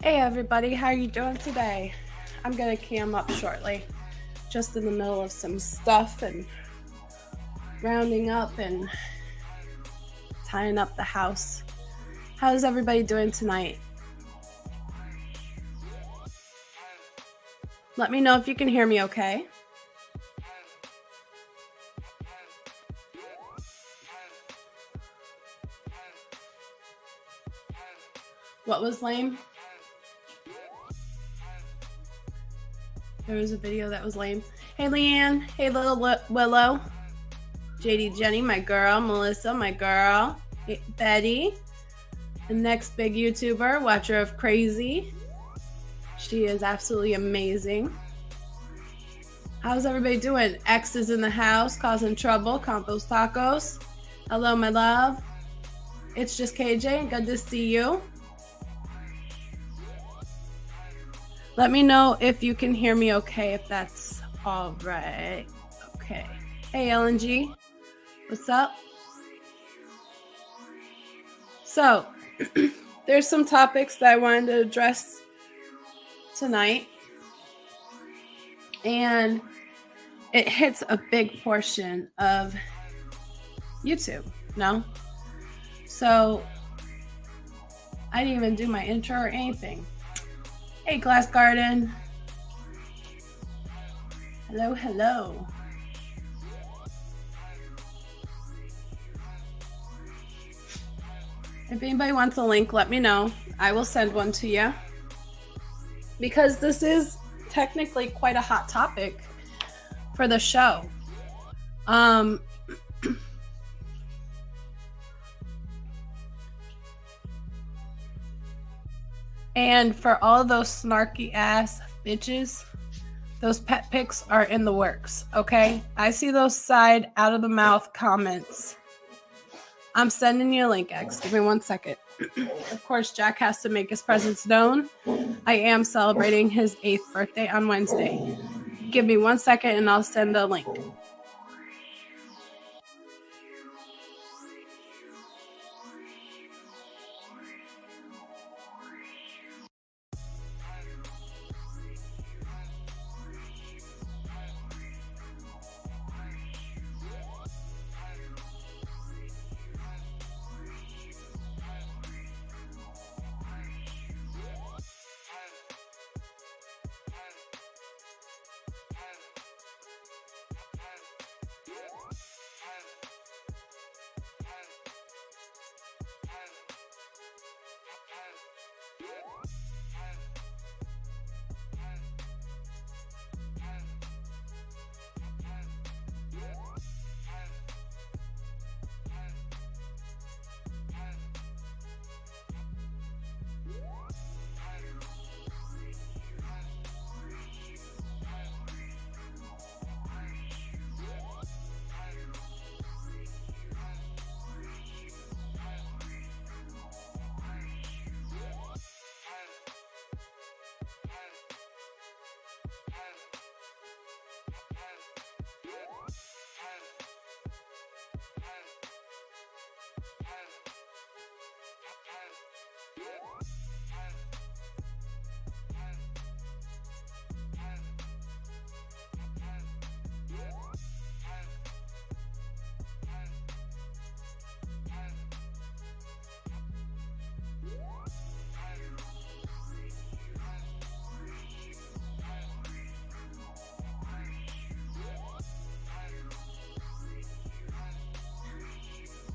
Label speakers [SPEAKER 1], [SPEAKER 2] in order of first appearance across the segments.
[SPEAKER 1] Hey everybody, how are you doing today? I'm gonna cam up shortly. Just in the middle of some stuff and rounding up and tying up the house. How's everybody doing tonight? Let me know if you can hear me okay. What was lame? There was a video that was lame. Hey Leanne, hey little Willow, JD Jenny, my girl, Melissa, my girl, Betty, the next big YouTuber, watcher of Crazy. She is absolutely amazing. How's everybody doing? X is in the house, causing trouble, Campos Tacos. Hello, my love. It's just KJ, good to see you. Let me know if you can hear me okay, if that's all right. Okay. Hey, LNG. What's up? So, there's some topics that I wanted to address tonight. And it hits a big portion of YouTube, no? So, I didn't even do my intro or anything. Hey, Glass Garden. Hello, hello. If anybody wants a link, let me know. I will send one to you. Because this is technically quite a hot topic for the show. And for all those snarky ass bitches, those pet pics are in the works, okay? I see those side out of the mouth comments. I'm sending you a link, X. Give me 1 second. Of course, Jack has to make his presence known. I am celebrating his 8th birthday on Wednesday. Give me 1 second and I'll send a link.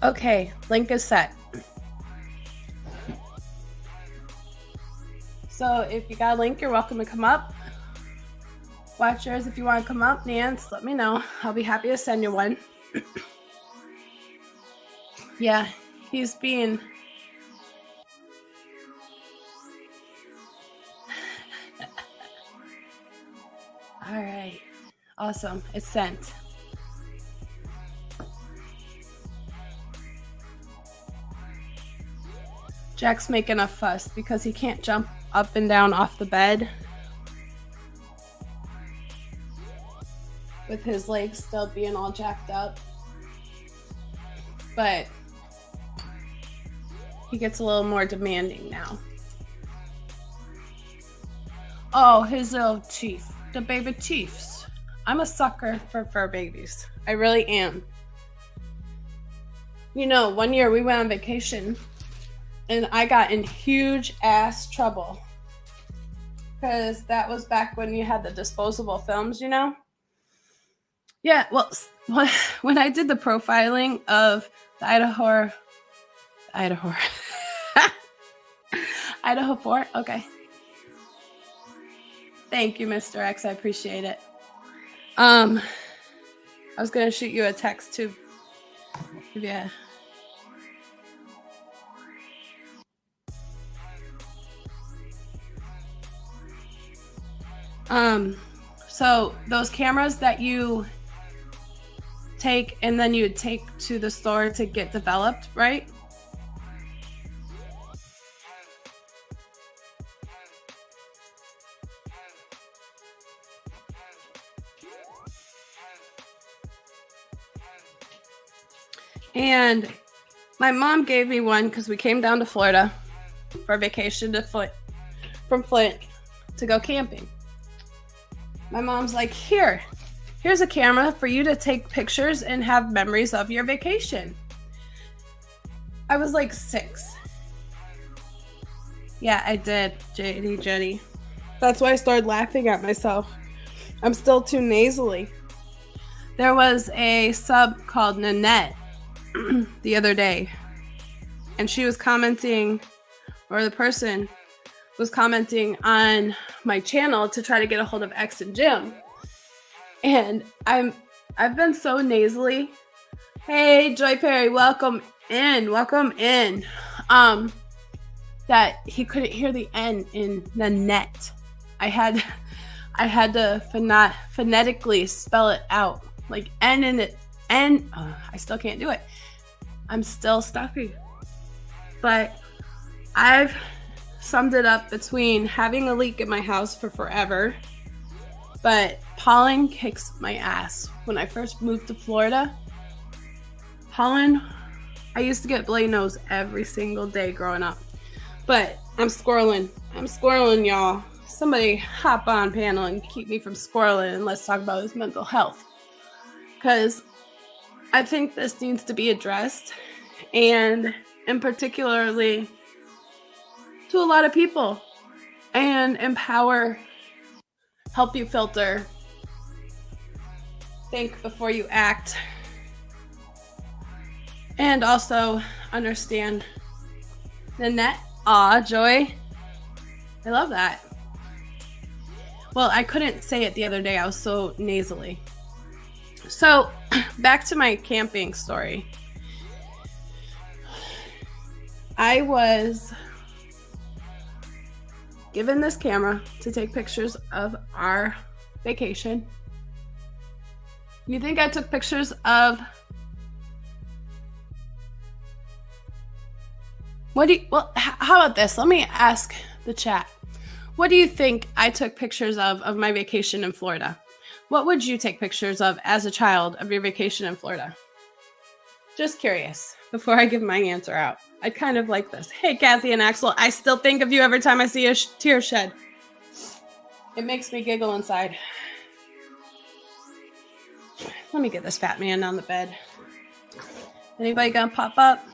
[SPEAKER 1] Okay, link is set. So if you got a link, you're welcome to come up. Watchers, if you want to come up, Nance, let me know. I'll be happy to send you one. Yeah, he's being... All right, awesome. It's sent. Jack's making a fuss because he can't jump up and down off the bed with his legs still being all jacked up. But he gets a little more demanding now. Oh, his little chief. The baby chiefs. I'm a sucker for fur babies. I really am. You know, one year we went on vacation and I got in huge ass trouble. Because that was back when you had the disposable films, you know? Yeah, well, when I did the profiling of the Idaho 4, okay. Thank you, Mr. X, I appreciate it. I was gonna shoot you a text too. Yeah. So those cameras that you take and then you take to the store to get developed, right? And my mom gave me one because we came down to Florida for vacation from Flint to go camping. My mom's like, here's a camera for you to take pictures and have memories of your vacation. I was like 6. Yeah, I did, JD Jenny. That's why I started laughing at myself. I'm still too nasally. There was a sub called Nanette the other day, and she was commenting, or the person was commenting on my channel to try to get a hold of X and Jim. And I've been so nasally. Hey, Joy Perry, welcome in. That he couldn't hear the N in the net. I had to phonetically spell it out, like N in it. N. I still can't do it. I'm still stuffy. But I've summed it up between having a leak in my house for forever, but pollen kicks my ass. When I first moved to Florida, pollen, I used to get bloody nose every single day growing up. But I'm squirreling, y'all. Somebody hop on panel and keep me from squirreling, and let's talk about this mental health. Because I think this needs to be addressed, and in particularly to a lot of people, and empower, help you filter, think before you act, and also understand the net. Aw, Joy, I love that. Well, I couldn't say it the other day. I was so nasally. So back to my camping story. I was given this camera to take pictures of our vacation. You think I took pictures of... how about this? Let me ask the chat. What do you think I took pictures of my vacation in Florida? What would you take pictures of as a child of your vacation in Florida? Just curious before I give my answer out. I kind of like this. Hey, Kathy and Axel, I still think of you every time I see a tear shed. It makes me giggle inside. Let me get this fat man on the bed. Anybody gonna pop up?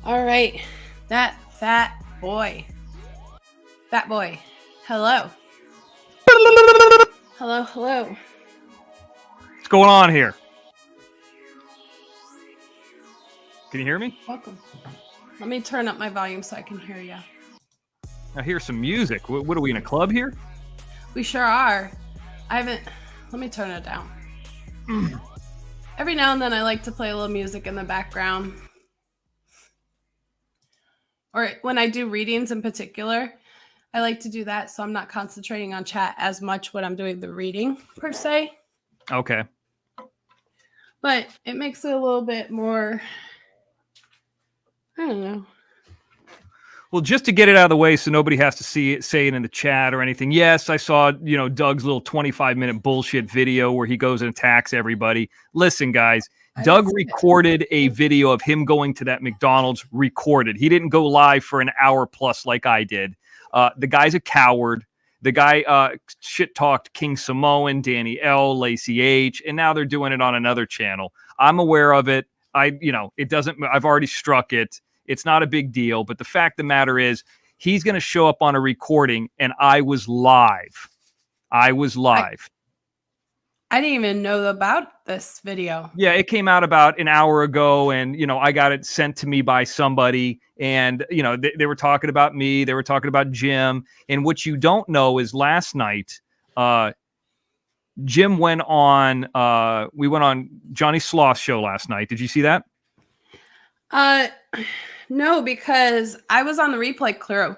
[SPEAKER 1] All right. That fat boy. Fat boy. Hello. Hello, hello.
[SPEAKER 2] What's going on here? Can you hear me?
[SPEAKER 1] Welcome. Let me turn up my volume so I can hear you.
[SPEAKER 2] I hear some music. What are we in a club here?
[SPEAKER 1] We sure are. Let me turn it down. Every now and then I like to play a little music in the background. Or when I do readings in particular, I like to do that so I'm not concentrating on chat as much when I'm doing the reading per se.
[SPEAKER 2] Okay.
[SPEAKER 1] But it makes it a little bit more, I don't know.
[SPEAKER 2] Well, just to get it out of the way so nobody has to say it in the chat or anything. Yes, I saw, Doug's little 25-minute bullshit video where he goes and attacks everybody. Listen, guys, Doug recorded a video of him going to that McDonald's recorded. He didn't go live for an hour plus like I did. The guy's a coward. The guy shit-talked King Samoan, Danny L, Lacey H, and now they're doing it on another channel. I'm aware of it. It doesn't, I've already struck it. It's not a big deal, but the fact of the matter is he's going to show up on a recording, and I was live. I
[SPEAKER 1] didn't even know about this video.
[SPEAKER 2] Yeah, it came out about an hour ago, and, I got it sent to me by somebody, and, they were talking about me. They were talking about Jim, and what you don't know is last night, Jim went on, we went on Johnny Sloth's show last night. Did you see that?
[SPEAKER 1] No, because I was on the replay crew.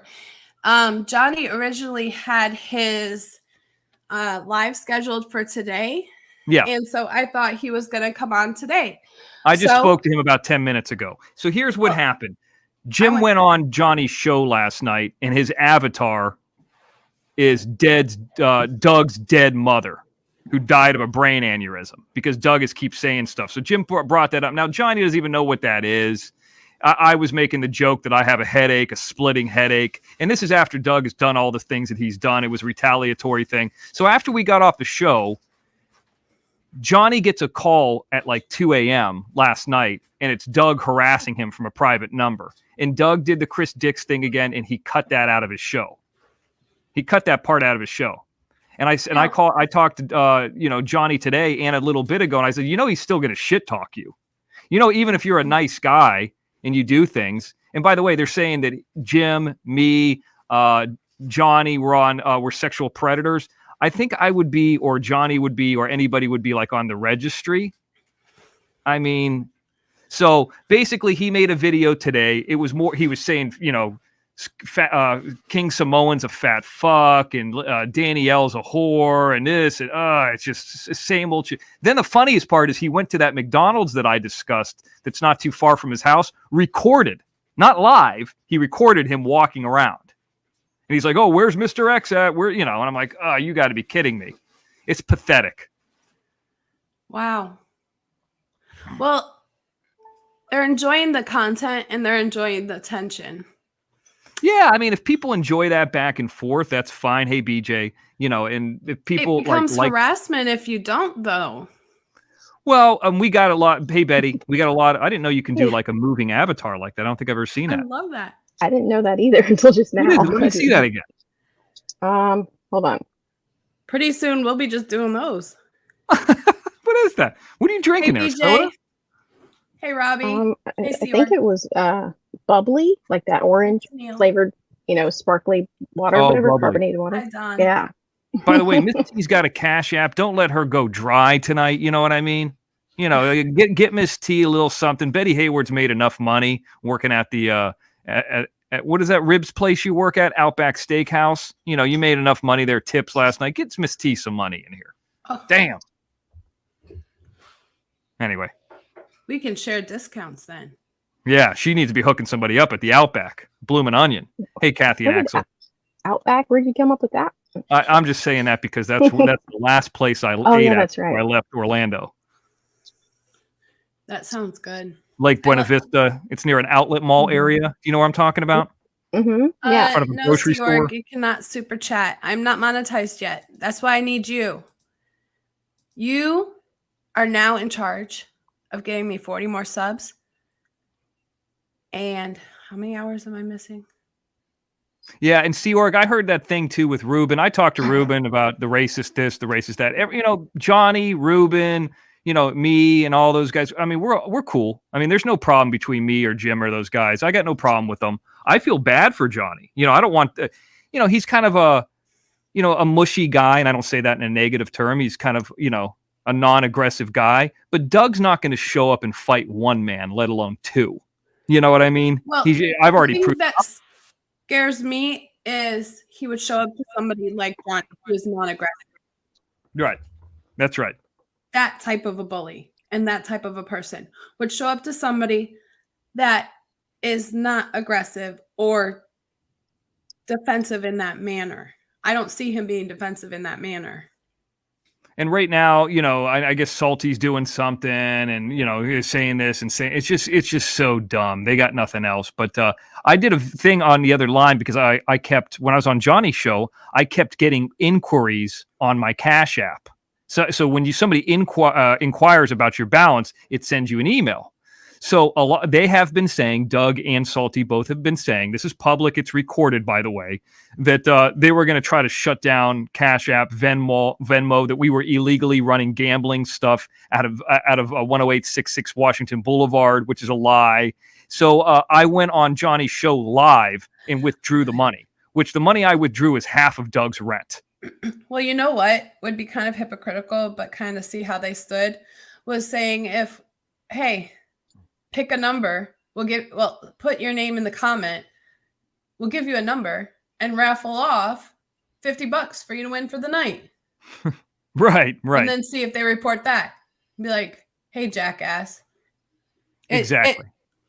[SPEAKER 1] Johnny originally had his live scheduled for today.
[SPEAKER 2] Yeah.
[SPEAKER 1] And so I thought he was going to come on today.
[SPEAKER 2] I just spoke to him about 10 minutes ago. So here's what happened. Jim went on Johnny's show last night, and his avatar is Doug's dead mother, who died of a brain aneurysm, because Doug keeps saying stuff. So Jim brought that up. Now, Johnny doesn't even know what that is. I was making the joke that I have a headache, a splitting headache. And this is after Doug has done all the things that he's done. It was a retaliatory thing. So after we got off the show, Johnny gets a call at like 2 a.m. last night, and it's Doug harassing him from a private number. And Doug did the Chris Dix thing again, and he cut that out of his show. He cut that part out of his show. And I talked to Johnny today and a little bit ago, and I said, he's still going to shit talk you. Even if you're a nice guy and you do things. And by the way, they're saying that Jim, me, Johnny, we're sexual predators. I think I would be, or Johnny would be, or anybody would be like on the registry. I mean, so basically he made a video today. It was more, he was saying, King Samoan's a fat fuck, and Danielle's a whore, and this, and it's just the same old shit. Then the funniest part is he went to that McDonald's that I discussed that's not too far from his house, recorded, not live. He recorded him walking around. And he's like, oh, where's Mr. X at? And I'm like, oh, you got to be kidding me. It's pathetic.
[SPEAKER 1] Wow. Well, they're enjoying the content and they're enjoying the attention.
[SPEAKER 2] Yeah, I mean, if people enjoy that back and forth, that's fine. Hey, BJ, and if people
[SPEAKER 1] it becomes harassment if you don't, though.
[SPEAKER 2] Well, we got a lot. Hey, Betty, we got a lot. I didn't know you can do like a moving avatar like that. I don't think I've ever seen that.
[SPEAKER 1] I love that.
[SPEAKER 3] I didn't know that either until just now.
[SPEAKER 2] Let me see that again.
[SPEAKER 3] Hold on.
[SPEAKER 1] Pretty soon we'll be just doing those.
[SPEAKER 2] What is that? What are you drinking there, soda?
[SPEAKER 1] Hey, Robbie.
[SPEAKER 3] I think it was bubbly, like that orange flavored, sparkly water, whatever,
[SPEAKER 2] bubbly.
[SPEAKER 3] Carbonated water.
[SPEAKER 1] Hi, Don.
[SPEAKER 3] Yeah.
[SPEAKER 2] By the way, Miss T's got a Cash App. Don't let her go dry tonight. You know what I mean? Get Miss T a little something. Betty Hayward's made enough money working at the at what is that ribs place you work at? Outback Steakhouse. You made enough money there. Tips last night. Get Miss T some money in here. Oh. Damn. Anyway.
[SPEAKER 1] We can share discounts then.
[SPEAKER 2] Yeah, she needs to be hooking somebody up at the Outback. Bloomin' Onion. Hey, Kathy and Axel.
[SPEAKER 3] Outback? Where'd you come up with that?
[SPEAKER 2] I'm just saying that because that's the last place I ate at before I left Orlando.
[SPEAKER 1] That sounds good.
[SPEAKER 2] Lake Buena Vista. It's near an outlet mall area. Do you know where I'm talking about?
[SPEAKER 3] Mm-hmm. Yeah.
[SPEAKER 2] In front of a grocery store.
[SPEAKER 1] You cannot super chat. I'm not monetized yet. That's why I need you. You are now in charge of getting me 40 more subs. And how many hours am I missing?
[SPEAKER 2] Yeah, and Sea Org, I heard that thing too with Ruben. I talked to Ruben about the racist this, the racist that. Johnny, Ruben, me, and all those guys. I mean, we're cool. I mean, there's no problem between me or Jim or those guys. I got no problem with them. I feel bad for Johnny. I don't want. He's kind of a mushy guy, and I don't say that in a negative term. He's kind of a non-aggressive guy. But Doug's not going to show up and fight one man, let alone two. You know what I mean?
[SPEAKER 1] Well,
[SPEAKER 2] I've already proved
[SPEAKER 1] that scares me is he would show up to somebody like John who is non-aggressive.
[SPEAKER 2] Right. That's right.
[SPEAKER 1] That type of a bully and that type of a person would show up to somebody that is not aggressive or defensive in that manner. I don't see him being defensive in that manner.
[SPEAKER 2] And right now, I guess Salty's doing something, and he's saying this and saying it's just so dumb. They got nothing else. But I did a thing on the other line because I kept, when I was on Johnny's show, I kept getting inquiries on my Cash App. So when somebody inquires about your balance, it sends you an email. So they have been saying, Doug and Salty both have been saying, this is public, it's recorded, by the way, that they were going to try to shut down Cash App, Venmo, that we were illegally running gambling stuff out of 10866 Washington Boulevard, which is a lie. So I went on Johnny's show live and withdrew the money, which the money I withdrew is half of Doug's rent.
[SPEAKER 1] Well, you know what would be kind of hypocritical, but kind of see how they stood, was saying hey, pick a number. Put your name in the comment. We'll give you a number and raffle off $50 for you to win for the night.
[SPEAKER 2] Right.
[SPEAKER 1] And then see if they report that. Be like, hey, jackass.
[SPEAKER 2] Exactly.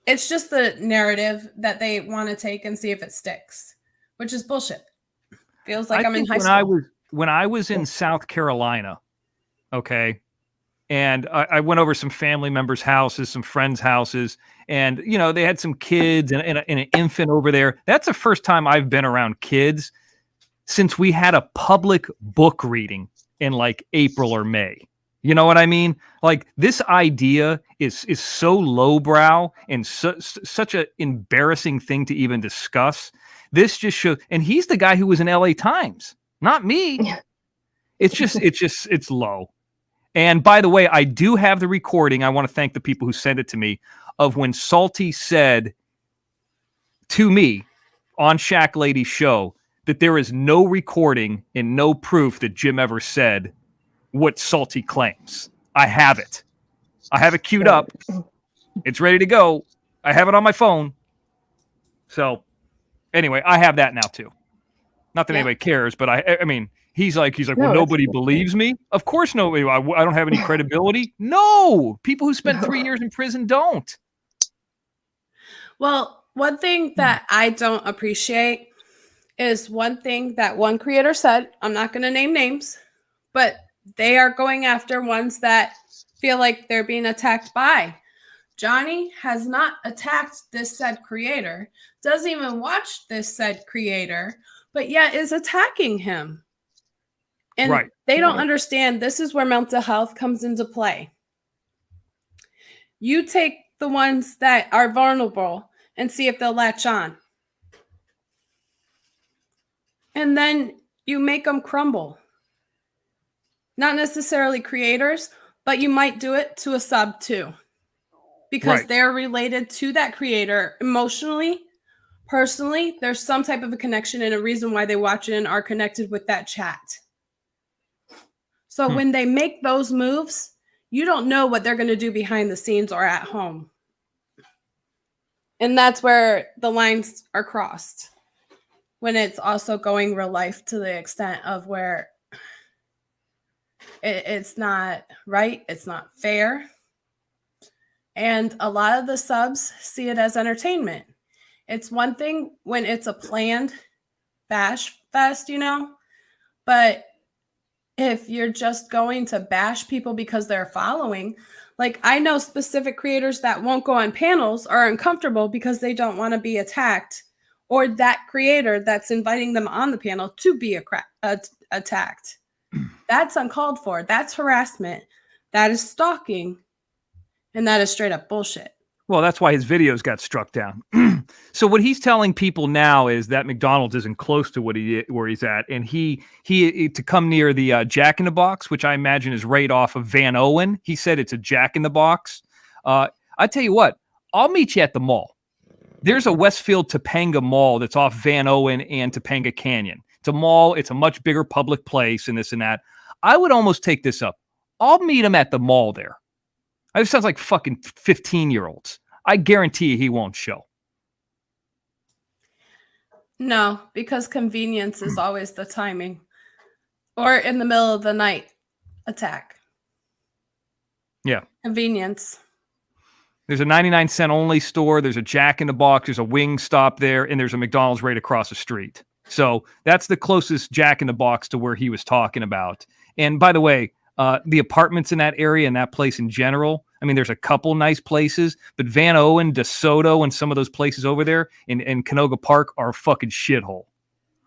[SPEAKER 1] It's just the narrative that they want to take and see if it sticks, which is bullshit. Feels like I'm in high school.
[SPEAKER 2] When I was in South Carolina, okay, and I went over some family members' houses, some friends' houses, and they had some kids and an infant over there. That's the first time I've been around kids since we had a public book reading in like April or May. You know what I mean? Like, this idea is so lowbrow and such an embarrassing thing to even discuss. This just shows, and he's the guy who was in LA Times, not me. It's low. And by the way, I do have the recording. I want to thank the people who sent it to me of when Salty said to me on Shack Lady's show that there is no recording and no proof that Jim ever said what Salty claims. I have it. I have it queued up. It's ready to go. I have it on my phone. So anyway, I have that now too. Not that anybody cares, but I mean, he's like, well, nobody believes me. Of course, nobody. I don't have any credibility. No, people who spent 3 years in prison don't.
[SPEAKER 1] Well, one thing that I don't appreciate is one thing that one creator said. I'm not going to name names, but they are going after ones that feel like they're being attacked by. Johnny has not attacked this said creator, doesn't even watch this said creator, but yet is attacking him. And they don't understand this is where mental health comes into play. You take the ones that are vulnerable and see if they'll latch on. And then you make them crumble. Not necessarily creators, but you might do it to a sub too. Because they're related to that creator emotionally, personally. There's some type of a connection and a reason why they watch it and are connected with that chat. So when they make those moves, you don't know what they're going to do behind the scenes or at home. And that's where the lines are crossed. When it's also going real life to the extent of where it's not right, it's not fair. And a lot of the subs see it as entertainment. It's one thing when it's a planned bash fest, but if you're just going to bash people because they're following, like I know specific creators that won't go on panels are uncomfortable because they don't want to be attacked, or that creator that's inviting them on the panel to be attacked. That's uncalled for. That's harassment. That is stalking. And that is straight up bullshit.
[SPEAKER 2] Well, that's why his videos got struck down. So what he's telling people now is that McDonald's isn't close to where he's at, and he to come near the Jack in the Box, which I imagine is right off of Van Owen. He said it's a Jack in the Box. I tell you what, I'll meet you at the mall. There's a Westfield Topanga Mall that's off Van Owen and Topanga Canyon. It's a mall. It's a much bigger public place and this and that. I would almost take this up. I'll meet him at the mall there. It sounds like fucking 15-year-olds. I guarantee you he won't show.
[SPEAKER 1] No, because convenience is always the timing. Or in the middle of the night attack.
[SPEAKER 2] Yeah.
[SPEAKER 1] Convenience.
[SPEAKER 2] There's a 99-cent only store. There's a Jack in the Box. There's a wing stop there. And there's a McDonald's right across the street. So that's the closest Jack in the Box to where he was talking about. And by the way, the apartments in that area and that place in general, I mean, there's a couple nice places, but Van Owen, DeSoto, and some of those places over there in Canoga Park are a fucking shithole.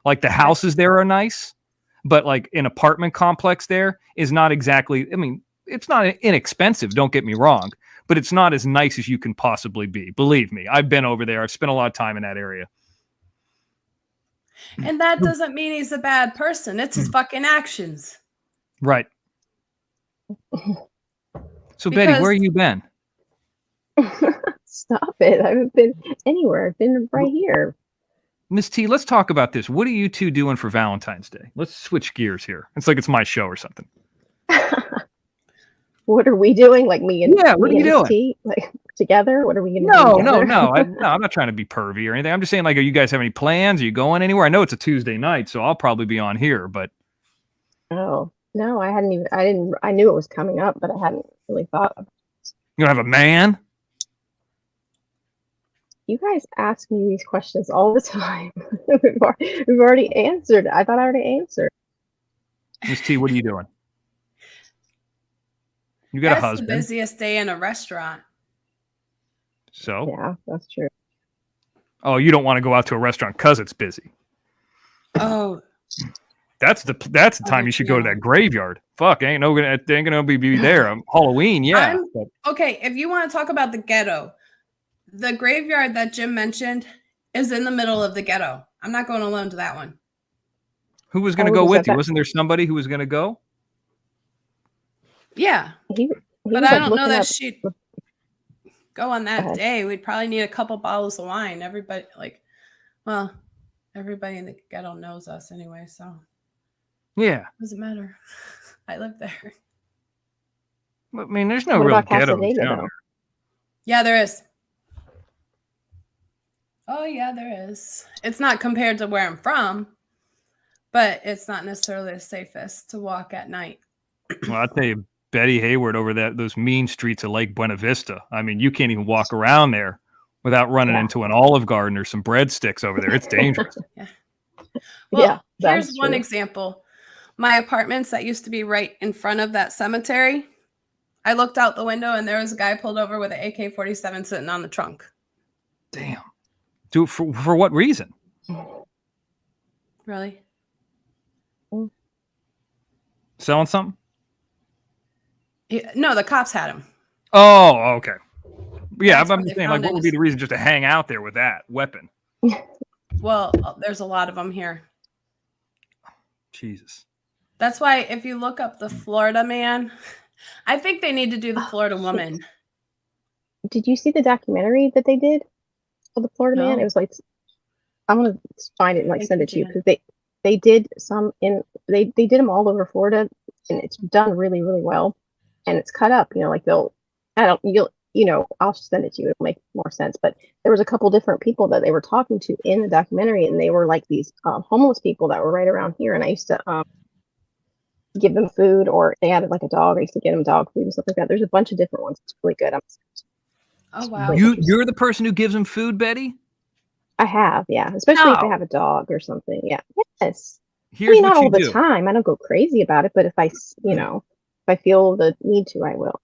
[SPEAKER 2] Like the houses there are nice, but like an apartment complex there is not exactly, I mean, it's not inexpensive, don't get me wrong, but it's not as nice as you can possibly be. Believe me, I've been over there. I've spent a lot of time in that area.
[SPEAKER 1] And that doesn't mean he's a bad person. It's his fucking actions.
[SPEAKER 2] Right. So, Betty, where have you been?
[SPEAKER 3] Stop it. I haven't been anywhere. I've been right here.
[SPEAKER 2] Miss T, let's talk about this. What are you two doing for Valentine's Day? Let's switch gears here. It's like it's my show or something.
[SPEAKER 3] What are we doing? Like me and
[SPEAKER 2] what are you doing?
[SPEAKER 3] T? Like together? What are we going to
[SPEAKER 2] do?
[SPEAKER 3] No.
[SPEAKER 2] No, I'm not trying to be pervy or anything. I'm just saying, like, are you guys have any plans? Are you going anywhere? I know it's a Tuesday night, so I'll probably be on here, but.
[SPEAKER 3] Oh, no, I knew it was coming up, but I hadn't really thought of it.
[SPEAKER 2] You don't have a man?
[SPEAKER 3] You guys ask me these questions all the time. We've already answered. I thought I already answered.
[SPEAKER 2] Miss T, what are you doing? You got a husband.
[SPEAKER 1] That's the busiest day in a restaurant.
[SPEAKER 2] So?
[SPEAKER 3] Yeah, that's true.
[SPEAKER 2] Oh, you don't want to go out to a restaurant because it's busy.
[SPEAKER 1] Oh.
[SPEAKER 2] That's the time you should go to that graveyard. Fuck, ain't gonna be there. Halloween, yeah.
[SPEAKER 1] Okay, if you want to talk about the ghetto, the graveyard that Jim mentioned is in the middle of the ghetto. I'm not going alone to that one.
[SPEAKER 2] Who was going to go with you? Wasn't there somebody who was going to go?
[SPEAKER 1] Yeah, but I don't know that she'd go on that day. We'd probably need a couple bottles of wine. Everybody in the ghetto knows us anyway, so.
[SPEAKER 2] Yeah.
[SPEAKER 1] Doesn't matter. I live there.
[SPEAKER 2] I mean, there's no real ghetto down there.
[SPEAKER 1] Yeah, there is. Oh, yeah, there is. It's not compared to where I'm from, but it's not necessarily the safest to walk at night.
[SPEAKER 2] Well, I'll tell you, Betty Hayward over those mean streets of Lake Buena Vista. I mean, you can't even walk around there without running into an Olive Garden or some breadsticks over there. It's dangerous.
[SPEAKER 1] Yeah. Well, here's one example. My apartments that used to be right in front of that cemetery, I looked out the window and there was a guy pulled over with an AK-47 sitting on the trunk.
[SPEAKER 2] Damn. Dude, for what reason?
[SPEAKER 1] Really?
[SPEAKER 2] Selling something?
[SPEAKER 1] No, the cops had him.
[SPEAKER 2] Oh, okay. Yeah, I'm saying, like, what would be the reason just to hang out there with that weapon?
[SPEAKER 1] Well, there's a lot of them here.
[SPEAKER 2] Jesus.
[SPEAKER 1] That's why if you look up the Florida man, I think they need to do the Florida woman.
[SPEAKER 3] Did you see the documentary that they did of the Florida man? It was like, I'm gonna find it and like send it to you because they did some they did them all over Florida and it's done really, really well. And it's cut up, like I'll send it to you. It'll make more sense. But there was a couple different people that they were talking to in the documentary, and they were like these homeless people that were right around here. And I used to give them food, or they had like a dog. I used to get them dog food and stuff like that. There's a bunch of different ones. It's really good.
[SPEAKER 1] Oh wow!
[SPEAKER 2] You're the person who gives them food, Betty?
[SPEAKER 3] I have, yeah. Especially if they have a dog or something. Yeah. Yes.
[SPEAKER 2] Here's
[SPEAKER 3] not all the time. I don't go crazy about it, but if I feel the need to, I will.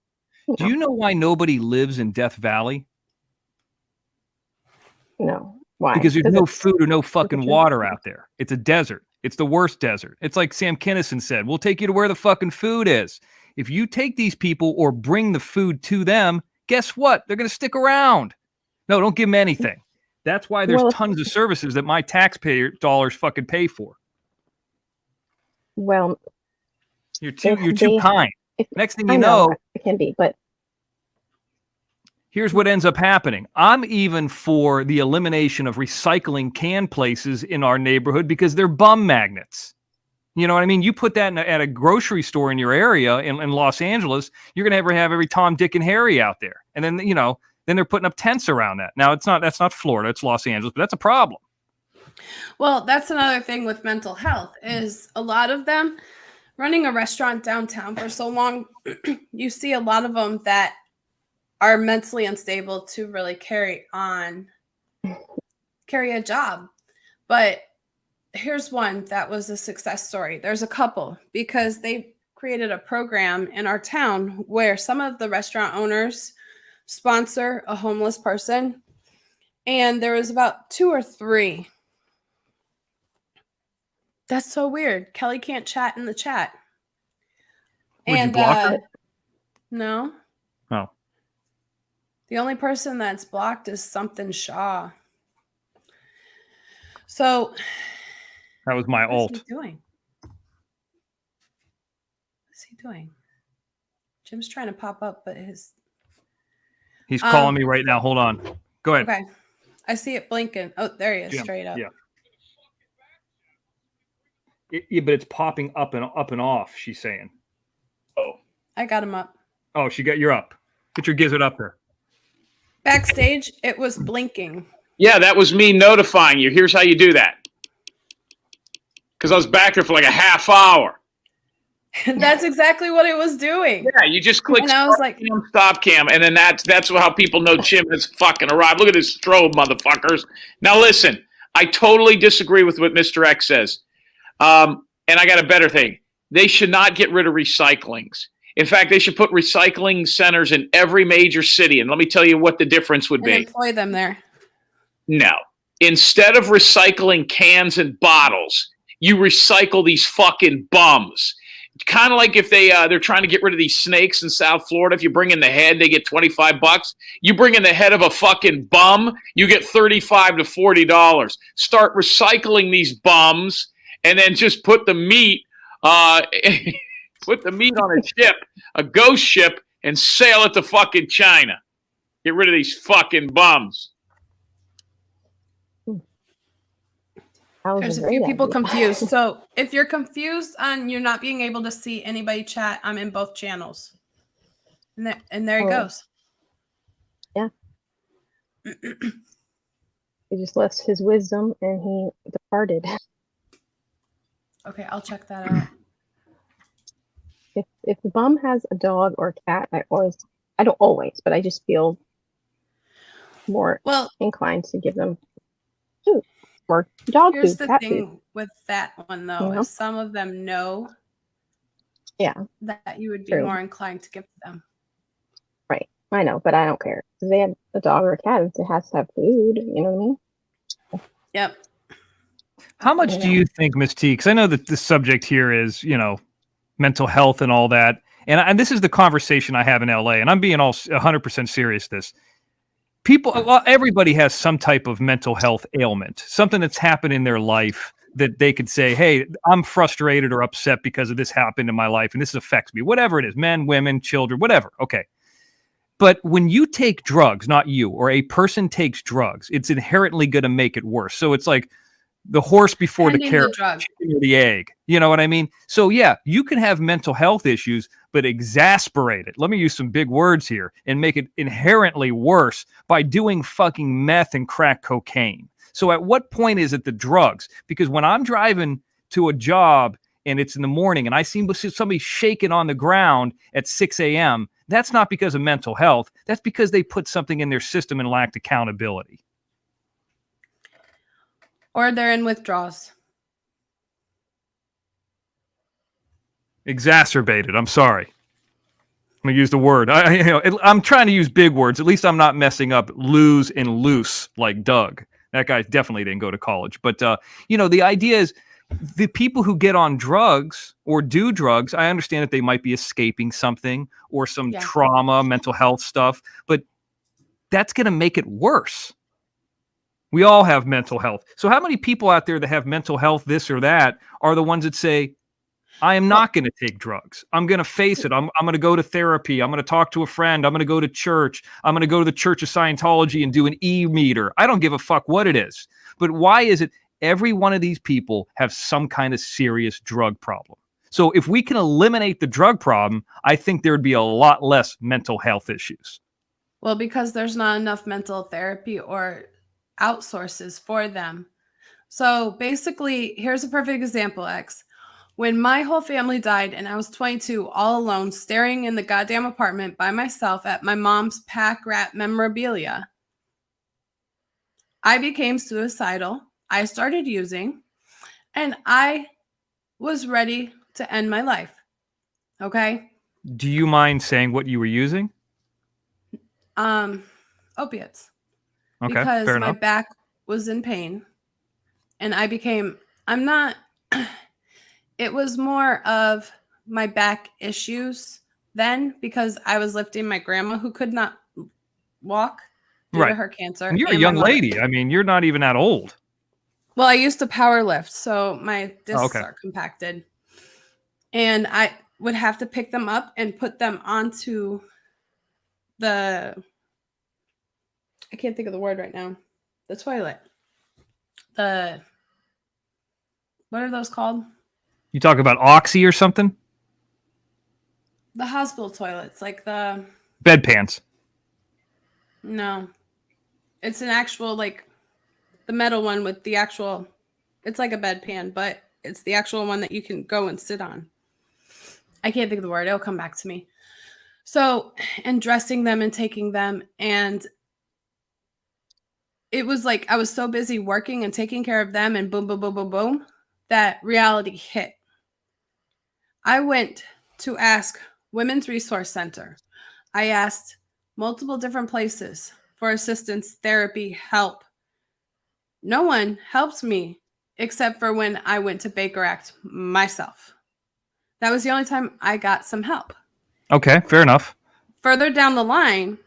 [SPEAKER 2] Do you know why nobody lives in Death Valley?
[SPEAKER 3] No. Why?
[SPEAKER 2] Because there's no food or no fucking water out there. It's a desert. It's the worst desert. It's like Sam Kinison said, we'll take you to where the fucking food is. If you take these people or bring the food to them, guess what? They're going to stick around. No, don't give them anything. That's why there's tons of services that my taxpayer dollars fucking pay for.
[SPEAKER 3] Well,
[SPEAKER 2] you're too kind. Next thing you know,
[SPEAKER 3] it can be, but
[SPEAKER 2] here's what ends up happening. I'm even for the elimination of recycling can places in our neighborhood because they're bum magnets. You know what I mean? You put that at a grocery store in your area in Los Angeles, you're going to have every Tom, Dick, and Harry out there. And then, then they're putting up tents around that. Now, that's not Florida, it's Los Angeles, but that's a problem.
[SPEAKER 1] Well, that's another thing with mental health is a lot of them running a restaurant downtown for so long, you see a lot of them that are mentally unstable to really carry a job. But here's one that was a success story. There's a couple because they created a program in our town where some of the restaurant owners sponsor a homeless person. And there was about 2 or 3. That's so weird. Kelly can't chat in the chat.
[SPEAKER 2] Would you block her?
[SPEAKER 1] No.
[SPEAKER 2] Oh.
[SPEAKER 1] The only person that's blocked is something Shaw. So
[SPEAKER 2] that was my alt.
[SPEAKER 1] What's he doing? What's he doing? Jim's trying to pop up, but
[SPEAKER 2] he's calling me right now. Hold on. Go ahead.
[SPEAKER 1] Okay. I see it blinking. Oh, there he is,
[SPEAKER 2] Jim,
[SPEAKER 1] straight up.
[SPEAKER 2] Yeah. Yeah, but it's popping up and off, she's saying. Oh.
[SPEAKER 1] I got him up.
[SPEAKER 2] Oh, you're up. Get your gizzard up there.
[SPEAKER 1] Backstage, it was blinking.
[SPEAKER 4] Yeah, that was me notifying you. Here's how you do that. Because I was back there for like a half hour.
[SPEAKER 1] That's exactly what it was doing.
[SPEAKER 4] Yeah, you just click
[SPEAKER 1] and I was like,
[SPEAKER 4] stop cam, and then that's how people know Jim has fucking arrived. Look at this strobe, motherfuckers. Now listen, I totally disagree with what Mr. X says. And I got a better thing. They should not get rid of recyclings. In fact, they should put recycling centers in every major city. And let me tell you what the difference would be.
[SPEAKER 1] Employ them there.
[SPEAKER 4] No. Instead of recycling cans and bottles, you recycle these fucking bums. Kind of like if they're trying to get rid of these snakes in South Florida. If you bring in the head, they get $25. You bring in the head of a fucking bum, you get $35 to $40. Start recycling these bums, and then just put the meat, put the meat on a ship, a ghost ship, and sail it to fucking China. Get rid of these fucking bums.
[SPEAKER 1] There's a few people confused. So if you're confused on you not being able to see anybody chat, I'm in both channels. And there he goes.
[SPEAKER 3] Yeah. He just left his wisdom and he departed.
[SPEAKER 1] Okay, I'll check that out.
[SPEAKER 3] If the bum has a dog or a cat, I don't always, but I just feel more inclined to give them food. Or dog
[SPEAKER 1] here's
[SPEAKER 3] food,
[SPEAKER 1] the thing with that one though, is some of them know that you would be more inclined to give to them.
[SPEAKER 3] Right. I know, but I don't care. If they have a dog or a cat, it has to have food, you know what I mean?
[SPEAKER 1] Yep.
[SPEAKER 2] How much do you think, Ms. T, because I know that the subject here is, mental health and all that, and this is the conversation I have in LA, and I'm being all 100% serious this. Everybody has some type of mental health ailment, something that's happened in their life that they could say, hey, I'm frustrated or upset because of this happened in my life and this affects me, whatever it is, men, women, children, whatever. Okay. But when you take drugs, not you, or a person takes drugs, it's inherently going to make it worse. So it's like the horse before the carrot, the egg. You know what I mean? So yeah, you can have mental health issues, but exasperate it. Let me use some big words here and make it inherently worse by doing fucking meth and crack cocaine. So at what point is it the drugs? Because when I'm driving to a job and it's in the morning and I see somebody shaking on the ground at 6 a.m., that's not because of mental health. That's because they put something in their system and lacked accountability.
[SPEAKER 1] Or they're in withdrawals.
[SPEAKER 2] Exacerbated. I'm sorry. I'm going to use the word. I'm trying to use big words. At least I'm not messing up lose and loose like Doug. That guy definitely didn't go to college. But, the idea is the people who get on drugs or do drugs, I understand that they might be escaping something or some trauma, mental health stuff, but that's going to make it worse. We all have mental health. So how many people out there that have mental health, this or that, are the ones that say, I am not going to take drugs. I'm going to face it. I'm going to go to therapy. I'm going to talk to a friend. I'm going to go to church. I'm going to go to the Church of Scientology and do an e-meter. I don't give a fuck what it is. But why is it every one of these people have some kind of serious drug problem? So if we can eliminate the drug problem, I think there would be a lot less mental health issues.
[SPEAKER 1] Well, because there's not enough mental therapy or outsources for them. So basically, here's a perfect example, X. When my whole family died and I was 22, all alone, staring in the goddamn apartment by myself at my mom's pack rat memorabilia, I became suicidal. I started using, and I was ready to end my life. Okay?
[SPEAKER 2] Do you mind saying what you were using?
[SPEAKER 1] Opiates.
[SPEAKER 2] Okay,
[SPEAKER 1] because
[SPEAKER 2] fair
[SPEAKER 1] my
[SPEAKER 2] enough.
[SPEAKER 1] back was in pain, and it was more of my back issues then, because I was lifting my grandma who could not walk due to her cancer.
[SPEAKER 2] And you're a
[SPEAKER 1] and my
[SPEAKER 2] young
[SPEAKER 1] mother.
[SPEAKER 2] lady. I mean, you're not even that old.
[SPEAKER 1] Well, I used to power lift, so my discs
[SPEAKER 2] okay.
[SPEAKER 1] are compacted. And I would have to pick them up and put them onto I can't think of the word right now. The toilet. What are those called?
[SPEAKER 2] You talk about Oxy or something?
[SPEAKER 1] The hospital toilets, like the
[SPEAKER 2] bedpans.
[SPEAKER 1] No. It's an actual, like, the metal one with the actual, it's like a bedpan, but it's the actual one that you can go and sit on. I can't think of the word. It'll come back to me. So, and dressing them and taking them, and it was like I was so busy working and taking care of them, and boom, boom, boom, boom, boom, that reality hit. I went to ask Women's Resource Center. I asked multiple different places for assistance, therapy, help. No one helped me except for when I went to Baker Act myself. That was the only time I got some help.
[SPEAKER 2] Okay, fair enough.
[SPEAKER 1] Further down the line,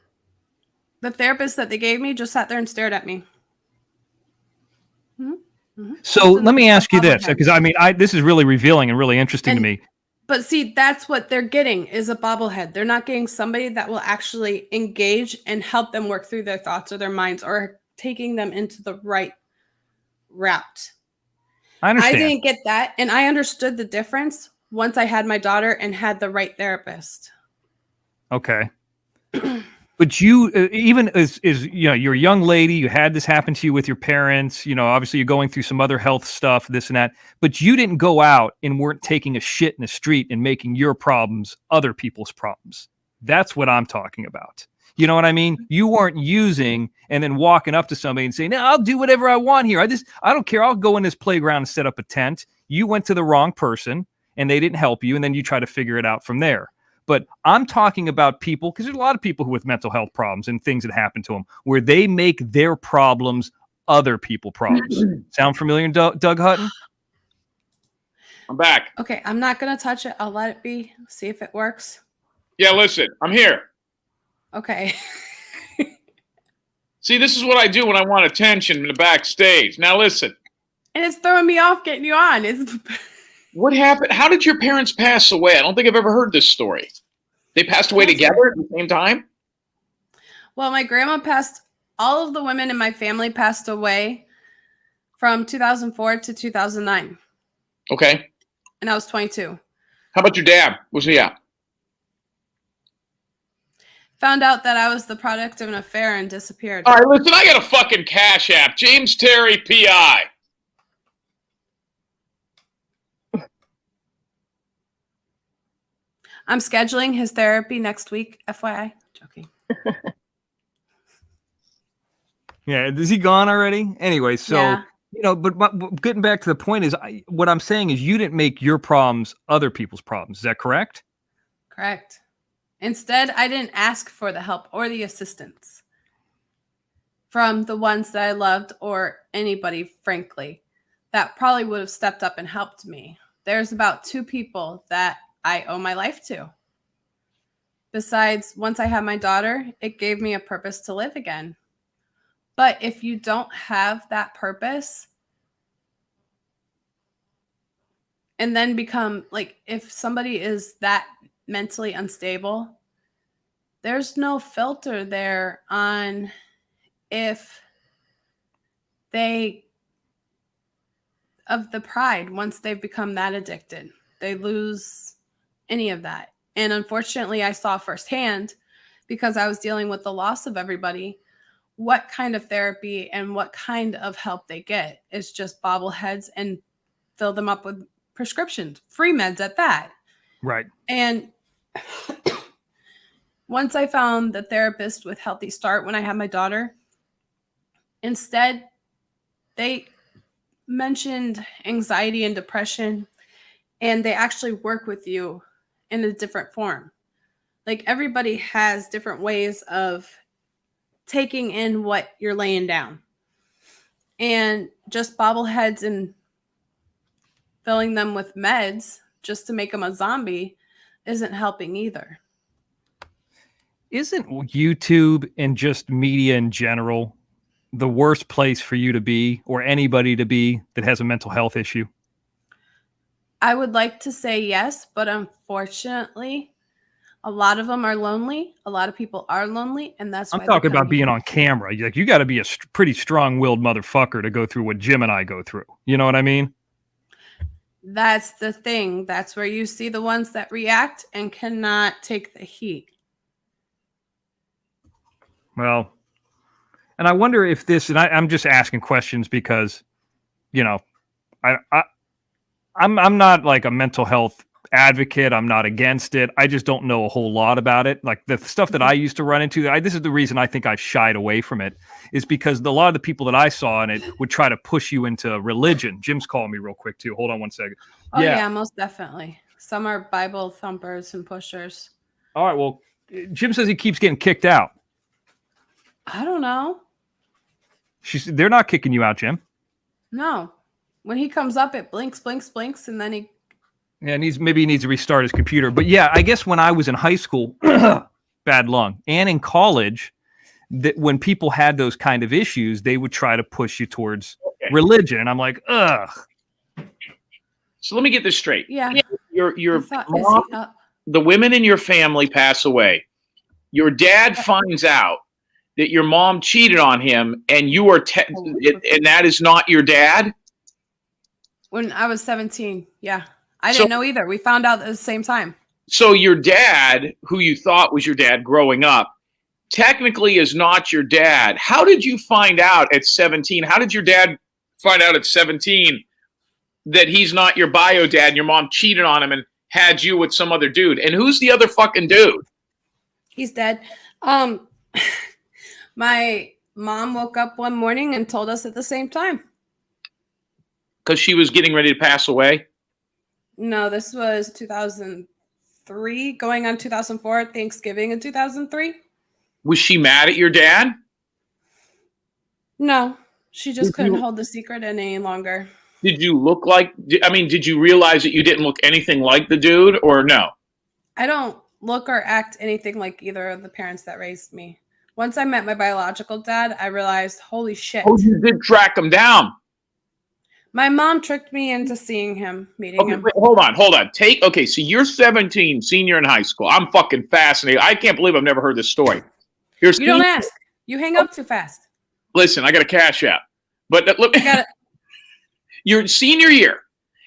[SPEAKER 1] the therapist that they gave me just sat there and stared at me.
[SPEAKER 2] So let me ask you this, because I mean, this is really revealing and really interesting to me.
[SPEAKER 1] But see, that's what they're getting is a bobblehead. They're not getting somebody that will actually engage and help them work through their thoughts or their minds, or taking them into the right route.
[SPEAKER 2] I understand.
[SPEAKER 1] I didn't get that, and I understood the difference once I had my daughter and had the right therapist.
[SPEAKER 2] Okay. But you, even as you know, you're a young lady, you had this happen to you with your parents, you know, obviously you're going through some other health stuff, this and that, but you didn't go out and weren't taking a shit in the street and making your problems other people's problems. That's what I'm talking about. You know what I mean? You weren't using and then walking up to somebody and saying, no, I'll do whatever I want here. I don't care. I'll go in this playground and set up a tent. You went to the wrong person and they didn't help you. And then you try to figure it out from there. But I'm talking about people, because there's a lot of people who with mental health problems and things that happen to them where they make their problems other people problems. Sound familiar, Doug Hutton?
[SPEAKER 4] I'm back.
[SPEAKER 1] Okay, I'm not going to touch it. I'll let it be. See if it works.
[SPEAKER 4] Yeah, listen, I'm here.
[SPEAKER 1] Okay.
[SPEAKER 4] See, this is what I do when I want attention in the backstage. Now listen.
[SPEAKER 1] And it's throwing me off getting you on.
[SPEAKER 4] What happened? How did your parents pass away? I don't think I've ever heard this story. They passed away together at the same time?
[SPEAKER 1] Well, my grandma passed, all of the women in my family passed away from 2004 to 2009.
[SPEAKER 4] Okay.
[SPEAKER 1] And I was 22.
[SPEAKER 4] How about your dad? Where's he at?
[SPEAKER 1] Found out that I was the product of an affair and disappeared.
[SPEAKER 4] All right, listen, I got a fucking Cash App. James Terry, P.I.
[SPEAKER 1] I'm scheduling his therapy next week, FYI. Joking.
[SPEAKER 2] Yeah, is he gone already? Anyway, so,
[SPEAKER 1] yeah.
[SPEAKER 2] You know, but getting back to the point is, what I'm saying is you didn't make your problems other people's problems. Is that correct?
[SPEAKER 1] Correct. Instead, I didn't ask for the help or the assistance from the ones that I loved or anybody, frankly. that probably would have stepped up and helped me. There's about 2 people that I owe my life to. Besides, once I had my daughter, it gave me a purpose to live again. But if you don't have that purpose, and then become like, if somebody is that mentally unstable, there's no filter there on if they, of the pride, once they've become that addicted, they lose any of that. And unfortunately, I saw firsthand, because I was dealing with the loss of everybody, what kind of therapy and what kind of help they get is just bobbleheads and fill them up with prescriptions, free meds at that.
[SPEAKER 2] Right.
[SPEAKER 1] And once I found the therapist with Healthy Start when I had my daughter, instead, they mentioned anxiety and depression, and they actually work with you in a different form. Like, everybody has different ways of taking in what you're laying down. And just bobbleheads and filling them with meds just to make them a zombie isn't helping either.
[SPEAKER 2] Isn't YouTube and just media in general the worst place for you to be, or anybody to be, that has a mental health issue?
[SPEAKER 1] I would like to say yes, but unfortunately, a lot of them are lonely. A lot of people are lonely, and that's why
[SPEAKER 2] I'm talking about being on camera. Like, you got to be a pretty strong-willed motherfucker to go through what Jim and I go through. You know what I mean?
[SPEAKER 1] That's the thing. That's where you see the ones that react and cannot take the heat.
[SPEAKER 2] Well, and I wonder if this, and I'm just asking questions because, you know, I'm not like a mental health advocate. I'm not against it. I just don't know a whole lot about it. Like, the stuff that I used to run into, this is the reason I think I shied away from it, is because a lot of the people that I saw in it would try to push you into religion. Jim's calling me real quick too. Hold on one second.
[SPEAKER 1] Oh yeah, most definitely. Some are Bible thumpers and pushers.
[SPEAKER 2] All right. Well, Jim says he keeps getting kicked out.
[SPEAKER 1] I don't know.
[SPEAKER 2] They're not kicking you out, Jim.
[SPEAKER 1] No. When he comes up, it blinks, and then he...
[SPEAKER 2] Yeah, maybe he needs to restart his computer. But yeah, I guess when I was in high school, bad lung, and in college, that when people had those kind of issues, they would try to push you towards religion. And I'm like, ugh.
[SPEAKER 4] So let me get this straight.
[SPEAKER 1] Yeah.
[SPEAKER 4] Your mom, the women in your family pass away. Your dad finds out that your mom cheated on him, and you are and that is not your dad?
[SPEAKER 1] When I was 17, yeah. I didn't know either. We found out at the same time. So
[SPEAKER 4] your dad, who you thought was your dad growing up, technically is not your dad. How did you find out at 17? How did your dad find out at 17 that he's not your bio dad and your mom cheated on him and had you with some other dude? And who's the other fucking dude?
[SPEAKER 1] He's dead. My mom woke up one morning and told us at the same time.
[SPEAKER 4] Because she was getting ready to pass away?
[SPEAKER 1] No, this was 2003, going on 2004, Thanksgiving in 2003.
[SPEAKER 4] Was she mad at your dad?
[SPEAKER 1] No, she just couldn't hold the secret any longer.
[SPEAKER 4] Did you look like, did you realize that you didn't look anything like the dude, or no?
[SPEAKER 1] I don't look or act anything like either of the parents that raised me. Once I met my biological dad, I realized, holy shit.
[SPEAKER 4] Oh, you did track him down.
[SPEAKER 1] My mom tricked me into seeing him, meeting him.
[SPEAKER 4] Wait, hold on. So you're 17, senior in high school. I'm fucking fascinated. I can't believe I've never heard this story.
[SPEAKER 1] You don't ask. You hang up too fast.
[SPEAKER 4] Listen, I got a cash app. But look, your senior year,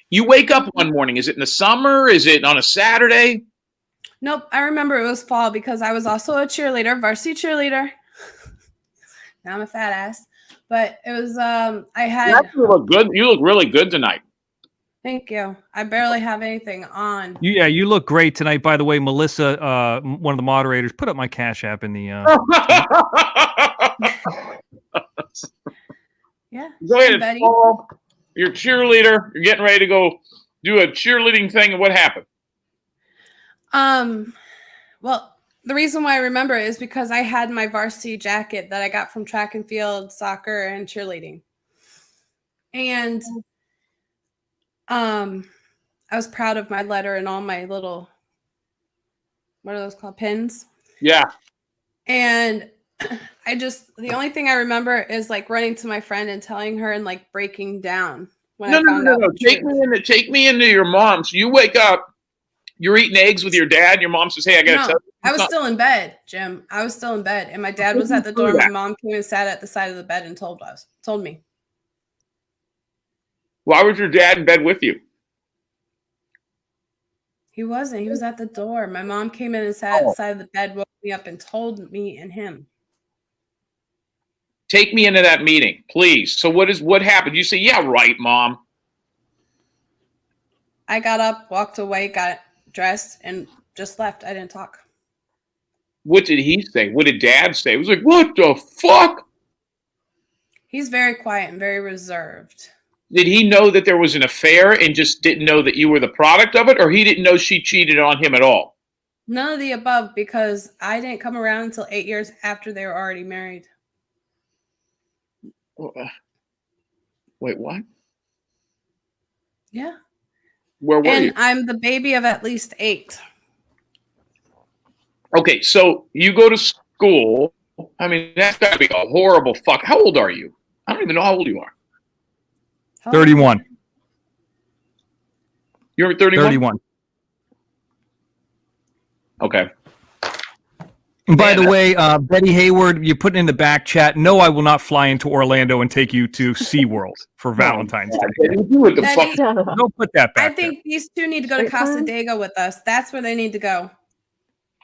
[SPEAKER 4] you wake up one morning. Is it in the summer? Is it on a Saturday?
[SPEAKER 1] Nope. I remember it was fall because I was also a cheerleader, varsity cheerleader. Now I'm a fat ass. But it was,
[SPEAKER 4] You look good. You look really good tonight.
[SPEAKER 1] Thank you. I barely have anything on.
[SPEAKER 2] Yeah, you look great tonight. By the way, Melissa, one of the moderators, put up my Cash App in the...
[SPEAKER 1] Yeah.
[SPEAKER 4] Go ahead, Paul. You're a cheerleader. You're getting ready to go do a cheerleading thing. And what happened?
[SPEAKER 1] Well, the reason why I remember it is because I had my varsity jacket that I got from track and field, soccer, and cheerleading. And I was proud of my letter and all my little, what are those called, pins?
[SPEAKER 4] Yeah.
[SPEAKER 1] And the only thing I remember is like running to my friend and telling her and like breaking down when I found out.
[SPEAKER 4] Take me into your mom's. You wake up, you're eating eggs with your dad. Your mom says, "Hey, I gotta tell you."
[SPEAKER 1] I was still in bed, Jim. I was still in bed, and my dad was at the door. My mom came and sat at the side of the bed and told me.
[SPEAKER 4] Why was your dad in bed with you?
[SPEAKER 1] He wasn't. He was at the door. My mom came in and sat at the side of the bed, woke me up, and told me and him.
[SPEAKER 4] Take me into that meeting, please. So what happened? You say, "Yeah, right, Mom."
[SPEAKER 1] I got up, walked away, got dressed, and just left. I didn't talk.
[SPEAKER 4] What did he say? What did Dad say? It was like, "What the fuck?"
[SPEAKER 1] He's very quiet and very reserved.
[SPEAKER 4] Did he know that there was an affair and just didn't know that you were the product of it, or he didn't know she cheated on him at all?
[SPEAKER 1] None of the above, because I didn't come around until 8 years after they were already married.
[SPEAKER 4] Wait, what?
[SPEAKER 1] Yeah.
[SPEAKER 4] Where were you?
[SPEAKER 1] And I'm the baby of at least 8.
[SPEAKER 4] Okay, so you go to school. I mean, that's got to be a horrible fuck. How old are you? I don't even know how old you are.
[SPEAKER 2] 31.
[SPEAKER 4] You're 31?
[SPEAKER 2] 31.
[SPEAKER 4] Okay.
[SPEAKER 2] And by the way, Betty Hayward, you put in the back chat, no, I will not fly into Orlando and take you to SeaWorld for Valentine's Day.
[SPEAKER 4] What the fuck?
[SPEAKER 2] Don't put that back
[SPEAKER 1] I think these two need to go to Casa Diego with us. That's where they need to go.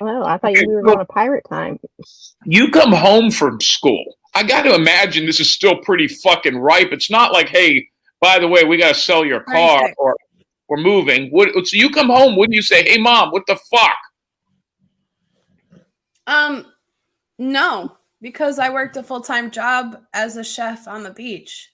[SPEAKER 3] Oh, I thought you were going to pirate time.
[SPEAKER 4] You come home from school. I got to imagine this is still pretty fucking ripe. It's not like, hey, by the way, we got to sell your car or we're moving. So you come home, wouldn't you say, hey, Mom, what the fuck?
[SPEAKER 1] No, because I worked a full-time job as a chef on the beach.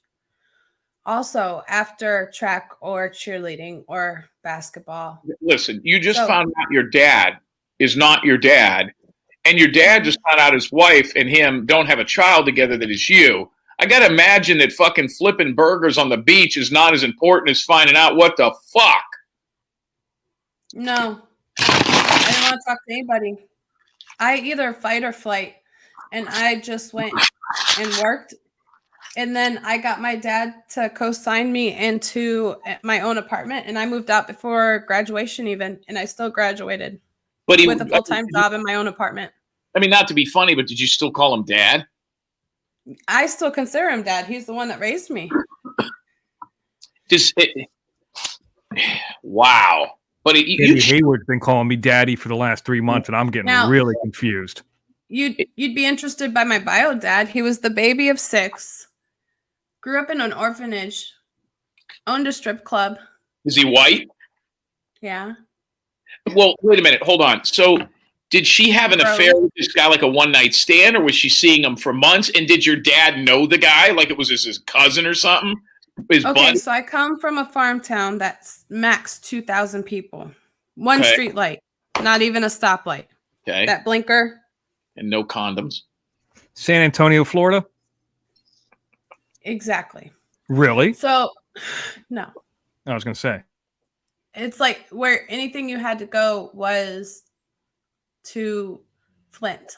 [SPEAKER 1] Also, after track or cheerleading or basketball.
[SPEAKER 4] Listen, you just found out your dad is not your dad, and your dad just found out his wife and him don't have a child together that is you. I got to imagine that fucking flipping burgers on the beach is not as important as finding out what the fuck.
[SPEAKER 1] No, I didn't want to talk to anybody. I either fight or flight, and I just went and worked. And then I got my dad to co-sign me into my own apartment, and I moved out before graduation even, and I still graduated with a full-time job in my own apartment.
[SPEAKER 4] I mean, not to be funny, but did you still call him Dad?
[SPEAKER 1] I still consider him Dad. He's the one that raised me.
[SPEAKER 4] Wow. But
[SPEAKER 2] Hayward's been calling me Daddy for the last 3 months, and I'm getting really confused.
[SPEAKER 1] You'd be interested by my bio, Dad. He was the baby of 6, grew up in an orphanage, owned a strip club.
[SPEAKER 4] Is he white?
[SPEAKER 1] Yeah.
[SPEAKER 4] Well, wait a minute. Hold on. So did she have an affair with this guy, like a one-night stand, or was she seeing him for months? And did your dad know the guy? Like it was his cousin or something?
[SPEAKER 1] Okay, so I come from a farm town that's max 2,000 people. One street light, not even a stoplight.
[SPEAKER 4] Okay.
[SPEAKER 1] That blinker.
[SPEAKER 4] And no condoms.
[SPEAKER 2] San Antonio, Florida?
[SPEAKER 1] Exactly.
[SPEAKER 2] Really?
[SPEAKER 1] So, no.
[SPEAKER 2] I was going to say.
[SPEAKER 1] It's like where anything you had to go was to Flint.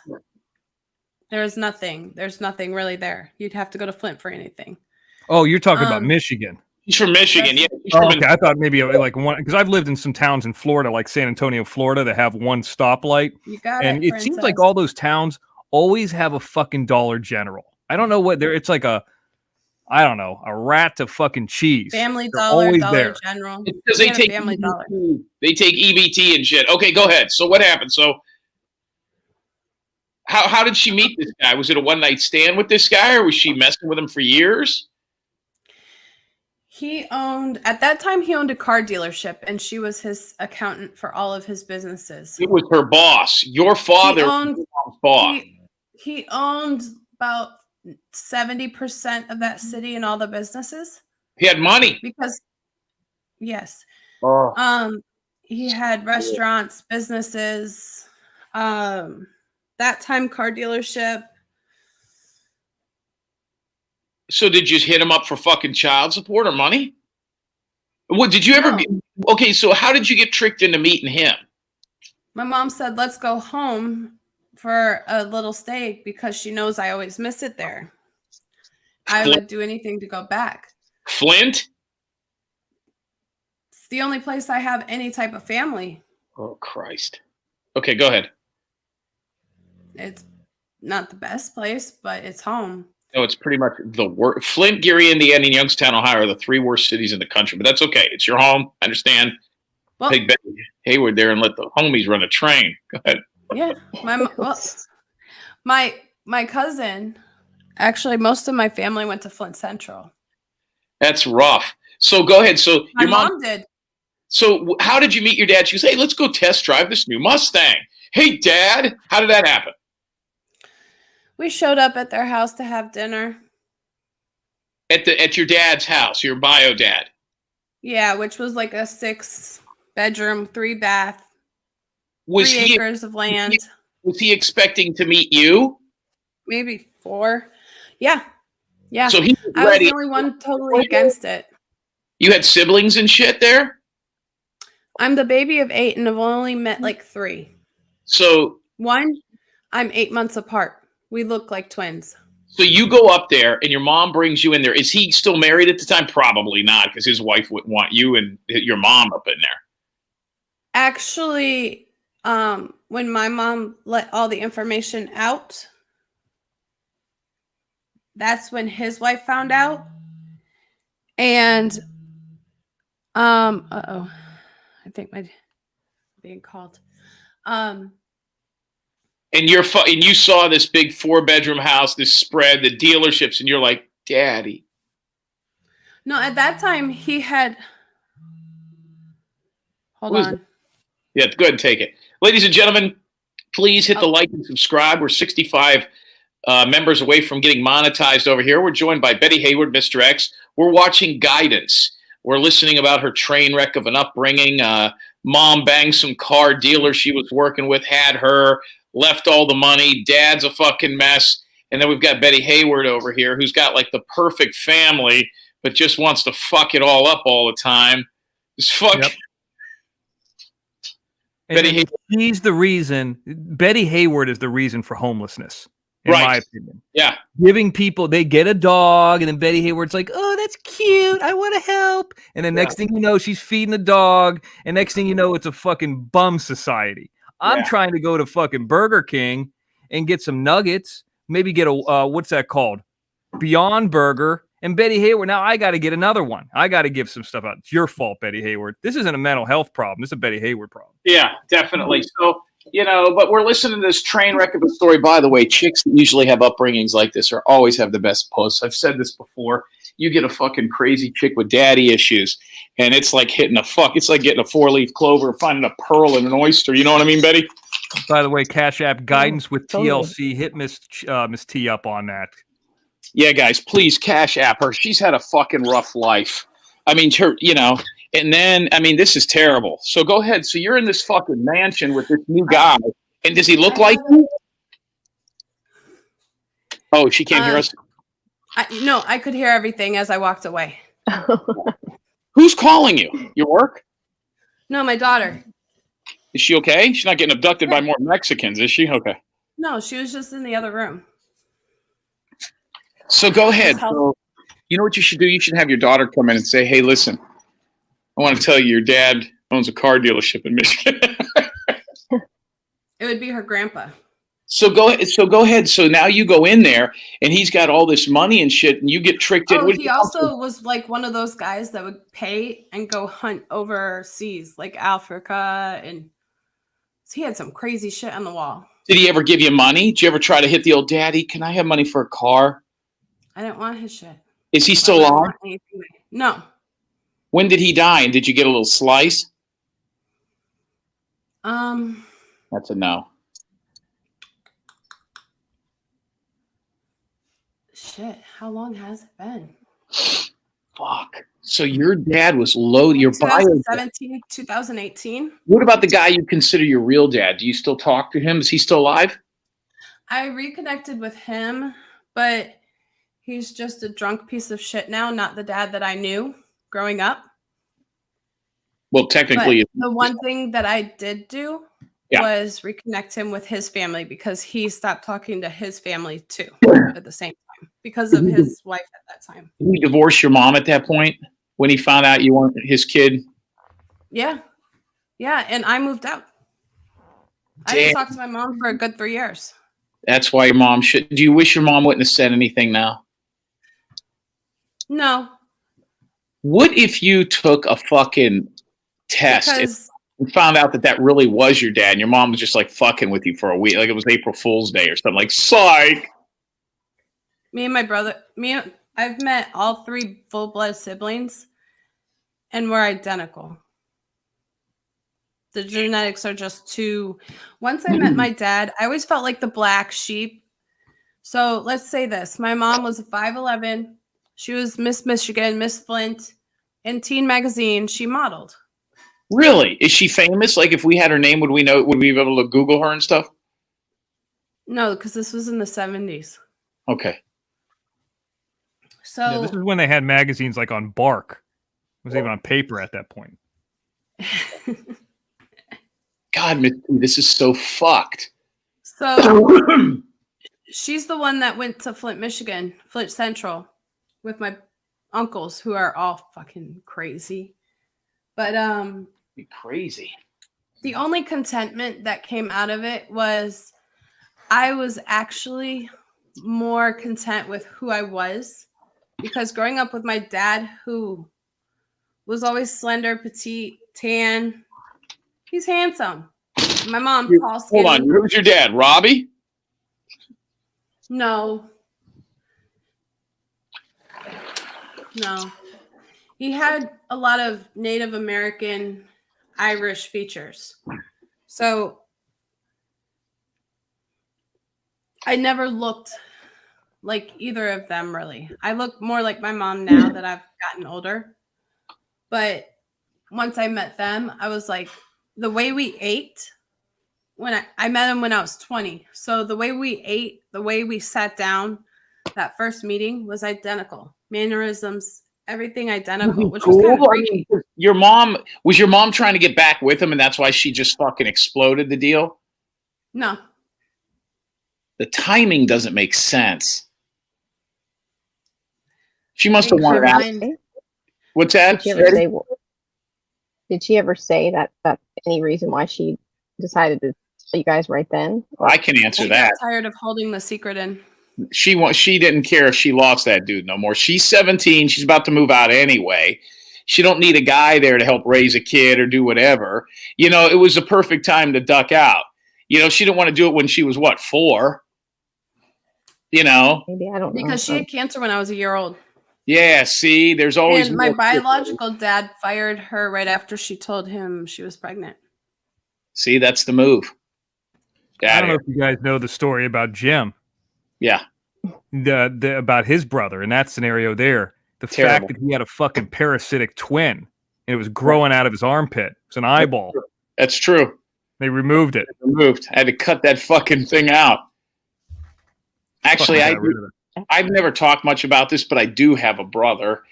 [SPEAKER 1] There's nothing really there. You'd have to go to Flint for anything.
[SPEAKER 2] Oh, you're talking about Michigan.
[SPEAKER 4] He's from Michigan, yeah.
[SPEAKER 2] Okay, I thought maybe like one, because I've lived in some towns in Florida, like San Antonio, Florida, that have one stoplight.
[SPEAKER 1] You got
[SPEAKER 2] and it seems like all those towns always have a fucking Dollar General. I don't know what they're. It's like a rat to fucking cheese.
[SPEAKER 1] Family Dollar, Dollar General.
[SPEAKER 4] Because they take
[SPEAKER 1] Family Dollar.
[SPEAKER 4] They take EBT and shit. Okay, go ahead. So what happened? So how did she meet this guy? Was it a one-night stand with this guy, or was she messing with him for years?
[SPEAKER 1] At that time, he owned a car dealership, and she was his accountant for all of his businesses.
[SPEAKER 4] It was her boss. Your father was her boss.
[SPEAKER 1] He owned about 70% of that city and all the businesses.
[SPEAKER 4] He had money.
[SPEAKER 1] Yes.
[SPEAKER 4] Oh.
[SPEAKER 1] He had restaurants, businesses, that time car dealership.
[SPEAKER 4] So did you hit him up for fucking child support or money? What did you ever?
[SPEAKER 1] No.
[SPEAKER 4] Okay, so how did you get tricked into meeting him?
[SPEAKER 1] My mom said, let's go home for a little stay because she knows I always miss it there. I would do anything to go back.
[SPEAKER 4] Flint?
[SPEAKER 1] It's the only place I have any type of family.
[SPEAKER 4] Oh, Christ. Okay, go ahead.
[SPEAKER 1] It's not the best place, but it's home.
[SPEAKER 4] No, it's pretty much the worst. Flint, Gary, Indiana, and Youngstown, Ohio are the 3 worst cities in the country, but that's okay. It's your home. I understand.
[SPEAKER 1] Well,
[SPEAKER 4] Take Betty Hayward there and let the homies run a train. Go ahead.
[SPEAKER 1] Yeah. My cousin, actually, most of my family went to Flint Central.
[SPEAKER 4] That's rough. So go ahead. So
[SPEAKER 1] My
[SPEAKER 4] your
[SPEAKER 1] mom did.
[SPEAKER 4] So how did you meet your dad? She goes, hey, let's go test drive this new Mustang. Hey, Dad. How did that happen?
[SPEAKER 1] We showed up at their house to have dinner.
[SPEAKER 4] At your dad's house, your bio dad.
[SPEAKER 1] Yeah, which was like a 6-bedroom, 3-bath,
[SPEAKER 4] Was
[SPEAKER 1] 3 acres of land.
[SPEAKER 4] Was he expecting to meet you?
[SPEAKER 1] Maybe 4. Yeah. Yeah.
[SPEAKER 4] So he was
[SPEAKER 1] I was
[SPEAKER 4] ready.
[SPEAKER 1] the only one totally against it.
[SPEAKER 4] You had siblings and shit there?
[SPEAKER 1] I'm the baby of 8 and I've only met like 3.
[SPEAKER 4] So
[SPEAKER 1] 1, I'm 8 months apart. We look like twins.
[SPEAKER 4] So you go up there and your mom brings you in there. Is he still married at the time? Probably not, because his wife wouldn't want you and your mom up in there.
[SPEAKER 1] Actually, when my mom let all the information out, that's when his wife found out. And I think my being called.
[SPEAKER 4] And you saw this big 4-bedroom house, this spread, the dealerships, and you're like, Daddy.
[SPEAKER 1] No, at that time he had. Hold on.
[SPEAKER 4] Yeah, go ahead and take it. Ladies and gentlemen, please hit the like and subscribe. We're 65 members away from getting monetized over here. We're joined by Betty Hayward, Mr. X. We're watching Guidance. We're listening about her train wreck of an upbringing. Mom banged some car dealer she was working with, had her, left all the money. Dad's a fucking mess. And then we've got Betty Hayward over here, who's got like the perfect family, but just wants to fuck it all up all the time. Just fuck.
[SPEAKER 2] Yep.
[SPEAKER 4] Betty
[SPEAKER 2] he's the reason. Betty Hayward is the reason for homelessness, in my opinion.
[SPEAKER 4] Yeah.
[SPEAKER 2] Giving people, they get a dog, and then Betty Hayward's like, oh, that's cute. I want to help. And then next thing you know, she's feeding the dog. And next thing you know, it's a fucking bum society. I'm trying to go to fucking Burger King and get some nuggets, maybe get a, what's that called? Beyond Burger. And Betty Hayward, now I got to get another one. I got to give some stuff out. It's your fault, Betty Hayward. This isn't a mental health problem. This is a Betty Hayward problem.
[SPEAKER 4] Yeah, definitely. So, but we're listening to this train wreck of a story. By the way, chicks that usually have upbringings like this always have the best posts. I've said this before. You get a fucking crazy chick with daddy issues, and it's like hitting it's like getting a 4-leaf clover and finding a pearl in an oyster. You know what I mean, Betty?
[SPEAKER 2] By the way, Cash App Guidance with TLC. Hit Miss T up on that.
[SPEAKER 4] Yeah, guys, please Cash App her. She's had a fucking rough life. I mean, and then, I mean, this is terrible. So go ahead. So you're in this fucking mansion with this new guy. And does he look like you? Oh, she can't hear us?
[SPEAKER 1] No, I could hear everything as I walked away.
[SPEAKER 4] Who's calling you? Your work?
[SPEAKER 1] No, my daughter.
[SPEAKER 4] Is she okay? She's not getting abducted by more Mexicans, is she? Okay.
[SPEAKER 1] No, she was just in the other room.
[SPEAKER 4] So go ahead. So, you know what you should do? You should have your daughter come in and say, hey, listen, I want to tell you your dad owns a car dealership in Michigan.
[SPEAKER 1] It would be her grandpa.
[SPEAKER 4] So go ahead. So now you go in there and he's got all this money and shit and you get tricked in.
[SPEAKER 1] He also was like one of those guys that would pay and go hunt overseas, like Africa. And so he had some crazy shit on the wall.
[SPEAKER 4] Did he ever give you money? Did you ever try to hit the old daddy? Can I have money for a car?
[SPEAKER 1] I didn't want his shit.
[SPEAKER 4] Is he still alive?
[SPEAKER 1] No.
[SPEAKER 4] When did he die? And did you get a little slice? That's a no.
[SPEAKER 1] Shit. How long has it been?
[SPEAKER 4] Fuck. So your dad was loaded. Your bio.
[SPEAKER 1] 2017, 2018.
[SPEAKER 4] What about the guy you consider your real dad? Do you still talk to him? Is he still alive?
[SPEAKER 1] I reconnected with him, but he's just a drunk piece of shit now, not the dad that I knew growing up.
[SPEAKER 4] Well, technically,
[SPEAKER 1] the one thing that I did do was reconnect him with his family because he stopped talking to his family too at the same time because of his wife at that time.
[SPEAKER 4] Did he divorce your mom at that point when he found out you weren't his kid?
[SPEAKER 1] Yeah. Yeah. And I moved out. I didn't talk to my mom for a good 3 years.
[SPEAKER 4] That's why your mom should. Do you wish your mom wouldn't have said anything now?
[SPEAKER 1] No.
[SPEAKER 4] What if you took a fucking test and found out that really was your dad and your mom was just like fucking with you for a week? Like it was April Fool's Day or something. Like, psych.
[SPEAKER 1] Me and my brother, I've met all 3 full-blood siblings and we're identical. The genetics are just too. Once I met my dad, I always felt like the black sheep. So let's say this. My mom was a 5'11". She was Miss Michigan, Miss Flint. In Teen Magazine, she modeled.
[SPEAKER 4] Really? Is she famous? Like if we had her name, would we be able to Google her and stuff?
[SPEAKER 1] No, because this was in the 70s.
[SPEAKER 4] Okay.
[SPEAKER 1] So
[SPEAKER 2] this is when they had magazines like on bark. It was even on paper at that point.
[SPEAKER 4] God, this is so fucked.
[SPEAKER 1] So she's the one that went to Flint, Michigan, Flint Central, with my uncles who are all fucking crazy. But
[SPEAKER 4] crazy.
[SPEAKER 1] The only contentment that came out of it was I was actually more content with who I was because growing up with my dad, who was always slender, petite, tan, he's handsome. My mom, tall, skinny.
[SPEAKER 4] Hold on, who's your dad? Robbie?
[SPEAKER 1] No. He had a lot of Native American, Irish features. So I never looked like either of them, really. I look more like my mom now that I've gotten older. But once I met them, I was like, the way we ate, when I met him when I was 20. So the way we ate, the way we sat down, that first meeting was identical. Mannerisms, everything identical, which was kind of freaky.
[SPEAKER 4] Was your mom trying to get back with him and that's why she just fucking exploded the deal?
[SPEAKER 1] No.
[SPEAKER 4] The timing doesn't make sense. She must have wanted out. What's that?
[SPEAKER 3] Did she ever say that any reason why she decided to tell you guys right then?
[SPEAKER 4] Or? I can answer that.
[SPEAKER 1] Got tired of holding the secret in.
[SPEAKER 4] She didn't care if she lost that dude no more. She's 17. She's about to move out anyway. She don't need a guy there to help raise a kid or do whatever. You know, it was a perfect time to duck out. You know, she didn't want to do it when she was 4? You know,
[SPEAKER 3] maybe I don't know.
[SPEAKER 1] Because she had cancer when I was a year old.
[SPEAKER 4] Yeah, see, there's always.
[SPEAKER 1] And my biological dad fired her right after she told him she was pregnant.
[SPEAKER 4] See, that's the move.
[SPEAKER 2] I don't know if you guys know the story about Jim.
[SPEAKER 4] Yeah.
[SPEAKER 2] About his brother in that scenario there. The fact that he had a fucking parasitic twin and it was growing out of his armpit. It's an eyeball.
[SPEAKER 4] That's true.
[SPEAKER 2] They removed it.
[SPEAKER 4] I had to cut that fucking thing out. Actually, I've never talked much about this, but I do have a brother,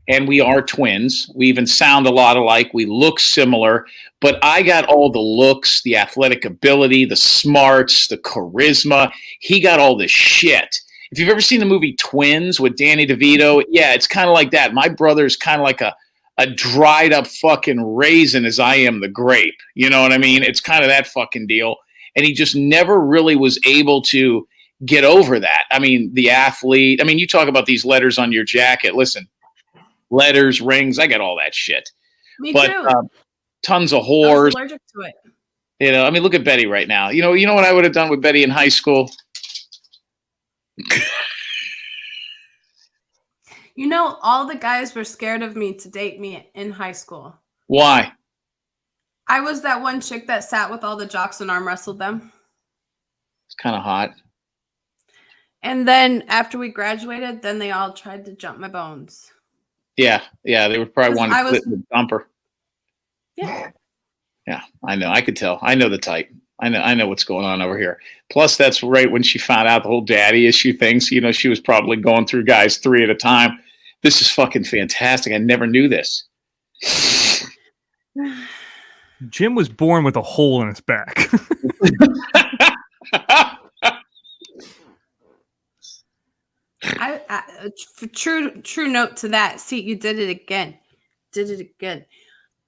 [SPEAKER 4] and we are twins. We even sound a lot alike. We look similar, but I got all the looks, the athletic ability, the smarts, the charisma. He got all the shit. If you've ever seen the movie Twins with Danny DeVito, yeah, it's kind of like that. My brother's kind of like a dried up fucking raisin as I am the grape. You know what I mean? It's kind of that fucking deal. And he just never really was able to get over that. I mean, the athlete. I mean, you talk about these letters on your jacket. Listen, letters, rings, I got all that shit.
[SPEAKER 1] Me too.
[SPEAKER 4] Tons of whores.
[SPEAKER 1] I was allergic to it.
[SPEAKER 4] You know, I mean, look at Betty right now. You know what I would have done with Betty in high school?
[SPEAKER 1] You know, all the guys were scared of me to date me in high school.
[SPEAKER 4] Why?
[SPEAKER 1] I was that one chick that sat with all the jocks and arm wrestled them.
[SPEAKER 4] It's kind of hot.
[SPEAKER 1] And then after we graduated, then they all tried to jump my bones.
[SPEAKER 4] Yeah, they would probably want to flip the dumper.
[SPEAKER 1] Yeah.
[SPEAKER 4] Yeah, I know. I could tell. I know the type. I know what's going on over here. Plus, that's right when she found out the whole daddy issue thing. So, you know, she was probably going through guys 3 at a time. This is fucking fantastic. I never knew this.
[SPEAKER 2] Jim was born with a hole in his back.
[SPEAKER 1] True note to that. See, you did it again.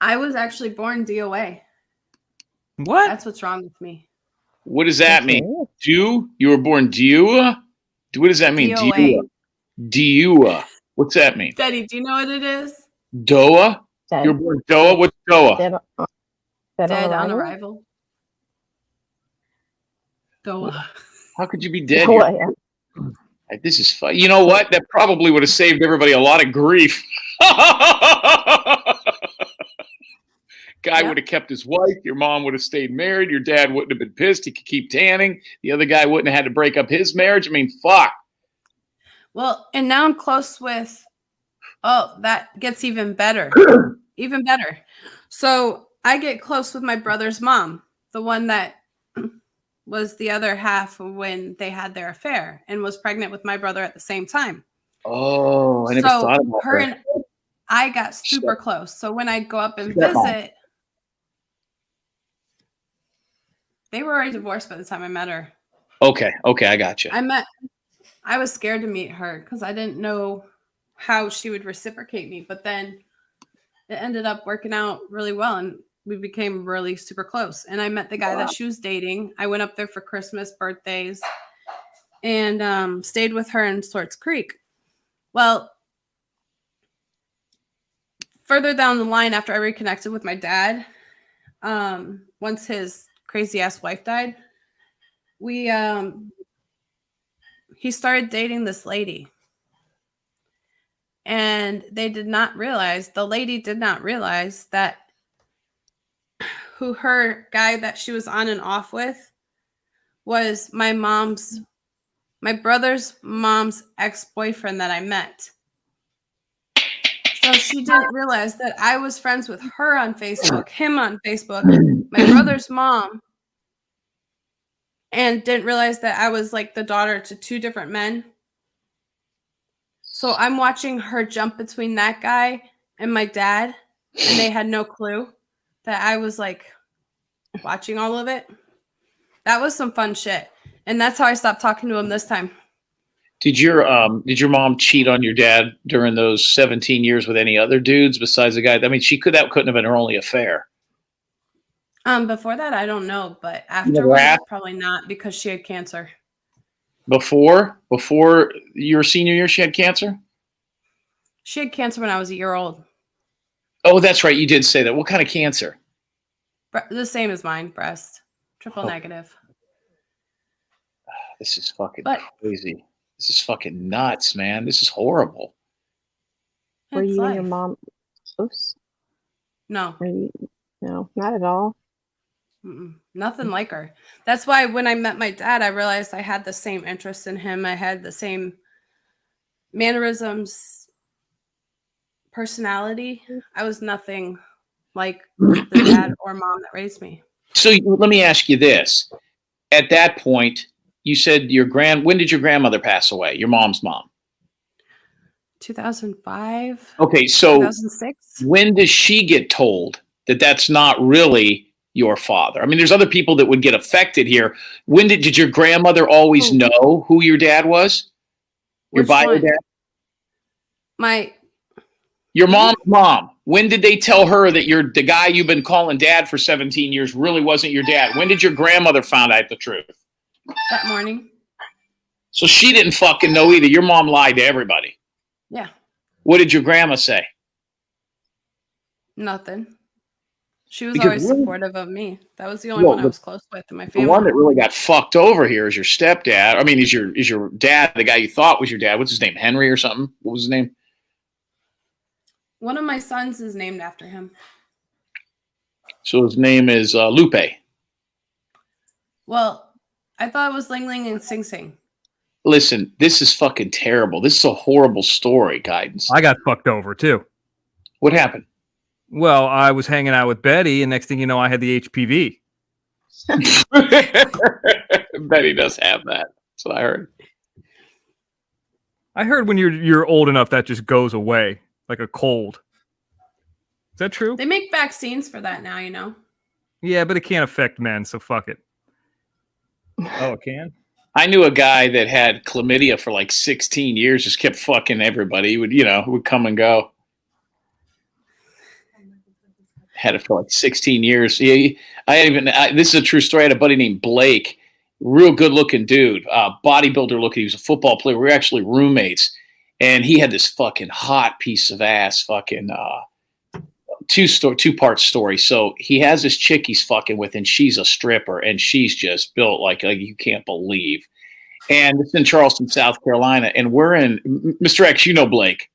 [SPEAKER 1] I was actually born DOA.
[SPEAKER 2] What?
[SPEAKER 1] That's what's wrong with me.
[SPEAKER 4] What does that mean? You were born Diua? What does that mean?
[SPEAKER 1] DOA.
[SPEAKER 4] Diua. What's that mean?
[SPEAKER 1] Betty, do you know what it is?
[SPEAKER 4] Doa?
[SPEAKER 3] Dead.
[SPEAKER 4] You're born Doa? What's Doa?
[SPEAKER 3] Dead
[SPEAKER 1] On arrival. Doa.
[SPEAKER 4] How could you be dead?
[SPEAKER 3] Oh, yeah.
[SPEAKER 4] This is fun. You know what? That probably would have saved everybody a lot of grief. Guy would have kept his wife. Your mom would have stayed married. Your dad wouldn't have been pissed. He could keep tanning. The other guy wouldn't have had to break up his marriage. I mean, fuck.
[SPEAKER 1] Well, and now I'm close with, that gets even better. Even better. So I get close with my brother's mom, the one that was the other half when they had their affair and was pregnant with my brother at the same time.
[SPEAKER 4] Oh, I never thought about
[SPEAKER 1] her
[SPEAKER 4] that.
[SPEAKER 1] and I got super close. So when I go up and visit, they were already divorced by the time I met her.
[SPEAKER 4] Okay, I got you.
[SPEAKER 1] I was scared to meet her because I didn't know how she would reciprocate me. But then it ended up working out really well, and we became really super close. And I met the guy that she was dating. I went up there for Christmas, birthdays, and stayed with her in Swartz Creek. Well, further down the line, after I reconnected with my dad, once his crazy ass wife died, he started dating this lady. And the lady did not realize that who her guy that she was on and off with was my brother's mom's ex-boyfriend that I met. So she didn't realize that I was friends with her on Facebook, him on Facebook, my brother's mom, and didn't realize that I was like the daughter to two different men. So I'm watching her jump between that guy and my dad, and they had no clue that I was like watching all of it. That was some fun shit. And that's how I stopped talking to him this time.
[SPEAKER 4] Did your mom cheat on your dad during those 17 years with any other dudes besides the guy? I mean, that couldn't have been her only affair.
[SPEAKER 1] Before that, I don't know, but afterwards, probably not, because she had cancer.
[SPEAKER 4] Before your senior year, she had cancer?
[SPEAKER 1] She had cancer when I was a year old.
[SPEAKER 4] Oh, that's right. You did say that. What kind of cancer?
[SPEAKER 1] The same as mine, breast. Triple negative.
[SPEAKER 4] This is fucking crazy. This is fucking nuts, man. This is horrible.
[SPEAKER 3] Were you and your mom close?
[SPEAKER 1] No.
[SPEAKER 3] No, not at all.
[SPEAKER 1] Nothing like her. That's why when I met my dad, I realized I had the same interest in him. I had the same mannerisms, personality. I was nothing like the dad or mom that raised me.
[SPEAKER 4] So let me ask you this. At that point, you said when did your grandmother pass away? Your mom's mom?
[SPEAKER 1] 2005.
[SPEAKER 4] Okay, so
[SPEAKER 1] 2006.
[SPEAKER 4] When does she get told that that's not really your father? I mean, there's other people that would get affected here. When did your grandmother always know who your dad was? Your bio dad? Your mom's mom. When did they tell her that the guy you've been calling dad for 17 years really wasn't your dad? When did your grandmother find out the truth?
[SPEAKER 1] That morning.
[SPEAKER 4] So she didn't fucking know either. Your mom lied to everybody.
[SPEAKER 1] Yeah.
[SPEAKER 4] What did your grandma say?
[SPEAKER 1] Nothing. She was always supportive of me. That was the only one I was close with in my family.
[SPEAKER 4] The one that really got fucked over here is your stepdad. I mean, is your dad the guy you thought was your dad? What's his name? Henry or something? What was his name?
[SPEAKER 1] One of my sons is named after him.
[SPEAKER 4] So his name is Lupe.
[SPEAKER 1] Well, I thought it was Ling Ling and Sing Sing.
[SPEAKER 4] Listen, this is fucking terrible. This is a horrible story, Guidance.
[SPEAKER 2] I got fucked over too.
[SPEAKER 4] What happened?
[SPEAKER 2] Well, I was hanging out with Betty, and next thing you know, I had the HPV.
[SPEAKER 4] Betty does have that. That's what I heard.
[SPEAKER 2] I heard when you're old enough, that just goes away like a cold. Is that true?
[SPEAKER 1] They make vaccines for that now, you know.
[SPEAKER 2] Yeah, but it can't affect men, so fuck it. Oh, it can?
[SPEAKER 4] I knew a guy that had chlamydia for like 16 years, just kept fucking everybody. He would, would come and go. Had it for like 16 years. This is a true story. I had a buddy named Blake, real good looking dude, bodybuilder looking. He was a football player. We were actually roommates. And he had this fucking hot piece of ass fucking two-part story. So he has this chick he's fucking with, and she's a stripper, and she's just built like you can't believe. And it's in Charleston, South Carolina, and we're in Mr. X. You know Blake.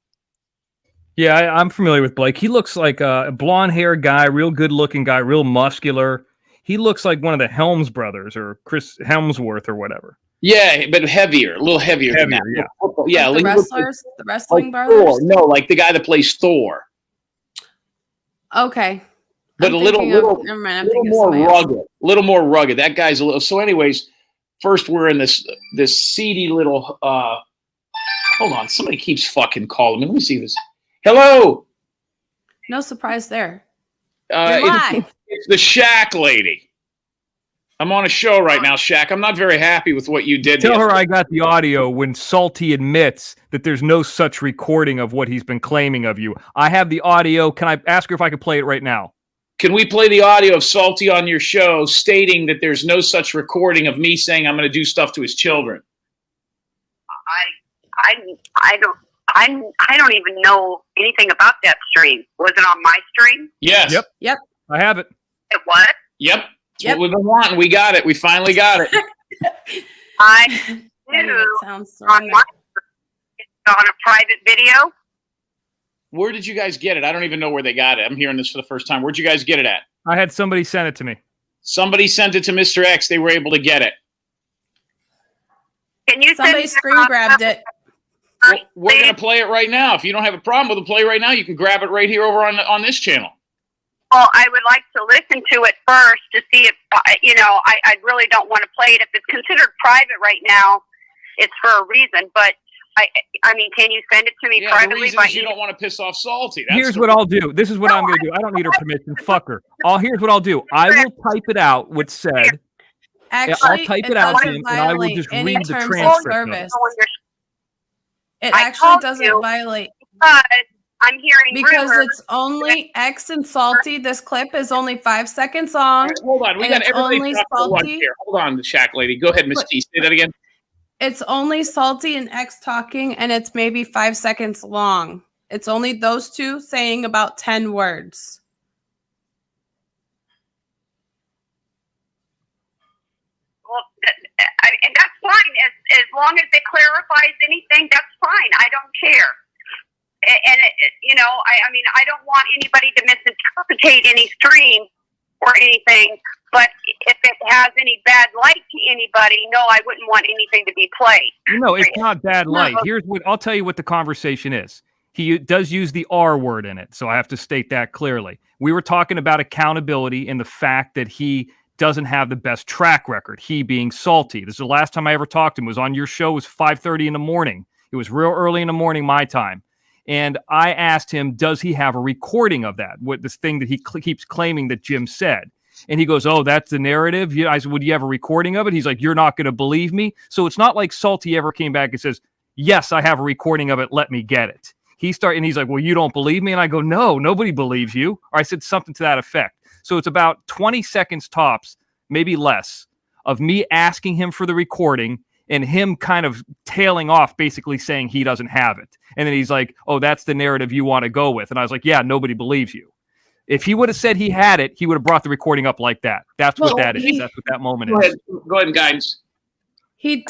[SPEAKER 2] Yeah, I'm familiar with Blake. He looks like a blonde-haired guy, real good-looking guy, real muscular. He looks like one of the Helms brothers or Chris Hemsworth or whatever.
[SPEAKER 4] Yeah, but heavier, a little heavier than that.
[SPEAKER 2] Yeah.
[SPEAKER 4] Yeah,
[SPEAKER 1] like the wrestlers, the wrestling
[SPEAKER 4] like
[SPEAKER 1] brothers.
[SPEAKER 4] Thor. No, like the guy that plays Thor.
[SPEAKER 1] Okay.
[SPEAKER 4] But a little more rugged. A little more rugged. That guy's a little. So, anyways, first we're in this seedy little. Hold on, somebody keeps fucking calling me. Let me see this. Hello.
[SPEAKER 1] No surprise there.
[SPEAKER 4] You're live. It's the Shaq lady. I'm on a show right now, Shaq. I'm not very happy with what you did.
[SPEAKER 2] Tell her I got the audio when Salty admits that there's no such recording of what he's been claiming of you. I have the audio. Can I ask her if I could play it right now?
[SPEAKER 4] Can we play the audio of Salty on your show stating that there's no such recording of me saying I'm going to do stuff to his children?
[SPEAKER 5] I don't even know anything about that stream. Was it on my stream?
[SPEAKER 4] Yes.
[SPEAKER 1] Yep.
[SPEAKER 2] I have it.
[SPEAKER 5] It was?
[SPEAKER 4] Yep. That's what we've been wanting. We got it. We finally got it.
[SPEAKER 5] I knew
[SPEAKER 1] sounds so
[SPEAKER 5] on a private video.
[SPEAKER 4] Where did you guys get it? I don't even know where they got it. I'm hearing this for the first time. Where'd you guys get it at?
[SPEAKER 2] I had somebody send it to me.
[SPEAKER 4] Somebody sent it to Mr. X. They were able to get it.
[SPEAKER 5] Can you
[SPEAKER 1] Somebody screen grabbed it.
[SPEAKER 4] We're going to play it right now. If you don't have a problem with the play right now, you can grab it right here over on this channel.
[SPEAKER 5] Well, I would like to listen to it first to see if, I really don't want to play it. If it's considered private right now, it's for a reason. But, I mean, can you send it to me privately?
[SPEAKER 4] The reason is you don't want to piss off Salty.
[SPEAKER 2] Here's what I'll do. This is what I'm going to do. I don't need her permission. Fuck her. Here's what I'll do. I will type it out what's said.
[SPEAKER 1] Actually,
[SPEAKER 2] I'll type it out to him, and I will just read the transcript.
[SPEAKER 1] It actually doesn't violate.
[SPEAKER 5] But I'm hearing
[SPEAKER 1] because
[SPEAKER 5] rumors.
[SPEAKER 1] It's only X and Salty. This clip is only 5 seconds long.
[SPEAKER 4] Right, hold on, we got everybody Salty here. Hold on, the Shaq lady. Go ahead, Miss T. Say that again.
[SPEAKER 1] It's only Salty and X talking, and it's maybe 5 seconds long. It's only those two saying about 10 words.
[SPEAKER 5] Well, and that's fine. As long as it clarifies anything, that's fine. I don't care. And, I mean, I don't want anybody to misinterpret any stream or anything, but if it has any bad light to anybody, no, I wouldn't want anything to be played.
[SPEAKER 2] No, it's not bad light. Here's what I'll tell you what the conversation is. He does use the R word in it, so I have to state that clearly. We were talking about accountability and the fact that he doesn't have the best track record, he being Salty. This is the last time I ever talked to him. It was on your show. It was 5:30 in the morning. It was real early in the morning, my time. And I asked him, does he have a recording of that? What this thing that he keeps claiming that Jim said. And he goes, oh, that's the narrative? I said, would you have a recording of it? He's like, you're not going to believe me? So it's not like Salty ever came back and says, yes, I have a recording of it. Let me get it. He's like, well, you don't believe me? And I go, no, nobody believes you. Or I said something to that effect. So it's about 20 seconds tops, maybe less, of me asking him for the recording and him kind of tailing off, basically saying he doesn't have it. And then he's like, oh, that's the narrative you want to go with. And I was like, yeah, nobody believes you. If he would have said he had it, he would have brought the recording up like that. That's what that is. That's what that moment is.
[SPEAKER 4] Go ahead and guidance.
[SPEAKER 1] He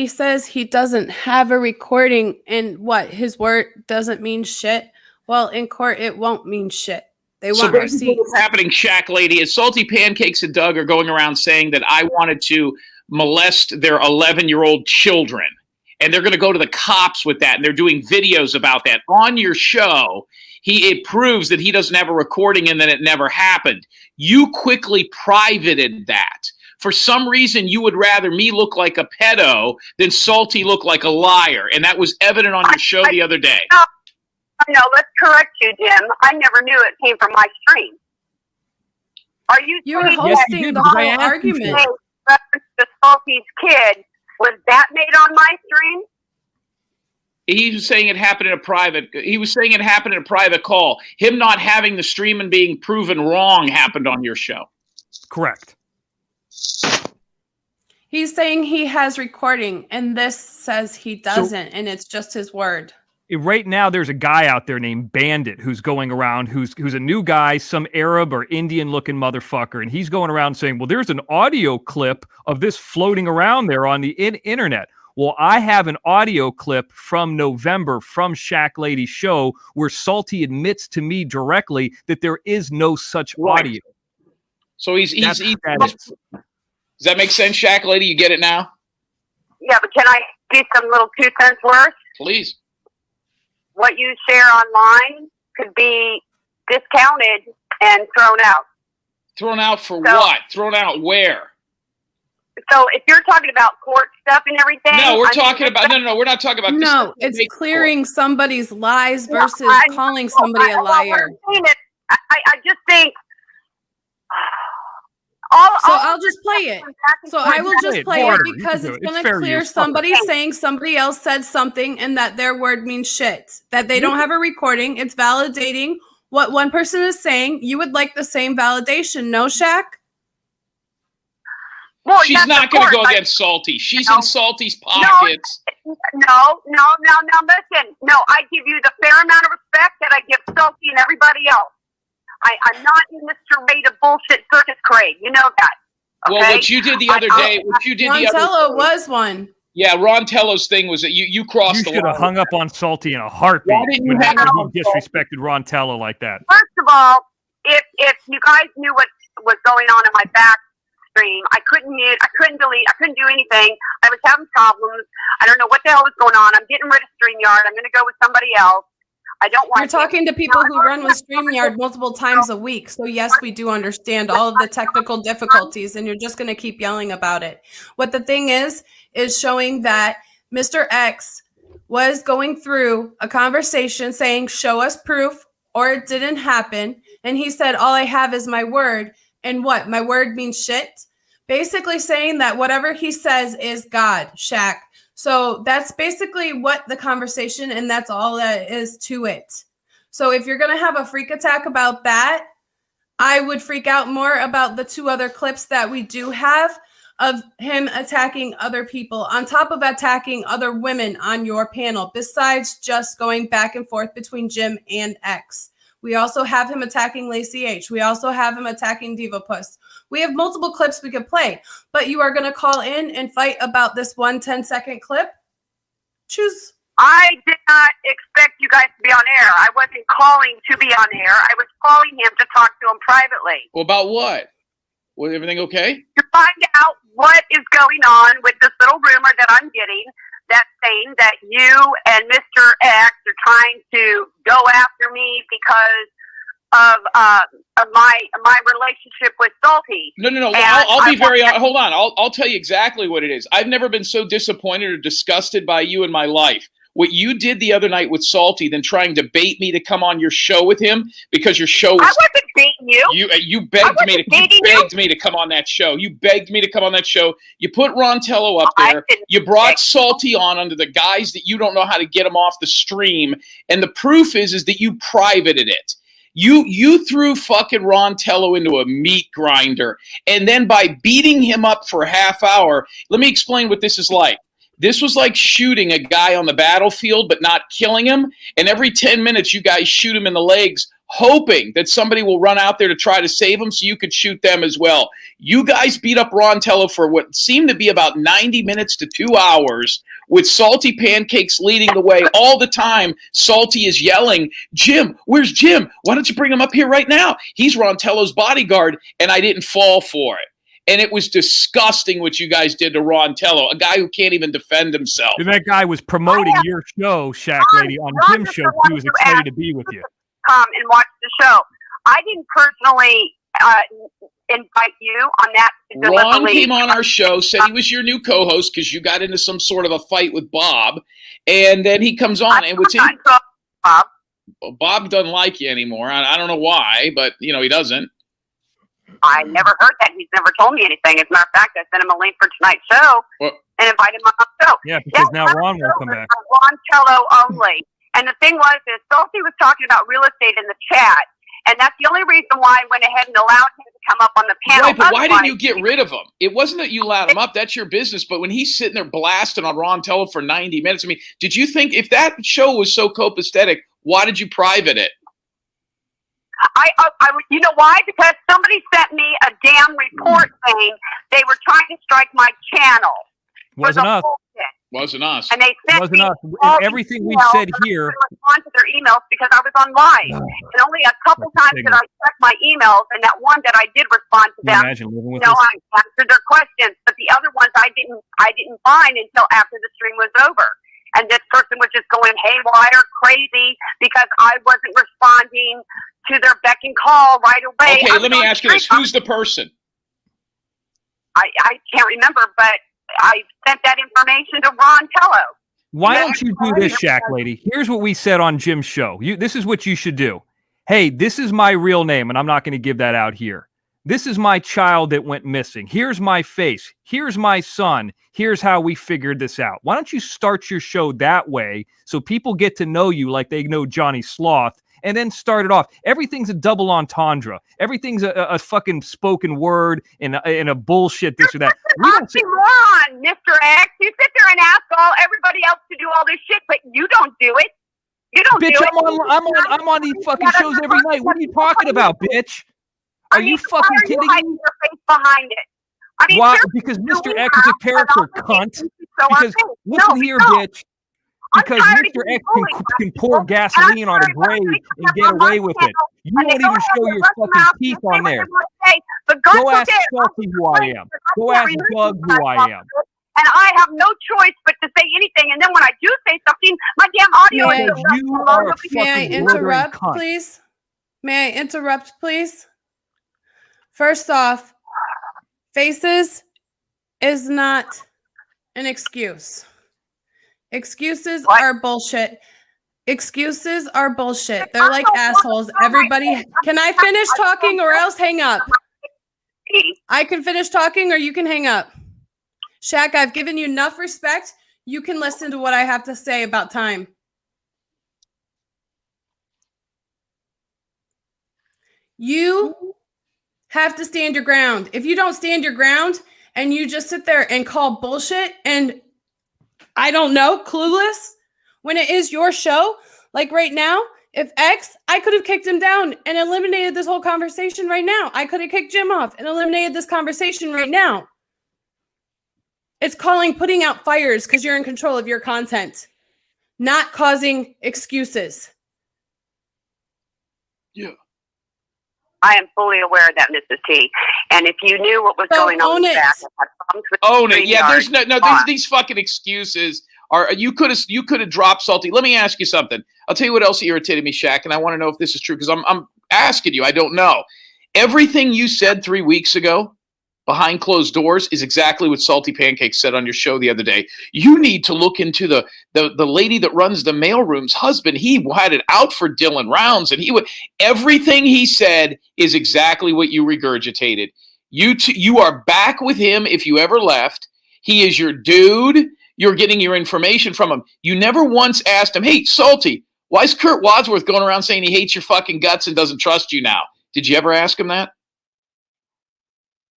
[SPEAKER 1] says he doesn't have a recording, and what, his word doesn't mean shit? Well, in court, it won't mean shit. They want receipts.
[SPEAKER 4] What's happening, Shaq lady, is Salty Pancakes and Doug are going around saying that I wanted to molest their 11-year-old children. And they're going to go to the cops with that. And they're doing videos about that. On your show, it proves that he doesn't have a recording and that it never happened. You quickly privated that. For some reason, you would rather me look like a pedo than Salty look like a liar. And that was evident on your show the other day.
[SPEAKER 5] No, let's correct you, Jim. I never knew it came from my stream. Are you
[SPEAKER 1] You were
[SPEAKER 5] saying
[SPEAKER 1] hosting
[SPEAKER 2] did,
[SPEAKER 1] the
[SPEAKER 2] because I
[SPEAKER 1] whole
[SPEAKER 2] asked you
[SPEAKER 1] argument.
[SPEAKER 2] for
[SPEAKER 5] reference to Salty's kid, was that made on my stream?
[SPEAKER 4] He was saying it happened in a private. He was saying it happened in a private call. Him not having the stream and being proven wrong happened on your show.
[SPEAKER 2] Correct.
[SPEAKER 1] He's saying he has recording, and this says he doesn't, and it's just his word.
[SPEAKER 2] Right now, there's a guy out there named Bandit who's going around, who's a new guy, some Arab or Indian-looking motherfucker, and he's going around saying, well, there's an audio clip of this floating around there on the internet. Well, I have an audio clip from November from Shaq Lady's show where Salty admits to me directly that there is no such audio.
[SPEAKER 4] So he's
[SPEAKER 2] Does
[SPEAKER 4] that make sense, Shaq Lady? You get it now?
[SPEAKER 5] Yeah, but can I get some little 2 cents worth?
[SPEAKER 4] Please.
[SPEAKER 5] What you share online could be discounted and thrown out.
[SPEAKER 4] Thrown out for what? Thrown out where?
[SPEAKER 5] So if you're talking about court stuff and everything,
[SPEAKER 4] No, we're talking about no. We're not talking about.
[SPEAKER 1] No,
[SPEAKER 4] this.
[SPEAKER 1] it's clearing somebody's lies versus calling
[SPEAKER 5] know,
[SPEAKER 1] somebody a liar.
[SPEAKER 5] I just think.
[SPEAKER 1] I'll just play it. So I will just play it
[SPEAKER 2] Barter.
[SPEAKER 1] because
[SPEAKER 2] You can
[SPEAKER 1] it's
[SPEAKER 2] do it.
[SPEAKER 1] going
[SPEAKER 2] It's
[SPEAKER 1] to
[SPEAKER 2] fair
[SPEAKER 1] clear
[SPEAKER 2] use.
[SPEAKER 1] somebody saying somebody else said something and that their word means shit. That they don't have a recording. It's validating what one person is saying. You would like the same validation, no, Shaq?
[SPEAKER 5] Well,
[SPEAKER 4] She's
[SPEAKER 5] yes,
[SPEAKER 4] not
[SPEAKER 5] of
[SPEAKER 4] going to
[SPEAKER 5] course.
[SPEAKER 4] go against Salty. She's
[SPEAKER 5] No.
[SPEAKER 4] in Salty's pockets.
[SPEAKER 5] No, listen. No, I give you the fair amount of respect that I give Salty and everybody else. I'm not in this charade of bullshit circus, Craig. You know that. Okay?
[SPEAKER 4] Well, what you did the other day,
[SPEAKER 1] Montello was one.
[SPEAKER 4] Yeah, Ron Tello's thing was that you crossed
[SPEAKER 2] You
[SPEAKER 4] the
[SPEAKER 2] should have
[SPEAKER 4] line.
[SPEAKER 2] hung up on Salty in a heartbeat
[SPEAKER 4] Why didn't you
[SPEAKER 2] when
[SPEAKER 4] hang up on
[SPEAKER 2] he disrespected Ron Tello like that.
[SPEAKER 5] First of all, if you guys knew what was going on in my back stream, I couldn't mute, I couldn't delete, I couldn't do anything. I was having problems. I don't know what the hell was going on. I'm getting rid of StreamYard. I'm going to go with somebody else. I don't want.
[SPEAKER 1] You're talking to people who run with StreamYard multiple times a week. So yes, we do understand all of the technical difficulties, and you're just going to keep yelling about it. What the thing is showing that Mr. X was going through a conversation saying, show us proof, or it didn't happen. And he said, all I have is my word. And what? My word means shit? Basically saying that whatever he says is God, Shaq. So that's basically what the conversation, and that's all that is to it. So if you're going to have a freak attack about that, I would freak out more about the 2 other clips that we do have of him attacking other people on top of attacking other women on your panel, besides just going back and forth between Jim and X. We also have him attacking Lacey H. We also have him attacking Diva Puss. We have multiple clips we could play, but you are going to call in and fight about this 1 10-second clip? Choose.
[SPEAKER 5] I did not expect you guys to be on air. I wasn't calling to be on air. I was calling him to talk to him privately.
[SPEAKER 4] Well, about what? Was everything okay?
[SPEAKER 5] To find out what is going on with this little rumor that I'm getting that's saying that you and Mr. X are trying to go after me because of my relationship with Salty.
[SPEAKER 4] No. I'll be very honest. Hold on. I'll tell you exactly what it is. I've never been so disappointed or disgusted by you in my life. What you did the other night with Salty, than trying to bait me to come on your show with him because your show was.
[SPEAKER 5] I wasn't baiting you.
[SPEAKER 4] You begged me to come on that show. You begged me to come on that show. You put Ron Tello up there. You brought Salty on under the guise that you don't know how to get him off the stream, and the proof is that you privated it. You threw fucking Ron Tello into a meat grinder, and then by beating him up for a half hour, let me explain what this is like. This was like shooting a guy on the battlefield but not killing him, and every 10 minutes you guys shoot him in the legs, hoping that somebody will run out there to try to save him so you could shoot them as well. You guys beat up Ron Tello for what seemed to be about 90 minutes to 2 hours, with Salty Pancakes leading the way all the time. Salty is yelling, Jim, where's Jim? Why don't you bring him up here right now? He's Ron Tello's bodyguard, and I didn't fall for it. And it was disgusting what you guys did to Ron Tello, a guy who can't even defend himself.
[SPEAKER 2] And that guy was promoting your show, Shaq Lady, on Jim's show. He was excited to be with you.
[SPEAKER 5] Come and watch the show. I didn't personally invite you on that.
[SPEAKER 4] Ron came on our show, said he was your new co-host because you got into some sort of a fight with Bob, and then he comes on. And what's
[SPEAKER 5] Bob?
[SPEAKER 4] Bob doesn't like you anymore. I don't know why, but he doesn't.
[SPEAKER 5] I never heard that. He's never told me anything. As a matter of fact, I sent him a link for tonight's show and invited him on the show.
[SPEAKER 2] Yeah, because now Ron will come back.
[SPEAKER 5] Ron Tello only. And the thing was, is Salty was talking about real estate in the chat, and that's the only reason why I went ahead and allowed him to come up on the panel.
[SPEAKER 4] Right, but why didn't you get rid of him? It wasn't that you allowed him up. That's your business. But when he's sitting there blasting on Ron Tello for 90 minutes, I mean, did you think if that show was so copacetic, why did you private it?
[SPEAKER 5] I you know why? Because somebody sent me a damn report saying they were trying to strike my channel.
[SPEAKER 2] Wasn't us.
[SPEAKER 4] Wasn't us.
[SPEAKER 5] And they sent
[SPEAKER 2] Wasn't
[SPEAKER 5] me
[SPEAKER 2] us.
[SPEAKER 5] all
[SPEAKER 2] Everything we
[SPEAKER 5] emails,
[SPEAKER 2] said
[SPEAKER 5] and
[SPEAKER 2] here.
[SPEAKER 5] I couldn't respond to their emails because I was on live. And only a couple times did I check my emails, and that one that I did respond to them,
[SPEAKER 2] Imagine living with
[SPEAKER 5] I answered their questions. But the other ones I didn't find until after the stream was over. And this person was just going haywire, crazy, because I wasn't responding to their beck and call right away.
[SPEAKER 4] Okay, let me ask you this. Who's the person?
[SPEAKER 5] I can't remember, but I sent that information to Ron Tello.
[SPEAKER 2] Why don't you do this, Shaq lady? Here's what we said on Jim's show. This is what you should do. Hey, this is my real name, and I'm not going to give that out here. This is my child that went missing. Here's my face. Here's my son. Here's how we figured this out. Why don't you start your show that way so people get to know you like they know Johnny Sloth, and then start it off. Everything's a double entendre. Everything's a fucking spoken word and a bullshit this or that. We don't say,
[SPEAKER 5] moron, Mr. X. You sit there and ask everybody else to do all this shit, but you don't do it. You don't
[SPEAKER 2] bitch,
[SPEAKER 5] do it.
[SPEAKER 2] I'm on these fucking shows every night. What are you talking about, bitch? Are you fucking kidding me?
[SPEAKER 5] Your face behind it. I mean,
[SPEAKER 2] why? Because Mr. X is a character cunt. Because listen here, bitch. Because Mr. X can pour gasoline on a grave and get away with it. You won't even show your fucking teeth on there. Go ask Salty who I am. Go ask Doug who I am.
[SPEAKER 5] And I have no choice but to say anything. And then when I do say something, my damn audio is
[SPEAKER 2] you are a
[SPEAKER 1] May I
[SPEAKER 2] fucking
[SPEAKER 1] interrupt,
[SPEAKER 2] cunt.
[SPEAKER 1] please? May I interrupt, please? First off, faces is not an excuse. Excuses are bullshit. Excuses are bullshit. They're like assholes. Everybody, can I finish talking or else hang up? I can finish talking or you can hang up. Shaq, I've given you enough respect. You can listen to what I have to say about time. You have to stand your ground. If you don't stand your ground and you just sit there and call bullshit and I don't know, clueless, when it is your show, like right now, if X, I could have kicked him down and eliminated this whole conversation right now. I could have kicked Jim off and eliminated this conversation right now. It's putting out fires because you're in control of your content, not causing excuses.
[SPEAKER 4] Yeah.
[SPEAKER 5] I am fully aware of that, Mrs. T. And if you knew what was going on in the back,
[SPEAKER 4] own it. Yeah, there's these fucking excuses. You could have dropped Salty. Let me ask you something. I'll tell you what else irritated me, Shaq, and I want to know if this is true because I'm asking you. I don't know. Everything you said 3 weeks ago behind closed doors is exactly what Salty Pancakes said on your show the other day. You need to look into the lady that runs the mailroom's husband. He had it out for Dylan Rounds, and everything he said is exactly what you regurgitated. You are back with him if you ever left. He is your dude. You're getting your information from him. You never once asked him, hey, Salty, why is Kurt Wadsworth going around saying he hates your fucking guts and doesn't trust you now? Did you ever ask him that?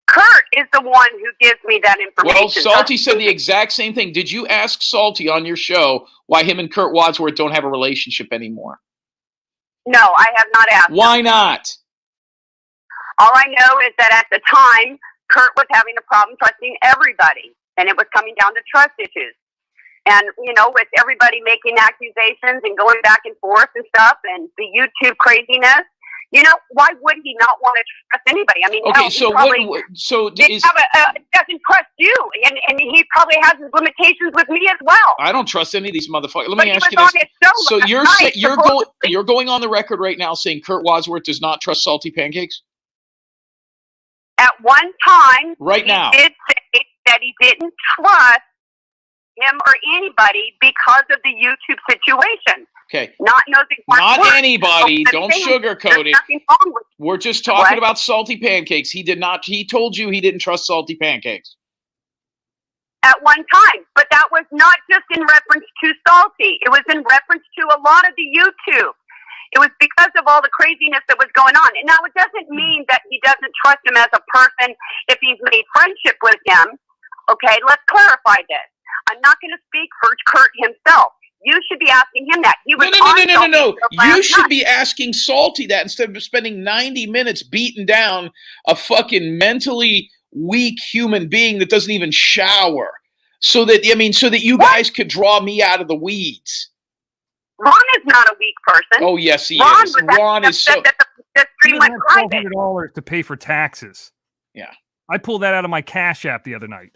[SPEAKER 5] Kurt is the one who gives me that information.
[SPEAKER 4] Well, Salty said the exact same thing. Did you ask Salty on your show why him and Kurt Wadsworth don't have a relationship anymore?
[SPEAKER 5] No, I have not asked.
[SPEAKER 4] Why not?
[SPEAKER 5] All I know is that at the time, Kurt was having a problem trusting everybody, and it was coming down to trust issues. And, with everybody making accusations and going back and forth and stuff and the YouTube craziness, why would he not want to trust anybody? I mean,
[SPEAKER 4] okay,
[SPEAKER 5] he doesn't trust you, and he probably has his limitations with me as well.
[SPEAKER 4] I don't trust any of these motherfuckers. Let me ask you this. So you're going on the record right now saying Kurt Wadsworth does not trust Salty Pancakes?
[SPEAKER 5] At one time,
[SPEAKER 4] right now,
[SPEAKER 5] he did say that he didn't trust him or anybody because of the YouTube situation.
[SPEAKER 4] Okay.
[SPEAKER 5] Not nosing parts
[SPEAKER 4] Not
[SPEAKER 5] work.
[SPEAKER 4] anybody.
[SPEAKER 5] I'm
[SPEAKER 4] Don't
[SPEAKER 5] saying
[SPEAKER 4] sugarcoat
[SPEAKER 5] there's
[SPEAKER 4] it.
[SPEAKER 5] nothing wrong with
[SPEAKER 4] We're just talking
[SPEAKER 5] What?
[SPEAKER 4] about salty pancakes. He did not. He told you he didn't trust salty pancakes.
[SPEAKER 5] at one time, but that was not just in reference to Salty. It was in reference to a lot of the YouTube. It was because of all the craziness that was going on. And now it doesn't mean that he doesn't trust him as a person if he's made friendship with him. Okay, let's clarify this. I'm not going to speak for Kurt himself. You should be asking him that. He was
[SPEAKER 4] No. You should be asking Salty that instead of spending 90 minutes beating down a fucking mentally weak human being that doesn't even shower. So that you guys could draw me out of the weeds.
[SPEAKER 5] Ron is not a weak person.
[SPEAKER 4] Oh, yes, he
[SPEAKER 5] Ron
[SPEAKER 4] is. Ron is so...
[SPEAKER 5] The stream went private.
[SPEAKER 2] $1,200 to pay for taxes.
[SPEAKER 4] Yeah.
[SPEAKER 2] I pulled that out of my Cash App the other night.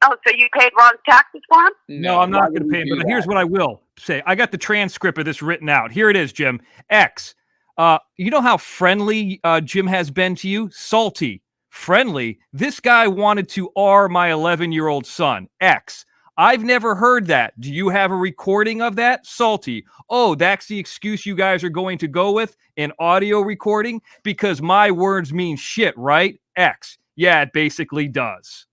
[SPEAKER 5] Oh, so you paid Ron's taxes for him?
[SPEAKER 2] No, I'm not going to pay him. But here's what I will say. I got the transcript of this written out. Here it is, Jim. X. You know how friendly Jim has been to you? Salty. Friendly. This guy wanted to R my 11-year-old son. X. I've never heard that. Do you have a recording of that? Salty. Oh, that's the excuse you guys are going to go with? An audio recording? Because my words mean shit, right? X. Yeah, it basically does.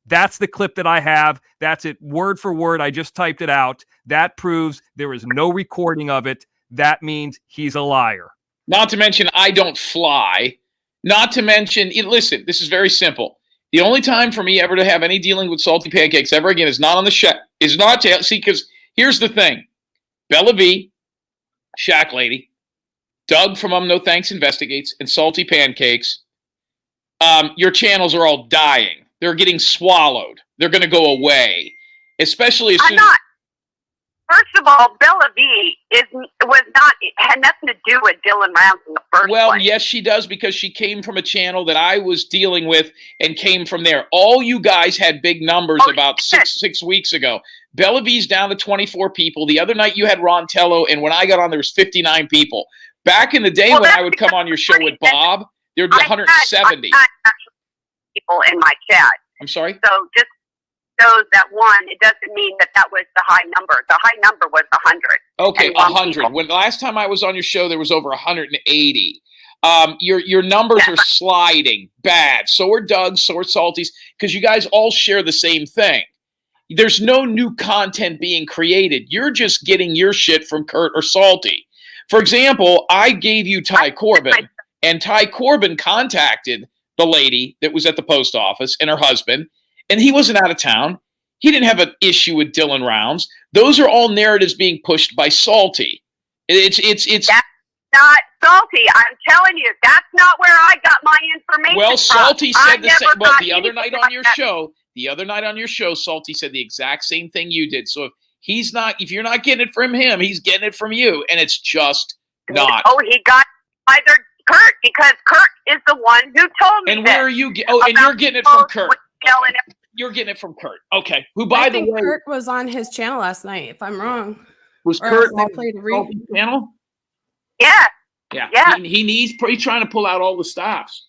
[SPEAKER 2] That's the clip that I have. That's it, word for word. I just typed it out. That proves there is no recording of it. That means he's a liar.
[SPEAKER 4] Not to mention, I don't fly. Not to mention, listen, this is very simple. The only time for me ever to have any dealing with salty pancakes ever again is not on the Shaq. Is not to see, because here's the thing. Bella V, Shaq Lady, Doug from No Thanks Investigates, and Salty Pancakes, your channels are all dying. They're getting swallowed. They're going to go away. Especially as soon as...
[SPEAKER 5] First of all, Bella V had nothing to do with Dylan Rounds in the first place.
[SPEAKER 4] Well, yes, she does, because she came from a channel that I was dealing with and came from there. All you guys had big numbers about six weeks ago. Bella V's down to 24 people. The other night you had Ron Tello, and when I got on, there was 59 people. Back in the day when I would come on your show with Bob, there would be 170.
[SPEAKER 5] I had people in my chat.
[SPEAKER 4] I'm sorry?
[SPEAKER 5] So just those that won, it doesn't mean that was the high number. The high number was 100.
[SPEAKER 4] Okay, 100. When the last time I was on your show, there was over 180. Your numbers are sliding bad. So are Doug's, so are Salty's, because you guys all share the same thing. There's no new content being created. You're just getting your shit from Kurt or Salty. For example, I gave you Ty Corbin, and Ty Corbin contacted the lady that was at the post office and her husband, and he wasn't out of town. He didn't have an issue with Dylan Rounds. Those are all narratives being pushed by Salty. It's
[SPEAKER 5] That's not Salty. I'm telling you, that's not where I got my information
[SPEAKER 4] well, Salty
[SPEAKER 5] from.
[SPEAKER 4] said the same. Well, the other night on your show, Salty said the exact same thing you did. So if you're not getting it from him, he's getting it from you, and it's just not.
[SPEAKER 5] Oh, he got either Kurt, because Kurt is the one who told me.
[SPEAKER 4] And where are you? And you're getting it from Kurt. You're getting it from Kurt. Okay. Who, by the way,
[SPEAKER 1] Kurt was on his channel last night. If I'm wrong,
[SPEAKER 4] was Kurt on
[SPEAKER 1] his
[SPEAKER 4] channel?
[SPEAKER 5] Yeah.
[SPEAKER 4] Yeah. He's trying to pull out all the stops.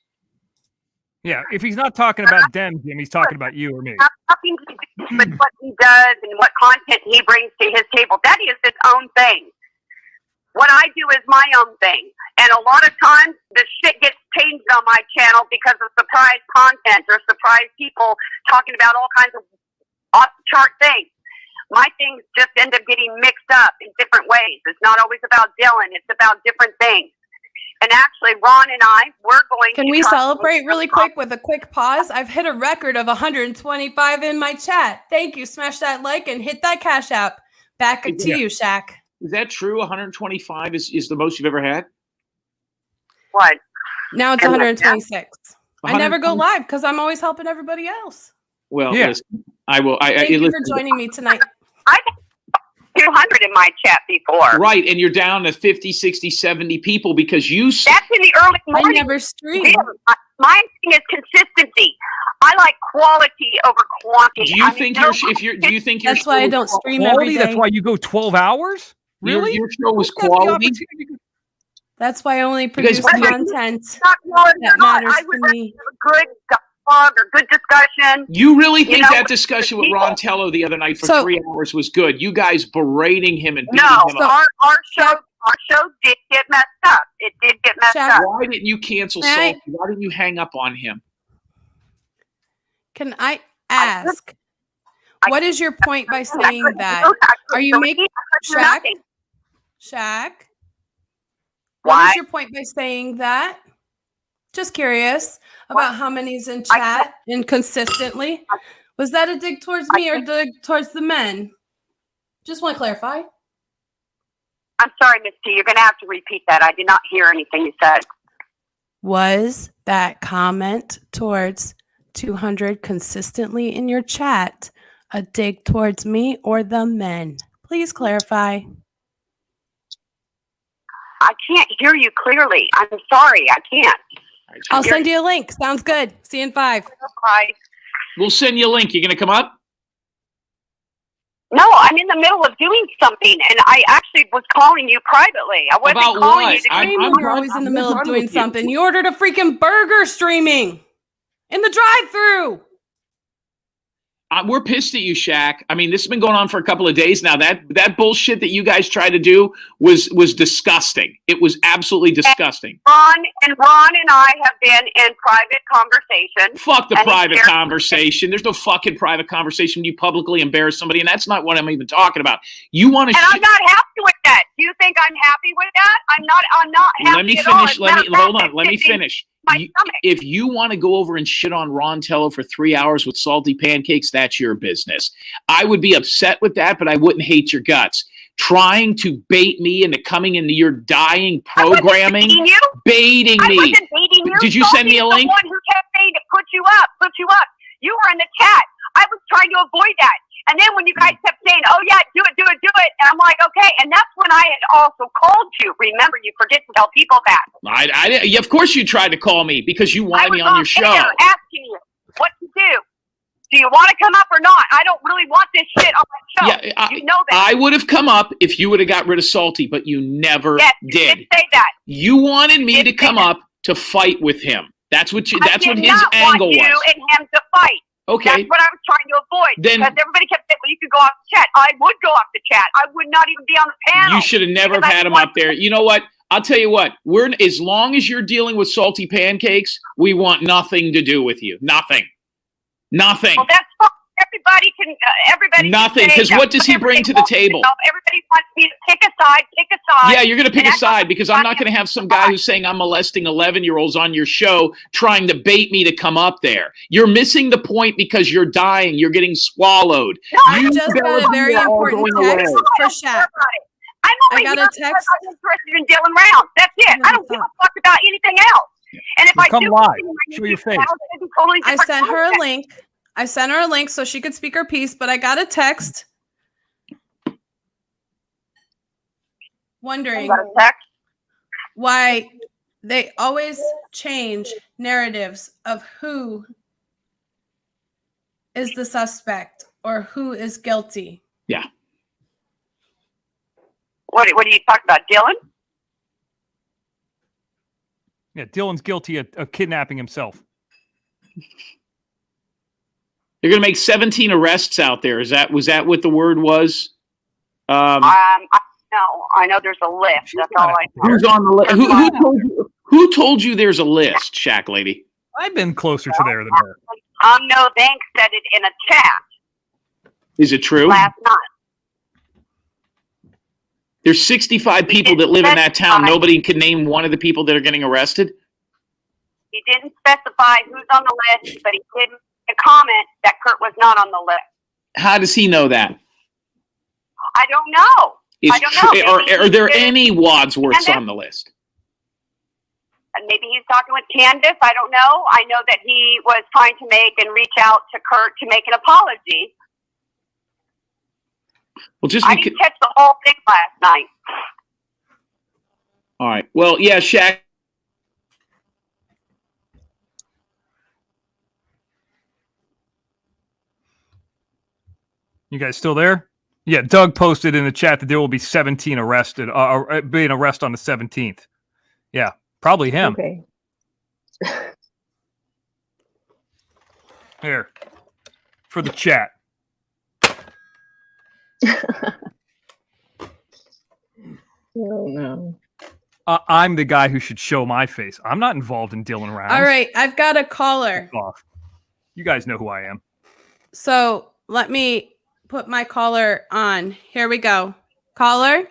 [SPEAKER 2] Yeah. If he's not talking about them, Jim, he's talking about you or me.
[SPEAKER 5] Nothing to do with what he does and what content he brings to his table. That is his own thing. What I do is my own thing. And a lot of times the shit gets changed on my channel because of surprise content or surprise people talking about all kinds of off-the-chart things. My things just end up getting mixed up in different ways. It's not always about Dylan. It's about different things. And actually, Ron and I, we're going to...
[SPEAKER 1] Can we celebrate really quick with a quick pause? I've hit a record of 125 in my chat. Thank you. Smash that like and hit that Cash App. Back to you, Shaq.
[SPEAKER 4] Is that true? 125 is the most you've ever had?
[SPEAKER 5] What?
[SPEAKER 1] Now it's 126. I never go live because I'm always helping everybody else.
[SPEAKER 4] Well, yeah. Listen, I will.
[SPEAKER 1] Thank you for joining me tonight.
[SPEAKER 5] I've had 200 in my chat before.
[SPEAKER 4] Right, and you're down to 50, 60, 70 people because you...
[SPEAKER 5] That's in the early morning.
[SPEAKER 1] I never stream.
[SPEAKER 5] My thing is consistency. I like quality over quantity.
[SPEAKER 4] Do you think your
[SPEAKER 1] That's why I don't stream every day.
[SPEAKER 2] That's why you go 12 hours? Really?
[SPEAKER 4] Your show was quality?
[SPEAKER 1] That's why I only produce content that matters to me.
[SPEAKER 5] A good dialogue or good discussion.
[SPEAKER 4] You really think
[SPEAKER 5] know,
[SPEAKER 4] that discussion with Ron Tello the other night for
[SPEAKER 1] So-
[SPEAKER 4] 3 hours was good? You guys berating him and beating
[SPEAKER 5] No,
[SPEAKER 4] him up.
[SPEAKER 5] our show did get messed up. It did get messed
[SPEAKER 1] Shaq-
[SPEAKER 5] up.
[SPEAKER 4] Why didn't you cancel
[SPEAKER 1] May I-
[SPEAKER 4] Salty? Why didn't you hang up on him?
[SPEAKER 1] Can I ask, what is your point by saying that? Are you making Shaq? Shaq? What
[SPEAKER 5] Why?
[SPEAKER 1] is your point by saying that? Just curious about how many's in chat and consistently. Was that a dig towards me or dig towards the men? Just want to clarify.
[SPEAKER 5] I'm sorry, Miss T. You're going to have to repeat that. I did not hear anything you said.
[SPEAKER 1] Was that comment towards 200 consistently in your chat a dig towards me or the men? Please clarify.
[SPEAKER 5] I can't hear you clearly. I'm sorry. I can't.
[SPEAKER 1] I'll send you a link. Sounds good. See you in 5.
[SPEAKER 5] Bye.
[SPEAKER 4] We'll send you a link. You going to come up?
[SPEAKER 5] No, I'm in the middle of doing something, and I actually was calling you privately. I wasn't
[SPEAKER 4] About
[SPEAKER 5] calling
[SPEAKER 4] what?
[SPEAKER 5] you to
[SPEAKER 1] Streaming, you're always in the middle of doing something. You ordered a freaking burger streaming in the drive-thru.
[SPEAKER 4] We're pissed at you, Shaq. I mean, this has been going on for a couple of days now. That bullshit that you guys tried to do was disgusting. It was absolutely disgusting.
[SPEAKER 5] Ron and I have been in private conversation.
[SPEAKER 4] Fuck the
[SPEAKER 5] And he
[SPEAKER 4] private
[SPEAKER 5] shared-
[SPEAKER 4] conversation. There's no fucking private conversation when you publicly embarrass somebody, and that's not what I'm even talking about. You want to?
[SPEAKER 5] And I'm not happy with that. Do you think I'm happy with that? I'm not happy
[SPEAKER 4] Let me
[SPEAKER 5] at all.
[SPEAKER 4] finish.
[SPEAKER 5] As a matter of fact,
[SPEAKER 4] Hold on.
[SPEAKER 5] it's
[SPEAKER 4] Let me
[SPEAKER 5] hitting
[SPEAKER 4] finish.
[SPEAKER 5] my stomach.
[SPEAKER 4] If you want to go over and shit on Ron Tello for 3 hours with salty pancakes, that's your business. I would be upset with that, but I wouldn't hate your guts. Trying to bait me into coming into your dying programming,
[SPEAKER 5] I wasn't baiting you.
[SPEAKER 4] baiting
[SPEAKER 5] I
[SPEAKER 4] me.
[SPEAKER 5] wasn't baiting you.
[SPEAKER 4] Did you send me a
[SPEAKER 5] Salty's
[SPEAKER 4] link?
[SPEAKER 5] The one who kept saying to put you up. You were in the chat. I was trying to avoid that. And then when you guys kept saying, "Oh yeah, do it," and I'm like, "Okay." And that's when I had also called you. Remember, you forget to tell people that.
[SPEAKER 4] Of course you tried to call me because you
[SPEAKER 5] I
[SPEAKER 4] wanted
[SPEAKER 5] was
[SPEAKER 4] me on your show.
[SPEAKER 5] air asking you what to do. Do you want to come up or not? I don't really want this shit on my show.
[SPEAKER 4] Yeah,
[SPEAKER 5] You know that.
[SPEAKER 4] I would have come up if you would have got rid of Salty, but you never
[SPEAKER 5] Yes, you
[SPEAKER 4] did.
[SPEAKER 5] did say that.
[SPEAKER 4] You wanted me
[SPEAKER 5] Did
[SPEAKER 4] to
[SPEAKER 5] say
[SPEAKER 4] come
[SPEAKER 5] that.
[SPEAKER 4] up to fight with him. That's what
[SPEAKER 5] I
[SPEAKER 4] his
[SPEAKER 5] did not
[SPEAKER 4] angle
[SPEAKER 5] want you
[SPEAKER 4] was.
[SPEAKER 5] and him to fight.
[SPEAKER 4] Okay.
[SPEAKER 5] That's what I was trying to avoid.
[SPEAKER 4] Then-
[SPEAKER 5] because everybody kept saying, "Well, you could go off the chat." I would go off the chat. I would not even be on the panel.
[SPEAKER 4] You should have never
[SPEAKER 5] Because I
[SPEAKER 4] had him
[SPEAKER 5] want-
[SPEAKER 4] up there. You know what? I'll tell you what. As long as you're dealing with salty pancakes, we want nothing to do with you. Nothing.
[SPEAKER 5] Well, that's fine. Everybody can. Everybody.
[SPEAKER 4] Nothing,
[SPEAKER 5] can say
[SPEAKER 4] 'cause
[SPEAKER 5] that.
[SPEAKER 4] what does he
[SPEAKER 5] Whatever
[SPEAKER 4] bring
[SPEAKER 5] they
[SPEAKER 4] to the
[SPEAKER 5] want,
[SPEAKER 4] table?
[SPEAKER 5] you know, everybody wants me to pick a side.
[SPEAKER 4] Yeah, you're going to pick
[SPEAKER 5] And
[SPEAKER 4] a
[SPEAKER 5] that's
[SPEAKER 4] side
[SPEAKER 5] what
[SPEAKER 4] because I'm not going to have some guy who's saying I'm molesting 11-year-olds on your show trying to bait me to come up there. You're missing the point because you're dying. You're getting swallowed.
[SPEAKER 5] No,
[SPEAKER 1] I
[SPEAKER 4] You
[SPEAKER 1] just got
[SPEAKER 4] guys
[SPEAKER 1] a very
[SPEAKER 4] are all
[SPEAKER 1] important
[SPEAKER 4] going
[SPEAKER 1] text
[SPEAKER 4] away.
[SPEAKER 1] for Shaq.
[SPEAKER 5] I'm only
[SPEAKER 1] I got
[SPEAKER 5] here
[SPEAKER 1] a
[SPEAKER 5] because
[SPEAKER 1] text.
[SPEAKER 5] I'm interested in dealing around. That's it. I don't give a fuck about anything else. And if
[SPEAKER 2] Well,
[SPEAKER 5] I
[SPEAKER 2] come
[SPEAKER 5] do
[SPEAKER 2] live.
[SPEAKER 5] something, I
[SPEAKER 2] Show
[SPEAKER 5] need
[SPEAKER 2] your
[SPEAKER 5] to
[SPEAKER 2] face.
[SPEAKER 5] tell it in totally
[SPEAKER 1] I
[SPEAKER 5] different
[SPEAKER 1] sent her a
[SPEAKER 5] context.
[SPEAKER 1] link. I sent her a link so she could speak her piece, but I got a text wondering
[SPEAKER 5] You got a text?
[SPEAKER 1] why they always change narratives of who is the suspect or who is guilty.
[SPEAKER 4] Yeah.
[SPEAKER 5] What are you talking about, Dylan?
[SPEAKER 2] Yeah, Dylan's guilty of kidnapping himself.
[SPEAKER 4] They're going to make 17 arrests out there. Was that what the word was?
[SPEAKER 5] I know there's a list. That's all I know.
[SPEAKER 4] Who's on the list? Who told you there's a list, Shaq lady?
[SPEAKER 2] I've been closer to there than her.
[SPEAKER 5] No Banks said it in a chat
[SPEAKER 4] Is it true?
[SPEAKER 5] last night.
[SPEAKER 4] There's 65 people that live in that town. Nobody can name one of the people that are getting arrested.
[SPEAKER 5] He didn't specify who's on the list, but he did make a comment that Kurt was not on the list.
[SPEAKER 4] How does he know that?
[SPEAKER 5] I don't know. I don't know. Maybe
[SPEAKER 4] Are
[SPEAKER 5] he
[SPEAKER 4] there
[SPEAKER 5] did-
[SPEAKER 4] any Wadsworths
[SPEAKER 5] And then-
[SPEAKER 4] on the list?
[SPEAKER 5] Maybe he's talking with Candace. I don't know. I know that he was trying to reach out to Kurt to make an apology.
[SPEAKER 4] Well, just
[SPEAKER 5] I didn't catch the whole thing last night.
[SPEAKER 4] all right. Well, yeah, Shaq.
[SPEAKER 2] You guys still there? Yeah, Doug posted in the chat that there will be 17 arrested, be an arrest on the 17th. Yeah, probably him.
[SPEAKER 3] Okay.
[SPEAKER 2] Here. For the chat.
[SPEAKER 3] Oh no.
[SPEAKER 2] I'm the guy who should show my face. I'm not involved in Dylan rounds.
[SPEAKER 1] All right, I've got a caller.
[SPEAKER 2] Fuck off. You guys know who I am.
[SPEAKER 1] So let me put my caller on. Here we go. Caller?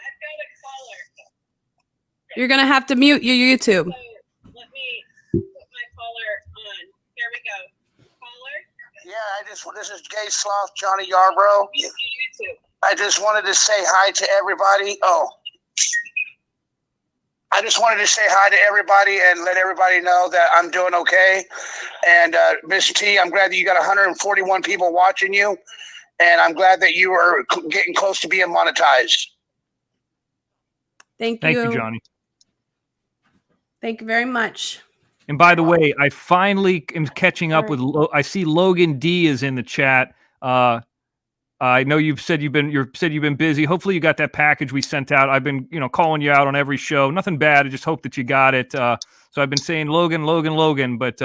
[SPEAKER 1] You're going to have to mute your YouTube.
[SPEAKER 6] Let me put my caller on. Here we go. Caller?
[SPEAKER 7] Yeah, this is Gay Sloth Johnny Yarbrough.
[SPEAKER 6] Mute your YouTube.
[SPEAKER 7] I just wanted to say hi to everybody. I just wanted to say hi to everybody and let everybody know that I'm doing okay. And Miss T, I'm glad that you got 141 people watching you. And I'm glad that you are getting close to being monetized.
[SPEAKER 1] Thank
[SPEAKER 2] Thank
[SPEAKER 1] you.
[SPEAKER 2] you, Johnny.
[SPEAKER 1] Thank you very much.
[SPEAKER 2] And by the way, I finally am catching up with. I see Logan D is in the chat. I know you've said you've been busy. Hopefully, you got that package we sent out. I've been calling you out on every show. Nothing bad. I just hope that you got it. So I've been saying Logan, but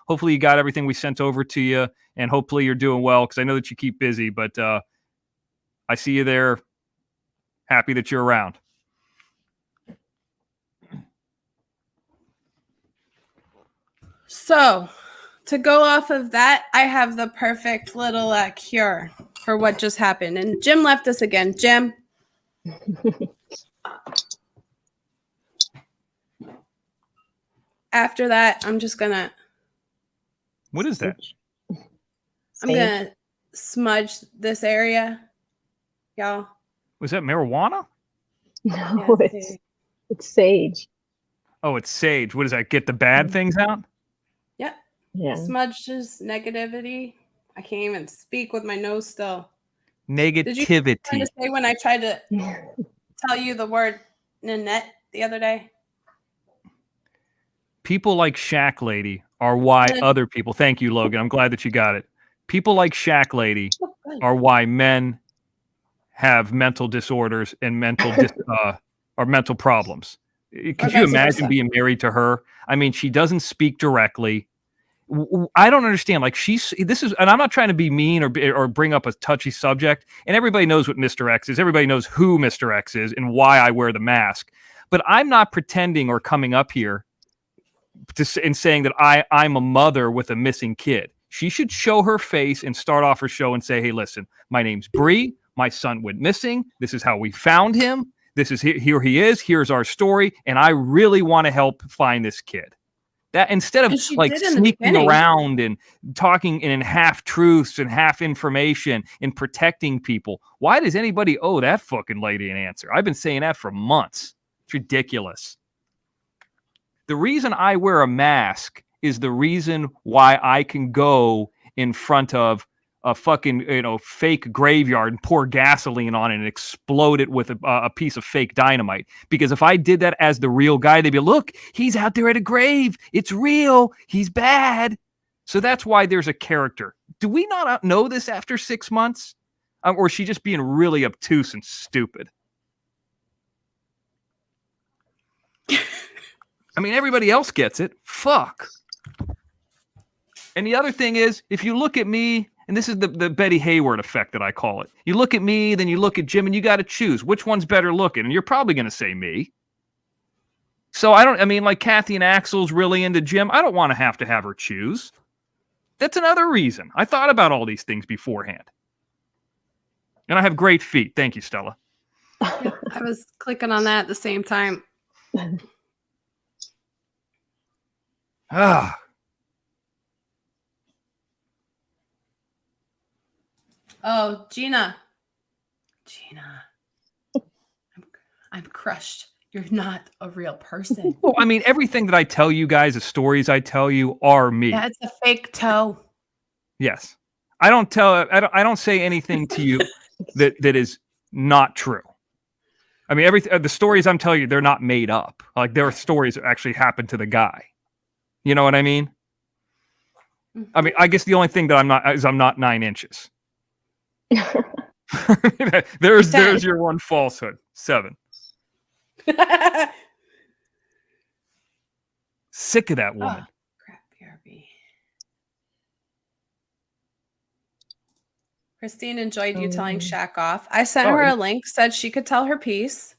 [SPEAKER 2] hopefully you got everything we sent over to you, and hopefully you're doing well because I know that you keep busy. But I see you there. Happy that you're around.
[SPEAKER 1] So, to go off of that, I have the perfect little cure for what just happened. And Jim left us again. Jim. After that, I'm just going to...
[SPEAKER 2] What is that?
[SPEAKER 1] I'm going to smudge this area. Y'all.
[SPEAKER 2] Was that marijuana?
[SPEAKER 3] No, it's sage.
[SPEAKER 2] Oh, it's sage. What does that? Get the bad things out?
[SPEAKER 1] Yep.
[SPEAKER 3] Yeah.
[SPEAKER 1] Smudges negativity. I can't even speak with my nose still.
[SPEAKER 2] Negativity.
[SPEAKER 1] Did you try to say when I tried to tell you the word Nanette the other day?
[SPEAKER 2] People like Shack Lady are why other people. Thank you, Logan. I'm glad that you got it. People like Shack Lady are why men have mental disorders and mental problems. Could you imagine being married to her? I mean, she doesn't speak directly. I don't understand. Like and I'm not trying to be mean or bring up a touchy subject. And everybody knows what Mr. X is. Everybody knows who Mr. X is and why I wear the mask. But I'm not pretending or coming up here and saying that I'm a mother with a missing kid. She should show her face and start off her show and say, "Hey, listen, my name's Bree. My son went missing. This is how we found him. This is here he is. Here's our story. And I really want to help find this kid." That instead of like sneaking around and talking in half truths and half information and protecting people. Why does anybody owe that fucking lady an answer? I've been saying that for months. It's ridiculous. The reason I wear a mask is the reason why I can go in front of a fucking fake graveyard and pour gasoline on it and explode it with a piece of fake dynamite. Because if I did that as the real guy, they'd be, look, he's out there at a grave. It's real. He's bad. So that's why there's a character. Do we not know this after 6 months? Or is she just being really obtuse and stupid? I mean, everybody else gets it. Fuck. And the other thing is, if you look at me, and this is the Betty Hayward effect that I call it. You look at me, then you look at Jim, and you got to choose which one's better looking. And you're probably going to say me. So like Kathy and Axel's really into Jim. I don't want to have her choose. That's another reason. I thought about all these things beforehand. And I have great feet. Thank you, Stella.
[SPEAKER 1] Yeah, I was clicking on that at the same time.
[SPEAKER 2] Ah.
[SPEAKER 1] Oh, Gina, I'm crushed. You're not a real person.
[SPEAKER 2] Well, I mean, everything that I tell you guys, the stories I tell you, are me.
[SPEAKER 1] That's a fake toe.
[SPEAKER 2] Yes, I don't say anything to you that is not true. I mean, the stories I'm telling you, they're not made up. Like, there are stories that actually happened to the guy. You know what I mean? I mean, I guess the only thing that I'm not 9 inches. there's your one falsehood. 7. Sick of that woman.
[SPEAKER 1] Oh, crap, BRB. Christine enjoyed you telling Shaq off. I sent
[SPEAKER 2] Oh,
[SPEAKER 1] her
[SPEAKER 2] and-
[SPEAKER 1] a link, said she could tell her piece.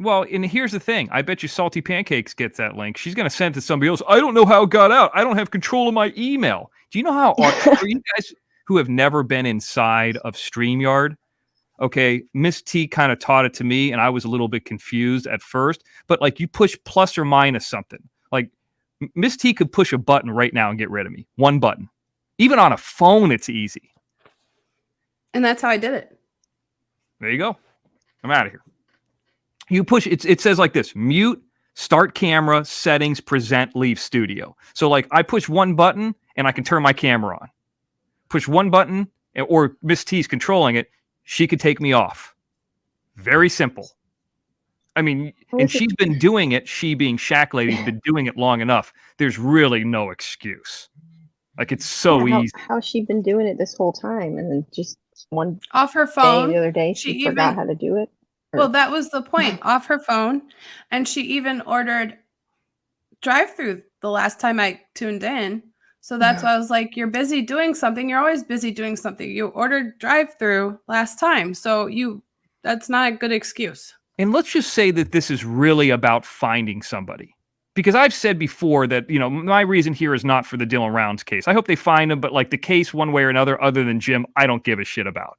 [SPEAKER 2] Well, and here's the thing. I bet you Salty Pancakes gets that link. She's going to send it to somebody else. I don't know how it got out. I don't have control of my email. Do you know how for you guys who have never been inside of StreamYard, okay, Miss T kind of taught it to me, and I was a little bit confused at first. But like you push plus or minus something. Like Miss T could push a button right now and get rid of me. One button. Even on a phone, it's easy.
[SPEAKER 1] And that's how I did it.
[SPEAKER 2] There you go. I'm out of here. You push it says like this: mute, start camera, settings, present, leave studio. So like I push one button and I can turn my camera on. Push one button, or Miss T's controlling it, she could take me off. Very simple. I mean, and she's been doing it, she being Shaq Lady's been doing it long enough. There's really no excuse. Like it's so easy.
[SPEAKER 3] How's she been doing it this whole time? And then just one
[SPEAKER 1] Off her
[SPEAKER 3] day,
[SPEAKER 1] phone.
[SPEAKER 3] the other day, she forgot how to do it.
[SPEAKER 1] Well, that was the point. Off her phone. And she even ordered drive-through the last time I tuned in. So that's why I was like, you're busy doing something. You're always busy doing something. You ordered drive-through last time. So that's not a good excuse.
[SPEAKER 2] And let's just say that this is really about finding somebody. Because I've said before that, my reason here is not for the Dylan Rounds case. I hope they find him, but like the case one way or another, other than Jim, I don't give a shit about.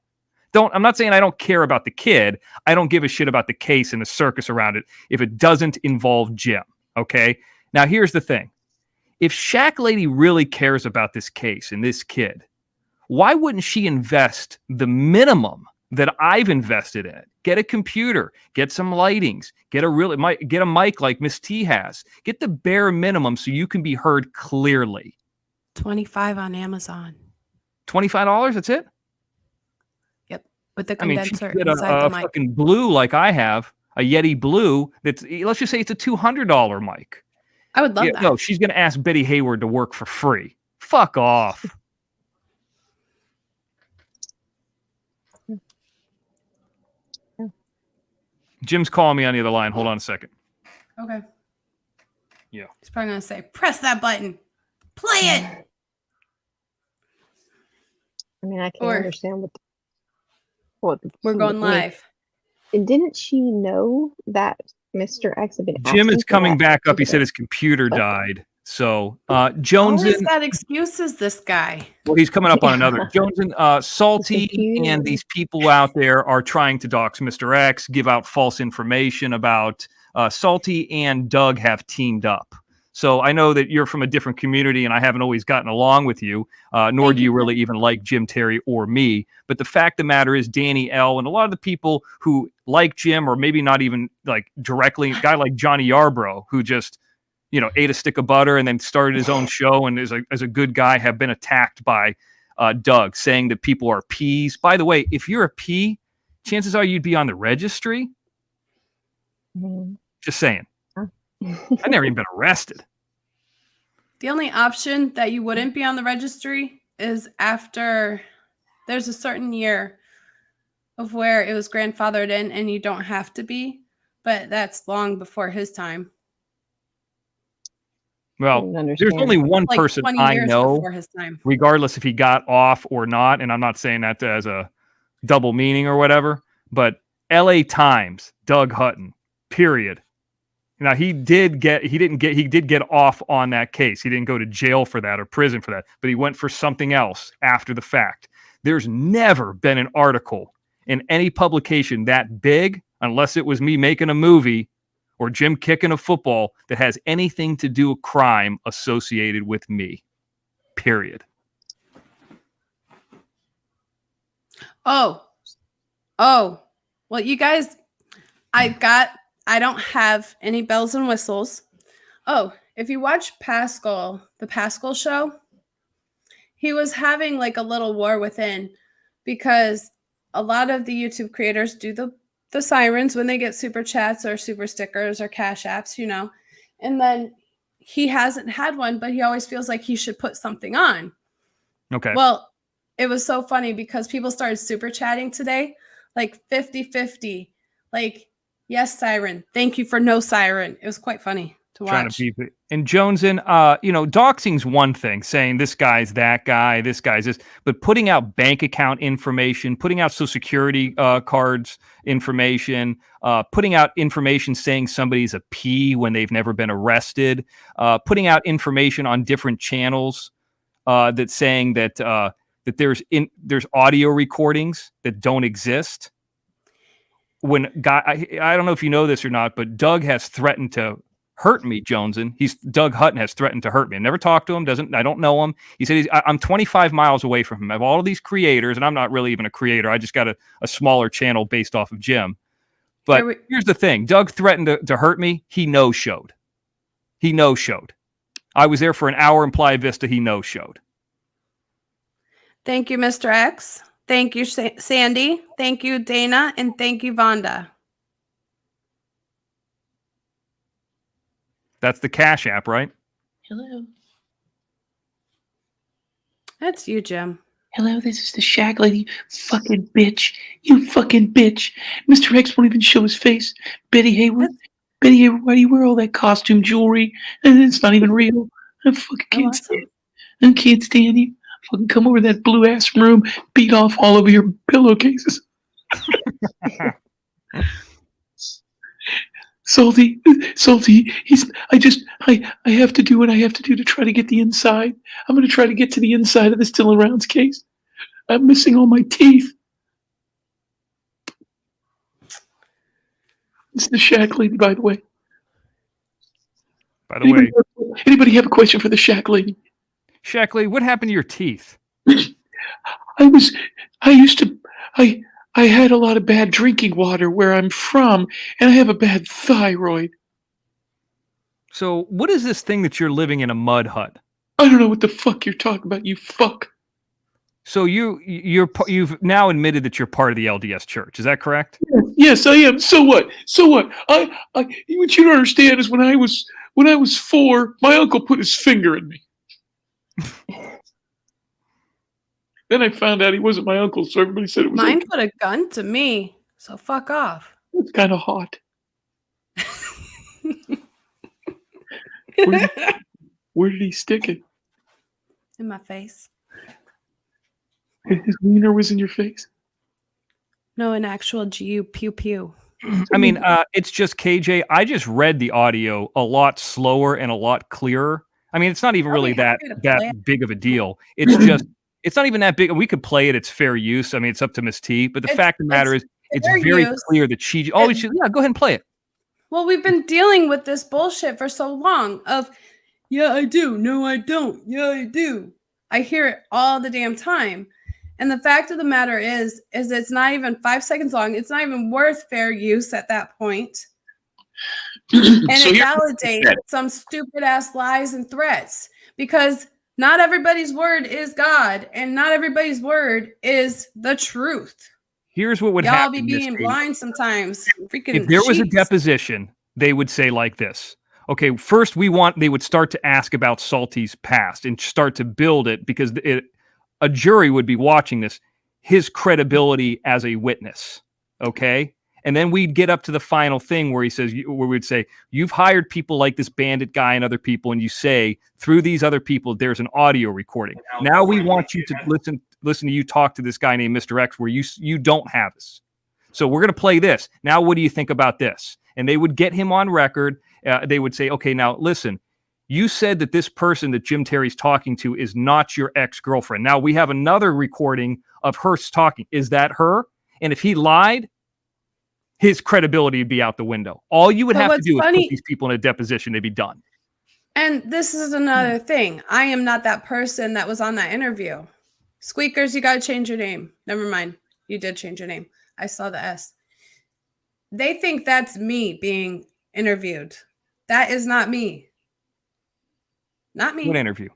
[SPEAKER 2] I'm not saying I don't care about the kid. I don't give a shit about the case and the circus around it if it doesn't involve Jim. Okay. Now here's the thing. If Shaq Lady really cares about this case and this kid, why wouldn't she invest the minimum that I've invested in it? Get a computer, get some lightings, get a mic like Miss T has. Get the bare minimum so you can be heard clearly.
[SPEAKER 1] $25 on Amazon.
[SPEAKER 2] $25, that's it?
[SPEAKER 1] With the
[SPEAKER 2] I mean,
[SPEAKER 1] condenser
[SPEAKER 2] she get
[SPEAKER 1] inside
[SPEAKER 2] a
[SPEAKER 1] the mic.
[SPEAKER 2] fucking blue like I have, a Yeti Blue. Let's just say it's a $200 mic.
[SPEAKER 1] I would love that.
[SPEAKER 2] No, she's going to ask Betty Hayward to work for free. Fuck off. Jim's calling me on the other line. Hold on a second.
[SPEAKER 1] Okay.
[SPEAKER 2] Yeah.
[SPEAKER 1] He's probably going to say, press that button. Play it.
[SPEAKER 3] I mean, I can't understand what
[SPEAKER 1] we're going live.
[SPEAKER 3] And didn't she know that Mr. X had been
[SPEAKER 2] Jim is coming back up. He
[SPEAKER 3] today?
[SPEAKER 2] said his computer died. So Jones
[SPEAKER 1] Always got excuses, this guy.
[SPEAKER 2] Well, he's coming up on another. Jones and Salty and these people out there are trying to dox Mr. X, give out false information about Salty and Doug have teamed up. So I know that you're from a different community and I haven't always gotten along with you, nor do you really even like Jim, Terry, or me. But the fact of the matter is Danny L. and a lot of the people who like Jim, or maybe not even like directly, a guy like Johnny Yarbrough, who just, ate a stick of butter and then started his own show and is a good guy, have been attacked by Doug, saying that people are peas. By the way, if you're a pea, chances are you'd be on the registry. Just saying. I've never even been arrested.
[SPEAKER 1] The only option that you wouldn't be on the registry is after there's a certain year of where it was grandfathered in and you don't have to be, but that's long before his time.
[SPEAKER 2] Well, there's only one person I know, regardless if he got off or not, and I'm not saying that as a double meaning or whatever, but LA Times, Doug Hutton, period. Now he did get off on that case. He didn't go to jail for that or prison for that, but he went for something else after the fact. There's never been an article in any publication that big, unless it was me making a movie or Jim kicking a football, that has anything to do with crime associated with me. Period.
[SPEAKER 1] Oh, well, you guys, I don't have any bells and whistles. Oh, if you watch Pascal, the Pascal show, he was having like a little war within because a lot of the YouTube creators do the sirens when they get super chats or super stickers or cash apps, and then he hasn't had one, but he always feels like he should put something on.
[SPEAKER 2] Okay.
[SPEAKER 1] Well, it was so funny because people started super chatting today, like 50-50, like, yes, siren. Thank you for no siren. It was quite funny
[SPEAKER 2] trying
[SPEAKER 1] watch.
[SPEAKER 2] to be. And Jonesin, doxing's one thing, saying this guy's that guy, this guy's this, but putting out bank account information, putting out Social Security cards information, putting out information saying somebody's a P when they've never been arrested, putting out information on different channels that's saying that that there's audio recordings that don't exist. When I don't know if you know this or not, but Doug has threatened to hurt me, Jonesin. Doug Hutton has threatened to hurt me. I never talked to him. I don't know him. He said I'm 25 miles away from him. I have all of these creators, and I'm not really even a creator. I just got a smaller channel based off of Jim. But here's the thing: Doug threatened to hurt me. He no-showed. He no-showed. I was there for an hour in Playa Vista. He no-showed.
[SPEAKER 1] Thank you, Mr. X. Thank you, Sandy. Thank you, Dana. And thank you, Vonda.
[SPEAKER 2] That's the Cash App, right?
[SPEAKER 4] Hello.
[SPEAKER 1] That's you, Jim.
[SPEAKER 4] Hello, this is the Shack Lady. Fucking bitch. You fucking bitch. Mr. X won't even show his face. Betty Hayward. Betty Hayward, why do you wear all that costume jewelry? And it's not even real. I fucking can't stand it. I can't stand you. Fucking come over that blue ass room, beat off all over your pillowcases. Salty, I have to do what I have to do to try to get the inside. I'm going to try to get to the inside of the Still Arounds case. I'm missing all my teeth. It's the Shack Lady, by the way.
[SPEAKER 2] By the way,
[SPEAKER 4] anybody have a question for the Shack Lady?
[SPEAKER 2] Shack Lady, what happened to your teeth?
[SPEAKER 4] I had a lot of bad drinking water where I'm from, and I have a bad thyroid.
[SPEAKER 2] So what is this thing that you're living in a mud hut?
[SPEAKER 4] I don't know what the fuck you're talking about, you fuck.
[SPEAKER 2] So you've now admitted that you're part of the LDS Church. Is that correct?
[SPEAKER 4] Yes, I am. So what? I what you don't understand is when I was 4, my uncle put his finger in me. Then I found out he wasn't my uncle, so everybody said it was
[SPEAKER 1] Mine
[SPEAKER 4] okay.
[SPEAKER 1] put a gun to me, so fuck off.
[SPEAKER 4] It's kind of hot. Where did he stick it?
[SPEAKER 1] In my face.
[SPEAKER 4] His wiener was in your face?
[SPEAKER 1] No, an actual GU pew pew.
[SPEAKER 2] I mean, it's just KJ. I just read the audio a lot slower and a lot clearer. I mean, it's not even really that big of a deal. It's just, it's not even that big. We could play it. It's fair use. I mean, it's up to Miss T. But the fact of the matter is, it's very clear that she. Oh, yeah, go ahead and play it.
[SPEAKER 1] Well, we've been dealing with this bullshit for so long. Yeah, I do. No, I don't. Yeah, I do. I hear it all the damn time. And the fact of the matter is it's not even 5 seconds long. It's not even worth fair use at that point. And so it validates some stupid ass lies and threats because not everybody's word is God and not everybody's word is the truth.
[SPEAKER 2] Here's what would happen.
[SPEAKER 1] Y'all be being blind sometimes. Freaking
[SPEAKER 2] if there was a deposition, they would say like this. Okay, first they would start to ask about Salty's past and start to build it because a jury would be watching this, his credibility as a witness. Okay. And then we'd get up to the final thing where he says, where we'd say, you've hired people like this bandit guy and other people. And you say through these other people, there's an audio recording. Now we want you to listen to you talk to this guy named Mr. X where you don't have this. So we're going to play this. Now, what do you think about this? And they would get him on record. They would say, okay, now listen, you said that this person that Jim Terry's talking to is not your ex-girlfriend. Now we have another recording of her talking. Is that her? And if he lied, his credibility would be out the window. All you would have to do is put these people in a deposition. They'd be done.
[SPEAKER 1] And this is another thing. I am not that person that was on that interview. Squeakers, you got to change your name. Never mind. You did change your name. I saw the S. They think that's me being interviewed. That is not me. Not me.
[SPEAKER 2] What interview?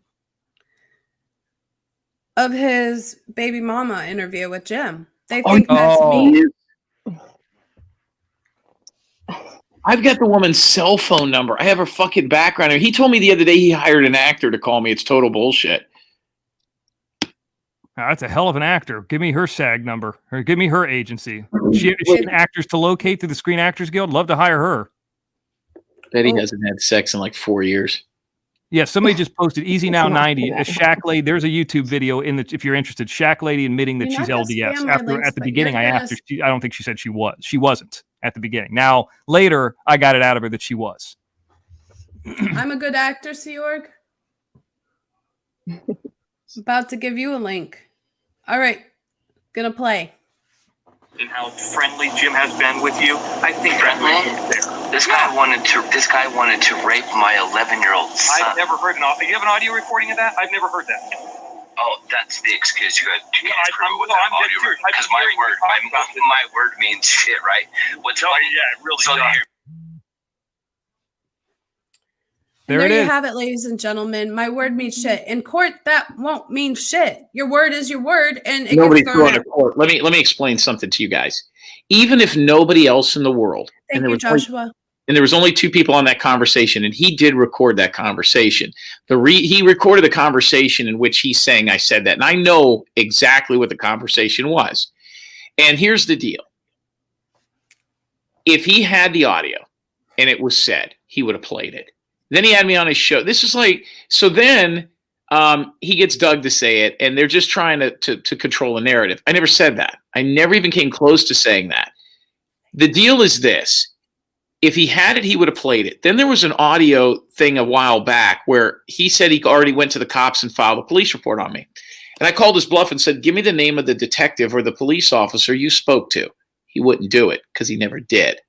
[SPEAKER 1] Of his baby mama interview with Jim. They think that's me.
[SPEAKER 4] I've got the woman's cell phone number. I have her fucking background. He told me the other day he hired an actor to call me. It's total bullshit.
[SPEAKER 2] That's a hell of an actor. Give me her SAG number or give me her agency. She an actress to locate through the Screen Actors Guild. Love to hire her.
[SPEAKER 4] Betty
[SPEAKER 1] Oh.
[SPEAKER 4] hasn't had sex in like 4 years.
[SPEAKER 2] Yeah, somebody just posted Easy Now
[SPEAKER 3] It's not
[SPEAKER 2] 90. A
[SPEAKER 3] that.
[SPEAKER 2] Shaq lady. There's a YouTube video in the if you're interested. Shaq lady admitting that
[SPEAKER 1] You're
[SPEAKER 2] she's
[SPEAKER 1] not gonna
[SPEAKER 2] LDS.
[SPEAKER 1] spam my
[SPEAKER 2] After
[SPEAKER 1] links,
[SPEAKER 2] at the
[SPEAKER 1] but
[SPEAKER 2] beginning,
[SPEAKER 1] you're
[SPEAKER 2] I
[SPEAKER 1] gonna
[SPEAKER 2] asked her. I don't think she said she was. She wasn't at the beginning. Now later, I got it out of her that she was.
[SPEAKER 1] I'm a good actor, Seorg. About to give you a link. All right, gonna play.
[SPEAKER 2] And how friendly Jim has been with you. I think
[SPEAKER 8] Friendly? This guy wanted to rape my 11-year-old son.
[SPEAKER 2] I've never heard an audio. You have an audio recording of that? I've never heard that.
[SPEAKER 8] Oh, that's the excuse you got. You
[SPEAKER 2] No,
[SPEAKER 8] can't prove it with that
[SPEAKER 2] I'm dead
[SPEAKER 8] audio
[SPEAKER 2] serious. I've
[SPEAKER 8] because
[SPEAKER 2] been
[SPEAKER 8] my
[SPEAKER 2] hearing you
[SPEAKER 8] word,
[SPEAKER 2] talk about this.
[SPEAKER 8] my word means shit, right? What's
[SPEAKER 2] No,
[SPEAKER 8] funny?
[SPEAKER 2] yeah, it really
[SPEAKER 8] So
[SPEAKER 2] does.
[SPEAKER 8] here,
[SPEAKER 2] There
[SPEAKER 1] And
[SPEAKER 2] it
[SPEAKER 1] there you
[SPEAKER 2] is.
[SPEAKER 1] have it, ladies and gentlemen. My word means shit. In court, that won't mean shit. Your word is your word, and it
[SPEAKER 4] Nobody's
[SPEAKER 1] gets thrown
[SPEAKER 4] going to
[SPEAKER 1] out.
[SPEAKER 4] court. Let me explain something to you guys. Even if nobody else in the world,
[SPEAKER 1] Thank
[SPEAKER 4] and
[SPEAKER 1] you,
[SPEAKER 4] there was
[SPEAKER 1] Joshua.
[SPEAKER 4] and there was only two people on that conversation, and he did record that conversation. He recorded the conversation in which he's saying I said that, and I know exactly what the conversation was. And here's the deal: if he had the audio and it was said, he would have played it. Then he had me on his show. This is like so. Then he gets Doug to say it, and they're just trying to control the narrative. I never said that. I never even came close to saying that. The deal is this. If he had it, he would have played it. Then there was an audio thing a while back where he said he already went to the cops and filed a police report on me. And I called his bluff and said, give me the name of the detective or the police officer you spoke to. He wouldn't do it because he never did.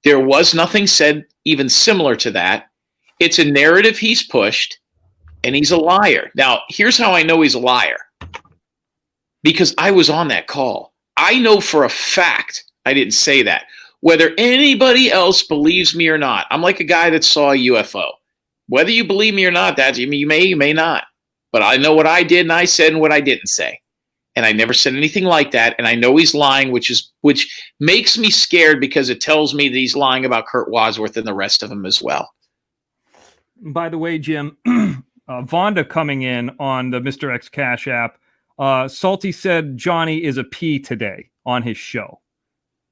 [SPEAKER 4] There was nothing said even similar to that. It's a narrative he's pushed, and he's a liar. Now, here's how I know he's a liar. Because I was on that call. I know for a fact I didn't say that. Whether anybody else believes me or not, I'm like a guy that saw a UFO. Whether you believe me or not, you may not. But I know what I did and I said and what I didn't say. And I never said anything like that. And I know he's lying, which makes me scared because it tells me that he's lying about Kurt Wadsworth and the rest of them as well.
[SPEAKER 2] By the way, Jim, Vonda coming in on the Mr. X Cash app. Salty said Johnny is a P today on his show.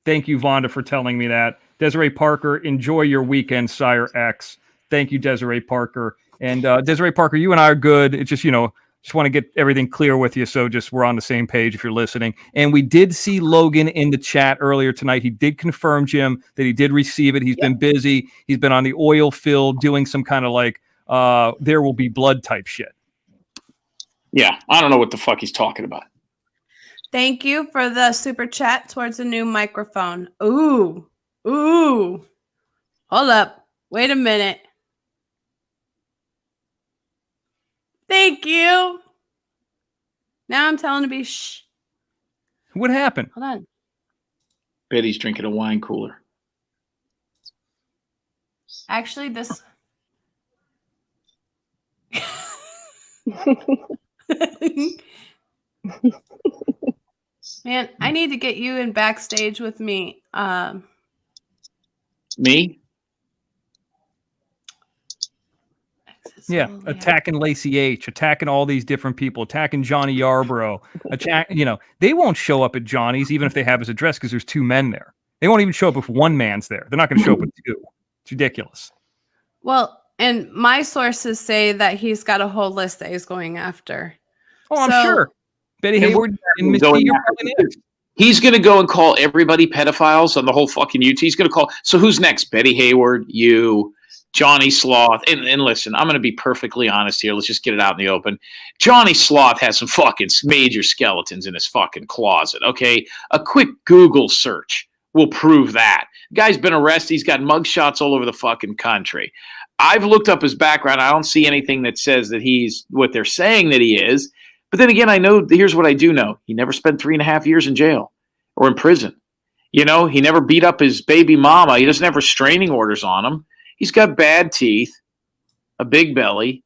[SPEAKER 2] Thank you, Vonda, for telling me that. Desiree Parker, enjoy your weekend, Sire X. Thank you, Desiree Parker. And Desiree Parker, you and I are good. It's just, just want to get everything clear with you. So just we're on the same page if you're listening. And we did see Logan in the chat earlier tonight. He did confirm, Jim, that he did receive it. He's been busy. He's been on the oil field doing some kind of like there will be blood type shit.
[SPEAKER 4] Yeah, I don't know what the fuck he's talking about.
[SPEAKER 1] Thank you for the super chat towards a new microphone. Ooh. Hold up. Wait a minute. Thank you. Now I'm telling to be shh.
[SPEAKER 2] What happened?
[SPEAKER 1] Hold on.
[SPEAKER 4] Betty's drinking a wine cooler.
[SPEAKER 1] Actually, this. Man, I need to get you in backstage with me.
[SPEAKER 4] Me?
[SPEAKER 2] Yeah, attacking Lacey H, attacking all these different people, attacking Johnny Yarborough. They won't show up at Johnny's even if they have his address because there's two men there. They won't even show up if one man's there. They're not going to show up with two. It's ridiculous.
[SPEAKER 1] Well, and my sources say that he's got a whole list that he's going after.
[SPEAKER 2] Oh, I'm sure. Betty Hayward and Miss
[SPEAKER 4] Going
[SPEAKER 2] T, you're
[SPEAKER 4] after
[SPEAKER 2] probably next.
[SPEAKER 4] He's going to go and call everybody pedophiles on the whole fucking YouTube. He's going to call. So who's next? Betty Hayward, you, Johnny Sloth. And listen, I'm going to be perfectly honest here. Let's just get it out in the open. Johnny Sloth has some fucking major skeletons in his fucking closet, okay? A quick Google search will prove that. The guy's been arrested. He's got mugshots all over the fucking country. I've looked up his background. I don't see anything that says that he's what they're saying that he is. But then again, I know, here's what I do know. He never spent 3.5 years in jail or in prison. He never beat up his baby mama. He doesn't have restraining orders on him. He's got bad teeth, a big belly.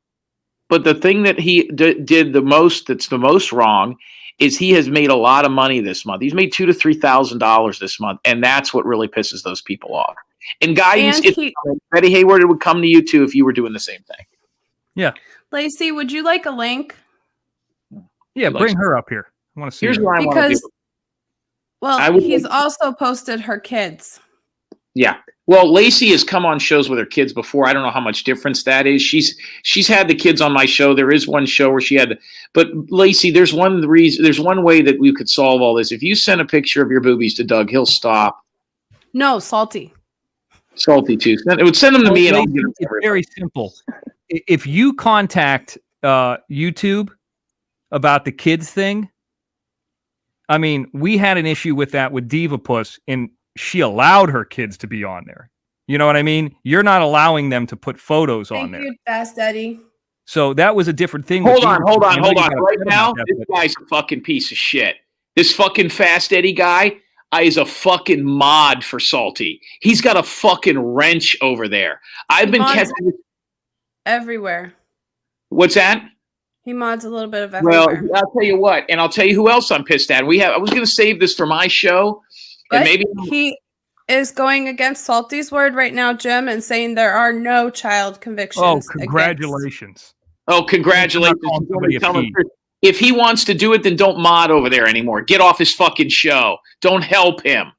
[SPEAKER 4] But the thing that he did the most, that's the most wrong, is he has made a lot of money this month. He's made $2,000 to $3,000 this month. And that's what really pisses those people off. And guidance, Betty Hayward would come to you too if you were doing the same thing.
[SPEAKER 2] Yeah.
[SPEAKER 1] Lacey, would you like a link?
[SPEAKER 2] Yeah, bring her up here. I want to see
[SPEAKER 4] Here's
[SPEAKER 2] her.
[SPEAKER 4] what I want to do.
[SPEAKER 1] He's also posted her kids.
[SPEAKER 4] Yeah. Well, Lacey has come on shows with her kids before. I don't know how much difference that is. She's had the kids on my show. There is one show where she had, but Lacey, there's one way that we could solve all this. If you send a picture of your boobies to Doug, he'll stop.
[SPEAKER 1] No, salty.
[SPEAKER 4] Salty too. It would send them to me, and I'll
[SPEAKER 2] Lacey,
[SPEAKER 4] get them to
[SPEAKER 2] it's
[SPEAKER 4] everybody.
[SPEAKER 2] very simple. If you contact YouTube about the kids thing, I mean, we had an issue with that with Divapus, and she allowed her kids to be on there. You know what I mean? You're not allowing them to put photos on there.
[SPEAKER 1] Thank you, Fast Eddie.
[SPEAKER 2] So that was a different thing.
[SPEAKER 4] Hold
[SPEAKER 2] with
[SPEAKER 4] on.
[SPEAKER 2] Divapus. I know you got
[SPEAKER 4] Right
[SPEAKER 2] upset
[SPEAKER 4] now,
[SPEAKER 2] about that,
[SPEAKER 4] this
[SPEAKER 2] but-
[SPEAKER 4] guy's a fucking piece of shit. This fucking Fast Eddie guy is a fucking mod for Salty. He's got a fucking wrench over there. I've been
[SPEAKER 1] Mods
[SPEAKER 4] catching.
[SPEAKER 1] everywhere.
[SPEAKER 4] What's that?
[SPEAKER 1] He mods a little bit of
[SPEAKER 4] Well,
[SPEAKER 1] everywhere.
[SPEAKER 4] I'll tell you what, and I'll tell you who else I'm pissed at. I was going to save this for my show, and
[SPEAKER 1] But
[SPEAKER 4] maybe
[SPEAKER 1] he is going against Salty's word right now, Jim, and saying there are no child convictions.
[SPEAKER 2] Oh,
[SPEAKER 1] against-
[SPEAKER 2] congratulations.
[SPEAKER 4] Oh, congratulations.
[SPEAKER 2] I'm not calling somebody a
[SPEAKER 4] Tell him-
[SPEAKER 2] P.
[SPEAKER 4] If he wants to do it, then don't mod over there anymore. Get off his fucking show. Don't help him.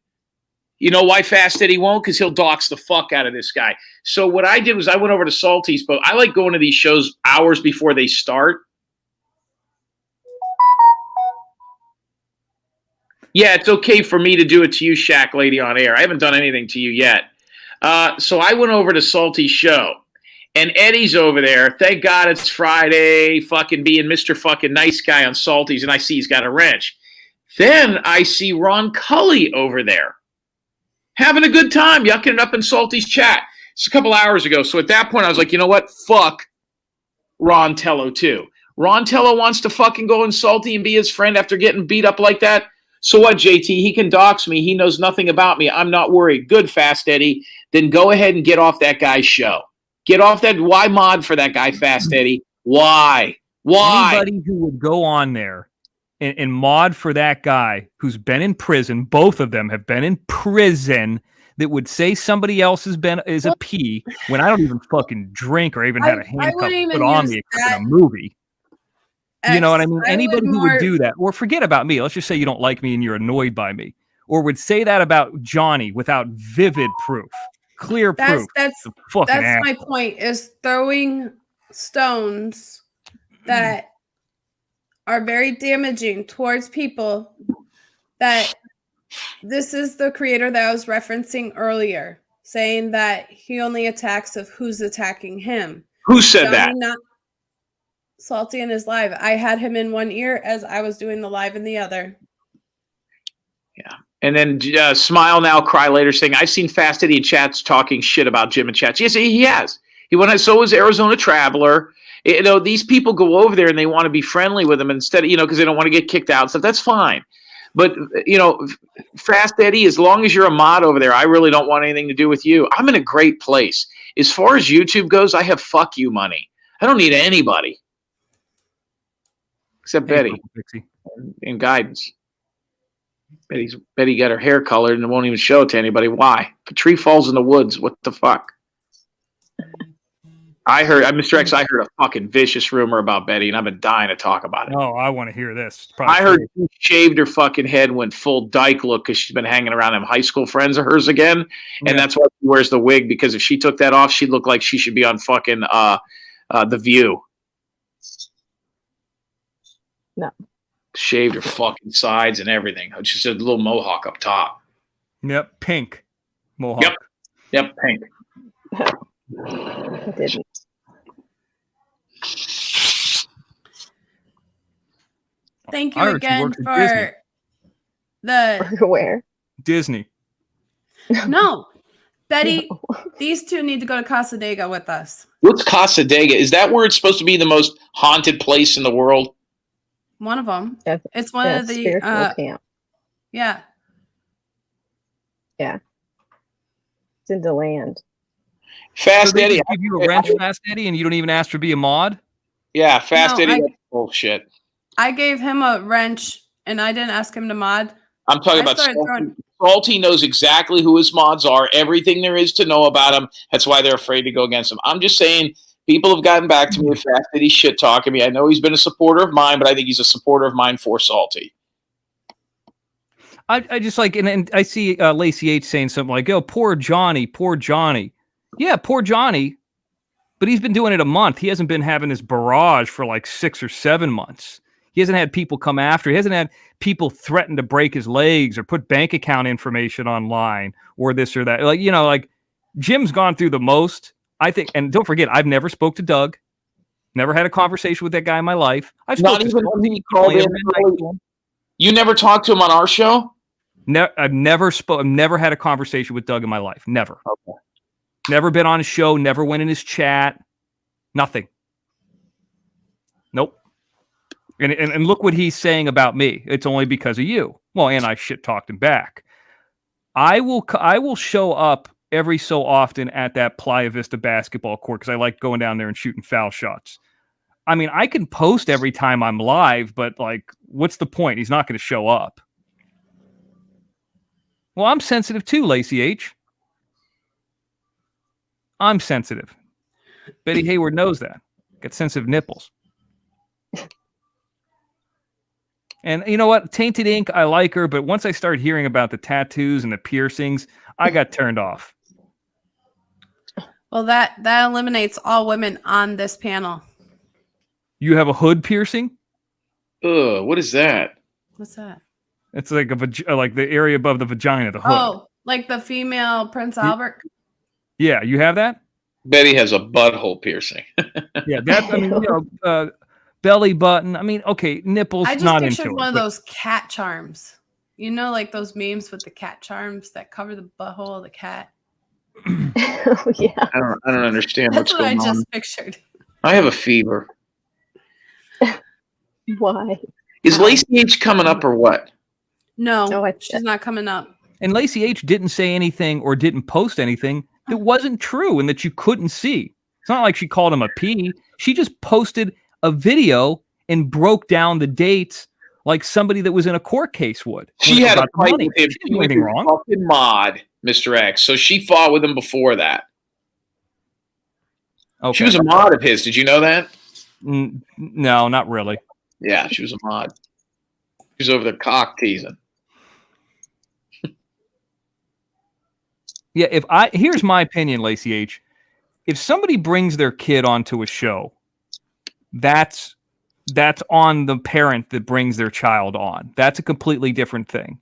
[SPEAKER 4] You know why Fast Eddie won't? Because he'll dox the fuck out of this guy. So what I did was I went over to Salty's, but I like going to these shows hours before they start. Yeah, it's okay for me to do it to you, Shaq Lady, on air. I haven't done anything to you yet. So I went over to Salty's show, and Eddie's over there. Thank God it's Friday, fucking being Mr. fucking nice guy on Salty's, and I see he's got a wrench. Then I see Ron Cully over there having a good time, yucking it up in Salty's chat. It's a couple hours ago. So at that point, I was like, you know what? Fuck Ron Tello, too. Ron Tello wants to fucking go in Salty and be his friend after getting beat up like that. So what, JT? He can dox me. He knows nothing about me. I'm not worried. Good, Fast Eddie. Then go ahead and get off that guy's show. Get off that. Why mod for that guy, Fast Eddie? Why?
[SPEAKER 2] Anybody who would go on there and mod for that guy who's been in prison, both of them have been in prison, that would say somebody else is a P when I don't even fucking drink or even had a handcuff
[SPEAKER 1] wouldn't even
[SPEAKER 2] put on
[SPEAKER 1] use
[SPEAKER 2] me except
[SPEAKER 1] that
[SPEAKER 2] in a movie. You know what I mean?
[SPEAKER 1] I
[SPEAKER 2] Anybody
[SPEAKER 1] would
[SPEAKER 2] who
[SPEAKER 1] more-
[SPEAKER 2] would do that, or forget about me. Let's just say you don't like me and you're annoyed by me, or would say that about Johnny without vivid proof, clear proof.
[SPEAKER 1] That's
[SPEAKER 2] the fucking
[SPEAKER 1] my
[SPEAKER 2] asshole.
[SPEAKER 1] point, is throwing stones that are very damaging towards people. That this is the creator that I was referencing earlier, saying that he only attacks of who's attacking him.
[SPEAKER 4] Who said that?
[SPEAKER 1] Johnny, not Salty in his live. I had him in one ear as I was doing the live in the other.
[SPEAKER 4] Yeah. And then Smile Now, Cry Later saying, I've seen Fast Eddie in chats talking shit about Jim and chats. Yes, he has. So was Arizona Traveler. You know, these people go over there and they want to be friendly with him instead of, because they don't want to get kicked out and stuff. That's fine. But, Fast Eddie, as long as you're a mod over there, I really don't want anything to do with you. I'm in a great place. As far as YouTube goes, I have fuck you money. I don't need anybody. Except
[SPEAKER 2] Hey,
[SPEAKER 4] Betty
[SPEAKER 2] Purple Pixie.
[SPEAKER 4] and guidance. Betty got her hair colored and won't even show it to anybody. Why? If a tree falls in the woods, what the fuck? Mr. X, I heard a fucking vicious rumor about Betty, and I've been dying to talk about it.
[SPEAKER 2] Oh, I want to hear this. It's probably
[SPEAKER 4] I heard
[SPEAKER 2] true.
[SPEAKER 4] she shaved her fucking head, went full dyke look because she's been hanging around them high school friends of hers again, and
[SPEAKER 2] Yeah.
[SPEAKER 4] that's why she wears the wig, because if she took that off, she'd look like she should be on fucking The View.
[SPEAKER 3] No.
[SPEAKER 4] Shaved her fucking sides and everything. Just a little mohawk up top.
[SPEAKER 2] Yep, pink mohawk.
[SPEAKER 4] Yep, pink.
[SPEAKER 3] I didn't.
[SPEAKER 1] Thank
[SPEAKER 2] I
[SPEAKER 1] you
[SPEAKER 2] heard she
[SPEAKER 1] again
[SPEAKER 2] works at Disney.
[SPEAKER 1] for the
[SPEAKER 3] Where?
[SPEAKER 2] Disney.
[SPEAKER 1] no. Betty, these two need to go to Casadega with us.
[SPEAKER 4] What's Casadega? Is that where it's supposed to be the most haunted place in the world?
[SPEAKER 1] One of them.
[SPEAKER 3] That's,
[SPEAKER 1] It's one
[SPEAKER 3] that's
[SPEAKER 1] of the
[SPEAKER 3] spiritual camp.
[SPEAKER 1] yeah.
[SPEAKER 3] It's in the land.
[SPEAKER 4] Fast
[SPEAKER 2] So they
[SPEAKER 4] Eddie.
[SPEAKER 2] just give you a wrench, Fast Eddie, and you don't even ask to be a mod?
[SPEAKER 4] Yeah, Fast
[SPEAKER 1] No,
[SPEAKER 4] Eddie.
[SPEAKER 1] I-
[SPEAKER 4] That's bullshit.
[SPEAKER 1] I gave him a wrench and I didn't ask him to mod.
[SPEAKER 4] I'm talking
[SPEAKER 1] I
[SPEAKER 4] about
[SPEAKER 1] started
[SPEAKER 4] Salty.
[SPEAKER 1] throwing-
[SPEAKER 4] Salty knows exactly who his mods are, everything there is to know about him. That's why they're afraid to go against him. I'm just saying, people have gotten back to me with Fast Eddie shit talking me. I know he's been a supporter of mine, but I think he's a supporter of mine for Salty.
[SPEAKER 2] I just like, and I see Lacey H saying something like, "Oh, poor Johnny, poor Johnny." Yeah, poor Johnny, but he's been doing it a month. He hasn't been having this barrage for like 6 or 7 months. He hasn't had people come after. He hasn't had people threaten to break his legs or put bank account information online or this or that. Like, you know, like Jim's gone through the most, I think. And don't forget, I've never spoke to Doug. Never had a conversation with that guy in my life. I've
[SPEAKER 4] Not
[SPEAKER 2] spoken
[SPEAKER 4] even
[SPEAKER 2] to
[SPEAKER 4] when he called in. You never talked to him on our show?
[SPEAKER 2] No, I've never had a conversation with Doug in my life. Never.
[SPEAKER 4] Okay.
[SPEAKER 2] Never been on his show. Never went in his chat. Nothing. Nope. And look what he's saying about me. It's only because of you. Well, and I shit talked him back. I will show up every so often at that Playa Vista basketball court because I like going down there and shooting foul shots. I mean, I can post every time I'm live, but like, what's the point? He's not going to show up. Well, I'm sensitive too, Lacey H. I'm sensitive. Betty Hayward knows that. Got sensitive nipples. And you know what? Tainted Ink, I like her, but once I started hearing about the tattoos and the piercings, I got turned off.
[SPEAKER 1] Well, that eliminates all women on this panel.
[SPEAKER 2] You have a hood piercing?
[SPEAKER 4] Ugh, what is that?
[SPEAKER 1] What's that?
[SPEAKER 2] It's like like the area above the vagina, the hood.
[SPEAKER 1] Oh, like the female Prince Albert?
[SPEAKER 2] Yeah, you have that?
[SPEAKER 4] Betty has a butthole piercing.
[SPEAKER 2] Yeah, that, I mean, you know, belly button. I mean, okay, nipples,
[SPEAKER 1] I just
[SPEAKER 2] not
[SPEAKER 1] pictured
[SPEAKER 2] into
[SPEAKER 1] one
[SPEAKER 2] it,
[SPEAKER 1] of
[SPEAKER 2] but
[SPEAKER 1] those cat charms. You know, like those memes with the cat charms that cover the butthole of the cat?
[SPEAKER 3] Oh, yeah.
[SPEAKER 4] I don't understand
[SPEAKER 1] That's
[SPEAKER 4] what's
[SPEAKER 1] what I
[SPEAKER 4] going on.
[SPEAKER 1] just pictured.
[SPEAKER 4] I have a fever.
[SPEAKER 3] Why?
[SPEAKER 4] Is Lacey H coming up or what?
[SPEAKER 1] No,
[SPEAKER 3] No,
[SPEAKER 1] she's not coming up.
[SPEAKER 2] And Lacey H didn't say anything or didn't post anything that wasn't true and that you couldn't see. It's not like she called him a P. She just posted a video and broke down the dates like somebody that was in a court case would.
[SPEAKER 4] She had a fight
[SPEAKER 2] money.
[SPEAKER 4] with him.
[SPEAKER 2] She didn't do anything wrong.
[SPEAKER 4] Fucking mod, Mr. X. So she fought with him before that.
[SPEAKER 2] Okay.
[SPEAKER 4] She was a mod of his. Did you know that?
[SPEAKER 2] No, not really.
[SPEAKER 4] Yeah, she was a mod. She was over there cock teasing.
[SPEAKER 2] Yeah, here's my opinion, Lacey H. If somebody brings their kid onto a show, that's on the parent that brings their child on. That's a completely different thing.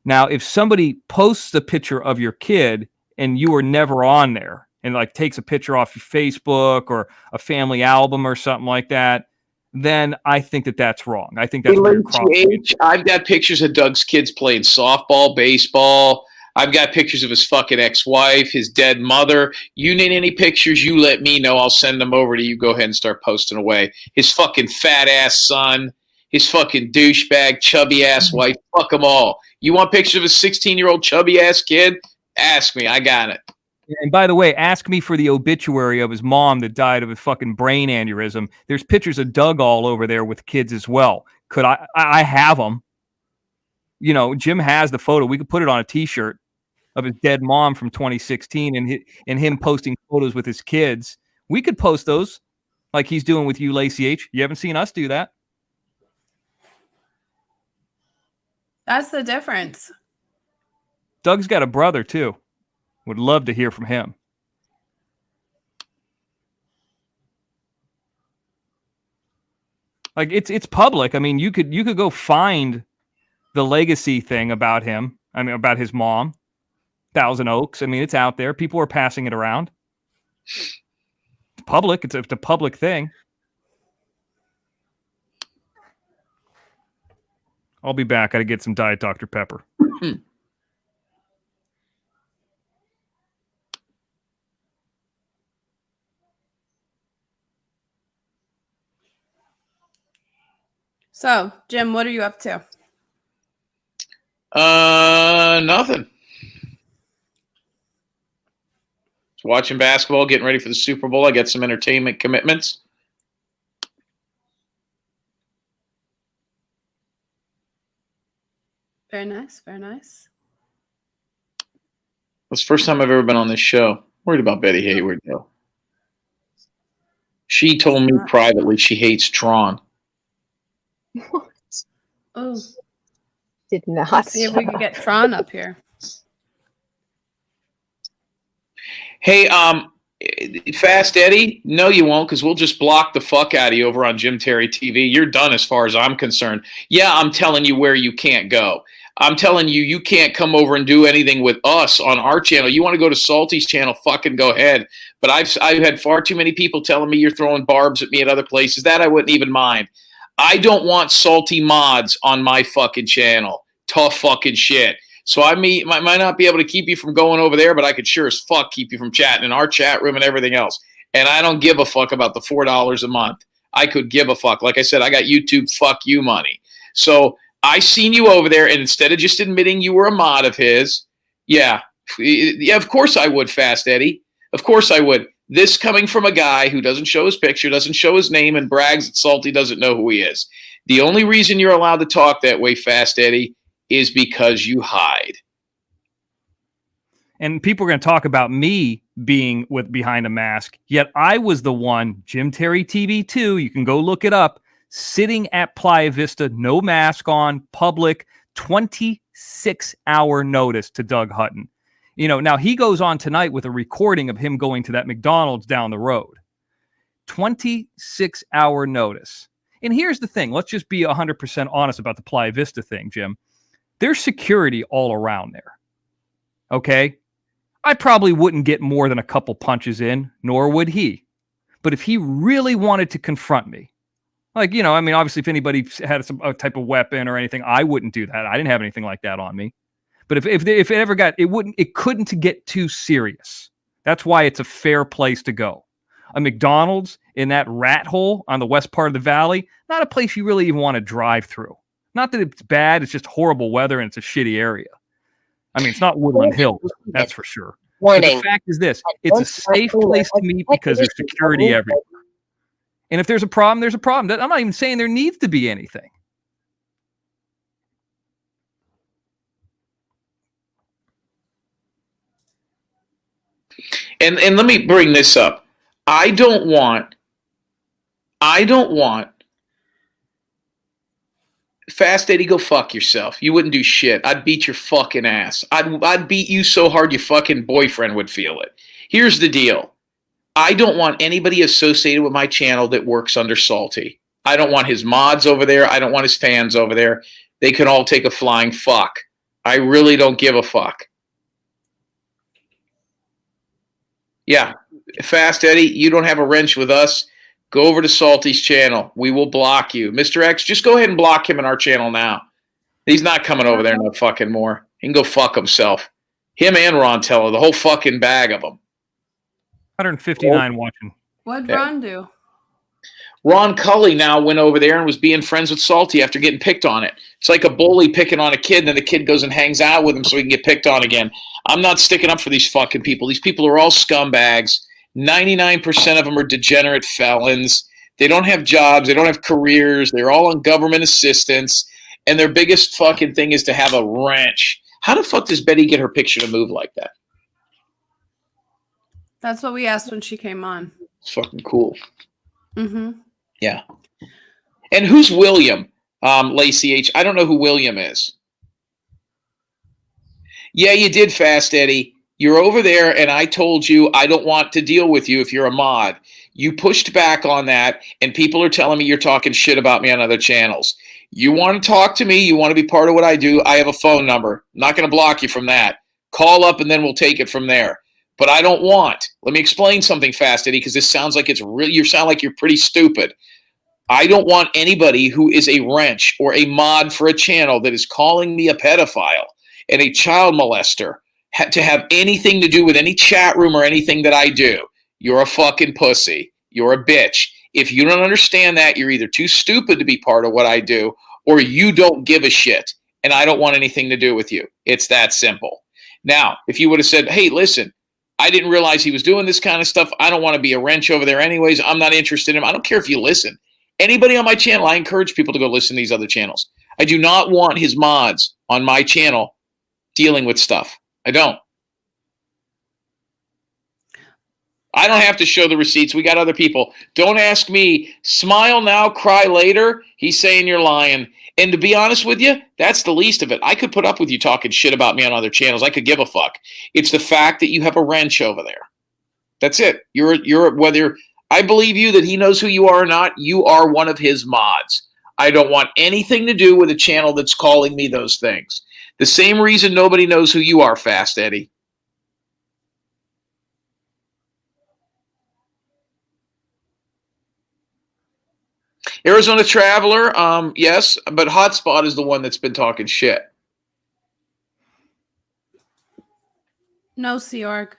[SPEAKER 2] Now, if somebody posts a picture of your kid and you are never on there and like takes a picture off your Facebook or a family album or something like that, then I think that's wrong. I think that's weird.
[SPEAKER 4] I've got pictures of Doug's kids playing softball, baseball. I've got pictures of his fucking ex-wife, his dead mother. You need any pictures, you let me know. I'll send them over to you. Go ahead and start posting away. His fucking fat-ass son, his fucking douchebag, chubby-ass wife. Fuck them all. You want pictures of a 16-year-old chubby-ass kid? Ask me. I got it.
[SPEAKER 2] And by the way, ask me for the obituary of his mom that died of a fucking brain aneurysm. There's pictures of Doug all over there with kids as well. Could I have them? You know, Jim has the photo. We could put it on a T-shirt of his dead mom from 2016 and him posting photos with his kids. We could post those like he's doing with you, Lacey H. You haven't seen us do that.
[SPEAKER 1] That's the difference.
[SPEAKER 2] Doug's got a brother too. Would love to hear from him. Like it's public. I mean, you could go find the legacy thing about him. I mean, about his mom, Thousand Oaks. I mean, it's out there. People are passing it around. It's public. It's a public thing. I'll be back. I gotta get some Diet Dr. Pepper.
[SPEAKER 1] So, Jim, what are you up to?
[SPEAKER 4] Nothing. Just watching basketball, getting ready for the Super Bowl. I got some entertainment commitments.
[SPEAKER 1] Very nice. Very nice.
[SPEAKER 4] It's the first time I've ever been on this show. Worried about Betty Hayward, though. She told me privately she hates Tron.
[SPEAKER 3] What?
[SPEAKER 1] Oh.
[SPEAKER 3] did not.
[SPEAKER 1] Let's see if we can get Tron up here.
[SPEAKER 4] Hey, Fast Eddie, no, you won't, because we'll just block the fuck out of you over on Jim Terry TV. You're done as far as I'm concerned. Yeah, I'm telling you where you can't go. I'm telling you, you can't come over and do anything with us on our channel. You want to go to Salty's channel, fucking go ahead. But I've had far too many people telling me you're throwing barbs at me at other places. That I wouldn't even mind. I don't want salty mods on my fucking channel. Tough fucking shit. So I might not be able to keep you from going over there, but I could sure as fuck keep you from chatting in our chat room and everything else. And I don't give a fuck about the $4 a month. I could give a fuck. Like I said, I got YouTube fuck you money. So I seen you over there, and instead of just admitting you were a mod of his, yeah, of course I would, Fast Eddie. Of course I would. This coming from a guy who doesn't show his picture, doesn't show his name, and brags that Salty doesn't know who he is. The only reason you're allowed to talk that way, Fast Eddie, is because you hide.
[SPEAKER 2] And people are going to talk about me being behind a mask, yet I was the one, Jim Terry TV 2, you can go look it up, sitting at Playa Vista, no mask on, public, 26-hour notice to Doug Hutton. You know, now he goes on tonight with a recording of him going to that McDonald's down the road. 26-hour notice. And here's the thing. Let's just be 100% honest about the Playa Vista thing, Jim. There's security all around there. Okay? I probably wouldn't get more than a couple punches in, nor would he. But if he really wanted to confront me, like, you know, I mean, obviously if anybody had a type of weapon or anything, I wouldn't do that. I didn't have anything like that on me. But if it ever got, it couldn't get too serious. That's why it's a fair place to go. A McDonald's in that rat hole on the west part of the valley, not a place you really even want to drive through. Not that it's bad, it's just horrible weather and it's a shitty area. I mean, it's not Woodland Hills, that's for sure. But the fact is this, it's a safe place to meet because there's security everywhere. And if there's a problem, there's a problem. I'm not even saying there needs to be anything.
[SPEAKER 4] And let me bring this up. I don't want Fast Eddie, go fuck yourself. You wouldn't do shit. I'd beat your fucking ass. I'd beat you so hard your fucking boyfriend would feel it. Here's the deal. I don't want anybody associated with my channel that works under Salty. I don't want his mods over there. I don't want his fans over there. They can all take a flying fuck. I really don't give a fuck. Yeah, Fast Eddie, you don't have a wrench with us. Go over to Salty's channel. We will block you. Mr. X, just go ahead and block him in our channel now. He's not coming over there no fucking more. He can go fuck himself. Him and Ron Teller, the whole fucking bag of them.
[SPEAKER 2] 159 watching.
[SPEAKER 1] What'd Ron do?
[SPEAKER 4] Ron Cully now went over there and was being friends with Salty after getting picked on it. It's like a bully picking on a kid, and then the kid goes and hangs out with him so he can get picked on again. I'm not sticking up for these fucking people. These people are all scumbags. 99% of them are degenerate felons. They don't have jobs. They don't have careers. They're all on government assistance. And their biggest fucking thing is to have a wrench. How the fuck does Betty get her picture to move like that?
[SPEAKER 1] That's what we asked when she came on.
[SPEAKER 4] It's fucking cool.
[SPEAKER 1] Mm-hmm.
[SPEAKER 4] Yeah. And who's William? Lacey H. I don't know who William is. Yeah, you did, Fast Eddie. You're over there, and I told you I don't want to deal with you if you're a mod. You pushed back on that, and people are telling me you're talking shit about me on other channels. You want to talk to me, you want to be part of what I do, I have a phone number. I'm not going to block you from that. Call up, and then we'll take it from there. But I don't want. Let me explain something, Fast Eddie, because this sounds like it's really, you sound like you're pretty stupid. I don't want anybody who is a wrench or a mod for a channel that is calling me a pedophile and a child molester to have anything to do with any chat room or anything that I do. You're a fucking pussy. You're a bitch. If you don't understand that, you're either too stupid to be part of what I do or you don't give a shit and I don't want anything to do with you. It's that simple. Now, if you would have said, hey, listen, I didn't realize he was doing this kind of stuff. I don't want to be a wrench over there anyways. I'm not interested in him. I don't care if you listen. Anybody on my channel, I encourage people to go listen to these other channels. I do not want his mods on my channel dealing with stuff. I don't. I don't have to show the receipts. We got other people. Don't ask me. Smile now, cry later. He's saying you're lying. And to be honest with you, that's the least of it. I could put up with you talking shit about me on other channels. I could give a fuck. It's the fact that you have a wrench over there. That's it. You're whether I believe you that he knows who you are or not, you are one of his mods. I don't want anything to do with a channel that's calling me those things. The same reason nobody knows who you are, Fast Eddie. Arizona Traveler, yes, but Hotspot is the one that's been talking shit.
[SPEAKER 1] No, Seorg.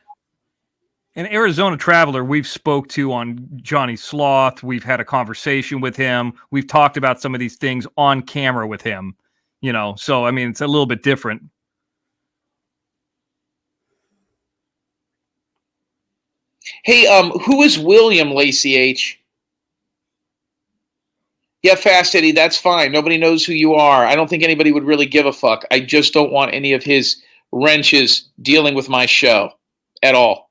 [SPEAKER 2] An Arizona Traveler we've spoke to on Johnny Sloth. We've had a conversation with him. We've talked about some of these things on camera with him. You know, so I mean, it's a little bit different.
[SPEAKER 4] Hey, who is William Lacey H? Yeah, Fast Eddie, that's fine. Nobody knows who you are. I don't think anybody would really give a fuck. I just don't want any of his wrenches dealing with my show at all.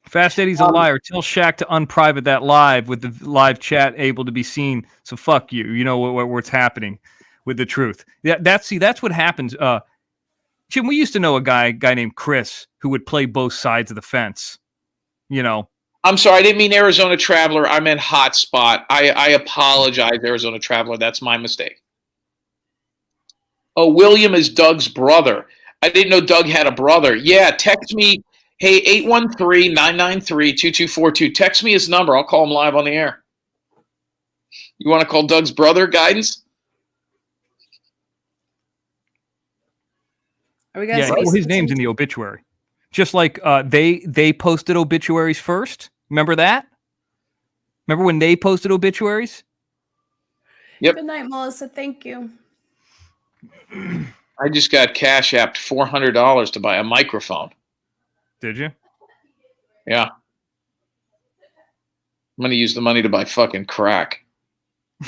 [SPEAKER 2] Fast Eddie's a liar. Tell Shaq to unprivate that live with the live chat able to be seen. So fuck you. You know what's happening with the truth. Yeah, that's what happens. Jim, we used to know a guy named Chris who would play both sides of the fence. You know.
[SPEAKER 4] I'm sorry, I didn't mean Arizona Traveler. I meant Hotspot. I apologize, Arizona Traveler. That's my mistake. Oh, William is Doug's brother. I didn't know Doug had a brother. Yeah, text me. Hey, 813-993-2242. Text me his number. I'll call him live on the air. You want to call Doug's brother, Guidance?
[SPEAKER 1] Are we gonna
[SPEAKER 2] yeah, well, his name's in the obituary. Just like they posted obituaries first. Remember that? Remember when they posted obituaries?
[SPEAKER 4] Yep.
[SPEAKER 1] Good night, Melissa. Thank you.
[SPEAKER 4] I just got Cash Apped $400 to buy a microphone.
[SPEAKER 2] Did you?
[SPEAKER 4] Yeah. I'm going to use the money to buy fucking crack. I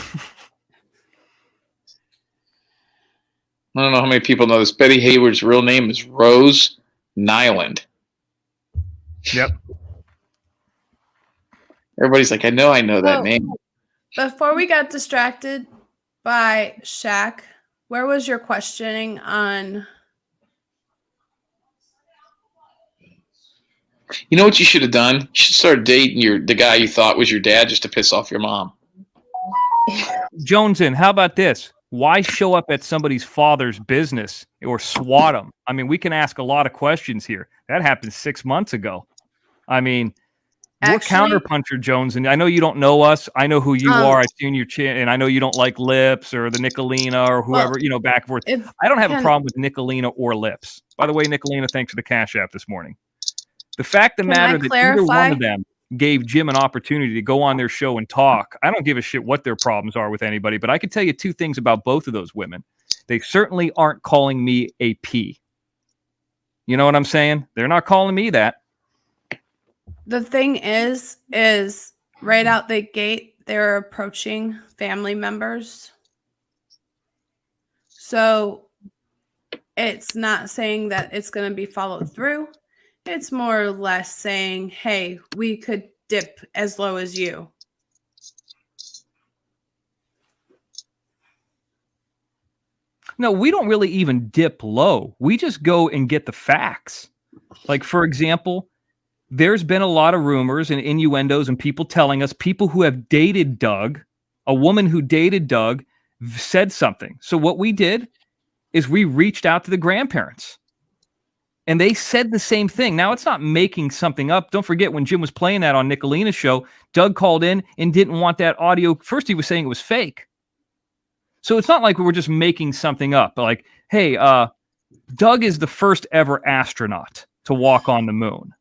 [SPEAKER 4] don't know how many people know this. Betty Hayward's real name is Rose Nyland.
[SPEAKER 2] Yep.
[SPEAKER 4] Everybody's like, I know that name.
[SPEAKER 1] Before we got distracted by Shaq, where was your questioning on?
[SPEAKER 4] You know what you should have done? You should start dating the guy you thought was your dad just to piss off your mom.
[SPEAKER 2] Jonesin, how about this? Why show up at somebody's father's business or swat them? I mean, we can ask a lot of questions here. That happened 6 months ago. I mean, we're counterpuncher, Jones, and I know you don't know us. I know who you are. I've seen your chin, and I know you don't like Lips or the Nicolina or whoever, back and forth. I don't have a problem with Nicolina or Lips. By the way, Nicolina, thanks for the Cash App this morning. The fact of the matter that either one of them gave Jim an opportunity to go on their show and talk. I don't give a shit what their problems are with anybody, but I can tell you two things about both of those women. They certainly aren't calling me a P. You know what I'm saying? They're not calling me that.
[SPEAKER 1] The thing is right out the gate, they're approaching family members. So it's not saying that it's going to be followed through. It's more or less saying, hey, we could dip as low as you.
[SPEAKER 2] No, we don't really even dip low. We just go and get the facts. Like, for example, there's been a lot of rumors and innuendos and people telling us people who have dated Doug, a woman who dated Doug, said something. So what we did is we reached out to the grandparents. And they said the same thing. Now, it's not making something up. Don't forget, when Jim was playing that on Nicolina's show, Doug called in and didn't want that audio. First, he was saying it was fake. So it's not like we were just making something up. Like, hey, Doug is the first ever astronaut to walk on the moon.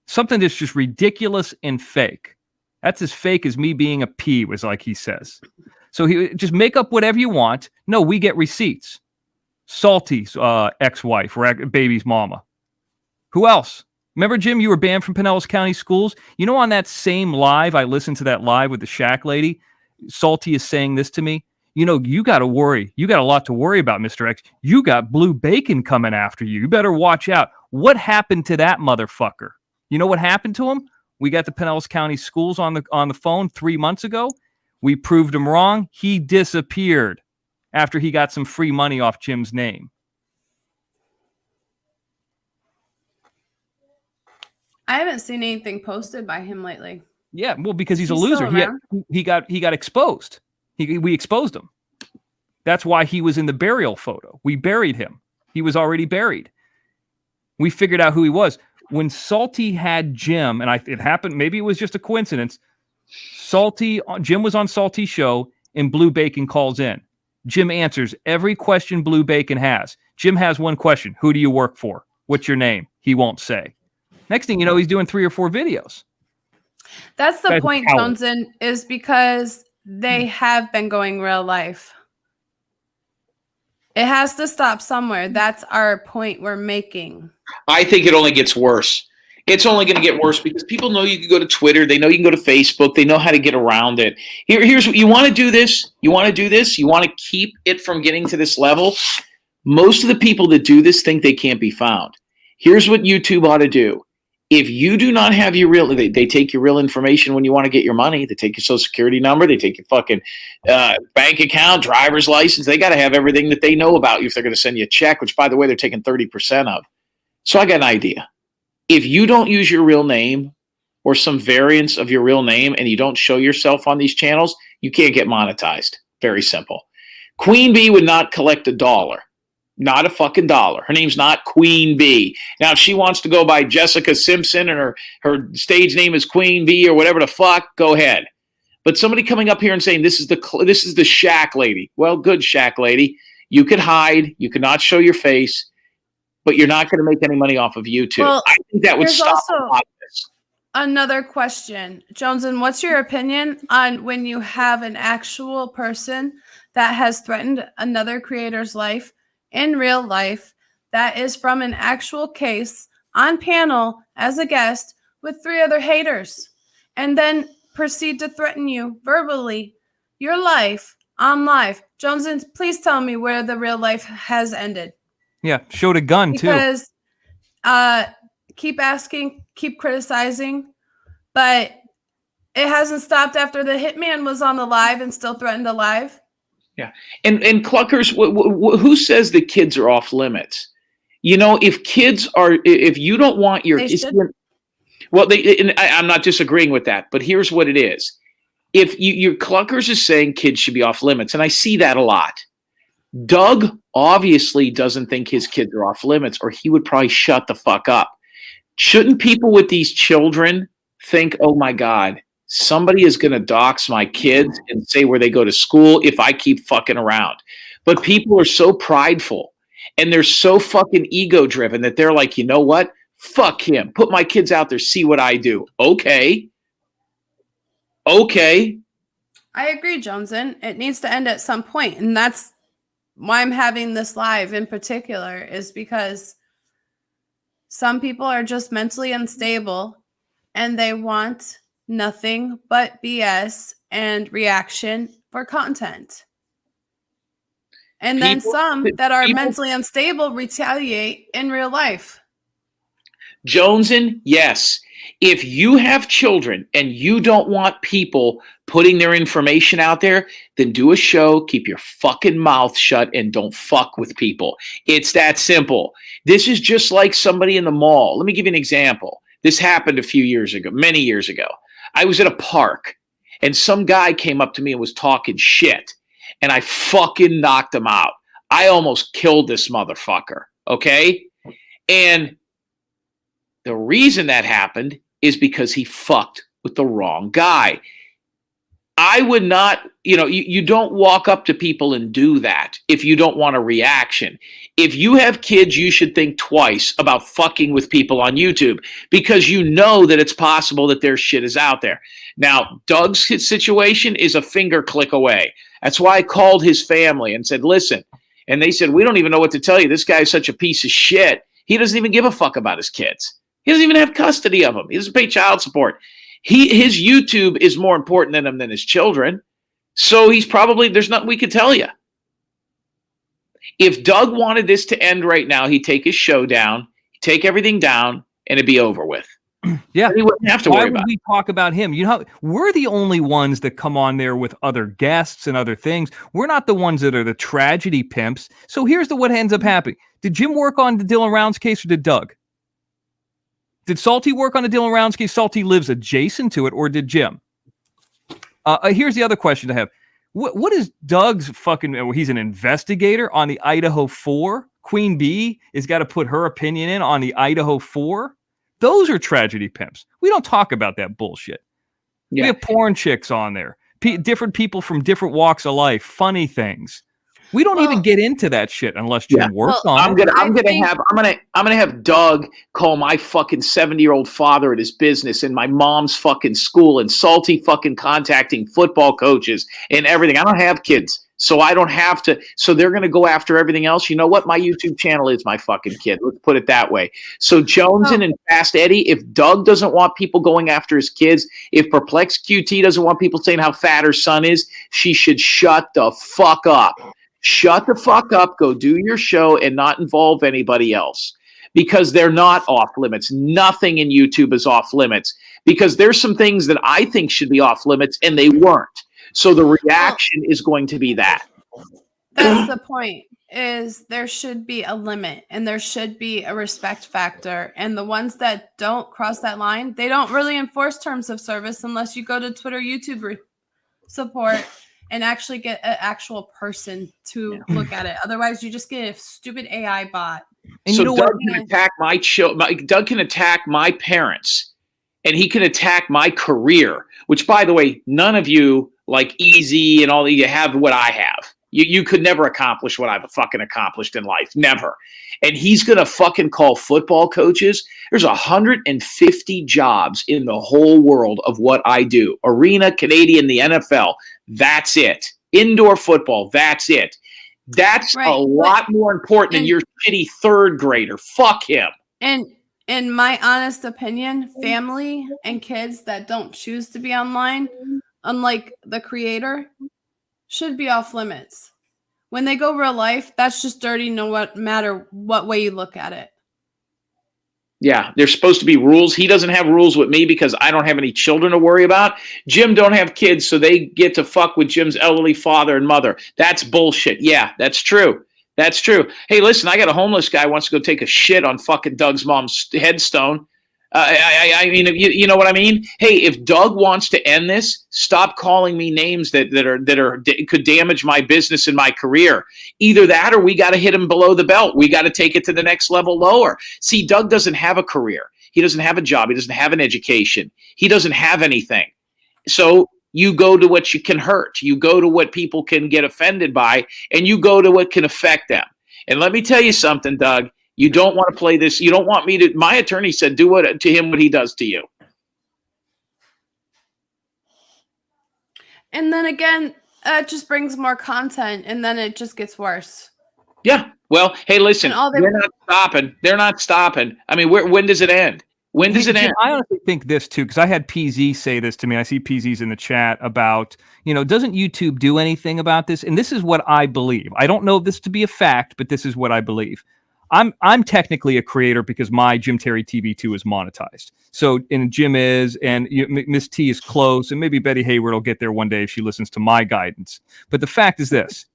[SPEAKER 2] Something that's just ridiculous and fake. That's as fake as me being a P, was like he says. So he just make up whatever you want. No, we get receipts. Salty's ex-wife or baby's mama. Who else? Remember, Jim, you were banned from Pinellas County schools? You know, on that same live, I listened to that live with the Shaq lady. Salty is saying this to me. You know, you got to worry. You got a lot to worry about, Mr. X. You got Blue Bacon coming after you. You better watch out. What happened to that motherfucker? You know what happened to him? We got the Pinellas County schools on the phone 3 months ago. We proved him wrong. He disappeared after he got some free money off Jim's name.
[SPEAKER 1] I haven't seen anything posted by him lately.
[SPEAKER 2] Yeah, well, because he's a
[SPEAKER 1] He's
[SPEAKER 2] loser.
[SPEAKER 1] still
[SPEAKER 2] He got exposed. We exposed him. That's why he was in the burial photo. We buried him. He was already buried. We figured out who he was. When Salty had Jim, and it happened, maybe it was just a coincidence, Jim was on Salty's show, and Blue Bacon calls in. Jim answers every question Blue Bacon has. Jim has one question. Who do you work for? What's your name? He won't say. Next thing you know, he's doing 3 or 4 videos.
[SPEAKER 1] That's the point, Johnson, is because they have been going real life. It has to stop somewhere. That's our point we're making.
[SPEAKER 4] I think it only gets worse. It's only going to get worse because people know you can go to Twitter. They know you can go to Facebook. They know how to get around it. Here's what you want to do this. You want to do this. You want to keep it from getting to this level. Most of the people that do this think they can't be found. Here's what YouTube ought to do. If you do not have your real, they take your real information when you want to get your money. They take your social security number. They take your fucking bank account, driver's license. They got to have everything that they know about you if they're going to send you a check, which, by the way, they're taking 30% of. So I got an idea. If you don't use your real name or some variants of your real name and you don't show yourself on these channels, you can't get monetized. Very simple. Queen Bee would not collect $1. Not a fucking dollar. Her name's not Queen Bee. Now, if she wants to go by Jessica Simpson and her stage name is Queen Bee or whatever the fuck, go ahead. But somebody coming up here and saying this is the Shaq lady. Well, good Shaq lady. You could hide. You could not show your face, but you're not going to make any money off of YouTube.
[SPEAKER 1] Well,
[SPEAKER 4] I think that would stop a lot of this.
[SPEAKER 1] Another question, Joneson, what's your opinion on when you have an actual person that has threatened another creator's life in real life that is from an actual case on panel as a guest with 3 other haters and then proceed to threaten you verbally, your life on live? Joneson, please tell me where the real life has ended.
[SPEAKER 2] Yeah, showed a gun too.
[SPEAKER 1] Because keep asking, keep criticizing, but it hasn't stopped after the hitman was on the live and still threatened the live.
[SPEAKER 4] Yeah. And Cluckers, who says that kids are off limits? You know, if you don't want your, I'm not disagreeing with that, but here's what it is. If your Cluckers is saying kids should be off limits, and I see that a lot. Doug obviously doesn't think his kids are off limits, or he would probably shut the fuck up. Shouldn't people with these children think, oh my God, somebody is going to dox my kids and say where they go to school if I keep fucking around? But people are so prideful and they're so fucking ego driven that they're like, you know what? Fuck him. Put my kids out there. See what I do. Okay.
[SPEAKER 1] I agree, Joneson. It needs to end at some point. And that's why I'm having this live in particular, is because some people are just mentally unstable and they want nothing but BS and reaction for content. And then some that are mentally unstable retaliate in real life.
[SPEAKER 4] Joneson, yes. If you have children and you don't want people putting their information out there, then do a show, keep your fucking mouth shut, and don't fuck with people. It's that simple. This is just like somebody in the mall. Let me give you an example. This happened a few years ago, many years ago. I was at a park and some guy came up to me and was talking shit, and I fucking knocked him out. I almost killed this motherfucker, okay? And the reason that happened is because he fucked with the wrong guy. I would not, you don't walk up to people and do that if you don't want a reaction. If you have kids, you should think twice about fucking with people on YouTube, because you know that it's possible that their shit is out there. Now, Doug's situation is a finger click away. That's why I called his family and said, listen, and they said, we don't even know what to tell you. This guy is such a piece of shit. He doesn't even give a fuck about his kids. He doesn't even have custody of them. He doesn't pay child support. His YouTube is more important to him than his children. So he's probably, there's nothing we could tell you. If Doug wanted this to end right now, he'd take his show down, he'd take everything down, and it'd be over with.
[SPEAKER 2] Yeah.
[SPEAKER 4] He wouldn't have to
[SPEAKER 2] Why
[SPEAKER 4] worry
[SPEAKER 2] would
[SPEAKER 4] about it.
[SPEAKER 2] we talk about him? You know, we're the only ones that come on there with other guests and other things. We're not the ones that are the tragedy pimps. So here's what ends up happening. Did Jim work on the Dylan Rounds case or did Doug? Did Salty work on the Dylan Rounds case? Salty lives adjacent to it, or did Jim? Here's the other question I have. What is Doug's fucking... He's an investigator on the Idaho 4. Queen Bee has got to put her opinion in on the Idaho 4. Those are tragedy pimps. We don't talk about that bullshit.
[SPEAKER 4] Yeah.
[SPEAKER 2] We have porn chicks on there. Different people from different walks of life. Funny things. We don't even get into that shit unless Jim works on it.
[SPEAKER 4] I'm gonna have Doug call my fucking 70-year-old father at his business and my mom's fucking school and Salty fucking contacting football coaches and everything. I don't have kids, so I don't have to. So they're gonna go after everything else. You know what? My YouTube channel is my fucking kid. Let's put it that way. So Joneson and Fast Eddie, if Doug doesn't want people going after his kids, if Perplex QT doesn't want people saying how fat her son is, she should shut the fuck up. Shut the fuck up, go do your show and not involve anybody else because they're not off limits. Nothing in YouTube is off limits because there's some things that I think should be off limits and they weren't. So the reaction is going to be that.
[SPEAKER 1] That's the point, is there should be a limit and there should be a respect factor. And the ones that don't cross that line, they don't really enforce terms of service unless you go to Twitter, YouTube support and actually get an actual person to look at it. Otherwise, you just get a stupid AI bot.
[SPEAKER 4] And so Doug can attack Doug can attack my parents, and he can attack my career. Which, by the way, none of you like Easy and all you have what I have. You could never accomplish what I've fucking accomplished in life, never. And he's gonna fucking call football coaches. There's 150 jobs in the whole world of what I do: arena, Canadian, the NFL. That's it. Indoor football. That's it. That's a lot more important than your shitty third grader. Fuck him.
[SPEAKER 1] And in my honest opinion, family and kids that don't choose to be online, unlike the creator, should be off limits. When they go real life, that's just dirty no matter what way you look at it.
[SPEAKER 4] Yeah, there's supposed to be rules. He doesn't have rules with me because I don't have any children to worry about. Jim don't have kids, so they get to fuck with Jim's elderly father and mother. That's bullshit. Yeah, that's true. That's true. Hey, listen, I got a homeless guy who wants to go take a shit on fucking Doug's mom's headstone. I mean, you know what I mean? Hey, if Doug wants to end this, stop calling me names that could damage my business and my career. Either that, or we got to hit him below the belt. We got to take it to the next level lower. See, Doug doesn't have a career. He doesn't have a job. He doesn't have an education. He doesn't have anything. So you go to what you can hurt. You go to what people can get offended by, and you go to what can affect them. And let me tell you something, Doug. You don't want to play this. You don't want me to. My attorney said, do what to him what he does to you.
[SPEAKER 1] And then again, it just brings more content, and then it just gets worse.
[SPEAKER 4] Yeah. Well, hey, listen, they're not stopping. They're not stopping. I mean, when does it end? When does it end?
[SPEAKER 2] I honestly think this too, because I had PZ say this to me. I see PZ's in the chat about, doesn't YouTube do anything about this? And this is what I believe. I don't know this to be a fact, but this is what I believe. I'm technically a creator because my Jim Terry TV2 is monetized. So, and Jim is, and Miss T is close, and maybe Betty Hayward will get there one day if she listens to my guidance. But the fact is this: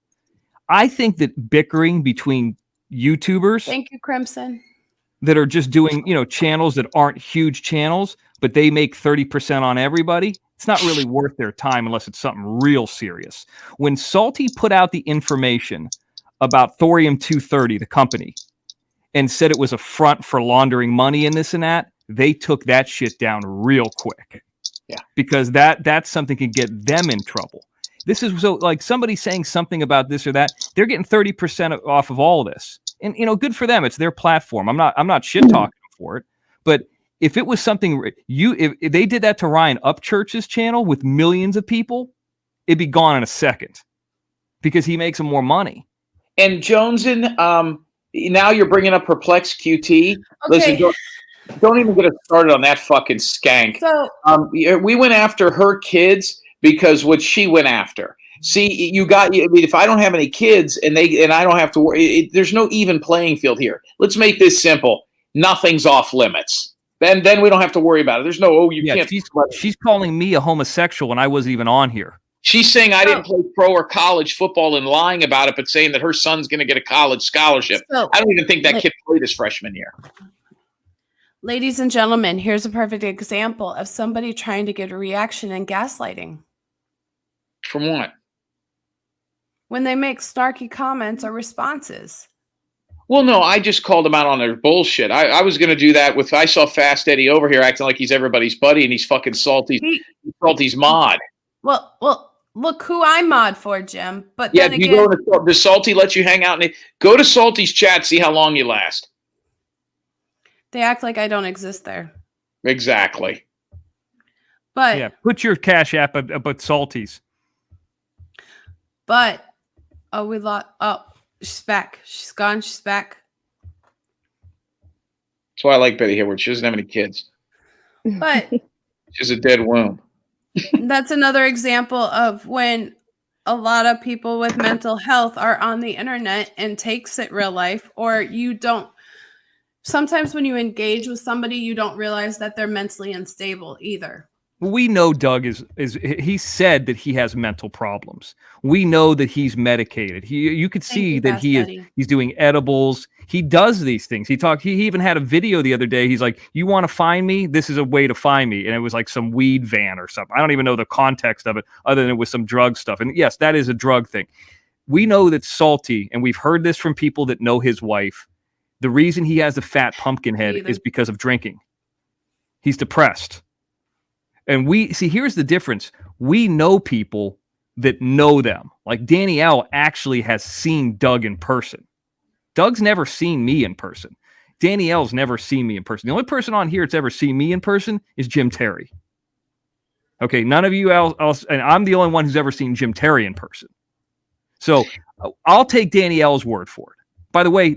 [SPEAKER 2] I think that bickering between YouTubers,
[SPEAKER 1] thank you, Crimson,
[SPEAKER 2] that are just doing, channels that aren't huge channels, but they make 30% on everybody, it's not really worth their time unless it's something real serious. When Salty put out the information about Thorium-230, the company, and said it was a front for laundering money and this and that, they took that shit down real quick.
[SPEAKER 4] Yeah. Because
[SPEAKER 2] that's something can get them in trouble. This is so like somebody saying something about this or that, they're getting 30% off of all this. And good for them. It's their platform. I'm not shit talking for it. But if it was something if they did that to Ryan Upchurch's channel with millions of people, it'd be gone in a second because he makes them more money.
[SPEAKER 4] And Joneson, now you're bringing up Perplex QT.
[SPEAKER 1] Okay.
[SPEAKER 4] Listen, don't even get us started on that fucking skank.
[SPEAKER 1] So
[SPEAKER 4] we went after her kids because what she went after. See, if I don't have any kids and I don't have to worry, there's no even playing field here. Let's make this simple. Nothing's off limits. Then we don't have to worry about it. There's no, oh, you can't.
[SPEAKER 2] She's calling me a homosexual when I wasn't even on here.
[SPEAKER 4] She's saying I didn't play pro or college football and lying about it, but saying that her son's going to get a college scholarship.
[SPEAKER 1] So,
[SPEAKER 4] I don't even think that kid played his freshman year.
[SPEAKER 1] Ladies and gentlemen, here's a perfect example of somebody trying to get a reaction and gaslighting.
[SPEAKER 4] From what?
[SPEAKER 1] When they make snarky comments or responses.
[SPEAKER 4] Well, no, I just called them out on their bullshit. I was going to do that I saw Fast Eddie over here acting like he's everybody's buddy and he's fucking Salty's mod.
[SPEAKER 1] Well, look who I mod for, Jim. But
[SPEAKER 4] yeah,
[SPEAKER 1] then again,
[SPEAKER 4] does Salty let you hang out? Go to Salty's chat, see how long you last.
[SPEAKER 1] they act like I don't exist there.
[SPEAKER 4] Exactly.
[SPEAKER 1] But
[SPEAKER 2] yeah, put your Cash App about Salty's.
[SPEAKER 1] But we lost. Oh, she's back. She's gone. She's back.
[SPEAKER 4] That's why I like Betty Hayward. She doesn't have any kids.
[SPEAKER 1] But
[SPEAKER 4] she's a dead womb.
[SPEAKER 1] That's another example of when a lot of people with mental health are on the internet and takes it real life, or you don't. Sometimes when you engage with somebody, you don't realize that they're mentally unstable either.
[SPEAKER 2] We know Doug is he said that he has mental problems. We know that he's medicated. You could see that he's doing edibles. He does these things. He even had a video the other day. He's like, "You want to find me? This is a way to find me." And it was like some weed van or something. I don't even know the context of it other than it was some drug stuff. And yes, that is a drug thing. We know that Salty, and we've heard this from people that know his wife. The reason he has a fat pumpkin head is because of drinking. He's depressed. And here's the difference. We know people that know them. Like Danielle actually has seen Doug in person. Doug's never seen me in person. Danielle's never seen me in person. The only person on here that's ever seen me in person is Jim Terry. Okay, none of you else, and I'm the only one who's ever seen Jim Terry in person. So I'll take Danielle's word for it. By the way,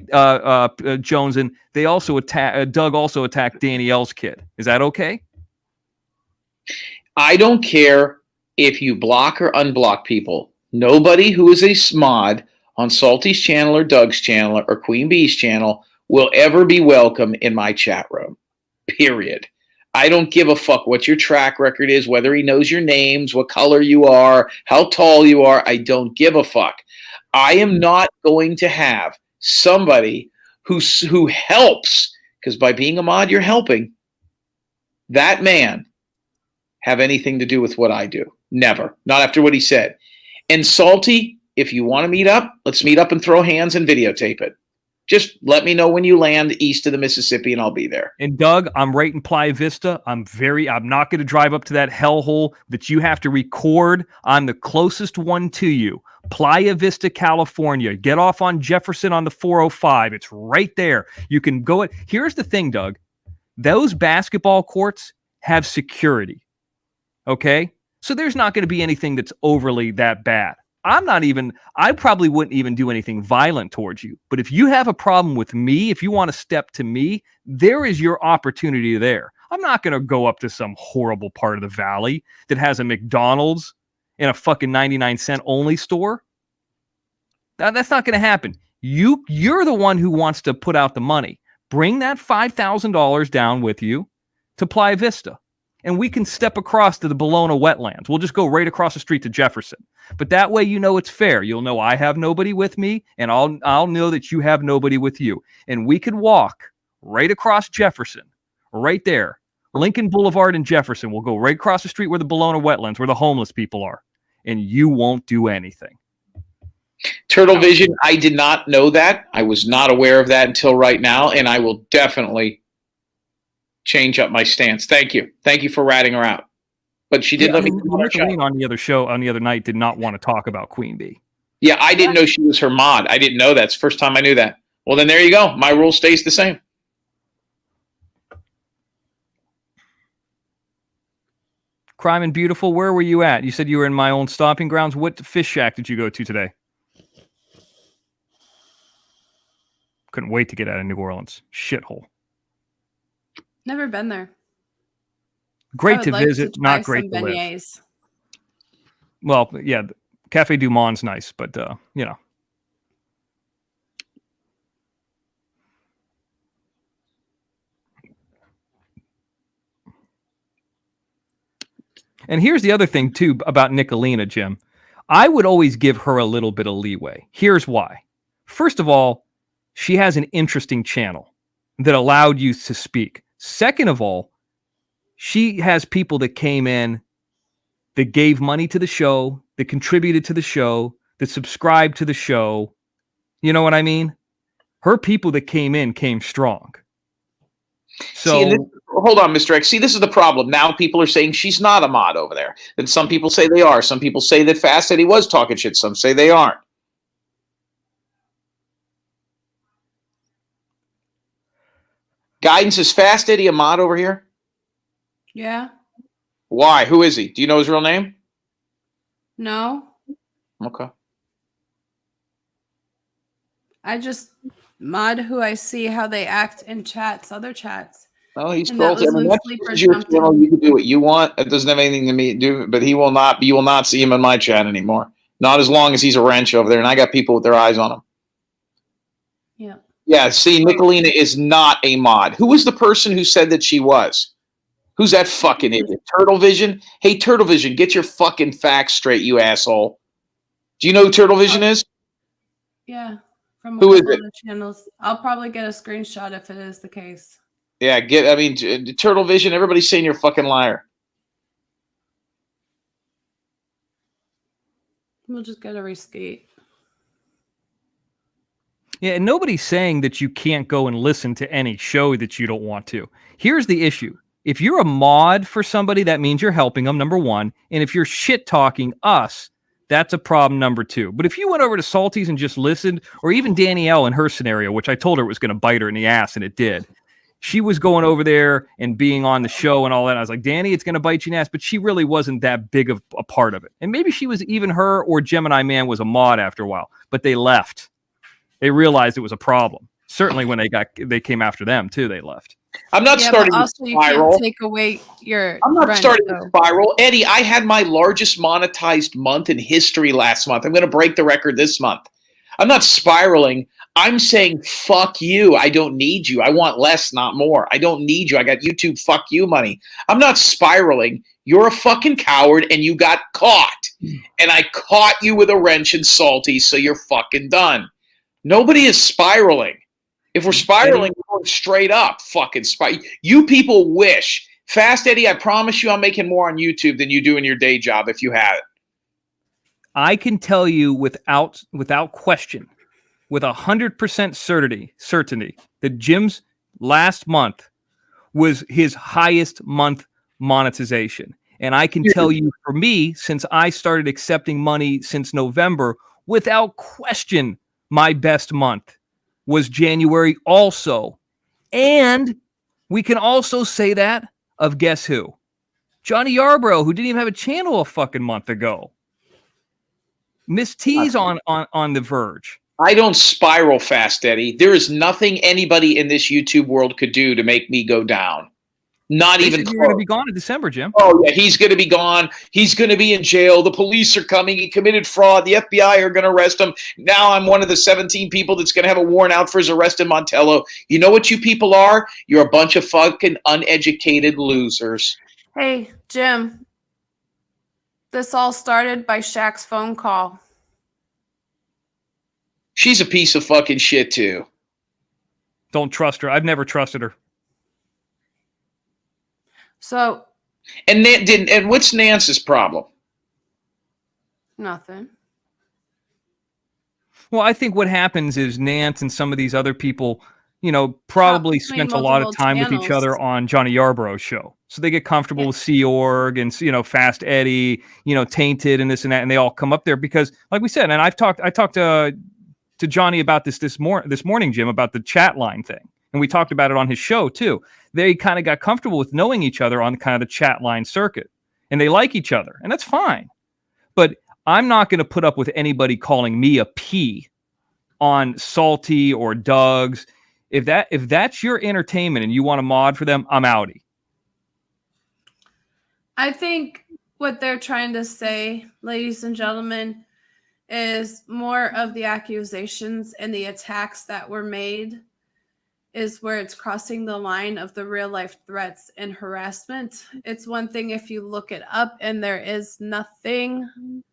[SPEAKER 2] Jones, and they also Doug also attacked Danielle's kid. Is that okay?
[SPEAKER 4] I don't care if you block or unblock people. Nobody who is a mod on Salty's channel or Doug's channel or Queen Bee's channel will ever be welcome in my chat room. Period. I don't give a fuck what your track record is, whether he knows your names, what color you are, how tall you are. I don't give a fuck. I am not going to have somebody who helps, because by being a mod, you're helping that man have anything to do with what I do. Never. Not after what he said. And Salty, if you want to meet up, let's meet up and throw hands and videotape it. Just let me know when you land east of the Mississippi and I'll be there.
[SPEAKER 2] And Doug, I'm right in Playa Vista. I'm not going to drive up to that hellhole that you have to record. I'm the closest one to you. Playa Vista, California. Get off on Jefferson on the 405. It's right there. You can go. Here's the thing, Doug. Those basketball courts have security. Okay? So there's not going to be anything that's overly that bad. I probably wouldn't even do anything violent towards you. But if you have a problem with me, if you want to step to me, there is your opportunity there. I'm not going to go up to some horrible part of the valley that has a McDonald's and a fucking 99-cent only store. That's not going to happen. You're the one who wants to put out the money. Bring that $5,000 down with you to Playa Vista. And we can step across to the Bologna wetlands. We'll just go right across the street to Jefferson. But that way, you know it's fair. You'll know I have nobody with me, and I'll know that you have nobody with you. And we can walk right across Jefferson, right there. Lincoln Boulevard and Jefferson. We'll go right across the street where the Bologna wetlands, where the homeless people are. And you won't do anything.
[SPEAKER 4] Turtle Vision, I did not know that. I was not aware of that until right now, and I will definitely change up my stance. Thank you. Thank you for ratting her out. But she did let me
[SPEAKER 2] on the other show on the other night did not want to talk about Queen Bee.
[SPEAKER 4] Yeah, I didn't know she was her mod. I didn't know that. It's the first time I knew that. Well, then there you go. My rule stays the same.
[SPEAKER 2] Crime and Beautiful, where were you at? You said you were in my own stomping grounds. What fish shack did you go to today? Couldn't wait to get out of New Orleans. Shithole.
[SPEAKER 1] Never been there.
[SPEAKER 2] Great to visit, not great to live. Well, yeah, Cafe Du Mond's nice, but you know. And here's the other thing too about Nicolina, Jim. I would always give her a little bit of leeway. Here's why. First of all, she has an interesting channel that allowed you to speak. Second of all, she has people that came in that gave money to the show, that contributed to the show, that subscribed to the show. You know what I mean? Her people that came in came strong. So
[SPEAKER 4] hold on, Mr. X. See, this is the problem. Now people are saying she's not a mod over there. And some people say they are. Some people say that Fast Eddie was talking shit. Some say they aren't. Guidance, is Fast Eddie a mod over here?
[SPEAKER 1] Yeah.
[SPEAKER 4] Why? Who is he? Do you know his real name?
[SPEAKER 1] No.
[SPEAKER 4] Okay.
[SPEAKER 1] I just mod who I see how they act in chats, other chats.
[SPEAKER 4] Oh, he
[SPEAKER 1] And that
[SPEAKER 4] scrolls
[SPEAKER 1] was
[SPEAKER 4] every
[SPEAKER 1] when
[SPEAKER 4] night.
[SPEAKER 1] Sleeper
[SPEAKER 4] This is your
[SPEAKER 1] jumped
[SPEAKER 4] channel.
[SPEAKER 1] in.
[SPEAKER 4] You can do what you want. It doesn't have anything to me do, but you will not see him in my chat anymore. Not as long as he's a wrench over there, and I got people with their eyes on him.
[SPEAKER 1] Yeah.
[SPEAKER 4] Yeah, see, Nicolina is not a mod. Who was the person who said that she was? Who's that fucking idiot? Turtle Vision? Hey, Turtle Vision, get your fucking facts straight, you asshole. Do you know who Turtle Vision is?
[SPEAKER 1] Yeah. From
[SPEAKER 4] Who is
[SPEAKER 1] couple
[SPEAKER 4] it?
[SPEAKER 1] of the channels. I'll probably get a screenshot if it is the case.
[SPEAKER 4] Yeah, Turtle Vision, everybody's saying you're a fucking liar.
[SPEAKER 1] We'll just get a reskate.
[SPEAKER 2] yeah, and nobody's saying that you can't go and listen to any show that you don't want to. Here's the issue. If you're a mod for somebody, that means you're helping them, number one. And if you're shit talking us, that's a problem, number two. But if you went over to Salty's and just listened, or even Danielle in her scenario, which I told her was going to bite her in the ass, and it did. She was going over there and being on the show and all that. I was like, Danny, it's going to bite you in the ass. But she really wasn't that big of a part of it. And maybe she was, even her or Gemini Man was a mod after a while. But they left. They realized it was a problem. Certainly when they came after them, too, they left.
[SPEAKER 4] I'm not starting
[SPEAKER 1] but
[SPEAKER 4] to
[SPEAKER 1] also you
[SPEAKER 4] spiral.
[SPEAKER 1] can't take away your
[SPEAKER 4] I'm not
[SPEAKER 1] rent,
[SPEAKER 4] starting
[SPEAKER 1] though.
[SPEAKER 4] to spiral. Eddie, I had my largest monetized month in history last month. I'm going to break the record this month. I'm not spiraling. I'm saying, fuck you. I don't need you. I want less, not more. I don't need you. I got YouTube fuck you money. I'm not spiraling. You're a fucking coward and you got caught. And I caught you with a wrench and salty, so you're fucking done. Nobody is spiraling. If we're spiraling, we're going straight up. Fucking spiral. You people wish. Fast Eddie, I promise you I'm making more on YouTube than you do in your day job if you have it.
[SPEAKER 2] I can tell you without question, with 100% certainty, that Jim's last month was his highest month monetization. And I can tell you, for me, since I started accepting money since November, without question, my best month was January also. And we can also say that of guess who? Johnny Yarbrough, who didn't even have a channel a fucking month ago. Miss T's on the verge.
[SPEAKER 4] I don't spiral, Fast Eddie. There is nothing anybody in this YouTube world could do to make me go down. Not even close.
[SPEAKER 2] You're going to be gone in December, Jim.
[SPEAKER 4] Oh, yeah, he's going to be gone. He's going to be in jail. The police are coming. He committed fraud. The FBI are going to arrest him. Now I'm one of the 17 people that's going to have a warrant out for his arrest in Montello. You know what you people are? You're a bunch of fucking uneducated losers.
[SPEAKER 1] Hey, Jim. This all started by Shaq's phone call.
[SPEAKER 4] She's a piece of fucking shit, too.
[SPEAKER 2] Don't trust her. I've never trusted her.
[SPEAKER 1] So.
[SPEAKER 4] And what's Nance's problem?
[SPEAKER 1] Nothing.
[SPEAKER 2] Well, I think what happens is Nance and some of these other people, probably spent a lot of time with each other on Johnny Yarbrough's show. So they get comfortable with Sea Org and, Fast Eddie, Tainted and this and that. And they all come up there because, like we said, and I talked to Johnny about this morning, Jim, about the chat line thing. And we talked about it on his show, too. They kind of got comfortable with knowing each other on kind of the chat line circuit. And they like each other. And that's fine. But I'm not going to put up with anybody calling me a P on Salty or Doug's. If that's your entertainment and you want to mod for them, I'm outie.
[SPEAKER 1] I think what they're trying to say, ladies and gentlemen, is more of the accusations and the attacks that were made is where it's crossing the line of the real life threats and harassment. It's one thing if you look it up and there is nothing,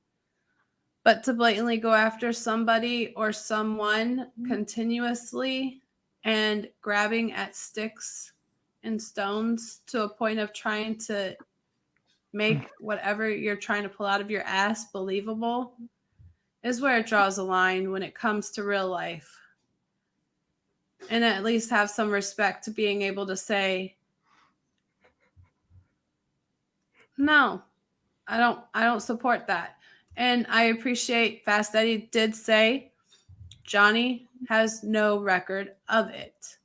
[SPEAKER 1] but to blatantly go after somebody or someone continuously and grabbing at sticks and stones to a point of trying to make whatever you're trying to pull out of your ass believable is where it draws a line when it comes to real life. And at least have some respect to being able to say, no, I don't support that. And I appreciate Fast Eddie did say Johnny has no record of it.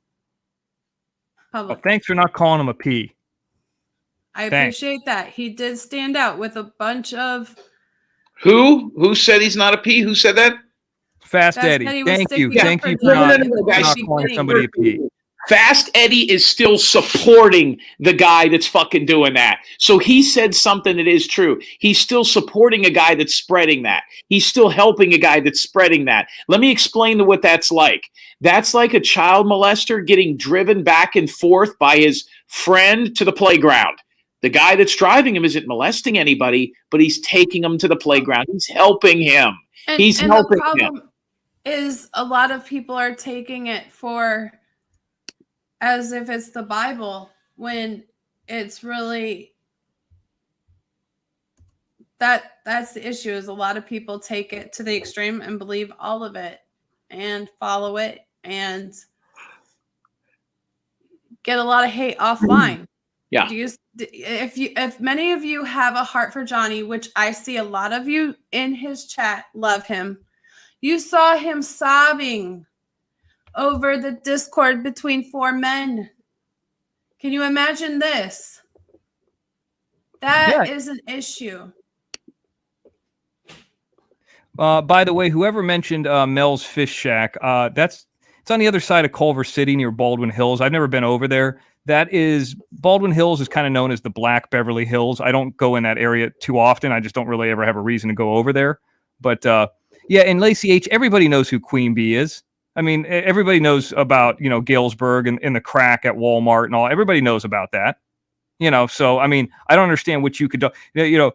[SPEAKER 2] Well, thanks for not calling him a P.
[SPEAKER 1] I appreciate that. He did stand out with a bunch of...
[SPEAKER 4] Who said he's not a P? Who said that?
[SPEAKER 2] Fast Eddie. Thank you. Thank you for not calling somebody a P.
[SPEAKER 4] Fast Eddie is still supporting the guy that's fucking doing that. So he said something that is true. He's still supporting a guy that's spreading that. He's still helping a guy that's spreading that. Let me explain what that's like. That's like a child molester getting driven back and forth by his friend to the playground. The guy that's driving him isn't molesting anybody, but he's taking him to the playground. He's helping him. He's helping him.
[SPEAKER 1] The problem is a lot of people are taking it for as if it's the Bible when it's really that's the issue is a lot of people take it to the extreme and believe all of it and follow it and get a lot of hate offline.
[SPEAKER 4] Yeah.
[SPEAKER 1] If many of you have a heart for Johnny, which I see a lot of you in his chat love him, you saw him sobbing over the discord between four men. Can you imagine this? That is an issue.
[SPEAKER 2] By the way, whoever mentioned Mel's Fish Shack, it's on the other side of Culver City near Baldwin Hills. I've never been over there. Baldwin Hills is kind of known as the Black Beverly Hills. I don't go in that area too often. I just don't really ever have a reason to go over there. But yeah, in Lacey H, everybody knows who Queen Bee is. I mean, everybody knows about, Galesburg and the crack at Walmart and all. Everybody knows about that. So, I mean, I don't understand what you could do.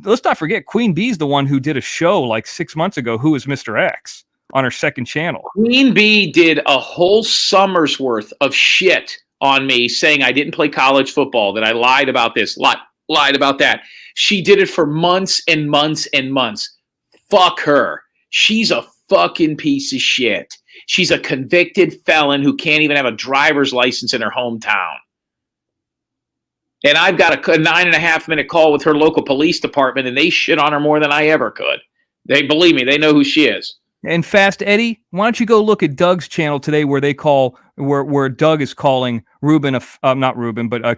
[SPEAKER 2] Let's not forget Queen Bee's the one who did a show like 6 months ago, Who is Mr. X, on her second channel.
[SPEAKER 4] Queen Bee did a whole summer's worth of shit on me saying I didn't play college football, that I lied about this, lied about that. She did it for months and months and months. Fuck her. She's a fucking piece of shit. She's a convicted felon who can't even have a driver's license in her hometown. And I've got a 9.5-minute call with her local police department, and they shit on her more than I ever could. Believe me, they know who she is.
[SPEAKER 2] And Fast Eddie, why don't you go look at Doug's channel today where Doug is calling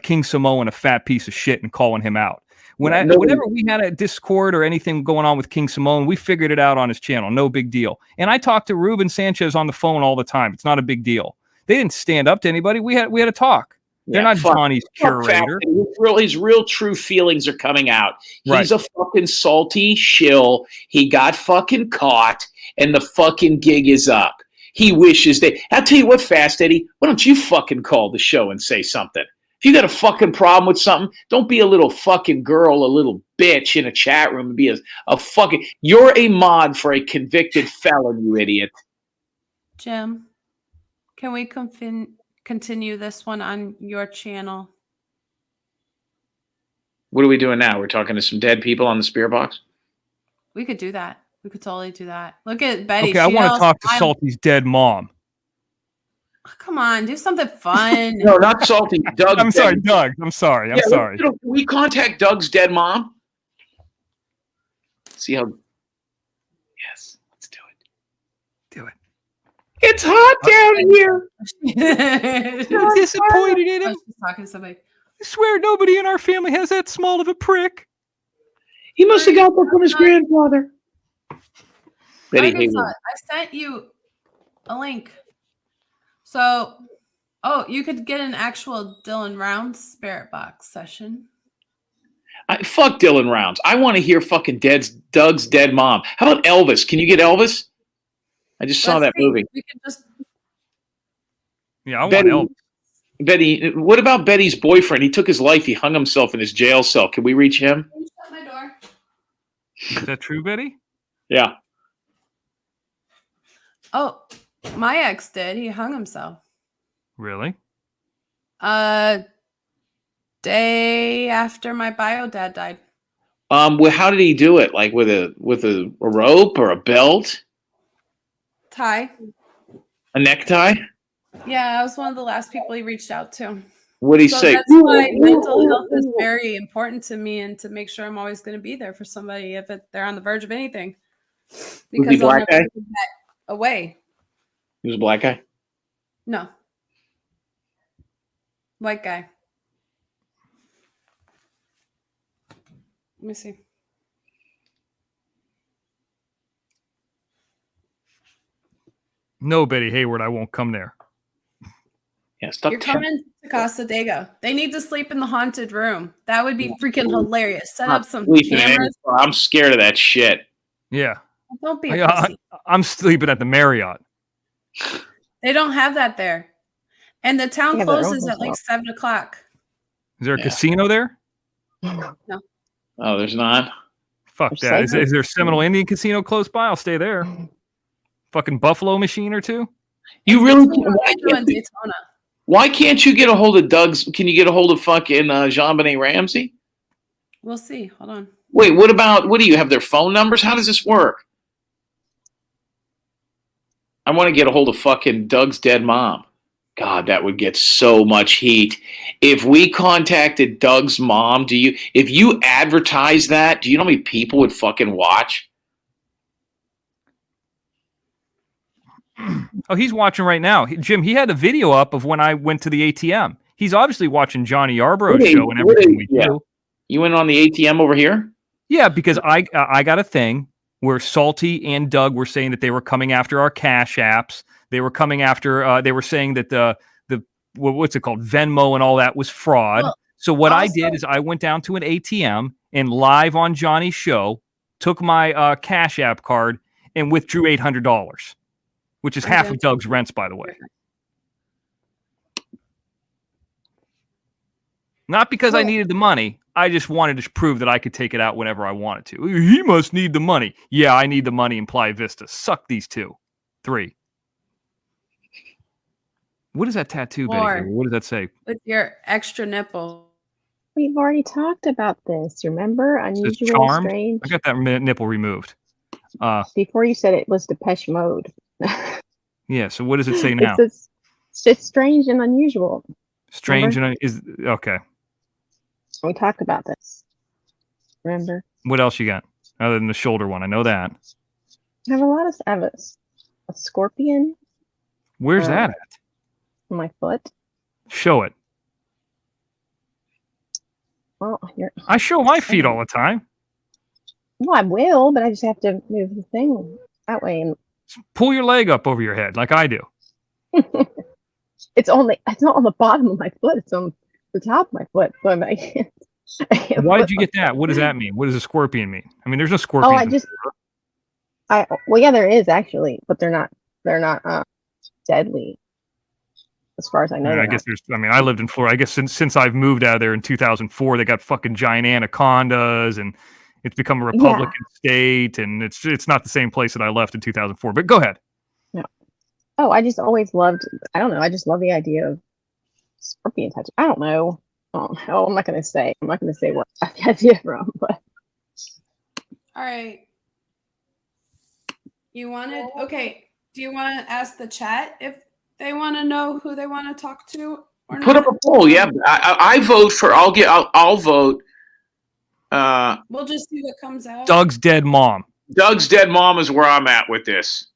[SPEAKER 2] King Samoan a fat piece of shit and calling him out. Whenever we had a Discord or anything going on with King Samoan, we figured it out on his channel. No big deal. And I talk to Ruben Sanchez on the phone all the time. It's not a big deal. They didn't stand up to anybody. We had a talk. They're not Johnny's curator.
[SPEAKER 4] His real true feelings are coming out. He's a fucking salty shill. He got fucking caught, and the fucking gig is up. He wishes I'll tell you what, Fast Eddie, why don't you fucking call the show and say something? If you got a fucking problem with something, don't be a little fucking girl, a little bitch in a chat room and be a fucking... You're a mod for a convicted felon, you idiot.
[SPEAKER 1] Jim, can we continue this one on your channel?
[SPEAKER 4] What are we doing now? We're talking to some dead people on the spirit box?
[SPEAKER 1] We could do that. We could totally do that. Look at Betty.
[SPEAKER 2] Okay, I want to talk to Salty's dead mom.
[SPEAKER 1] Oh, come on, do something fun.
[SPEAKER 4] No, not Salty. Doug.
[SPEAKER 2] I'm sorry, Doug. I'm sorry. I'm sorry.
[SPEAKER 4] Can we contact Doug's dead mom? See how... Yes, let's do it.
[SPEAKER 2] Do it.
[SPEAKER 4] It's hot down here.
[SPEAKER 2] I'm disappointed in him.
[SPEAKER 1] I was just talking to somebody.
[SPEAKER 2] I swear nobody in our family has that small of a prick.
[SPEAKER 4] He must have got that from his grandfather. Betty
[SPEAKER 1] I sent you a link. So, you could get an actual Dylan Rounds spirit box session.
[SPEAKER 4] Fuck Dylan Rounds. I want to hear fucking Doug's dead mom. How about Elvis? Can you get Elvis? I just saw that movie.
[SPEAKER 1] We can just...
[SPEAKER 2] Yeah, I want
[SPEAKER 4] Betty,
[SPEAKER 2] Elvis.
[SPEAKER 4] Betty, what about Betty's boyfriend? He took his life. He hung himself in his jail cell. Can we reach him?
[SPEAKER 1] Can you shut my door?
[SPEAKER 2] Is that true, Betty?
[SPEAKER 4] Yeah.
[SPEAKER 1] Oh, my ex did. He hung himself.
[SPEAKER 2] Really?
[SPEAKER 1] Day after my bio dad died.
[SPEAKER 4] Well, how did he do it? Like with a rope or a belt,
[SPEAKER 1] Ty.
[SPEAKER 4] a necktie?
[SPEAKER 1] Yeah, I was one of the last people he reached out to.
[SPEAKER 4] What'd he
[SPEAKER 1] So
[SPEAKER 4] say?
[SPEAKER 1] that's why mental health is very important to me, and to make sure I'm always going to be there for somebody if they're on the verge of anything. Because I'll
[SPEAKER 4] black
[SPEAKER 1] never
[SPEAKER 4] guy?
[SPEAKER 1] give that away.
[SPEAKER 4] He was a black guy.
[SPEAKER 1] No. White guy. Let me see.
[SPEAKER 2] No, Betty Hayward, I won't come there.
[SPEAKER 4] Yeah, stop.
[SPEAKER 1] You're coming to Casa Diego. They need to sleep in the haunted room. That would be freaking hilarious. Set up some cameras.
[SPEAKER 4] I'm scared of that shit.
[SPEAKER 2] Yeah.
[SPEAKER 1] Don't be a pussy.
[SPEAKER 2] I'm sleeping at the Marriott.
[SPEAKER 1] They don't have that there. And the town
[SPEAKER 3] Yeah, they're
[SPEAKER 1] closes
[SPEAKER 3] open
[SPEAKER 1] at like
[SPEAKER 3] now.
[SPEAKER 1] 7 o'clock.
[SPEAKER 2] Is there a
[SPEAKER 4] Yeah.
[SPEAKER 2] casino there?
[SPEAKER 1] No.
[SPEAKER 4] Oh, there's not.
[SPEAKER 2] Fuck
[SPEAKER 3] There's
[SPEAKER 2] that. Is
[SPEAKER 3] Cypress.
[SPEAKER 2] there a Seminole Indian casino close by? I'll stay there. Fucking Buffalo machine or two?
[SPEAKER 4] You really?
[SPEAKER 1] Between Orlando and Daytona.
[SPEAKER 4] Why can't you get a hold of Doug's? Can you get a hold of fucking Jean-Benet Ramsey?
[SPEAKER 1] We'll see. Hold on.
[SPEAKER 4] Wait, what do you have their phone numbers? How does this work? I want to get a hold of fucking Doug's dead mom. God, that would get so much heat. If we contacted Doug's mom, if you advertise that, do you know how many people would fucking watch?
[SPEAKER 2] Oh, he's watching right now. Jim, he had a video up of when I went to the ATM. He's obviously watching Johnny Yarborough's show and everything we do.
[SPEAKER 4] You went on the ATM over here?
[SPEAKER 2] Yeah, because I got a thing where Salty and Doug were saying that they were coming after our Cash Apps. They were coming after. They were saying that the what's it called, Venmo and all that was fraud.
[SPEAKER 1] Well,
[SPEAKER 2] so what I did is I went down to an ATM and live on Johnny's show took my Cash App card and withdrew $800, which is half of Doug's rents, by the way. Not because I needed the money. I just wanted to prove that I could take it out whenever I wanted to. He must need the money. Yeah, I need the money in Playa Vista. Suck these 2. 3. What is that tattoo, Betty? What does that say?
[SPEAKER 1] With your extra nipple.
[SPEAKER 3] We've already talked about this. Remember? Unusual,
[SPEAKER 2] Charmed?
[SPEAKER 3] strange.
[SPEAKER 2] I got that nipple removed.
[SPEAKER 3] Before you said it was Depeche Mode.
[SPEAKER 2] Yeah, so what does it say now?
[SPEAKER 3] It's just strange and unusual.
[SPEAKER 2] Strange and is okay.
[SPEAKER 3] We talked about this. Remember?
[SPEAKER 2] What else you got other than the shoulder one? I know that.
[SPEAKER 3] I have a lot of I have a scorpion
[SPEAKER 2] Where's that at?
[SPEAKER 3] on my foot.
[SPEAKER 2] Show it.
[SPEAKER 3] Well,
[SPEAKER 2] I show my feet all the time.
[SPEAKER 3] well, I will, but I just have to move the thing that way, and
[SPEAKER 2] Pull your leg up over your head like I do.
[SPEAKER 3] it's not on the bottom of my foot; it's on the top of my foot. So I can't
[SPEAKER 2] Why did you get that? What does that mean? What does a scorpion mean? I mean, there's no scorpion.
[SPEAKER 3] well, yeah, there is actually, but they're not deadly, as far as I know.
[SPEAKER 2] I guess there's. I mean, I lived in Florida. I guess since I've moved out of there in 2004, they got fucking giant anacondas, and it's become a Republican state, and it's not the same place that I left in 2004. But go ahead.
[SPEAKER 3] No. Oh, I just always loved. I don't know. I just love the idea of scorpion tattoo. I don't know. I'm not gonna say. I'm not gonna say where I got the idea from, but.
[SPEAKER 1] All right. Okay. Do you want to ask the chat if they want to know who they want to talk to or
[SPEAKER 4] Put
[SPEAKER 1] not?
[SPEAKER 4] up a poll. Yeah, I vote for. I'll vote.
[SPEAKER 1] We'll just see what comes out.
[SPEAKER 2] Doug's dead mom.
[SPEAKER 4] Doug's dead mom is where I'm at with this.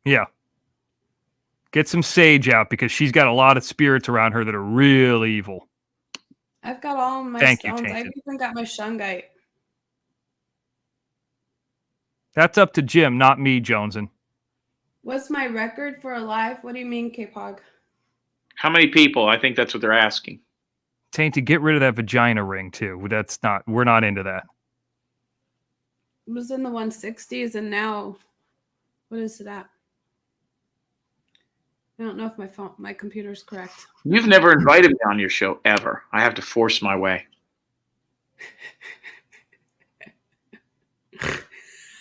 [SPEAKER 2] Yeah. Get some sage out because she's got a lot of spirits around her that are real evil.
[SPEAKER 1] I've got all my
[SPEAKER 2] Thank you,
[SPEAKER 1] stones.
[SPEAKER 2] Tainted.
[SPEAKER 1] I've even got my shungite.
[SPEAKER 2] That's up to Jim, not me, Joneson.
[SPEAKER 1] What's my record for alive? What do you mean, K-Pog?
[SPEAKER 4] How many people? I think that's what they're asking.
[SPEAKER 2] Tainted, get rid of that vagina ring too. We're not into that.
[SPEAKER 1] It was in the 160s, and now, what is it at? I don't know if my computer's correct.
[SPEAKER 4] You've never invited me on your show ever. I have to force my way.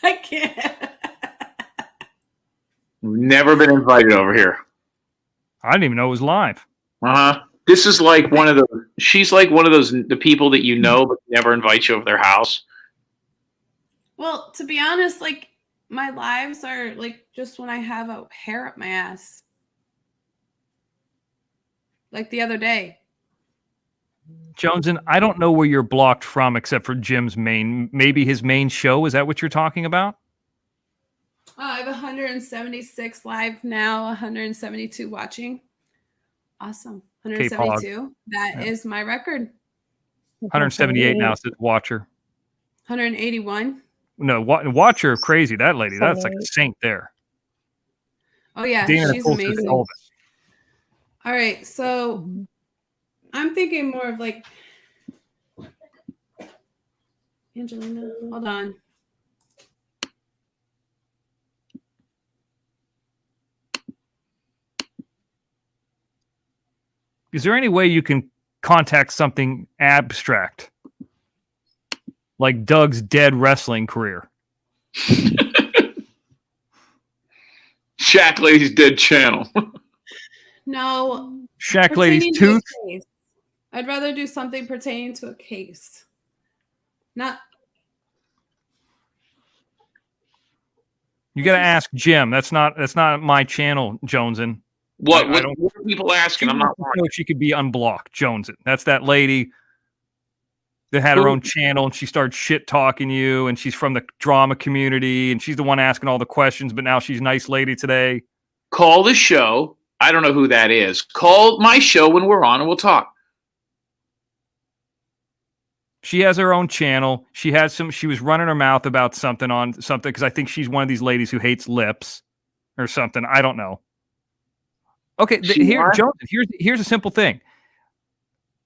[SPEAKER 1] I can't.
[SPEAKER 4] Never been invited over here.
[SPEAKER 2] I didn't even know it was live.
[SPEAKER 4] This is like one of the. She's like one of those the people that you know but never invite you over their house.
[SPEAKER 1] Well, to be honest, like my lives are like just when I have a hair up my ass. Like the other day.
[SPEAKER 2] Joneson, I don't know where you're blocked from except for Jim's maybe his main show. Is that what you're talking about?
[SPEAKER 1] I have 176 live now, 172 watching. Awesome. 172. That is my record.
[SPEAKER 2] 178 now says watcher.
[SPEAKER 1] 181.
[SPEAKER 2] No, watcher, crazy. That lady, that's like a saint there.
[SPEAKER 1] Oh, yeah.
[SPEAKER 2] Dana
[SPEAKER 1] She's amazing.
[SPEAKER 2] All
[SPEAKER 1] right. So I'm thinking more of like Angelina. Hold on.
[SPEAKER 2] Is there any way you can contact something abstract? Like Doug's dead wrestling career.
[SPEAKER 4] Shaq Lady's dead channel.
[SPEAKER 1] No.
[SPEAKER 2] Shaq Lady's tooth.
[SPEAKER 1] I'd rather do something pertaining to a case. Not.
[SPEAKER 2] You got to ask Jim. That's not my channel, Joneson.
[SPEAKER 4] What are people asking? I'm not
[SPEAKER 2] know if she could be unblocked, Joneson. That's that lady that had her own channel and she started shit talking you, and she's from the drama community and she's the one asking all the questions, but now she's nice lady today.
[SPEAKER 4] Call the show. I don't know who that is. Call my show when we're on and we'll talk.
[SPEAKER 2] She has her own channel. She was running her mouth about something because I think she's one of these ladies who hates lips or something. I don't know. Okay, here's a simple thing.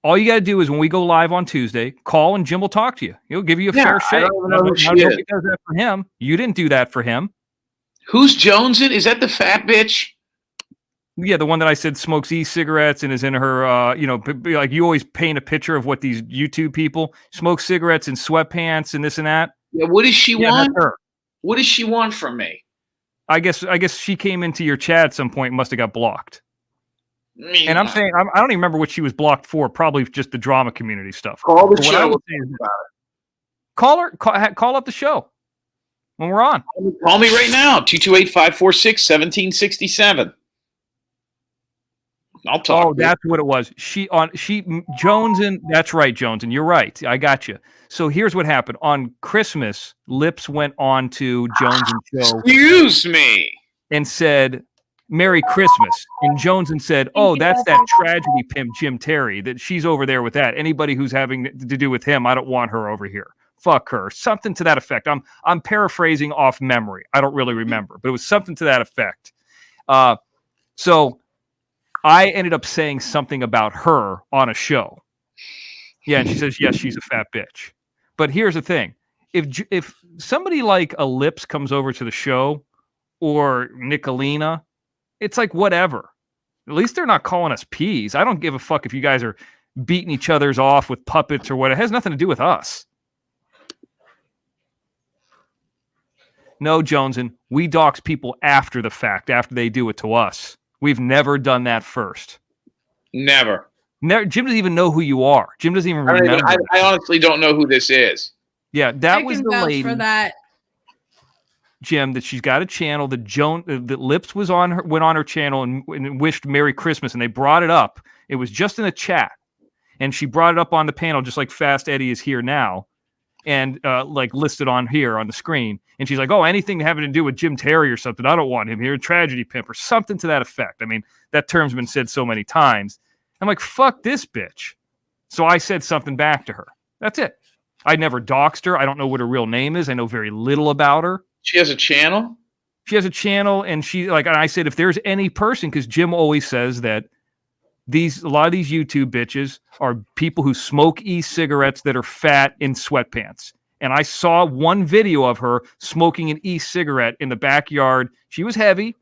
[SPEAKER 2] All you got to do is when we go live on Tuesday, call and Jim will talk to you. He'll give you a fair shake. Nobody does that for him. You didn't do that for him.
[SPEAKER 4] Who's Joneson? Is that the fat bitch?
[SPEAKER 2] Yeah, the one that I said smokes e-cigarettes and is in her, like you always paint a picture of what these YouTube people smoke cigarettes in sweatpants and this and that.
[SPEAKER 4] Yeah, what does she want? What does she want from me?
[SPEAKER 2] I guess she came into your chat at some point and must have got blocked. And I'm saying I don't even remember what she was blocked for. Probably just the drama community stuff.
[SPEAKER 4] Call the show.
[SPEAKER 2] Call her. Call up the show when we're on.
[SPEAKER 4] Call me right now. 228-546-1767. I'll talk.
[SPEAKER 2] Oh, that's what it was. Joneson. That's right, Joneson. You're right. I got you. So here's what happened on Christmas. Lips went on to Joneson's show.
[SPEAKER 4] Excuse me.
[SPEAKER 2] And said, "Merry Christmas." And Joneson said, "Oh, that's that tragedy pimp, Jim Terry. That she's over there with that. Anybody who's having to do with him, I don't want her over here. Fuck her." Something to that effect. I'm paraphrasing off memory. I don't really remember, but it was something to that effect. So I ended up saying something about her on a show. Yeah, and she says, yes, she's a fat bitch. But here's the thing. If somebody like a Lips comes over to the show or Nicolina, it's like whatever. At least they're not calling us peas. I don't give a fuck if you guys are beating each other's off with puppets or what. It has nothing to do with us. No, Joneson, we dox people after the fact, after they do it to us. We've never done that first.
[SPEAKER 4] Never.
[SPEAKER 2] Jim doesn't even know who you are. Jim doesn't even remember.
[SPEAKER 4] I honestly don't know who this is.
[SPEAKER 2] Yeah, that was the lady.
[SPEAKER 1] For that.
[SPEAKER 2] Jim, that she's got a channel that Lips went on her channel and wished Merry Christmas, and they brought it up. It was just in a chat, and she brought it up on the panel, just like Fast Eddie is here now, and like listed on here on the screen. And she's like, "Oh, anything having to do with Jim Terry or something, I don't want him here. Tragedy pimp or something to that effect." I mean, that term's been said so many times. I'm like, fuck this bitch. So I said something back to her. That's it. I never doxed her. I don't know what her real name is. I know very little about her.
[SPEAKER 4] She has a channel?
[SPEAKER 2] She has a channel, and and I said, if there's any person, because Jim always says that a lot of these YouTube bitches are people who smoke e-cigarettes that are fat in sweatpants. And I saw one video of her smoking an e-cigarette in the backyard. She was heavy,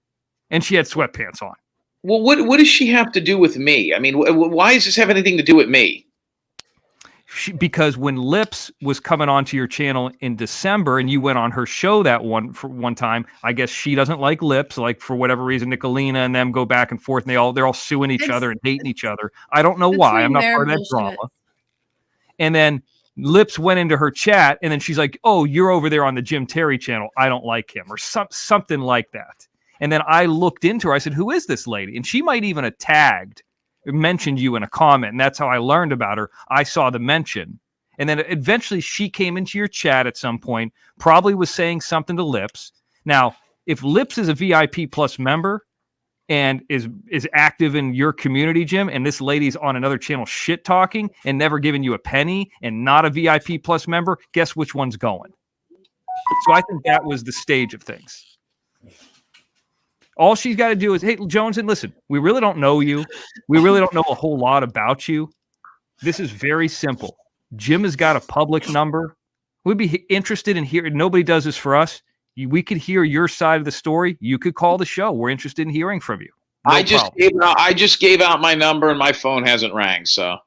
[SPEAKER 2] and she had sweatpants on.
[SPEAKER 4] Well, what does she have to do with me? I mean, why does this have anything to do with me?
[SPEAKER 2] Because when Lips was coming onto your channel in December and you went on her show that one time, I guess she doesn't like Lips, like for whatever reason, Nicolina and them go back and forth and they're all suing each other and hating each other. I don't know why. I'm not part of that drama. And then Lips went into her chat and then she's like, "Oh, you're over there on the Jim Terry channel. I don't like him," or something like that. And then I looked into her. I said, "Who is this lady?" And she might even have mentioned you in a comment, and that's how I learned about her. I saw the mention, and then eventually she came into your chat at some point, probably was saying something to Lips. Now, if Lips is a VIP plus member and is active in your community, Jim, and this lady's on another channel shit talking and never giving you a penny and not a VIP plus member, guess which one's going? So I think that was the stage of things. All she's got to do is, "Hey, Jones, and listen, we really don't know you. We really don't know a whole lot about you. This is very simple. Jim has got a public number. We'd be interested in hearing. Nobody does this for us. We could hear your side of the story. You could call the show. We're interested in hearing from you."
[SPEAKER 4] I just gave out my number and my phone hasn't rang. So.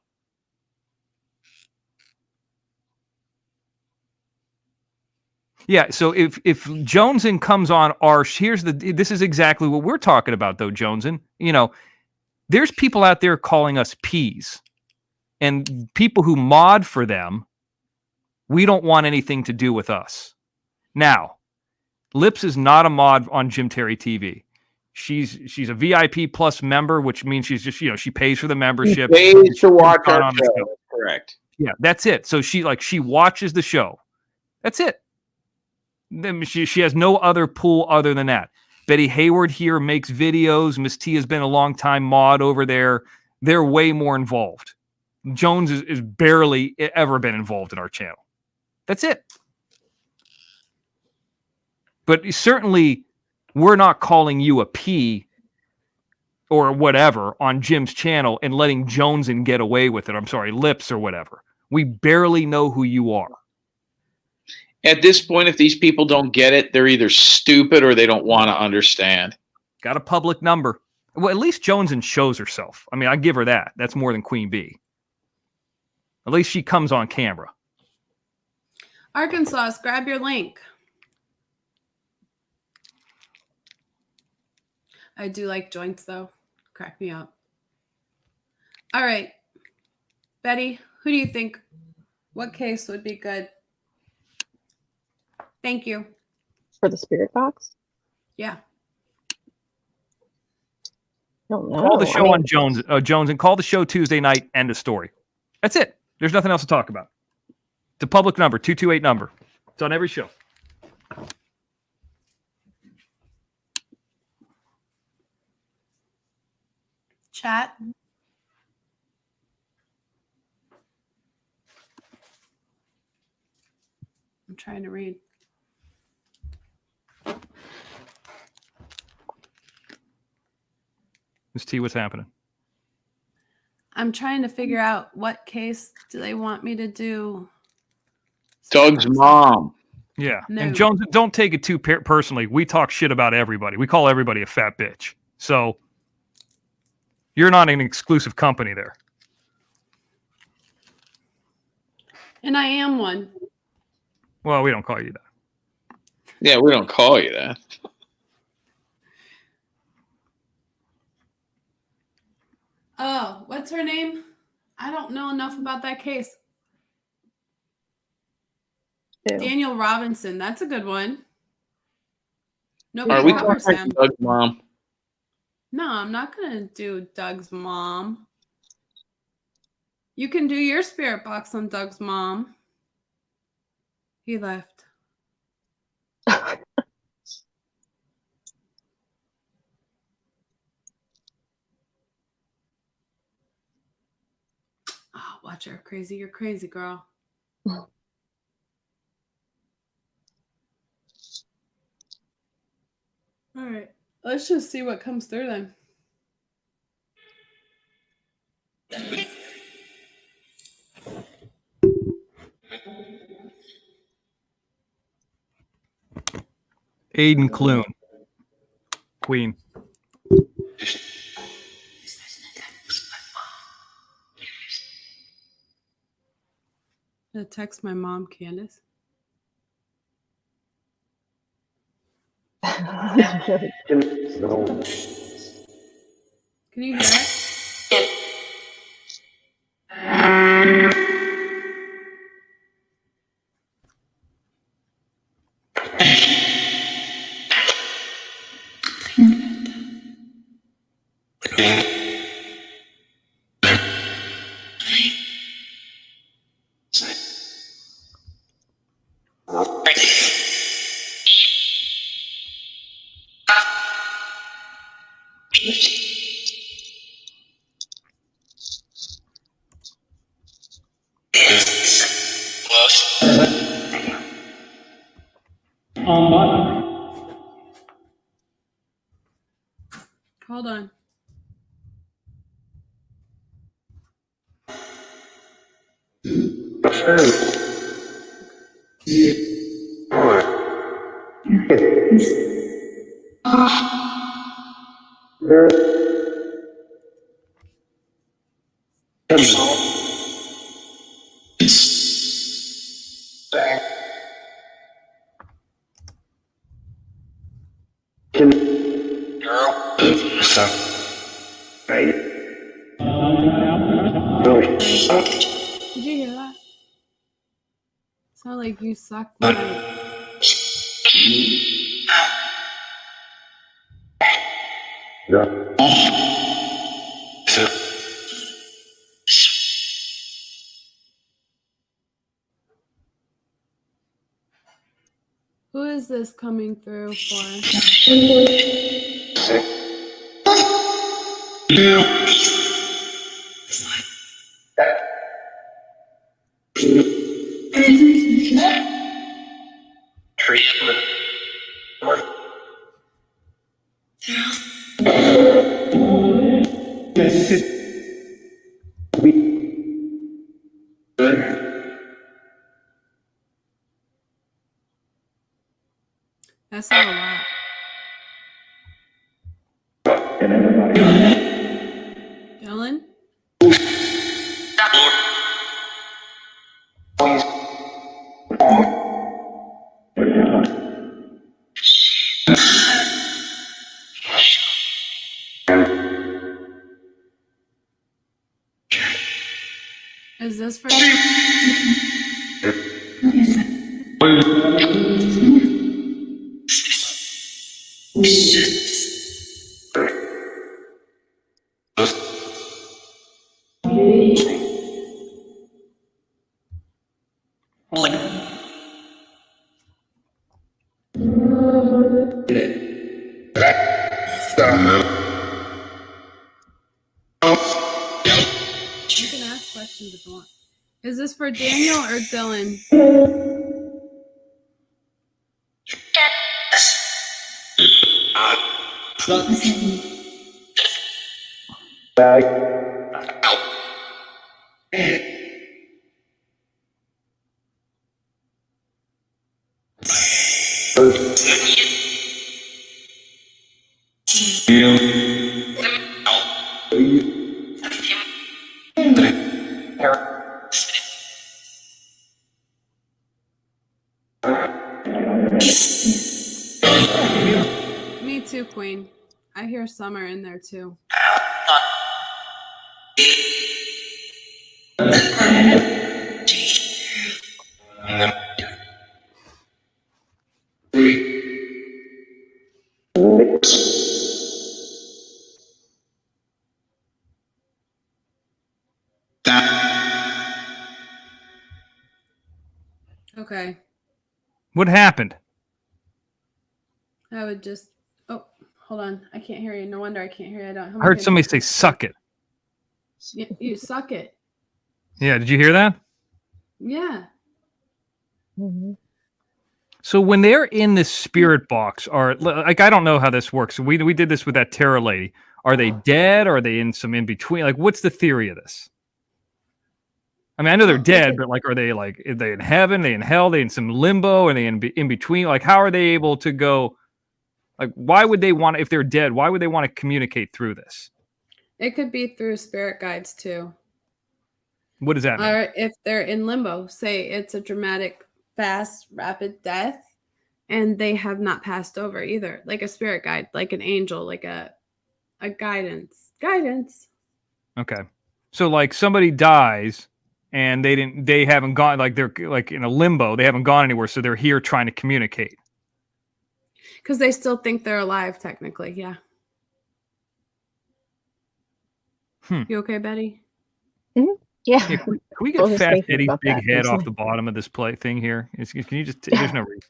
[SPEAKER 2] Yeah, so if Jonesin comes on our, this is exactly what we're talking about, though, Jonesin. You know, there's people out there calling us peas, and people who mod for them, we don't want anything to do with us. Now, Lips is not a mod on Jim Terry TV. She's a VIP plus member, which means she's just, she pays for the membership.
[SPEAKER 4] She pays to watch our show. Correct.
[SPEAKER 2] Yeah, that's it. So she watches the show. That's it. Then she has no other pool other than that. Betty Hayward here makes videos. Miss T has been a long time mod over there. They're way more involved. Jones is barely ever been involved in our channel. That's it. But certainly, we're not calling you a P or whatever on Jim's channel and letting Jonesin get away with it. I'm sorry, Lips or whatever. We barely know who you are.
[SPEAKER 4] At this point, if these people don't get it, they're either stupid or they don't want to understand.
[SPEAKER 2] Got a public number. Well, at least Jonesin shows herself. I mean, I give her that. That's more than Queen Bee. At least she comes on camera.
[SPEAKER 1] Arkansas, grab your link. I do like joints, though. Crack me up. All right. Betty, who do you think? What case would be good? Thank you.
[SPEAKER 3] For the spirit box?
[SPEAKER 1] Yeah.
[SPEAKER 3] Don't know.
[SPEAKER 2] Call the show on Jones and call the show Tuesday night. End of story. That's it. There's nothing else to talk about. It's a public number, 228 number. It's on every show.
[SPEAKER 1] Chat. I'm trying to read.
[SPEAKER 2] Miss T, what's happening?
[SPEAKER 1] I'm trying to figure out what case do they want me to do.
[SPEAKER 4] Doug's mom.
[SPEAKER 2] Yeah.
[SPEAKER 1] No.
[SPEAKER 2] And Jones, don't take it too personally. We talk shit about everybody. We call everybody a fat bitch. So you're not an exclusive company there.
[SPEAKER 1] And I am one.
[SPEAKER 2] Well, we don't call you that.
[SPEAKER 4] Yeah, we don't call you that.
[SPEAKER 1] Oh, what's her name? I don't know enough about that case.
[SPEAKER 3] Ew.
[SPEAKER 1] Daniel Robinson. That's a good one.
[SPEAKER 4] Are
[SPEAKER 1] Nobody
[SPEAKER 4] we
[SPEAKER 1] covers
[SPEAKER 4] calling
[SPEAKER 1] him.
[SPEAKER 4] Doug's mom?
[SPEAKER 1] No, I'm not going to do Doug's mom. You can do your spirit box on Doug's mom. He left. Oh, watch her. Crazy. You're crazy, girl. All right. Let's just see what comes through then.
[SPEAKER 2] Aiden Clune. Queen.
[SPEAKER 1] To text my mom, Candace.
[SPEAKER 3] Really.
[SPEAKER 1] Can you hear it? Hold on. Did you hear that? Sound like you sucked my. Who is this coming through for? That's not a lot. Dylan? Is this for You can ask questions if you want. Is this for Daniel or Dylan? Me too, Queen. I hear Summer in there too. Okay.
[SPEAKER 2] What happened?
[SPEAKER 1] I would just. Oh, hold on. I can't hear you. No wonder I can't hear you. I don't.
[SPEAKER 2] I heard somebody say "suck it."
[SPEAKER 1] You suck it.
[SPEAKER 2] Yeah, did you hear that?
[SPEAKER 1] Yeah.
[SPEAKER 3] Mhm.
[SPEAKER 2] So when they're in this spirit box, or like I don't know how this works. We did this with that tarot lady. Are they dead? Or are they in some in between? Like, what's the theory of this? I mean, I know they're dead, but like, are they in heaven? Are they in hell? Are they in some limbo? Are they in between? Like, how are they able to go? Like, why would they want, if they're dead, why would they want to communicate through this?
[SPEAKER 1] It could be through spirit guides too.
[SPEAKER 2] What does that mean?
[SPEAKER 1] Or if they're in limbo, say it's a dramatic, fast, rapid death, and they have not passed over either, like a spirit guide, like an angel, like a guidance.
[SPEAKER 2] Okay. So like somebody dies and they haven't gone, like they're like in a limbo, they haven't gone anywhere, so they're here trying to communicate.
[SPEAKER 1] Because they still think they're alive, technically, yeah. You okay, Betty?
[SPEAKER 3] Mm-hmm. Yeah.
[SPEAKER 2] Yeah, can we get
[SPEAKER 3] I was just
[SPEAKER 2] Fat
[SPEAKER 3] thinking
[SPEAKER 2] Eddie's
[SPEAKER 3] about
[SPEAKER 2] big
[SPEAKER 3] that
[SPEAKER 2] head off
[SPEAKER 3] recently.
[SPEAKER 2] the bottom of this thing here? Can you just? There's no reason.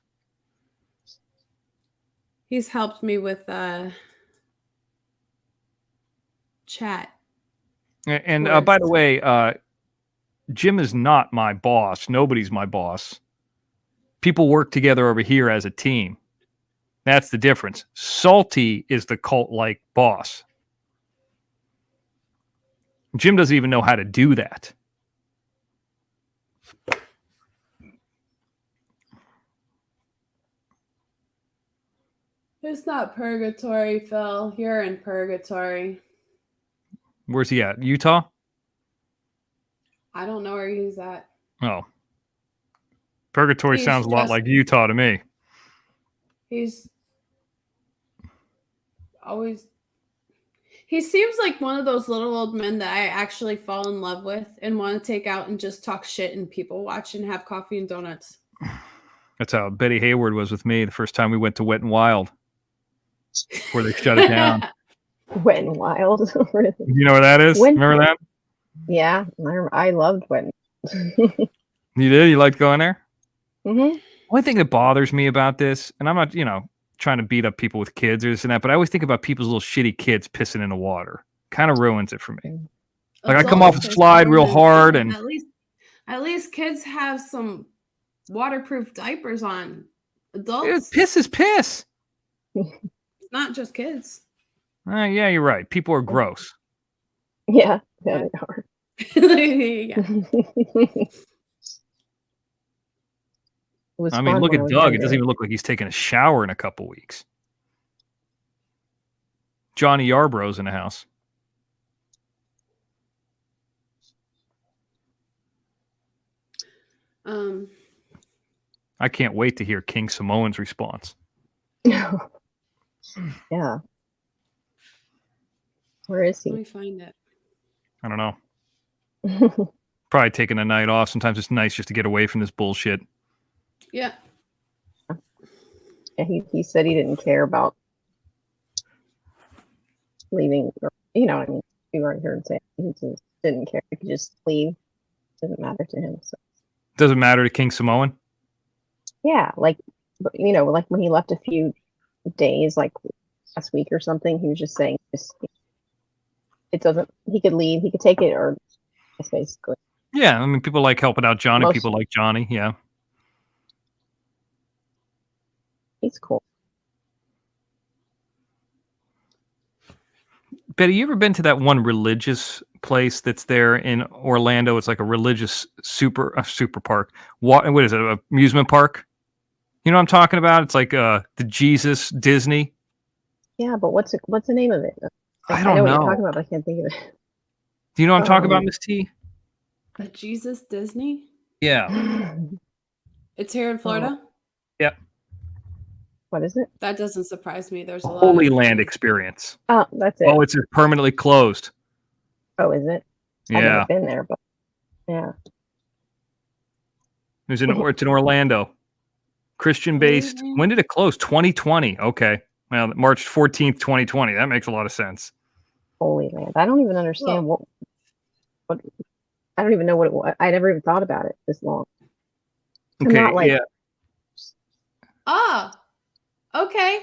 [SPEAKER 1] He's helped me with chat.
[SPEAKER 2] And
[SPEAKER 1] Words.
[SPEAKER 2] by the way, Jim is not my boss. Nobody's my boss. People work together over here as a team. That's the difference. Salty is the cult-like boss. Jim doesn't even know how to do that.
[SPEAKER 1] It's not purgatory, Phil. You're in purgatory.
[SPEAKER 2] Where's he at? Utah?
[SPEAKER 1] I don't know where he's at.
[SPEAKER 2] Oh. Purgatory
[SPEAKER 1] He's
[SPEAKER 2] sounds a lot
[SPEAKER 1] just-
[SPEAKER 2] like Utah to me.
[SPEAKER 1] He's always... He seems like one of those little old men that I actually fall in love with and want to take out and just talk shit and people watch and have coffee and donuts.
[SPEAKER 2] That's how Betty Hayward was with me the first time we went to Wet and Wild, before they shut it down.
[SPEAKER 3] Wet and Wild.
[SPEAKER 2] You know where that is? Remember that?
[SPEAKER 3] Yeah, I loved Wet.
[SPEAKER 2] You did? You liked going there?
[SPEAKER 3] Mm-hmm.
[SPEAKER 2] One thing that bothers me about this, and I'm not, trying to beat up people with kids or this and that, but I always think about people's little shitty kids pissing in the water. Kind of ruins it for me. Like I come off a slide real hard, and
[SPEAKER 1] at least kids have some waterproof diapers on. Adults,
[SPEAKER 2] piss is piss.
[SPEAKER 1] It's not just kids.
[SPEAKER 2] Yeah, you're right. People are gross.
[SPEAKER 3] Yeah, they are.
[SPEAKER 1] Yeah.
[SPEAKER 2] I mean, look at Doug. It doesn't even look like he's taking a shower in a couple weeks. Johnny Yarbrough's in the house. I can't wait to hear King Samoan's response.
[SPEAKER 3] Yeah. Where is he?
[SPEAKER 1] Let me find it.
[SPEAKER 2] I don't know. Probably taking a night off. Sometimes it's nice just to get away from this bullshit.
[SPEAKER 1] Yeah.
[SPEAKER 3] Yeah, he said he didn't care about leaving. Or, you know what I mean? You already heard him say he just didn't care. He could just leave. Doesn't matter to him. So.
[SPEAKER 2] Doesn't matter to King Samoan?
[SPEAKER 3] Yeah, like when he left a few days, like last week or something, he was just saying it doesn't. He could leave. He could take it, or basically.
[SPEAKER 2] Yeah, I mean, people like helping out Johnny. People like Johnny. Yeah.
[SPEAKER 3] He's cool.
[SPEAKER 2] Betty, you ever been to that one religious place that's there in Orlando? It's like a religious super park. What is it? An amusement park? You know what I'm talking about? It's like the Jesus Disney.
[SPEAKER 3] Yeah, but what's the name of it?
[SPEAKER 2] I don't know.
[SPEAKER 3] What you're talking about, but I can't think of it.
[SPEAKER 2] Do you know what I'm talking about, Miss T?
[SPEAKER 1] The Jesus Disney?
[SPEAKER 2] Yeah.
[SPEAKER 1] It's here in Florida?
[SPEAKER 2] Yep.
[SPEAKER 3] What is it?
[SPEAKER 1] That doesn't surprise me. There's a lot
[SPEAKER 2] Holy
[SPEAKER 1] of...
[SPEAKER 2] Land Experience.
[SPEAKER 3] Oh, that's it.
[SPEAKER 2] Oh, it's permanently closed.
[SPEAKER 3] Oh, is it?
[SPEAKER 2] Yeah.
[SPEAKER 3] I've never been there, but yeah.
[SPEAKER 2] It's in Orlando. Christian-based. When did it close? 2020. Okay. Well, March 14th, 2020. That makes a lot of sense.
[SPEAKER 3] Holy Land. I don't even understand what I don't even know what it was. I never even thought about it this long.
[SPEAKER 2] Okay.
[SPEAKER 3] Not like,
[SPEAKER 2] yeah.
[SPEAKER 1] Ah, okay.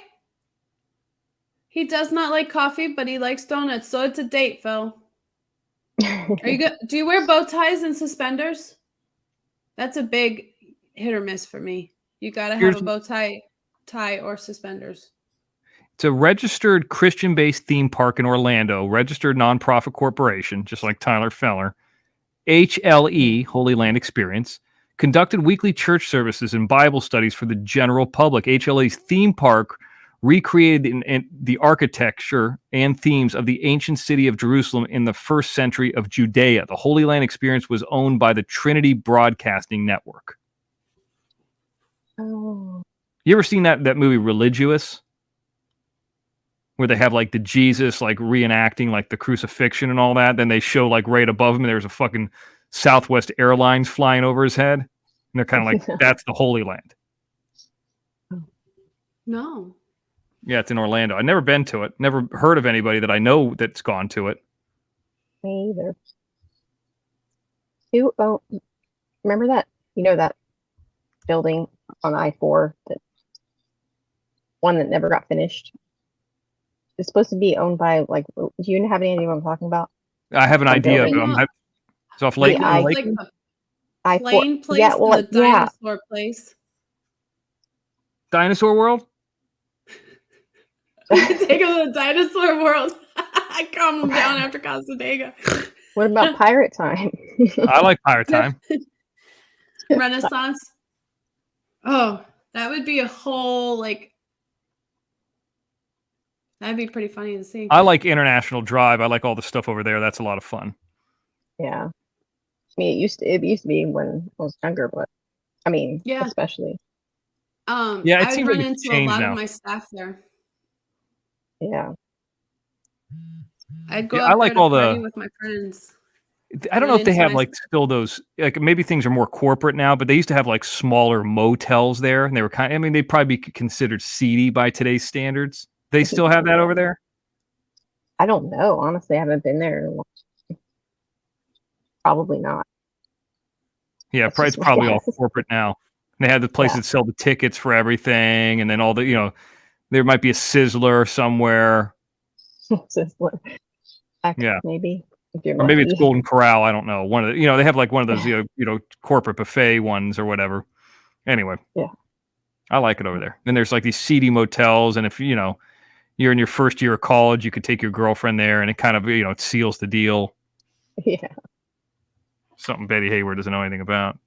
[SPEAKER 1] He does not like coffee, but he likes donuts. So it's a date, Phil. Are you good? Do you wear bow ties and suspenders? That's a big hit or miss for me. You got to have a bow tie or suspenders.
[SPEAKER 2] It's a registered Christian-based theme park in Orlando, registered nonprofit corporation, just like Tyler Feller. HLE, Holy Land Experience, conducted weekly church services and Bible studies for the general public. HLE's theme park recreated in the architecture and themes of the ancient city of Jerusalem in the 1st century of Judea. The Holy Land experience was owned by the Trinity Broadcasting Network.
[SPEAKER 3] Oh.
[SPEAKER 2] You ever seen that movie Religious? Where they have like the Jesus like reenacting like the crucifixion and all that. Then they show like right above him, there's a fucking Southwest Airlines flying over his head. And they're kind of like, that's the Holy Land.
[SPEAKER 1] No.
[SPEAKER 2] Yeah, it's in Orlando. I've never been to it. Never heard of anybody that I know that's gone to it.
[SPEAKER 3] Me either. Remember that? You know that building on I-4, that one that never got finished? It's supposed to be owned by, like, do you have any idea what I'm talking about?
[SPEAKER 2] I have an idea, but it's off Lake.
[SPEAKER 3] I-
[SPEAKER 1] Like the plane place,
[SPEAKER 3] yeah, well,
[SPEAKER 1] the dinosaur place.
[SPEAKER 2] Dinosaur World?
[SPEAKER 1] Take him to the dinosaur world. I calm him down after Casadega.
[SPEAKER 3] What about Pirate Time?
[SPEAKER 2] I like Pirate Time.
[SPEAKER 1] Renaissance. Oh, that would be a whole, like, that'd be pretty funny to see.
[SPEAKER 2] I like International Drive. I like all the stuff over there. That's a lot of fun.
[SPEAKER 3] Yeah. I mean, it used to be when I was younger, but I mean,
[SPEAKER 1] Yeah.
[SPEAKER 3] especially.
[SPEAKER 2] Yeah, it
[SPEAKER 1] I would
[SPEAKER 2] seems
[SPEAKER 1] run
[SPEAKER 2] like it's
[SPEAKER 1] into a
[SPEAKER 2] changed
[SPEAKER 1] lot
[SPEAKER 2] now.
[SPEAKER 1] of my staff there.
[SPEAKER 3] Yeah.
[SPEAKER 1] I'd go
[SPEAKER 2] Yeah,
[SPEAKER 1] out
[SPEAKER 2] I like
[SPEAKER 1] there to
[SPEAKER 2] all
[SPEAKER 1] party
[SPEAKER 2] the-
[SPEAKER 1] with my friends.
[SPEAKER 2] I don't know if they
[SPEAKER 1] Into
[SPEAKER 2] have
[SPEAKER 1] my-
[SPEAKER 2] like still those, like maybe things are more corporate now, but they used to have like smaller motels there, and they were kind of, I mean, they'd probably be considered seedy by today's standards. They still have that over there?
[SPEAKER 3] I don't know. Honestly, I haven't been there in a while. Probably not.
[SPEAKER 2] Yeah,
[SPEAKER 3] That's
[SPEAKER 2] it's
[SPEAKER 3] just-
[SPEAKER 2] probably
[SPEAKER 3] yeah.
[SPEAKER 2] all corporate now. They have the places that sell the tickets for everything, and then all the, you know, there might be a Sizzler somewhere, Yeah.
[SPEAKER 3] Maybe. If you're
[SPEAKER 2] or maybe it's
[SPEAKER 3] lucky.
[SPEAKER 2] Golden Corral. I don't know. One of the, you know, they have like one of those, you know, corporate buffet ones or whatever. Anyway,
[SPEAKER 3] Yeah.
[SPEAKER 2] I like it over there. Then there's like these seedy motels, and if you know you're in your first year of college, you could take your girlfriend there, and it kind of, you know, it seals the deal.
[SPEAKER 3] Yeah.
[SPEAKER 2] Something Betty Hayward doesn't know anything about.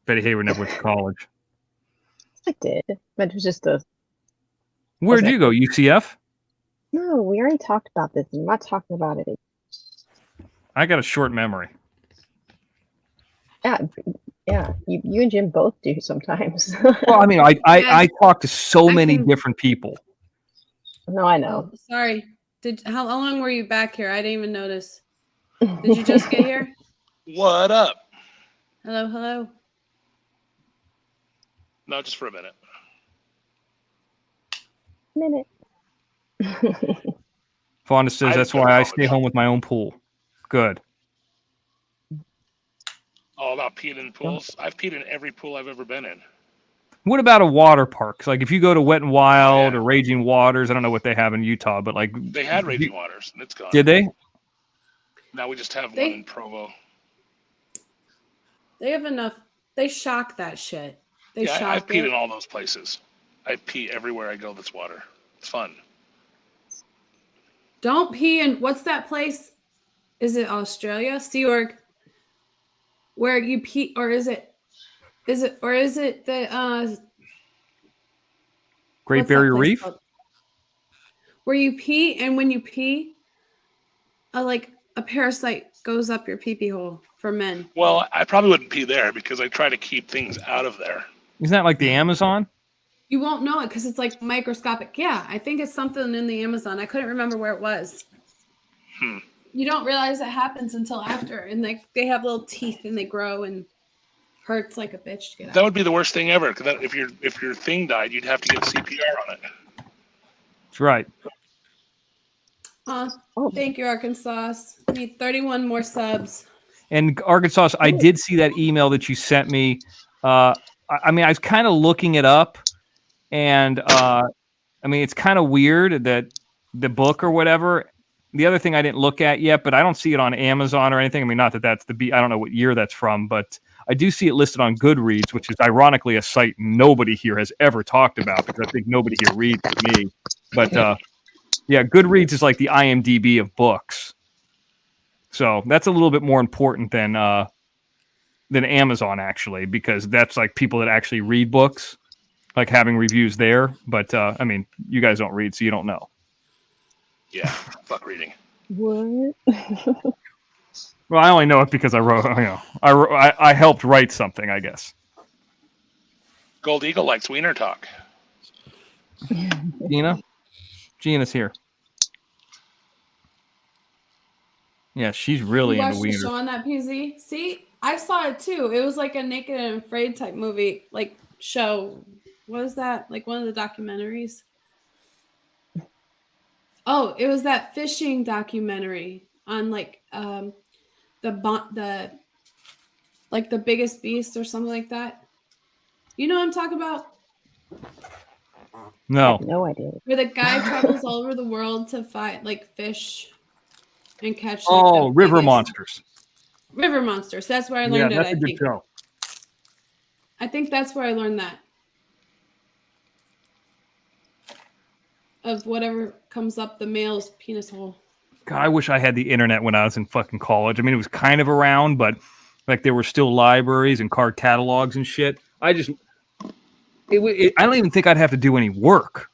[SPEAKER 2] Betty Hayward never went to college.
[SPEAKER 3] I did. But it was just a.
[SPEAKER 2] Where'd
[SPEAKER 3] Okay.
[SPEAKER 2] you go? UCF?
[SPEAKER 3] No, we already talked about this. I'm not talking about it.
[SPEAKER 2] I got a short memory.
[SPEAKER 3] Yeah. You and Jim both do sometimes.
[SPEAKER 2] Well, I mean, I talk to so
[SPEAKER 1] I
[SPEAKER 2] many
[SPEAKER 1] can-
[SPEAKER 2] different people.
[SPEAKER 3] No, I know.
[SPEAKER 1] Oh, sorry. How long were you back here? I didn't even notice. Did you just get here?
[SPEAKER 9] What up?
[SPEAKER 1] Hello, hello.
[SPEAKER 9] No, just for a minute.
[SPEAKER 3] Minute.
[SPEAKER 2] Fonda says
[SPEAKER 9] I
[SPEAKER 2] that's
[SPEAKER 9] don't
[SPEAKER 2] why I
[SPEAKER 9] know.
[SPEAKER 2] stay home with my own pool. Good.
[SPEAKER 9] All about peeing in pools. I've peed in every pool I've ever been in.
[SPEAKER 2] What about a water park? Like if you go to Wet and Wild
[SPEAKER 9] Yeah.
[SPEAKER 2] or Raging Waters, I don't know what they have in Utah, but like
[SPEAKER 9] They had Raging Waters, and it's gone.
[SPEAKER 2] did they?
[SPEAKER 9] Now we just have
[SPEAKER 1] They-
[SPEAKER 9] one in Provo.
[SPEAKER 1] They have enough. They shock that shit. They
[SPEAKER 9] Yeah, I've
[SPEAKER 1] shock
[SPEAKER 9] peed
[SPEAKER 1] it.
[SPEAKER 9] in all those places. I pee everywhere I go that's water. It's fun.
[SPEAKER 1] Don't pee in what's that place? Is it Australia? Sea Org. Where you pee, or is it the
[SPEAKER 2] Great
[SPEAKER 1] what's that
[SPEAKER 2] Barrier
[SPEAKER 1] place
[SPEAKER 2] Reef?
[SPEAKER 1] called? Where you pee, and when you pee, like a parasite goes up your pee-pee hole for men.
[SPEAKER 9] Well, I probably wouldn't pee there because I try to keep things out of there.
[SPEAKER 2] Isn't that like the Amazon?
[SPEAKER 1] You won't know it because it's like microscopic. Yeah, I think it's something in the Amazon. I couldn't remember where it was. You don't realize it happens until after, and they have little teeth and they grow and hurts like a bitch to get
[SPEAKER 9] That
[SPEAKER 1] out.
[SPEAKER 9] would be the worst thing ever. Because if your thing died, you'd have to get CPR on it.
[SPEAKER 2] That's right.
[SPEAKER 3] Oh.
[SPEAKER 1] Thank you, Arkansas. Need 31 more subs.
[SPEAKER 2] And Arkansas, I did see that email that you sent me. I mean, I was kind of looking it up, and I mean, it's kind of weird that the book or whatever. The other thing I didn't look at yet, but I don't see it on Amazon or anything. I mean, not that that's I don't know what year that's from, but I do see it listed on Goodreads, which is ironically a site nobody here has ever talked about because I think nobody here reads me. But yeah, Goodreads is like the IMDb of books. So that's a little bit more important than Amazon, actually, because that's like people that actually read books. like having reviews there. But I mean, you guys don't read, so you don't know.
[SPEAKER 9] Yeah, fuck reading.
[SPEAKER 3] What?
[SPEAKER 2] Well, I only know it because I wrote. I helped write something, I guess.
[SPEAKER 9] Gold Eagle likes wiener talk.
[SPEAKER 2] Gina's here. Yeah, she's really
[SPEAKER 1] You
[SPEAKER 2] into
[SPEAKER 1] watched the
[SPEAKER 2] wiener.
[SPEAKER 1] show on that PZ? See, I saw it too. It was like a Naked and Afraid type movie, like show. What was that? Like one of the documentaries? Oh, it was that fishing documentary on like the like the biggest beast or something like that. You know what I'm talking about?
[SPEAKER 3] I
[SPEAKER 2] No.
[SPEAKER 3] have no idea.
[SPEAKER 1] Where the guy travels all over the world to fight like fish and catch. Like,
[SPEAKER 2] Oh,
[SPEAKER 1] the
[SPEAKER 2] River
[SPEAKER 1] biggest-
[SPEAKER 2] Monsters.
[SPEAKER 1] River Monsters. That's where I
[SPEAKER 2] Yeah,
[SPEAKER 1] learned
[SPEAKER 2] that's
[SPEAKER 1] it.
[SPEAKER 2] a good show.
[SPEAKER 1] I think that's where I learned that. Of whatever comes up the male's penis hole.
[SPEAKER 2] God, I wish I had the internet when I was in fucking college. I mean, it was kind of around, but like there were still libraries and card catalogs and shit. I don't even think I'd have to do any work.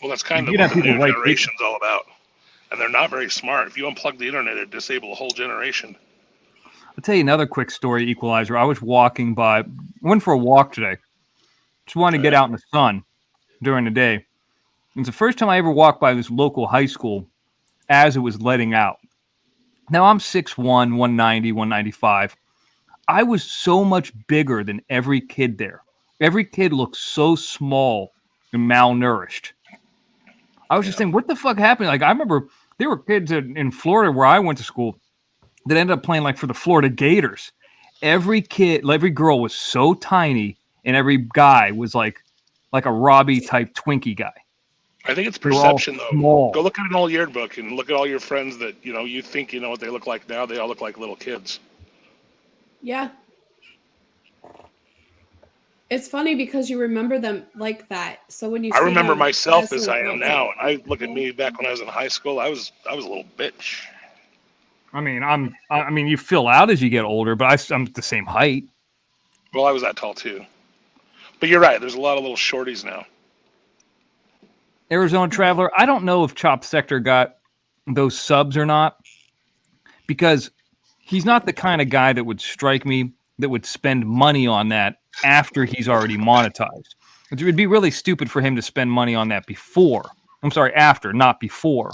[SPEAKER 9] Well, that's kind of
[SPEAKER 2] You'd
[SPEAKER 9] what
[SPEAKER 2] have
[SPEAKER 9] the
[SPEAKER 2] people
[SPEAKER 9] new
[SPEAKER 2] write
[SPEAKER 9] generation's all about. And they're not very smart. If you unplug the internet, it disables a whole generation.
[SPEAKER 2] I'll tell you another quick story, Equalizer. I was walking by, went for a walk today. Just wanted to get out in the sun during the day. It's the first time I ever walked by this local high school as it was letting out. Now I'm 6'1", 190, 195. I was so much bigger than every kid there. Every kid looked so small and malnourished. I was just saying, what the fuck happened? Like, I remember there were kids in Florida where I went to school that ended up playing like for the Florida Gators. Every girl was so tiny, and every guy was like a Robbie type Twinkie guy.
[SPEAKER 9] I think it's
[SPEAKER 2] They were all
[SPEAKER 9] perception, though.
[SPEAKER 2] small.
[SPEAKER 9] Go look at an old yearbook and look at all your friends that you think you know what they look like now. They all look like little kids.
[SPEAKER 1] Yeah. It's funny because you remember them like that. So when you
[SPEAKER 9] I
[SPEAKER 1] see
[SPEAKER 9] remember
[SPEAKER 1] them
[SPEAKER 9] myself as
[SPEAKER 1] an
[SPEAKER 9] I am
[SPEAKER 1] adult,
[SPEAKER 9] now, and I look at me back when I was in high school. I was a little bitch.
[SPEAKER 2] I mean, you fill out as you get older, but I'm the same height.
[SPEAKER 9] Well, I was that tall too. But you're right. There's a lot of little shorties now.
[SPEAKER 2] Arizona Traveler, I don't know if Chop Sector got those subs or not, because he's not the kind of guy that would strike me that would spend money on that after he's already monetized. It would be really stupid for him to spend money on that before. I'm sorry, after, not before.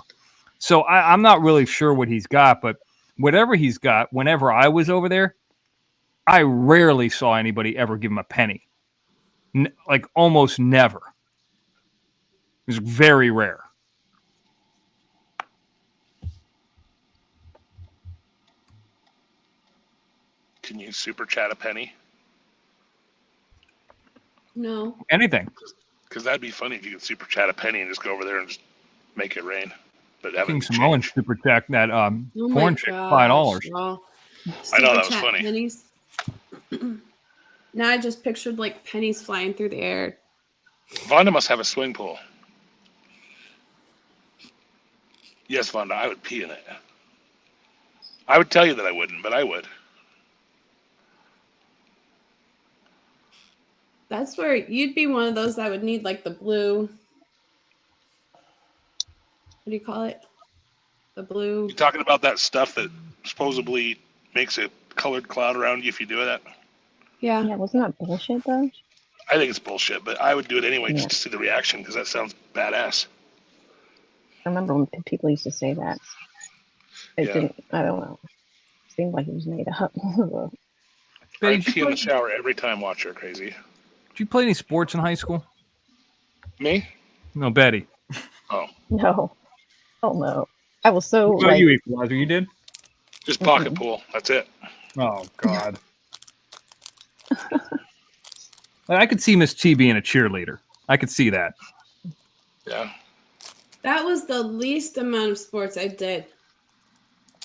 [SPEAKER 2] So I'm not really sure what he's got, but whatever he's got, whenever I was over there, I rarely saw anybody ever give him a penny. Like almost never. It was very rare.
[SPEAKER 9] Can you super chat a penny?
[SPEAKER 1] No.
[SPEAKER 2] Anything.
[SPEAKER 9] Because that'd be funny if you could super chat a penny and just go over there and just make it rain. But have
[SPEAKER 2] King
[SPEAKER 9] it
[SPEAKER 2] Samoan
[SPEAKER 9] change.
[SPEAKER 2] super check that
[SPEAKER 1] Oh my
[SPEAKER 2] porn chick
[SPEAKER 1] gosh,
[SPEAKER 2] $5.
[SPEAKER 1] well,
[SPEAKER 9] I know,
[SPEAKER 1] super
[SPEAKER 9] that was
[SPEAKER 1] chat
[SPEAKER 9] funny.
[SPEAKER 1] Pennies. Now I just pictured like pennies flying through the air.
[SPEAKER 9] Vonda must have a swing pool. Yes, Vonda, I would pee in it. I would tell you that I wouldn't, but I would.
[SPEAKER 1] That's where you'd be one of those that would need like the blue. What do you call it? The blue.
[SPEAKER 9] You talking about that stuff that supposedly makes a colored cloud around you if you do that?
[SPEAKER 1] Yeah.
[SPEAKER 3] Yeah, wasn't that bullshit though?
[SPEAKER 9] I think it's bullshit, but I would do it anyway
[SPEAKER 3] Yeah.
[SPEAKER 9] just to see the reaction because that sounds badass.
[SPEAKER 3] I remember when people used to say that. It
[SPEAKER 9] Yeah.
[SPEAKER 3] didn't. I don't know. It seemed like it was made up.
[SPEAKER 2] Betty,
[SPEAKER 9] I'd pee in the shower every time. Watch her crazy.
[SPEAKER 2] did you play any sports in high school?
[SPEAKER 9] Me?
[SPEAKER 2] No, Betty.
[SPEAKER 9] Oh,
[SPEAKER 3] No. Oh no. I was so
[SPEAKER 2] What about
[SPEAKER 3] like
[SPEAKER 2] you, Equalizer? You did?
[SPEAKER 9] just pocket pool. That's it.
[SPEAKER 2] Oh, God. I could see Miss T being a cheerleader. I could see that.
[SPEAKER 9] Yeah.
[SPEAKER 1] That was the least amount of sports I did.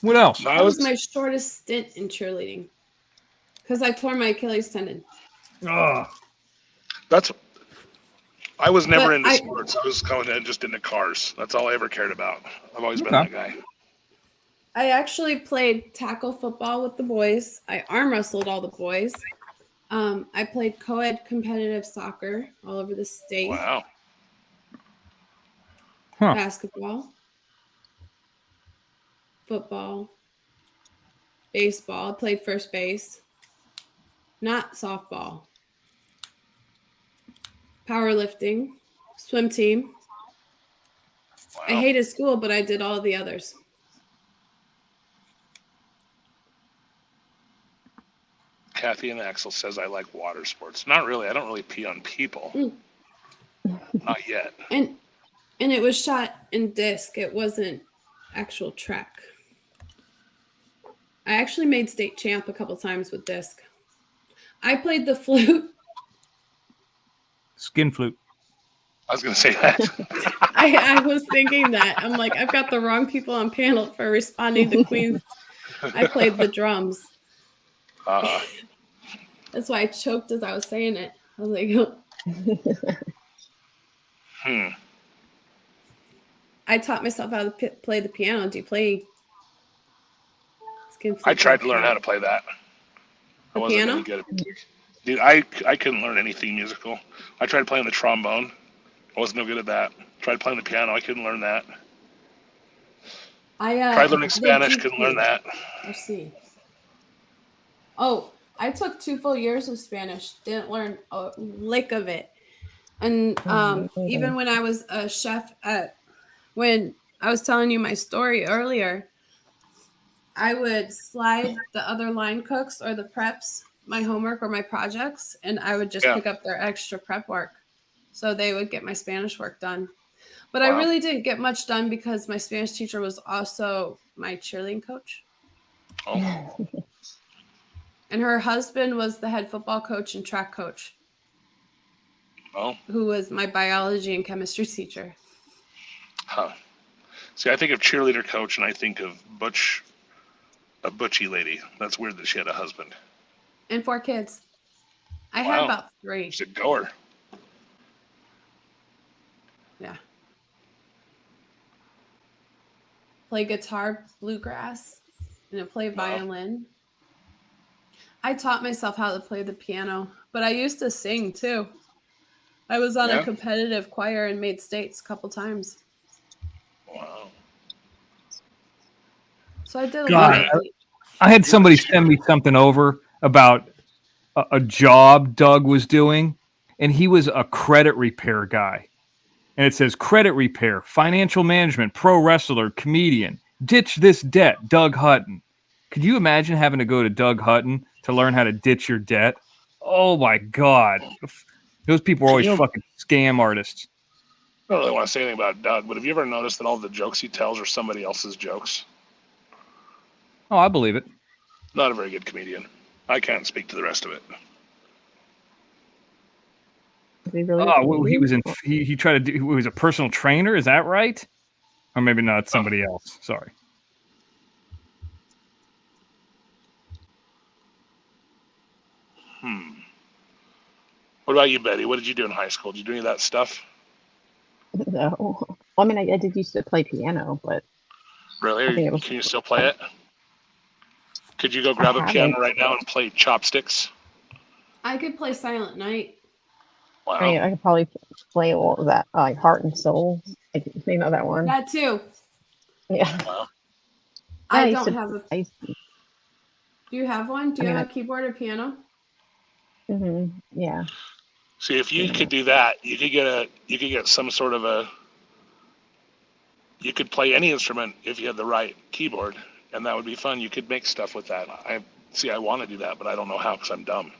[SPEAKER 2] What else?
[SPEAKER 9] No, I
[SPEAKER 1] That was
[SPEAKER 9] was
[SPEAKER 1] my shortest stint in cheerleading. Because I tore my Achilles tendon.
[SPEAKER 2] Oh,
[SPEAKER 9] I was never
[SPEAKER 1] But
[SPEAKER 9] into
[SPEAKER 1] I-
[SPEAKER 9] sports. I was kind of just into cars. That's all I ever cared about. I've always been
[SPEAKER 2] Okay.
[SPEAKER 9] that guy.
[SPEAKER 1] I actually played tackle football with the boys. I arm wrestled all the boys. I played co-ed competitive soccer all over the state.
[SPEAKER 9] Wow.
[SPEAKER 2] Huh.
[SPEAKER 1] Basketball, football, baseball. I played first base. Not softball. Powerlifting, swim team.
[SPEAKER 9] Wow.
[SPEAKER 1] I hated school, but I did all the others.
[SPEAKER 9] Kathy and Axel says I like water sports. Not really. I don't really pee on people. Not yet.
[SPEAKER 1] And it was shot in disc. It wasn't actual track. I actually made state champ a couple times with disc. I played the flute.
[SPEAKER 2] Skin flute.
[SPEAKER 9] I was going to say that.
[SPEAKER 1] I was thinking that. I'm like, I've got the wrong people on panel for responding to Queens. I played the drums. That's why I choked as I was saying it. I was like, I taught myself how to play the piano. Do you play skin flute?
[SPEAKER 9] I tried to learn how to play that. I wasn't
[SPEAKER 1] piano?
[SPEAKER 9] really good at music. Dude, I couldn't learn anything musical. I tried playing the trombone. I wasn't no good at that. Tried playing the piano. I couldn't learn that. Tried learning Spanish. Couldn't learn that.
[SPEAKER 1] Let's see. Oh, I took 2 full years of Spanish. Didn't learn a lick of it. And even when I was a chef when I was telling you my story earlier, I would slide the other line cooks or the preps my homework or my projects, and I would just pick up their extra prep work. So they would get my Spanish work done. But I really didn't get much done because my Spanish teacher was also my cheerleading coach.
[SPEAKER 9] Oh.
[SPEAKER 1] And her husband was the head football coach and track coach.
[SPEAKER 9] Oh.
[SPEAKER 1] Who was my biology and chemistry teacher.
[SPEAKER 9] Huh. See, I think of cheerleader coach and I think of a butchy lady. That's weird that she had a husband.
[SPEAKER 1] And 4 kids. I had about 3.
[SPEAKER 9] She's a goer.
[SPEAKER 1] Yeah. Play guitar, bluegrass, and I play violin. I taught myself how to play the piano, but I used to sing too. I was on a competitive choir and made states a couple times.
[SPEAKER 9] Wow.
[SPEAKER 1] So I did a lot of it.
[SPEAKER 2] I had somebody send me something over about a job Doug was doing, and he was a credit repair guy. And it says credit repair, financial management, pro wrestler, comedian, ditch this debt, Doug Hutton. Could you imagine having to go to Doug Hutton to learn how to ditch your debt? Oh my God. Those people are always fucking scam artists.
[SPEAKER 9] I don't really want to say anything about Doug, but have you ever noticed that all the jokes he tells are somebody else's jokes?
[SPEAKER 2] Oh, I believe it.
[SPEAKER 9] Not a very good comedian. I can't speak to the rest of it.
[SPEAKER 2] He was in. He tried to do. He was a personal trainer. Is that right? Or maybe not. Somebody else. Sorry.
[SPEAKER 9] What about you, Betty? What did you do in high school? Did you do any of that stuff?
[SPEAKER 3] No. I mean, I did used to play piano, but
[SPEAKER 9] really, can you still play it? Could you go grab a piano right now and play Chopsticks?
[SPEAKER 1] I could play Silent Night.
[SPEAKER 9] Wow.
[SPEAKER 3] I could probably play all of that, like Heart and Soul. You know that one.
[SPEAKER 1] That too.
[SPEAKER 3] Yeah.
[SPEAKER 9] Wow.
[SPEAKER 1] I don't have a. Do you have one? Do you have a keyboard or piano?
[SPEAKER 3] Yeah.
[SPEAKER 9] See, if you could do that, you could get some sort of a. You could play any instrument if you had the right keyboard, and that would be fun. You could make stuff with that. I want to do that, but I don't know how because I'm dumb.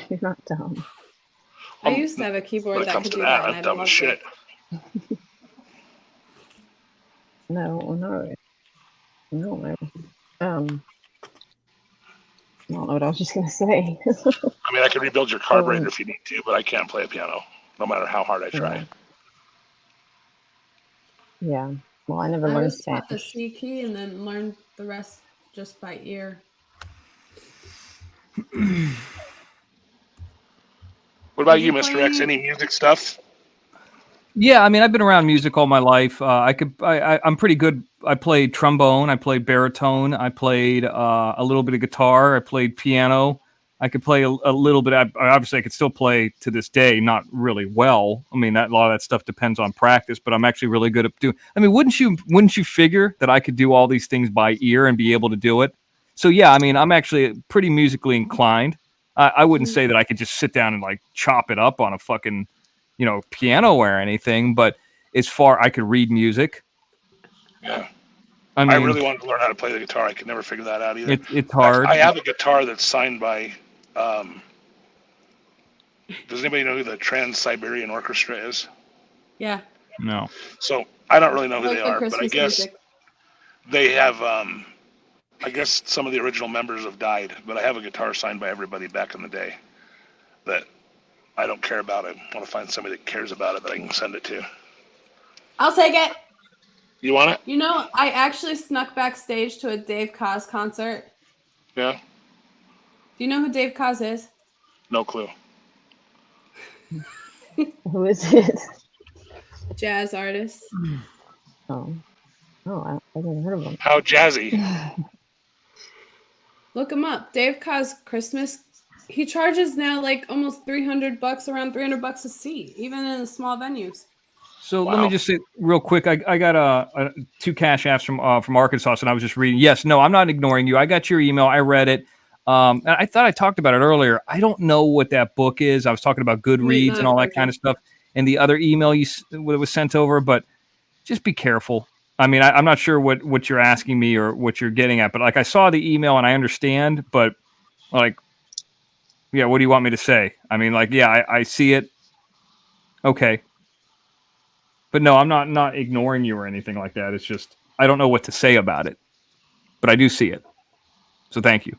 [SPEAKER 3] You're not dumb.
[SPEAKER 1] I used to have a keyboard that could do that.
[SPEAKER 9] I'm dumb as shit.
[SPEAKER 3] No. I don't know what I was just gonna say.
[SPEAKER 9] I mean, I could rebuild your carburetor if you need to, but I can't play a piano, no matter how hard I try.
[SPEAKER 3] Yeah. Well, I never learned
[SPEAKER 1] was
[SPEAKER 3] Spanish.
[SPEAKER 1] taught the C key and then learned the rest just by ear.
[SPEAKER 9] What about you, Mr. X? Any music stuff?
[SPEAKER 2] Yeah, I mean, I've been around music all my life. I'm pretty good. I played trombone. I played baritone. I played a little bit of guitar. I played piano. I could play a little bit. Obviously, I could still play to this day, not really well. I mean, a lot of that stuff depends on practice, but I'm actually really good at doing. I mean, wouldn't you figure that I could do all these things by ear and be able to do it? So yeah, I mean, I'm actually pretty musically inclined. I wouldn't say that I could just sit down and like chop it up on a fucking, piano or anything, but as far I could read music.
[SPEAKER 9] Yeah.
[SPEAKER 2] I mean,
[SPEAKER 9] I really wanted to learn how to play the guitar. I could never figure that out either.
[SPEAKER 2] It's hard.
[SPEAKER 9] I have a guitar that's signed by. Does anybody know who the Trans-Siberian Orchestra is?
[SPEAKER 1] Yeah.
[SPEAKER 2] No.
[SPEAKER 9] So I don't really know who
[SPEAKER 1] Like
[SPEAKER 9] they
[SPEAKER 1] the
[SPEAKER 9] are, but I
[SPEAKER 1] Christmas
[SPEAKER 9] guess
[SPEAKER 1] music.
[SPEAKER 9] they have. I guess some of the original members have died, but I have a guitar signed by everybody back in the day that I don't care about. I want to find somebody that cares about it that I can send it to.
[SPEAKER 1] I'll take it.
[SPEAKER 9] You want it?
[SPEAKER 1] You know, I actually snuck backstage to a Dave Koz concert.
[SPEAKER 9] Yeah.
[SPEAKER 1] Do you know who Dave Koz is?
[SPEAKER 9] No clue.
[SPEAKER 3] Who is it?
[SPEAKER 1] Jazz artist.
[SPEAKER 3] Oh, I never heard of him.
[SPEAKER 9] How jazzy.
[SPEAKER 1] Look him up. Dave Koz Christmas. He charges now like almost $300, around $300 a seat, even in the small venues.
[SPEAKER 2] So let me just say real quick. I got 2 cash apps from Arkansas, and I was just reading. Yes, no, I'm not ignoring you. I got your email. I read it. And I thought I talked about it earlier. I don't know what that book is. I was talking about Goodreads and all that kind of stuff, and the other email what was sent over. But just be careful. I mean, I'm not sure what you're asking me or what you're getting at, but like I saw the email and I understand, but like, yeah, what do you want me to say? I mean, like, yeah, I see it. Okay. But no, I'm not ignoring you or anything like that. It's just, I don't know what to say about it, but I do see it. So thank you.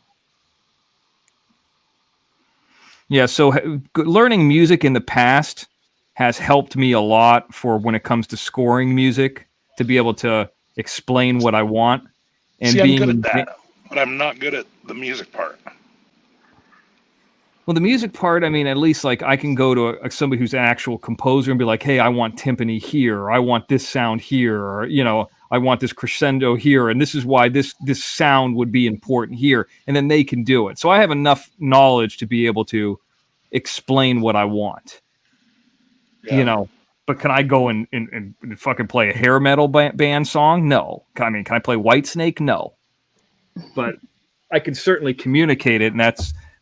[SPEAKER 2] Yeah. So learning music in the past has helped me a lot for when it comes to scoring music, to be able to explain what I want. And
[SPEAKER 9] I'm good at that, but I'm not good at the music part.
[SPEAKER 2] Well, the music part, I mean, at least like I can go to somebody who's an actual composer and be like, hey, I want timpani here, or I want this sound here, or, I want this crescendo here, and this is why this sound would be important here. And then they can do it. So I have enough knowledge to be able to explain what I want, But can I go and fucking play a hair metal band song? No. I mean, can I play Whitesnake? No. But I can certainly communicate it, and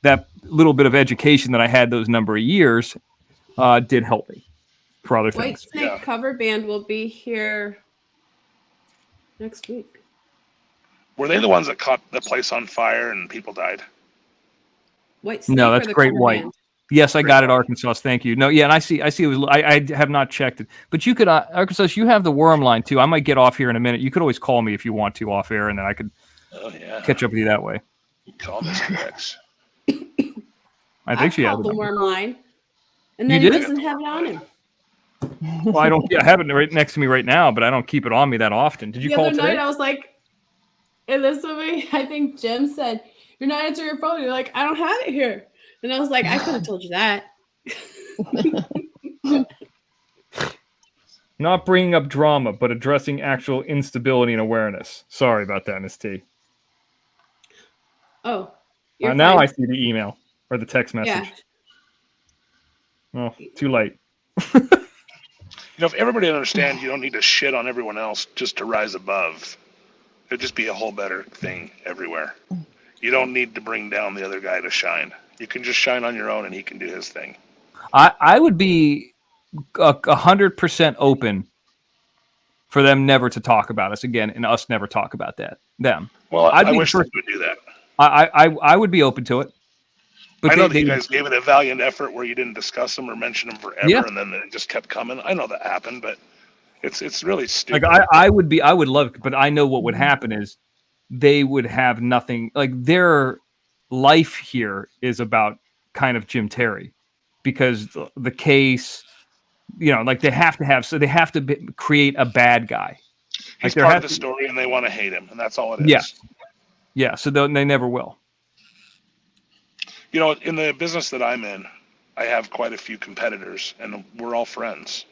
[SPEAKER 2] that little bit of education that I had those number of years did help me for other things.
[SPEAKER 1] Whitesnake cover band will be here next week.
[SPEAKER 9] Were they the ones that caught the place on fire and people died?
[SPEAKER 1] Whitesnake.
[SPEAKER 2] No, that's Great White. Band? Yes, I got it, Arkansas. Thank you. No, yeah, and I see. It was. I have not checked it, but you could, Arkansas. You have the worm line too. I might get off here in a minute. You could always call me if you want to off air, and then I could catch up with you that way.
[SPEAKER 9] Call Mr. X.
[SPEAKER 2] I think she has
[SPEAKER 1] the worm line, and then he doesn't have it on him.
[SPEAKER 2] Well, I don't. I have it right next to me right now, but I don't keep it on me that often. Did you call today?
[SPEAKER 1] The other night, I was like, and this way, I think Jim said, "You're not answering your phone." You're like, "I don't have it here." And I was like, I could have told you that.
[SPEAKER 2] Not bringing up drama, but addressing actual instability and awareness. Sorry about that, Miss T.
[SPEAKER 1] Oh.
[SPEAKER 2] Now I see the email or the text message. Yeah. Oh, too late.
[SPEAKER 9] If everybody understands you don't need to shit on everyone else just to rise above, it'd just be a whole better thing everywhere. You don't need to bring down the other guy to shine. You can just shine on your own, and he can do his thing.
[SPEAKER 2] I would be 100% open for them never to talk about us again, and us never talk about them.
[SPEAKER 9] Well, I wish they would do that.
[SPEAKER 2] I would be open to it.
[SPEAKER 9] But I know that you guys gave it a valiant effort where you didn't discuss them or mention them forever, and then it just kept coming. I know that happened, but it's really stupid.
[SPEAKER 2] Like I would love it, but I know what would happen is they would have nothing. Like their life here is about kind of Jim Terry, because the case, like they have to create a bad guy.
[SPEAKER 9] He's part of the story, and they want to hate him, and that's all it is.
[SPEAKER 2] Yeah. So they never will.
[SPEAKER 9] In the business that I'm in, I have quite a few competitors, and we're all friends.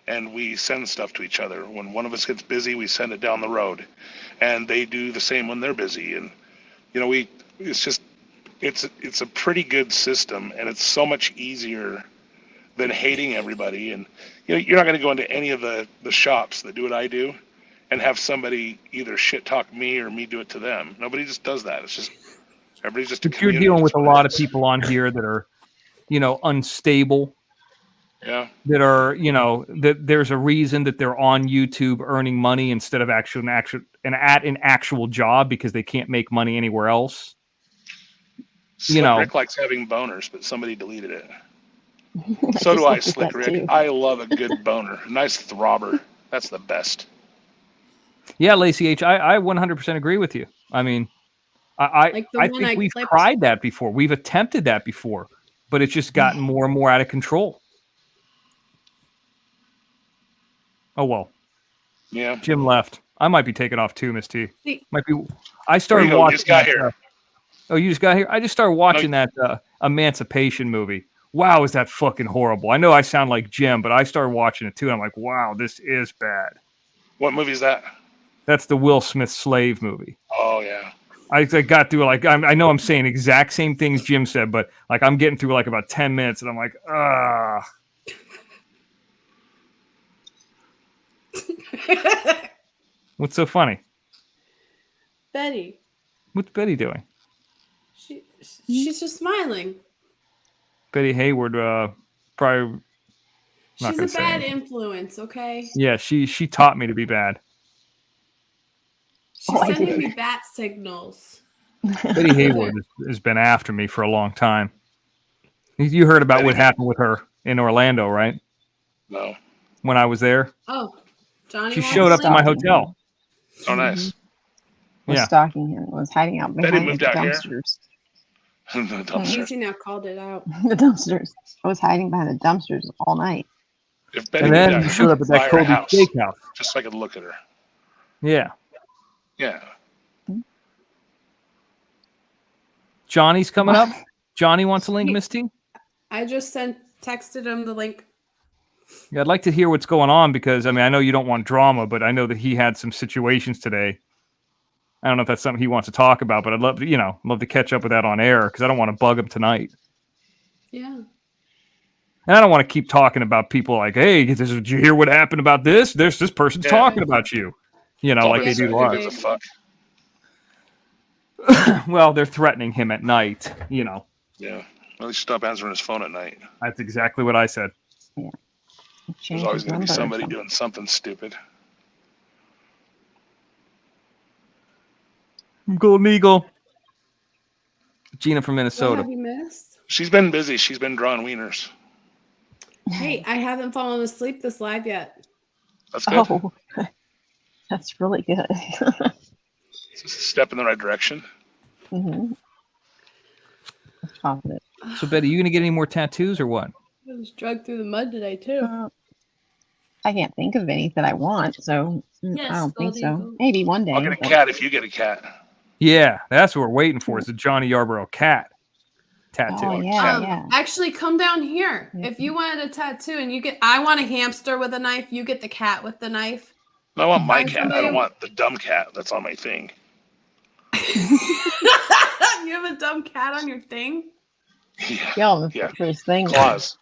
[SPEAKER 9] And we send stuff to each other. When one of us gets busy, we send it down the road. And they do the same when they're busy. And, it's just it's a pretty good system, and it's so much easier than hating everybody. And you're not going to go into any of the shops that do what I do and have somebody either shit talk me or me do it to them. Nobody just does that. It's just everybody's just a
[SPEAKER 2] But you're
[SPEAKER 9] community.
[SPEAKER 2] dealing with a lot of people on here that are, unstable.
[SPEAKER 9] Yeah.
[SPEAKER 2] That are, that there's a reason that they're on YouTube earning money instead of at an actual job because they can't make money anywhere else.
[SPEAKER 9] Slick Rick likes having boners, but somebody deleted it. So do I, Slick Rick.
[SPEAKER 3] Too.
[SPEAKER 9] I love a good boner. A nice throbber. That's the best.
[SPEAKER 2] Yeah, Lacey H, I 100% agree with you. I mean, I think we've tried that before. We've attempted that before, but it's just gotten more and more out of control. Oh, well.
[SPEAKER 9] Yeah.
[SPEAKER 2] Jim left. I might be taking off too, Miss T.
[SPEAKER 9] Where
[SPEAKER 2] I started
[SPEAKER 9] you go?
[SPEAKER 2] watching.
[SPEAKER 9] You just got here.
[SPEAKER 2] Oh, you just got here? I just started watching that Emancipation movie. Wow, is that fucking horrible. I know I sound like Jim, but I started watching it too. And I'm like, wow, this is bad.
[SPEAKER 9] What movie is that?
[SPEAKER 2] That's the Will Smith Slave movie.
[SPEAKER 9] Oh, yeah.
[SPEAKER 2] I got through I know I'm saying exact same things Jim said, but I'm getting through about 10 minutes and I'm like, ah. What's so funny?
[SPEAKER 1] Betty.
[SPEAKER 2] What's Betty doing?
[SPEAKER 1] She's just smiling.
[SPEAKER 2] Betty Hayward, probably.
[SPEAKER 1] She's a bad influence, okay?
[SPEAKER 2] Yeah, she taught me to be bad.
[SPEAKER 1] She's sending me bat signals.
[SPEAKER 2] Betty Hayward has been after me for a long time. You heard about what happened with her in Orlando, right?
[SPEAKER 9] No.
[SPEAKER 2] When I was there.
[SPEAKER 1] Oh, Johnny.
[SPEAKER 2] She showed up in my hotel.
[SPEAKER 9] Oh, nice.
[SPEAKER 3] Was stalking him. Was hiding out behind the dumpsters.
[SPEAKER 9] The dumpster.
[SPEAKER 1] Easy now called it out.
[SPEAKER 3] The dumpsters. I was hiding behind the dumpsters all night.
[SPEAKER 9] If Betty
[SPEAKER 2] and then you showed up at that Kobe Steakhouse.
[SPEAKER 9] Just so I could look at her.
[SPEAKER 2] Yeah.
[SPEAKER 9] Yeah.
[SPEAKER 2] Johnny's coming up. Johnny wants a link, Miss T.
[SPEAKER 1] I just texted him the link.
[SPEAKER 2] Yeah, I'd like to hear what's going on because I know you don't want drama, but I know that he had some situations today. I don't know if that's something he wants to talk about, but I'd love to, love to catch up with that on air because I don't want to bug him tonight.
[SPEAKER 1] Yeah.
[SPEAKER 2] And I don't want to keep talking about people like, hey, did you hear what happened about this? This person's talking about you. Like they do live. Well, they're threatening him at night,
[SPEAKER 9] Yeah. At least stop answering his phone at night.
[SPEAKER 2] That's exactly what I said.
[SPEAKER 3] Yeah.
[SPEAKER 9] There's always going to be somebody doing something stupid.
[SPEAKER 2] Golden Eagle. Gina from Minnesota.
[SPEAKER 1] What have you missed?
[SPEAKER 9] She's been busy. She's been drawing wieners.
[SPEAKER 1] Hey, I haven't fallen asleep this live yet.
[SPEAKER 9] That's good.
[SPEAKER 3] Oh, that's really good.
[SPEAKER 9] It's a step in the right direction.
[SPEAKER 3] Mm-hmm. Confident.
[SPEAKER 2] So, Betty, you going to get any more tattoos or what?
[SPEAKER 1] I was dragged through the mud today, too.
[SPEAKER 3] I can't think of any that I want, so
[SPEAKER 1] Yes,
[SPEAKER 3] I don't think so.
[SPEAKER 1] Eagle.
[SPEAKER 3] Maybe one day.
[SPEAKER 9] I'll get a cat if you get a cat.
[SPEAKER 2] Yeah, that's what we're waiting for. Is the Johnny Yarborough cat tattoo.
[SPEAKER 3] Oh, yeah.
[SPEAKER 1] Actually, come down here. If you wanted a tattoo and I want a hamster with a knife, you get the cat with the knife.
[SPEAKER 9] No, I want my cat. I don't want the dumb cat that's on my thing.
[SPEAKER 1] You have a dumb cat on your thing?
[SPEAKER 3] Yeah. For his thing.
[SPEAKER 9] Claws.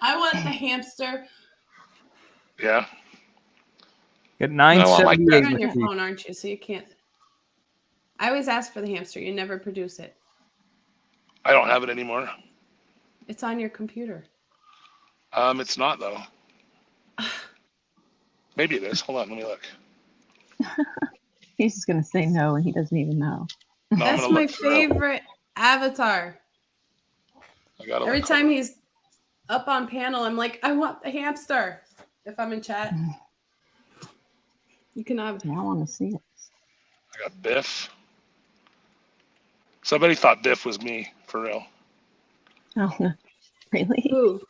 [SPEAKER 1] I want the hamster.
[SPEAKER 2] At
[SPEAKER 9] Yeah.
[SPEAKER 2] 978.
[SPEAKER 1] You're on your phone, aren't you? So you can't. I always ask for the hamster. You never produce it.
[SPEAKER 9] I don't have it anymore.
[SPEAKER 1] It's on your computer.
[SPEAKER 9] It's not though. Maybe it is. Hold on, let me look.
[SPEAKER 3] He's just gonna say no, and he doesn't even know.
[SPEAKER 9] No,
[SPEAKER 1] That's my favorite avatar. Every time he's up on panel, I'm like, I want the hamster. If I'm in chat, you can have.
[SPEAKER 3] Yeah, I want to see it.
[SPEAKER 9] I got Biff. Somebody thought Biff was me, for real.
[SPEAKER 3] Oh, no. Really?
[SPEAKER 1] Who?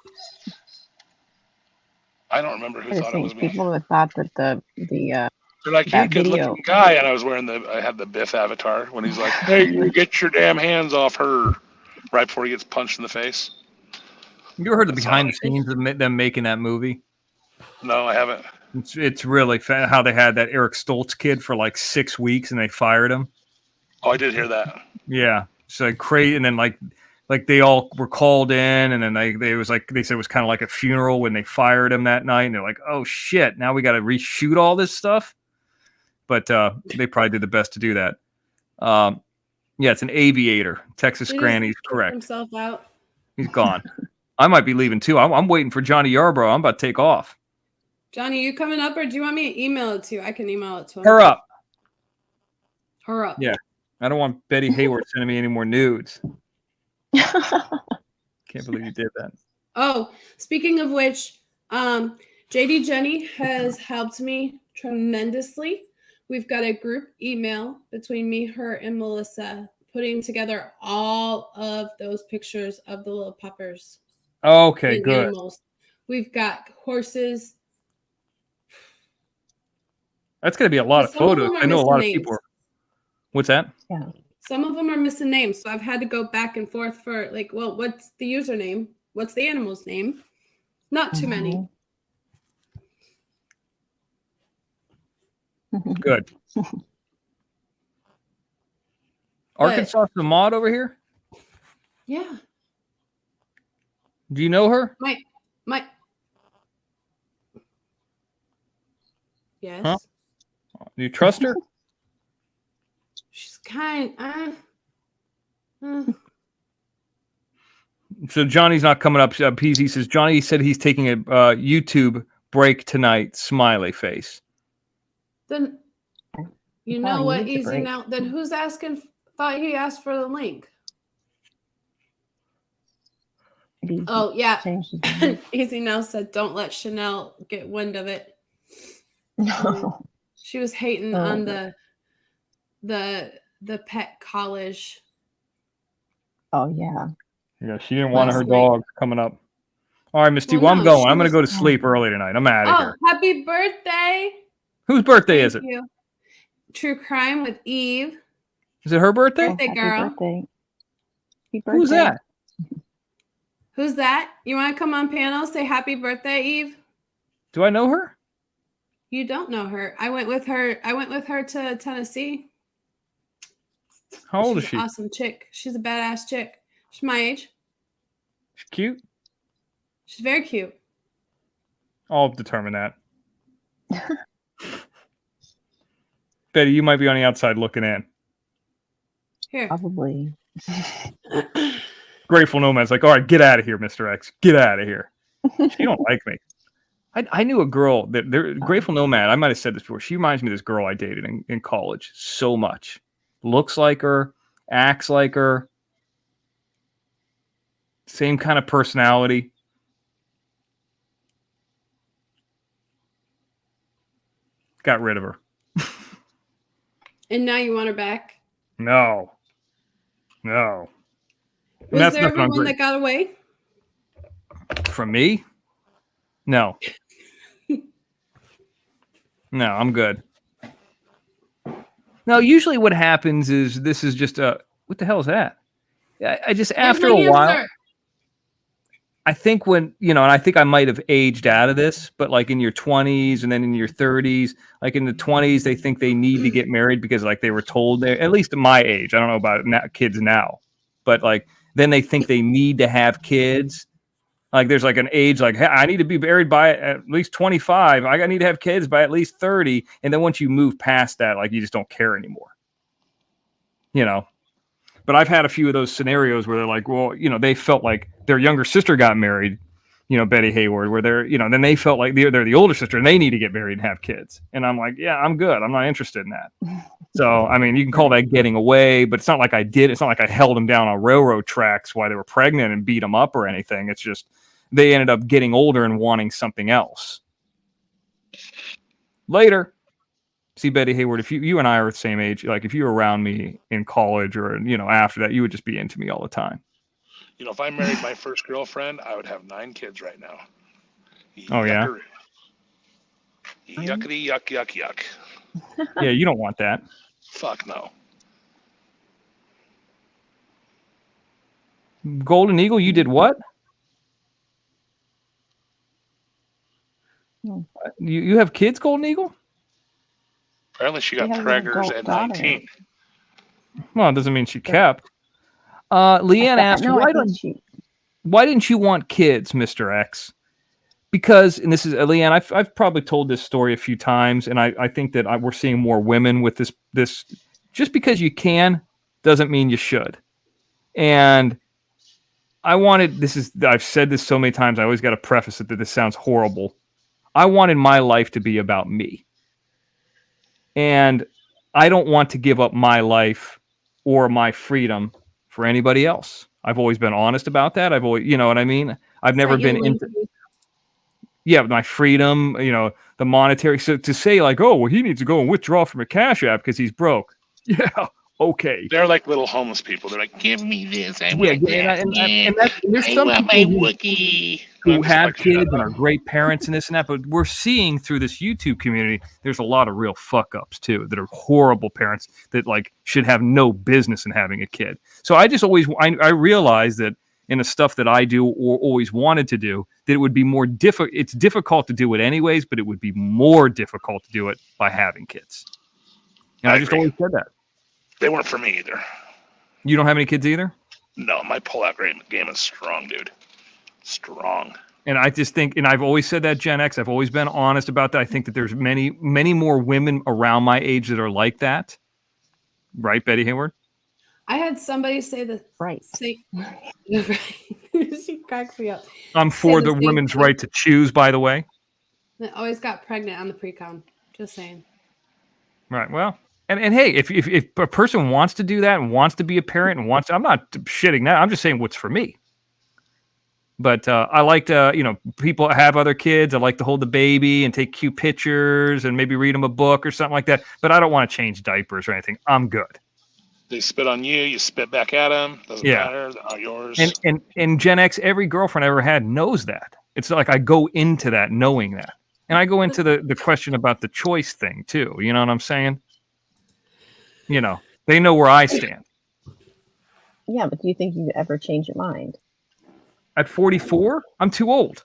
[SPEAKER 9] I don't remember who thought it was me.
[SPEAKER 3] People that thought that the
[SPEAKER 9] They're like, you're a good looking guy, and I had the Biff avatar when he's like, hey, you get your damn hands off her, right before he gets punched in the face.
[SPEAKER 2] You ever heard the behind the scenes of them making that movie?
[SPEAKER 9] No, I haven't.
[SPEAKER 2] It's really how they had that Eric Stoltz kid for like 6 weeks and they fired him.
[SPEAKER 9] Oh, I did hear that.
[SPEAKER 2] Yeah, it's like crazy, and then like they all were called in, and then they said it was kind of like a funeral when they fired him that night, and they're like, oh shit, now we got to reshoot all this stuff. But they probably did the best to do that. Yeah, it's an aviator. Texas Granny's correct.
[SPEAKER 1] Himself out.
[SPEAKER 2] He's gone. I might be leaving too. I'm waiting for Johnny Yarbrough. I'm about to take off.
[SPEAKER 1] Johnny, you coming up, or do you want me to email it to you? I can email it to him.
[SPEAKER 2] Her up.
[SPEAKER 1] Her up.
[SPEAKER 2] Yeah. I don't want Betty Hayward sending me any more nudes. Can't believe you did that.
[SPEAKER 1] Oh, speaking of which, JD Jenny has helped me tremendously. We've got a group email between me, her, and Melissa, putting together all of those pictures of the little puppers.
[SPEAKER 2] Okay, good.
[SPEAKER 1] Animals. We've got horses.
[SPEAKER 2] That's going to be a lot of photos. I know a lot of people. What's that?
[SPEAKER 3] Yeah.
[SPEAKER 1] Some of them are missing names, so I've had to go back and forth for like, well, what's the username? What's the animal's name? Not too many.
[SPEAKER 2] Good. Arkansas the mod over here?
[SPEAKER 1] Yeah.
[SPEAKER 2] Do you know her?
[SPEAKER 1] My. Yes.
[SPEAKER 2] Huh? Do you trust her?
[SPEAKER 1] She's kind.
[SPEAKER 2] So Johnny's not coming up. PZ says Johnny said he's taking a YouTube break tonight. Smiley face.
[SPEAKER 1] Then you know what? Easy now. Then who's asking? Thought he asked for the link. Oh yeah. Easy now said, "Don't let Chanel get wind of it."
[SPEAKER 3] No.
[SPEAKER 1] She was hating on the pet college.
[SPEAKER 3] Oh yeah.
[SPEAKER 2] Yeah, she didn't want her dog coming up. All right, Misty. Well, I'm going. I'm going to go to sleep early tonight. I'm out of here.
[SPEAKER 1] Happy birthday!
[SPEAKER 2] Whose birthday is it?
[SPEAKER 1] You. True Crime with Eve.
[SPEAKER 2] Is it her birthday?
[SPEAKER 1] Birthday girl.
[SPEAKER 3] Happy birthday.
[SPEAKER 2] Who's that?
[SPEAKER 1] Who's that? You want to come on panel? Say happy birthday, Eve.
[SPEAKER 2] Do I know her?
[SPEAKER 1] You don't know her. I went with her to Tennessee.
[SPEAKER 2] How old is she?
[SPEAKER 1] Awesome chick. She's a badass chick. She's my age.
[SPEAKER 2] She's cute.
[SPEAKER 1] She's very cute.
[SPEAKER 2] I'll determine that. Betty, you might be on the outside looking in.
[SPEAKER 1] Here.
[SPEAKER 3] Probably.
[SPEAKER 2] Grateful Nomad's like, all right, get out of here, Mr. X. Get out of here. She don't like me. I knew a girl that Grateful Nomad. I might have said this before. She reminds me of this girl I dated in college so much. Looks like her, acts like her, same kind of personality. Got rid of her.
[SPEAKER 1] And now you want her back?
[SPEAKER 2] No.
[SPEAKER 1] Was there ever one that got away?
[SPEAKER 2] From me? No. No, I'm good. No, usually what happens is this is just what the hell is that? I just after a while. I think when, and I think I might have aged out of this, but like in your 20s and then in your 30s, like in the 20s, they think they need to get married because like they were told there, at least at my age, I don't know about kids now, but like then they think they need to have kids. Like there's like an age, like, hey, I need to be married by at least 25. I need to have kids by at least 30. And then once you move past that, like you just don't care anymore. But I've had a few of those scenarios where they're like, well, they felt like their younger sister got married, Betty Hayward, where they're, then they felt like they're the older sister and they need to get married and have kids. And I'm like, yeah, I'm good. I'm not interested in that. So, I mean, you can call that getting away, but it's not like I did. It's not like I held them down on railroad tracks while they were pregnant and beat them up or anything. It's just they ended up getting older and wanting something else. Later. See, Betty Hayward, if you and I are the same age, like if you were around me in college or, after that, you would just be into me all the time.
[SPEAKER 9] If I married my first girlfriend, I would have 9 kids right now.
[SPEAKER 2] Oh, yeah?
[SPEAKER 9] Yuckity, yuck, yuck, yuck.
[SPEAKER 2] Yeah, you don't want that.
[SPEAKER 9] Fuck no.
[SPEAKER 2] Golden Eagle, you did what? You have kids, Golden Eagle?
[SPEAKER 9] Apparently she got preggers at 19.
[SPEAKER 2] Well, it doesn't mean she kept. Leanne asked,
[SPEAKER 3] No, I think
[SPEAKER 2] why didn't you want kids, Mr. X? Because, and this is Leanne, I've probably told this story a few times, and I think that we're seeing more women with this. Just because you can doesn't mean you should. And I've said this so many times, I always got to preface it that this sounds horrible. I wanted my life to be about me. And I don't want to give up my life or my freedom for anybody else. I've always been honest about that. I've always, you know what I mean? I've never been into, my freedom, the monetary. So to say like, oh, well, he needs to go and withdraw from a Cash App because he's broke. Yeah. Okay.
[SPEAKER 9] They're like little homeless people. They're like, give me this. I want that.
[SPEAKER 2] And there's
[SPEAKER 9] I
[SPEAKER 2] some
[SPEAKER 9] want
[SPEAKER 2] people
[SPEAKER 9] my Wookiee.
[SPEAKER 2] who have kids and are great parents and this and that, but we're seeing through this YouTube community, there's a lot of real fuck ups too that are horrible parents that like should have no business in having a kid. So I just always, I realize that in the stuff that I do or always wanted to do, that it would be more difficult. It's difficult to do it anyways, but it would be more difficult to do it by having kids. And I just always said that.
[SPEAKER 9] They weren't for me either.
[SPEAKER 2] You don't have any kids either?
[SPEAKER 9] No, my pull-out game is strong, dude. Strong.
[SPEAKER 2] And I just think, and I've always said that, Gen X, I've always been honest about that. I think that there's many, many more women around my age that are like that. Right, Betty Hayward?
[SPEAKER 1] I had somebody say the
[SPEAKER 3] right.
[SPEAKER 1] She cracks me up.
[SPEAKER 2] I'm for the women's right to choose, by the way.
[SPEAKER 1] I always got pregnant on the pre-com. Just saying.
[SPEAKER 2] Right. Well, and hey, if a person wants to do that and wants to be a parent and I'm not shitting that. I'm just saying what's for me. But I like to, people have other kids. I like to hold the baby and take cute pictures and maybe read them a book or something like that. But I don't want to change diapers or anything. I'm good.
[SPEAKER 9] They spit on you. You spit back at them. Doesn't matter. They're not yours.
[SPEAKER 2] And Gen X, every girlfriend I ever had knows that. It's like I go into that knowing that. And I go into the question about the choice thing too. You know what I'm saying? They know where I stand.
[SPEAKER 3] Yeah, but do you think you'd ever change your mind?
[SPEAKER 2] At 44, I'm too old.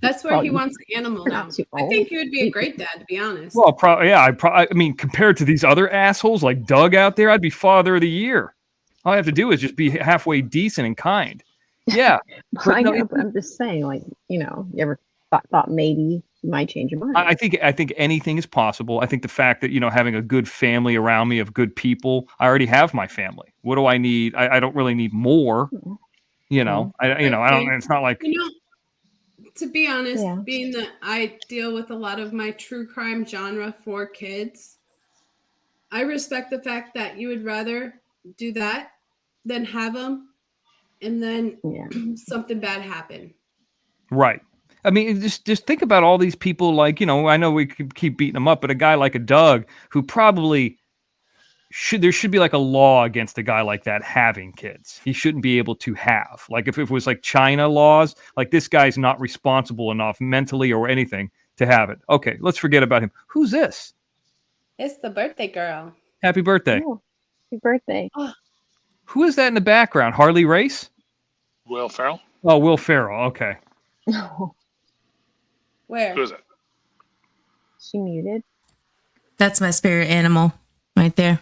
[SPEAKER 1] That's where he wants an animal now. I think you would be a great dad, to be honest.
[SPEAKER 2] Well, I mean, compared to these other assholes like Doug out there, I'd be father of the year. All I have to do is just be halfway decent and kind. Yeah.
[SPEAKER 3] But I'm just saying, like, you ever thought maybe you might change your mind?
[SPEAKER 2] I think anything is possible. I think the fact that, having a good family around me of good people, I already have my family. What do I need? I don't really need more. I don't. It's not like.
[SPEAKER 1] To be honest, being that I deal with a lot of my true crime genre for kids, I respect the fact that you would rather do that than have them and then something bad happen. Right.
[SPEAKER 2] I mean, just think about all these people like, I know we could keep beating them up, but a guy like a Doug who probably there should be like a law against a guy like that having kids. He shouldn't be able to have. Like if it was like China laws, like this guy's not responsible enough mentally or anything to have it. Okay, let's forget about him. Who's this?
[SPEAKER 1] It's the birthday girl.
[SPEAKER 2] Happy birthday.
[SPEAKER 3] Oh, happy birthday.
[SPEAKER 1] Oh.
[SPEAKER 2] Who is that in the background? Harley Race?
[SPEAKER 9] Will Ferrell.
[SPEAKER 2] Oh, Will Ferrell. Okay.
[SPEAKER 1] Where?
[SPEAKER 9] Who is it?
[SPEAKER 3] She muted.
[SPEAKER 10] That's my spirit animal right there.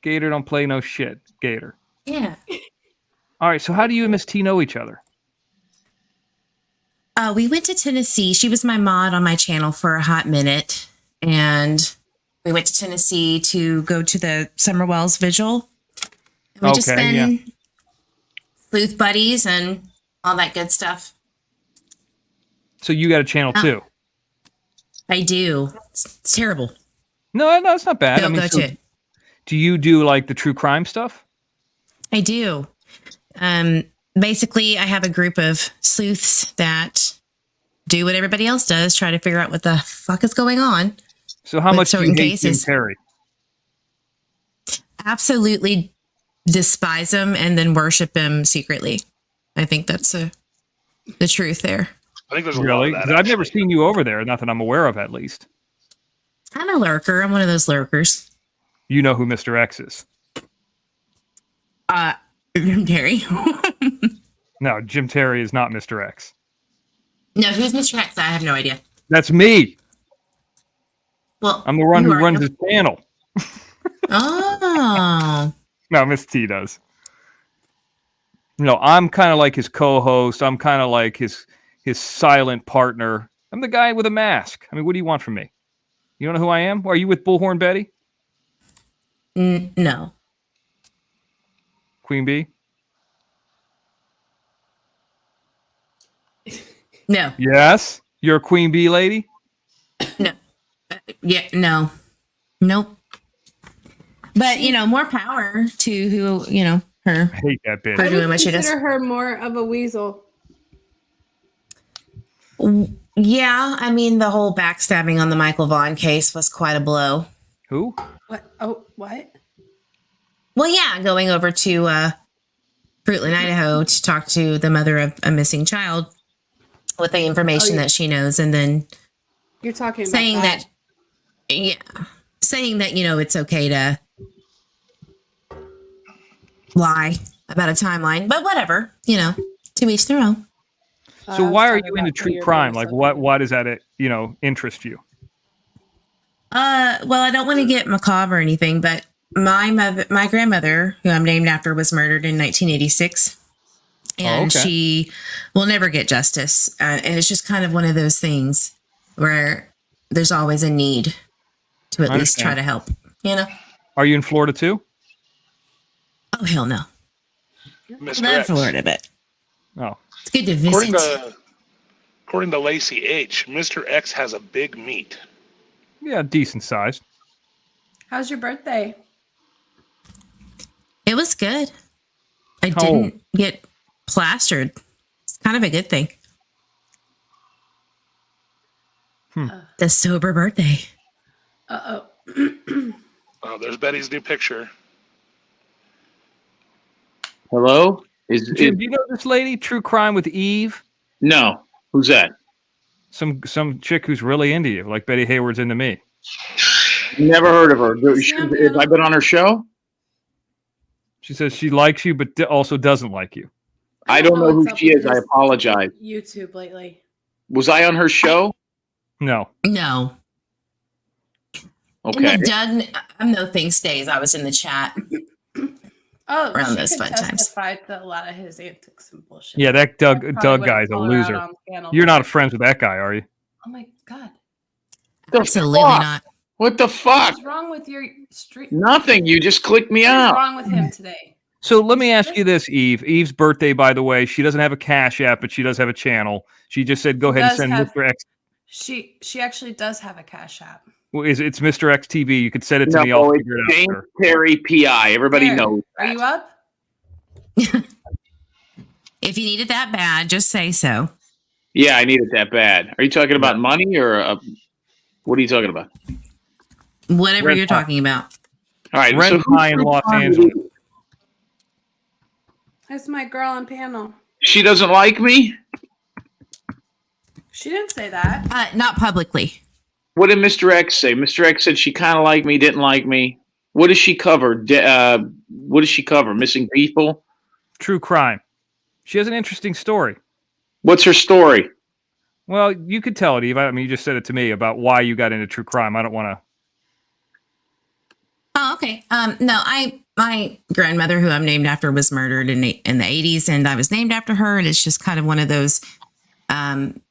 [SPEAKER 2] Gator don't play no shit. Gator.
[SPEAKER 10] Yeah.
[SPEAKER 2] All right. So how do you and Miss T know each other?
[SPEAKER 10] We went to Tennessee. She was my mod on my channel for a hot minute. And we went to Tennessee to go to the Summer Wells Vigil. And we just been sleuth buddies and all that good stuff.
[SPEAKER 2] So you got a channel too?
[SPEAKER 10] I do. It's terrible.
[SPEAKER 2] No, it's not bad.
[SPEAKER 10] Don't go to it.
[SPEAKER 2] Do you do like the true crime stuff?
[SPEAKER 10] I do. Basically, I have a group of sleuths that do what everybody else does, try to figure out what the fuck is going on.
[SPEAKER 2] So how much do you hate Jim Terry?
[SPEAKER 10] Absolutely despise him and then worship him secretly. I think that's the truth there.
[SPEAKER 9] I think there's a lot of that.
[SPEAKER 2] I've never seen you over there, not that I'm aware of at least.
[SPEAKER 10] I'm a lurker. I'm one of those lurkers.
[SPEAKER 2] You know who Mr. X is?
[SPEAKER 10] Jim Terry.
[SPEAKER 2] No, Jim Terry is not Mr. X.
[SPEAKER 10] No, who's Mr. X? I have no idea.
[SPEAKER 2] That's me.
[SPEAKER 10] Well,
[SPEAKER 2] I'm the one who runs his channel.
[SPEAKER 10] Oh.
[SPEAKER 2] No, Miss T does. No, I'm kind of like his co-host. I'm kind of like his silent partner. I'm the guy with a mask. I mean, what do you want from me? You don't know who I am? Are you with Bullhorn Betty?
[SPEAKER 10] No.
[SPEAKER 2] Queen Bee?
[SPEAKER 10] No.
[SPEAKER 2] Yes? You're a Queen Bee lady?
[SPEAKER 10] No. Yeah, no. Nope. But, more power to who, her.
[SPEAKER 2] I hate that bitch.
[SPEAKER 10] For
[SPEAKER 1] I
[SPEAKER 10] doing
[SPEAKER 1] would
[SPEAKER 10] what she does.
[SPEAKER 1] consider her more of a weasel.
[SPEAKER 10] Yeah, I mean, the whole backstabbing on the Michael Vaughn case was quite a blow.
[SPEAKER 2] Who?
[SPEAKER 1] What? Oh, what?
[SPEAKER 10] Well, yeah, going over to Fruitland, Idaho to talk to the mother of a missing child with the information that she knows, and then
[SPEAKER 1] You're talking about
[SPEAKER 10] saying that, it's okay to lie about a timeline, but whatever, to each their own.
[SPEAKER 2] So why are you into true crime? Like, why does that, interest you?
[SPEAKER 10] Well, I don't want to get macabre or anything, but my grandmother, who I'm named after, was murdered in 1986, and she will never get justice. And it's just kind of one of those things where there's always a need to at least try to help.
[SPEAKER 2] Are you in Florida too?
[SPEAKER 10] Oh, hell no.
[SPEAKER 9] Mr.
[SPEAKER 10] Not
[SPEAKER 9] X.
[SPEAKER 10] Florida, but it's good to visit.
[SPEAKER 9] According to Lacey H., Mr. X has a big meat.
[SPEAKER 2] Yeah, decent size.
[SPEAKER 1] How's your birthday?
[SPEAKER 10] It was good. I didn't get plastered. It's kind of a good thing. The sober birthday.
[SPEAKER 1] Uh-oh.
[SPEAKER 9] Oh, there's Betty's new picture.
[SPEAKER 4] Hello?
[SPEAKER 2] Jim, do you know this lady, True Crime with Eve?
[SPEAKER 4] No. Who's that?
[SPEAKER 2] Some chick who's really into you, like Betty Hayward's into me.
[SPEAKER 4] Never heard of her. Have I been on her show?
[SPEAKER 2] She says she likes you, but also doesn't like you.
[SPEAKER 4] I don't know who she is. I apologize.
[SPEAKER 1] YouTube lately.
[SPEAKER 4] Was I on her show?
[SPEAKER 2] No.
[SPEAKER 10] No.
[SPEAKER 4] Okay.
[SPEAKER 10] Doug, No Thanks Days, I was in the chat.
[SPEAKER 1] Oh,
[SPEAKER 10] around
[SPEAKER 1] she
[SPEAKER 10] those
[SPEAKER 1] could
[SPEAKER 10] fun times.
[SPEAKER 1] testify to a lot of his antics and bullshit.
[SPEAKER 2] Yeah, that Doug
[SPEAKER 1] Probably
[SPEAKER 2] guy's a
[SPEAKER 1] wouldn't call her out
[SPEAKER 2] loser.
[SPEAKER 1] on panel.
[SPEAKER 2] You're not friends with that guy, are you?
[SPEAKER 1] Oh my god.
[SPEAKER 10] Absolutely not.
[SPEAKER 4] What the fuck?
[SPEAKER 1] What's wrong with your street?
[SPEAKER 4] Nothing. You just clicked me
[SPEAKER 1] What's
[SPEAKER 4] out.
[SPEAKER 1] wrong with him today?
[SPEAKER 2] So let me ask you this, Eve. Eve's birthday, by the way, she doesn't have a Cash App, but she does have a channel. She just said, go ahead and send Mr. X.
[SPEAKER 1] She actually does have a Cash App.
[SPEAKER 2] Well, it's Mr. X TV. You could send it to me. I'll figure it out.
[SPEAKER 4] James
[SPEAKER 2] Sir.
[SPEAKER 4] Terry PI. Everybody
[SPEAKER 1] There.
[SPEAKER 4] knows.
[SPEAKER 1] Are you up?
[SPEAKER 10] If you need it that bad, just say so.
[SPEAKER 4] Yeah, I need it that bad. Are you talking about money or what are you talking about?
[SPEAKER 10] Whatever
[SPEAKER 2] Red
[SPEAKER 10] you're
[SPEAKER 2] Pie.
[SPEAKER 10] talking about.
[SPEAKER 4] All right.
[SPEAKER 2] Red Pie in Los Angeles.
[SPEAKER 1] That's my girl on panel.
[SPEAKER 4] She doesn't like me?
[SPEAKER 1] She didn't say that.
[SPEAKER 10] Not publicly.
[SPEAKER 4] What did Mr. X say? Mr. X said she kind of liked me, didn't like me. What does she cover? What does she cover? Missing people?
[SPEAKER 2] True crime. She has an interesting story.
[SPEAKER 4] What's her story?
[SPEAKER 2] Well, you could tell it, Eve. I mean, you just said it to me about why you got into true crime. I don't want to.
[SPEAKER 10] Oh, okay. No, my grandmother, who I'm named after, was murdered in the 80s, and I was named after her, and it's just kind of one of those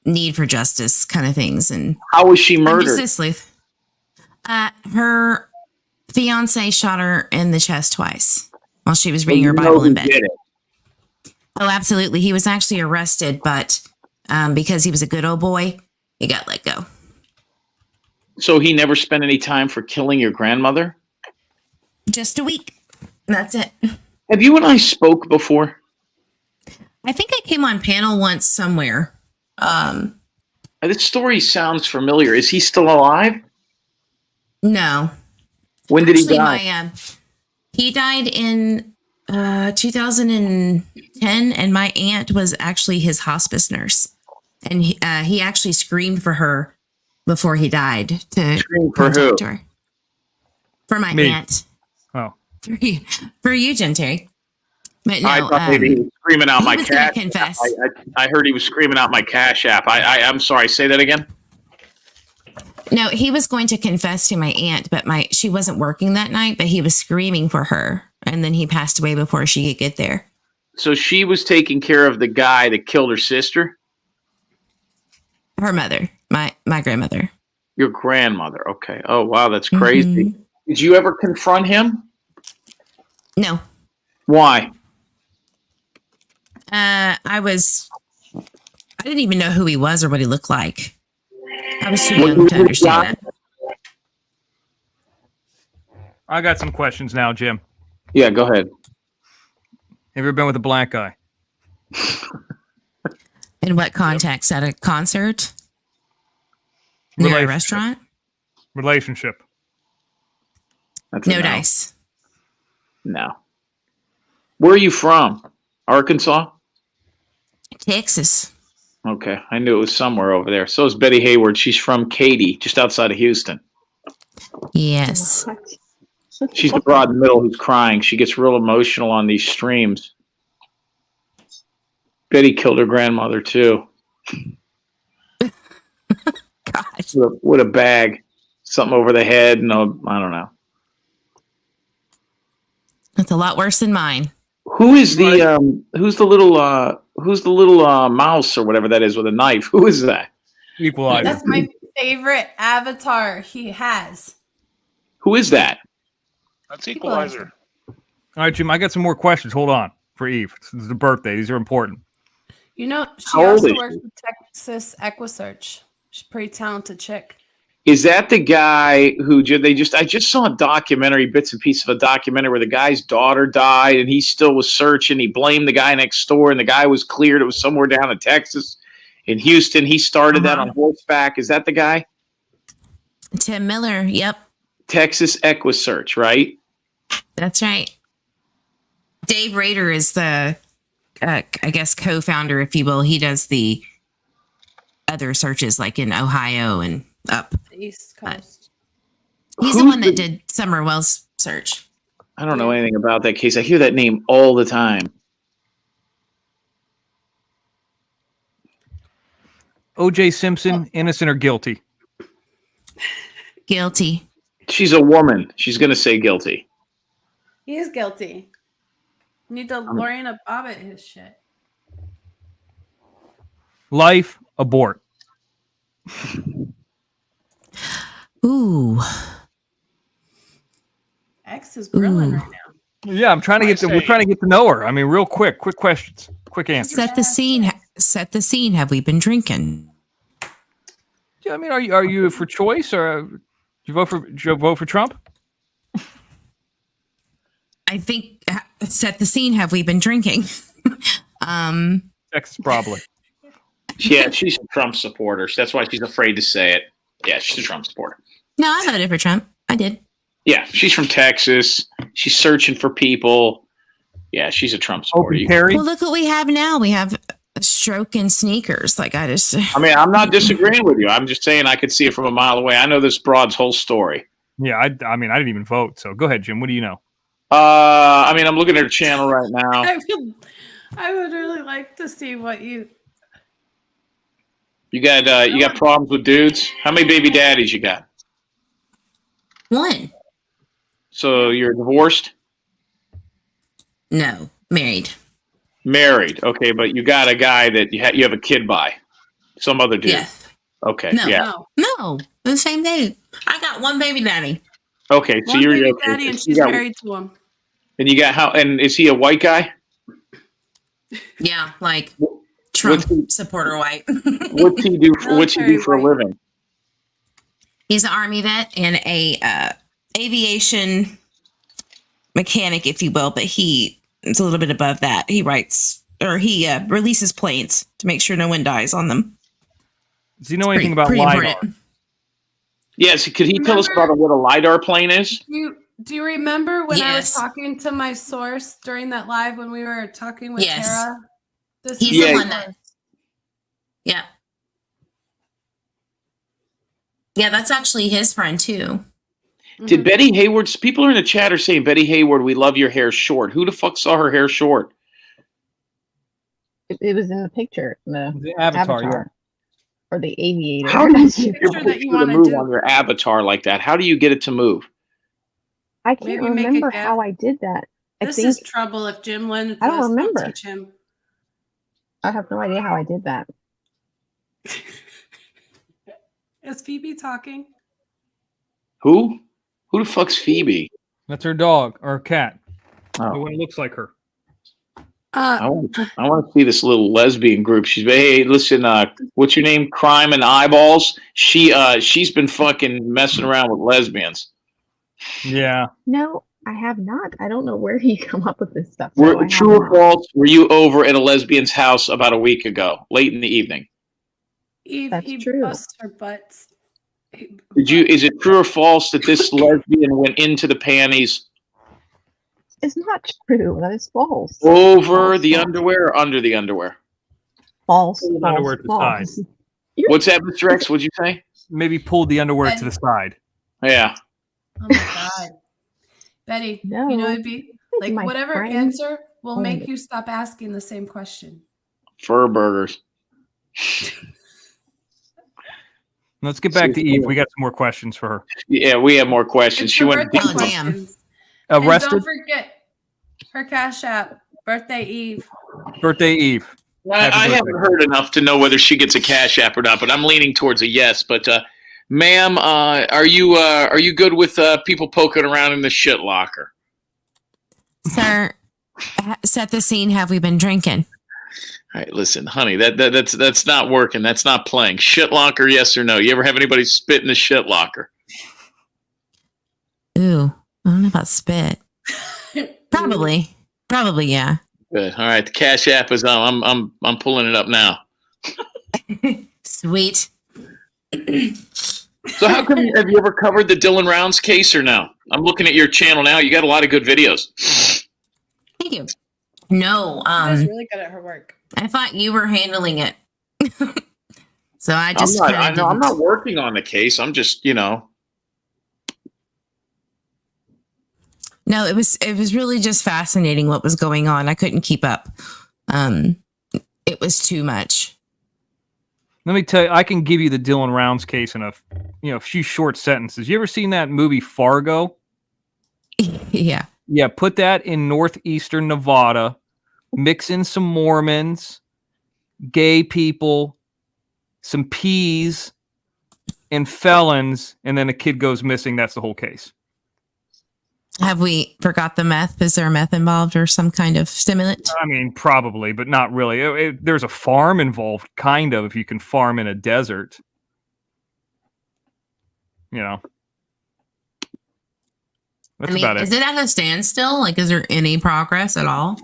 [SPEAKER 10] need for justice kind of things. And
[SPEAKER 4] how was she murdered?
[SPEAKER 10] Her fiance shot her in the chest twice while she was reading her Bible in bed. Oh, absolutely. He was actually arrested, but because he was a good old boy, he got let go.
[SPEAKER 4] So he never spent any time for killing your grandmother?
[SPEAKER 10] Just a week. That's it.
[SPEAKER 4] Have you and I spoke before?
[SPEAKER 10] I think I came on panel once somewhere.
[SPEAKER 4] This story sounds familiar. Is he still alive?
[SPEAKER 10] No.
[SPEAKER 4] When did he die?
[SPEAKER 10] He died in 2010, and my aunt was actually his hospice nurse, and he actually screamed for her before he died to
[SPEAKER 4] scream for who?
[SPEAKER 10] Her. For my aunt.
[SPEAKER 2] Oh,
[SPEAKER 10] for you, Jen Terry. But no,
[SPEAKER 4] I thought maybe he was screaming out my cash.
[SPEAKER 10] Confess.
[SPEAKER 4] I heard he was screaming out my Cash App. I'm sorry. Say that again.
[SPEAKER 10] No, he was going to confess to my aunt, but she wasn't working that night. But he was screaming for her and then he passed away before she could get there.
[SPEAKER 4] So she was taking care of the guy that killed her sister?
[SPEAKER 10] Her mother, my grandmother.
[SPEAKER 4] Your grandmother. Okay. Oh, wow. That's crazy.
[SPEAKER 10] Mm-hmm.
[SPEAKER 4] Did you ever confront him?
[SPEAKER 10] No.
[SPEAKER 4] Why?
[SPEAKER 10] I didn't even know who he was or what he looked like. I was too young to understand that.
[SPEAKER 2] I got some questions now, Jim.
[SPEAKER 4] Yeah, go ahead.
[SPEAKER 2] Have you ever been with a black guy?
[SPEAKER 10] In what context? At a concert? Near a restaurant?
[SPEAKER 2] Relationship.
[SPEAKER 4] That's
[SPEAKER 10] no dice.
[SPEAKER 4] No. Where are you from? Arkansas?
[SPEAKER 10] Texas.
[SPEAKER 4] Okay. I knew it was somewhere over there. So is Betty Hayward. She's from Katy, just outside of Houston.
[SPEAKER 10] Yes.
[SPEAKER 4] She's the broad in the middle who's crying. She gets real emotional on these streams. Betty killed her grandmother, too.
[SPEAKER 10] Gosh.
[SPEAKER 4] With a bag. Something over the head. No, I don't know.
[SPEAKER 10] That's a lot worse than mine.
[SPEAKER 4] Who is the who's the little mouse or whatever that is with a knife? Who is that?
[SPEAKER 2] Equalizer.
[SPEAKER 1] That's my favorite avatar he has.
[SPEAKER 4] Who is that?
[SPEAKER 9] That's Equalizer.
[SPEAKER 2] All right, Jim, I got some more questions. Hold on for Eve. It's the birthday. These are important.
[SPEAKER 1] You know, she
[SPEAKER 4] How old
[SPEAKER 1] also
[SPEAKER 4] is
[SPEAKER 1] works
[SPEAKER 4] she?
[SPEAKER 1] with Texas Equisearch. She's a pretty talented chick.
[SPEAKER 4] Is that the guy who I just saw a documentary, bits and pieces of a documentary where the guy's daughter died and he still was searching. He blamed the guy next door and the guy was cleared. It was somewhere down in Texas. In Houston, he started that on horseback. Is that the guy?
[SPEAKER 10] Tim Miller. Yep.
[SPEAKER 4] Texas Equisearch, right?
[SPEAKER 10] That's right. Dave Rader is the, I guess, co-founder, if you will. He does the other searches like in Ohio and up.
[SPEAKER 1] The East Coast.
[SPEAKER 10] He's the one that did Summer Wells search.
[SPEAKER 4] I don't know anything about that case. I hear that name all the time.
[SPEAKER 2] O.J. Simpson, innocent or guilty?
[SPEAKER 10] Guilty.
[SPEAKER 4] She's a woman. She's going to say guilty.
[SPEAKER 1] He is guilty. You need to Lorena Bobbitt his shit.
[SPEAKER 2] Life, abort.
[SPEAKER 10] Ooh.
[SPEAKER 1] X is grilling right now.
[SPEAKER 2] Yeah, I'm trying to we're trying to get to know her. I mean, real quick questions, quick answers.
[SPEAKER 10] Set the scene. Set the scene. Have we been drinking?
[SPEAKER 2] Yeah, I mean, are you for choice or do you vote for Trump?
[SPEAKER 10] I think set the scene. Have we been drinking?
[SPEAKER 2] Texas probably.
[SPEAKER 4] Yeah, she's a Trump supporter. So that's why she's afraid to say it. Yeah, she's a Trump supporter.
[SPEAKER 10] No, I voted for Trump. I did.
[SPEAKER 4] Yeah, she's from Texas. She's searching for people. Yeah, she's a Trump supporter.
[SPEAKER 10] Well, look what we have now. We have a stroke and sneakers. Like I
[SPEAKER 4] mean, I'm not disagreeing with you. I'm just saying I could see it from a mile away. I know this broad's whole story.
[SPEAKER 2] Yeah, I mean, I didn't even vote. So go ahead, Jim. What do you know?
[SPEAKER 4] I mean, I'm looking at her channel right now.
[SPEAKER 1] I would really like to see what you.
[SPEAKER 4] You got problems with dudes? How many baby daddies you got?
[SPEAKER 10] One.
[SPEAKER 4] So you're divorced?
[SPEAKER 10] No, married.
[SPEAKER 4] Married. Okay, but you got a guy that you have a kid by. Some other dude.
[SPEAKER 10] Yes.
[SPEAKER 4] Okay.
[SPEAKER 10] No,
[SPEAKER 4] yeah.
[SPEAKER 10] no, the same day. I got one baby daddy.
[SPEAKER 4] Okay, so
[SPEAKER 1] One
[SPEAKER 4] you're
[SPEAKER 1] baby
[SPEAKER 4] okay.
[SPEAKER 1] daddy and she's married to him.
[SPEAKER 4] And you got how? And is he a white guy?
[SPEAKER 10] Yeah, like Trump supporter white.
[SPEAKER 4] What's he do? What's he do for a living?
[SPEAKER 10] He's an Army vet and a aviation mechanic, if you will. But it's a little bit above that. He writes or he releases planes to make sure no one dies on them.
[SPEAKER 2] Does he know anything about LiDAR?
[SPEAKER 4] Yes. Could he tell us about what a LiDAR plane is?
[SPEAKER 1] Do you remember when I was talking to my source during that live when we were talking with Tara?
[SPEAKER 10] He's the one that. Yeah. Yeah, that's actually his friend too.
[SPEAKER 4] Did Betty Hayward? People are in the chat are saying, Betty Hayward, we love your hair short. Who the fuck saw her hair short?
[SPEAKER 3] It was in the picture. The
[SPEAKER 2] avatar. Yeah.
[SPEAKER 3] Or the aviator.
[SPEAKER 4] How do you get your picture to move on your avatar like that? How do you get it to move?
[SPEAKER 3] I can't remember how I did that.
[SPEAKER 1] This
[SPEAKER 3] think
[SPEAKER 1] is trouble if Jim wins.
[SPEAKER 3] I don't
[SPEAKER 1] Let's not
[SPEAKER 3] remember.
[SPEAKER 1] teach him.
[SPEAKER 3] I have no idea how I did that.
[SPEAKER 1] Is Phoebe talking?
[SPEAKER 4] Who? Who the fuck's Phoebe?
[SPEAKER 2] That's her dog or cat.
[SPEAKER 4] Oh.
[SPEAKER 2] The one looks like her.
[SPEAKER 4] I want to see this little lesbian group. She's hey, listen, what's your name? Crime and Eyeballs. She's been fucking messing around with lesbians.
[SPEAKER 2] Yeah.
[SPEAKER 3] No, I have not. I don't know where you come up with this stuff.
[SPEAKER 4] True or false? Were you over at a lesbian's house about a week ago, late in the evening?
[SPEAKER 3] That's
[SPEAKER 1] he
[SPEAKER 3] true.
[SPEAKER 1] busts her butts.
[SPEAKER 4] Is it true or false that this lesbian went into the panties
[SPEAKER 3] It's not true. That is false.
[SPEAKER 4] over the underwear or under the underwear?
[SPEAKER 3] False.
[SPEAKER 2] Pulled underwear to the side.
[SPEAKER 4] What's that, Mr. X? What'd you say?
[SPEAKER 2] Maybe pulled the underwear to the side.
[SPEAKER 4] Yeah.
[SPEAKER 1] Oh my God. Betty,
[SPEAKER 3] No.
[SPEAKER 1] you know, it'd be like
[SPEAKER 3] My
[SPEAKER 1] whatever
[SPEAKER 3] friend
[SPEAKER 1] answer will
[SPEAKER 3] owned
[SPEAKER 1] make
[SPEAKER 3] it.
[SPEAKER 1] you stop asking the same question.
[SPEAKER 4] Fur burgers.
[SPEAKER 2] Let's get back to Eve. We got some more questions for her.
[SPEAKER 4] Yeah, we have more questions.
[SPEAKER 1] It's
[SPEAKER 4] She
[SPEAKER 1] her
[SPEAKER 4] went.
[SPEAKER 1] birthday
[SPEAKER 10] Oh, damn.
[SPEAKER 1] questions. And
[SPEAKER 2] Arrested?
[SPEAKER 1] don't forget her Cash App, Birthday Eve.
[SPEAKER 2] Birthday Eve.
[SPEAKER 4] I
[SPEAKER 2] Happy
[SPEAKER 4] haven't
[SPEAKER 2] birthday.
[SPEAKER 4] heard enough to know whether she gets a Cash App or not, but I'm leaning towards a yes. But, ma'am, are you good with people poking around in the shit locker?
[SPEAKER 10] Sir, set the scene. Have we been drinking?
[SPEAKER 4] All right, listen, honey, that's not working. That's not playing. Shit locker, yes or no? You ever have anybody spit in the shit locker?
[SPEAKER 10] Ooh, I don't know about spit. Probably, yeah.
[SPEAKER 4] Good. All right, the Cash App is on. I'm pulling it up now.
[SPEAKER 10] Sweet.
[SPEAKER 4] So how come have you ever covered the Dylan Rounds case or no? I'm looking at your channel now. You got a lot of good videos.
[SPEAKER 10] Thank you. No,
[SPEAKER 1] She's really good at her work.
[SPEAKER 10] I thought you were handling it. So I just
[SPEAKER 4] I'm not working on the case. I'm just,
[SPEAKER 10] No, it was really just fascinating what was going on. I couldn't keep up. It was too much.
[SPEAKER 2] Let me tell you, I can give you the Dylan Rounds case in a few short sentences. You ever seen that movie Fargo?
[SPEAKER 10] Yeah.
[SPEAKER 2] Yeah, put that in northeastern Nevada, mix in some Mormons, gay people, some peas, and felons, and then a kid goes missing. That's the whole case.
[SPEAKER 10] Have we forgot the meth? Is there meth involved or some kind of stimulant?
[SPEAKER 2] I mean, probably, but not really. There's a farm involved, kind of, if you can farm in a desert. You know. That's about it.
[SPEAKER 10] Is it at a standstill? Like, is there any progress at all?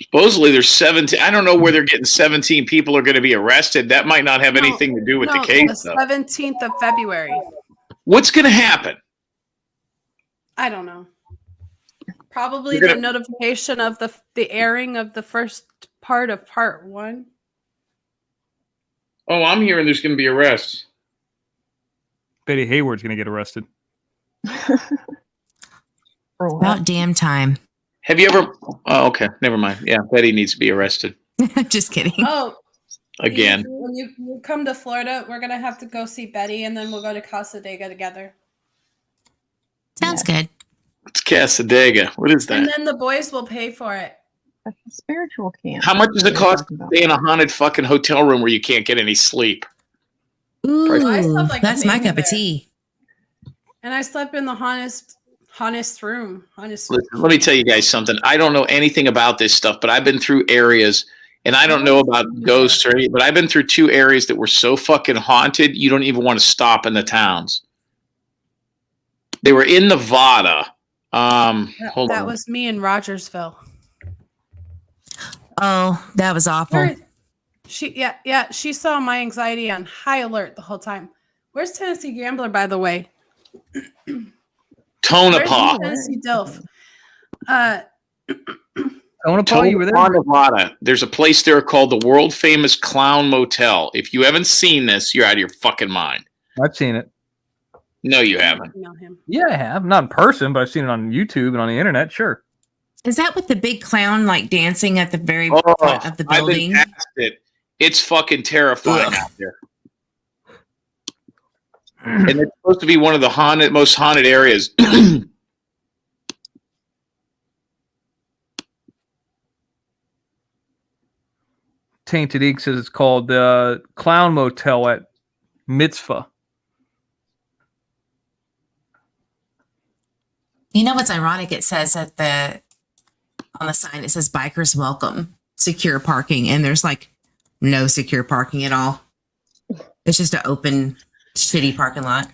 [SPEAKER 4] supposedly there's 17. I don't know where they're getting 17 people are going to be arrested. That might not have anything to do with the case.
[SPEAKER 1] The 17th of February.
[SPEAKER 4] What's going to happen?
[SPEAKER 1] I don't know. Probably the notification of the airing of the first part of part 1.
[SPEAKER 4] Oh, I'm hearing there's going to be arrests.
[SPEAKER 2] Betty Hayward's going to get arrested.
[SPEAKER 10] About damn time.
[SPEAKER 4] Have you ever? Oh, okay. Never mind. Yeah, Betty needs to be arrested.
[SPEAKER 10] Just kidding.
[SPEAKER 1] Oh,
[SPEAKER 4] again.
[SPEAKER 1] When you come to Florida, we're gonna have to go see Betty, and then we'll go to Casadega together.
[SPEAKER 10] Sounds good.
[SPEAKER 4] It's Casadega. What is that?
[SPEAKER 1] And then the boys will pay for it.
[SPEAKER 3] That's a spiritual camp.
[SPEAKER 4] How much does it cost to stay in a haunted fucking hotel room where you can't get any sleep?
[SPEAKER 10] Ooh,
[SPEAKER 1] like
[SPEAKER 10] that's my cup of
[SPEAKER 1] there.
[SPEAKER 10] tea.
[SPEAKER 1] And I slept in the honest room.
[SPEAKER 4] Listen, let me tell you guys something. I don't know anything about this stuff, but I've been through areas, and I don't know about ghosts or anything, but I've been through 2 areas that were so fucking haunted, you don't even want to stop in the towns. They were in Nevada. Hold
[SPEAKER 1] that
[SPEAKER 4] on.
[SPEAKER 1] was me in Rogersville.
[SPEAKER 10] Oh, that was awful.
[SPEAKER 1] She saw my anxiety on high alert the whole time. Where's Tennessee Gambler, by the way?
[SPEAKER 4] Tonopah.
[SPEAKER 1] Tennessee Dilf.
[SPEAKER 2] Tonopah, you were there?
[SPEAKER 4] Nevada. There's a place there called the world famous Clown Motel. If you haven't seen this, you're out of your fucking mind.
[SPEAKER 2] I've seen it.
[SPEAKER 4] No, you haven't.
[SPEAKER 2] Yeah, I have. Not in person, but I've seen it on YouTube and on the internet. Sure.
[SPEAKER 10] Is that with the big clown like dancing at the very front of the building?
[SPEAKER 4] I've been past it. It's fucking terrifying out there. And it's supposed to be one of the most haunted areas.
[SPEAKER 2] Tainted Ink says it's called the Clown Motel at Mitzvah.
[SPEAKER 10] You know what's ironic? It says on the sign, it says bikers welcome, secure parking, and there's like no secure parking at all. It's just an open, shitty parking lot.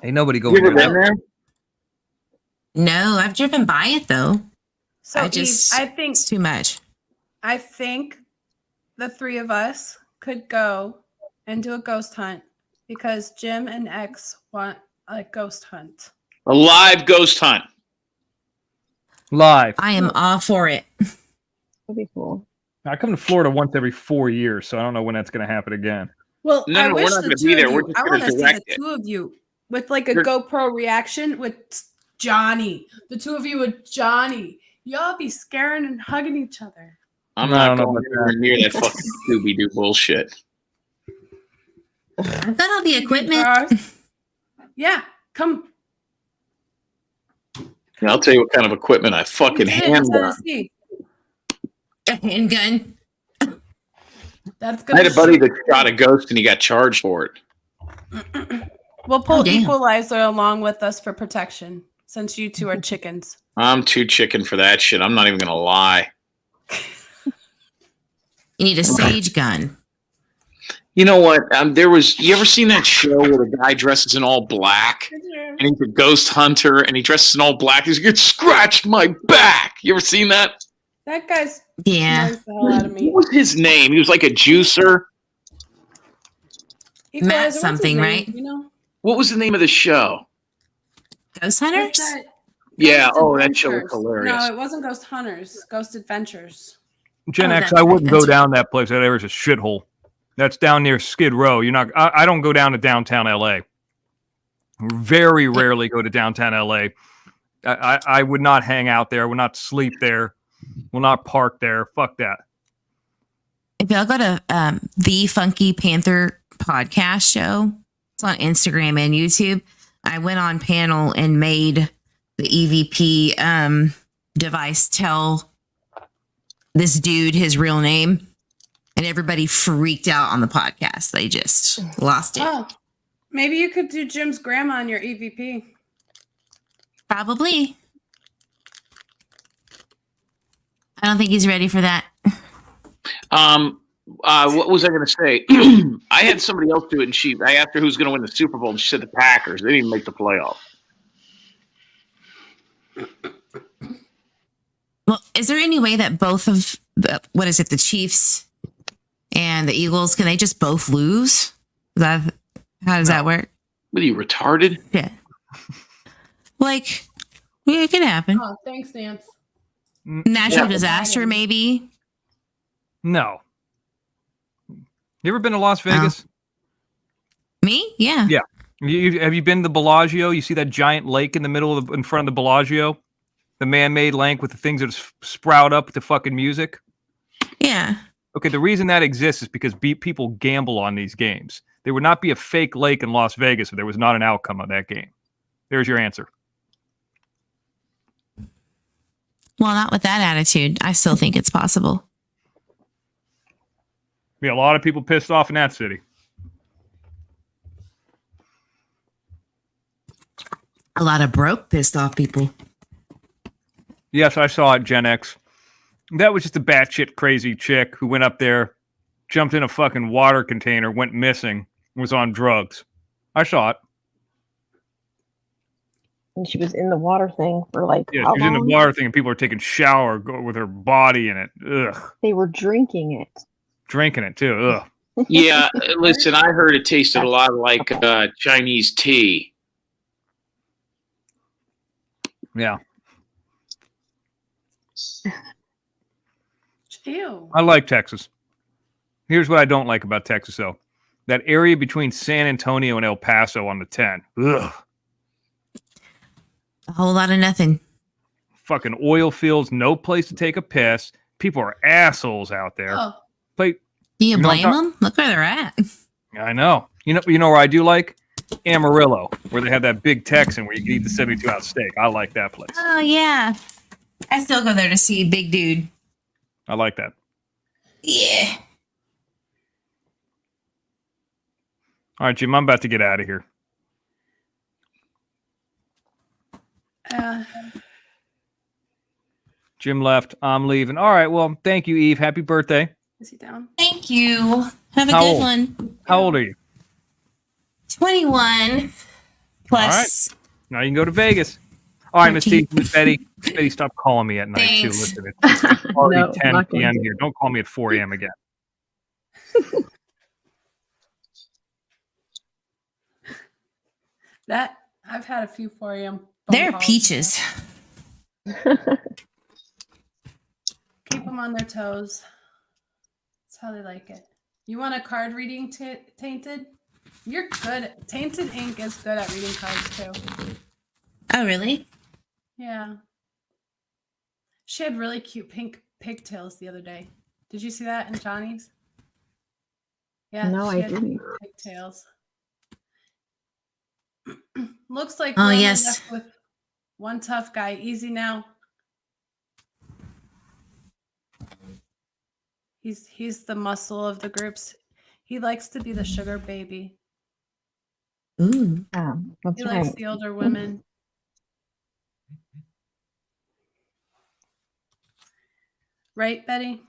[SPEAKER 2] Ain't nobody going
[SPEAKER 4] You ever
[SPEAKER 2] there.
[SPEAKER 4] been there?
[SPEAKER 10] No, I've driven by it though.
[SPEAKER 1] So
[SPEAKER 10] I
[SPEAKER 1] Eve, I think
[SPEAKER 10] it's too much.
[SPEAKER 1] I think the three of us could go and do a ghost hunt because Jim and X want a ghost hunt.
[SPEAKER 4] A live ghost hunt.
[SPEAKER 2] Live.
[SPEAKER 10] I am all for it.
[SPEAKER 3] That'd be cool.
[SPEAKER 2] I come to Florida once every 4 years, so I don't know when that's going to happen again.
[SPEAKER 1] Well,
[SPEAKER 4] No,
[SPEAKER 1] I
[SPEAKER 4] no, we're
[SPEAKER 1] wish
[SPEAKER 4] not
[SPEAKER 1] the
[SPEAKER 4] gonna
[SPEAKER 1] two
[SPEAKER 4] be
[SPEAKER 1] of
[SPEAKER 4] there.
[SPEAKER 1] you.
[SPEAKER 4] We're just
[SPEAKER 1] I
[SPEAKER 4] gonna
[SPEAKER 1] want to see
[SPEAKER 4] direct
[SPEAKER 1] the
[SPEAKER 4] it.
[SPEAKER 1] two of you with like a
[SPEAKER 4] We're-
[SPEAKER 1] GoPro reaction with Johnny. The two of you with Johnny. Y'all be scaring and hugging each other.
[SPEAKER 4] I'm
[SPEAKER 2] I
[SPEAKER 4] not
[SPEAKER 2] don't know
[SPEAKER 4] going
[SPEAKER 2] about
[SPEAKER 4] anywhere
[SPEAKER 2] that.
[SPEAKER 4] near that fucking Scooby Doo bullshit.
[SPEAKER 10] I've got all the equipment.
[SPEAKER 1] Yeah, come.
[SPEAKER 4] And I'll tell you what kind of equipment I fucking
[SPEAKER 1] You did it in
[SPEAKER 4] handgun.
[SPEAKER 1] Tennessee.
[SPEAKER 10] A handgun.
[SPEAKER 1] That's
[SPEAKER 4] I
[SPEAKER 1] good.
[SPEAKER 4] had a buddy that shot a ghost and he got charged for it.
[SPEAKER 1] We'll pull
[SPEAKER 10] Oh, damn.
[SPEAKER 1] Equalizer along with us for protection since you two are chickens.
[SPEAKER 4] I'm too chicken for that shit. I'm not even gonna lie.
[SPEAKER 10] You need a sage gun.
[SPEAKER 4] You know what? You ever seen that show where the guy dresses in all black and he's a ghost hunter and he dresses in all black? He's like, "It scratched my back." You ever seen that?
[SPEAKER 1] That guy's
[SPEAKER 10] Yeah.
[SPEAKER 1] annoys the hell out of me.
[SPEAKER 4] What was his name? He was like a juicer.
[SPEAKER 1] Equalizer,
[SPEAKER 10] Matt
[SPEAKER 1] what's his
[SPEAKER 10] something,
[SPEAKER 1] name?
[SPEAKER 10] right?
[SPEAKER 1] You know?
[SPEAKER 4] What was the name of the show?
[SPEAKER 10] Ghost hunters?
[SPEAKER 1] What's that?
[SPEAKER 4] Yeah.
[SPEAKER 1] Ghost
[SPEAKER 4] Oh, that show was
[SPEAKER 1] Adventures.
[SPEAKER 4] hilarious.
[SPEAKER 1] No, it wasn't Ghost Hunters. Ghost Adventures.
[SPEAKER 2] Gen
[SPEAKER 10] Oh,
[SPEAKER 2] X,
[SPEAKER 10] that-
[SPEAKER 2] I wouldn't go
[SPEAKER 10] that's-
[SPEAKER 2] down that place. There is a shithole. That's down near Skid Row. You're not. I don't go down to downtown LA. Very rarely go to downtown LA. I would not hang out there. Would not sleep there. Will not park there. Fuck that.
[SPEAKER 10] If y'all go to the Funky Panther podcast show, it's on Instagram and YouTube. I went on panel and made the EVP device tell this dude his real name, and everybody freaked out on the podcast. They just lost it.
[SPEAKER 1] Oh, maybe you could do Jim's grandma on your EVP.
[SPEAKER 10] Probably. I don't think he's ready for that.
[SPEAKER 4] What was I going to say? I had somebody else do it, and I asked her who's going to win the Super Bowl, and she said the Packers. They didn't even make the playoff.
[SPEAKER 10] Well, is there any way that both of the Chiefs and the Eagles, can they just both lose? How does that work?
[SPEAKER 4] What are you, retarded?
[SPEAKER 10] Yeah. Like, yeah, it could happen.
[SPEAKER 1] Oh, thanks, Nance.
[SPEAKER 10] Natural disaster, maybe.
[SPEAKER 2] No. You ever been to Las Vegas?
[SPEAKER 10] Me? Yeah.
[SPEAKER 2] Yeah. Have you been to the Bellagio? You see that giant lake in the middle in front of the Bellagio? The man-made lake with the things that sprout up to fucking music?
[SPEAKER 10] Yeah.
[SPEAKER 2] Okay, the reason that exists is because people gamble on these games. There would not be a fake lake in Las Vegas if there was not an outcome of that game. There's your answer.
[SPEAKER 10] Well, not with that attitude. I still think it's possible.
[SPEAKER 2] Be a lot of people pissed off in that city.
[SPEAKER 10] A lot of broke, pissed off people.
[SPEAKER 2] Yes, I saw it, Gen X. That was just a batshit crazy chick who went up there, jumped in a fucking water container, went missing, was on drugs. I saw it.
[SPEAKER 3] And she was in the water thing for like
[SPEAKER 2] Yeah,
[SPEAKER 3] how
[SPEAKER 2] she was in
[SPEAKER 3] long?
[SPEAKER 2] the water thing, and people are taking shower with her body in it. Ugh.
[SPEAKER 3] They were drinking it.
[SPEAKER 2] Drinking it, too. Ugh.
[SPEAKER 4] Yeah, listen, I heard it tasted a lot like Chinese tea.
[SPEAKER 2] Yeah.
[SPEAKER 1] Ew.
[SPEAKER 2] I like Texas. Here's what I don't like about Texas, though. That area between San Antonio and El Paso on the 10. Ugh.
[SPEAKER 10] A whole lot of nothing.
[SPEAKER 2] Fucking oil fields, no place to take a piss. People are assholes out there.
[SPEAKER 1] Oh,
[SPEAKER 2] But
[SPEAKER 10] Do you
[SPEAKER 2] know what
[SPEAKER 10] blame
[SPEAKER 2] I'm
[SPEAKER 10] them? Look where they're at.
[SPEAKER 2] I know. You know where I do like? Amarillo, where they have that big Texan where you can eat the 72-ounce steak. I like that place.
[SPEAKER 10] Oh, yeah. I still go there to see Big Dude.
[SPEAKER 2] I like that.
[SPEAKER 10] Yeah.
[SPEAKER 2] All right, Jim, I'm about to get out of here. Jim left. I'm leaving. All right. Well, thank you, Eve. Happy birthday.
[SPEAKER 1] Is he down?
[SPEAKER 10] Thank you. Have a
[SPEAKER 2] How
[SPEAKER 10] good
[SPEAKER 2] old?
[SPEAKER 10] one.
[SPEAKER 2] How old are you?
[SPEAKER 10] 21 plus.
[SPEAKER 2] All right. Now you can go to Vegas. All right, Miss T,
[SPEAKER 10] 13.
[SPEAKER 2] Miss Betty. Betty, stop calling me at night, too.
[SPEAKER 10] Thanks.
[SPEAKER 2] Listen, it's already
[SPEAKER 3] No,
[SPEAKER 2] 10
[SPEAKER 3] not going
[SPEAKER 2] p.m.
[SPEAKER 3] to.
[SPEAKER 2] here. Don't call me at 4 a.m. again.
[SPEAKER 1] That I've had a few 4 a.m. phone
[SPEAKER 10] They're
[SPEAKER 1] calls.
[SPEAKER 10] peaches.
[SPEAKER 1] Keep them on their toes. That's how they like it. You want a card reading, Tainted? You're good. Tainted Ink is good at reading cards too.
[SPEAKER 10] Oh, really?
[SPEAKER 1] Yeah. She had really cute pink pigtails the other day. Did you see that in Johnny's? Yeah,
[SPEAKER 3] No,
[SPEAKER 1] she
[SPEAKER 3] I
[SPEAKER 1] had
[SPEAKER 3] didn't.
[SPEAKER 1] pigtails. Looks like
[SPEAKER 10] Oh,
[SPEAKER 1] we're only
[SPEAKER 10] yes.
[SPEAKER 1] left with one tough guy. Easy now. He's the muscle of the groups. He likes to be the sugar baby.
[SPEAKER 10] Ooh.
[SPEAKER 3] That's
[SPEAKER 1] He
[SPEAKER 3] right.
[SPEAKER 1] likes the older women. Right, Betty?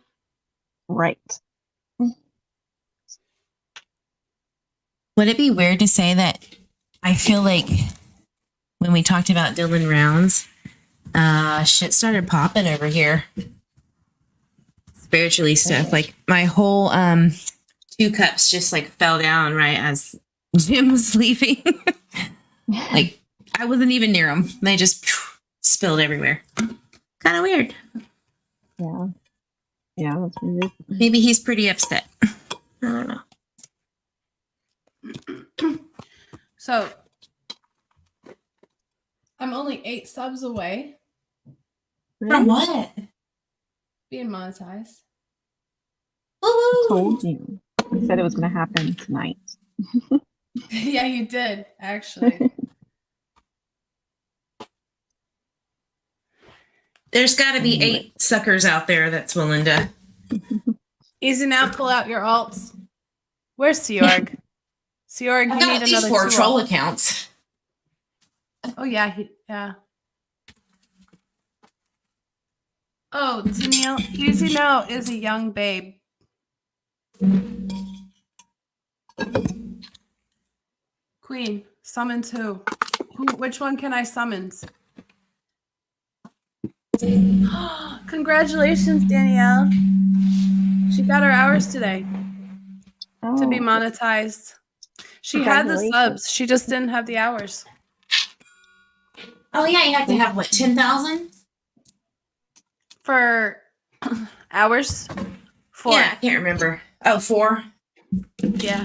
[SPEAKER 3] Right.
[SPEAKER 10] Would it be weird to say that I feel like when we talked about Dylan Rounds, shit started popping over here? Spiritually stuff. Like my whole 2 cups just like fell down right as Jim was leaving. Like I wasn't even near them. They just spilled everywhere. Kind of weird.
[SPEAKER 3] Yeah. Yeah, that's weird.
[SPEAKER 10] Maybe he's pretty upset. I don't know.
[SPEAKER 1] So I'm only 8 subs away
[SPEAKER 10] From what?
[SPEAKER 1] being monetized.
[SPEAKER 3] I told you. I said it was going to happen tonight.
[SPEAKER 1] Yeah, you did, actually.
[SPEAKER 10] There's got to be 8 suckers out there that's willing to.
[SPEAKER 1] Easy now, pull out your alts. Where's Seorg? Seorg,
[SPEAKER 10] I
[SPEAKER 1] you
[SPEAKER 10] got
[SPEAKER 1] need
[SPEAKER 10] at least
[SPEAKER 1] another
[SPEAKER 10] 4
[SPEAKER 1] 2
[SPEAKER 10] troll
[SPEAKER 1] alts.
[SPEAKER 10] accounts.
[SPEAKER 1] Oh, yeah. Yeah. Oh, Danielle, Easy now is a young babe. Queen, summons who? Which one can I summons? Congratulations, Danielle. She got her hours today to be monetized. She had the subs. She just didn't have the hours.
[SPEAKER 10] Oh, yeah, you have to have, what, 10,000?
[SPEAKER 1] For hours? 4.
[SPEAKER 10] Yeah, I can't remember. Oh, 4?
[SPEAKER 1] Yeah.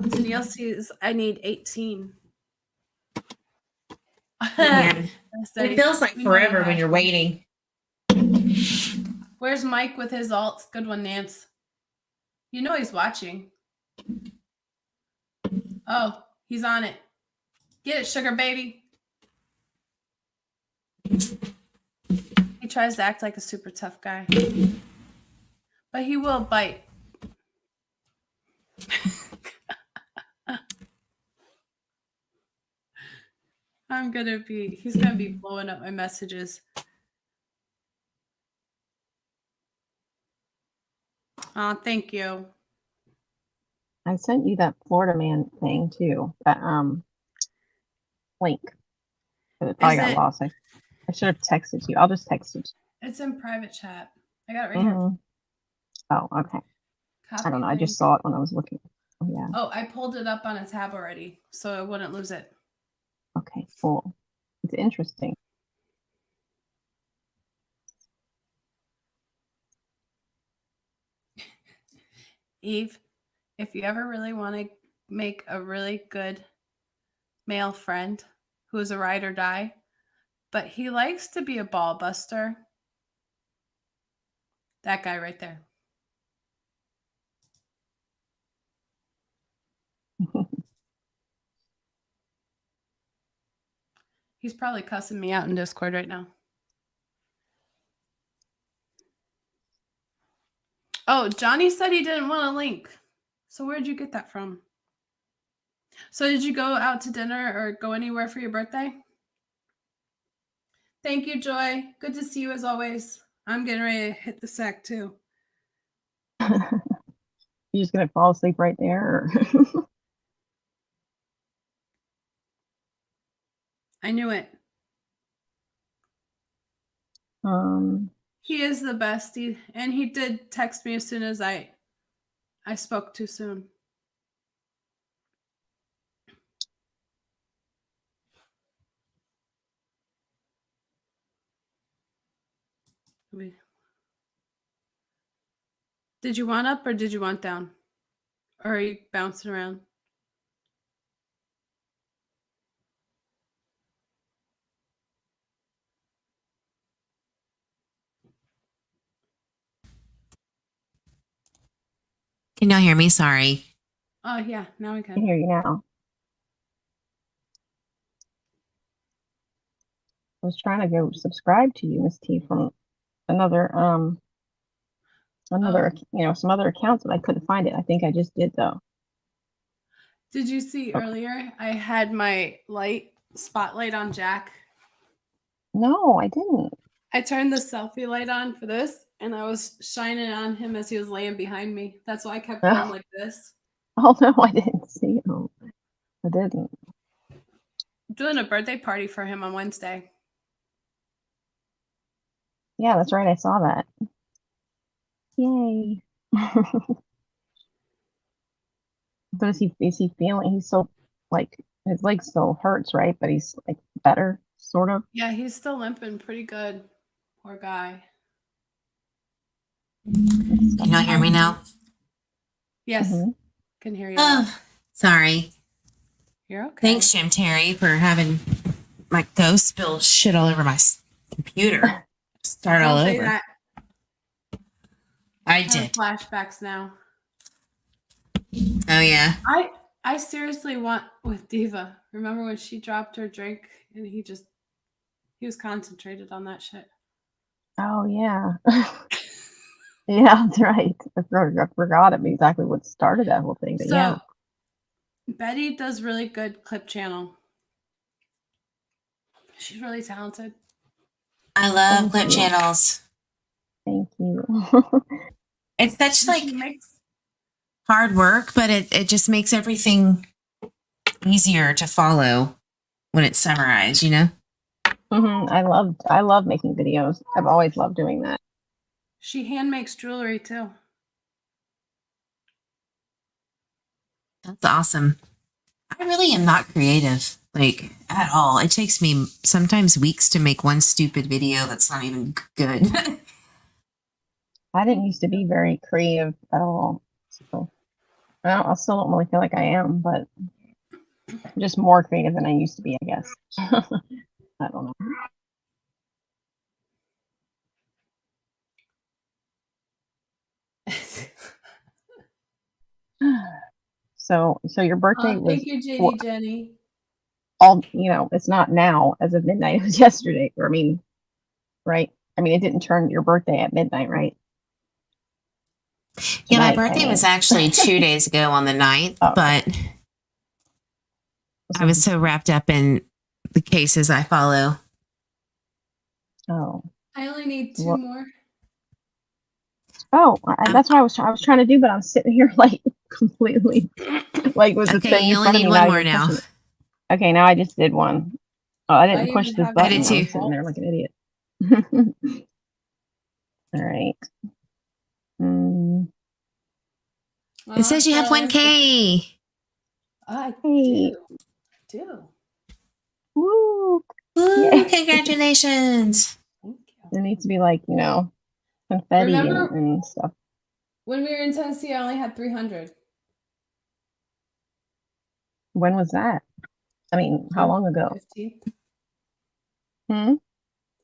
[SPEAKER 1] Danielle sees I need 18.
[SPEAKER 10] Man, it feels like forever when you're waiting.
[SPEAKER 1] Where's Mike with his alts? Good one, Nance. You know he's watching. Oh, he's on it. Get it, sugar baby. He tries to act like a super tough guy. But he will bite. He's gonna be blowing up my messages. Oh, thank you.
[SPEAKER 3] I sent you that Florida man thing too. That link. But it probably got lost. I should have texted you. I'll just text it.
[SPEAKER 1] It's in private chat. I got it right here.
[SPEAKER 3] Oh, okay.
[SPEAKER 1] Copy
[SPEAKER 3] I don't know. I
[SPEAKER 1] link.
[SPEAKER 3] just saw it when I was looking. Oh, yeah.
[SPEAKER 1] Oh, I pulled it up on a tab already, so I wouldn't lose it.
[SPEAKER 3] Okay, cool. It's interesting.
[SPEAKER 1] Eve, if you ever really want to make a really good male friend who is a ride or die, but he likes to be a ball buster, that guy right there. He's probably cussing me out in Discord right now. Oh, Johnny said he didn't want a link. So where'd you get that from? So did you go out to dinner or go anywhere for your birthday? Thank you, Joy. Good to see you as always. I'm getting ready to hit the sack too.
[SPEAKER 3] You just gonna fall asleep right there? Or
[SPEAKER 1] I knew it. He is the bestie, and he did text me as soon as I spoke too soon. Did you want up or did you want down? Or are you bouncing around?
[SPEAKER 10] Can y'all hear me? Sorry.
[SPEAKER 1] Oh, yeah. Now we
[SPEAKER 3] I can
[SPEAKER 1] can.
[SPEAKER 3] hear you now. I was trying to go subscribe to you, Miss T, from another some other accounts, but I couldn't find it. I think I just did though.
[SPEAKER 1] Did you see earlier I had my spotlight on Jack?
[SPEAKER 3] No, I didn't.
[SPEAKER 1] I turned the selfie light on for this, and I was shining on him as he was laying behind me. That's why I kept going like this.
[SPEAKER 3] Oh no, I didn't see him. I didn't.
[SPEAKER 1] I'm doing a birthday party for him on Wednesday.
[SPEAKER 3] Yeah, that's right. I saw that. Yay. But is he feeling, he's so, like, his leg still hurts, right? But he's like better, sort of.
[SPEAKER 1] Yeah, he's still limping pretty good. Poor guy.
[SPEAKER 10] Can y'all hear me now?
[SPEAKER 1] Yes.
[SPEAKER 3] Mm-hmm.
[SPEAKER 1] Can hear you.
[SPEAKER 10] Oh, sorry.
[SPEAKER 1] You're okay.
[SPEAKER 10] Thanks, Jim Terry, for having my ghost spill shit all over my computer. Start all
[SPEAKER 1] Don't say
[SPEAKER 10] over.
[SPEAKER 1] that.
[SPEAKER 10] I
[SPEAKER 1] have
[SPEAKER 10] did.
[SPEAKER 1] flashbacks now.
[SPEAKER 10] Oh yeah.
[SPEAKER 1] I seriously want with Diva. Remember when she dropped her drink and he was concentrated on that shit.
[SPEAKER 3] Oh yeah. Yeah, that's right. I forgot exactly what started that whole thing. But
[SPEAKER 1] So
[SPEAKER 3] yeah.
[SPEAKER 1] Betty does really good clip channel. She's really talented.
[SPEAKER 10] I love clip channels.
[SPEAKER 3] Thank you.
[SPEAKER 10] It's such like hard work, but it just makes everything easier to follow when it's summarized, you know?
[SPEAKER 3] I love making videos. I've always loved doing that.
[SPEAKER 1] She hand makes jewelry too.
[SPEAKER 10] That's awesome. I really am not creative, like at all. It takes me sometimes weeks to make one stupid video that's not even good.
[SPEAKER 3] I didn't used to be very creative at all. So I still don't really feel like I am, but I'm just more creative than I used to be, I guess. I don't know. So your birthday was
[SPEAKER 1] thank you, JD Jenny.
[SPEAKER 3] It's not now as of midnight. It was yesterday. Or I mean, right? I mean, it didn't turn your birthday at midnight, right?
[SPEAKER 10] Yeah, my birthday was actually 2 days ago on the 9th, but I was so wrapped up in the cases I follow.
[SPEAKER 3] Oh.
[SPEAKER 1] I only need 2 more.
[SPEAKER 3] Oh, that's what I was trying to do, but I'm sitting here like completely like was the thing in front of me.
[SPEAKER 10] One more now.
[SPEAKER 3] Okay, now I just did one. Oh, I didn't push this button.
[SPEAKER 10] I did too.
[SPEAKER 3] I'm sitting there like an idiot. All right.
[SPEAKER 10] It says you have 1K.
[SPEAKER 1] I do.
[SPEAKER 3] Woo!
[SPEAKER 10] Woo! Congratulations.
[SPEAKER 3] There needs to be like, confetti and stuff.
[SPEAKER 1] When we were in Tennessee, I only had 300.
[SPEAKER 3] When was that? I mean, how long ago?
[SPEAKER 1] 15th.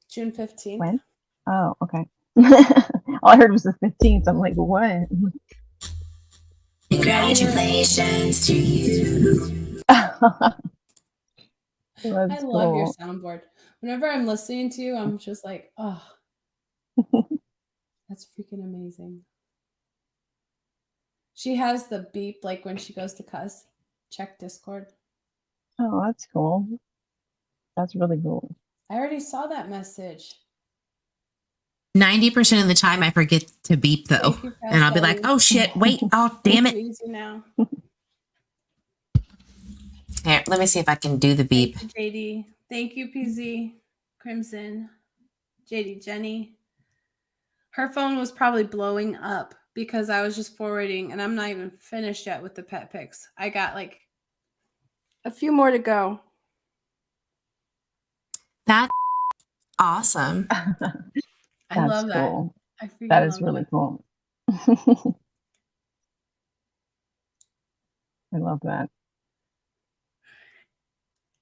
[SPEAKER 1] June 15th.
[SPEAKER 3] When? Oh, okay. All I heard was the 15th. I'm like, what?
[SPEAKER 10] Congratulations to you.
[SPEAKER 1] I love your soundboard. Whenever I'm listening to you, I'm just like, oh, that's freaking amazing. She has the beep like when she goes to cuss. Check Discord.
[SPEAKER 3] Oh, that's cool. That's really cool.
[SPEAKER 1] I already saw that message.
[SPEAKER 10] 90% of the time, I forget to beep though,
[SPEAKER 1] Thank you,
[SPEAKER 10] and I'll be like, "Oh shit! Wait! Oh damn it!"
[SPEAKER 1] Easy now.
[SPEAKER 10] Here, let me see if I can do the beep.
[SPEAKER 1] Thank you, JD. Thank you, PZ, Crimson, JD, Jenny. Her phone was probably blowing up because I was just forwarding, and I'm not even finished yet with the pet pics. I got like a few more to go.
[SPEAKER 10] That's awesome.
[SPEAKER 1] I love that.
[SPEAKER 3] Cool.
[SPEAKER 1] I freaking
[SPEAKER 3] That is
[SPEAKER 1] love
[SPEAKER 3] really
[SPEAKER 1] that.
[SPEAKER 3] cool. I love that.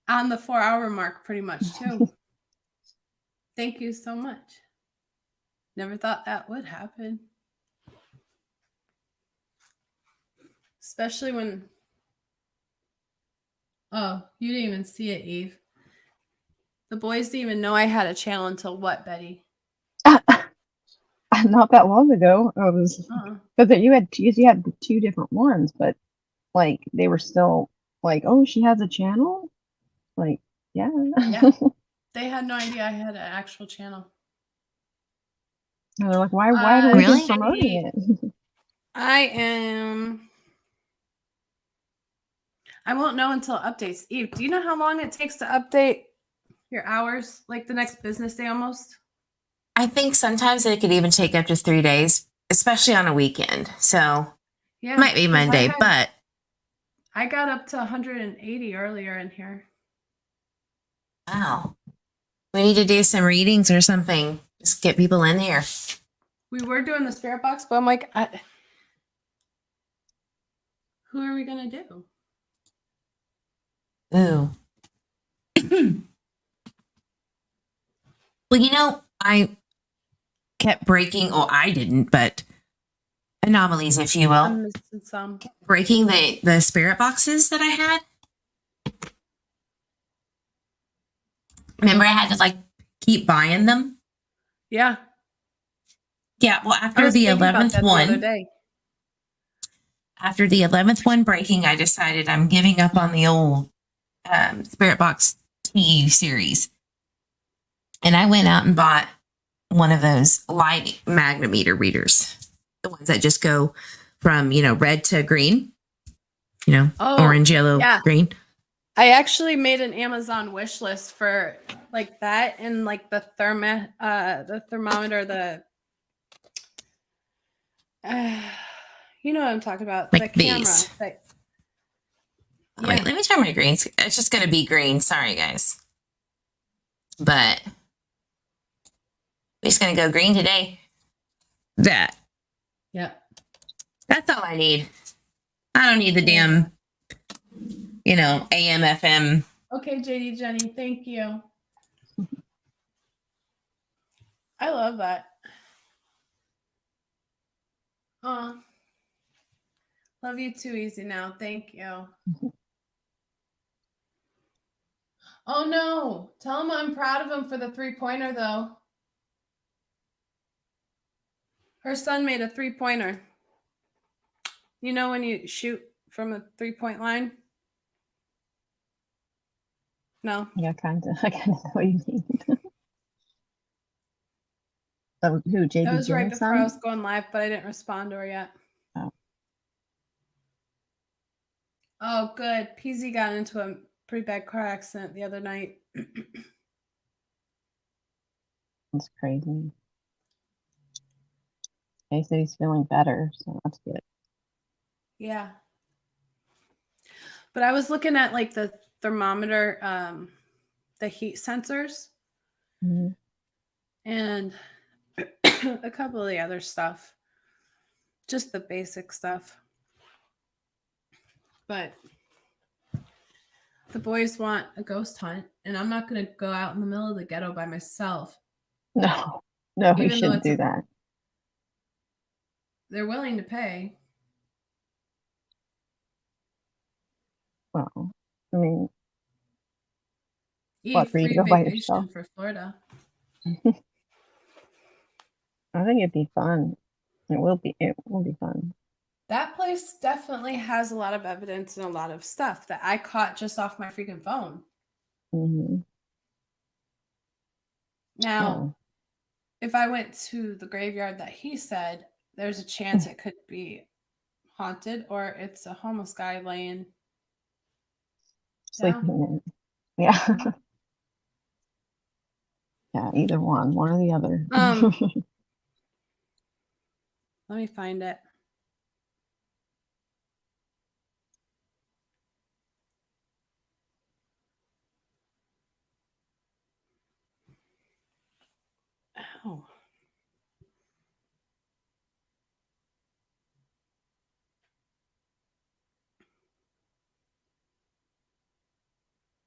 [SPEAKER 1] On the 4-hour mark, pretty much, too. Thank you so much. Never thought that would happen. Especially when... Oh, you didn't even see it, Eve. The boys didn't even know I had a channel until what, Betty?
[SPEAKER 3] Not that long ago. I was because you had the two different ones, but like they were still like, oh, she has a channel. Like, yeah.
[SPEAKER 1] Yeah. They had no idea I had an actual channel.
[SPEAKER 3] And they're like, why are we
[SPEAKER 10] Really?
[SPEAKER 3] just promoting it?
[SPEAKER 1] I won't know until updates. Eve, do you know how long it takes to update your hours? Like the next business day almost?
[SPEAKER 10] I think sometimes it could even take up to 3 days, especially on a weekend. So
[SPEAKER 1] Yeah,
[SPEAKER 10] might be Monday, but
[SPEAKER 1] I got up to 180 earlier in here.
[SPEAKER 10] wow. We need to do some readings or something. Just get people in here.
[SPEAKER 1] We were doing the spirit box, but I'm like, who are we going to do?
[SPEAKER 10] Ooh. Well, you know, I kept breaking, or I didn't, but anomalies, if you will.
[SPEAKER 1] I'm missing some.
[SPEAKER 10] Breaking the spirit boxes that I had. Remember, I had to like keep buying them.
[SPEAKER 1] Yeah.
[SPEAKER 10] Yeah. Well, after the 11th one, after the 11th one breaking, I decided I'm giving up on the old spirit box T series, and I went out and bought one of those light magnometer readers, the ones that just go from red to green, orange, yellow, green.
[SPEAKER 1] I actually made an Amazon wish list for like that and like the thermometer, you know what I'm talking about,
[SPEAKER 10] like
[SPEAKER 1] the camera.
[SPEAKER 10] these. Wait, let me turn my greens. It's just going to be green. Sorry, guys. But we're just going to go green today. That.
[SPEAKER 1] Yeah.
[SPEAKER 10] That's all I need. I don't need the damn, AM, FM.
[SPEAKER 1] Okay, JD Jenny, thank you. I love that. Love you too, Easy Now. Thank you. Oh no! Tell him I'm proud of him for the 3-pointer, though. Her son made a 3-pointer. You know when you shoot from a 3-point line? No.
[SPEAKER 3] Yeah, kind of. I kind of know what you mean. Who, JD?
[SPEAKER 1] That was right before
[SPEAKER 3] son?
[SPEAKER 1] I was going live, but I didn't respond to her yet.
[SPEAKER 3] Oh.
[SPEAKER 1] Oh, good. PZ got into a pretty bad car accident the other night.
[SPEAKER 3] That's crazy. They said he's feeling better, so that's good.
[SPEAKER 1] Yeah. But I was looking at like the thermometer, the heat sensors, and a couple of the other stuff. Just the basic stuff. But the boys want a ghost hunt, and I'm not going to go out in the middle of the ghetto by myself.
[SPEAKER 3] No, we shouldn't do that.
[SPEAKER 1] They're willing to pay.
[SPEAKER 3] Well, I mean,
[SPEAKER 1] What,
[SPEAKER 3] for you to go by yourself?
[SPEAKER 1] For Florida.
[SPEAKER 3] I think it'd be fun. It will be fun.
[SPEAKER 1] That place definitely has a lot of evidence and a lot of stuff that I caught just off my freaking phone.
[SPEAKER 3] Mhm.
[SPEAKER 1] Now,
[SPEAKER 3] Oh.
[SPEAKER 1] if I went to the graveyard that he said, there's a chance it could be haunted or it's a homeless guy laying down.
[SPEAKER 3] Sleeping in. Yeah. Yeah, either one or the other.
[SPEAKER 1] Let me find it. Oh.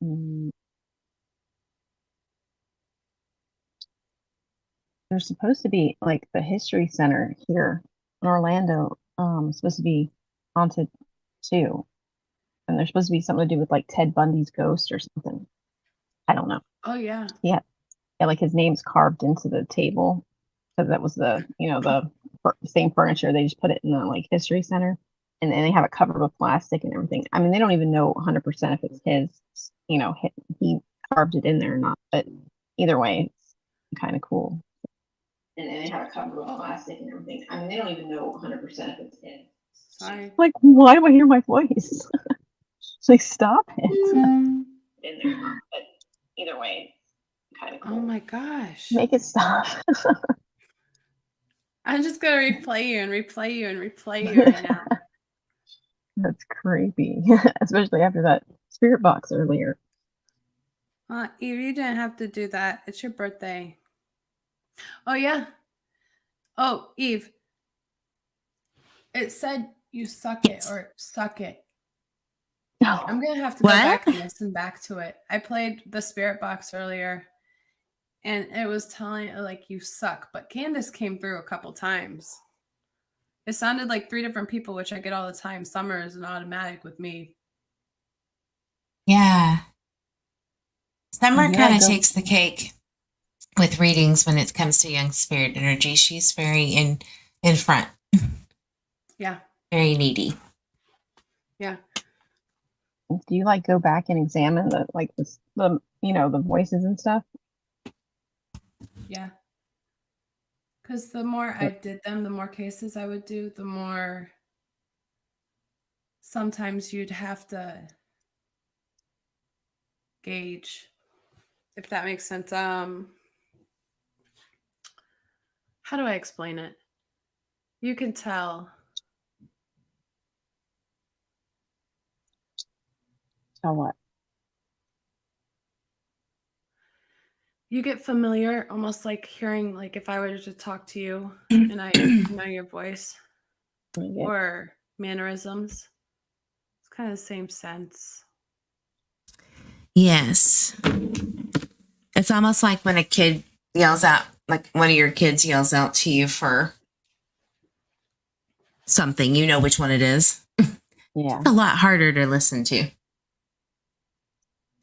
[SPEAKER 3] Mm. There's supposed to be like the history center here in Orlando, supposed to be haunted too. And there's supposed to be something to do with like Ted Bundy's ghost or something. I don't know.
[SPEAKER 1] Oh yeah.
[SPEAKER 3] Yeah. Yeah, like his name's carved into the table because that was the, the same furniture. They just put it in the like history center, and then they have it covered with plastic and everything. I mean, they don't even know 100% if it's his, he carved it in there or not. But either way, it's kind of cool. And then they have it covered with plastic and everything. I mean, they don't even know 100% if it's his.
[SPEAKER 1] Sorry.
[SPEAKER 3] Like, why do I hear my voice? Like, stop it. In there, but either way, kind of cool.
[SPEAKER 1] Oh my gosh.
[SPEAKER 3] Make it stop.
[SPEAKER 1] I'm just gonna replay you and replay you and replay you right now.
[SPEAKER 3] That's creepy, especially after that spirit box earlier.
[SPEAKER 1] Eve, you didn't have to do that. It's your birthday. Oh yeah. Oh, Eve. It said you suck it or suck it. I'm gonna have to go back and listen back to it. I played the spirit box earlier, and it was telling it like you suck. But Candace came through a couple times. It sounded like 3 different people, which I get all the time. Summer is an automatic with me.
[SPEAKER 10] Yeah. Summer kind of takes the cake with readings when it comes to young spirit energy. She's very in front.
[SPEAKER 1] Yeah.
[SPEAKER 10] Very needy.
[SPEAKER 1] Yeah.
[SPEAKER 3] Do you like go back and examine the the voices and stuff?
[SPEAKER 1] Yeah. Because the more I did them, the more cases I would do, the more sometimes you'd have to gauge, if that makes sense. How do I explain it? You can tell.
[SPEAKER 3] Tell what?
[SPEAKER 1] You get familiar, almost like hearing, like if I were to talk to you and I know your voice or mannerisms. It's kind of the same sense.
[SPEAKER 10] Yes. It's almost like when a kid yells out, like one of your kids yells out to you for something, you know which one it is.
[SPEAKER 3] Yeah.
[SPEAKER 10] It's a lot harder to listen to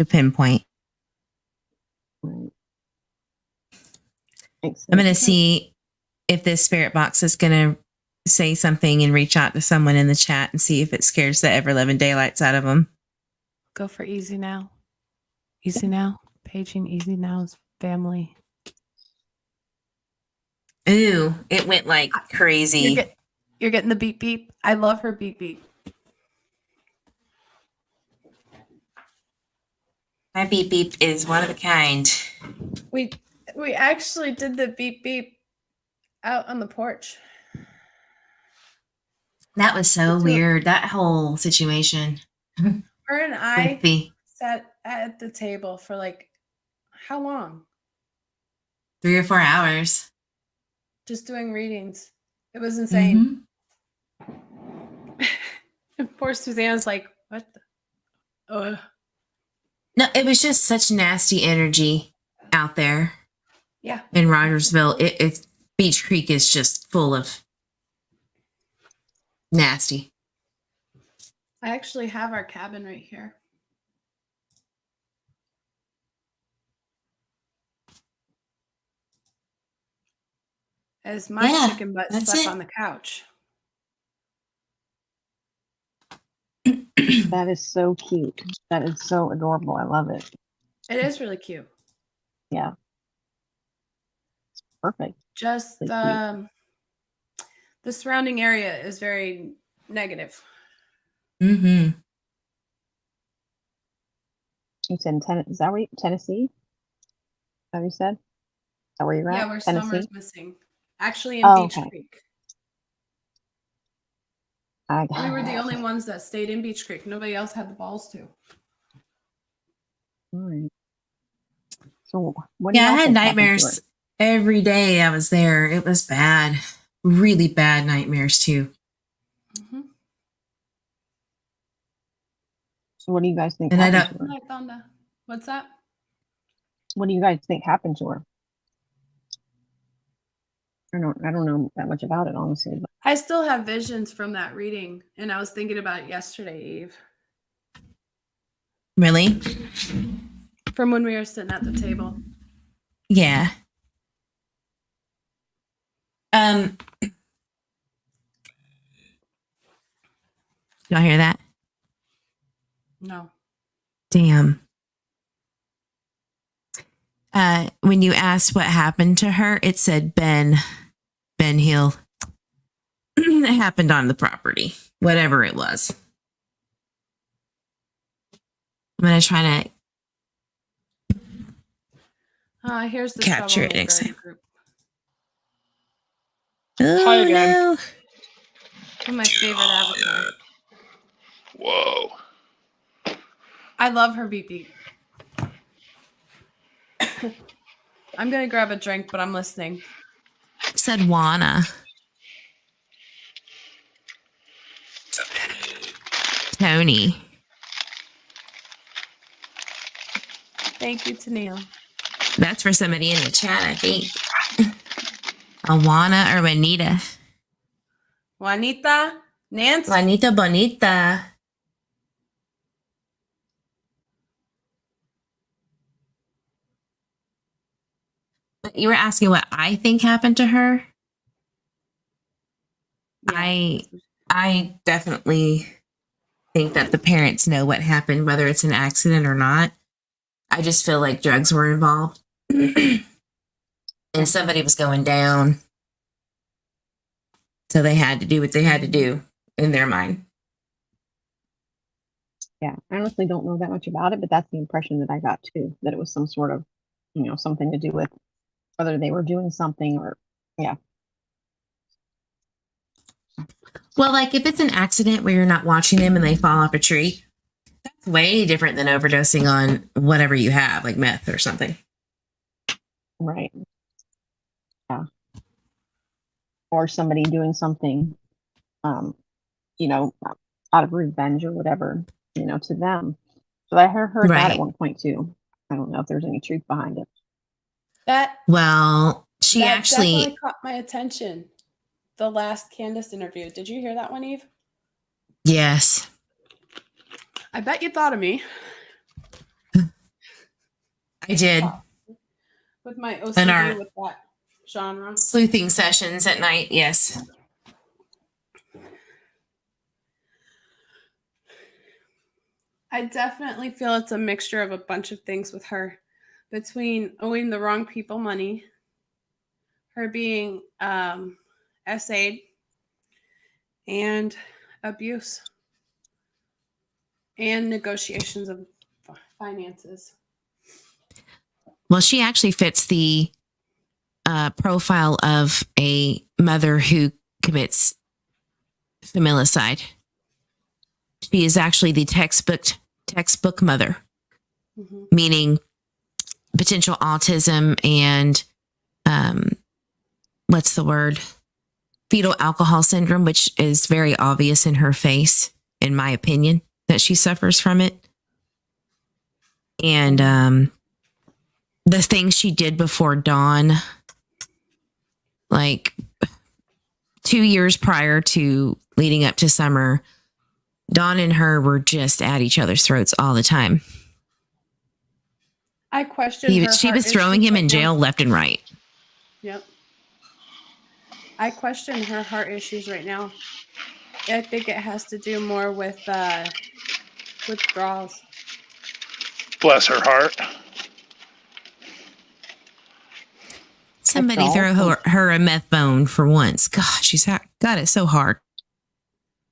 [SPEAKER 10] pinpoint.
[SPEAKER 3] Right.
[SPEAKER 10] I'm going to see if this spirit box is going to say something and reach out to someone in the chat and see if it scares the ever living daylights out of them.
[SPEAKER 1] Go for easy now. Easy now. Paging easy now's family.
[SPEAKER 10] Ooh, it went like crazy.
[SPEAKER 1] You're getting the beep beep. I love her beep beep.
[SPEAKER 10] My beep beep is one of a kind.
[SPEAKER 1] We actually did the beep beep out on the porch.
[SPEAKER 10] That was so weird. That whole situation.
[SPEAKER 1] Her and I sat at the table for like how long?
[SPEAKER 10] 3 or 4 hours.
[SPEAKER 1] Just doing readings. It was insane. And poor Suzanne's like, what the? Ugh.
[SPEAKER 10] No, it was just such nasty energy out there.
[SPEAKER 1] Yeah.
[SPEAKER 10] In Rogersville, Beach Creek is just full of nasty.
[SPEAKER 1] I actually have our cabin right here. As my chicken butt slept on the couch.
[SPEAKER 3] That is so cute. That is so adorable. I love it.
[SPEAKER 1] It is really cute.
[SPEAKER 3] Yeah. It's perfect.
[SPEAKER 1] Just
[SPEAKER 3] Really
[SPEAKER 1] the surrounding area is very negative.
[SPEAKER 10] Mm-hmm.
[SPEAKER 3] You said is that where Tennessee? Is that what you said? Is that where you're at?
[SPEAKER 1] Yeah, where
[SPEAKER 3] Tennessee?
[SPEAKER 1] Summer's missing. Actually, in
[SPEAKER 3] Oh,
[SPEAKER 1] Beach
[SPEAKER 3] okay.
[SPEAKER 1] Creek.
[SPEAKER 3] We
[SPEAKER 1] We were the only ones that stayed in Beach Creek. Nobody else had the balls to.
[SPEAKER 3] All right. So what do
[SPEAKER 10] Yeah, I
[SPEAKER 3] y'all
[SPEAKER 10] had
[SPEAKER 3] think happened to her?
[SPEAKER 10] nightmares every day I was there. It was bad. Really bad nightmares, too.
[SPEAKER 1] Mm-hmm.
[SPEAKER 3] So what do you guys think
[SPEAKER 10] And I
[SPEAKER 3] happened
[SPEAKER 10] don't.
[SPEAKER 3] to her?
[SPEAKER 1] Hi, Thonda. What's that?
[SPEAKER 3] What do you guys think happened to her? I don't know that much about it, honestly. But
[SPEAKER 1] I still have visions from that reading, and I was thinking about it yesterday, Eve.
[SPEAKER 10] Really?
[SPEAKER 1] From when we were sitting at the table.
[SPEAKER 10] Yeah. Y'all hear that?
[SPEAKER 1] No.
[SPEAKER 10] Damn. When you asked what happened to her, it said Ben Hill. It happened on the property, whatever it was. I'm gonna try to
[SPEAKER 1] Here's the
[SPEAKER 10] capture it
[SPEAKER 1] troublemaker
[SPEAKER 10] next
[SPEAKER 1] in the
[SPEAKER 10] time.
[SPEAKER 1] group.
[SPEAKER 10] Oh,
[SPEAKER 9] Hi again.
[SPEAKER 10] no.
[SPEAKER 1] One of my favorite avatars.
[SPEAKER 9] Whoa.
[SPEAKER 1] I love her beep beep. I'm gonna grab a drink, but I'm listening.
[SPEAKER 10] Said Juana. Tony.
[SPEAKER 1] Thank you, Tennille.
[SPEAKER 10] That's for somebody in the chat, I think. Juana or Juanita.
[SPEAKER 1] Juanita, Nancy.
[SPEAKER 10] Juanita Bonita. You were asking what I think happened to her.
[SPEAKER 1] Yeah.
[SPEAKER 10] I definitely think that the parents know what happened, whether it's an accident or not. I just feel like drugs were involved and somebody was going down. So they had to do what they had to do in their mind.
[SPEAKER 3] yeah, I honestly don't know that much about it, but that's the impression that I got too, that it was some sort of, something to do with whether they were doing something or, yeah.
[SPEAKER 10] Well, like if it's an accident where you're not watching them and they fall off a tree, that's way different than overdosing on whatever you have, like meth or something.
[SPEAKER 3] Right. Yeah. Or somebody doing something, out of revenge or whatever, to them. So I heard that
[SPEAKER 10] Right.
[SPEAKER 3] at one point too. I don't know if there's any truth behind it.
[SPEAKER 10] Well, she
[SPEAKER 1] that
[SPEAKER 10] actually
[SPEAKER 1] definitely caught my attention. The last Candace interview. Did you hear that one, Eve?
[SPEAKER 10] Yes.
[SPEAKER 1] I bet you thought of me.
[SPEAKER 10] I did.
[SPEAKER 1] With my
[SPEAKER 10] In
[SPEAKER 1] OCD
[SPEAKER 10] our
[SPEAKER 1] with that genre.
[SPEAKER 10] sleuthing sessions at night, yes.
[SPEAKER 1] I definitely feel it's a mixture of a bunch of things with her, between owing the wrong people money, her being essayed, and abuse, and negotiations of finances.
[SPEAKER 10] Well, she actually fits the profile of a mother who commits familicide. She is actually the textbook mother, meaning potential autism and what's the word? Fetal alcohol syndrome, which is very obvious in her face, in my opinion, that she suffers from it. And the things she did before Dawn, like 2 years prior to leading up to Summer, Dawn and her were just at each other's throats all the time.
[SPEAKER 1] I question
[SPEAKER 10] She was throwing him in jail left and right.
[SPEAKER 1] Yep. I question her heart issues right now. I think it has to do more with withdrawals.
[SPEAKER 9] Bless her heart.
[SPEAKER 10] Somebody throw her a meth bone for once. God, she's got it so hard.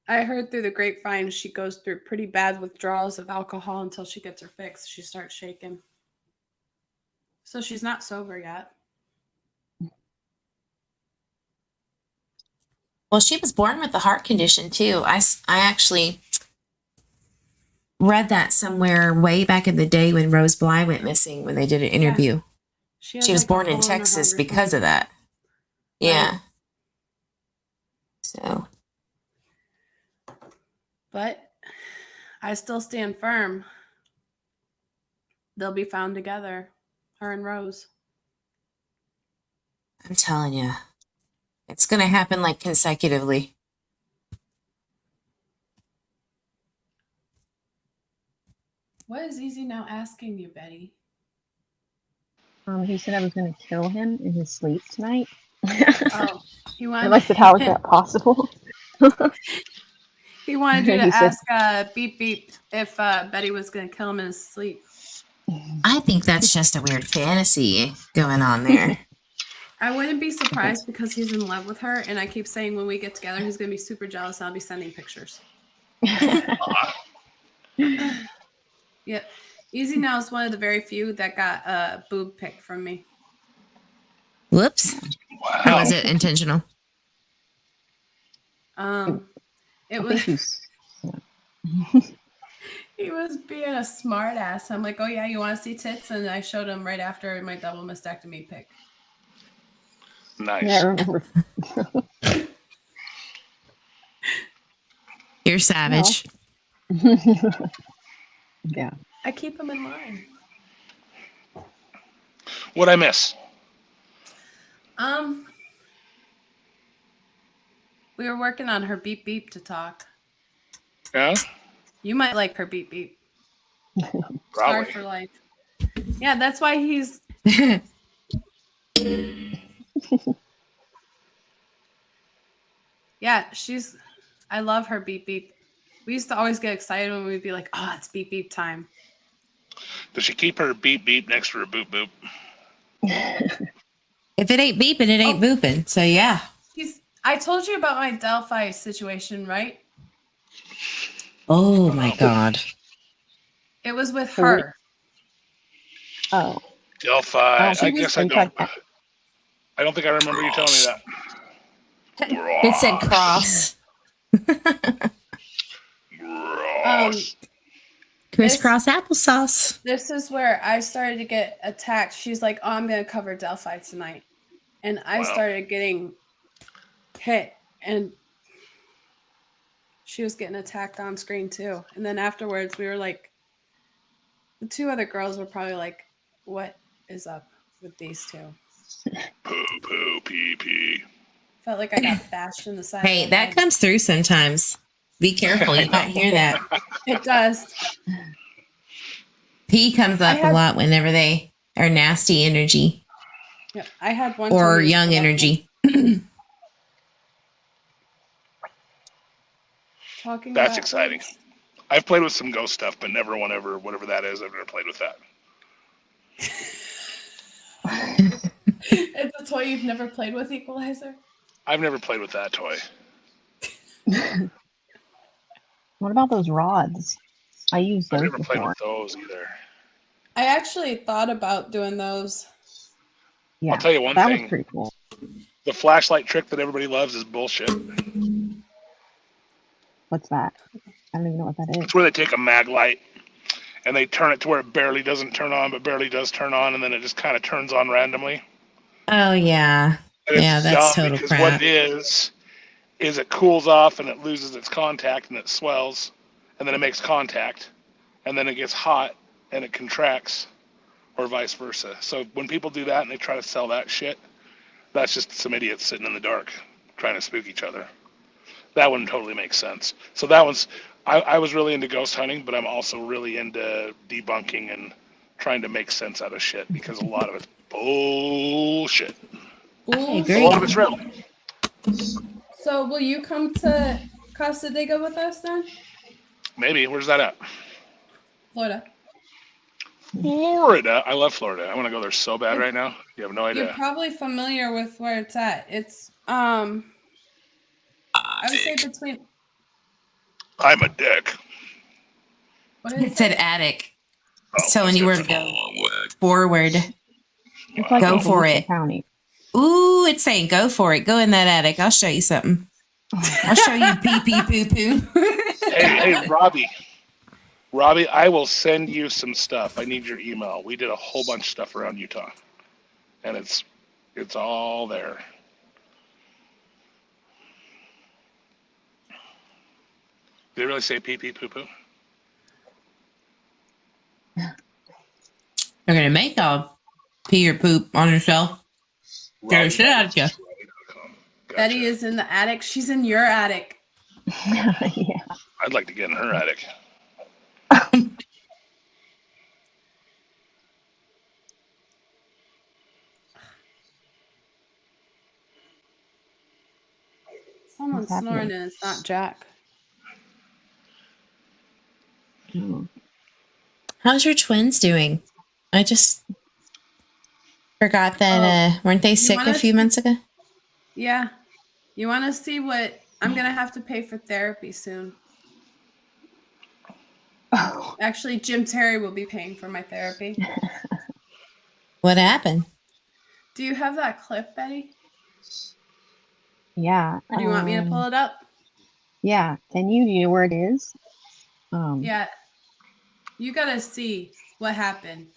[SPEAKER 1] I heard through the grapevine she goes through pretty bad withdrawals of alcohol until she gets her fix. She starts shaking. So she's not sober yet.
[SPEAKER 10] Well, she was born with a heart condition too. I actually read that somewhere way back in the day when Rose Bly went missing when they did an interview.
[SPEAKER 1] Yeah.
[SPEAKER 10] She was born in Texas because of that. Yeah. Right. So.
[SPEAKER 1] But I still stand firm. They'll be found together, her and Rose.
[SPEAKER 10] I'm telling you, it's going to happen like consecutively.
[SPEAKER 1] What is Easy now asking you, Betty?
[SPEAKER 3] He said I was going to kill him in his sleep tonight.
[SPEAKER 1] Oh, he wanted.
[SPEAKER 3] I said, how is that possible?
[SPEAKER 1] He wanted you to ask Beep Beep if Betty was going to kill him in his sleep.
[SPEAKER 10] I think that's just a weird fantasy going on there.
[SPEAKER 1] I wouldn't be surprised because he's in love with her, and I keep saying when we get together, he's going to be super jealous, and I'll be sending pictures. Yeah. Easy now is one of the very few that got a boob pic from me.
[SPEAKER 10] Whoops.
[SPEAKER 9] Wow.
[SPEAKER 10] How was it intentional?
[SPEAKER 1] It was he was being a smart ass. I'm like, oh yeah, you want to see tits? And I showed him right after my double mastectomy pic.
[SPEAKER 9] Nice.
[SPEAKER 3] Yeah, I remember.
[SPEAKER 10] You're savage.
[SPEAKER 3] Yeah.
[SPEAKER 1] I keep him in line.
[SPEAKER 9] What'd I miss?
[SPEAKER 1] We were working on her Beep Beep to talk.
[SPEAKER 9] Yeah?
[SPEAKER 1] You might like her Beep Beep.
[SPEAKER 9] Probably.
[SPEAKER 1] Scarred for life. Yeah, that's why he's... Yeah, I love her Beep Beep. We used to always get excited when we'd be like, oh, it's Beep Beep time.
[SPEAKER 9] Does she keep her beep beep next to her boop boop?
[SPEAKER 10] If it ain't beeping, it ain't booping. So yeah.
[SPEAKER 1] I told you about my Delphi situation, right?
[SPEAKER 10] Oh my God.
[SPEAKER 1] It was with her.
[SPEAKER 3] Oh.
[SPEAKER 9] Delphi. I guess I don't. I don't think I remember you telling me that.
[SPEAKER 10] It said cross. Crisscross applesauce.
[SPEAKER 1] This is where I started to get attacked. She's like, oh, I'm going to cover Delphi tonight. And I started getting hit. And she was getting attacked on screen too. And then afterwards, we were like, the two other girls were probably like, what is up with these two?
[SPEAKER 9] Poo, poo, pee, pee.
[SPEAKER 1] Felt like I got bashed in the side.
[SPEAKER 10] Hey, that comes through sometimes. Be careful. You might hear that.
[SPEAKER 1] It does.
[SPEAKER 10] P comes up a lot whenever they are nasty energy.
[SPEAKER 1] Yeah, I had one.
[SPEAKER 10] Or young energy.
[SPEAKER 9] That's exciting. I've played with some ghost stuff, but never whatever that is, I've never played with that.
[SPEAKER 1] It's a toy you've never played with, Equalizer?
[SPEAKER 9] I've never played with that toy.
[SPEAKER 3] What about those rods? I used those
[SPEAKER 9] I've never
[SPEAKER 3] before.
[SPEAKER 9] played with those either.
[SPEAKER 1] I actually thought about doing those.
[SPEAKER 3] Yeah,
[SPEAKER 9] I'll tell you one
[SPEAKER 3] that
[SPEAKER 9] thing.
[SPEAKER 3] was pretty cool.
[SPEAKER 9] The flashlight trick that everybody loves is bullshit.
[SPEAKER 3] What's that? I don't even know what that is.
[SPEAKER 9] It's where they take a mag light and they turn it to where it barely doesn't turn on, but barely does turn on, and then it just kind of turns on randomly.
[SPEAKER 10] Oh, yeah. Yeah, that's total
[SPEAKER 9] because
[SPEAKER 10] crap.
[SPEAKER 9] what it is it cools off and it loses its contact and it swells, and then it makes contact, and then it gets hot and it contracts, or vice versa. So when people do that and they try to sell that shit, that's just some idiots sitting in the dark trying to spook each other. That one totally makes sense. So that one's, I was really into ghost hunting, but I'm also really into debunking and trying to make sense out of shit, because a lot of it's bullshit.
[SPEAKER 10] I agree.
[SPEAKER 9] A lot of it's real.
[SPEAKER 1] So will you come to Costa Diga with us then?
[SPEAKER 9] Maybe. Where's that at?
[SPEAKER 1] Florida.
[SPEAKER 9] Florida. I love Florida. I want to go there so bad right now. You have no idea.
[SPEAKER 1] You're probably familiar with where it's at. It's I would say between.
[SPEAKER 9] I'm a dick.
[SPEAKER 1] What is
[SPEAKER 10] It said attic.
[SPEAKER 9] Oh,
[SPEAKER 10] So when you were to go forward,
[SPEAKER 3] It's like
[SPEAKER 10] go
[SPEAKER 3] in
[SPEAKER 10] for
[SPEAKER 3] Volusia
[SPEAKER 10] it.
[SPEAKER 3] County.
[SPEAKER 10] Ooh, it's saying go for it. Go in that attic. I'll show you something. I'll show you pee pee poo poo.
[SPEAKER 9] Hey, Robbie. Robbie, I will send you some stuff. I need your email. We did a whole bunch of stuff around Utah, and it's all there. Did it really say pee pee poo poo?
[SPEAKER 10] You're gonna make y'all pee or poop on yourself. Get the shit out of you.
[SPEAKER 1] Betty is in the attic. She's in your attic.
[SPEAKER 3] Yeah.
[SPEAKER 9] I'd like to get in her attic.
[SPEAKER 1] Someone's
[SPEAKER 3] What's
[SPEAKER 1] snoring
[SPEAKER 3] happening?
[SPEAKER 1] and it's not Jack.
[SPEAKER 3] Oh.
[SPEAKER 10] How's your twins doing? I just forgot that weren't they sick a few months ago?
[SPEAKER 1] Yeah. You want to see what I'm going to have to pay for therapy soon.
[SPEAKER 3] Oh.
[SPEAKER 1] Actually, Jim Terry will be paying for my therapy.
[SPEAKER 10] What happened?
[SPEAKER 1] Do you have that clip, Betty?
[SPEAKER 3] Yeah.
[SPEAKER 1] Or do you want me to pull it up?
[SPEAKER 3] Yeah. Can you? Do you know where it is?
[SPEAKER 1] Yeah. You got to see what happened.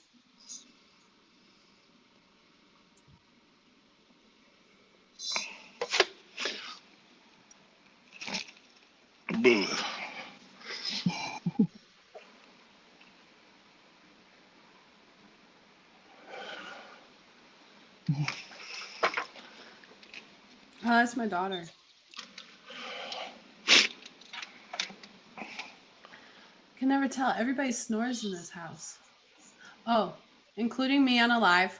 [SPEAKER 9] Boo.
[SPEAKER 1] Oh, that's my daughter. Can never tell. Everybody snores in this house. Oh, including me on a live.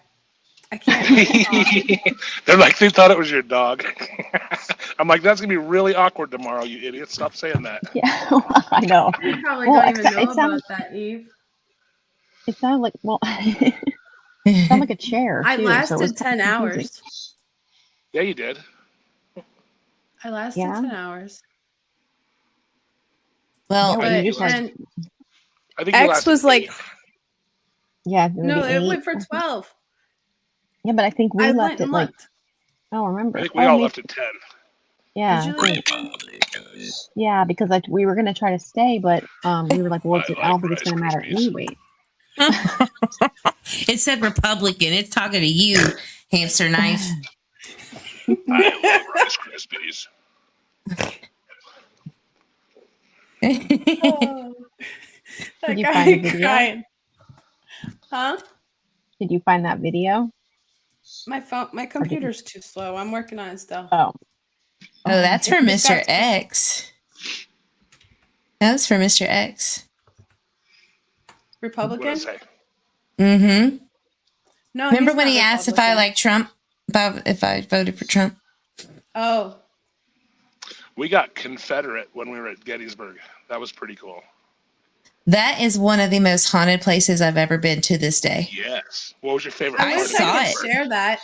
[SPEAKER 1] I can't.
[SPEAKER 9] They're like, they thought it was your dog. I'm like, that's gonna be really awkward tomorrow, you idiot. Stop saying that.
[SPEAKER 3] Yeah, I know.
[SPEAKER 1] You probably
[SPEAKER 3] Well,
[SPEAKER 1] don't even know
[SPEAKER 3] it sounds-
[SPEAKER 1] about that, Eve.
[SPEAKER 3] It sounded like it sounded like a chair.
[SPEAKER 1] I
[SPEAKER 3] too, so it was
[SPEAKER 1] lasted 10
[SPEAKER 3] kinda confusing.
[SPEAKER 1] hours.
[SPEAKER 9] Yeah, you did.
[SPEAKER 1] I lasted
[SPEAKER 3] Yeah.
[SPEAKER 1] 10 hours.
[SPEAKER 10] Well,
[SPEAKER 3] Yeah,
[SPEAKER 1] But,
[SPEAKER 3] you just like
[SPEAKER 1] and
[SPEAKER 9] I think you
[SPEAKER 1] X
[SPEAKER 9] lasted
[SPEAKER 1] was like,
[SPEAKER 9] 8.
[SPEAKER 3] yeah, maybe
[SPEAKER 1] no, it
[SPEAKER 3] 8.
[SPEAKER 1] went for 12.
[SPEAKER 3] Yeah, but I think we
[SPEAKER 1] I
[SPEAKER 3] left
[SPEAKER 1] went
[SPEAKER 3] it
[SPEAKER 1] and
[SPEAKER 3] like
[SPEAKER 1] looked.
[SPEAKER 3] I don't remember.
[SPEAKER 9] I think we all
[SPEAKER 3] maybe-
[SPEAKER 9] left at 10.
[SPEAKER 3] Yeah,
[SPEAKER 1] Did
[SPEAKER 3] I
[SPEAKER 1] you
[SPEAKER 3] think- yeah, because like we were gonna try to stay, but we were like, well, I don't think it's gonna matter anyway.
[SPEAKER 10] it said Republican. It's talking to you, hamster knife.
[SPEAKER 9] I love Rice Krispies.
[SPEAKER 1] Oh, that
[SPEAKER 3] Did you
[SPEAKER 1] guy
[SPEAKER 3] find the video?
[SPEAKER 1] crying. Huh?
[SPEAKER 3] Did you find that video?
[SPEAKER 1] My computer's too slow. I'm working on it still.
[SPEAKER 3] Oh,
[SPEAKER 10] Oh, that's for
[SPEAKER 1] It's
[SPEAKER 10] Mr.
[SPEAKER 1] got-
[SPEAKER 10] X. That was for Mr. X.
[SPEAKER 9] What did
[SPEAKER 1] Republican?
[SPEAKER 9] I say?
[SPEAKER 10] Mm-hmm.
[SPEAKER 1] No.
[SPEAKER 10] Remember
[SPEAKER 1] he's
[SPEAKER 10] when
[SPEAKER 1] not
[SPEAKER 10] he asked if I
[SPEAKER 1] Republican.
[SPEAKER 10] like Trump? If I voted for Trump?
[SPEAKER 1] Oh,
[SPEAKER 9] We got Confederate when we were at Gettysburg. That was pretty cool.
[SPEAKER 10] That is one of the most haunted places I've ever been to this day.
[SPEAKER 9] Yes. What was your favorite
[SPEAKER 1] I
[SPEAKER 9] part
[SPEAKER 10] I
[SPEAKER 1] wish
[SPEAKER 9] of
[SPEAKER 10] saw
[SPEAKER 1] I
[SPEAKER 10] it.
[SPEAKER 1] could share that.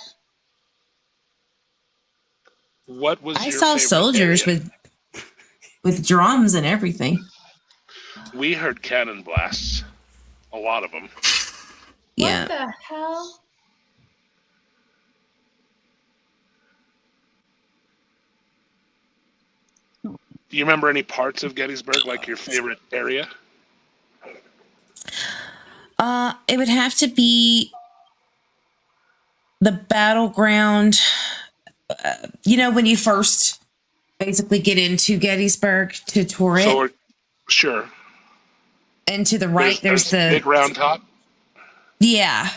[SPEAKER 9] What was
[SPEAKER 10] I
[SPEAKER 9] your
[SPEAKER 10] saw
[SPEAKER 9] favorite
[SPEAKER 10] soldiers
[SPEAKER 9] area?
[SPEAKER 10] with drums and everything.
[SPEAKER 9] We heard cannon blasts. A lot of them.
[SPEAKER 10] Yeah.
[SPEAKER 1] What the hell?
[SPEAKER 9] Do you remember any parts of Gettysburg, like your favorite area?
[SPEAKER 10] It would have to be the battleground. When you first basically get into Gettysburg to tour it,
[SPEAKER 9] So sure.
[SPEAKER 10] and to the right, there's the
[SPEAKER 9] big round top.
[SPEAKER 10] yeah,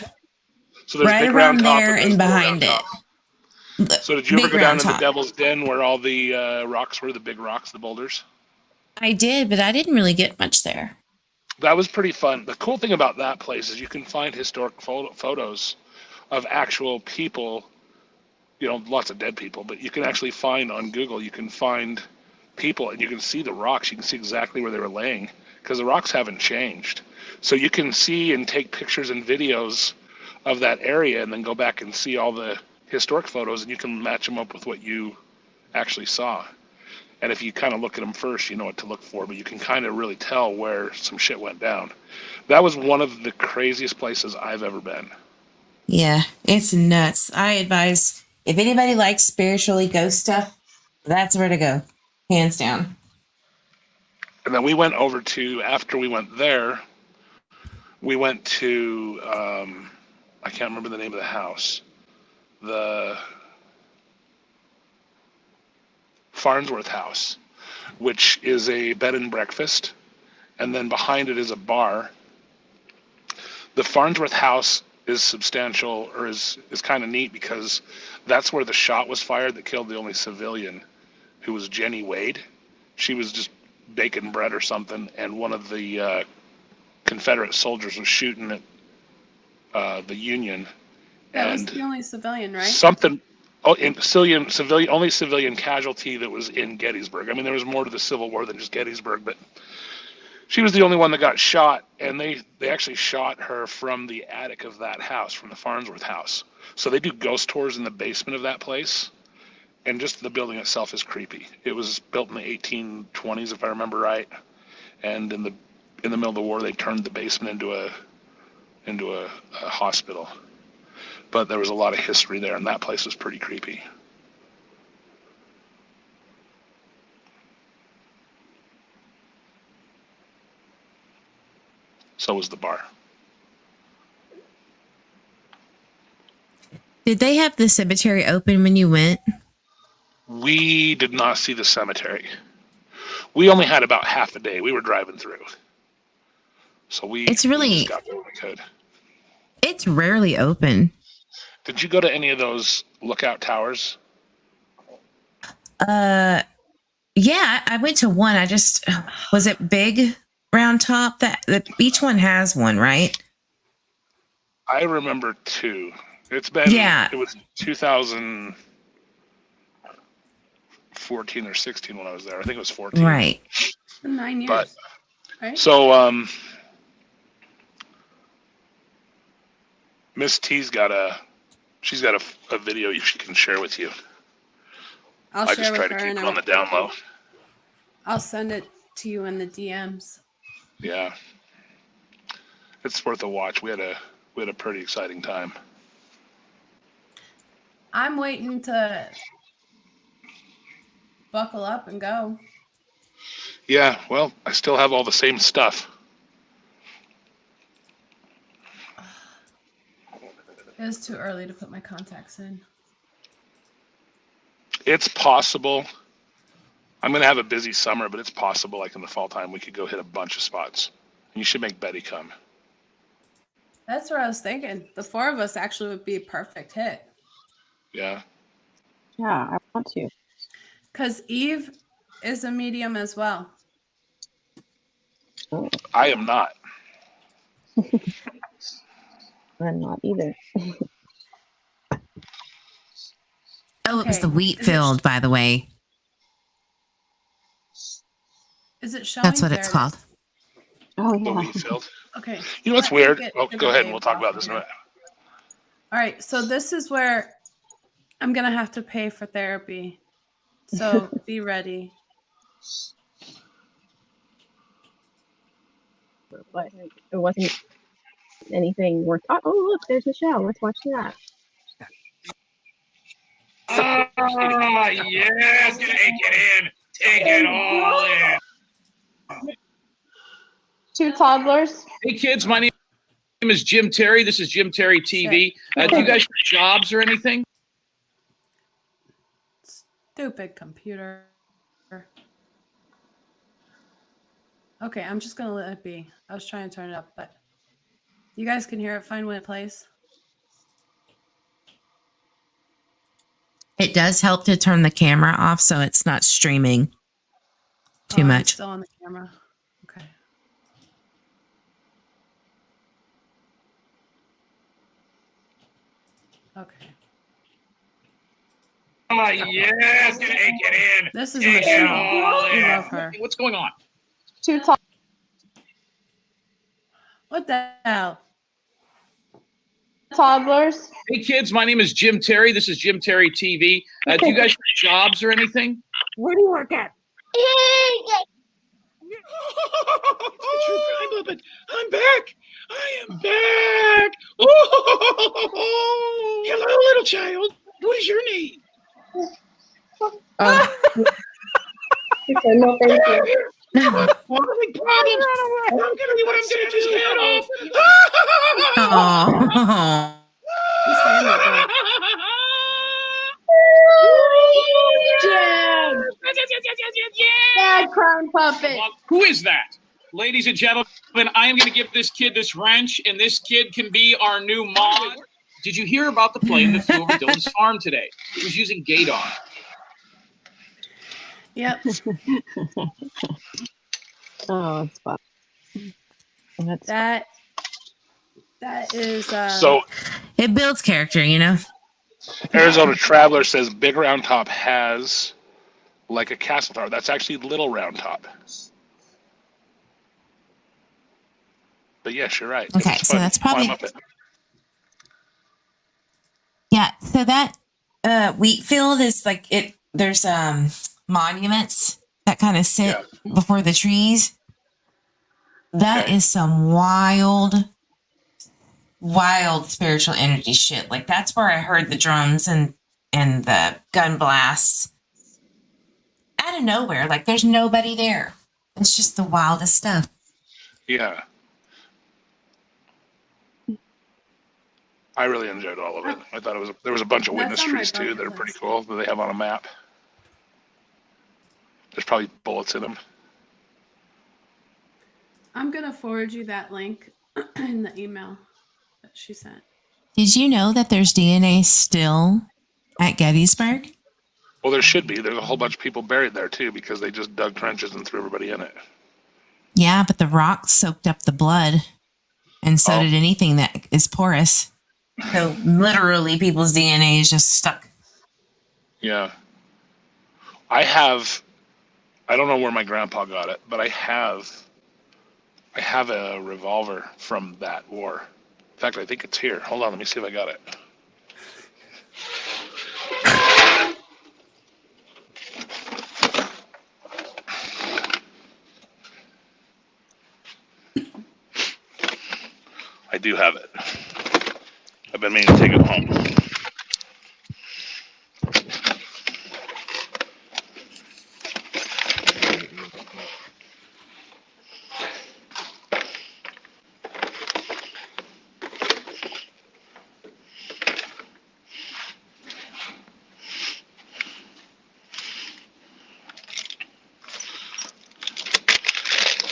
[SPEAKER 9] So there's
[SPEAKER 10] right
[SPEAKER 9] big round
[SPEAKER 10] around
[SPEAKER 9] top
[SPEAKER 10] there
[SPEAKER 9] there's
[SPEAKER 10] and
[SPEAKER 9] little
[SPEAKER 10] behind
[SPEAKER 9] round
[SPEAKER 10] it.
[SPEAKER 9] top. So did you ever
[SPEAKER 10] Big
[SPEAKER 9] go down
[SPEAKER 10] round
[SPEAKER 9] to the
[SPEAKER 10] top.
[SPEAKER 9] Devil's Den where all the rocks were, the big rocks, the boulders?
[SPEAKER 10] I did, but I didn't really get much there.
[SPEAKER 9] That was pretty fun. The cool thing about that place is you can find historic photos of actual people, lots of dead people, but you can actually find on Google, you can find people and you can see the rocks. You can see exactly where they were laying because the rocks haven't changed. So you can see and take pictures and videos of that area and then go back and see all the historic photos, and you can match them up with what you actually saw. And if you kind of look at them first, you know what to look for, but you can kind of really tell where some shit went down. That was one of the craziest places I've ever been.
[SPEAKER 10] Yeah, it's nuts. I advise if anybody likes spiritually ghost stuff, that's where to go, hands down.
[SPEAKER 9] And then we went over to, after we went there, we went to, I can't remember the name of the house, the Farnsworth House, which is a bed and breakfast, and then behind it is a bar. The Farnsworth House is substantial, or is kind of neat, because that's where the shot was fired that killed the only civilian, who was Jenny Wade. She was just baking bread or something, and one of the Confederate soldiers was shooting at the Union.
[SPEAKER 1] That was the only civilian, right?
[SPEAKER 9] Something. Oh, only civilian casualty that was in Gettysburg. I mean, there was more to the Civil War than just Gettysburg, but she was the only one that got shot, and they actually shot her from the attic of that house, from the Farnsworth House. So they do ghost tours in the basement of that place, and just the building itself is creepy. It was built in the 1820s, if I remember right, and in the middle of the war, they turned the basement into a hospital. But there was a lot of history there, and that place was pretty creepy. So was the bar.
[SPEAKER 10] Did they have the cemetery open when you went?
[SPEAKER 9] We did not see the cemetery. We only had about half a day. We were driving through. So we just got there when we could.
[SPEAKER 10] It's rarely open.
[SPEAKER 9] Did you go to any of those lookout towers?
[SPEAKER 10] Yeah, I went to one. Was it big round top? That each one has one, right?
[SPEAKER 9] I remember two. It was 2014 or 16 when I was there. I think it was 14.
[SPEAKER 10] Right.
[SPEAKER 1] 9 years.
[SPEAKER 9] But,
[SPEAKER 1] right?
[SPEAKER 9] So Miss T's got a video she can share with you. I just try to keep it on the down low.
[SPEAKER 1] I'll send it to you in the DMs.
[SPEAKER 9] Yeah, it's worth a watch. We had a pretty exciting time.
[SPEAKER 1] I'm waiting to buckle up and go.
[SPEAKER 9] Yeah, well, I still have all the same stuff.
[SPEAKER 1] It was too early to put my contacts in.
[SPEAKER 9] It's possible. I'm going to have a busy summer, but it's possible, like in the fall time, we could go hit a bunch of spots. And you should make Betty come.
[SPEAKER 1] That's what I was thinking. The four of us actually would be a perfect hit.
[SPEAKER 9] Yeah.
[SPEAKER 3] Yeah, I want to.
[SPEAKER 1] Because Eve is a medium as well.
[SPEAKER 3] Oh.
[SPEAKER 9] I am not.
[SPEAKER 3] I'm not either.
[SPEAKER 10] It was the wheat field, by the way.
[SPEAKER 1] Is it showing?
[SPEAKER 10] That's what it's called.
[SPEAKER 3] Oh,
[SPEAKER 9] The
[SPEAKER 3] yeah.
[SPEAKER 9] wheat field.
[SPEAKER 1] Okay.
[SPEAKER 9] You know what's weird? Oh, go ahead and we'll talk about this in a minute.
[SPEAKER 1] All right. So this is where I'm going to have to pay for therapy. So be ready.
[SPEAKER 3] But it wasn't anything worth. Oh, look, there's Michelle. Let's watch that.
[SPEAKER 4] Yes, take it in. Take it all in.
[SPEAKER 3] Two toddlers.
[SPEAKER 4] Hey, kids, my name is Jim Terry. This is Jim Terry TV. Do you guys have jobs or anything?
[SPEAKER 1] Stupid computer. Okay, I'm just going to let it be. I was trying to turn it up, but you guys can hear it fine when it plays.
[SPEAKER 10] It does help to turn the camera off so it's not streaming too much.
[SPEAKER 1] It's still on the camera. Okay. Okay.
[SPEAKER 4] Yes, take it in.
[SPEAKER 1] This is
[SPEAKER 4] Take it all
[SPEAKER 1] Michelle. We
[SPEAKER 4] in.
[SPEAKER 1] love her.
[SPEAKER 4] What's going on?
[SPEAKER 3] Two toddlers.
[SPEAKER 1] toddlers.
[SPEAKER 4] Hey kids, my name is Jim Terry. This is Jim Terry TV. Do you guys have jobs or anything?
[SPEAKER 6] Where do you work at?
[SPEAKER 4] I'm back. I am back. Oh, hello, little child. What is your name?
[SPEAKER 3] No, thank you.
[SPEAKER 4] Having problems. I'm gonna do what I'm gonna do. Head off.
[SPEAKER 10] Oh.
[SPEAKER 1] Bad clown puppet.
[SPEAKER 4] Who is that? Ladies and gentlemen, I am going to give this kid this wrench, and this kid can be our new mod. Did you hear about the plane that flew over Dylan's farm today? It was using Gaydar.
[SPEAKER 1] Yep.
[SPEAKER 3] Oh, that's fun.
[SPEAKER 1] That is
[SPEAKER 9] So
[SPEAKER 10] It builds character, you know?
[SPEAKER 9] Arizona Traveler says Big Round Top has like a castle tower. That's actually Little Round Top. But yes, you're right.
[SPEAKER 10] Okay,
[SPEAKER 9] It's
[SPEAKER 10] so
[SPEAKER 9] fun.
[SPEAKER 10] that's probably-
[SPEAKER 9] Climb up it.
[SPEAKER 10] Yeah, so that wheat field is like it. There's monuments that kind of sit before the trees. That is some wild spiritual energy shit. Like that's where I heard the drums and the gun blasts out of nowhere. Like there's nobody there. It's just the wildest stuff.
[SPEAKER 9] Yeah. I really enjoyed all of it. I thought there was a bunch of
[SPEAKER 1] That's
[SPEAKER 9] witness
[SPEAKER 1] on my
[SPEAKER 9] trees too
[SPEAKER 1] bucket
[SPEAKER 9] that are pretty
[SPEAKER 1] list.
[SPEAKER 9] cool that they have on a map. There's probably bullets in them.
[SPEAKER 1] I'm gonna forward you that link in the email that she sent.
[SPEAKER 10] Did you know that there's DNA still at Gettysburg?
[SPEAKER 9] Well, there should be. There's a whole bunch of people buried there too because they just dug trenches and threw everybody in it.
[SPEAKER 10] Yeah, but the rocks soaked up the blood, and so did anything that is porous. So literally, people's DNA is just stuck.
[SPEAKER 9] Yeah. I don't know where my grandpa got it, but I have a revolver from that war. In fact, I think it's here. Hold on, let me see if I got it. I do have it. I've been meaning to take it home.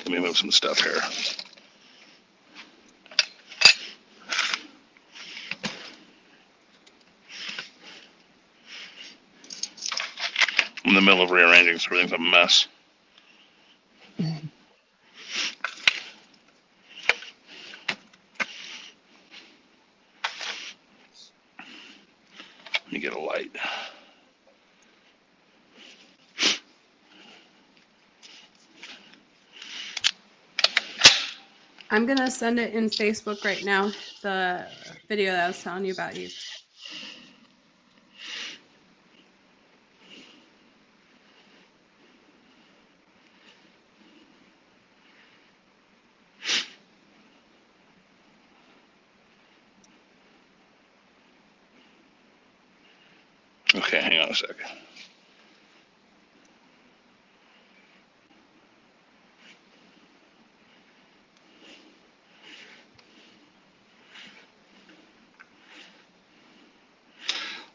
[SPEAKER 9] Let me move some stuff here. I'm in the middle of rearranging, so everything's a mess. Let me get a light.
[SPEAKER 1] I'm gonna send it in Facebook right now. The video that I was telling you about you.
[SPEAKER 9] Okay, hang on a second.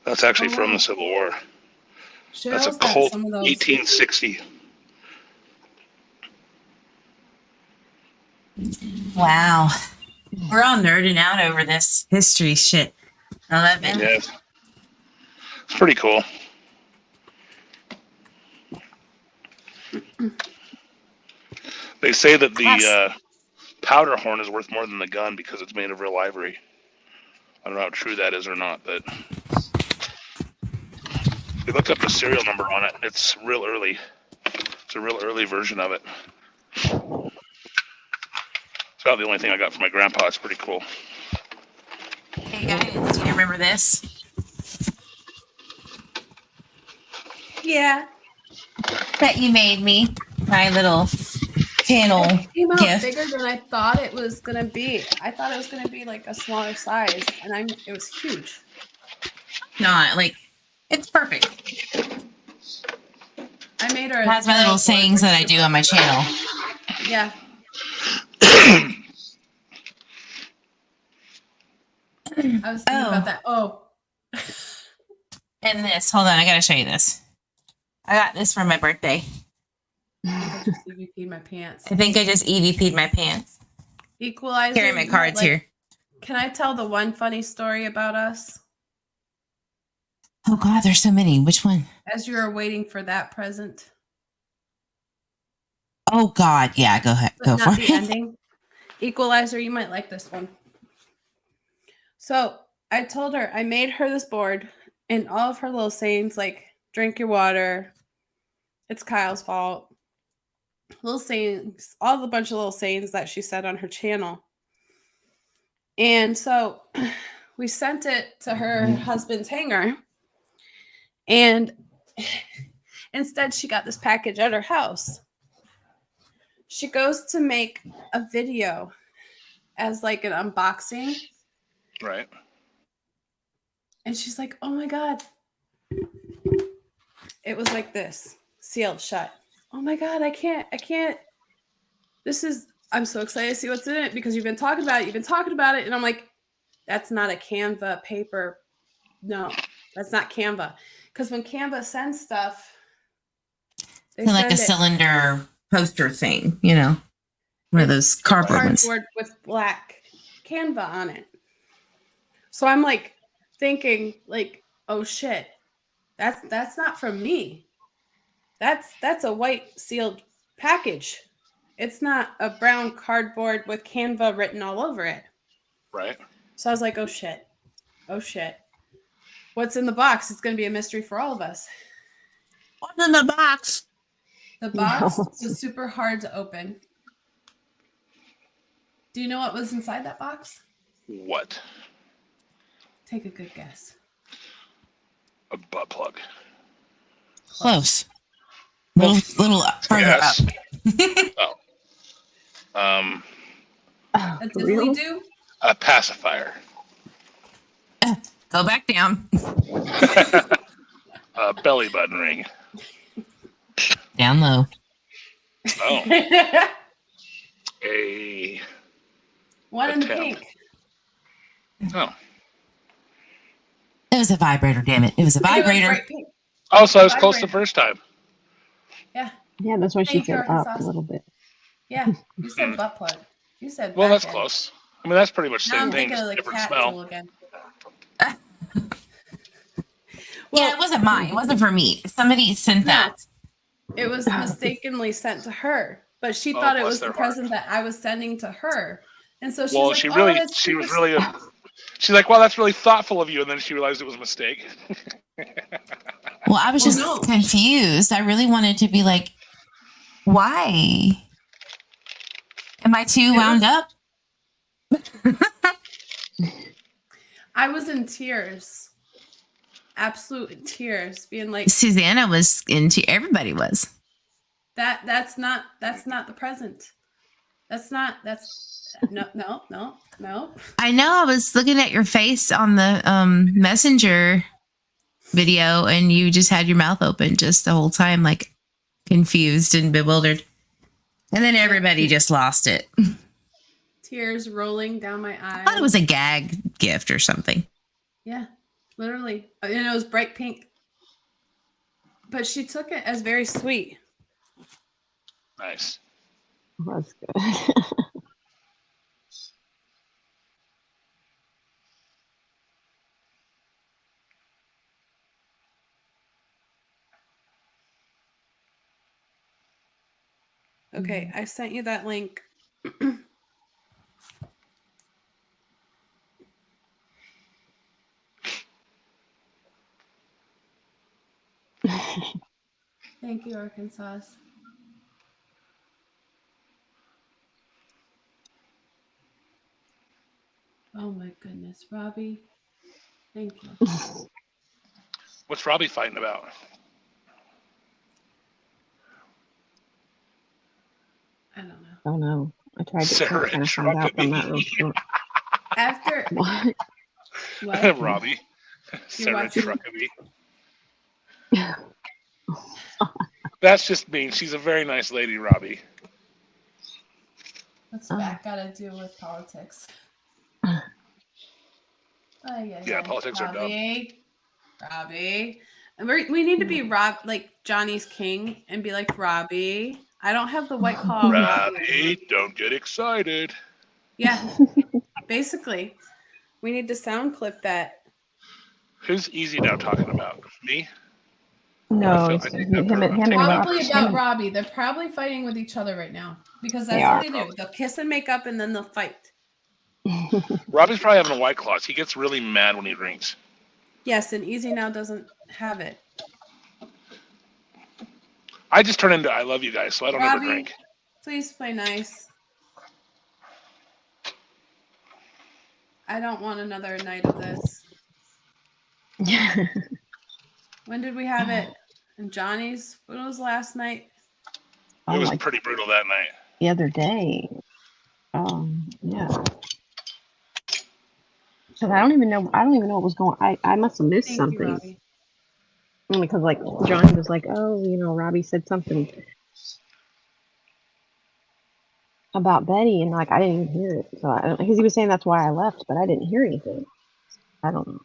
[SPEAKER 9] That's actually from the Civil War. That's a
[SPEAKER 1] Cheryl's got
[SPEAKER 9] Colt
[SPEAKER 1] some of those.
[SPEAKER 9] 1860.
[SPEAKER 10] Wow. We're all nerding out over this history shit. I love it.
[SPEAKER 9] Yes. It's pretty cool. They say that the powder horn is worth more than the gun because it's made of real ivory. I don't know how true that is or not, but they looked up the serial number on it. It's real early. It's a real early version of it. It's about the only thing I got from my grandpa. It's pretty cool.
[SPEAKER 10] Hey guys, do you remember this?
[SPEAKER 1] Yeah.
[SPEAKER 10] That you made me. My little channel
[SPEAKER 1] It came out
[SPEAKER 10] gift.
[SPEAKER 1] bigger than I thought it was gonna be. I thought it was gonna be like a smaller size, and it was huge.
[SPEAKER 10] Not like it's perfect.
[SPEAKER 1] I made her.
[SPEAKER 10] It has my little sayings that I do on my channel.
[SPEAKER 1] Yeah. I was thinking about that. Oh.
[SPEAKER 10] And this. Hold on, I gotta show you this. I got this for my birthday.
[SPEAKER 1] I just EVP'd my pants.
[SPEAKER 10] I think I just EVP'd my pants.
[SPEAKER 1] Equalizer.
[SPEAKER 10] Carry my cards here.
[SPEAKER 1] Can I tell the one funny story about us?
[SPEAKER 10] Oh God, there's so many. Which one?
[SPEAKER 1] As you were waiting for that present.
[SPEAKER 10] Oh God, yeah, go ahead.
[SPEAKER 1] But
[SPEAKER 10] Go
[SPEAKER 1] not
[SPEAKER 10] for
[SPEAKER 1] the
[SPEAKER 10] it.
[SPEAKER 1] ending. Equalizer, you might like this one. So I told her, I made her this board and all of her little sayings like drink your water, it's Kyle's fault, little sayings, all the bunch of little sayings that she said on her channel. And so we sent it to her husband's hangar, and instead she got this package at her house. She goes to make a video as like an unboxing.
[SPEAKER 9] Right.
[SPEAKER 1] And she's like, oh my God. It was like this, sealed shut. Oh my God, I can't. I'm so excited to see what's in it because you've been talking about it. And I'm like, that's not a Canva paper. No, that's not Canva. Because when Canva sends stuff, they
[SPEAKER 10] like a cylinder poster thing, you know, one of those cardboard ones.
[SPEAKER 1] Cardboard with black Canva on it. So I'm like thinking, like, oh shit, that's not from me. That's a white sealed package. It's not a brown cardboard with Canva written all over it.
[SPEAKER 9] Right.
[SPEAKER 1] So I was like, oh shit. What's in the box? It's going to be a mystery for all of us.
[SPEAKER 10] What's in the box?
[SPEAKER 1] The box was super hard to open. Do you know what was inside that box?
[SPEAKER 9] What?
[SPEAKER 1] Take a good guess.
[SPEAKER 9] A butt plug.
[SPEAKER 10] Close. Little further up.
[SPEAKER 9] Oh.
[SPEAKER 1] A diddly do?
[SPEAKER 9] A pacifier.
[SPEAKER 10] Go back down.
[SPEAKER 9] A belly button ring.
[SPEAKER 10] Down low.
[SPEAKER 9] Oh.
[SPEAKER 1] One in the pink.
[SPEAKER 9] Oh.
[SPEAKER 10] It was a vibrator, damn it. It was a vibrator.
[SPEAKER 9] Oh, so I was close the first time.
[SPEAKER 1] Yeah.
[SPEAKER 3] Yeah, that's why she said up a little bit.
[SPEAKER 1] Yeah, you said butt plug. You said
[SPEAKER 9] well, that's
[SPEAKER 1] end.
[SPEAKER 9] close. I mean, that's pretty much the
[SPEAKER 1] Now
[SPEAKER 9] same
[SPEAKER 1] I'm
[SPEAKER 9] thing,
[SPEAKER 1] thinking
[SPEAKER 9] just
[SPEAKER 1] of the
[SPEAKER 9] different
[SPEAKER 1] cat
[SPEAKER 9] smell.
[SPEAKER 1] tool again.
[SPEAKER 10] Yeah, it wasn't mine. It wasn't for me. Somebody sent that.
[SPEAKER 1] It was mistakenly sent to her, but she thought it was the present that I was sending to her. And so she's like,
[SPEAKER 9] she's like, well, that's really thoughtful of you. And then she realized it was a mistake.
[SPEAKER 10] Well, I was just confused. I really wanted to be like, why? Am I too wound up?
[SPEAKER 1] I was in tears. Absolute tears, being like,
[SPEAKER 10] Susanna was into, everybody was.
[SPEAKER 1] That's not the present. No.
[SPEAKER 10] I know. I was looking at your face on the messenger video, and you just had your mouth open just the whole time, like confused and bewildered. And then everybody just lost it.
[SPEAKER 1] Tears rolling down my eyes.
[SPEAKER 10] I thought it was a gag gift or something.
[SPEAKER 1] Yeah, literally. And it was bright pink. But she took it as very sweet.
[SPEAKER 9] Nice.
[SPEAKER 3] That's good.
[SPEAKER 1] Okay, I sent you that link. Thank you, Arkansas. Oh my goodness, Robbie. Thank you.
[SPEAKER 9] What's Robbie fighting about?
[SPEAKER 1] I don't know.
[SPEAKER 3] Oh no. I tried to
[SPEAKER 9] Sarah
[SPEAKER 3] trying to find out from that real
[SPEAKER 1] After
[SPEAKER 3] What?
[SPEAKER 1] what?
[SPEAKER 9] Robbie. Sarah
[SPEAKER 1] watching-
[SPEAKER 9] Truckabee. That's just mean. She's a very nice lady, Robbie.
[SPEAKER 1] What's that got to do with politics?
[SPEAKER 9] Yeah, politics are dumb.
[SPEAKER 1] Robbie. And we need to be like Johnny's King and be like, Robbie, I don't have the White Claw.
[SPEAKER 9] Robbie, don't get excited.
[SPEAKER 1] Yeah, basically. We need to sound clip that.
[SPEAKER 9] Who's Easy Now talking about? Me?
[SPEAKER 3] No, it's him and
[SPEAKER 1] Probably about Robbie. They're probably fighting with each other right now because that's what they do. They'll kiss and make up and then they'll fight.
[SPEAKER 9] Robbie's probably having a White Claws. He gets really mad when he drinks.
[SPEAKER 1] Yes, and Easy Now doesn't have it.
[SPEAKER 9] I just turn into I love you guys, so I don't ever
[SPEAKER 1] Robbie,
[SPEAKER 9] drink.
[SPEAKER 1] please play nice. I don't want another night of this. When did we have it? And Johnny's? When was last night?
[SPEAKER 9] It was pretty brutal that night.
[SPEAKER 3] The other day. Yeah. Because I don't even know what was going on. I must have missed something. Because like Johnny was like, oh, Robbie said something about Betty, and like I didn't even hear it. So because he was saying that's why I left, but I didn't hear anything. I don't know.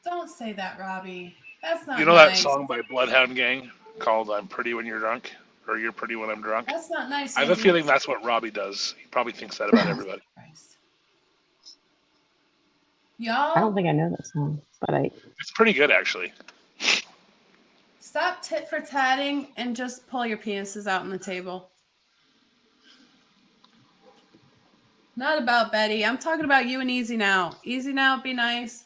[SPEAKER 1] Don't say that, Robbie. That's not
[SPEAKER 9] You know
[SPEAKER 1] nice.
[SPEAKER 9] that song by Bloodhound Gang called I'm Pretty When You're Drunk? Or You're Pretty When I'm Drunk?
[SPEAKER 1] That's not nice.
[SPEAKER 9] I have a feeling that's what Robbie does. He probably thinks that about everybody.
[SPEAKER 1] Y'all,
[SPEAKER 3] I don't think I know that song, but
[SPEAKER 9] It's pretty good, actually.
[SPEAKER 1] stop tit for tatting and just pull your penises out on the table. Not about Betty. I'm talking about you and Easy Now. Easy Now, be nice.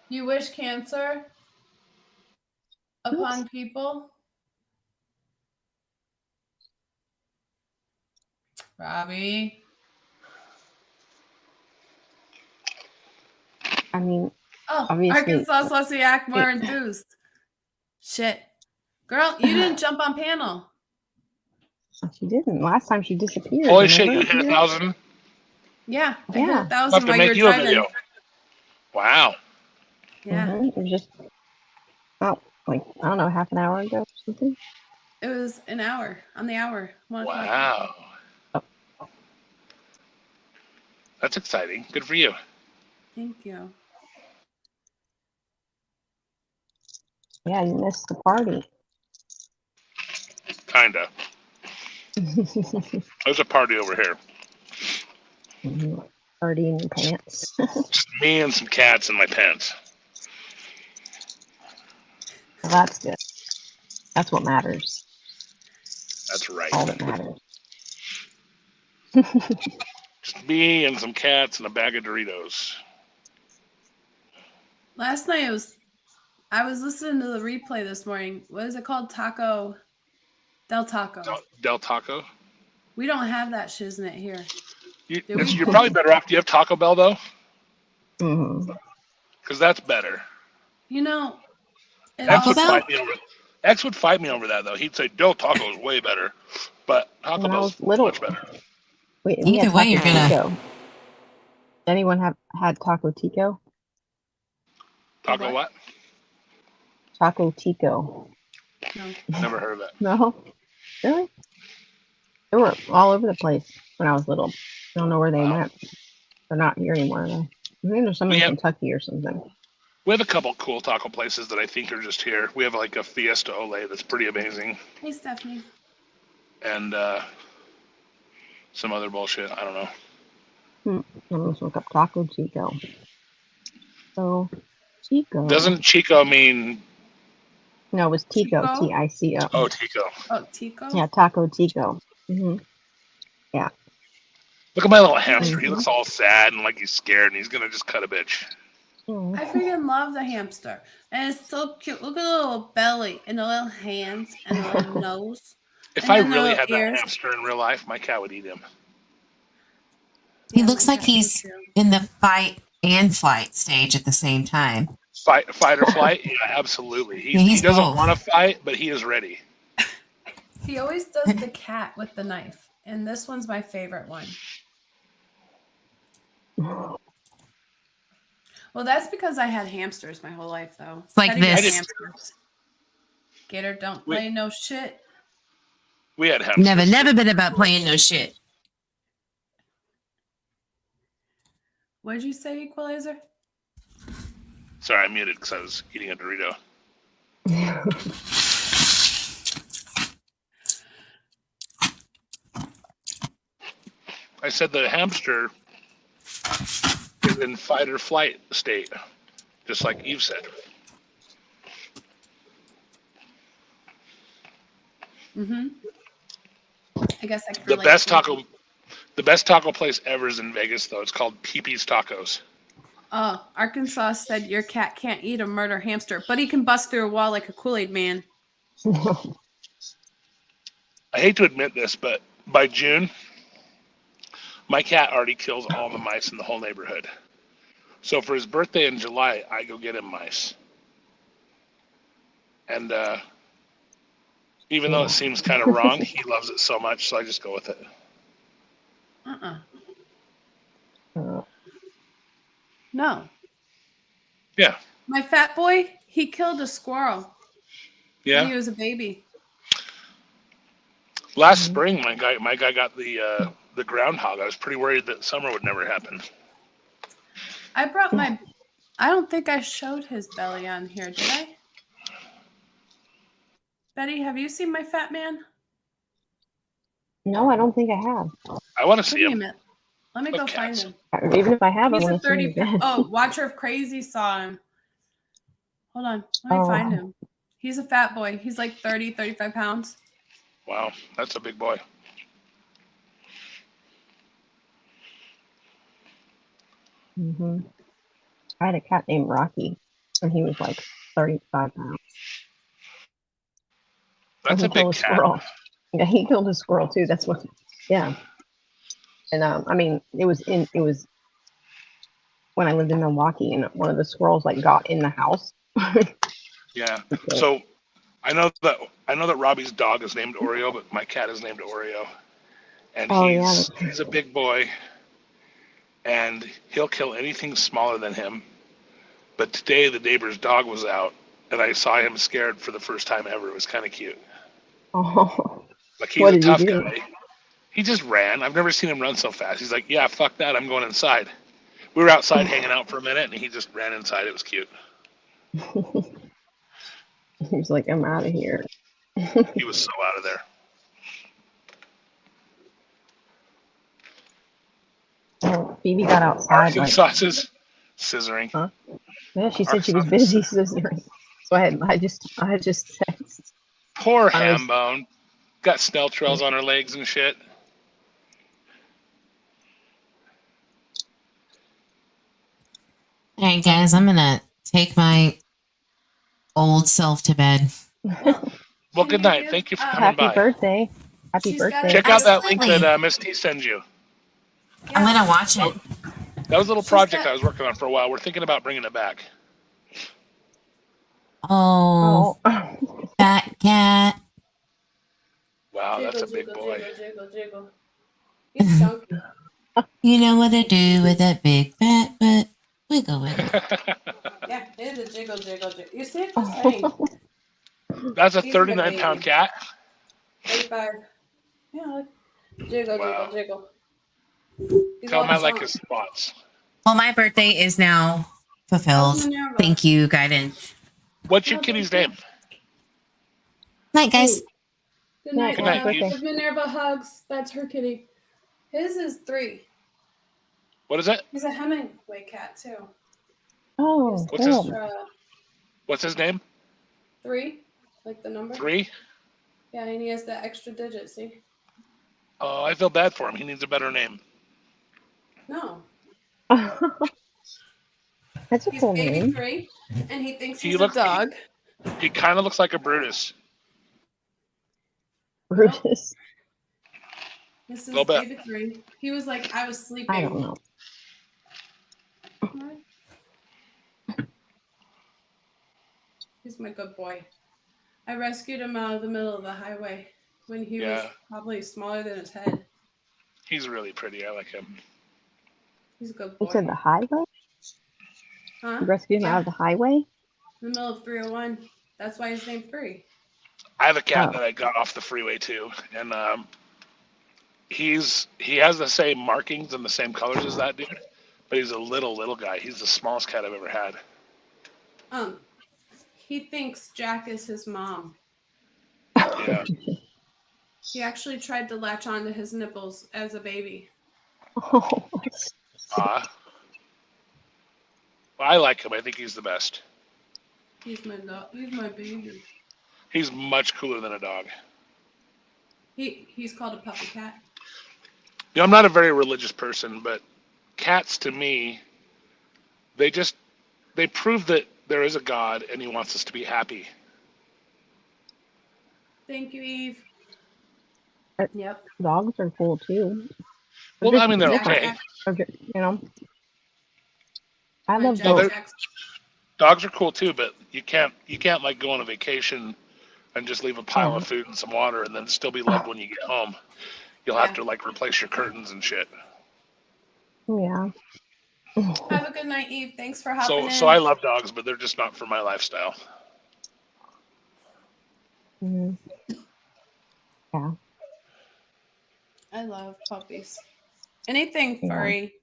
[SPEAKER 1] You wish cancer upon people? Robbie.
[SPEAKER 3] I mean,
[SPEAKER 1] oh,
[SPEAKER 3] obviously,
[SPEAKER 1] Arkansas supposed to act more enthused. Shit. Girl, you didn't jump on panel.
[SPEAKER 3] She didn't. Last time she disappeared.
[SPEAKER 9] Holy shit, you hit 1,000?
[SPEAKER 1] Yeah. I
[SPEAKER 3] Yeah.
[SPEAKER 1] hit 1,000 while
[SPEAKER 9] make
[SPEAKER 1] you
[SPEAKER 9] you
[SPEAKER 1] were
[SPEAKER 9] a
[SPEAKER 1] driving.
[SPEAKER 9] video. Wow.
[SPEAKER 1] Yeah.
[SPEAKER 3] It was just about, like, I don't know, half an hour ago or something.
[SPEAKER 1] It was an hour. On the hour. 1 o'clock.
[SPEAKER 9] Wow. That's exciting. Good for you.
[SPEAKER 1] Thank you.
[SPEAKER 3] Yeah, you missed the party.
[SPEAKER 9] Kinda. There's a party over here.
[SPEAKER 3] Party in your pants.
[SPEAKER 9] Just me and some cats in my pants.
[SPEAKER 3] Well, that's good. That's what matters.
[SPEAKER 9] That's right.
[SPEAKER 3] All that matters.
[SPEAKER 9] Just me and some cats and a bag of Doritos.
[SPEAKER 1] Last night I was listening to the replay this morning. What is it called? Del Taco.
[SPEAKER 9] Del Taco?
[SPEAKER 1] We don't have that shiznit here.
[SPEAKER 9] You're probably better off. Do you have Taco Bell, though?
[SPEAKER 3] Mm-hmm.
[SPEAKER 9] Because that's better. X would fight me over that, though. He'd say Del Taco is way better. But Taco Bell's much better.
[SPEAKER 3] Wait,
[SPEAKER 10] either way, you're gonna.
[SPEAKER 3] Tico. Anyone have had Taco Tico?
[SPEAKER 9] Taco what?
[SPEAKER 3] Taco Tico.
[SPEAKER 1] No.
[SPEAKER 9] Never heard of that.
[SPEAKER 3] No? Really? They were all over the place when I was little. I don't know where they went. They're not here anymore, though. I think there's some in Kentucky or something.
[SPEAKER 9] We have a couple cool taco places that I think are just here. We have like a Fiesta Ole that's pretty amazing.
[SPEAKER 1] Hey, Stephanie.
[SPEAKER 9] And some other bullshit. I don't know.
[SPEAKER 3] I'm going to look up Taco Chico. So, Chico.
[SPEAKER 9] Doesn't Chico mean...
[SPEAKER 3] No, it was Tico.
[SPEAKER 1] Tico?
[SPEAKER 3] T-I-C-O.
[SPEAKER 9] Oh, Tico.
[SPEAKER 1] Oh, Tico?
[SPEAKER 3] Yeah, Taco Tico. Mm-hmm. Yeah.
[SPEAKER 9] Look at my little hamster. He looks all sad and like he's scared and he's going to just cut a bitch.
[SPEAKER 1] I freaking love the hamster. And it's so cute. Look at the little belly and the little hands and the little nose.
[SPEAKER 9] If I really had that hamster in real life, my cat would eat him.
[SPEAKER 10] He
[SPEAKER 1] Yeah,
[SPEAKER 10] looks
[SPEAKER 1] my
[SPEAKER 10] like
[SPEAKER 1] cat
[SPEAKER 10] he's
[SPEAKER 1] does too.
[SPEAKER 10] in the fight and flight stage at the same time.
[SPEAKER 9] Fight or flight? Yeah, absolutely.
[SPEAKER 10] Yeah, he's
[SPEAKER 9] he doesn't
[SPEAKER 10] both.
[SPEAKER 9] want to fight, but he is ready.
[SPEAKER 1] He always does the cat with the knife, and this one's my favorite one. Well, that's because I had hamsters my whole life, though.
[SPEAKER 10] It's like
[SPEAKER 1] Teddy
[SPEAKER 10] this.
[SPEAKER 1] got hamsters. Gator, don't play no shit.
[SPEAKER 9] We had hamsters.
[SPEAKER 10] Never been about playing no shit.
[SPEAKER 1] What did you say, Equalizer?
[SPEAKER 9] Sorry, I muted because I was eating a Dorito. I said the hamster is in fight or flight state, just like Eve said.
[SPEAKER 1] Mm-hmm. I guess I can
[SPEAKER 9] The
[SPEAKER 1] relate
[SPEAKER 9] best
[SPEAKER 1] to it.
[SPEAKER 9] the best taco place ever is in Vegas, though. It's called Pee-Pee's Tacos.
[SPEAKER 1] Oh, Arkansas said your cat can't eat a murder hamster, but he can bust through a wall like a Kool-Aid man.
[SPEAKER 9] I hate to admit this, but by June, my cat already kills all the mice in the whole neighborhood. So for his birthday in July, I go get him mice. And even though it seems kind of wrong, he loves it so much, so I just go with it.
[SPEAKER 1] No.
[SPEAKER 9] Yeah.
[SPEAKER 1] My fat boy, he killed a squirrel
[SPEAKER 9] Yeah.
[SPEAKER 1] when he was a baby.
[SPEAKER 9] Last spring, my guy got the groundhog. I was pretty worried that summer would never happen.
[SPEAKER 1] I brought my... I don't think I showed his belly on here, did I? Betty, have you seen my fat man?
[SPEAKER 3] No, I don't think I have.
[SPEAKER 9] I want to see
[SPEAKER 1] Give me a
[SPEAKER 9] him.
[SPEAKER 1] minute. Let me go find him.
[SPEAKER 3] Even if I have, I
[SPEAKER 1] He's a
[SPEAKER 3] want to see
[SPEAKER 1] 30
[SPEAKER 3] him again.
[SPEAKER 1] Oh, Watcher of Crazy saw him. Hold on. Let me find him. He's a fat boy. He's like 30, 35 pounds.
[SPEAKER 9] Wow, that's a big boy.
[SPEAKER 3] Mm-hmm. I had a cat named Rocky, and he was like 35 pounds.
[SPEAKER 9] That's a big cat.
[SPEAKER 3] Squirrel. Yeah, he killed a squirrel too. That's what. Yeah. And I mean, it was when I lived in Milwaukee, and one of the squirrels like got in the house.
[SPEAKER 9] Yeah. So I know that Robbie's dog is named Oreo, but my cat is named Oreo, and he's a big boy, and he'll kill anything smaller than him. But today the neighbor's dog was out, and I saw him scared for the first time ever. It was kind of cute.
[SPEAKER 3] Oh.
[SPEAKER 9] Like he's a tough guy. He just ran. I've never seen him run so fast. He's like, yeah, fuck that. I'm going inside. We were outside hanging out for a minute, and he just ran inside. It was cute.
[SPEAKER 3] He was like, I'm out of here.
[SPEAKER 9] He was so out of there.
[SPEAKER 3] Oh, Phoebe got outside.
[SPEAKER 9] Sauces, scissoring.
[SPEAKER 3] Huh? Yeah, she said she was busy scissoring. So I just text.
[SPEAKER 9] Poor Hambone. Got snail trails on her legs and shit.
[SPEAKER 10] All right, guys, I'm gonna take my old self to bed.
[SPEAKER 9] Well, good night. Thank you for coming by.
[SPEAKER 3] Happy birthday. Happy birthday.
[SPEAKER 9] Check out that link that Miss T sends you.
[SPEAKER 10] I'm gonna watch it.
[SPEAKER 9] That was a little project I was working on for a while. We're thinking about bringing it back.
[SPEAKER 10] Oh, fat cat.
[SPEAKER 9] Wow, that's a big boy.
[SPEAKER 1] Jiggle. He's chunky.
[SPEAKER 10] You know what to do with that big fat butt. Wiggle, wiggle.
[SPEAKER 1] Yeah, it is a jiggle. You see it? Just saying.
[SPEAKER 9] That's a 39-pound cat.
[SPEAKER 1] 35. Yeah, look. Jiggle.
[SPEAKER 9] Tell him I like his spots.
[SPEAKER 10] Well, my birthday is now fulfilled. Thank you, guidance.
[SPEAKER 9] What's your kitty's name?
[SPEAKER 10] Night, guys.
[SPEAKER 1] Good night.
[SPEAKER 9] Good night.
[SPEAKER 1] Give Minerva hugs. That's her kitty. His is 3.
[SPEAKER 9] What is it?
[SPEAKER 1] He's a Hemingway cat too.
[SPEAKER 3] Oh,
[SPEAKER 9] What's his name?
[SPEAKER 1] 3, like the number.
[SPEAKER 9] 3?
[SPEAKER 1] Yeah, and he has the extra digit. See?
[SPEAKER 9] Oh, I feel bad for him. He needs a better name.
[SPEAKER 1] No.
[SPEAKER 3] That's a
[SPEAKER 1] He's
[SPEAKER 3] cool
[SPEAKER 1] baby
[SPEAKER 3] name.
[SPEAKER 1] 3, and he thinks he's a dog.
[SPEAKER 9] He kind of looks like a Brutus.
[SPEAKER 3] Brutus.
[SPEAKER 1] This is
[SPEAKER 9] little bit.
[SPEAKER 1] baby 3. He was like, I was sleeping.
[SPEAKER 3] I don't know.
[SPEAKER 1] He's my good boy. I rescued him out of the middle of the highway when he was probably smaller than his head.
[SPEAKER 9] He's really pretty. I like him.
[SPEAKER 1] He's a good boy.
[SPEAKER 3] It's in the highway?
[SPEAKER 1] Huh?
[SPEAKER 3] You rescued him out of the highway?
[SPEAKER 1] In the middle of 301. That's why he's named Free.
[SPEAKER 9] I have a cat that I got off the freeway too, and he has the same markings and the same colors as that dude, but he's a little guy. He's the smallest cat I've ever had.
[SPEAKER 1] He thinks Jack is his mom.
[SPEAKER 9] Yeah.
[SPEAKER 1] He actually tried to latch onto his nipples as a baby.
[SPEAKER 3] Oh,
[SPEAKER 9] Well, I like him. I think he's the best.
[SPEAKER 1] He's my baby.
[SPEAKER 9] He's much cooler than a dog.
[SPEAKER 1] He's called a puppy cat.
[SPEAKER 9] You know, I'm not a very religious person, but cats to me, they prove that there is a God and he wants us to be happy.
[SPEAKER 1] Thank you, Eve. Yep.
[SPEAKER 3] Dogs are cool too.
[SPEAKER 9] Well, I mean, they're okay.
[SPEAKER 3] You know, I love dogs.
[SPEAKER 9] Dogs are cool too, but you can't like go on a vacation and just leave a pile of food and some water and then still be loved when you get home. You'll have to like replace your curtains and shit.
[SPEAKER 3] Yeah.
[SPEAKER 1] Have a good night, Eve. Thanks for hopping in.
[SPEAKER 9] So I love dogs, but they're just not for my lifestyle.
[SPEAKER 3] Mm-hmm. Yeah.
[SPEAKER 1] I love puppies. Anything furry.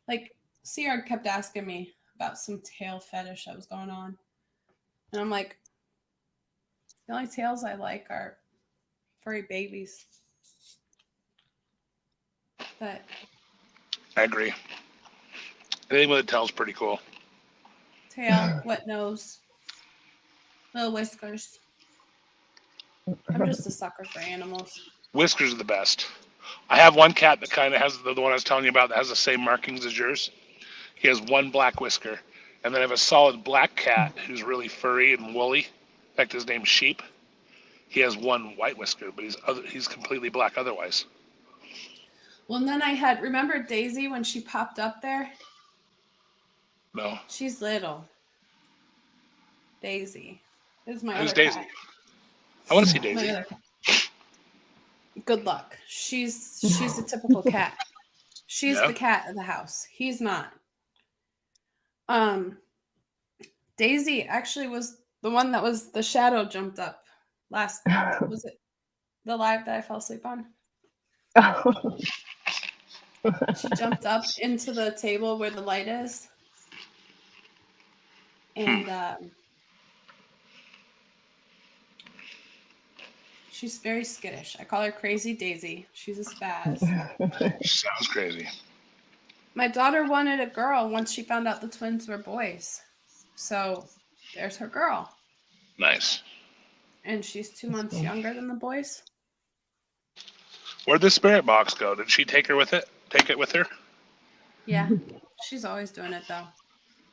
[SPEAKER 1] Like, Sierra kept asking me about some tail fetish that was going on. And I'm like, the only tails I like are furry babies. But
[SPEAKER 9] I agree. Anything with a tail is pretty cool.
[SPEAKER 1] Tail, wet nose, little whiskers. I'm just a sucker for animals.
[SPEAKER 9] Whiskers are the best. I have one cat that kind of has the one I was telling you about that has the same markings as yours. He has one black whisker. And then I have a solid black cat who's really furry and woolly. In fact, his name's Sheep. He has one white whisker, but he's completely black otherwise.
[SPEAKER 1] Well, and then remember Daisy when she popped up there?
[SPEAKER 9] No.
[SPEAKER 1] She's little. Daisy. This is my
[SPEAKER 9] Who's
[SPEAKER 1] other
[SPEAKER 9] Daisy?
[SPEAKER 1] cat.
[SPEAKER 9] I want to see Daisy.
[SPEAKER 1] Good luck. She's a typical cat. She's the cat of the house. He's not. Daisy actually was the one that was the shadow jumped up last. Was it the live that I fell asleep on? She jumped up into the table where the light is. And she's very skittish. I call her Crazy Daisy. She's a spaz.
[SPEAKER 9] Sounds crazy.
[SPEAKER 1] My daughter wanted a girl once she found out the twins were boys. So there's her girl.
[SPEAKER 9] Nice.
[SPEAKER 1] And she's 2 months younger than the boys.
[SPEAKER 9] Where'd the spirit box go? Did she take it with her?
[SPEAKER 1] Yeah. She's always doing it though.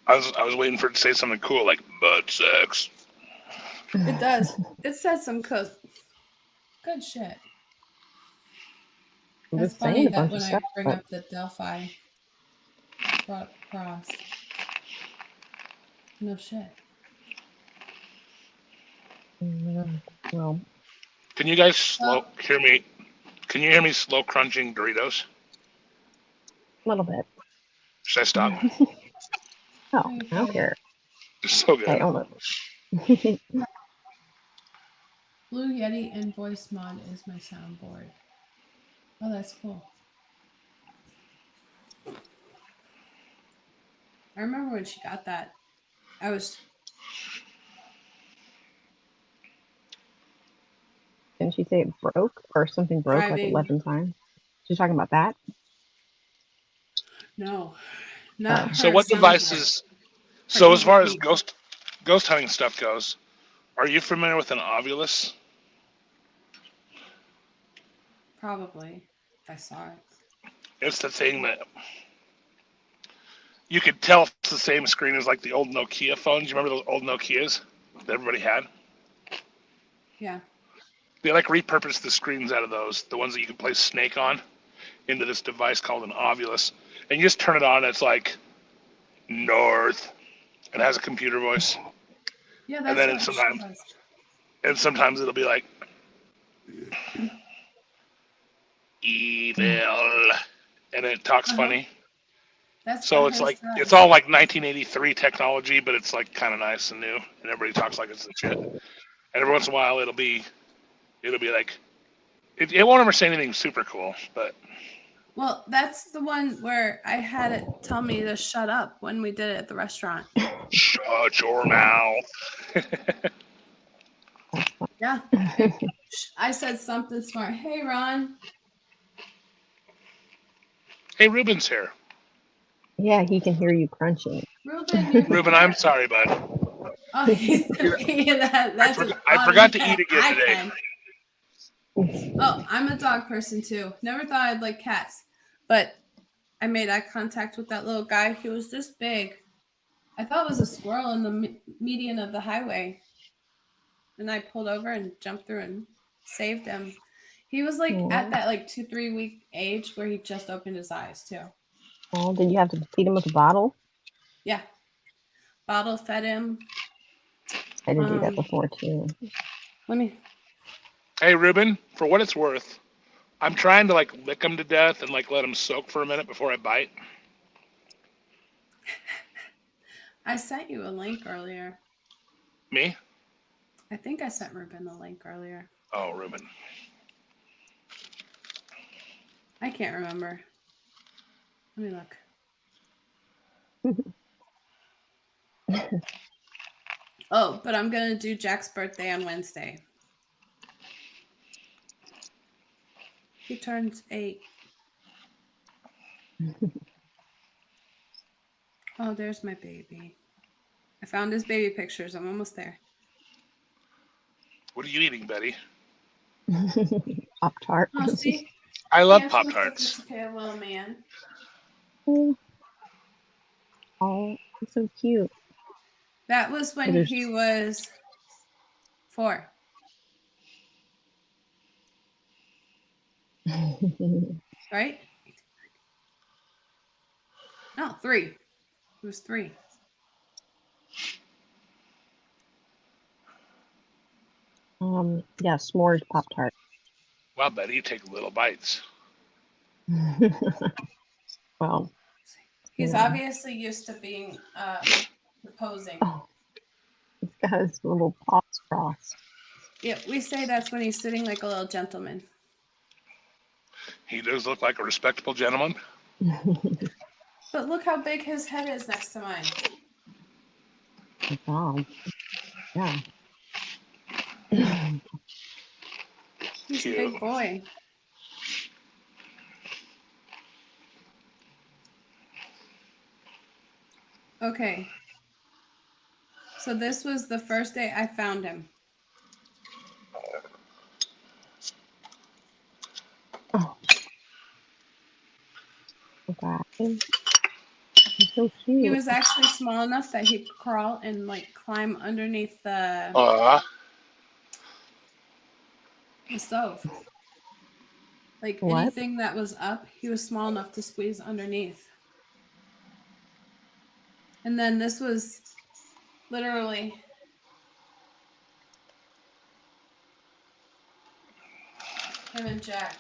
[SPEAKER 9] I was waiting for it to say something cool like butt sex.
[SPEAKER 1] It does. It says some good shit. It's funny that when I bring up the Delphi cross. No shit.
[SPEAKER 3] Well.
[SPEAKER 9] Can you guys hear me? Can you hear me slow crunching Doritos?
[SPEAKER 3] A little bit.
[SPEAKER 9] Should I stop?
[SPEAKER 3] Oh, I don't care.
[SPEAKER 9] It's so good.
[SPEAKER 3] I don't know.
[SPEAKER 1] Blue Yeti and voice mod is my soundboard. Oh, that's cool. I remember when she got that.
[SPEAKER 3] Didn't she say it broke or something broke
[SPEAKER 1] driving.
[SPEAKER 3] like 11 times? She's talking about that?
[SPEAKER 1] No. Not
[SPEAKER 9] so what devices? So as far as ghost hunting stuff goes, are you familiar with an ovulus?
[SPEAKER 1] Probably. If I saw it.
[SPEAKER 9] It's the thing that you could tell it's the same screen as like the old Nokia phones. You remember those old Nokias that everybody had?
[SPEAKER 1] Yeah.
[SPEAKER 9] They like repurpose the screens out of those, the ones that you can play Snake on, into this device called an Ovilus. And you just turn it on, and it's like north. It has a computer voice.
[SPEAKER 1] Yeah,
[SPEAKER 9] And then sometimes it'll be like evil, and it talks funny. So it's like it's all like 1983 technology, but it's like kind of nice and new, and everybody talks like it's the shit. And every once in a while, it'll be like it won't ever say anything super cool, but.
[SPEAKER 1] Well, that's the one where I had it tell me to shut up when we did it at the restaurant.
[SPEAKER 9] Shut your mouth.
[SPEAKER 1] Yeah. I said something smart. Hey, Ron.
[SPEAKER 9] Hey, Ruben's here.
[SPEAKER 3] Yeah, he can hear you crunching.
[SPEAKER 1] Ruben,
[SPEAKER 9] I'm sorry, bud.
[SPEAKER 1] Oh,
[SPEAKER 9] I forgot to eat again today.
[SPEAKER 1] Oh, I'm a dog person too. Never thought I'd like cats, but I made eye contact with that little guy. He was this big. I thought it was a squirrel in the median of the highway. And I pulled over and jumped through and saved him. He was like at that like 2-3 week age where he just opened his eyes too.
[SPEAKER 3] Oh, did you have to feed him with a bottle?
[SPEAKER 1] Yeah. Bottle fed him.
[SPEAKER 3] I did do that before too.
[SPEAKER 9] Hey, Ruben, for what it's worth, I'm trying to like lick him to death and like let him soak for a minute before I bite.
[SPEAKER 1] I sent you a link earlier.
[SPEAKER 9] Me?
[SPEAKER 1] I think I sent Ruben the link earlier.
[SPEAKER 9] Oh, Ruben.
[SPEAKER 1] I can't remember. Let me look. Oh, but I'm going to do Jack's birthday on Wednesday. He turns 8. Oh, there's my baby. I found his baby pictures. I'm almost there.
[SPEAKER 9] What are you eating, Betty?
[SPEAKER 3] Pop-Tart.
[SPEAKER 1] Oh, see?
[SPEAKER 9] I love Pop-Tarts.
[SPEAKER 1] Okay, little man.
[SPEAKER 3] Oh, he's so cute.
[SPEAKER 1] That was when he was 4. Right? No, 3. It was 3.
[SPEAKER 3] Yeah, s'mores Pop-Tart.
[SPEAKER 9] Well, Betty, you take little bites.
[SPEAKER 3] Well,
[SPEAKER 1] he's obviously used to being proposing.
[SPEAKER 3] Oh, he's got his little paws crossed.
[SPEAKER 1] Yeah, we say that's when he's sitting like a little gentleman.
[SPEAKER 9] He does look like a respectable gentleman.
[SPEAKER 1] But look how big his head is next to mine.
[SPEAKER 3] Wow. Yeah.
[SPEAKER 1] He's a big boy. Okay. So this was the first day I found him.
[SPEAKER 3] Oh. Okay. He's so cute.
[SPEAKER 1] He was actually small enough that he could crawl and like climb underneath the stove. Like anything that was up, he was small enough to squeeze underneath. And then this was literally him and Jack.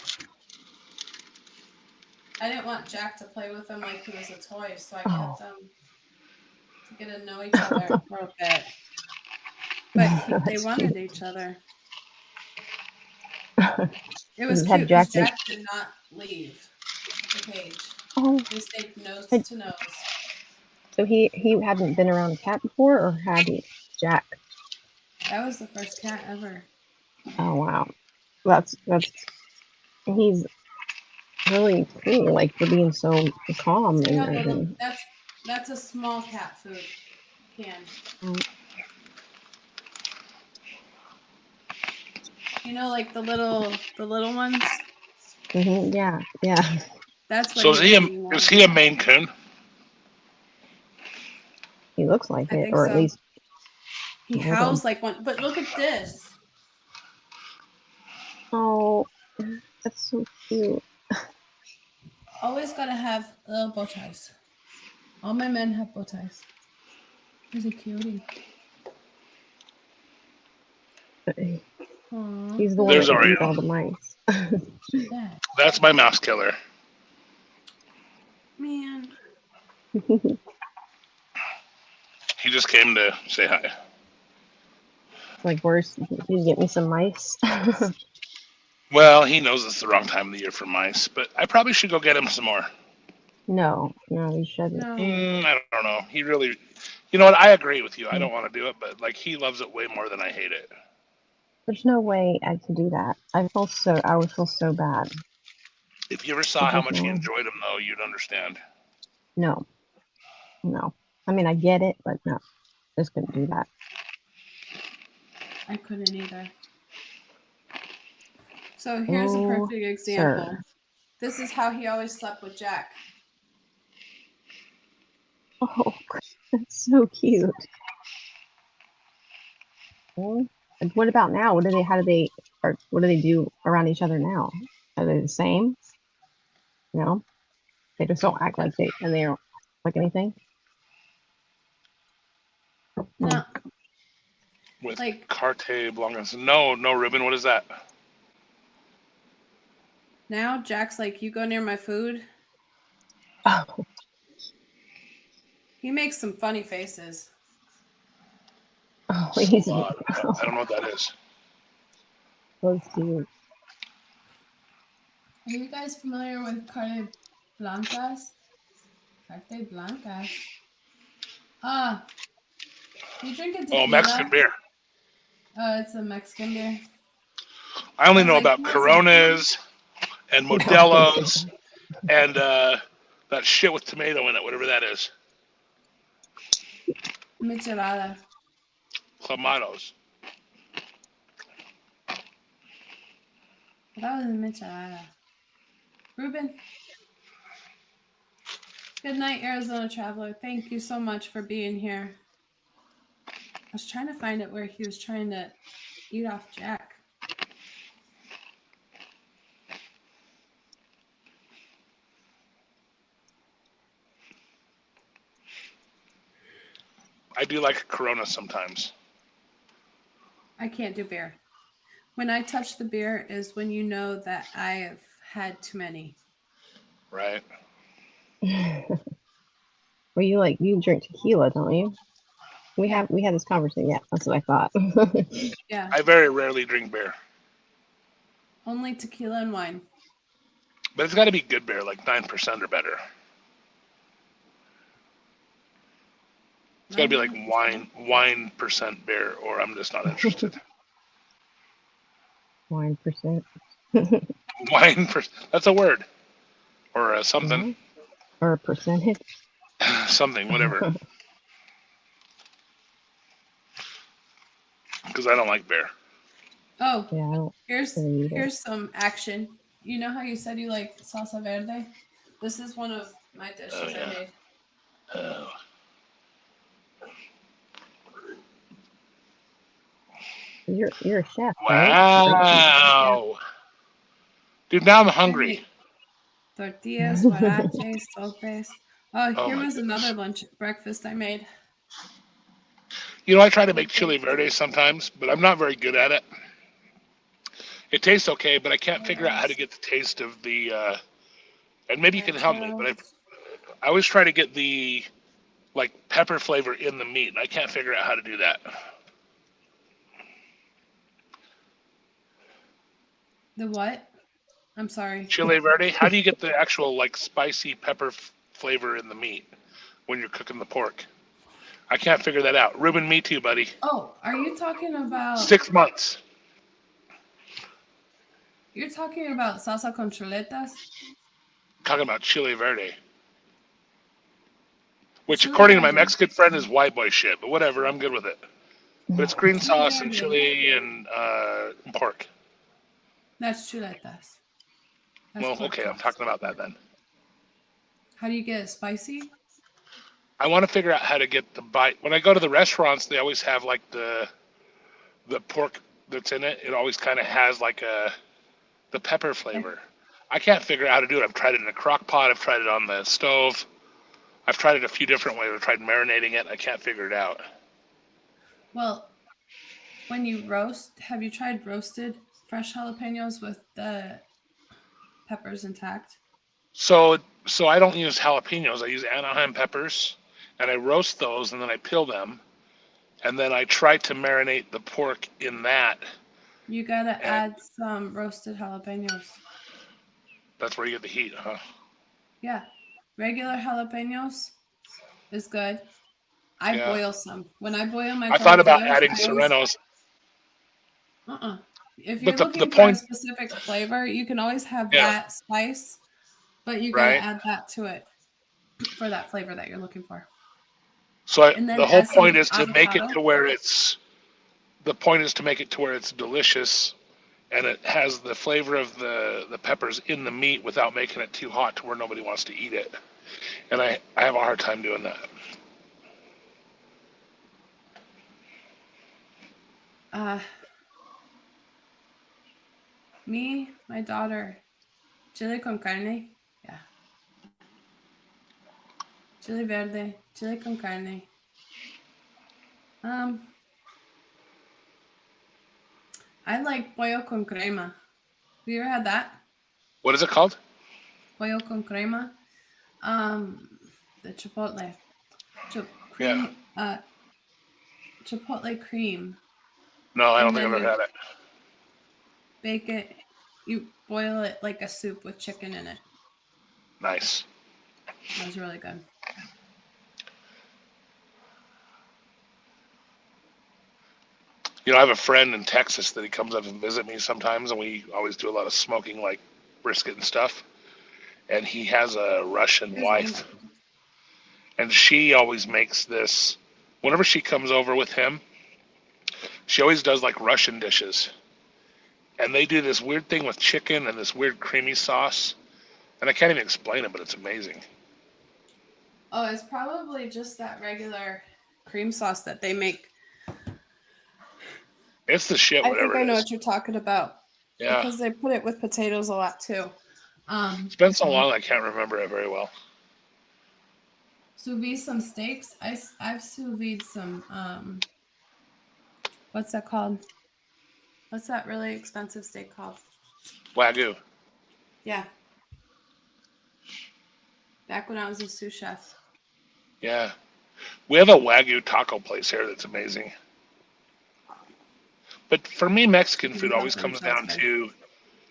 [SPEAKER 1] I didn't want Jack to play with him like he was a toy, so I kept them to get to know each other for a bit. But they wanted each other. It was cute because Jack did not leave the cage.
[SPEAKER 3] Oh.
[SPEAKER 1] He stayed nose to nose.
[SPEAKER 3] So he hadn't been around a cat before, or had he, Jack?
[SPEAKER 1] That was the first cat ever.
[SPEAKER 3] Oh wow, that's he's really cool. Like for being so calm and everything.
[SPEAKER 1] That's a small cat food can. You know, like the little ones.
[SPEAKER 3] Mm-hmm, yeah.
[SPEAKER 1] That's what.
[SPEAKER 9] So is he a Maine Coon?
[SPEAKER 3] He looks like it, or at least
[SPEAKER 1] he howls like one. But look at this.
[SPEAKER 3] Oh, that's so cute.
[SPEAKER 1] Always gotta have little bow ties. All my men have bow ties. He's a cutie. Aww.
[SPEAKER 3] He's the one
[SPEAKER 9] There's
[SPEAKER 3] that can
[SPEAKER 9] Oreo.
[SPEAKER 3] eat all the mice.
[SPEAKER 1] Yeah.
[SPEAKER 9] That's my mouse killer.
[SPEAKER 1] Man.
[SPEAKER 9] He just came to say hi.
[SPEAKER 3] Like, where's, can you get me some mice?
[SPEAKER 9] Well, he knows it's the wrong time of the year for mice, but I probably should go get him some more.
[SPEAKER 3] No, you shouldn't.
[SPEAKER 1] No.
[SPEAKER 9] I don't know. He really, you know what? I agree with you. I don't want to do it, but like he loves it way more than I hate it.
[SPEAKER 3] There's no way I could do that. I would feel so bad.
[SPEAKER 9] If you ever saw how much he enjoyed them, though, you'd understand.
[SPEAKER 3] No. I mean, I get it, but no, just couldn't do that.
[SPEAKER 1] I couldn't either. So here's a perfect example.
[SPEAKER 3] Sir.
[SPEAKER 1] This is how he always slept with Jack.
[SPEAKER 3] Oh, that's so cute. Well, and what about now? What do they do around each other now? Are they the same? No, they just don't act like they don't like anything.
[SPEAKER 1] No.
[SPEAKER 9] With
[SPEAKER 1] Like-
[SPEAKER 9] carte blanche. No, Ruben. What is that?
[SPEAKER 1] Now Jack's like, you go near my food.
[SPEAKER 3] Oh,
[SPEAKER 1] He makes some funny faces.
[SPEAKER 3] he's
[SPEAKER 9] I don't know what that is.
[SPEAKER 3] so cute.
[SPEAKER 1] Are you guys familiar with carte blancas? Carte blancas. You drink a tequila?
[SPEAKER 9] Oh, Mexican beer.
[SPEAKER 1] Oh, it's a Mexican beer.
[SPEAKER 9] I only
[SPEAKER 1] I was
[SPEAKER 9] know
[SPEAKER 1] like,
[SPEAKER 9] about
[SPEAKER 1] what is it?
[SPEAKER 9] Coronas and Modelo's and that shit with tomato in it, whatever that is.
[SPEAKER 1] Michelada.
[SPEAKER 9] Clamatos.
[SPEAKER 1] That was a michelada. Ruben. Good night, Arizona Traveler. Thank you so much for being here. I was trying to find it where he was trying to eat off Jack.
[SPEAKER 9] I do like a Corona sometimes.
[SPEAKER 1] I can't do beer. When I touch the beer is when you know that I have had too many.
[SPEAKER 9] Right.
[SPEAKER 3] Well, you drink tequila, don't you? We had this conversation. Yeah, that's what I thought.
[SPEAKER 1] Yeah.
[SPEAKER 9] I very rarely drink beer.
[SPEAKER 1] Only tequila and wine.
[SPEAKER 9] But it's got to be good beer, like 9% or better. It's got to be like wine percent beer, or I'm just not interested.
[SPEAKER 3] Wine percent.
[SPEAKER 9] Wine percent. That's a word. Or something.
[SPEAKER 3] Or a percentage.
[SPEAKER 9] Something, whatever. Because I don't like beer.
[SPEAKER 1] Oh,
[SPEAKER 3] Yeah, I don't
[SPEAKER 1] here's some action. You know how you said you like salsa verde? This is one of my dishes I made.
[SPEAKER 9] Oh.
[SPEAKER 3] You're a chef,
[SPEAKER 9] Wow.
[SPEAKER 3] right?
[SPEAKER 9] Dude, now I'm hungry.
[SPEAKER 1] Tortillas, huaraches, sopes. Oh,
[SPEAKER 9] Oh
[SPEAKER 1] here
[SPEAKER 9] my
[SPEAKER 1] was
[SPEAKER 9] goodness.
[SPEAKER 1] another breakfast I made.
[SPEAKER 9] You know, I try to make chili verde sometimes, but I'm not very good at it. It tastes okay, but I can't figure out how to get the taste of the, and maybe you can help me, but I always try to get the, like, pepper flavor in the meat, and I can't figure out how to do that.
[SPEAKER 1] The what? I'm sorry.
[SPEAKER 9] Chili verde, how do you get the actual, like, spicy pepper flavor in the meat when you're cooking the pork? I can't figure that out. Ruben, me too, buddy.
[SPEAKER 1] Oh, are you talking about
[SPEAKER 9] 6 months.
[SPEAKER 1] You're talking about salsa con chuletas?
[SPEAKER 9] Talking about chili verde. Which,
[SPEAKER 1] Chili
[SPEAKER 9] according to my
[SPEAKER 1] verde.
[SPEAKER 9] Mexican friend, is white boy shit, but whatever, I'm good with it. But it's green sauce and
[SPEAKER 1] verde.
[SPEAKER 9] chili and pork.
[SPEAKER 1] That's chuletas. That's
[SPEAKER 9] Well,
[SPEAKER 1] pork
[SPEAKER 9] okay, I'm
[SPEAKER 1] chops.
[SPEAKER 9] talking about that then.
[SPEAKER 1] How do you get it spicy?
[SPEAKER 9] I want to figure out how to get the bite. When I go to the restaurants, they always have like the pork that's in it. It always kind of has like a The pepper flavor. I can't figure out how to do it. I've tried it in a crock pot. I've tried it on the stove. I've tried it a few different ways. I've tried marinating it. I can't figure it out.
[SPEAKER 1] Well, when you roast, have you tried roasted fresh jalapenos with the peppers intact?
[SPEAKER 9] So I don't use jalapenos. I use Anaheim peppers, and I roast those, and then I peel them, and then I try to marinate the pork in that.
[SPEAKER 1] You gotta add some roasted jalapenos.
[SPEAKER 9] That's where you get the heat, huh?
[SPEAKER 1] Yeah, regular jalapenos is good. I boil some. When I boil my
[SPEAKER 9] I thought about
[SPEAKER 1] tortillas,
[SPEAKER 9] adding serranos.
[SPEAKER 1] If you're
[SPEAKER 9] But
[SPEAKER 1] looking
[SPEAKER 9] the
[SPEAKER 1] for
[SPEAKER 9] point,
[SPEAKER 1] a specific flavor, you can always have that spice, but you gotta add that to it for that flavor that you're looking for.
[SPEAKER 9] So
[SPEAKER 1] And then
[SPEAKER 9] the whole
[SPEAKER 1] add some
[SPEAKER 9] point is to make it
[SPEAKER 1] avocado.
[SPEAKER 9] to where it's. The point is to make it to where it's delicious, and it has the flavor of the peppers in the meat without making it too hot to where nobody wants to eat it. And I have a hard time doing that.
[SPEAKER 1] Me, my daughter, chile con carne. Yeah. Chile verde, chile con carne. I like pollo con crema. Have you ever had that?
[SPEAKER 9] What is it called?
[SPEAKER 1] Pollo con crema. The chipotle. Cream. Chipotle cream.
[SPEAKER 9] No, I don't think I've ever had it.
[SPEAKER 1] Bake it. You boil it like a soup with chicken in it.
[SPEAKER 9] Nice.
[SPEAKER 1] That was really good.
[SPEAKER 9] You know, I have a friend in Texas that he comes up and visit me sometimes, and we always do a lot of smoking, like brisket and stuff. And he has a Russian wife, and she always makes this. Whenever she comes over with him, she always does like Russian dishes. And they do this weird thing with chicken and this weird creamy sauce. And I can't even explain it, but it's amazing.
[SPEAKER 1] Oh, it's probably just that regular cream sauce that they make.
[SPEAKER 9] It's the shit, whatever it is.
[SPEAKER 1] I think I know what you're talking about.
[SPEAKER 9] Yeah.
[SPEAKER 1] Because they put it with potatoes a lot, too.
[SPEAKER 9] It's been so long, I can't remember it very well.
[SPEAKER 1] Sous vide some steaks. I've sous vide some, what's that called? What's that really expensive steak called?
[SPEAKER 9] Wagyu.
[SPEAKER 1] Yeah. Back when I was a sous chef.
[SPEAKER 9] Yeah. We have a Wagyu taco place here that's amazing. But for me, Mexican food always comes down to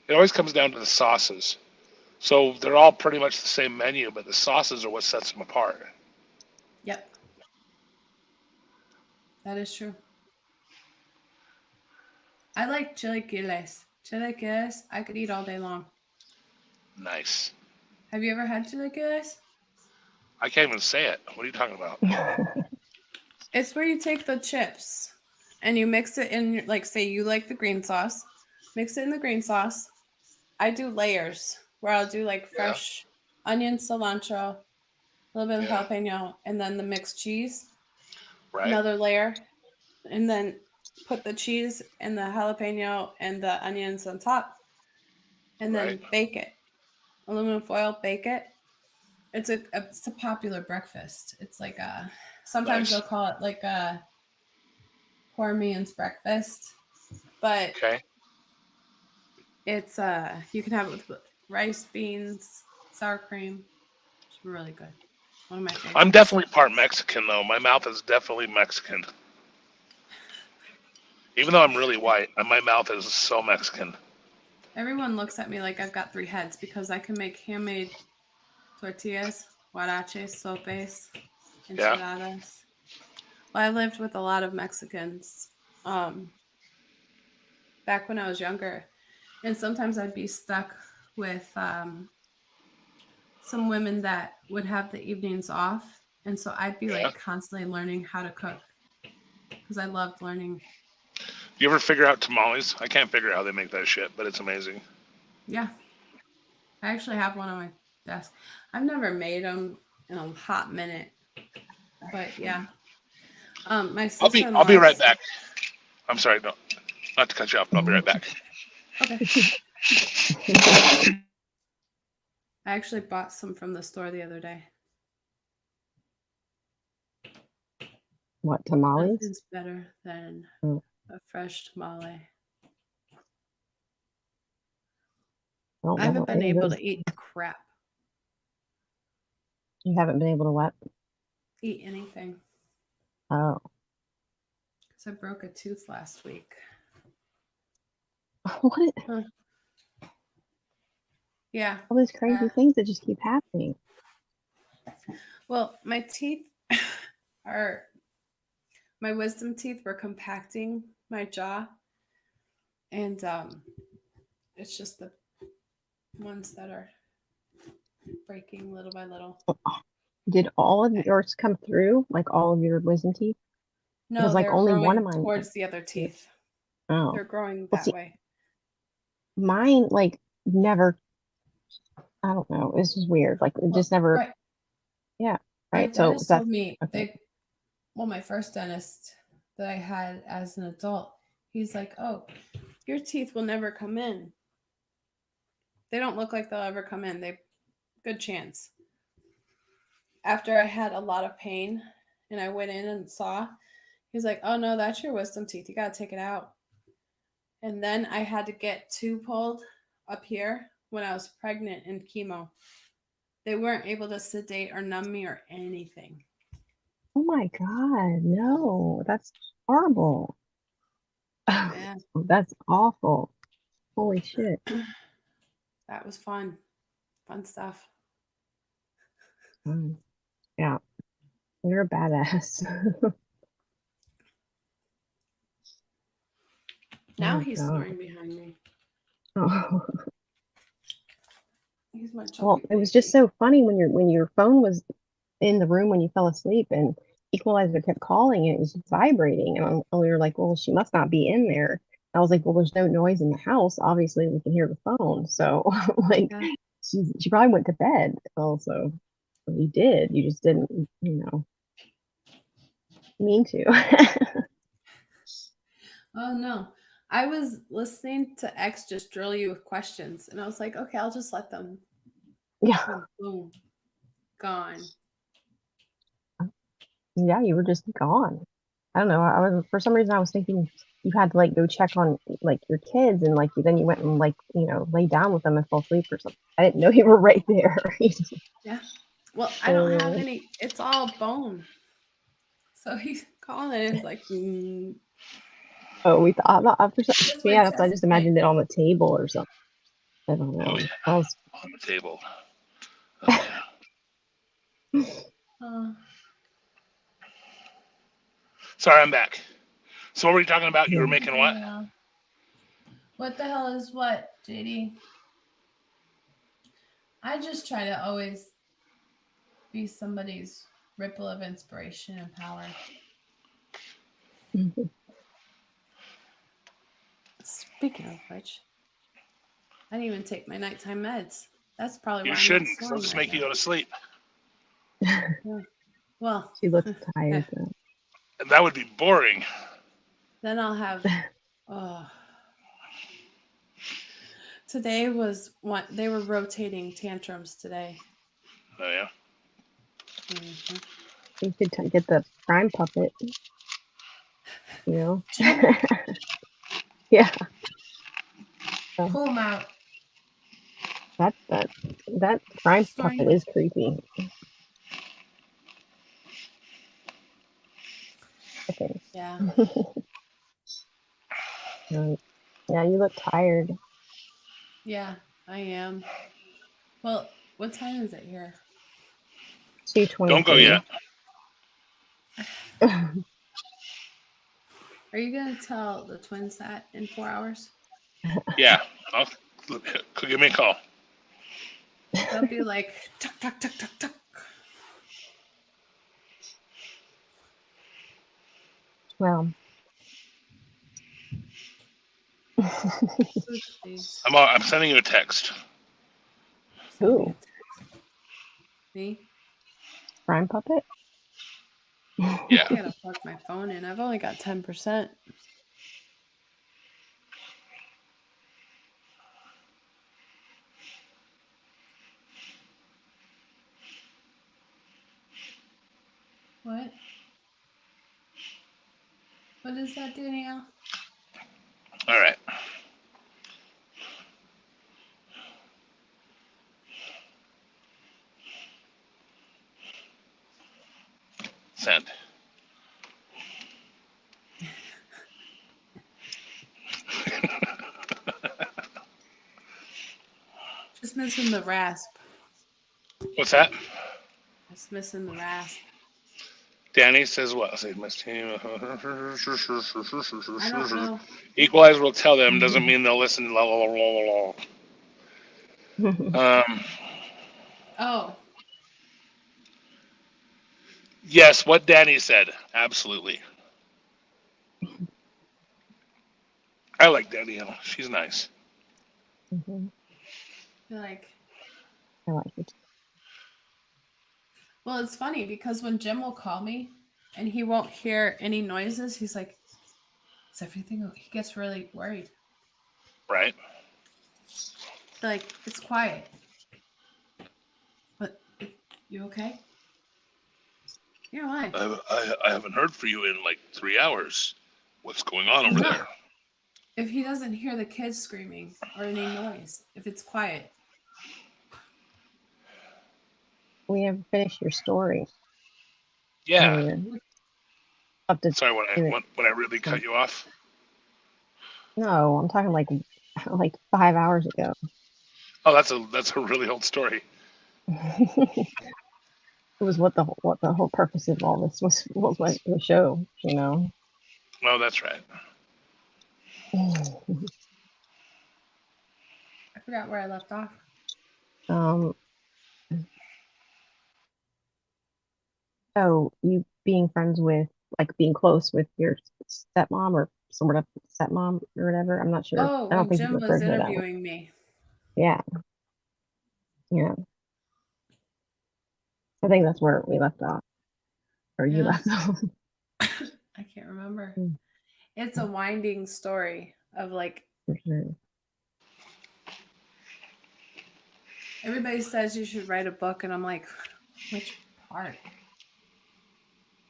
[SPEAKER 9] the sauces. So they're all pretty much the same menu, but the sauces are what sets them apart.
[SPEAKER 1] Yep. That is true. I like chilaquiles. Chilaquiles, I could eat all day long.
[SPEAKER 9] Nice.
[SPEAKER 1] Have you ever had chilaquiles?
[SPEAKER 9] I can't even say it. What are you talking about?
[SPEAKER 1] It's where you take the chips and you mix it in, like, say you like the green sauce. Mix it in the green sauce. I do layers where I'll do like fresh onion, cilantro, a little bit of jalapeno, and then the mixed cheese.
[SPEAKER 9] Right.
[SPEAKER 1] Another layer. And then put the cheese and the jalapeno and the onions on top. And then bake it. Aluminum foil, bake it. It's a popular breakfast. It's like sometimes they'll call it like a poor man's breakfast. But it's you can have it with rice, beans, sour cream. It's really good. One of my favorites.
[SPEAKER 9] I'm definitely part Mexican though. My mouth is definitely Mexican. Even though I'm really white, my mouth is so Mexican. Everyone
[SPEAKER 1] looks at me like I've got 3 heads because I can make handmade tortillas, huaraches, sopes, enchiladas. Well, I lived with a lot of Mexicans back when I was younger. And sometimes I'd be stuck with some women that would have the evenings off. And so I'd be like constantly learning how to cook because I loved learning.
[SPEAKER 9] You ever figure out tamales? I can't figure out how they make that shit, but it's amazing.
[SPEAKER 1] Yeah. I actually have one on my desk. I've never made them in a hot minute, but yeah. My sister.
[SPEAKER 9] I'll be right back. I'm sorry, not to cut you off, but I'll be right back.
[SPEAKER 1] Okay. I actually bought some from the store the other day.
[SPEAKER 3] What, tamales?
[SPEAKER 1] Nothing's better than
[SPEAKER 3] Mm.
[SPEAKER 1] a fresh tamale.
[SPEAKER 3] don't
[SPEAKER 1] I
[SPEAKER 3] know
[SPEAKER 1] haven't
[SPEAKER 3] what
[SPEAKER 1] been
[SPEAKER 3] any of
[SPEAKER 1] able
[SPEAKER 3] those-
[SPEAKER 1] to eat crap.
[SPEAKER 3] You haven't been able to what?
[SPEAKER 1] Eat anything.
[SPEAKER 3] Oh.
[SPEAKER 1] Because I broke a tooth last week.
[SPEAKER 3] What?
[SPEAKER 1] Huh. Yeah.
[SPEAKER 3] All these crazy things that just keep happening.
[SPEAKER 1] Well, my teeth are, my wisdom teeth were compacting my jaw. And it's just the ones that are breaking little by little.
[SPEAKER 3] Did all of yours come through? Like all of your wisdom teeth?
[SPEAKER 1] No,
[SPEAKER 3] Because like
[SPEAKER 1] they're
[SPEAKER 3] only
[SPEAKER 1] growing
[SPEAKER 3] one of mine
[SPEAKER 1] towards the other teeth.
[SPEAKER 3] Oh.
[SPEAKER 1] They're growing
[SPEAKER 3] Well,
[SPEAKER 1] that
[SPEAKER 3] see,
[SPEAKER 1] way.
[SPEAKER 3] mine like never. I don't know. It's just weird. Like it just never.
[SPEAKER 1] Right.
[SPEAKER 3] Yeah.
[SPEAKER 1] My
[SPEAKER 3] Right. So
[SPEAKER 1] dentist
[SPEAKER 3] that's
[SPEAKER 1] told me
[SPEAKER 3] okay.
[SPEAKER 1] my first dentist that I had as an adult, he's like, "Oh, your teeth will never come in. They don't look like they'll ever come in. They good chance." After I had a lot of pain and I went in and saw, he's like, "Oh no, that's your wisdom teeth. You got to take it out." And then I had to get two pulled up here when I was pregnant in chemo. They weren't able to sedate or numb me or anything.
[SPEAKER 3] Oh my God. No, that's horrible.
[SPEAKER 1] Yeah.
[SPEAKER 3] That's awful. Holy shit.
[SPEAKER 1] That was fun. Fun stuff.
[SPEAKER 3] Yeah. You're a badass.
[SPEAKER 1] Now
[SPEAKER 3] Oh,
[SPEAKER 1] he's
[SPEAKER 3] God.
[SPEAKER 1] snoring behind me.
[SPEAKER 3] Oh.
[SPEAKER 1] He's my
[SPEAKER 3] Well,
[SPEAKER 1] chubby
[SPEAKER 3] it was just so funny when your phone was in the room when you fell asleep and Equalizer kept calling and it was vibrating and we were like, well, she must not be in there. I was like, well, there's no noise in the house. Obviously, we can hear the phone. So, like,
[SPEAKER 1] Yeah.
[SPEAKER 3] she probably went to bed. Also, you did. You just didn't, mean to.
[SPEAKER 1] Oh no. I was listening to X just drill you with questions, and I was like, okay, I'll just let them.
[SPEAKER 3] Yeah.
[SPEAKER 1] And boom. Gone.
[SPEAKER 3] Yeah, you were just gone. I don't know. I was for some reason I was thinking you had to like go check on like your kids and like then you went and like lay down with them and fell asleep or something. I didn't know you were right there.
[SPEAKER 1] Yeah. Well, I don't have any. It's all bone. So he's calling it. It's like.
[SPEAKER 3] Oh, we thought I just imagined it on the table or something. I don't know.
[SPEAKER 9] Oh yeah,
[SPEAKER 3] I was
[SPEAKER 9] on the table. Oh yeah. Sorry, I'm back. So what were you talking about? You were making what?
[SPEAKER 1] Yeah. What the hell is what, JD? I just try to always be somebody's ripple of inspiration and power. Speaking of which, I didn't even take my nighttime meds. That's probably why
[SPEAKER 9] You
[SPEAKER 1] I'm
[SPEAKER 9] shouldn't.
[SPEAKER 1] not
[SPEAKER 9] They'll just
[SPEAKER 1] snoring
[SPEAKER 9] make you
[SPEAKER 1] right
[SPEAKER 9] go to sleep.
[SPEAKER 1] now. Well,
[SPEAKER 3] she looks tired though.
[SPEAKER 9] And that would be boring.
[SPEAKER 1] Then I'll have. Today was what they were rotating tantrums today.
[SPEAKER 9] Oh yeah.
[SPEAKER 1] Mm-hmm.
[SPEAKER 3] You could get the crime puppet. Yeah.
[SPEAKER 1] Pull him out.
[SPEAKER 3] That crime
[SPEAKER 1] Snoring
[SPEAKER 3] puppet
[SPEAKER 1] with-
[SPEAKER 3] is creepy. Okay.
[SPEAKER 1] Yeah.
[SPEAKER 3] Yeah, you look tired.
[SPEAKER 1] Yeah, I am. Well, what time is it here?
[SPEAKER 3] 2:23.
[SPEAKER 9] Don't go yet.
[SPEAKER 1] Are you gonna tell the twins that in 4 hours?
[SPEAKER 9] Yeah. Give me a call.
[SPEAKER 1] They'll be like tuck tuck tuck tuck tuck.
[SPEAKER 3] Well.
[SPEAKER 9] I'm sending you a text.
[SPEAKER 3] Who?
[SPEAKER 1] Me?
[SPEAKER 3] Crime puppet?
[SPEAKER 9] Yeah.
[SPEAKER 1] I gotta plug my phone in. I've only got 10%. What? What is that, Danielle?
[SPEAKER 9] All right. Send.
[SPEAKER 1] Just missing the rasp.
[SPEAKER 9] What's that?
[SPEAKER 1] Just missing the rasp.
[SPEAKER 9] Danny says what? Say my team.
[SPEAKER 1] I don't know.
[SPEAKER 9] Equalizer will tell them. Doesn't mean they'll listen. La, la, la, la, la.
[SPEAKER 1] Oh,
[SPEAKER 9] Yes, what Danny said. Absolutely. I like Danielle. She's nice.
[SPEAKER 3] Mhm.
[SPEAKER 1] like,
[SPEAKER 3] I like it.
[SPEAKER 1] well, it's funny because when Jim will call me and he won't hear any noises, he's like, is everything, he gets really worried.
[SPEAKER 9] Right?
[SPEAKER 1] Like, it's quiet. But, you okay? You're alive.
[SPEAKER 9] I haven't heard from you in like 3 hours. What's going on over there?
[SPEAKER 1] If he doesn't hear the kids screaming or any noise, if it's quiet.
[SPEAKER 3] We haven't finished your story.
[SPEAKER 9] Yeah.
[SPEAKER 3] Up to
[SPEAKER 9] Sorry, when I really cut you off.
[SPEAKER 3] No, I'm talking like 5 hours ago.
[SPEAKER 9] Oh, that's a really old story.
[SPEAKER 3] It was what the whole purpose of all this was like the show, you know.
[SPEAKER 9] Oh, that's right.
[SPEAKER 1] I forgot where I left off.
[SPEAKER 3] Oh, you being friends with, like, being close with your stepmom or sort of stepmom or whatever. I'm not sure.
[SPEAKER 1] Oh,
[SPEAKER 3] I don't
[SPEAKER 1] when
[SPEAKER 3] think you
[SPEAKER 1] Jim was
[SPEAKER 3] referred to her that way.
[SPEAKER 1] interviewing me.
[SPEAKER 3] Yeah. Yeah. I think that's where we left off. Or you
[SPEAKER 1] Yeah.
[SPEAKER 3] left off.
[SPEAKER 1] I can't remember. It's a winding story of like
[SPEAKER 3] For sure.
[SPEAKER 1] everybody says you should write a book, and I'm like, which part?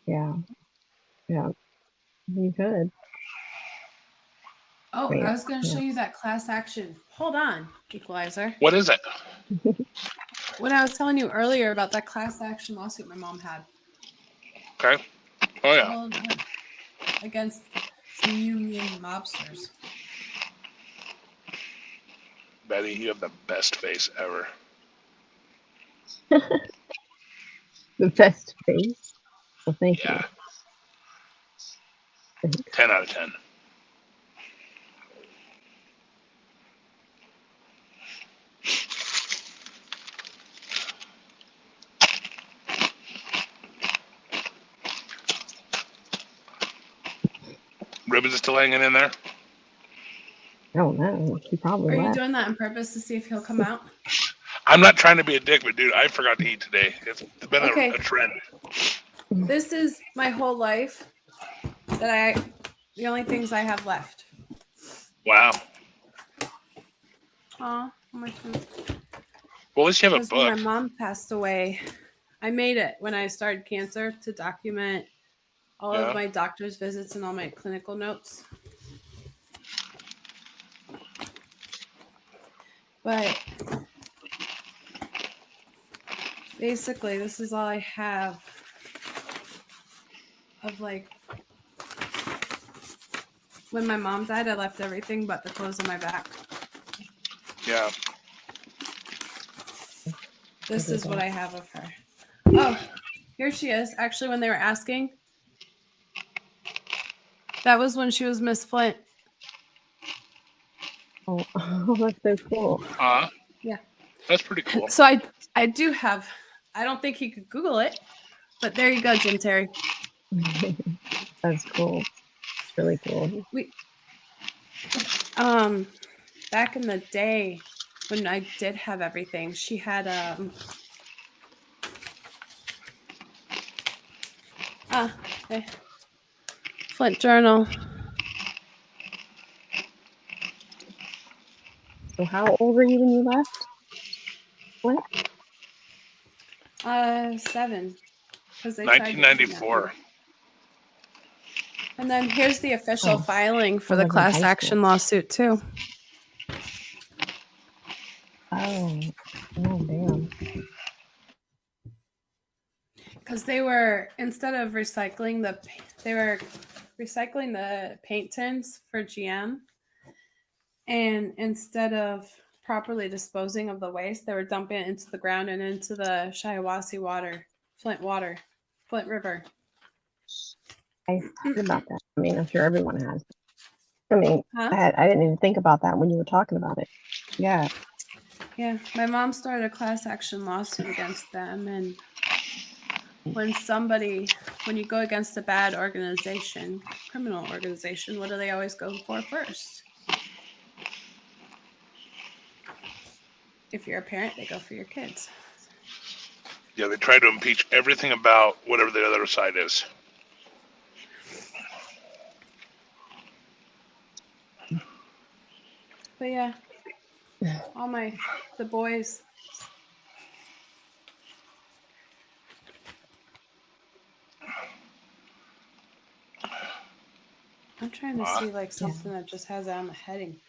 [SPEAKER 3] Yeah. Yeah. You could.
[SPEAKER 1] Oh,
[SPEAKER 3] Wait,
[SPEAKER 1] I was going to show
[SPEAKER 3] yeah.
[SPEAKER 1] you that class action. Hold on, Equalizer.
[SPEAKER 9] What is it?
[SPEAKER 1] When I was telling you earlier about that class action lawsuit my mom had.
[SPEAKER 9] Okay. Oh yeah.
[SPEAKER 1] Well, against some union mobsters.
[SPEAKER 9] Betty, you have the best face ever.
[SPEAKER 3] The best face. Well, thank
[SPEAKER 9] Yeah.
[SPEAKER 3] you.
[SPEAKER 9] 10 out of 10. Ribbons is still hanging in there.
[SPEAKER 3] I don't know. He probably
[SPEAKER 1] Are you
[SPEAKER 3] left.
[SPEAKER 1] doing that on purpose to see if he'll come out?
[SPEAKER 9] I'm not trying to be a dick, but dude, I forgot to eat today. It's been
[SPEAKER 1] Okay.
[SPEAKER 9] a trend.
[SPEAKER 1] This is my whole life the only things I have left.
[SPEAKER 9] Wow.
[SPEAKER 1] Aw, how much food?
[SPEAKER 9] Well, at least you have a
[SPEAKER 1] Because when
[SPEAKER 9] book.
[SPEAKER 1] my mom passed away, I made it when I started cancer to document all
[SPEAKER 9] Yeah.
[SPEAKER 1] of my doctor's visits and all my clinical notes. But basically, this is all I have of like when my mom died, I left everything but the clothes on my back.
[SPEAKER 9] Yeah.
[SPEAKER 1] This is what I have of her. Oh, here she is. Actually, when they were asking, that was when she was Miss Flint.
[SPEAKER 3] Oh, that's so cool.
[SPEAKER 1] Yeah.
[SPEAKER 9] That's pretty cool.
[SPEAKER 1] So I do have, I don't think he could Google it, but there you go, Jim Terry.
[SPEAKER 3] That's cool. It's really cool.
[SPEAKER 1] Back in the day when I did have everything, she had okay. Flint Journal.
[SPEAKER 3] So how old were you when you left? What?
[SPEAKER 1] 7. because they tried to kidnap
[SPEAKER 9] 1994.
[SPEAKER 1] me. And then here's the official filing for
[SPEAKER 3] I
[SPEAKER 1] the
[SPEAKER 3] was in
[SPEAKER 1] class
[SPEAKER 3] high
[SPEAKER 1] action
[SPEAKER 3] school.
[SPEAKER 1] lawsuit too.
[SPEAKER 3] Oh damn.
[SPEAKER 1] Because they were instead of recycling they were recycling the paint tins for GM, and instead of properly disposing of the waste, they were dumping it into the ground and into the Shiawassee Flint River.
[SPEAKER 3] I heard about that. I mean, I'm sure everyone has. I mean,
[SPEAKER 1] Huh?
[SPEAKER 3] I didn't even think about that when you were talking about it. Yeah.
[SPEAKER 1] Yeah, my mom started a class action lawsuit against them, and when you go against a bad organization, criminal organization, what do they always go for first? If you're a parent, they go for your kids.
[SPEAKER 9] Yeah, they try to impeach everything about whatever the other side is.
[SPEAKER 1] But yeah, the boys. I'm trying to see like something that just has it on the heading.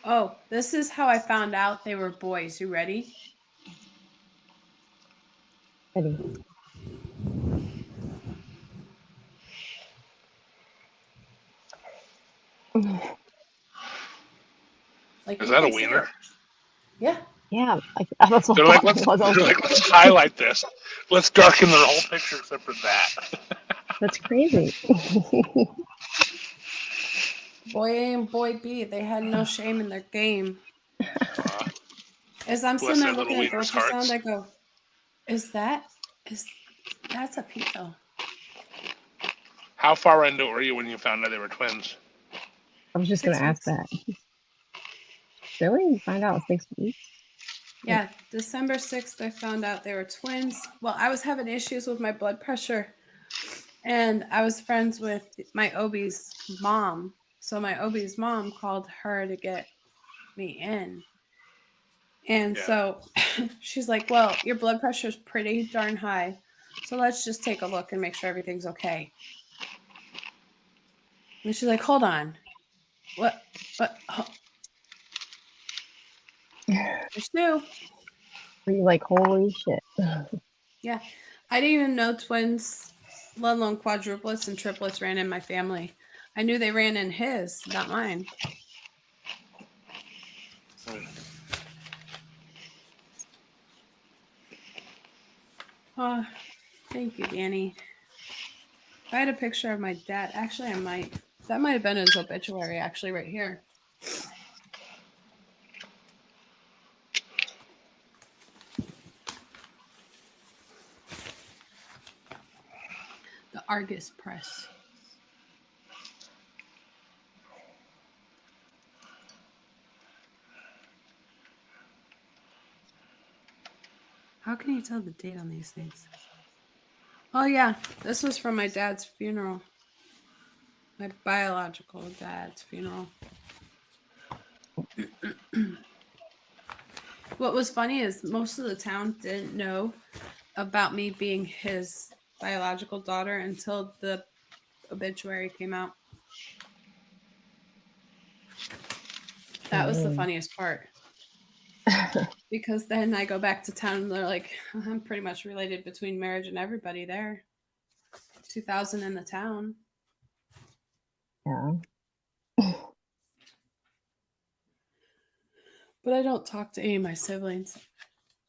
[SPEAKER 1] Oh, this is how I found out they were boys. You ready?
[SPEAKER 3] Ready.
[SPEAKER 1] Like,
[SPEAKER 9] Is
[SPEAKER 1] you
[SPEAKER 9] that a
[SPEAKER 1] can see
[SPEAKER 9] wiener?
[SPEAKER 1] it. Yeah.
[SPEAKER 3] Yeah, like that's what
[SPEAKER 9] They're
[SPEAKER 3] I
[SPEAKER 9] like,
[SPEAKER 3] thought it was.
[SPEAKER 9] let's highlight this. Let's darken their whole picture except for that.
[SPEAKER 3] That's crazy.
[SPEAKER 1] Boy A and Boy B, they had no shame in their game. As I'm
[SPEAKER 9] Bless
[SPEAKER 1] sitting there
[SPEAKER 9] their little
[SPEAKER 1] looking at the
[SPEAKER 9] wieners'
[SPEAKER 1] ultrasound,
[SPEAKER 9] hearts.
[SPEAKER 1] I go, that's a pedo.
[SPEAKER 9] How far into it were you when you found out they were twins?
[SPEAKER 3] I was just
[SPEAKER 1] 6
[SPEAKER 3] gonna ask
[SPEAKER 1] weeks.
[SPEAKER 3] that. Really? You find out 6 weeks?
[SPEAKER 1] Yeah, December 6th, I found out they were twins. Well, I was having issues with my blood pressure, and I was friends with my OB's mom. So my OB's mom called her to get me in. And so she's like, well, your blood pressure is pretty darn high. So let's just take a look and make sure everything's okay. And she's like, hold on. What? There's two.
[SPEAKER 3] Were you like, holy shit?
[SPEAKER 1] Yeah. I didn't even know twins, let alone quadruplets and triplets, ran in my family. I knew they ran in his, not mine. Oh, thank you, Danny. If I had a picture of my dad, actually, I might. That might have been his obituary, actually, right here. The Argus Press. How can you tell the date on these things? Oh, yeah. This was from my dad's funeral. My biological dad's funeral. What was funny is most of the town didn't know about me being his biological daughter until the obituary came out. That was the funniest part. Because then I go back to town and they're like, I'm pretty much related between marriage and everybody there. 2,000 in the town.
[SPEAKER 3] Yeah.
[SPEAKER 1] But I don't talk to any of my siblings.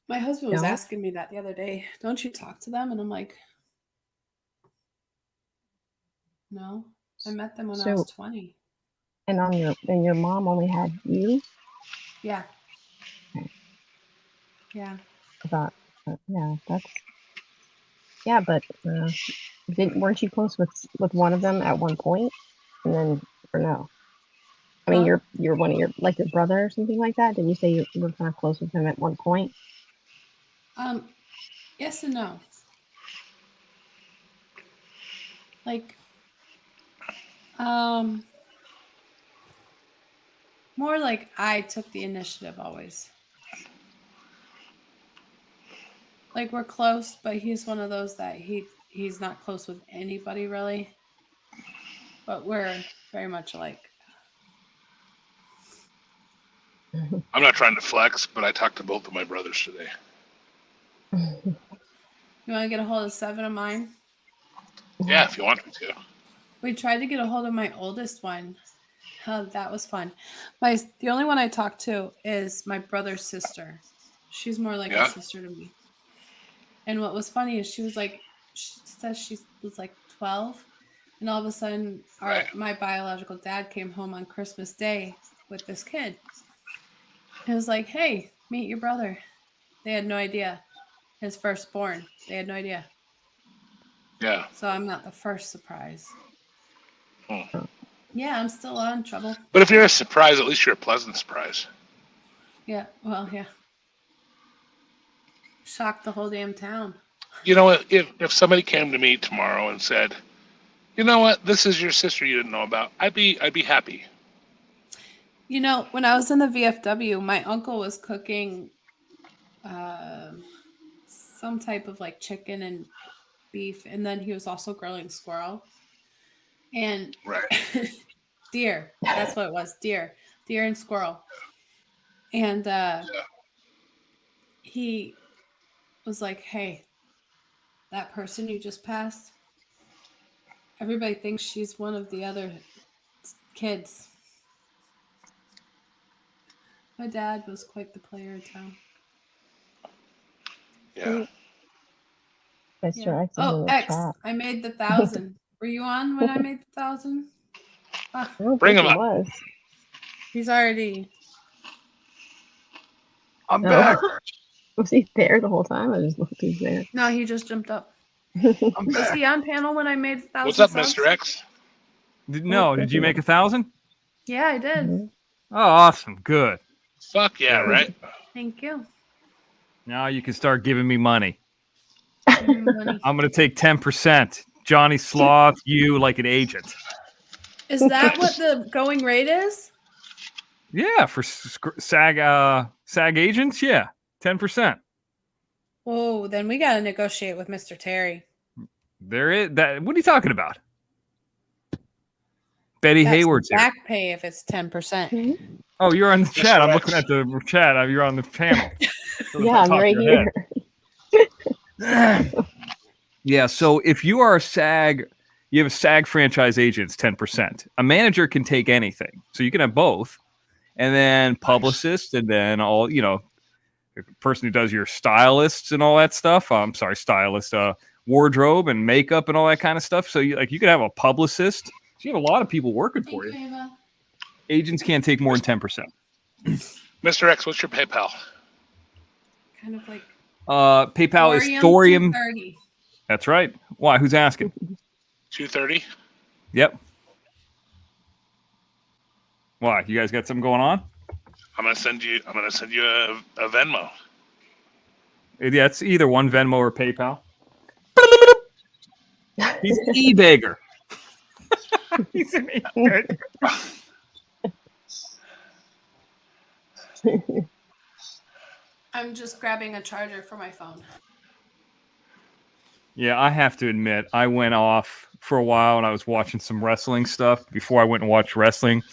[SPEAKER 1] My husband was
[SPEAKER 3] No?
[SPEAKER 1] asking me that the other day. Don't you talk to them? And I'm like, no. I met them when I was 20.
[SPEAKER 3] And your mom only had you?
[SPEAKER 1] Yeah.
[SPEAKER 3] Okay.
[SPEAKER 1] Yeah.
[SPEAKER 3] But weren't you close with one of them at one point, and then or no? I mean, you're one of your brother or something like that. Did you say you were kind of close with him at one point?
[SPEAKER 1] Yes and no. Like, more like I took the initiative always. Like we're close, but he's one of those that he's not close with anybody really. But we're very much alike.
[SPEAKER 9] I'm not trying to flex, but I talked to both of my brothers today.
[SPEAKER 1] You want to get a hold of 7 of mine?
[SPEAKER 9] Yeah, if you want me to.
[SPEAKER 1] We tried to get a hold of my oldest one. That was fun. The only one I talked to is my brother's sister. She's more like a sister to me. And what was funny is she says she was like 12, and all of a sudden my biological dad came home on Christmas Day with this kid. It was like, hey, meet your brother. They had no idea. His firstborn. They had no idea.
[SPEAKER 9] Yeah.
[SPEAKER 1] So I'm not the first surprise. Yeah, I'm still on trouble.
[SPEAKER 9] But if you're a surprise, at least you're a pleasant surprise.
[SPEAKER 1] Yeah, well, yeah. Shocked the whole damn town.
[SPEAKER 9] You know what? If somebody came to me tomorrow and said, you know what, this is your sister you didn't know about, I'd be happy.
[SPEAKER 1] You know, when I was in the VFW, my uncle was cooking some type of like chicken and beef, and then he was also grilling squirrel and deer. That's what it was, deer and squirrel. And he was like, hey, that person you just passed, everybody thinks she's one of the other kids. My dad was quite the player in town.
[SPEAKER 9] Yeah.
[SPEAKER 3] Mr. X.
[SPEAKER 1] Oh, X, I made the 1,000. Were you on when I made the 1,000?
[SPEAKER 9] Bring him up.
[SPEAKER 1] He's already.
[SPEAKER 2] I'm back.
[SPEAKER 3] Was he there the whole time? I just looked he's there.
[SPEAKER 1] No, he just jumped up. Was he on panel when I made 1,000?
[SPEAKER 9] What's up, Mr. X?
[SPEAKER 2] No, did you make 1,000?
[SPEAKER 1] Yeah, I did.
[SPEAKER 2] Oh, awesome. Good.
[SPEAKER 9] Fuck yeah, right?
[SPEAKER 1] Thank you.
[SPEAKER 2] Now you can start giving me money. I'm going to take 10%. Johnny Sloth, you like an agent.
[SPEAKER 1] Is that what the going rate is?
[SPEAKER 2] Yeah, for SAG agents, yeah, 10%.
[SPEAKER 1] Oh, then we got to negotiate with Mr. Terry.
[SPEAKER 2] There is that. What are you talking about? Betty
[SPEAKER 1] That's
[SPEAKER 2] Hayward's
[SPEAKER 1] back
[SPEAKER 2] here.
[SPEAKER 1] pay if it's 10%.
[SPEAKER 2] Oh, you're on the chat. I'm looking at the chat. You're on the panel.
[SPEAKER 3] Yeah, I'm right here.
[SPEAKER 2] Yeah, so if you are a SAG, you have a SAG franchise agent, it's 10%. A manager can take anything. So you can have both. And then publicists, and then all, the person who does your stylists and all that stuff. Wardrobe and makeup and all that kind of stuff. So you could have a publicist. So you have a lot of people working for you. Agents can't take more than 10%.
[SPEAKER 9] Mr. X, what's your PayPal?
[SPEAKER 1] Kind of like
[SPEAKER 2] PayPal is Thorium.
[SPEAKER 1] 230.
[SPEAKER 2] That's right. Why? Who's asking?
[SPEAKER 9] 230.
[SPEAKER 2] Yep. Why? You guys got something going on?
[SPEAKER 9] I'm gonna send you a Venmo.
[SPEAKER 2] Yeah, it's either one, Venmo or PayPal. He's an e-bagger. He's an e-bagger.
[SPEAKER 1] I'm just grabbing a charger for my phone.
[SPEAKER 2] Yeah, I have to admit, I went off for a while and I was watching some wrestling stuff. Before I went and watched wrestling,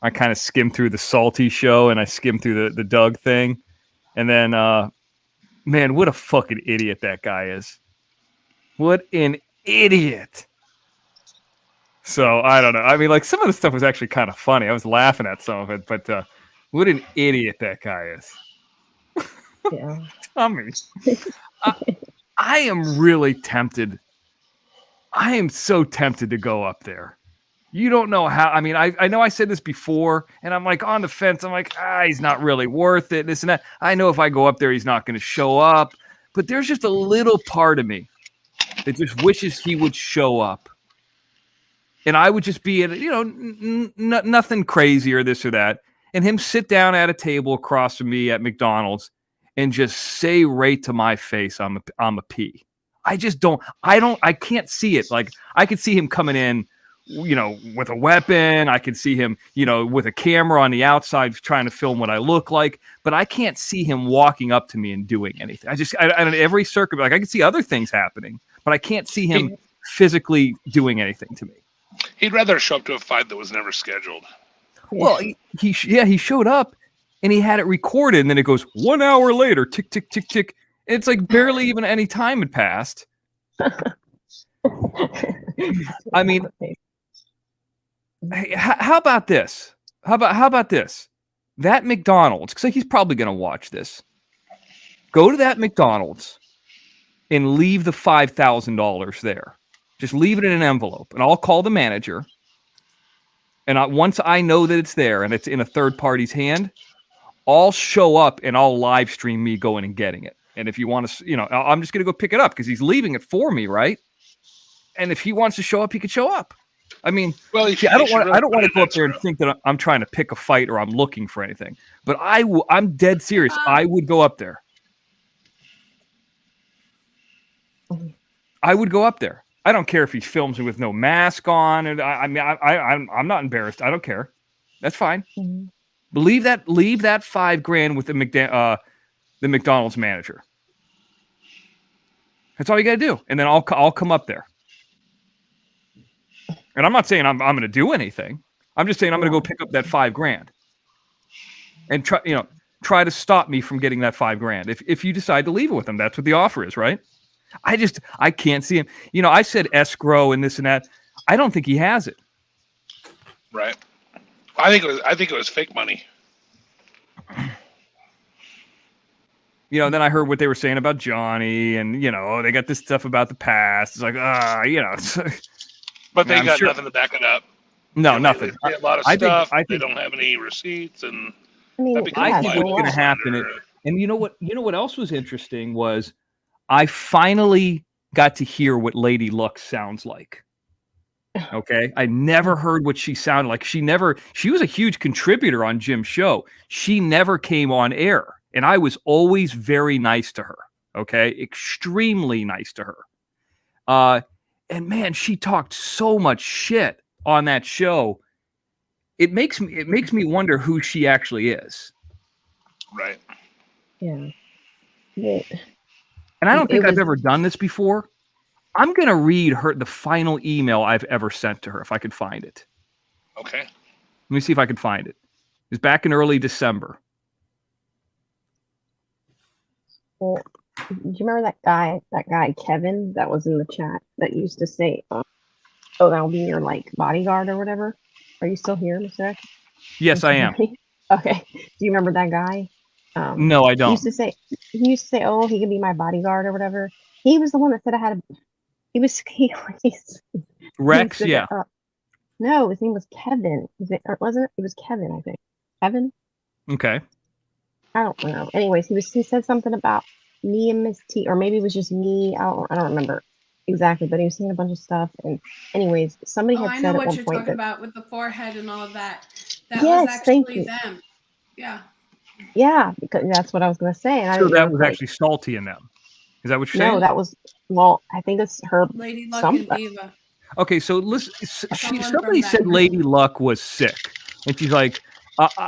[SPEAKER 2] I kind of skimmed through the Salty show and I skimmed through the Doug thing. And then, man, what a fucking idiot that guy is. What an idiot. So, I don't know. I mean, like, some of the stuff was actually kind of funny. I was laughing at some of it, but what an idiot that guy is.
[SPEAKER 3] Yeah.
[SPEAKER 2] Tommy. I am really tempted. I am so tempted to go up there. You don't know how. I mean, I know I said this before, and I'm like on the fence. I'm like, he's not really worth it, this and that. I know if I go up there, he's not going to show up. But there's just a little part of me that just wishes he would show up. And I would just be at, nothing crazy or this or that. And him sit down at a table across from me at McDonald's and just say right to my face, I'm a P. I just don't, I can't see it. Like, I could see him coming in with a weapon. I can see him, with a camera on the outside trying to film what I look like. But I can't see him walking up to me and doing anything. I every circuit, like I can see other things happening, but I can't see him physically doing anything to me.
[SPEAKER 9] He'd rather show up to a fight that was never scheduled.
[SPEAKER 2] Well, he showed up and he had it recorded, and then it goes 1 hour later, tick, tick, tick, tick. It's like barely even any time had passed. I mean, hey, how about this? How about this? That McDonald's, because he's probably going to watch this. Go to that McDonald's and leave the $5,000 there. Just leave it in an envelope, and I'll call the manager. And once I know that it's there and it's in a third party's hand, I'll show up and I'll live stream me going and getting it. And if you want to, I'm just going to go pick it up because he's leaving it for me, right? And if he wants to show up, he could show up. I mean, I don't want to go up there and think that I'm trying to pick a fight or I'm looking for anything. But I'm dead serious. I would go up there. I would go up there. I don't care if he films it with no mask on. And I'm not embarrassed. I don't care. That's fine. Mm-hmm. But leave that $5,000 with the McDonald's manager. That's all you got to do. And then I'll come up there. And I'm not saying I'm going to do anything. I'm just saying I'm going to go pick up that $5,000 and try to stop me from getting that $5,000. If you decide to leave it with him, that's what the offer is, right? I can't see him. I said escrow and this and that. I don't think he has it.
[SPEAKER 9] Right. I think it was fake money.
[SPEAKER 2] Then I heard what they were saying about Johnny, and they got this stuff about the past. It's like,
[SPEAKER 9] but they got nothing to back it up.
[SPEAKER 2] No, nothing.
[SPEAKER 9] They a lot of stuff. They don't have any receipts, and
[SPEAKER 2] I think what's going to happen. And you know what else was interesting was I finally got to hear what Lady Luck sounds like. Okay. I never heard what she sounded like. She was a huge contributor on Jim's show. She never came on air. And I was always very nice to her. Okay. Extremely nice to her. And man, she talked so much shit on that show. It makes me wonder who she actually is.
[SPEAKER 9] Right.
[SPEAKER 3] Yeah.
[SPEAKER 2] And I don't think I've ever done this before. I'm going to read the final email I've ever sent to her if I could find it.
[SPEAKER 9] Okay.
[SPEAKER 2] Let me see if I can find it. It was back in early December.
[SPEAKER 3] Well, do you remember that guy Kevin that was in the chat that used to say, "Oh, that'll be your bodyguard or whatever"? Are you still here, Mr. X?
[SPEAKER 2] Yes, I am.
[SPEAKER 3] Okay. Do you remember that guy?
[SPEAKER 2] No, I don't.
[SPEAKER 3] He used to say, "Oh, he could be my bodyguard or whatever." He was the one that said I had
[SPEAKER 2] Rex, yeah.
[SPEAKER 3] No, his name was Kevin. Wasn't it? It was Kevin, I think. Kevin?
[SPEAKER 2] Okay.
[SPEAKER 3] I don't know. Anyways, he said something about me and Miss T, or maybe it was just me. I don't remember exactly, but he was saying a bunch of stuff. And anyways, somebody had said at one point
[SPEAKER 1] I know what you're talking about with the forehead and all of that. That
[SPEAKER 3] yes,
[SPEAKER 1] was actually them. Yeah.
[SPEAKER 3] Yeah, because that's what I was going to say. And
[SPEAKER 2] so that was actually Salty in them. Is that what you're saying?
[SPEAKER 3] No, that was, well, I think it's her.
[SPEAKER 1] Lady Luck and Diva.
[SPEAKER 2] Okay, so listen, somebody said Lady Luck was sick. And she's like,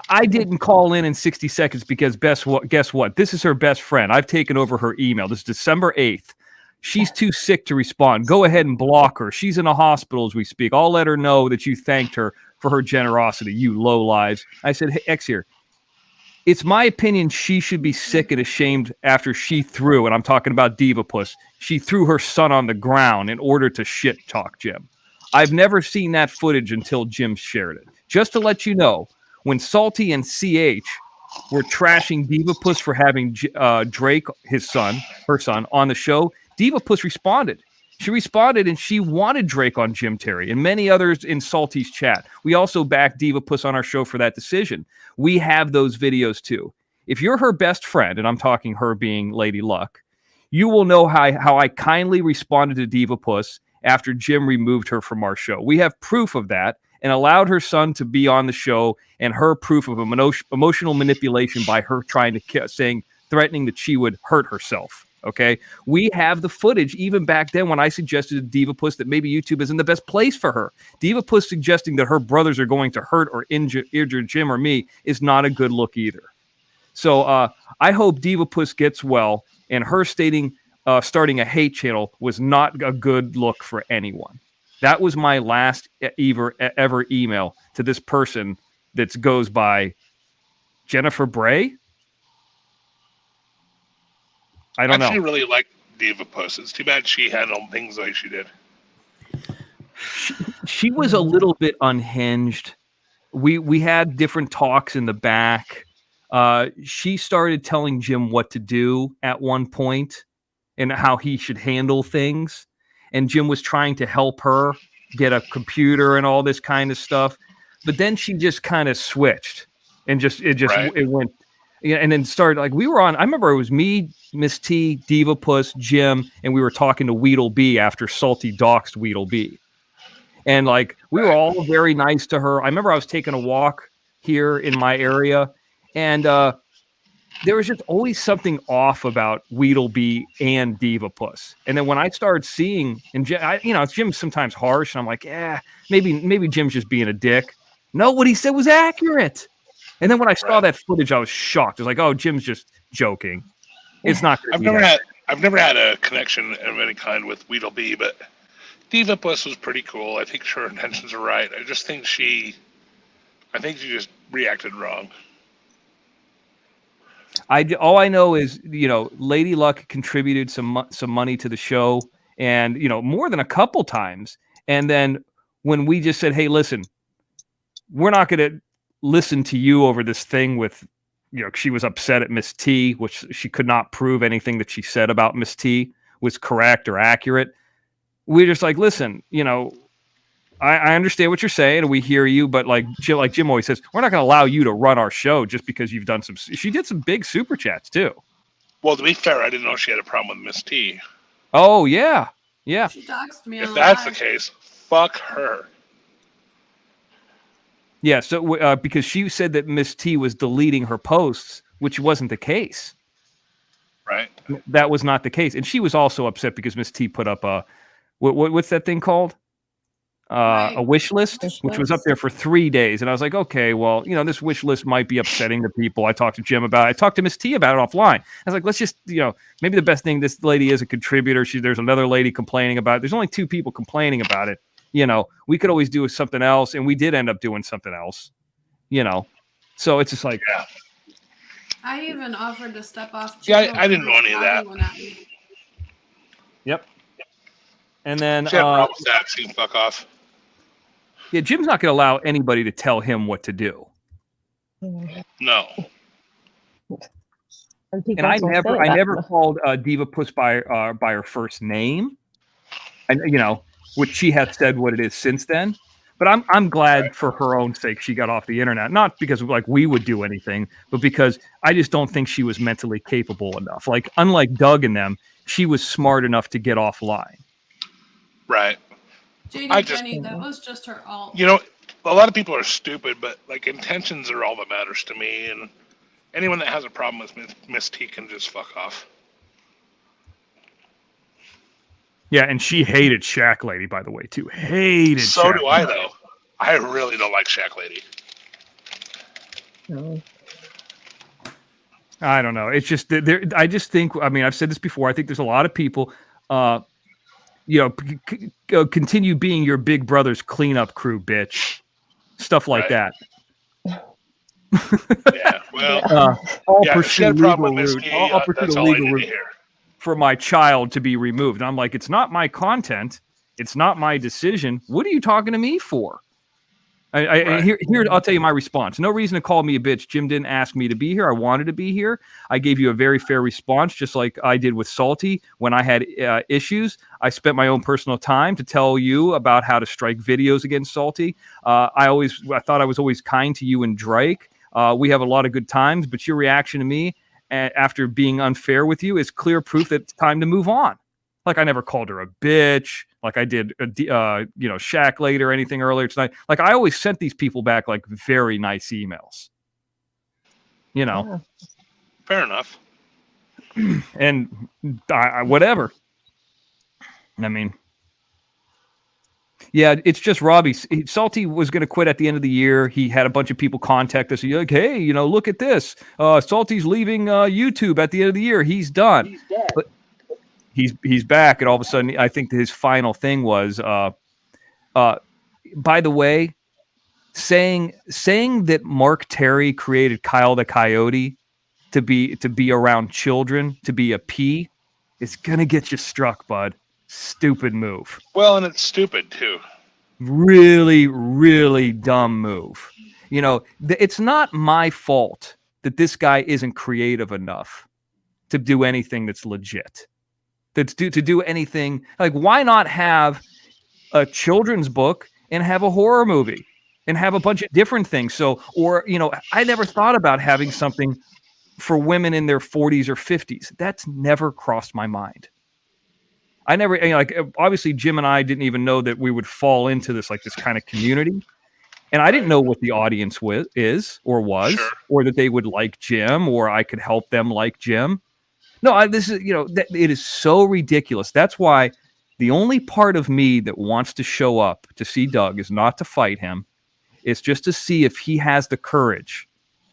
[SPEAKER 2] I didn't call in 60 seconds because guess what? This is her best friend. I've taken over her email. This is December 8th. She's too sick to respond. Go ahead and block her. She's in a hospital as we speak. I'll let her know that you thanked her for her generosity, you lowlives. I said, hey, X here. It's my opinion she should be sick and ashamed after she threw, and I'm talking about Divapuss, she threw her son on the ground in order to shit talk Jim. I've never seen that footage until Jim shared it. Just to let you know, when Salty and CH were trashing Divapuss for having Drake, her son, on the show, Divapuss responded. She responded and she wanted Drake on Jim Terry and many others in Salty's chat. We also backed Divapuss on our show for that decision. We have those videos too. If you're her best friend, and I'm talking her being Lady Luck, you will know how I kindly responded to Divapuss after Jim removed her from our show. We have proof of that and allowed her son to be on the show, and her proof of emotional manipulation by her threatening that she would hurt herself. Okay, we have the footage even back then when I suggested to Diva Puss that maybe YouTube isn't the best place for her. Diva Puss suggesting that her brothers are going to hurt or injure Jim or me is not a good look either. So I hope Diva Puss gets well, and her starting a hate channel was not a good look for anyone. That was my last ever email to this person that goes by Jennifer Bray. I don't know.
[SPEAKER 9] I actually really like Diva Puss. It's too bad she handled things like she did.
[SPEAKER 2] She was a little bit unhinged. We had different talks in the back. She started telling Jim what to do at one point and how he should handle things. And Jim was trying to help her get a computer and all this kind of stuff. But then she just kind of switched and it went. Yeah, and then started like we were on. I remember it was me, Miss T, Diva Puss, Jim, and we were talking to Weedle B after Salty doxed Weedle B, and like we were all very nice to her. I remember I was taking a walk here in my area, and there was just always something off about Weedle B and Diva Puss. And then when I started seeing, and Jim's sometimes harsh, and I'm like, yeah, maybe Jim's just being a dick. No, what he said was accurate. And then when I saw that footage, I was shocked. I was like, "Oh, Jim's just joking. It's not."
[SPEAKER 9] I've never had a connection of any kind with Weedle B, but Diva Puss was pretty cool. I think her intentions are right. I just think she just reacted wrong.
[SPEAKER 2] All I know is Lady Luck contributed some money to the show, and more than a couple times. And then when we just said, "Hey, listen, we're not going to listen to you over this thing with," she was upset at Miss T, which she could not prove anything that she said about Miss T was correct or accurate. We're just like, listen, I understand what you're saying and we hear you, but like Jim always says, we're not going to allow you to run our show just because you've done she did some big super chats too.
[SPEAKER 9] Well, to be fair, I didn't know she had a problem with Miss T.
[SPEAKER 2] Oh yeah. Yeah.
[SPEAKER 1] She doxed me.
[SPEAKER 9] If that's the case, fuck her.
[SPEAKER 2] Yeah, so because she said that Miss T was deleting her posts, which wasn't the case.
[SPEAKER 9] Right.
[SPEAKER 2] That was not the case. And she was also upset because Miss T put up what's that thing called? A wish list, which was up there for 3 days. And I was like, okay, well, this wish list might be upsetting the people. I talked to Jim about it. I talked to Miss T about it offline. I was like, let's just, maybe the best thing, this lady is a contributor. There's another lady complaining about it. There's only 2 people complaining about it. We could always do something else, and we did end up doing something else, So it's just like,
[SPEAKER 9] yeah.
[SPEAKER 1] I even offered to step off.
[SPEAKER 9] Yeah, I didn't know any of that.
[SPEAKER 2] Yep. And then
[SPEAKER 9] she had a problem with that. So you can fuck off.
[SPEAKER 2] Yeah, Jim's not going to allow anybody to tell him what to do.
[SPEAKER 9] No.
[SPEAKER 2] And I never called Diva Puss by her first name, and which she has said what it is since then. But I'm glad for her own sake she got off the internet, not because like we would do anything, but because I just don't think she was mentally capable enough. Like unlike Doug and them, she was smart enough to get offline.
[SPEAKER 9] Right.
[SPEAKER 1] Jenny, that was just her alt.
[SPEAKER 9] A lot of people are stupid, but like intentions are all that matters to me. And anyone that has a problem with Miss T can just fuck off.
[SPEAKER 2] Yeah, and she hated Shack Lady, by the way, too. Hated.
[SPEAKER 9] So Shack do I, though. I really don't like Shack Lady.
[SPEAKER 3] No.
[SPEAKER 2] I don't know. It's just I just think. I mean, I've said this before. I think there's a lot of people. Continue being your big brother's cleanup crew, bitch. Stuff like that.
[SPEAKER 9] Yeah. Well.
[SPEAKER 2] I'll pursue legal route. I'll pursue the legal route for my child to be removed. And I'm like, it's not my content. It's not my decision. What are you talking to me for? Here, I'll tell you my response. No reason to call me a bitch. Jim didn't ask me to be here. I wanted to be here. I gave you a very fair response, just like I did with Salty. When I had issues, I spent my own personal time to tell you about how to strike videos against Salty. I thought I was always kind to you and Drake. We have a lot of good times, but your reaction to me after being unfair with you is clear proof that it's time to move on. Like I never called her a bitch, like I did, Shack Lady or anything earlier tonight. Like I always sent these people back like very nice emails.
[SPEAKER 9] Fair enough.
[SPEAKER 2] and whatever. I mean, yeah, it's just Robbie. Salty was going to quit at the end of the year. He had a bunch of people contact us. He's like, hey, look at this. Salty's leaving YouTube at the end of the year. He's done. He's dead. But he's back, and all of a sudden, I think his final thing was, by the way, saying that Mark Terry created Kyle the Coyote to be around children, to be a P, is gonna get you struck, bud. Stupid move.
[SPEAKER 9] Well, and it's stupid too.
[SPEAKER 2] Really, really dumb move. It's not my fault that this guy isn't creative enough to do anything that's legit. To do anything like, why not have a children's book and have a horror movie and have a bunch of different things? So, or I never thought about having something for women in their 40s or 50s. That's never crossed my mind. I never, obviously Jim and I didn't even know that we would fall into this kind of community. And I didn't know what the audience is or was, sure, or that they would like Jim, or I could help them like Jim. No, this is, it is so ridiculous. That's why the only part of me that wants to show up to see Doug is not to fight him. It's just to see if he has the courage,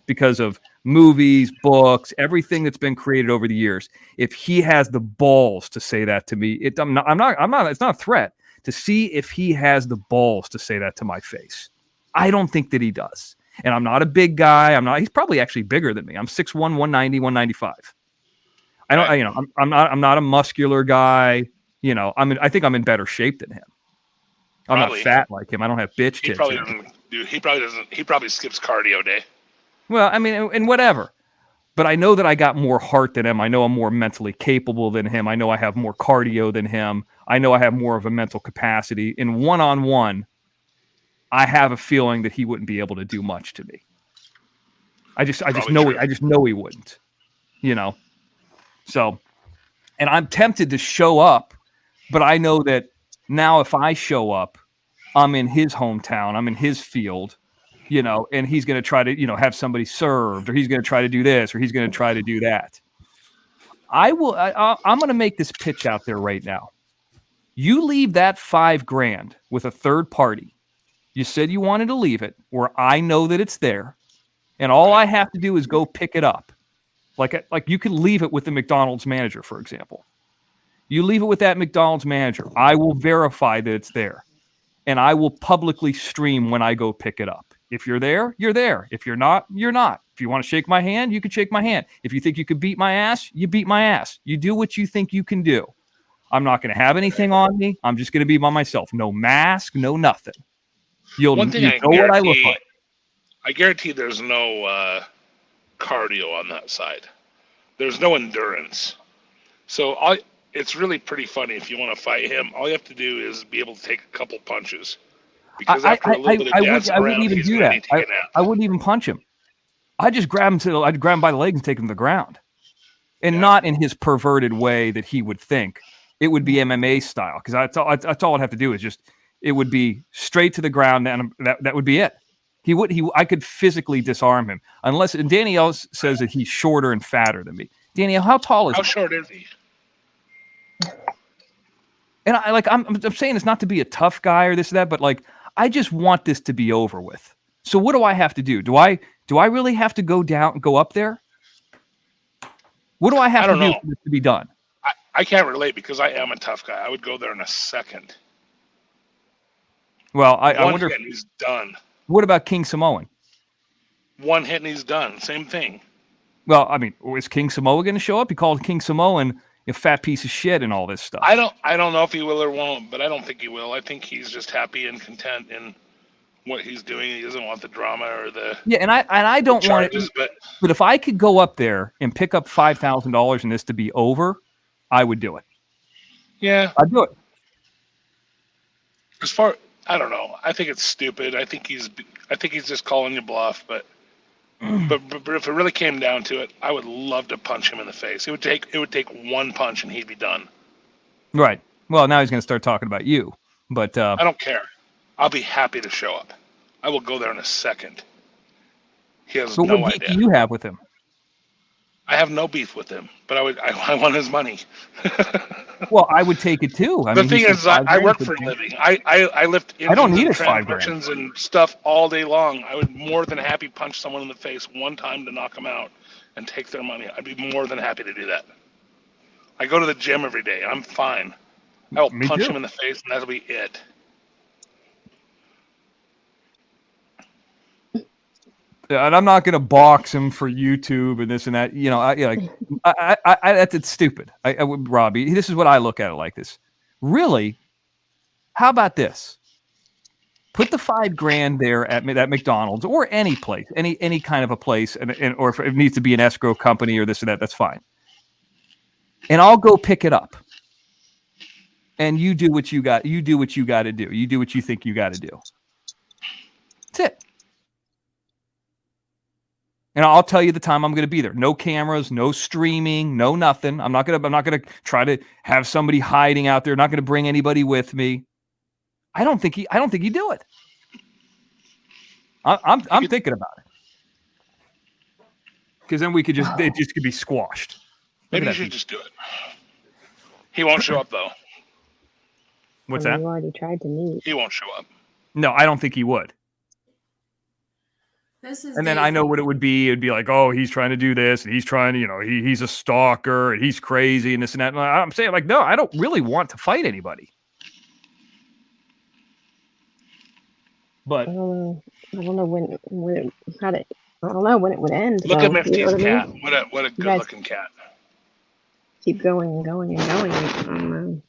[SPEAKER 2] because of movies, books, everything that's been created over the years. If he has the balls to say that to me, it's not a threat, to see if he has the balls to say that to my face. I don't think that he does. And I'm not a big guy. He's probably actually bigger than me. I'm 6'1", 190, 195. I'm not a muscular guy. I think I'm in better shape than him. I'm
[SPEAKER 9] probably
[SPEAKER 2] not fat like him. I don't have bitch tits.
[SPEAKER 9] He probably skips cardio day.
[SPEAKER 2] Well, and whatever. But I know that I got more heart than him. I know I'm more mentally capable than him. I know I have more cardio than him. I know I have more of a mental capacity. In one-on-one, I have a feeling that he wouldn't be able to do much to me. I just know he wouldn't. So, and I'm tempted to show up, but I know that now if I show up, I'm in his hometown, I'm in his field, and he's going to try to, have somebody served, or he's going to try to do this, or he's going to try to do that. I'm going to make this pitch out there right now. You leave that $5,000 with a third party. You said you wanted to leave it where I know that it's there, and all I have to do is go pick it up. Like you could leave it with the McDonald's manager, for example. You leave it with that McDonald's manager. I will verify that it's there, and I will publicly stream when I go pick it up. If you're there, you're there. If you're not, you're not. If you want to shake my hand, you can shake my hand. If you think you can beat my ass, you beat my ass. You do what you think you can do. I'm not going to have anything on me. I'm just going to be by myself. No mask, no nothing. You'll know what I look like.
[SPEAKER 9] I guarantee there's no cardio on that side. There's no endurance. So it's really pretty funny. If you want to fight him, all you have to do is be able to take a couple punches. Because after a little bit of dancing around, he's going to need to take a nap.
[SPEAKER 2] I wouldn't even punch him. I'd just grab him by the leg and take him to the ground. And not in his perverted way that he would think. It would be MMA style. Because that's all I'd have to do is it would be straight to the ground, and that would be it. I could physically disarm him. And Danielle says that he's shorter and fatter than me. Danielle, how tall is he?
[SPEAKER 9] How short is he?
[SPEAKER 2] And I'm saying it's not to be a tough guy or this or that, but I just want this to be over with. So what do I have to do? Do I really have to go up there? What do I have to do for this to be done?
[SPEAKER 9] I can't relate because I am a tough guy. I would go there in a second.
[SPEAKER 2] Well, I wonder
[SPEAKER 9] if he's done.
[SPEAKER 2] What about King Samoan?
[SPEAKER 9] One hit and he's done. Same thing.
[SPEAKER 2] Well, is King Samoa going to show up? He called King Samoan a fat piece of shit and all this stuff.
[SPEAKER 9] I don't know if he will or won't, but I don't think he will. I think he's just happy and content in what he's doing. He doesn't want the drama or the
[SPEAKER 2] and I don't want it. But if I could go up there and pick up $5,000 and this to be over, I would do it.
[SPEAKER 9] Yeah,
[SPEAKER 2] I'd do it.
[SPEAKER 9] I don't know. I think it's stupid. I think he's just calling you bluff. But if it really came down to it, I would love to punch him in the face. It would take one punch and he'd be done.
[SPEAKER 2] Right. Well, now he's going to start talking about you. But
[SPEAKER 9] I don't care. I'll be happy to show up. I will go there in a second. He has no idea.
[SPEAKER 2] What beef do you have with him?
[SPEAKER 9] I have no beef with him, but I want his money.
[SPEAKER 2] Well, I would take it too.
[SPEAKER 9] The thing is, I work for a living. I lift
[SPEAKER 2] I don't need
[SPEAKER 9] engines
[SPEAKER 2] his
[SPEAKER 9] and
[SPEAKER 2] $5,000.
[SPEAKER 9] transmissions and stuff all day long. I would more than happy punch someone in the face one time to knock them out and take their money. I'd be more than happy to do that. I go to the gym every day. I'm fine. I will punch him in the face, and that'll be it.
[SPEAKER 2] And I'm not going to box him for YouTube and this and that. You know, that's stupid. I would, Robbie. This is what I look at it like this. Really? How about this? Put the $5,000 there at McDonald's or any place, any kind of a place, or if it needs to be an escrow company or this or that, that's fine. And I'll go pick it up. And you do what you got. You do what you got to do. You do what you think you got to do. That's it. And I'll tell you the time I'm going to be there. No cameras, no streaming, no nothing. I'm not going to try to have somebody hiding out there. Not going to bring anybody with me. I don't think he'd do it. I'm thinking about it. Because then it just could be squashed.
[SPEAKER 9] Maybe you should just do it. He won't show up though.
[SPEAKER 2] What's that?
[SPEAKER 3] You already tried to meet.
[SPEAKER 9] He won't show up.
[SPEAKER 2] No, I don't think he would. And then I know what it would be. It'd be like, oh, he's trying to do this, and he's trying to, he's a stalker, and he's crazy, and this and that. And I'm saying, like, no, I don't really want to fight anybody. But
[SPEAKER 3] I don't know when it would end.
[SPEAKER 9] Look
[SPEAKER 3] though,
[SPEAKER 9] at Misty's
[SPEAKER 3] you know what
[SPEAKER 9] cat.
[SPEAKER 3] I mean?
[SPEAKER 9] What a good-looking cat.
[SPEAKER 3] Keep going and going and going.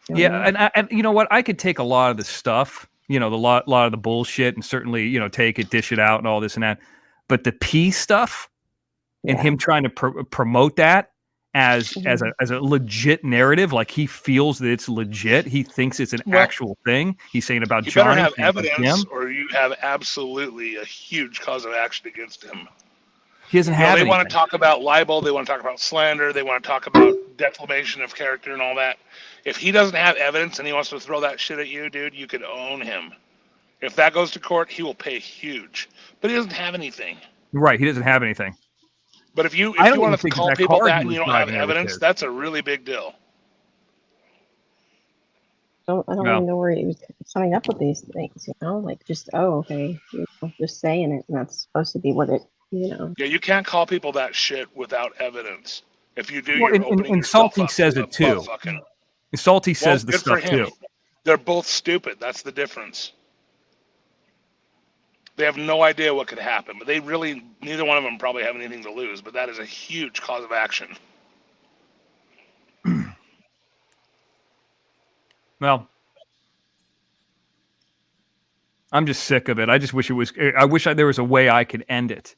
[SPEAKER 2] Yeah, and you know what? I could take a lot of the stuff. The lot of the bullshit, and certainly, take it, dish it out, and all this and that. But the peace stuff, and him trying to promote that as a legit narrative, like he feels that it's legit. He thinks it's an actual thing. He's saying about Johnny.
[SPEAKER 9] You better have evidence, or you have absolutely a huge cause of action against him.
[SPEAKER 2] He doesn't have.
[SPEAKER 9] They want to talk about libel. They want to talk about slander. They want to talk about defamation of character and all that. If he doesn't have evidence and he wants to throw that shit at you, dude, you could own him. If that goes to court, he will pay huge. But he doesn't have anything.
[SPEAKER 2] Right, he doesn't have anything.
[SPEAKER 9] But if you want to call people that and you don't have evidence, that's a really big deal.
[SPEAKER 3] I don't even know where he was coming up with these things, like just, okay, just saying it, and that's supposed to be what it,
[SPEAKER 9] Yeah, you can't call people that shit without evidence. If you do,
[SPEAKER 2] and Salty says it too. Salty says the stuff too.
[SPEAKER 9] They're both stupid. That's the difference. They have no idea what could happen, but neither one of them probably have anything to lose, but that is a huge cause of action.
[SPEAKER 2] Well, I'm just sick of it. I just wish there was a way I could end it.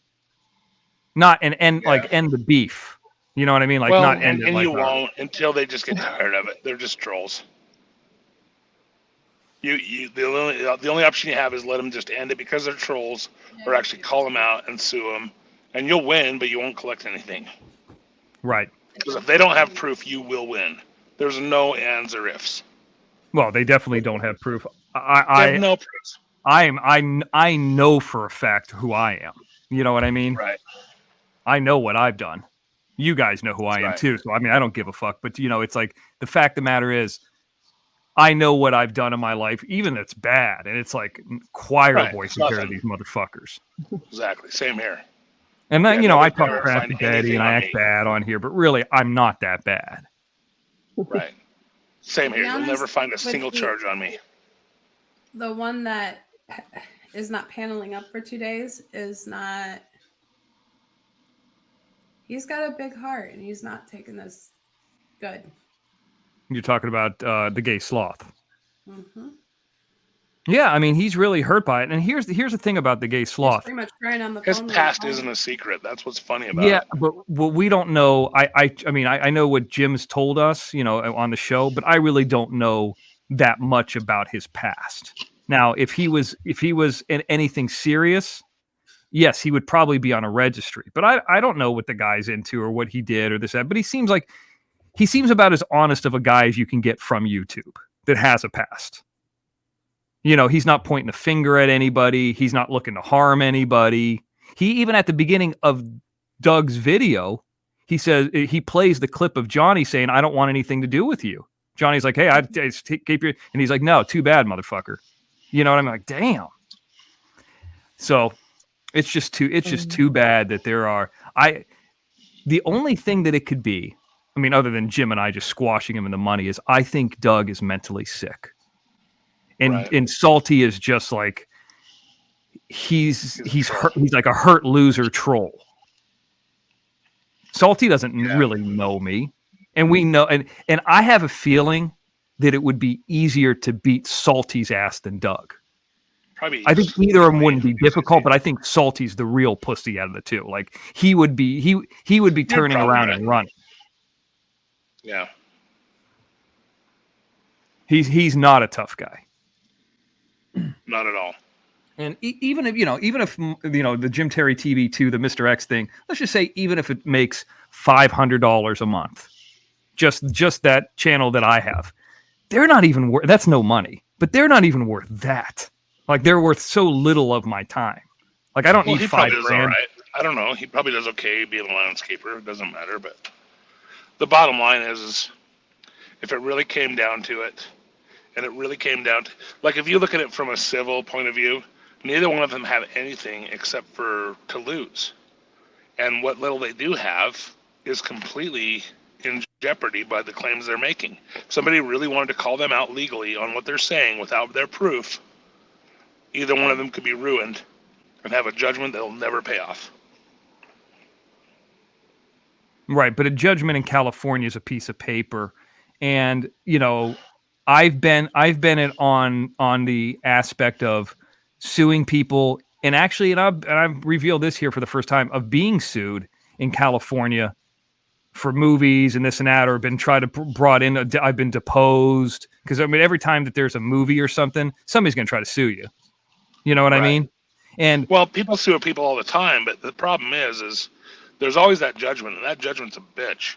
[SPEAKER 2] Not end the beef. You know what I mean? Like, not end it.
[SPEAKER 9] And you won't until they just get tired of it. They're just trolls. The only option you have is let them just end it because they're trolls, or actually call them out and sue them, and you'll win, but you won't collect anything.
[SPEAKER 2] Right.
[SPEAKER 9] Because if they don't have proof, you will win. There's no ands or ifs.
[SPEAKER 2] Well, they definitely don't have proof.
[SPEAKER 9] They have no proof.
[SPEAKER 2] I know for a fact who I am. You know what I mean?
[SPEAKER 9] Right.
[SPEAKER 2] I know what I've done. You guys know who I am too. So, I mean, I don't give a fuck. But, it's like the fact of the matter is I know what I've done in my life, even that's bad. And it's like choir voice compared to these motherfuckers.
[SPEAKER 9] Exactly. Same here.
[SPEAKER 2] And then, I talk crap to Betty and I act bad on here, but really, I'm not that bad.
[SPEAKER 9] Right. Same here. You'll never find a single charge on me.
[SPEAKER 1] The one that is not paneling up for 2 days is not... He's got a big heart, and he's not taking this good.
[SPEAKER 2] You're talking about the gay sloth.
[SPEAKER 1] Mm-hmm.
[SPEAKER 2] Yeah, I mean, he's really hurt by it. And here's the thing about the gay sloth.
[SPEAKER 1] He's pretty much crying on the
[SPEAKER 9] His
[SPEAKER 1] phone.
[SPEAKER 9] past isn't a secret. That's what's funny about it.
[SPEAKER 2] Yeah, but what we don't know, I mean, I know what Jim's told us, on the show, but I really don't know that much about his past. Now, if he was in anything serious, yes, he would probably be on a registry, but I don't know what the guy's into or what he did or this, that, but he seems about as honest of a guy as you can get from YouTube that has a past. He's not pointing a finger at anybody. He's not looking to harm anybody. He, even at the beginning of Doug's video, he says he plays the clip of Johnny saying, "I don't want anything to do with you." Johnny's like, "Hey, I keep your," and he's like, "No, too bad, motherfucker." You know what I mean? Like, damn. So it's just too bad that there are. The only thing that it could be, I mean, other than Jim and I just squashing him in the money, is I think Doug is mentally sick, and Salty is just like he's hurt, he's like a hurt loser troll. Salty doesn't really know me, and we know, and I have a feeling that it would be easier to beat Salty's ass than Doug.
[SPEAKER 9] Probably.
[SPEAKER 2] I think either of them wouldn't be difficult, but I think Salty's the real pussy out of the two. Like he would be turning around and running.
[SPEAKER 9] Yeah.
[SPEAKER 2] He's not a tough guy.
[SPEAKER 9] Not at all.
[SPEAKER 2] And even if the Jim Terry TV2, the Mr. X thing, let's just say even if it makes $500 a month, just that channel that I have, they're not even worth. That's no money, but they're not even worth that. Like they're worth so little of my time. Like I don't need $5 grand.
[SPEAKER 9] All right. I don't know. He probably does okay being a landscaper. It doesn't matter. But the bottom line is if it really came down to it, and it really came down to, like, if you look at it from a civil point of view, neither one of them have anything except for to lose. And what little they do have is completely in jeopardy by the claims they're making. If somebody really wanted to call them out legally on what they're saying without their proof, either one of them could be ruined and have a judgment that'll never pay off.
[SPEAKER 2] Right, but a judgment in California is a piece of paper, and I've been it on the aspect of suing people, and actually, and I've revealed this here for the first time, of being sued in California for movies and this and that, or been brought in. I've been deposed because every time that there's a movie or something, somebody's going to try to sue you. You know what I mean? And
[SPEAKER 9] well, people sue people all the time, but the problem is there's always that judgment, and that judgment's a bitch.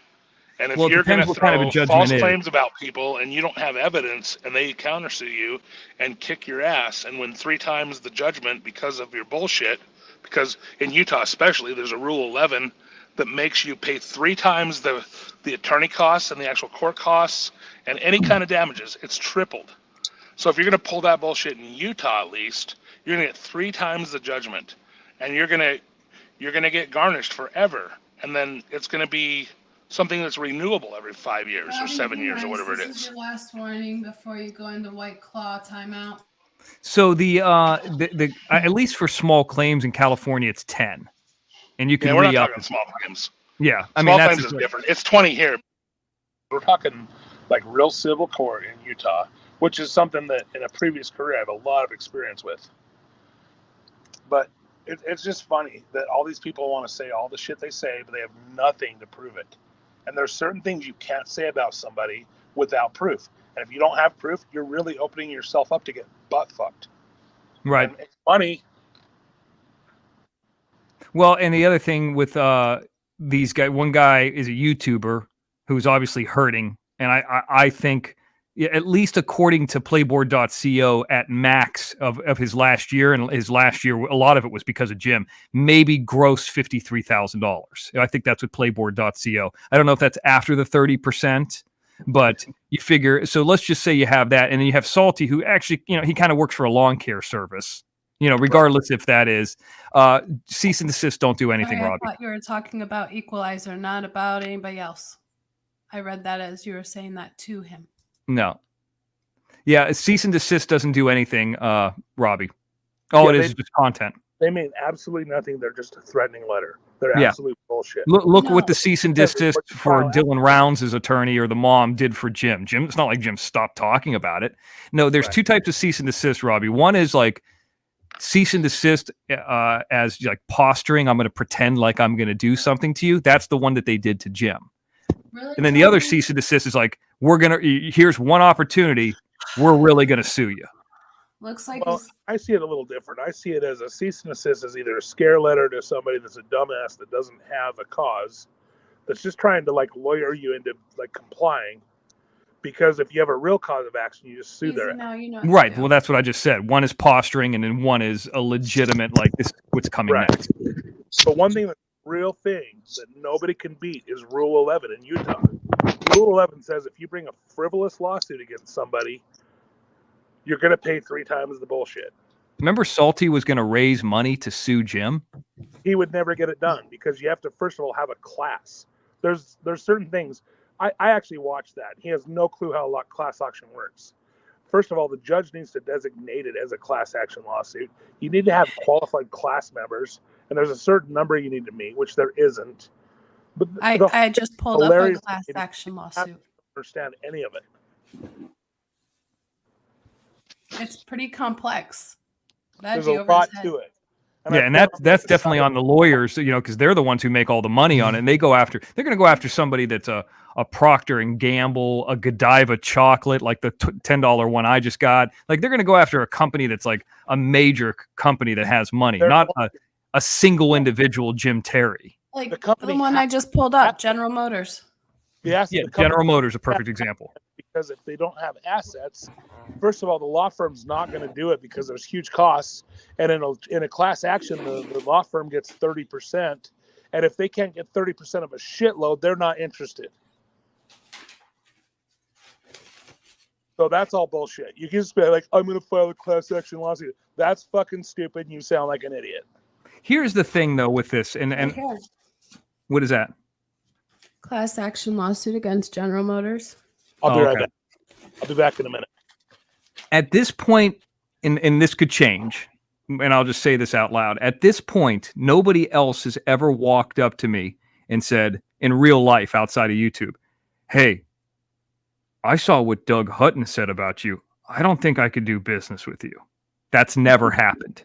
[SPEAKER 9] And if you're going to throw false claims about people and you don't have evidence and they countersue you and kick your ass and win 3 times the judgment because of your bullshit, because in Utah especially, there's a Rule 11 that makes you pay 3 times the attorney costs and the actual court costs and any kind of damages. It's tripled. So if you're going to pull that bullshit in Utah, at least, you're going to get 3 times the judgment, and you're going to get garnished forever, and then it's going to be something that's renewable every 5 years or 7 years or whatever it is.
[SPEAKER 1] This is your last warning before you go into White Claw timeout.
[SPEAKER 2] So the at least for small claims in California, it's 10, and you can
[SPEAKER 9] we're not talking small claims.
[SPEAKER 2] Yeah,
[SPEAKER 9] small claims is different. It's 20 here. We're talking like real civil court in Utah, which is something that in a previous career I have a lot of experience with. But it's just funny that all these people want to say all the shit they say, but they have nothing to prove it. And there's certain things you can't say about somebody without proof. And if you don't have proof, you're really opening yourself up to get butt fucked.
[SPEAKER 2] Right.
[SPEAKER 9] And it's funny.
[SPEAKER 2] Well, and the other thing with these guys, one guy is a YouTuber who's obviously hurting. And I think, at least according to playboard.co, at max of his last year, and his last year, a lot of it was because of Jim, maybe gross $53,000. I think that's with playboard.co. I don't know if that's after the 30%, but you figure, so let's just say you have that, and then you have Salty, who actually, he kind of works for a lawn care service, regardless if that is, cease and desist, don't do anything, Robbie.
[SPEAKER 1] I thought you were talking about Equalizer, not about anybody else. I read that as you were saying that to him.
[SPEAKER 2] No. Yeah, cease and desist doesn't do anything, Robbie. All it is just content.
[SPEAKER 9] They mean absolutely nothing. They're just a threatening letter. They're absolute bullshit.
[SPEAKER 2] Look what the cease and desist for Dylan Rounds' attorney or the mom did for Jim. It's not like Jim stopped talking about it. No, there's 2 types of cease and desist, Robbie. One is like cease and desist as like posturing. I'm going to pretend like I'm going to do something to you. That's the one that they did to Jim.
[SPEAKER 1] Really?
[SPEAKER 2] And then the other cease and desist is like, here's one opportunity. We're really going to sue you.
[SPEAKER 1] Looks like
[SPEAKER 9] I see it a little different. I see it as a cease and desist as either a scare letter to somebody that's a dumbass that doesn't have a cause, that's just trying to like lawyer you into like complying. Because if you have a real cause of action, you just sue their ass.
[SPEAKER 2] Right. Well, that's what I just said. One is posturing, and then one is a legitimate, like, this is what's coming next.
[SPEAKER 9] But one thing that real thing that nobody can beat is Rule 11 in Utah. Rule 11 says if you bring a frivolous lawsuit against somebody, you're going to pay 3 times the bullshit.
[SPEAKER 2] Remember Salty was going to raise money to sue Jim?
[SPEAKER 9] He would never get it done because you have to, first of all, have a class. There's certain things. I actually watched that. He has no clue how class action works. First of all, the judge needs to designate it as a class action lawsuit. You need to have qualified class members, and there's a certain number you need to meet, which there isn't. But
[SPEAKER 1] I just pulled up a class action lawsuit.
[SPEAKER 9] I don't understand any of it.
[SPEAKER 1] It's pretty complex.
[SPEAKER 9] There's a lot to it.
[SPEAKER 2] And that's definitely on the lawyers, because they're the ones who make all the money on it. And they're going to go after somebody that's a Procter and Gamble, a Godiva chocolate, like the $10 one I just got. Like they're going to go after a company that's like a major company that has money, not a single individual Jim Terry.
[SPEAKER 1] Like the one I just pulled up, General Motors.
[SPEAKER 9] Yeah,
[SPEAKER 2] General Motors, a perfect example.
[SPEAKER 9] Because if they don't have assets, first of all, the law firm's not going to do it because there's huge costs. And in a class action, the law firm gets 30%. And if they can't get 30% of a shitload, they're not interested. So that's all bullshit. You can just be like, I'm going to file a class action lawsuit. That's fucking stupid. And you sound like an idiot.
[SPEAKER 2] Here's the thing, though, with this. And what is that?
[SPEAKER 1] Class action lawsuit against General Motors.
[SPEAKER 9] I'll be right back. I'll be back in a minute.
[SPEAKER 2] At this point, and this could change, and I'll just say this out loud. At this point, nobody else has ever walked up to me and said, in real life, outside of YouTube, hey, I saw what Doug Hutton said about you. I don't think I could do business with you. That's never happened.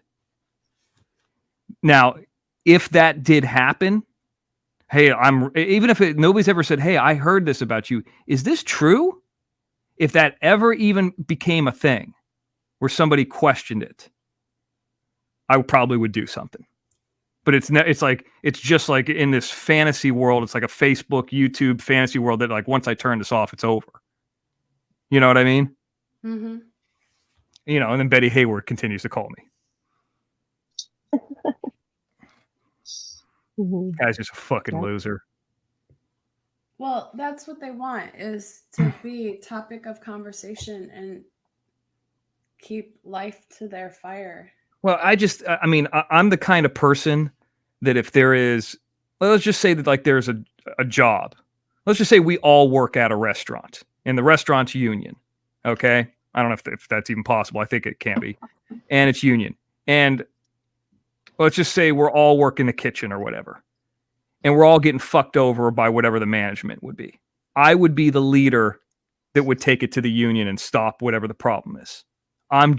[SPEAKER 2] Now, if that did happen, hey, even if nobody's ever said, hey, I heard this about you. Is this true? If that ever even became a thing where somebody questioned it, I probably would do something. But it's just like in this fantasy world. It's like a Facebook, YouTube fantasy world that like once I turn this off, it's over. You know what I mean?
[SPEAKER 1] Mm-hmm.
[SPEAKER 2] And then Betty Hayward continues to call me. Guy's just a fucking loser.
[SPEAKER 1] Well, that's what they want, is to be topic of conversation and keep life to their fire.
[SPEAKER 2] Well, I'm the kind of person that if there is, let's just say that like there's a job. Let's just say we all work at a restaurant in the restaurant's union. Okay. I don't know if that's even possible. I think it can be. And it's union. And let's just say we're all working the kitchen or whatever. And we're all getting fucked over by whatever the management would be. I would be the leader that would take it to the union and stop whatever the problem is. I'm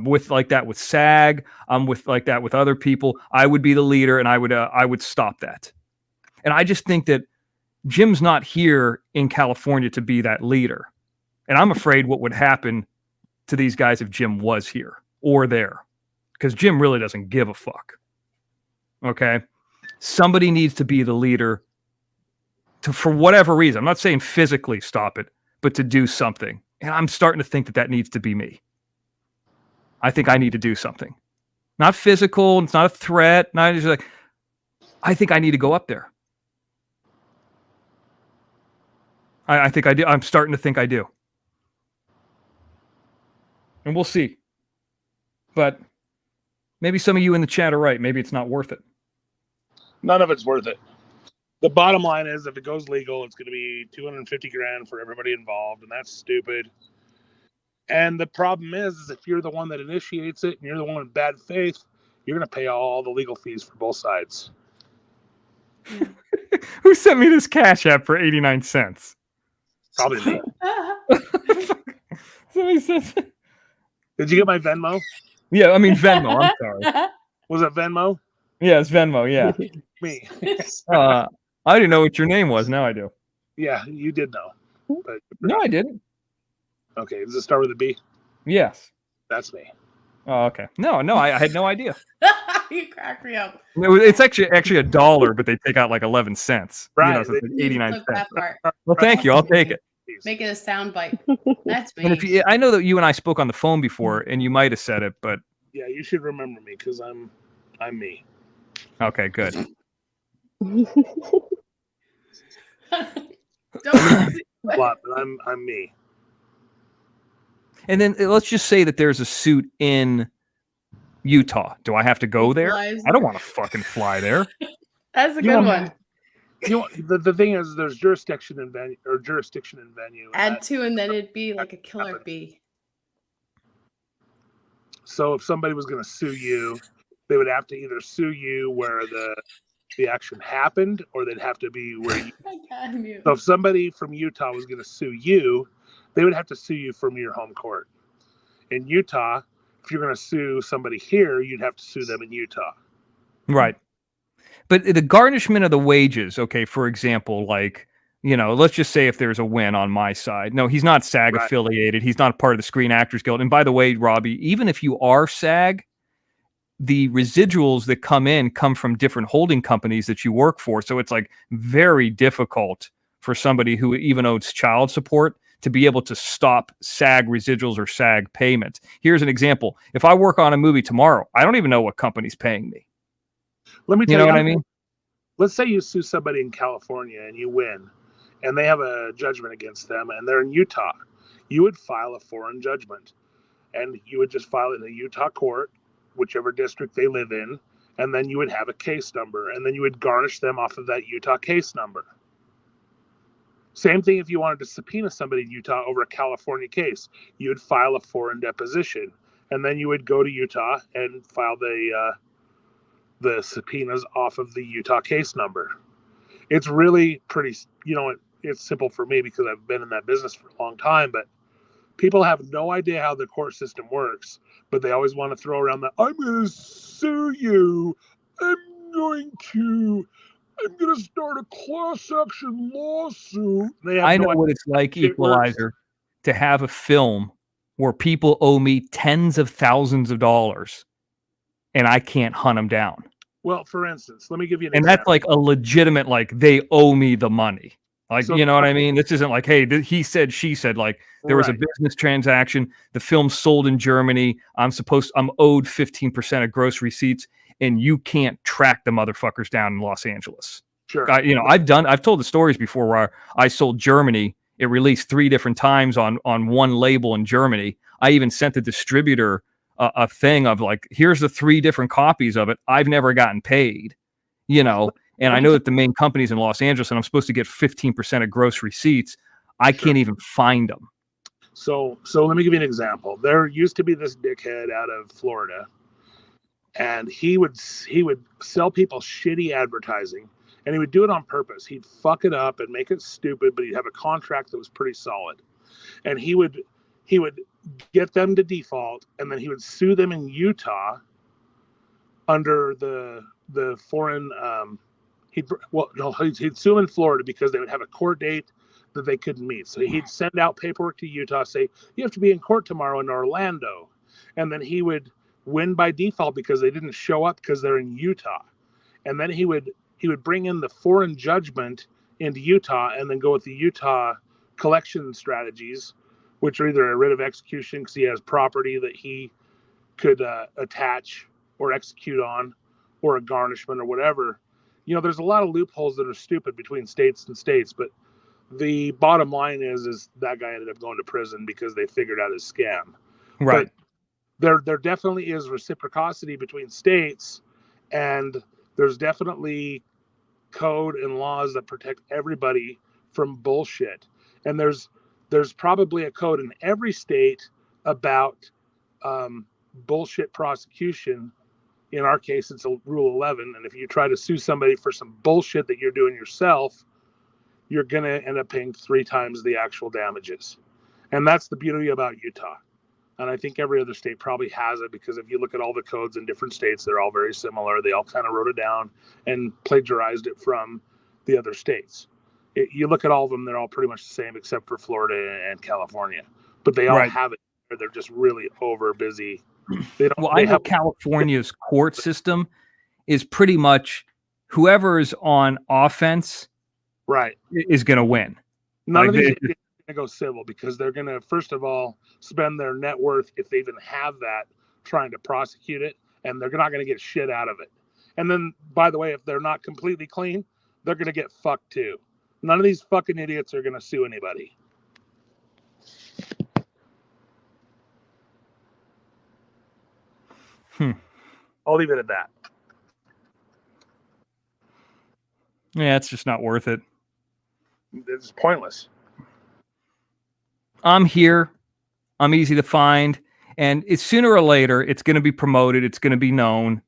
[SPEAKER 2] with like that with SAG. I'm with like that with other people. I would be the leader and I would stop that. And I just think that Jim's not here in California to be that leader. And I'm afraid what would happen to these guys if Jim was here or there. Because Jim really doesn't give a fuck. Okay? Somebody needs to be the leader for whatever reason. I'm not saying physically stop it, but to do something. And I'm starting to think that needs to be me. I think I need to do something. Not physical. It's not a threat. Not just like, I think I need to go up there. I think I do. I'm starting to think I do. And we'll see. But maybe some of you in the chat are right. Maybe it's not worth it.
[SPEAKER 9] None of it's worth it. The bottom line is if it goes legal, it's going to be $250,000 for everybody involved. And that's stupid. And the problem is if you're the one that initiates it and you're the one in bad faith, you're going to pay all the legal fees for both sides.
[SPEAKER 1] Yeah.
[SPEAKER 2] Who sent me this Cash App for 89 cents?
[SPEAKER 9] Probably me.
[SPEAKER 2] Somebody says,
[SPEAKER 9] did you get my Venmo?
[SPEAKER 2] Yeah, I mean Venmo. I'm sorry.
[SPEAKER 9] Was it Venmo?
[SPEAKER 2] Yeah, it's Venmo. Yeah.
[SPEAKER 9] Me.
[SPEAKER 2] I didn't know what your name was. Now I do.
[SPEAKER 9] Yeah, you did know. But
[SPEAKER 2] no, I didn't.
[SPEAKER 9] Okay, does it start with a B?
[SPEAKER 2] Yes.
[SPEAKER 9] That's me.
[SPEAKER 2] Oh, okay. No, I had no idea.
[SPEAKER 1] You crack me up.
[SPEAKER 2] It's actually $1, but they take out like 11 cents.
[SPEAKER 9] Right.
[SPEAKER 2] So it's 89 cents.
[SPEAKER 1] That part.
[SPEAKER 2] Well, thank you. I'll take it.
[SPEAKER 1] Make it a sound bite. That's me.
[SPEAKER 2] And I know that you and I spoke on the phone before, and you might have said it, but
[SPEAKER 9] yeah, you should remember me because I'm me.
[SPEAKER 2] Okay, good.
[SPEAKER 9] But I'm me.
[SPEAKER 2] And then let's just say that there's a suit in Utah. Do I have to go there? I don't want to fucking fly there.
[SPEAKER 1] That's a good one.
[SPEAKER 9] The thing is, there's jurisdiction in venue.
[SPEAKER 1] Add two, and then it'd be like a killer bee.
[SPEAKER 9] So if somebody was going to sue you, they would have to either sue you where the action happened, or they'd have to be where you. So if somebody from Utah was going to sue you, they would have to sue you from your home court. In Utah, if you're going to sue somebody here, you'd have to sue them in Utah.
[SPEAKER 2] Right. But the garnishment of the wages, okay, for example, like, you know, let's just say if there's a win on my side. No, he's not SAG affiliated. He's not part of the Screen Actors Guild. And by the way, Robbie, even if you are SAG, the residuals that come from different holding companies that you work for. So it's like very difficult for somebody who even owes child support to be able to stop SAG residuals or SAG payments. Here's an example. If I work on a movie tomorrow, I don't even know what company's paying me.
[SPEAKER 9] Let me tell you
[SPEAKER 2] what I mean?
[SPEAKER 9] Let's say you sue somebody in California and you win, and they have a judgment against them, and they're in Utah. You would file a foreign judgment, and you would just file it in a Utah court, whichever district they live in, and then you would have a case number, and then you would garnish them off of that Utah case number. Same thing if you wanted to subpoena somebody in Utah over a California case. You would file a foreign deposition, and then you would go to Utah and file the subpoenas off of the Utah case number. It's really pretty, it's simple for me because I've been in that business for a long time, but people have no idea how the court system works, but they always want to throw around I'm going to sue you. I'm going to start a class action lawsuit.
[SPEAKER 2] I know what it's like, Equalizer, to have a film where people owe me tens of thousands of dollars and I can't hunt them down.
[SPEAKER 9] Well, for instance, let me give you an
[SPEAKER 2] example. That's like a legitimate, like, they owe me the money. Like, you know what I mean? This isn't like, hey, he said, she said, like, there was a business transaction. The film sold in Germany. I'm owed 15% of gross receipts, and you can't track the motherfuckers down in Los Angeles.
[SPEAKER 9] Sure.
[SPEAKER 2] I've told the stories before where I sold Germany. It released 3 different times on one label in Germany. I even sent the distributor a thing of like, here's the 3 different copies of it. I've never gotten paid, and I know that the main company's in Los Angeles and I'm supposed to get 15% of gross receipts. I can't even find them.
[SPEAKER 9] So let me give you an example. There used to be this dickhead out of Florida, and he would sell people shitty advertising, and he would do it on purpose. He'd fuck it up and make it stupid, but he'd have a contract that was pretty solid. And he would get them to default, and then he would sue them in Utah under the foreign he'd sue them in Florida because they would have a court date that they couldn't meet. So he'd send out paperwork to Utah, say, you have to be in court tomorrow in Orlando. And then he would win by default because they didn't show up because they're in Utah. And then he would bring in the foreign judgment into Utah and then go with the Utah collection strategies, which are either a writ of execution because he has property that he could attach or execute on, or a garnishment or whatever. There's a lot of loopholes that are stupid between states and states, but the bottom line is that guy ended up going to prison because they figured out his scam.
[SPEAKER 2] Right.
[SPEAKER 9] But there definitely is reciprocity between states, and there's definitely code and laws that protect everybody from bullshit. And there's probably a code in every state about bullshit prosecution. In our case, it's a Rule 11. And if you try to sue somebody for some bullshit that you're doing yourself, you're going to end up paying 3 times the actual damages. And that's the beauty about Utah. And I think every other state probably has it, because if you look at all the codes in different states, they're all very similar. They all kind of wrote it down and plagiarized it from the other states. You look at all of them, they're all pretty much the same except for Florida and California. But they all have it. They're just really over busy.
[SPEAKER 2] I know California's court system is pretty much whoever is on offense is going to win.
[SPEAKER 9] None of these are going to go civil because they're going to, first of all, spend their net worth, if they even have that, trying to prosecute it, and they're not going to get shit out of it. And then, by the way, if they're not completely clean, they're going to get fucked too. None of these fucking idiots are going to sue anybody. I'll leave it at that.
[SPEAKER 2] Yeah, it's just not worth it.
[SPEAKER 9] It's pointless.
[SPEAKER 2] I'm here. I'm easy to find. And it's sooner or later, it's going to be promoted. It's going to be known.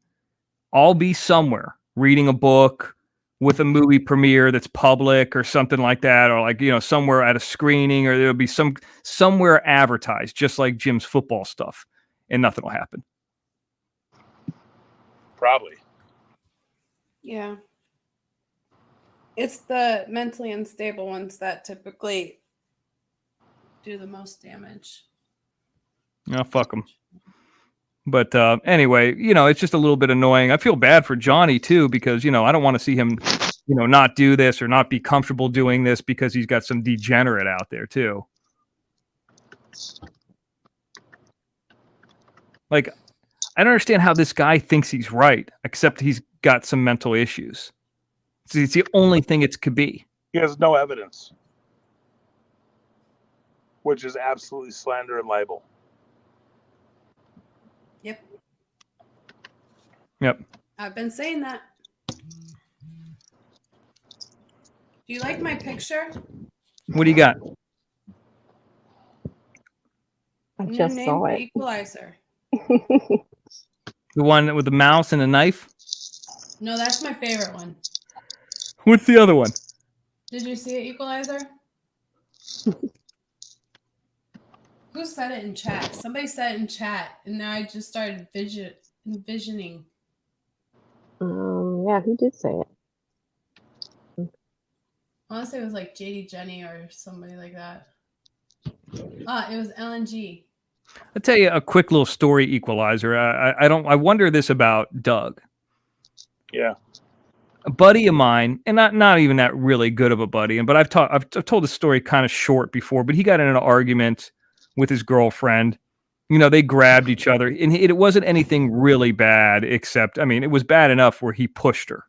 [SPEAKER 2] I'll be somewhere reading a book with a movie premiere that's public or something like that, or like, somewhere at a screening, or there'll be somewhere advertised, just like Jim's football stuff, and nothing will happen.
[SPEAKER 9] Probably.
[SPEAKER 1] Yeah. It's the mentally unstable ones that typically do the most damage.
[SPEAKER 2] Oh, fuck them. But anyway, it's just a little bit annoying. I feel bad for Johnny too, because, I don't want to see him, not do this or not be comfortable doing this, because he's got some degenerate out there too. Like, I don't understand how this guy thinks he's right, except he's got some mental issues. It's the only thing it could be.
[SPEAKER 9] He has no evidence, which is absolutely slander and libel.
[SPEAKER 2] Yep.
[SPEAKER 1] I've been saying that. Do you like my picture?
[SPEAKER 2] What do you got?
[SPEAKER 3] I just saw it.
[SPEAKER 1] Equalizer.
[SPEAKER 2] The one with the mouse and a knife?
[SPEAKER 1] No, that's my favorite one.
[SPEAKER 2] What's the other one?
[SPEAKER 1] Did you see it, Equalizer? Who said it in chat? Somebody said it in chat, and now I just started envisioning.
[SPEAKER 3] Yeah, who did say it?
[SPEAKER 1] I want to say it was like JD Jenny or somebody like that. It was LNG.
[SPEAKER 2] I'll tell you a quick little story, Equalizer. I wonder this about Doug.
[SPEAKER 9] Yeah.
[SPEAKER 2] A buddy of mine, and not even that really good of a buddy, but I've told the story kind of short before, but he got in an argument with his girlfriend. They grabbed each other, and it wasn't anything really bad, except, it was bad enough where he pushed her,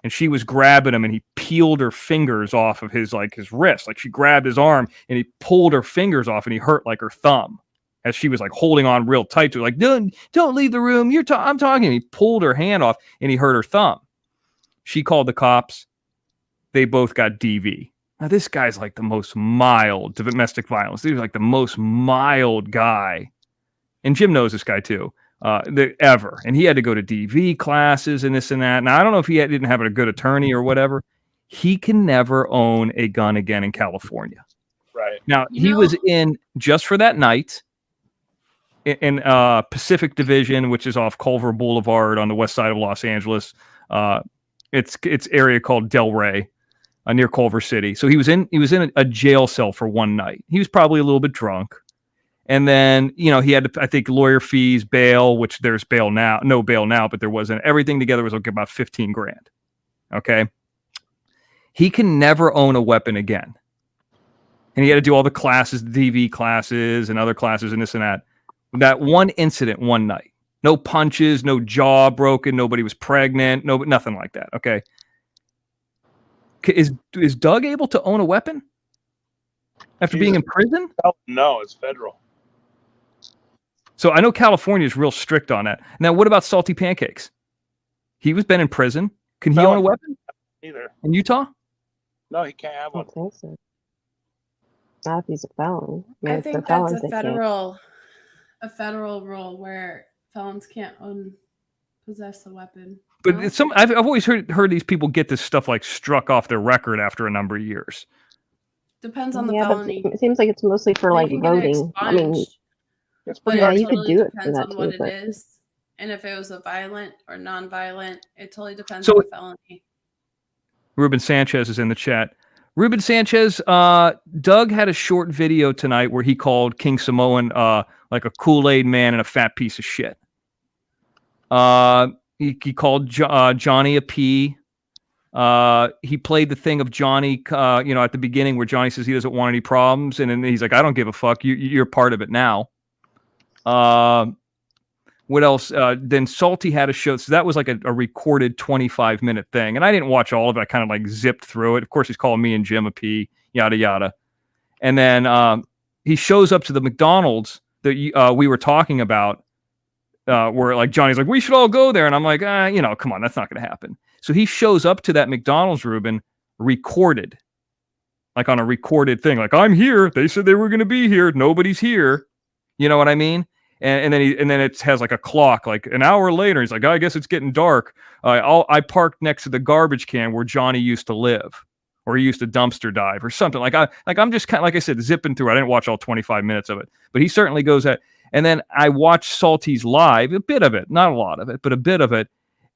[SPEAKER 2] and she was grabbing him, and he peeled her fingers off of his wrist. Like, she grabbed his arm, and he pulled her fingers off, and he hurt like her thumb, as she was like holding on real tight to her, like, don't leave the room. I'm talking. And he pulled her hand off, and he hurt her thumb. She called the cops. They both got DV. Now, this guy's like the most mild domestic violence. He's like the most mild guy. And Jim knows this guy too, ever. And he had to go to DV classes and this and that. Now, I don't know if he didn't have a good attorney or whatever. He can never own a gun again in California.
[SPEAKER 9] Right.
[SPEAKER 2] Now, he was in, just for that night, in Pacific Division, which is off Culver Boulevard on the west side of Los Angeles. It's area called Del Rey, near Culver City. So he was in a jail cell for one night. He was probably a little bit drunk. And then, he had to, I think, lawyer fees, bail, which there's bail now, no bail now, but there wasn't. Everything together was like about $15,000. Okay. He can never own a weapon again. And he had to do all the classes, the DV classes and other classes and this and that. That one incident one night, no punches, no jaw broken, nobody was pregnant, nothing like that. Okay. Is Doug able to own a weapon after being in prison?
[SPEAKER 9] No, it's federal.
[SPEAKER 2] So I know California is real strict on that. Now, what about Salty Pancakes? He was been in prison. Can he own a weapon?
[SPEAKER 9] Either.
[SPEAKER 2] In Utah?
[SPEAKER 9] No, he can't have
[SPEAKER 3] I
[SPEAKER 9] one.
[SPEAKER 3] don't think so. Not if he's a felon.
[SPEAKER 1] I think that's a federal rule where felons can't possess a weapon.
[SPEAKER 2] But
[SPEAKER 1] no?
[SPEAKER 2] I've always heard these people get this stuff like struck off their record after a number of years.
[SPEAKER 1] Depends on the felony.
[SPEAKER 3] But it seems like it's mostly for like voting. I mean,
[SPEAKER 1] but
[SPEAKER 3] yeah,
[SPEAKER 1] it
[SPEAKER 3] you could do it for
[SPEAKER 1] depends
[SPEAKER 3] that
[SPEAKER 1] on what
[SPEAKER 3] too.
[SPEAKER 1] it is, and if it was a violent or non-violent, it totally depends on the felony.
[SPEAKER 2] Ruben Sanchez is in the chat. Ruben Sanchez, Doug had a short video tonight where he called King Samoan like a Kool-Aid man and a fat piece of shit. He called Johnny a P. He played the thing of Johnny, at the beginning where Johnny says he doesn't want any problems, and then he's like, "I don't give a fuck. You're part of it now." What What else? Then Salty had a show. So that was like a recorded 25-minute thing. And I didn't watch all of it. I kind of like zipped through it. Of course, he's calling me and Jim a P, yada, yada. And then he shows up to the McDonald's that we were talking about, where like Johnny's like, we should all go there. And I'm like, come on, that's not going to happen. So he shows up to that McDonald's, Ruben, recorded, like on a recorded thing. Like, I'm here. They said they were going to be here. Nobody's here. You know what I mean? And then it has like a clock, like an hour later. He's like, I guess it's getting dark. I parked next to the garbage can where Johnny used to live, or he used to dumpster dive or something. I'm just kind of, like I said, zipping through. I didn't watch all 25 minutes of it, but he certainly goes at. And then I watched Salty's live, a bit of it, not a lot of it, but a bit of it,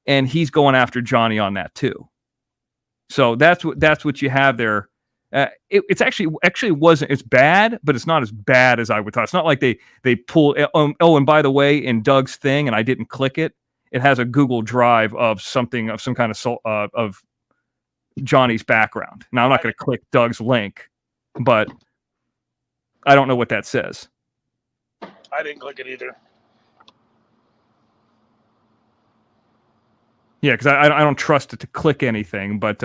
[SPEAKER 2] and he's going after Johnny on that too. So that's what you have there. It's actually wasn't. It's bad, but it's not as bad as I would thought. It's not like they pull. And by the way, in Doug's thing, and I didn't click it. It has a Google Drive of some kind of Johnny's background. Now I'm not going to click Doug's link, but I don't know what that says.
[SPEAKER 9] I didn't click it either.
[SPEAKER 2] Yeah, because I don't trust it to click anything, but.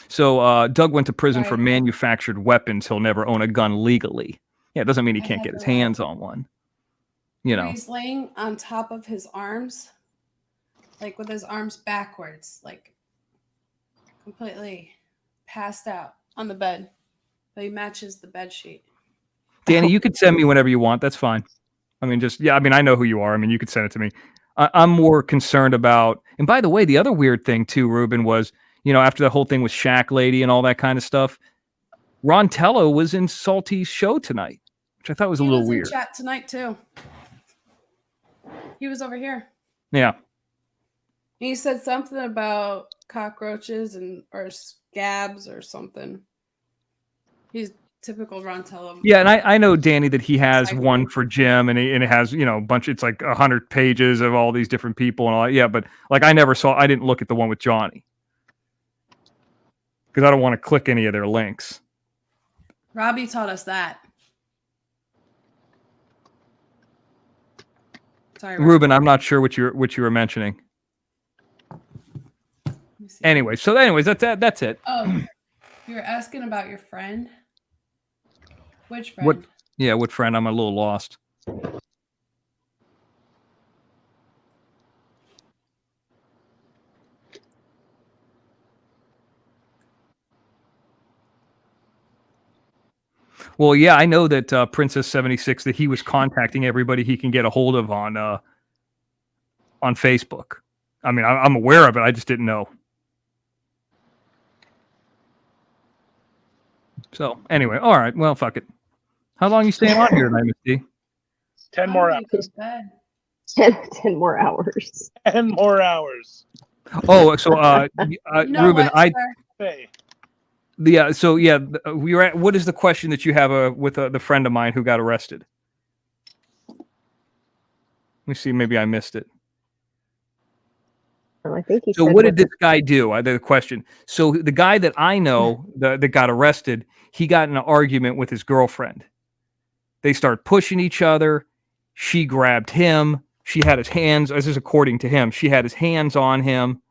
[SPEAKER 2] So Doug went to prison for manufactured weapons. He'll never own a gun legally. Yeah, it doesn't mean he can't get his hands on one.
[SPEAKER 1] He's laying on top of his arms, like with his arms backwards, like completely passed out on the bed. But he matches the bed sheet.
[SPEAKER 2] Danny, you could send me whenever you want. That's fine. I mean, I know who you are. I mean, you could send it to me. I'm more concerned about, and by the way, the other weird thing too, Ruben, was, after the whole thing with Shack Lady and all that kind of stuff, Ron Tello was in Salty's show tonight, which I thought was a little weird.
[SPEAKER 1] He was in chat tonight too. He was over here.
[SPEAKER 2] Yeah.
[SPEAKER 1] He said something about cockroaches or scabs or something. He's typical Ron Tello.
[SPEAKER 2] Yeah, and I know, Danny, that he has one for Jim, and it has, a bunch. It's like 100 pages of all these different people and all that. Yeah, but like I didn't look at the one with Johnny, because I don't want to click any of their links.
[SPEAKER 1] Robbie taught us that. Sorry,
[SPEAKER 2] Ruben, I'm not sure what you were mentioning. Anyways, that's it.
[SPEAKER 1] Oh, you were asking about your friend. Which friend?
[SPEAKER 2] What friend? I'm a little lost. Well, yeah, I know that Princess 76, that he was contacting everybody he can get a hold of on Facebook. I mean, I'm aware of it. I just didn't know. So anyway, all right. Well, fuck it. How long are you staying on here tonight, Misty?
[SPEAKER 9] 10 more hours.
[SPEAKER 3] 10 more hours.
[SPEAKER 9] 10 more hours.
[SPEAKER 2] Oh, so Ruben, we were at. What is the question that you have with the friend of mine who got arrested? Let me see. Maybe I missed it.
[SPEAKER 3] Well, I think
[SPEAKER 2] so. What did this guy do? The question. So the guy that I know that got arrested, he got in an argument with his girlfriend. They start pushing each other. She grabbed him. She had his hands. This is according to him. She had his hands on him.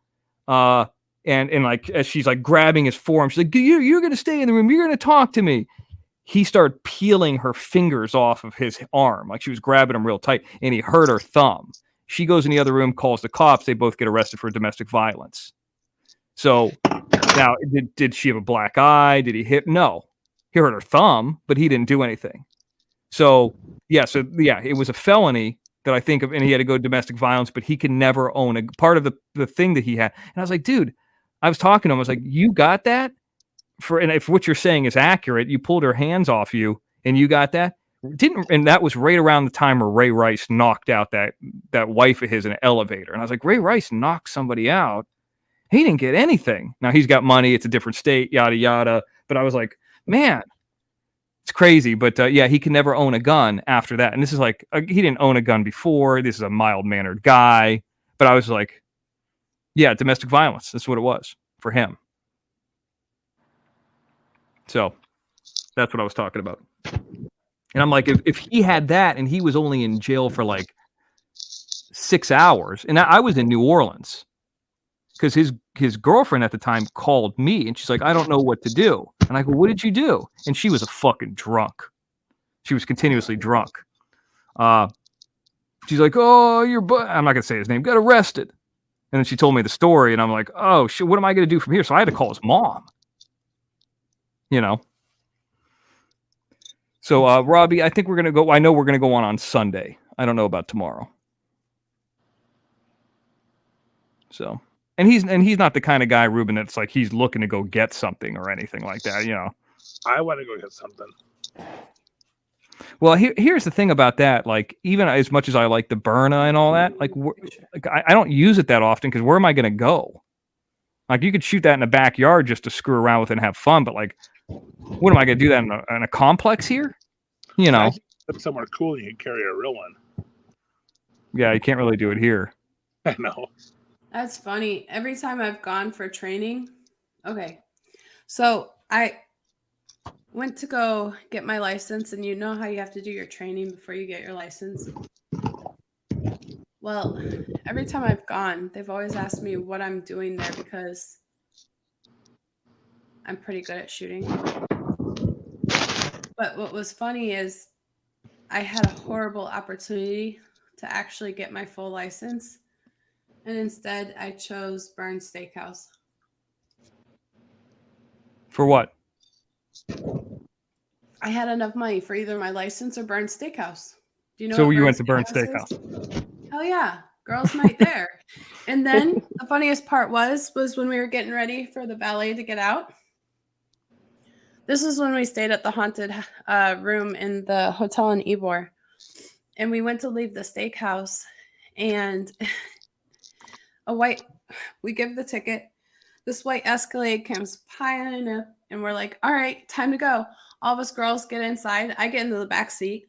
[SPEAKER 2] And like, as she's like grabbing his forearm, she's like, you're going to stay in the room. You're going to talk to me. He started peeling her fingers off of his arm. Like she was grabbing him real tight, and he hurt her thumb. She goes in the other room, calls the cops. They both get arrested for domestic violence. So now, did she have a black eye? Did he hit? No, he hurt her thumb, but he didn't do anything. So it was a felony that I think of, and he had to go domestic violence, but he can never own a part of the thing that he had. And I was like, dude, I was talking to him. I was like, you got that? And if what you're saying is accurate, you pulled her hands off you and you got that? And that was right around the time where Ray Rice knocked out that wife of his in an elevator. And I was like, Ray Rice knocked somebody out. He didn't get anything. Now he's got money. It's a different state, yada, yada. But I was like, man, it's crazy. But he can never own a gun after that. And this is like, he didn't own a gun before. This is a mild-mannered guy. But I was like, yeah, domestic violence. That's what it was for him. So that's what I was talking about. And I'm like, if he had that and he was only in jail for like 6 hours, and I was in New Orleans because his girlfriend at the time called me and she's like, I don't know what to do. And I go, what did you do? And she was a fucking drunk. She was continuously drunk. She's like, oh, I'm not going to say his name, got arrested. And then she told me the story and I'm like, oh shit, what am I going to do from here? So I had to call his mom, you know? So, Robbie, I think we're going to go. I know we're going to go on Sunday. I don't know about tomorrow. So, and he's not the kind of guy, Ruben, that's like he's looking to go get something or anything like that, you know.
[SPEAKER 9] I want to go get something.
[SPEAKER 2] Well, here's the thing about that. Like, even as much as I like the Berna and all that, like I don't use it that often because where am I going to go? Like, you could shoot that in the backyard just to screw around with it and have fun, but like, what am I going to do that in a complex here? You know,
[SPEAKER 9] That's somewhere cool. You can carry a real one.
[SPEAKER 2] Yeah, you can't really do it here.
[SPEAKER 9] I know.
[SPEAKER 1] That's funny. Every time I've gone for training, okay, so I went to go get my license, and you know how you have to do your training before you get your license. Well, every time I've gone, they've always asked me what I'm doing there because I'm pretty good at shooting. But what was funny is I had a horrible opportunity to actually get my full license. And instead, I chose Burns Steakhouse.
[SPEAKER 2] For what?
[SPEAKER 1] I had enough money for either my license or Burns Steakhouse. Do you know?
[SPEAKER 2] So you went to Burns Steakhouse?
[SPEAKER 1] Hell yeah, girls' night there. And then the funniest part was when we were getting ready for the ballet to get out. This is when we stayed at the haunted room in the hotel in Ybor, and we went to leave the steakhouse, and we give the ticket. This white Escalade comes piling up, and we're like, all right, time to go. All of us girls get inside. I get into the back seat,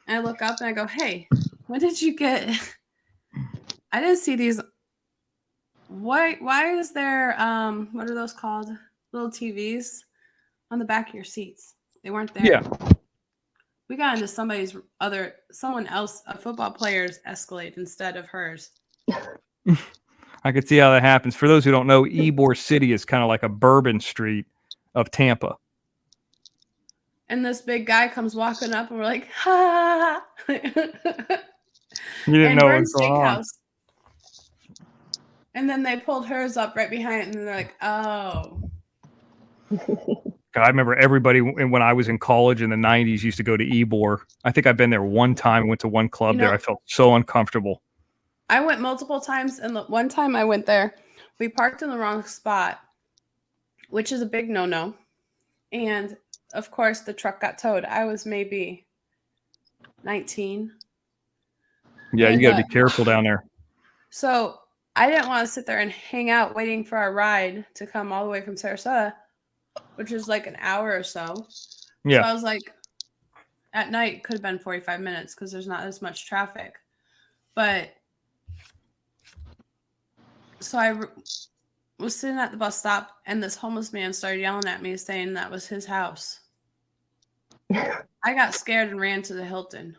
[SPEAKER 1] and I look up and I go, hey, when did you get? I didn't see these. Why is there what are those called? Little TVs on the back of your seats. They weren't there.
[SPEAKER 2] Yeah.
[SPEAKER 1] We got into someone else, a football player's Escalade instead of hers.
[SPEAKER 2] I could see how that happens. For those who don't know, Ybor City is kind of like a Bourbon Street of Tampa.
[SPEAKER 1] And this big guy comes walking up, and we're like, ha!
[SPEAKER 2] You didn't know what was going on.
[SPEAKER 1] And then they pulled hers up right behind it, and they're like, oh.
[SPEAKER 2] I remember everybody when I was in college in the 90s used to go to Ybor. I think I've been there one time, went to one club there. I felt so uncomfortable.
[SPEAKER 1] I went multiple times, and the one time I went there, we parked in the wrong spot, which is a big no-no. And, of course, the truck got towed. I was maybe 19.
[SPEAKER 2] Yeah, you got to be careful down there.
[SPEAKER 1] So I didn't want to sit there and hang out waiting for our ride to come all the way from Sarasota, which is like an hour or so.
[SPEAKER 2] Yeah.
[SPEAKER 1] So I was like, at night, could have been 45 minutes because there's not as much traffic. But so I was sitting at the bus stop, and this homeless man started yelling at me, saying that was his house. I got scared and ran to the Hilton.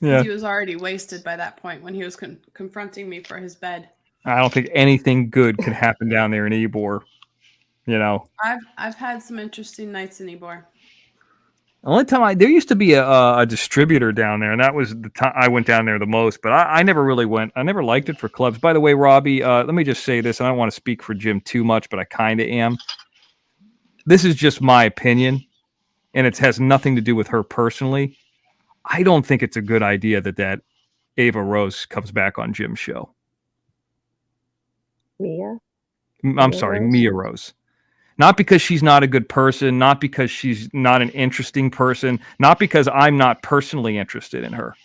[SPEAKER 2] Yeah.
[SPEAKER 1] He was already wasted by that point when he was confronting me for his bed.
[SPEAKER 2] I don't think anything good could happen down there in Ybor. You know,
[SPEAKER 1] I've had some interesting nights in Ybor.
[SPEAKER 2] The only time there used to be a distributor down there, and that was the time I went down there the most. But I never really went. I never liked it for clubs. By the way, Robbie, let me just say this. I don't want to speak for Jim too much, but I kind of am. This is just my opinion, and it has nothing to do with her personally. I don't think it's a good idea that Ava Rose comes back on Jim's show.
[SPEAKER 3] Mia
[SPEAKER 2] Rose. Not because she's not a good person, not because she's not an interesting person, not because I'm not personally interested in her.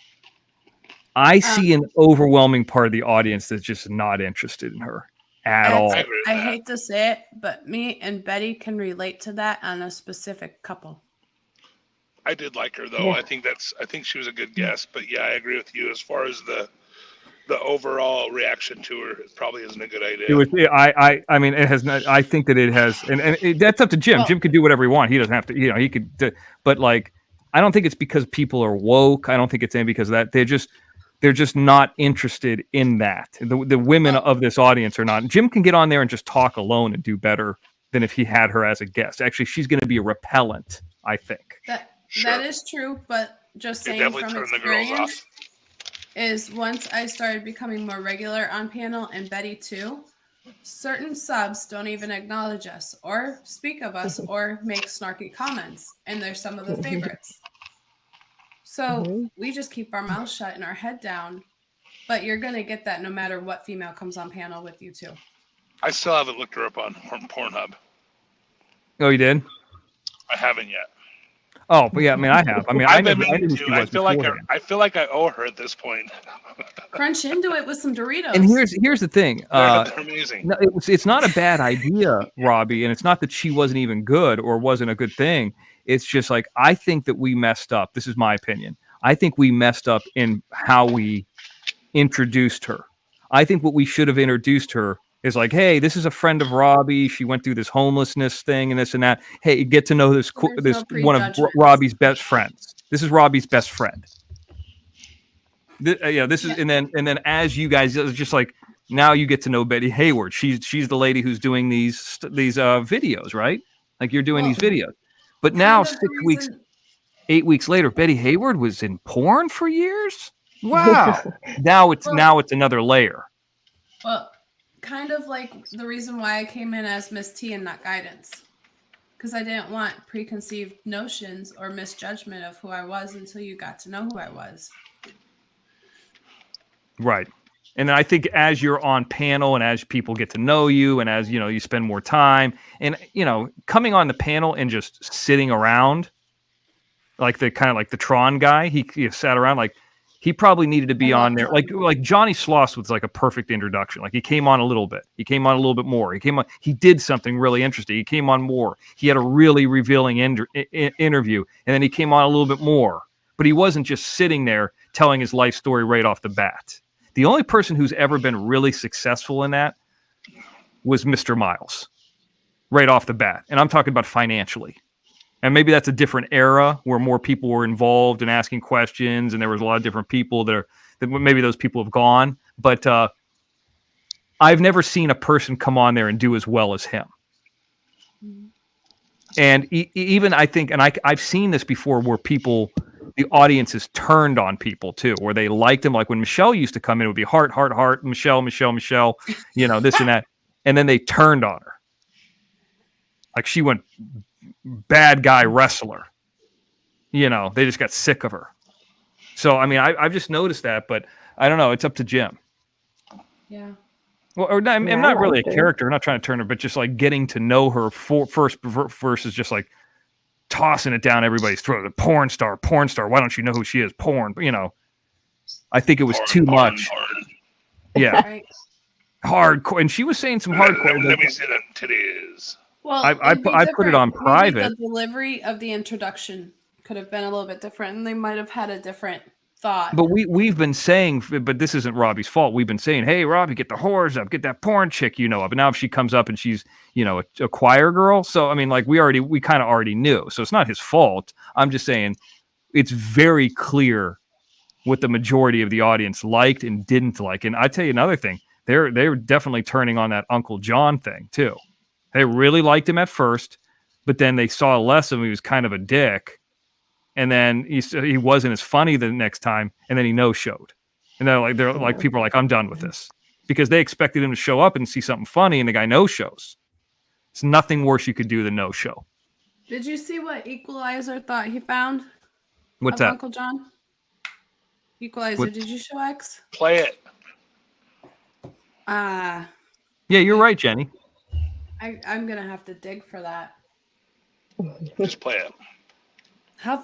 [SPEAKER 2] I see an overwhelming part of the audience that's just not interested in her at all.
[SPEAKER 1] I hate to say it, but me and Betty can relate to that on a specific couple.
[SPEAKER 9] I did like her though. Yeah. I think she was a good guest, but yeah, I agree with you as far as the overall reaction to her probably isn't a good idea.
[SPEAKER 2] It was. I mean, it has not. I think that it has, and that's up to Jim.
[SPEAKER 1] Well-
[SPEAKER 2] Jim could do whatever he wants. He doesn't have to. You know, he could. But like, I don't think it's because people are woke. I don't think it's because of that. They're just not interested in that. The women of this audience are not. Jim can get on there and just talk alone and do better than if he had her as a guest. Actually, she's going to be a repellent, I think.
[SPEAKER 1] That is true, but just
[SPEAKER 9] They
[SPEAKER 1] saying
[SPEAKER 9] definitely
[SPEAKER 1] from
[SPEAKER 9] turn the girls
[SPEAKER 1] experience
[SPEAKER 9] off.
[SPEAKER 1] is once I started becoming more regular on panel, and Betty too, certain subs don't even acknowledge us or speak of us or make snarky comments, and they're some of the favorites. So we just keep our mouths shut and our head down, but you're going to get that no matter what female comes on panel with you too.
[SPEAKER 9] I still haven't looked her up on Pornhub.
[SPEAKER 2] Oh, you did?
[SPEAKER 9] I haven't yet.
[SPEAKER 2] Oh, but yeah. I mean, I have. I mean, I knew who she was
[SPEAKER 9] I feel like
[SPEAKER 2] beforehand.
[SPEAKER 9] I feel like I owe her at this point.
[SPEAKER 1] Crunch into it with some Doritos.
[SPEAKER 2] And here's the thing.
[SPEAKER 9] They're amazing.
[SPEAKER 2] No, it's not a bad idea, Robbie, and it's not that she wasn't even good or wasn't a good thing. It's just like I think that we messed up. This is my opinion. I think we messed up in how we introduced her. I think what we should have introduced her is like, hey, this is a friend of Robbie. She went through this homelessness thing and this and that. Hey, get to know this one of Robbie's best friends. This is Robbie's best friend. This is, and then as you guys, it's just like now you get to know Betty Hayward. She's the lady who's doing these videos, right? Like you're doing these videos. But now 8 weeks later, Betty Hayward was in porn for years. Wow. now it's another layer.
[SPEAKER 1] Well, kind of like the reason why I came in as Miss T and not guidance, because I didn't want preconceived notions or misjudgment of who I was until you got to know who I was.
[SPEAKER 2] Right. And I think as you're on panel and as people get to know you and as, you spend more time and, coming on the panel and just sitting around like the kind of like the Tron guy, he sat around like he probably needed to be on there. Like Johnny Sloss was like a perfect introduction. Like he came on a little bit. He came on a little bit more. He did something really interesting. He came on more. He had a really revealing interview. And then he came on a little bit more. But he wasn't just sitting there telling his life story right off the bat. The only person who's ever been really successful in that was Mr. Miles right off the bat. And I'm talking about financially. And maybe that's a different era where more people were involved and asking questions, and there was a lot of different people that maybe those people have gone. But I've never seen a person come on there and do as well as him. And even I think, and I've seen this before where the audience has turned on people too, where they liked him. Like when Michelle used to come in, it would be heart, Michelle, this and that. And then they turned on her. Like she went bad guy wrestler. They just got sick of her. So, I mean, I've just noticed that, but I don't know. It's up to Jim.
[SPEAKER 1] Yeah.
[SPEAKER 2] Well, I'm not really a character. I'm not trying to turn her, but just like getting to know her first versus just like tossing it down everybody's throat. A porn star. Why don't you know who she is? Porn. I think it was too much. Yeah. Right. Hardcore. And she was saying some hardcore.
[SPEAKER 9] Let me see the titties.
[SPEAKER 1] Well,
[SPEAKER 2] I put it on private.
[SPEAKER 1] Maybe the delivery of the introduction could have been a little bit different, and they might have had a different thought.
[SPEAKER 2] But we've been saying, but this isn't Robbie's fault. We've been saying, hey, Robbie, get the whores up, get that porn chick up. And now if she comes up and she's a choir girl, so I mean, like we kind of already knew. So it's not his fault. I'm just saying, it's very clear what the majority of the audience liked and didn't like. And I tell you another thing, they're definitely turning on that Uncle John thing too. They really liked him at first, but then they saw less of him. He was kind of a dick. And then he wasn't as funny the next time. And then he no-showed. And they're like, people are like, I'm done with this. Because they expected him to show up and see something funny, and the guy no-shows. It's nothing worse you could do than no-show.
[SPEAKER 1] Did you see what Equalizer thought he found?
[SPEAKER 2] What's that?
[SPEAKER 1] Uncle John? Equalizer, did you show X?
[SPEAKER 9] Play it.
[SPEAKER 2] Yeah, you're right, Jenny.
[SPEAKER 1] I'm going to have to dig for that.
[SPEAKER 9] Just play it.
[SPEAKER 1] How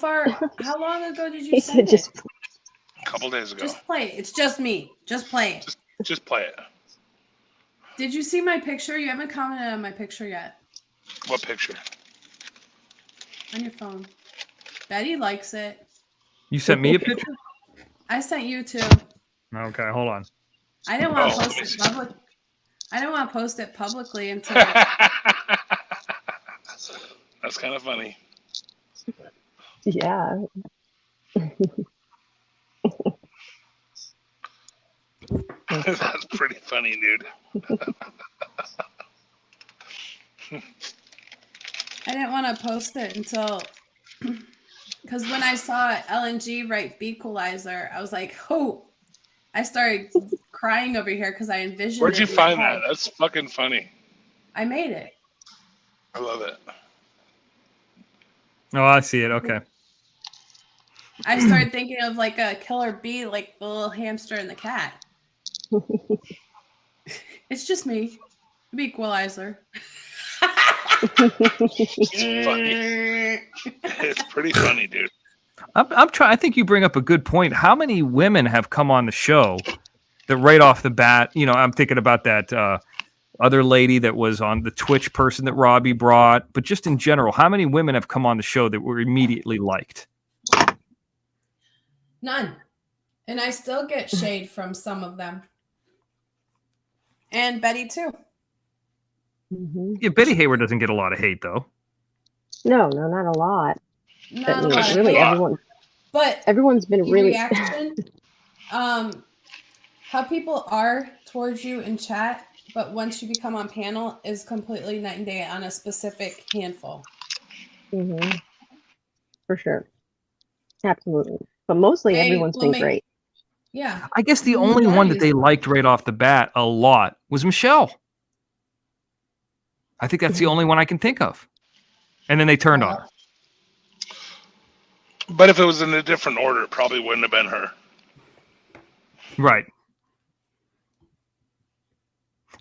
[SPEAKER 1] long ago did you send it?
[SPEAKER 9] A couple days ago.
[SPEAKER 1] Just play it. It's just me. Just play it.
[SPEAKER 9] Just play it.
[SPEAKER 1] Did you see my picture? You haven't commented on my picture yet.
[SPEAKER 9] What picture?
[SPEAKER 1] On your phone. Betty likes it.
[SPEAKER 2] You sent me a picture?
[SPEAKER 1] I sent you too.
[SPEAKER 2] Okay, hold on.
[SPEAKER 1] I didn't want to post it public. I didn't want to post it publicly until.
[SPEAKER 9] That's kind of funny.
[SPEAKER 3] Yeah.
[SPEAKER 9] That's pretty funny, dude.
[SPEAKER 1] I didn't want to post it until, because when I saw LNG write Bequalizer, I was like, oh, I started crying over here because I envisioned.
[SPEAKER 9] Where'd you find that? That's fucking funny.
[SPEAKER 1] I made it.
[SPEAKER 9] I love it.
[SPEAKER 2] Oh, I see it. Okay.
[SPEAKER 1] I started thinking of like a killer bee, like the little hamster and the cat. It's just me, Bequalizer.
[SPEAKER 9] It's funny. It's pretty funny, dude.
[SPEAKER 2] I'm trying. I think you bring up a good point. How many women have come on the show that right off the bat? You know, I'm thinking about that other lady that was on the Twitch person that Robbie brought, but just in general, how many women have come on the show that were immediately liked?
[SPEAKER 1] None. And I still get shade from some of them. And Betty too.
[SPEAKER 3] Mm-hmm.
[SPEAKER 2] Yeah, Betty Hayward doesn't get a lot of hate though.
[SPEAKER 3] No, not a lot.
[SPEAKER 1] Not a lot.
[SPEAKER 3] Really, everyone's been really
[SPEAKER 1] reaction. How people are towards you in chat, but once you become on panel is completely night and day on a specific handful.
[SPEAKER 3] Mm-hmm. For sure. Absolutely. But mostly everyone's been great.
[SPEAKER 1] Yeah.
[SPEAKER 2] I guess the only one that they liked right off the bat a lot was Michelle. I think that's the only one I can think of. And then they turned on her.
[SPEAKER 9] But if it was in a different order, it probably wouldn't have been her.
[SPEAKER 2] Right.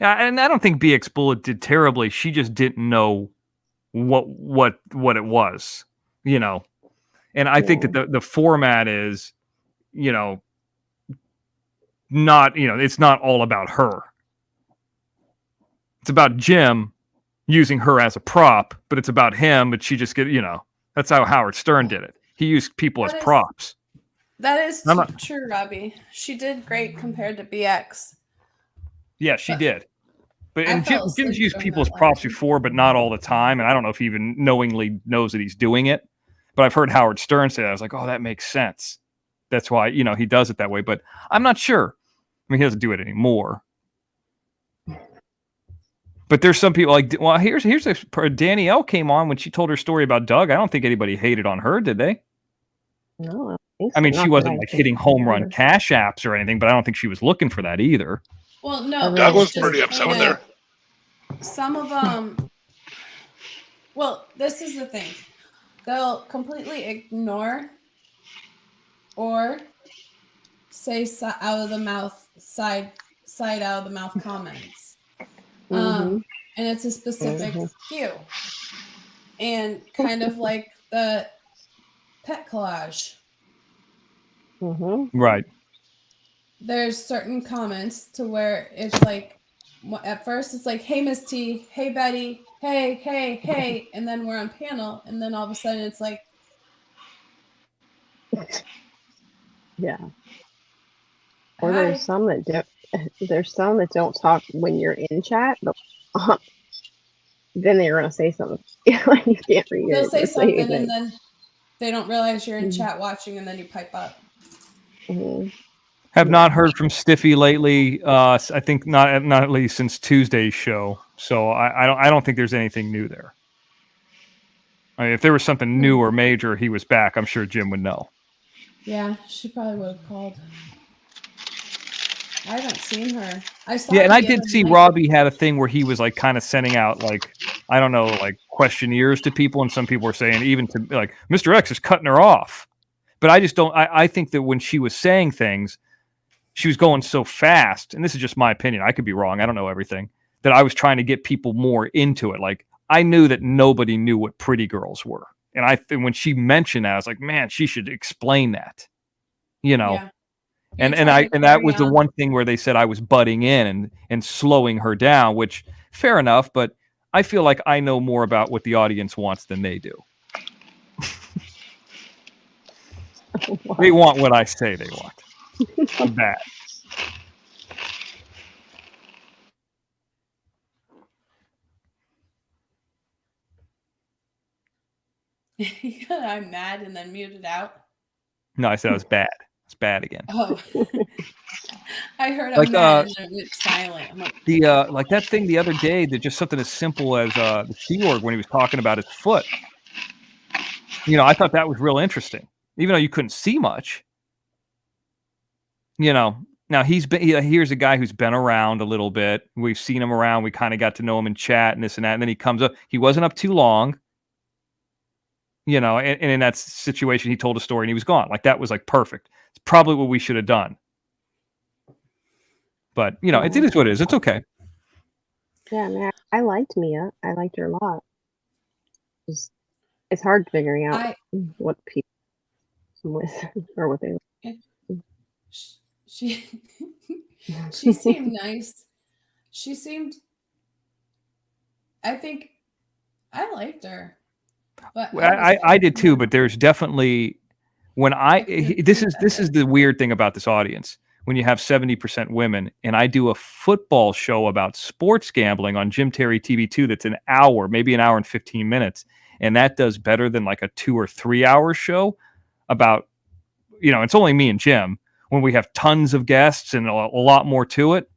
[SPEAKER 2] And I don't think BX Bullet did terribly. She just didn't know what it was, you know. And I think that the format is, you know, not, you know, it's not all about her. It's about Jim using her as a prop, but it's about him, but she just you know, that's how Howard Stern did it. He used people as props.
[SPEAKER 1] That is true, Robbie. She did great compared to BX.
[SPEAKER 2] Yeah, she did. But and Jim's used people as props before, but not all the time. And I don't know if he even knowingly knows that he's doing it. But I've heard Howard Stern say that. I was like, oh, that makes sense. That's why, you know, he does it that way. But I'm not sure. I mean, he doesn't do it anymore. But there's some people like, well, here's Danielle came on when she told her story about Doug. I don't think anybody hated on her, did they?
[SPEAKER 3] No, I don't think so.
[SPEAKER 2] I mean, she wasn't like hitting home run cash apps or anything, but I don't think she was looking for that either.
[SPEAKER 1] Well, no.
[SPEAKER 9] Doug was pretty upset with her.
[SPEAKER 1] Some of them. Well, this is the thing. They'll completely ignore or say out of the mouth, side out of the mouth comments. And it's a specific few. And kind of like the pet collage.
[SPEAKER 2] Right.
[SPEAKER 1] There's certain comments to where it's like, at first it's like, hey, Miss T, hey, Betty, hey, and then we're on panel, and then all of a sudden it's like,
[SPEAKER 3] yeah. Or there's some that don't talk when you're in chat, but then they're gonna say something. You can't read it.
[SPEAKER 1] They'll say something, and then they don't realize you're in chat watching, and then you pipe up.
[SPEAKER 2] Have not heard from Stiffy lately. I think not at least since Tuesday's show. So I don't think there's anything new there. I mean, if there was something new or major, he was back. I'm sure Jim would know.
[SPEAKER 1] Yeah, she probably would have called. I haven't seen her.
[SPEAKER 2] Yeah, and I did see Robbie had a thing where he was like kind of sending out like, I don't know, like questionnaires to people, and some people were saying even to like Mr. X is cutting her off. But I just don't. I think that when she was saying things, she was going so fast, and this is just my opinion. I could be wrong. I don't know everything. That I was trying to get people more into it. Like I knew that nobody knew what pretty girls were, and when she mentioned that, I was like, man, she should explain that. You know. Yeah. And that was the one thing where they said I was butting in and slowing her down, which fair enough, but I feel like I know more about what the audience wants than they do. They want what I say they want. I'm bad.
[SPEAKER 1] I'm mad and then muted out?
[SPEAKER 2] No, I said I was bad. It's bad again.
[SPEAKER 1] Oh. I heard I'm
[SPEAKER 2] Like
[SPEAKER 1] mad and then it went silent. I'm like,
[SPEAKER 2] like that thing the other day that just something as simple as the Sea Org when he was talking about his foot. You know, I thought that was real interesting, even though you couldn't see much. You know, now here's a guy who's been around a little bit. We've seen him around. We kind of got to know him in chat and this and that. And then he comes up. He wasn't up too long. You know, and in that situation, he told a story and he was gone. Like that was like perfect. It's probably what we should have done. But you know, it is what it is. It's okay.
[SPEAKER 3] Yeah, man, I liked Mia. I liked her a lot. It's hard figuring out what people with or what they.
[SPEAKER 1] She seemed nice. I think I liked her. But
[SPEAKER 2] I did too, but there's definitely this is the weird thing about this audience. When you have 70% women, and I do a football show about sports gambling on Jim Terry TV2 that's an hour, maybe an hour and 15 minutes, and that does better than like a 2 or 3 hour show about, you know, it's only me and Jim when we have tons of guests and a lot more to it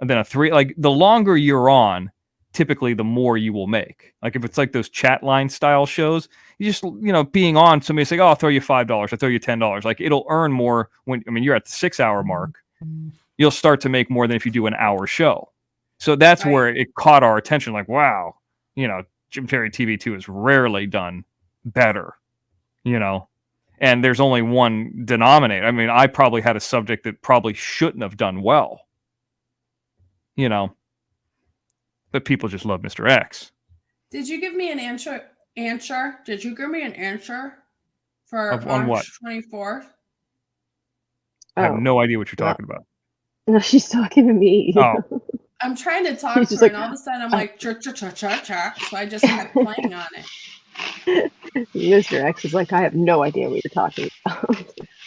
[SPEAKER 2] than a 3. Like the longer you're on, typically the more you will make. Like if it's like those chat line style shows, you just, you know, being on, somebody say, oh, I'll throw you $5, I'll throw you $10. Like it'll earn more you're at the 6 hour mark, you'll start to make more than if you do an hour show. So that's where it caught our attention. Like, wow, you know, Jim Terry TV2 has rarely done better, you know, and there's only one denominator. I mean, I probably had a subject that probably shouldn't have done well, you know, but people just love Mr. X.
[SPEAKER 1] Did you give me an answer? Did you give me an answer for
[SPEAKER 2] March
[SPEAKER 1] 24th?
[SPEAKER 2] I have no idea what you're talking about.
[SPEAKER 3] No, she's talking to me.
[SPEAKER 2] Oh.
[SPEAKER 1] I'm trying to talk to her, and all of a sudden I'm like, cha-cha-cha-cha-cha. So I just kept playing on it.
[SPEAKER 3] Mr. X is like, I have no idea what you're talking about.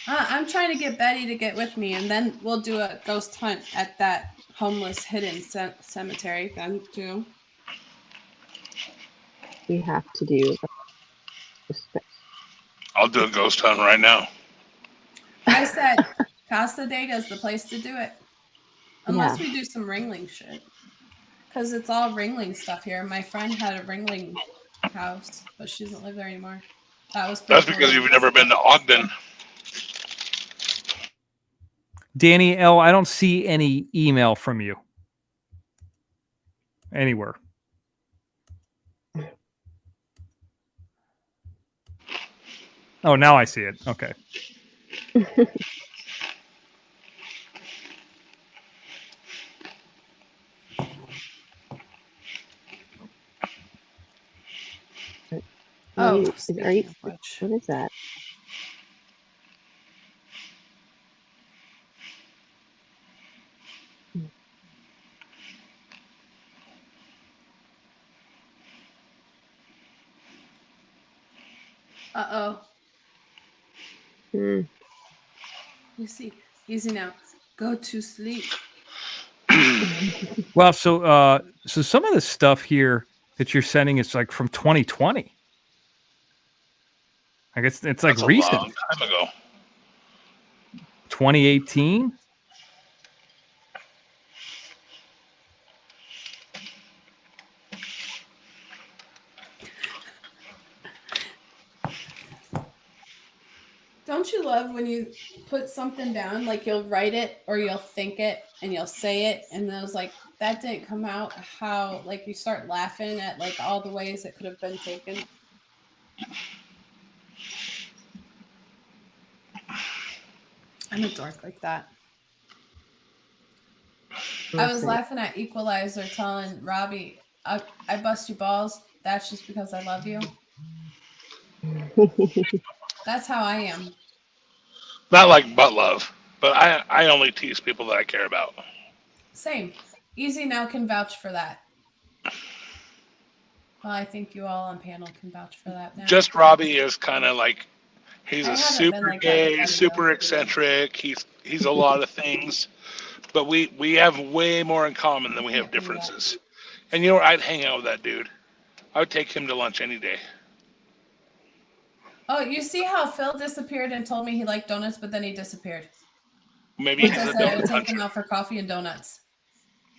[SPEAKER 1] I'm trying to get Betty to get with me, and then we'll do a ghost hunt at that homeless hidden cemetery then too.
[SPEAKER 3] We have to do.
[SPEAKER 9] I'll do a ghost hunt right now.
[SPEAKER 1] I said Casa Dega is the place to do it, unless we do some Ringling shit, because it's all Ringling stuff here. My friend had a Ringling house, but she doesn't live there anymore. That's
[SPEAKER 9] because you've never been to Ogden.
[SPEAKER 2] Danny L., I don't see any email from you anywhere. Oh, now I see it. Okay.
[SPEAKER 3] What is that?
[SPEAKER 1] Uh-oh. You see, easy now. Go to sleep.
[SPEAKER 2] Well, so some of the stuff here that you're sending is like from 2020. I guess it's like recent.
[SPEAKER 9] A long time ago.
[SPEAKER 2] 2018.
[SPEAKER 1] Don't you love when you put something down, like you'll write it or you'll think it and you'll say it, and then it was like, that didn't come out how, like you start laughing at like all the ways it could have been taken. I'm a dork like that. I was laughing at Equalizer telling Robbie, I bust you balls. That's just because I love you. That's how I am.
[SPEAKER 9] Not like butt love, but I only tease people that I care about.
[SPEAKER 1] Same. Easy now can vouch for that. Well, I think you all on panel can vouch for that now.
[SPEAKER 9] Just Robbie is kind of like, he's a super
[SPEAKER 1] like
[SPEAKER 9] gay, super eccentric. He's a lot of things, but we have way more in common than we have differences. And you know what? I'd hang out with that dude. I would take him to lunch any day.
[SPEAKER 1] Oh, you see how Phil disappeared and told me he liked donuts, but then he disappeared.
[SPEAKER 9] Maybe
[SPEAKER 1] Once
[SPEAKER 9] he's
[SPEAKER 1] I
[SPEAKER 9] a
[SPEAKER 1] said I would
[SPEAKER 9] donut
[SPEAKER 1] take him
[SPEAKER 9] hunter.
[SPEAKER 1] out for coffee and donuts.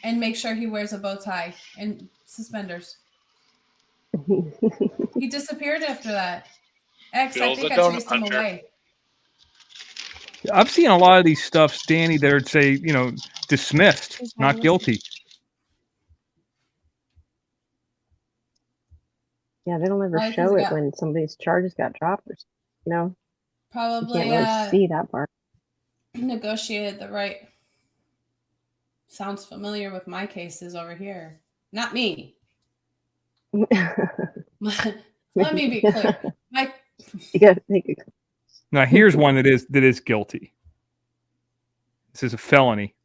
[SPEAKER 1] And make sure he wears a bow tie and suspenders. He disappeared after that. X, I
[SPEAKER 9] Phil's
[SPEAKER 1] think
[SPEAKER 9] a
[SPEAKER 1] I
[SPEAKER 9] donut
[SPEAKER 1] chased him
[SPEAKER 9] hunter.
[SPEAKER 1] away.
[SPEAKER 2] I've seen a lot of these stuffs, Danny, that would say, dismissed, not guilty.
[SPEAKER 3] Yeah, they don't ever show it when somebody's charges got dropped.
[SPEAKER 1] Probably
[SPEAKER 3] you can't really see that part.
[SPEAKER 1] Negotiated the right. Sounds familiar with my cases over here. Not me. Let me be clear.
[SPEAKER 3] You gotta think.
[SPEAKER 2] Now here's one that is guilty. This is a felony.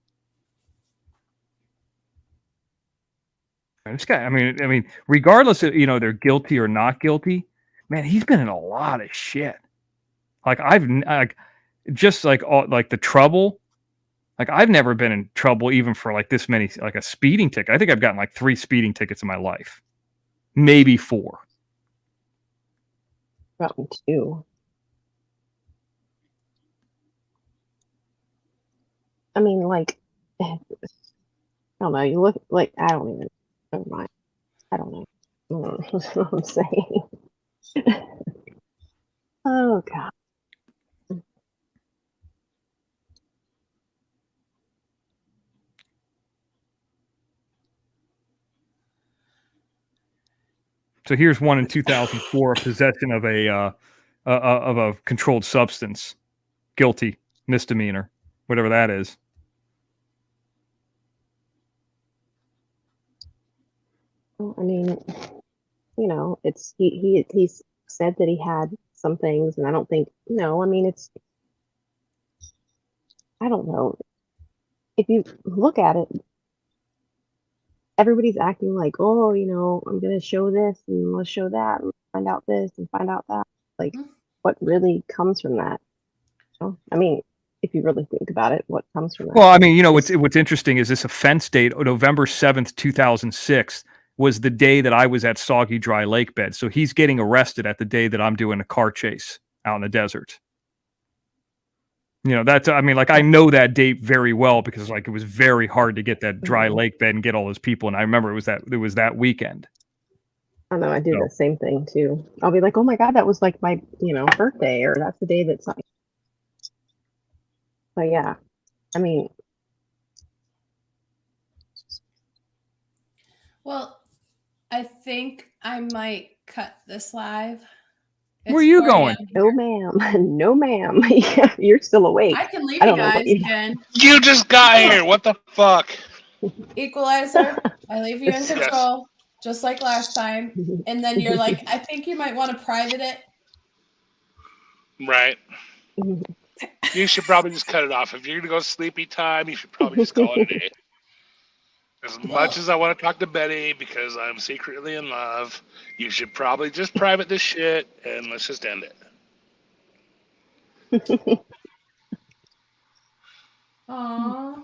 [SPEAKER 2] And this guy, I mean, regardless of they're guilty or not guilty, man, he's been in a lot of shit. Like just like all like the trouble. Like I've never been in trouble even for like this many, like a speeding ticket. I think I've gotten like 3 speeding tickets in my life, maybe 4.
[SPEAKER 3] Probably 2. I mean, like, I don't know. You look like I don't even. Never mind. I don't know. That's what I'm saying. Oh God.
[SPEAKER 2] So here's one in 2004: possession of a controlled substance, guilty, misdemeanor, whatever that is.
[SPEAKER 3] I mean, it's he's said that he had some things, and I don't think I mean, I don't know. If you look at it, everybody's acting like, oh, I'm gonna show this and let's show that and find out this and find out that. Like, what really comes from that? I mean, if you really think about it, what comes from that?
[SPEAKER 2] Well, I mean, what's interesting is this offense date, November 7th, 2006, was the day that I was at Soggy Dry Lake Bed. So he's getting arrested at the day that I'm doing a car chase out in the desert. That's, I mean, like, I know that date very well because like it was very hard to get that dry lake bed and get all those people. And I remember it was that weekend.
[SPEAKER 3] I know I do the same thing too. I'll be like, oh my God, that was like my, birthday, or that's the day that's like. But yeah, I mean.
[SPEAKER 1] Well, I think I might cut this live.
[SPEAKER 2] Where are you going?
[SPEAKER 3] No, ma'am. No, ma'am. You're still awake.
[SPEAKER 1] I can leave you guys again.
[SPEAKER 9] You just got here. What the fuck?
[SPEAKER 1] Equalizer. I leave you in control, just like last time. And then you're like, I think you might want to private it.
[SPEAKER 9] Right. You should probably just cut it off. If you're going to go sleepy time, you should probably just call it a day. As much as I want to talk to Betty because I'm secretly in love, you should probably just private this shit and let's just end it.
[SPEAKER 1] Aww.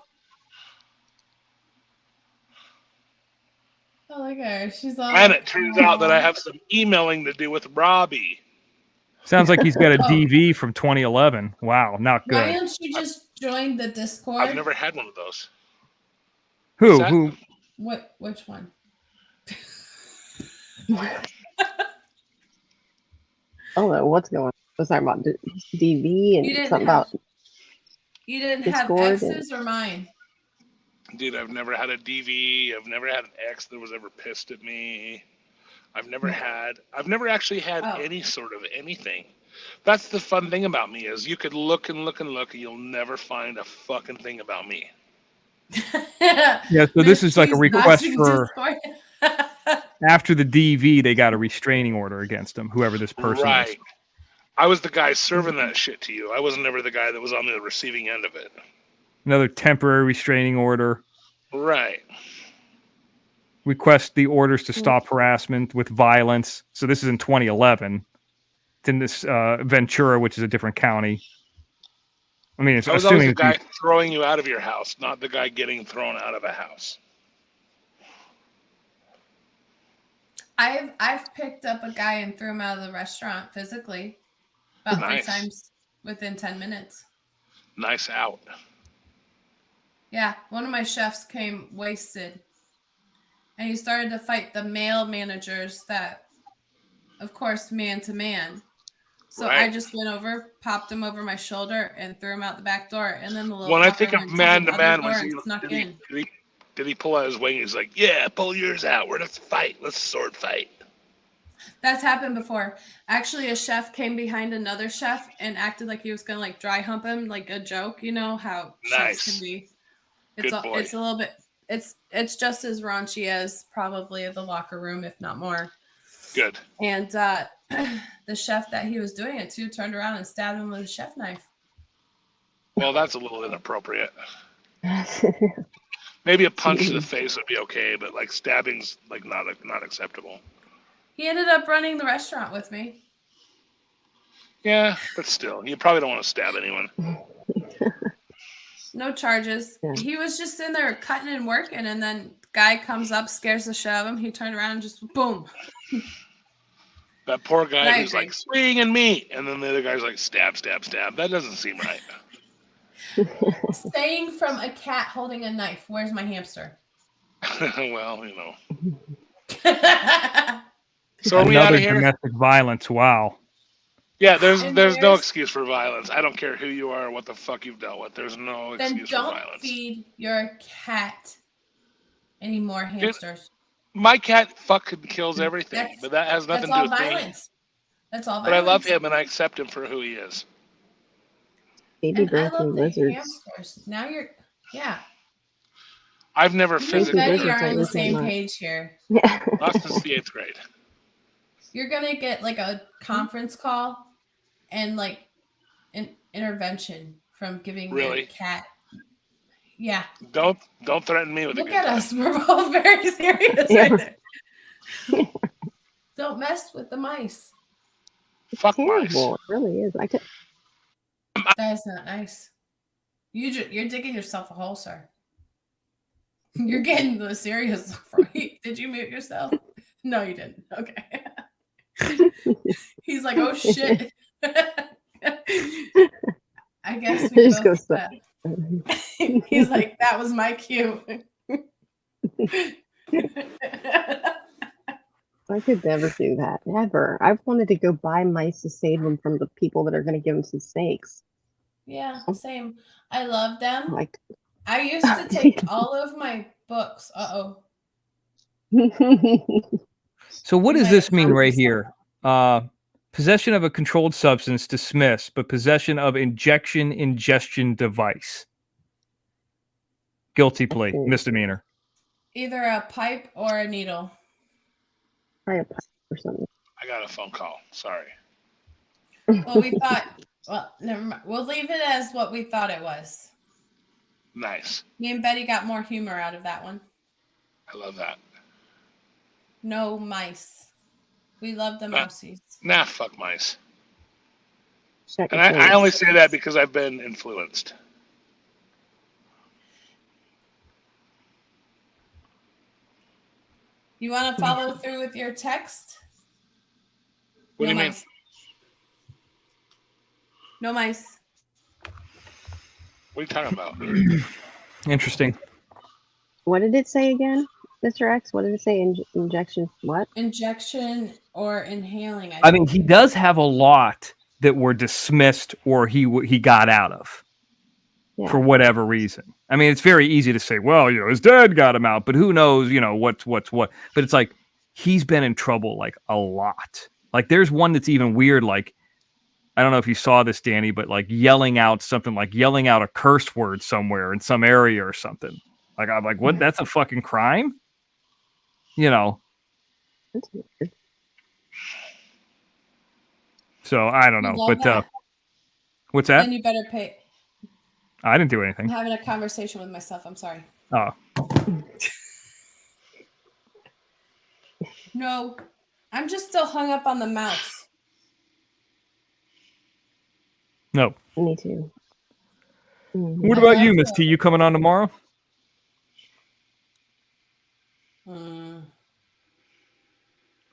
[SPEAKER 1] I like her. She's all.
[SPEAKER 9] And it turns out that I have some emailing to do with Robbie.
[SPEAKER 2] Sounds like he's got a DV from 2011. Wow, not good.
[SPEAKER 1] Why don't you just join the Discord?
[SPEAKER 9] I've never had one of those.
[SPEAKER 2] Who?
[SPEAKER 1] Which one?
[SPEAKER 3] Oh, what's going on? I was talking about DV and something about.
[SPEAKER 1] You didn't
[SPEAKER 3] Discord
[SPEAKER 1] have X's or mine?
[SPEAKER 9] Dude, I've never had a DV. I've never had an ex that was ever pissed at me. I've never actually had any sort of anything. That's the fun thing about me is you could look and look and look and you'll never find a fucking thing about me.
[SPEAKER 2] Yeah, so this is like a request for after the DV, they got a restraining order against him, whoever this person is.
[SPEAKER 9] I was the guy serving that shit to you. I wasn't ever the guy that was on the receiving end of it.
[SPEAKER 2] Another temporary restraining order.
[SPEAKER 9] Right.
[SPEAKER 2] Request the orders to stop harassment with violence. So this is in 2011. It's in this Ventura, which is a different county. I mean, it's
[SPEAKER 9] I was always the guy throwing you out of your house, not the guy getting thrown out of a house.
[SPEAKER 1] I've picked up a guy and threw him out of the restaurant physically. About
[SPEAKER 9] Nice.
[SPEAKER 1] 3 times within 10 minutes.
[SPEAKER 9] Nice out.
[SPEAKER 1] Yeah, one of my chefs came wasted. And he started to fight the male managers that, of course, man to man. So I
[SPEAKER 9] Right.
[SPEAKER 1] just went over, popped him over my shoulder, and threw him out the back door. And then the little
[SPEAKER 9] When I
[SPEAKER 1] fucker
[SPEAKER 9] think of
[SPEAKER 1] went to
[SPEAKER 9] man
[SPEAKER 1] the
[SPEAKER 9] to
[SPEAKER 1] other
[SPEAKER 9] man,
[SPEAKER 1] door
[SPEAKER 9] was
[SPEAKER 1] and snuck
[SPEAKER 9] did he,
[SPEAKER 1] in.
[SPEAKER 9] did he pull out his wing? He's like, yeah, pull yours out. Let's fight. Let's sword fight.
[SPEAKER 1] That's happened before. Actually, a chef came behind another chef and acted like he was gonna like dry hump him, like a joke. You know how chefs can
[SPEAKER 9] Nice.
[SPEAKER 1] be.
[SPEAKER 9] Good boy.
[SPEAKER 1] It's a little bit. It's just as raunchy as probably the locker room, if not more.
[SPEAKER 9] Good.
[SPEAKER 1] And the chef that he was doing it to turned around and stabbed him with a chef knife.
[SPEAKER 9] Well, that's a little inappropriate. Maybe a punch to the face would be okay, but like stabbing's like not acceptable.
[SPEAKER 1] He ended up running the restaurant with me.
[SPEAKER 9] Yeah, but still, you probably don't want to stab anyone.
[SPEAKER 1] No charges.
[SPEAKER 3] Yeah.
[SPEAKER 1] He was just in there cutting and working, and then guy comes up, scares the shit out of him. He turned around and just boom.
[SPEAKER 9] That poor guy
[SPEAKER 1] I
[SPEAKER 9] who's
[SPEAKER 1] agree.
[SPEAKER 9] like swing and me, and then the other guy's like stab, stab, stab. That doesn't seem right.
[SPEAKER 1] Staying from a cat holding a knife. Where's my hamster?
[SPEAKER 9] Well, you know.
[SPEAKER 1] Yeah,
[SPEAKER 9] So are we out
[SPEAKER 2] Another
[SPEAKER 9] of here?
[SPEAKER 2] domestic violence. Wow.
[SPEAKER 9] Yeah, there's
[SPEAKER 1] And
[SPEAKER 9] no
[SPEAKER 1] there's-
[SPEAKER 9] excuse for violence. I don't care who you are or what the fuck you've dealt with. There's no
[SPEAKER 1] then
[SPEAKER 9] excuse for
[SPEAKER 1] don't
[SPEAKER 9] violence.
[SPEAKER 1] feed your cat any more hamsters.
[SPEAKER 9] My cat fucking kills everything,
[SPEAKER 1] That's-
[SPEAKER 9] but that has nothing
[SPEAKER 1] That's
[SPEAKER 9] to do
[SPEAKER 1] all
[SPEAKER 9] with me.
[SPEAKER 1] violence. That's all
[SPEAKER 9] But I
[SPEAKER 1] violence.
[SPEAKER 9] love him and I accept him for who he is.
[SPEAKER 3] Baby
[SPEAKER 1] And I
[SPEAKER 3] drinking
[SPEAKER 1] love the
[SPEAKER 3] lizards.
[SPEAKER 1] hamsters. Now you're, yeah.
[SPEAKER 9] I've never
[SPEAKER 1] You and
[SPEAKER 9] physically
[SPEAKER 1] Betty
[SPEAKER 3] lizards
[SPEAKER 1] are on
[SPEAKER 3] are
[SPEAKER 1] the
[SPEAKER 3] looking
[SPEAKER 1] same
[SPEAKER 3] at-
[SPEAKER 1] page here.
[SPEAKER 3] Yeah.
[SPEAKER 9] not since the 8th grade.
[SPEAKER 1] You're gonna get like a conference call and like an intervention from giving
[SPEAKER 9] Really?
[SPEAKER 1] your cat. Yeah.
[SPEAKER 9] Don't threaten me with a
[SPEAKER 1] Look
[SPEAKER 9] good
[SPEAKER 1] at
[SPEAKER 9] time.
[SPEAKER 1] us. We're both very serious
[SPEAKER 3] Yeah.
[SPEAKER 1] right there. Don't mess with the mice.
[SPEAKER 9] Fuck mice.
[SPEAKER 3] Terrible. It really is.
[SPEAKER 1] That is not nice. You're digging yourself a hole, sir. You're getting the serious look from me. Did you mute yourself? No, you didn't. Okay. He's like, oh shit. I guess we
[SPEAKER 3] Just
[SPEAKER 1] both
[SPEAKER 3] goes
[SPEAKER 1] slept. He's like, that was my cue.
[SPEAKER 3] I could never do that. Never. I've wanted to go buy mice to save them from the people that are going to give them some snakes.
[SPEAKER 1] Yeah, same. I love them.
[SPEAKER 3] Like,
[SPEAKER 1] I used to take all of my books.
[SPEAKER 2] So what
[SPEAKER 1] You
[SPEAKER 2] does
[SPEAKER 1] might
[SPEAKER 2] this
[SPEAKER 1] have
[SPEAKER 2] mean
[SPEAKER 1] found
[SPEAKER 2] right
[SPEAKER 1] yourself.
[SPEAKER 2] here? Possession of a controlled substance dismissed, but possession of ingestion device. Guilty plea, misdemeanor.
[SPEAKER 1] Either a pipe or a needle.
[SPEAKER 3] Probably a pipe or something.
[SPEAKER 9] I got a phone call. Sorry.
[SPEAKER 1] Well, we thought, well, never mind. We'll leave it as what we thought it was.
[SPEAKER 9] Nice.
[SPEAKER 1] Me and Betty got more humor out of that one.
[SPEAKER 9] I love that.
[SPEAKER 1] No mice. We love the mousies.
[SPEAKER 9] Nah, fuck mice.
[SPEAKER 3] Check
[SPEAKER 9] And
[SPEAKER 3] it
[SPEAKER 9] I
[SPEAKER 3] out.
[SPEAKER 9] only say that because I've been influenced.
[SPEAKER 1] You want to follow through with your text?
[SPEAKER 9] What do you mean?
[SPEAKER 1] mice. No mice.
[SPEAKER 9] What are you talking about?
[SPEAKER 2] Interesting.
[SPEAKER 3] What did it say again, Mr. X? What did it say? Injection? What?
[SPEAKER 1] Injection or inhaling.
[SPEAKER 2] I mean, he does have a lot that were dismissed or he got out of for whatever reason. I mean, it's very easy to say, well, you know, his dad got him out, but who knows, you know, what's what. But it's like he's been in trouble like a lot. Like there's one that's even weird. Like I don't know if you saw this, Danny, but like yelling out a curse word somewhere in some area or something. Like I'm like, what? That's a fucking crime, you know.
[SPEAKER 3] That's weird.
[SPEAKER 2] So I don't
[SPEAKER 1] You
[SPEAKER 2] know,
[SPEAKER 1] love
[SPEAKER 2] but
[SPEAKER 1] that.
[SPEAKER 2] what's that?
[SPEAKER 1] Then you better pay.
[SPEAKER 2] I didn't do
[SPEAKER 1] I'm
[SPEAKER 2] anything.
[SPEAKER 1] having a conversation with myself. I'm sorry.
[SPEAKER 2] Oh,
[SPEAKER 1] No, I'm just still hung up on the mouse.
[SPEAKER 2] no.
[SPEAKER 3] Me too.
[SPEAKER 2] What about you, Miss T? You coming on tomorrow?
[SPEAKER 1] Mm.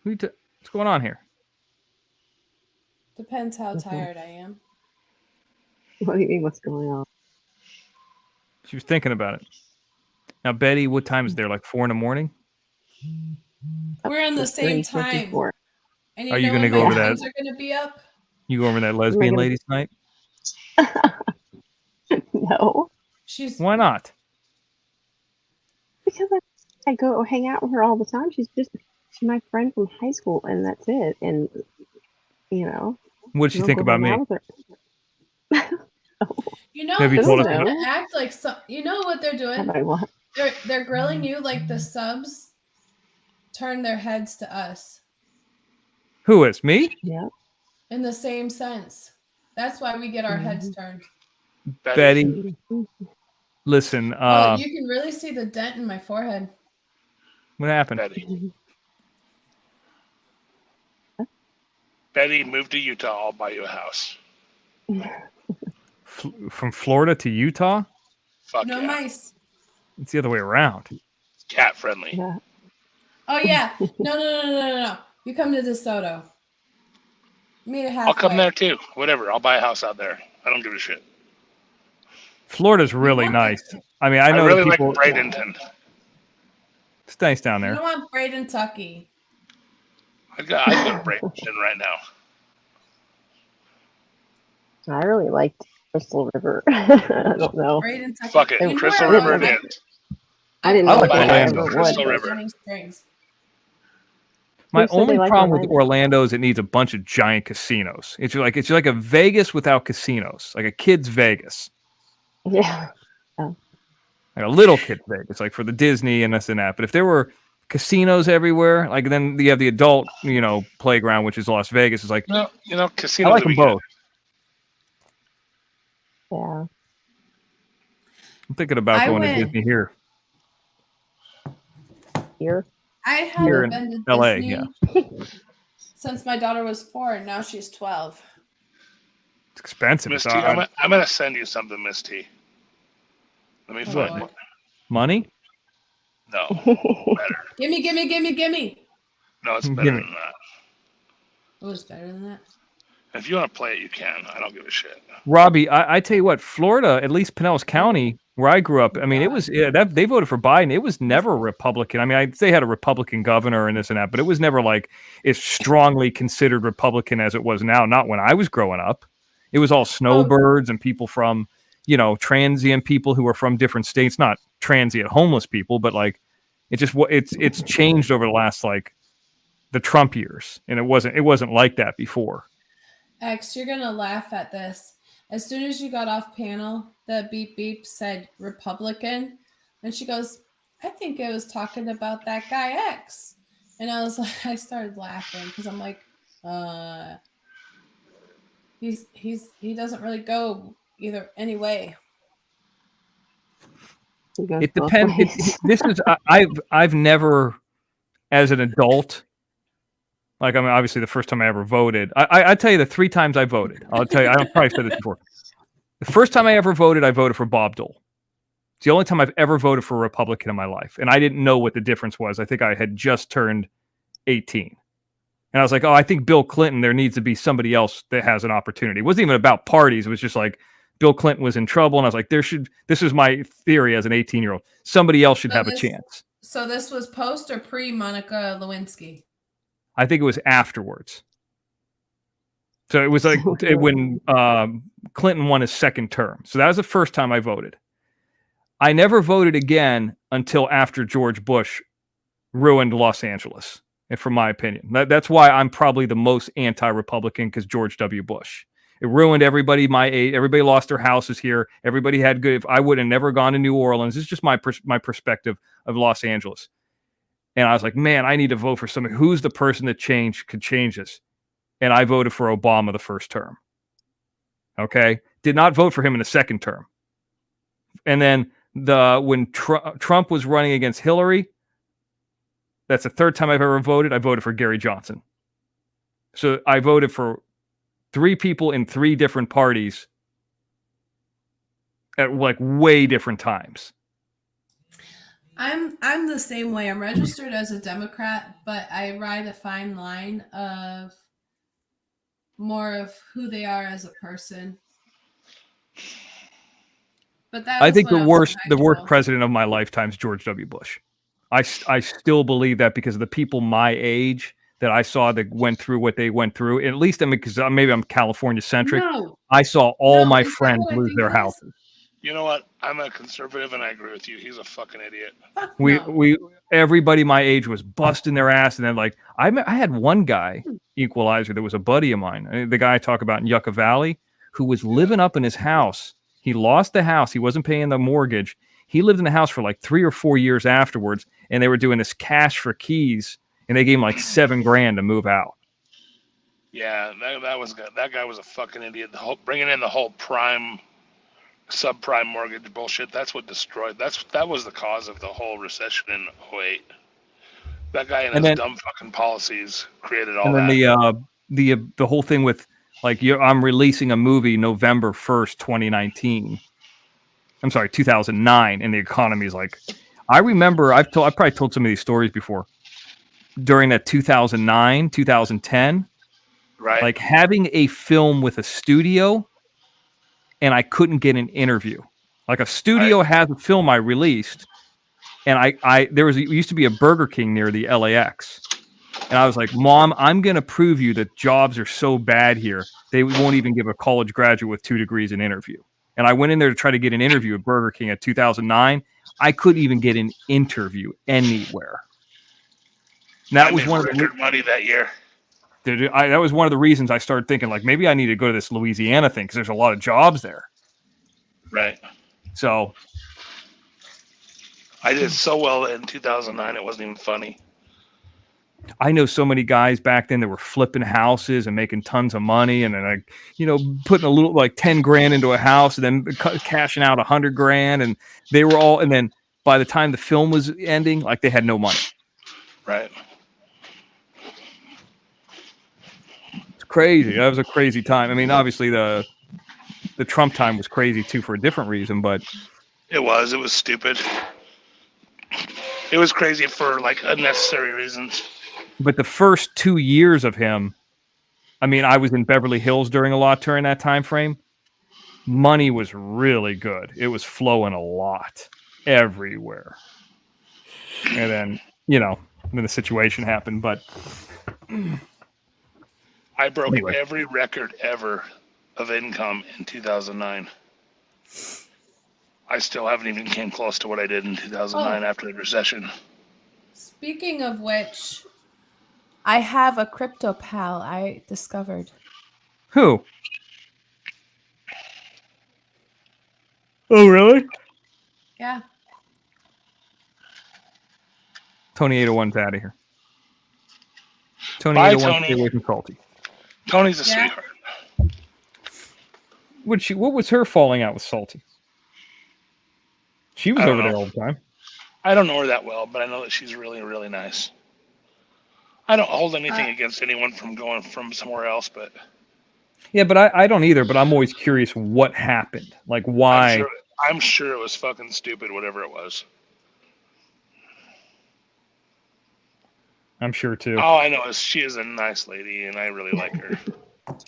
[SPEAKER 2] What's going on here?
[SPEAKER 1] Depends how tired I am.
[SPEAKER 3] What do you mean? What's going on?
[SPEAKER 2] She was thinking about it. Now, Betty, what time is there? Like 4 a.m?
[SPEAKER 1] We're on the
[SPEAKER 3] It's
[SPEAKER 1] same
[SPEAKER 3] 3:54.
[SPEAKER 1] time. And
[SPEAKER 2] Are
[SPEAKER 1] you
[SPEAKER 2] you
[SPEAKER 1] know
[SPEAKER 2] going to
[SPEAKER 1] when
[SPEAKER 2] go
[SPEAKER 1] my
[SPEAKER 2] over that?
[SPEAKER 1] twins are going to be up?
[SPEAKER 2] You go over that lesbian
[SPEAKER 3] gonna-
[SPEAKER 2] ladies night?
[SPEAKER 3] No,
[SPEAKER 1] She's
[SPEAKER 2] Why not?
[SPEAKER 3] because I go hang out with her all the time. She's my friend from high school, and that's it. And
[SPEAKER 2] What did she
[SPEAKER 3] I'll
[SPEAKER 2] think
[SPEAKER 3] go
[SPEAKER 2] about
[SPEAKER 3] hang
[SPEAKER 2] me?
[SPEAKER 3] out with her.
[SPEAKER 1] You know,
[SPEAKER 2] Have you
[SPEAKER 1] he's
[SPEAKER 2] told
[SPEAKER 3] us
[SPEAKER 1] gonna
[SPEAKER 3] that?
[SPEAKER 1] act like some. You know what they're doing?
[SPEAKER 3] Have I what?
[SPEAKER 1] They're grilling you like the subs turn their heads to us
[SPEAKER 2] Who is? Me?
[SPEAKER 3] Yeah.
[SPEAKER 1] in the same sense. That's why we get our heads turned.
[SPEAKER 2] Betty, listen.
[SPEAKER 1] Oh, you can really see the dent in my forehead.
[SPEAKER 2] What happened?
[SPEAKER 9] Betty, move to Utah. I'll buy you a house.
[SPEAKER 2] From Florida to Utah?
[SPEAKER 9] Fuck
[SPEAKER 1] No
[SPEAKER 9] yeah.
[SPEAKER 1] mice.
[SPEAKER 2] It's the other way around.
[SPEAKER 9] Cat friendly.
[SPEAKER 3] Yeah.
[SPEAKER 1] Oh yeah. No. You come to DeSoto. Meet it halfway.
[SPEAKER 9] I'll come there too. Whatever. I'll buy a house out there. I don't give a shit.
[SPEAKER 2] Florida's really nice. I mean, I know
[SPEAKER 9] really
[SPEAKER 2] people.
[SPEAKER 9] like Bradenton.
[SPEAKER 2] It's nice down
[SPEAKER 1] You
[SPEAKER 2] there.
[SPEAKER 1] don't want Braden Tucky.
[SPEAKER 9] I'd go to Bradenton right now.
[SPEAKER 3] I really liked Crystal River. I don't know.
[SPEAKER 1] Braden Tucky.
[SPEAKER 9] Fuck it.
[SPEAKER 1] You know
[SPEAKER 9] Crystal
[SPEAKER 1] where I
[SPEAKER 9] River
[SPEAKER 1] wanna
[SPEAKER 9] it
[SPEAKER 1] go?
[SPEAKER 9] is.
[SPEAKER 3] I didn't
[SPEAKER 2] I
[SPEAKER 3] know
[SPEAKER 2] like
[SPEAKER 3] if I
[SPEAKER 2] Orlando.
[SPEAKER 3] ever
[SPEAKER 9] Crystal
[SPEAKER 3] would.
[SPEAKER 9] River.
[SPEAKER 1] Shining Springs.
[SPEAKER 2] My
[SPEAKER 3] Who said
[SPEAKER 2] only
[SPEAKER 3] they liked
[SPEAKER 2] problem with
[SPEAKER 3] Orlando?
[SPEAKER 2] Orlando is it needs a bunch of giant casinos. It's like a Vegas without casinos, like a kid's Vegas,
[SPEAKER 3] Yeah.
[SPEAKER 2] like a little kid Vegas, like for the Disney and this and that. But if there were casinos everywhere, like then you have the adult, playground, which is Las Vegas. It's like
[SPEAKER 9] casinos
[SPEAKER 2] I like
[SPEAKER 9] would
[SPEAKER 2] them
[SPEAKER 9] be good.
[SPEAKER 2] both.
[SPEAKER 3] Yeah.
[SPEAKER 2] I'm thinking about
[SPEAKER 1] I
[SPEAKER 2] going to
[SPEAKER 1] went-
[SPEAKER 2] Disney here.
[SPEAKER 3] Here.
[SPEAKER 1] I
[SPEAKER 2] Here
[SPEAKER 1] haven't
[SPEAKER 2] in
[SPEAKER 1] been to
[SPEAKER 2] LA,
[SPEAKER 1] Disney since my daughter was 4 and now she's 12.
[SPEAKER 2] It's expensive.
[SPEAKER 9] Miss
[SPEAKER 2] It's,
[SPEAKER 9] T, I'm gonna send you something, Miss T. Let me
[SPEAKER 1] What?
[SPEAKER 9] find it.
[SPEAKER 2] money?
[SPEAKER 9] No, better.
[SPEAKER 1] Gimme.
[SPEAKER 9] No, it's better
[SPEAKER 2] Gimme.
[SPEAKER 9] than that.
[SPEAKER 1] It was better than that.
[SPEAKER 9] If you want to play it, you can. I don't give a shit.
[SPEAKER 2] Robbie, I tell you what, Florida, at least Pinellas County, where I grew up, I mean, it was they voted for Biden. It was never a Republican. I mean, they had a Republican governor and this and that, but it was never like as strongly considered Republican as it was now. Not when I was growing up. It was all snowbirds and people from, transient people who are from different states, not transient homeless people, but like it's changed over the last like the Trump years, and it wasn't like that before.
[SPEAKER 1] X, you're gonna laugh at this. As soon as you got off panel, the beep beep said Republican, and she goes, "I think it was talking about that guy X," and I was like, I started laughing because I'm like, he doesn't really go either any way.
[SPEAKER 2] It depends. This is I've never, as an adult. Like, I mean, obviously, the first time I ever voted, I tell you the 3 times I voted. I'll tell you, I've probably said this before. The first time I ever voted, I voted for Bob Dole. It's the only time I've ever voted for a Republican in my life. And I didn't know what the difference was. I think I had just turned 18. And I was like, I think Bill Clinton, there needs to be somebody else that has an opportunity. It wasn't even about parties. It was just like Bill Clinton was in trouble. And I was like, this is my theory as an 18-year-old. Somebody else should have a chance.
[SPEAKER 1] So this was post or pre Monica Lewinsky?
[SPEAKER 2] I think it was afterwards. So it was like when Clinton won his second term. So that was the first time I voted. I never voted again until after George Bush ruined Los Angeles, from my opinion. That's why I'm probably the most anti-Republican, because George W. Bush. It ruined everybody my age. Everybody lost their houses here. Everybody had good. If I would have never gone to New Orleans, it's just my perspective of Los Angeles. And I was like, man, I need to vote for somebody. Who's the person that could change this? And I voted for Obama the first term. Okay. Did not vote for him in the second term. And then when Trump was running against Hillary, that's the third time I've ever voted. I voted for Gary Johnson. So I voted for 3 people in 3 different parties at like way different times.
[SPEAKER 1] I'm the same way. I'm registered as a Democrat, but I ride a fine line of more of who they are as a person. But that
[SPEAKER 2] I
[SPEAKER 1] was
[SPEAKER 2] think
[SPEAKER 1] when
[SPEAKER 2] the
[SPEAKER 1] I was in
[SPEAKER 2] worst
[SPEAKER 1] high
[SPEAKER 2] the worst
[SPEAKER 1] school.
[SPEAKER 2] president of my lifetime is George W. Bush. I still believe that because of the people my age that I saw that went through what they went through. At least because maybe I'm California centric.
[SPEAKER 1] No,
[SPEAKER 2] I saw all my
[SPEAKER 1] is that
[SPEAKER 2] friends
[SPEAKER 1] what I
[SPEAKER 2] lose
[SPEAKER 1] think
[SPEAKER 2] their
[SPEAKER 1] it is?
[SPEAKER 2] houses.
[SPEAKER 9] You know what? I'm a conservative, and I agree with you. He's a fucking idiot.
[SPEAKER 1] Fuck
[SPEAKER 2] We
[SPEAKER 1] no.
[SPEAKER 2] we everybody my age was busting their ass, and then like I had one guy equalizer that was a buddy of mine, the guy I talk about in Yucca Valley, who was living up in his house. He lost the house. He wasn't paying the mortgage. He lived in the house for like 3 or 4 years afterwards, and they were doing this cash for keys, and they gave him like $7,000 to move out.
[SPEAKER 9] Yeah, that guy was a fucking idiot. Bringing in the whole subprime mortgage bullshit. That's what destroyed. That was the cause of the whole recession in 2008. That guy and his dumb fucking policies created all
[SPEAKER 2] and then
[SPEAKER 9] that.
[SPEAKER 2] The whole thing with like I'm releasing a movie November 1st, 2019. I'm sorry, 2009, and the economy is like. I remember I probably told some of these stories before. During that 2009, 2010,
[SPEAKER 9] right?
[SPEAKER 2] Like having a film with a studio, and I couldn't get an interview. Like a studio has a film I released, and it used to be a Burger King near the LAX. And I was like, Mom, I'm going to prove you that jobs are so bad here. They won't even give a college graduate with 2 degrees an interview. And I went in there to try to get an interview at Burger King at 2009. I couldn't even get an interview anywhere. And that was one of the
[SPEAKER 9] money that year.
[SPEAKER 2] That was one of the reasons I started thinking like maybe I need to go to this Louisiana thing because there's a lot of jobs there.
[SPEAKER 9] Right.
[SPEAKER 2] So
[SPEAKER 9] I did so well in 2009. It wasn't even funny.
[SPEAKER 2] I know so many guys back then that were flipping houses and making tons of money, and then like putting a little like $10,000 into a house, and then cashing out $100,000, and they were all. And then by the time the film was ending, like they had no money.
[SPEAKER 9] Right.
[SPEAKER 2] It's crazy. That was a crazy time. I mean, obviously the Trump time was crazy too for a different reason, but
[SPEAKER 9] it was stupid. It was crazy for like unnecessary reasons.
[SPEAKER 2] But the first 2 years of him, I mean, I was in Beverly Hills during that time frame. Money was really good. It was flowing a lot everywhere. And then, then the situation happened. But
[SPEAKER 9] I broke every record ever of income in 2009. I still haven't even came close to what I did in 2009 after the recession.
[SPEAKER 1] Speaking of which, I have a crypto pal I discovered.
[SPEAKER 2] Who? Oh, really?
[SPEAKER 1] Yeah.
[SPEAKER 2] Tony 801's out of here. Tony 801 stay away from Salty.
[SPEAKER 9] Tony's a sweetheart.
[SPEAKER 2] What was her falling out with Salty? She was over there all the time.
[SPEAKER 9] I don't know her that well, but I know that she's really, really nice. I don't hold anything against anyone from going from somewhere else, but
[SPEAKER 2] yeah, but I don't either. But I'm always curious what happened, like why.
[SPEAKER 9] I'm sure it was fucking stupid, whatever it was.
[SPEAKER 2] I'm sure too.
[SPEAKER 9] All I know is she is a nice lady, and I really like her.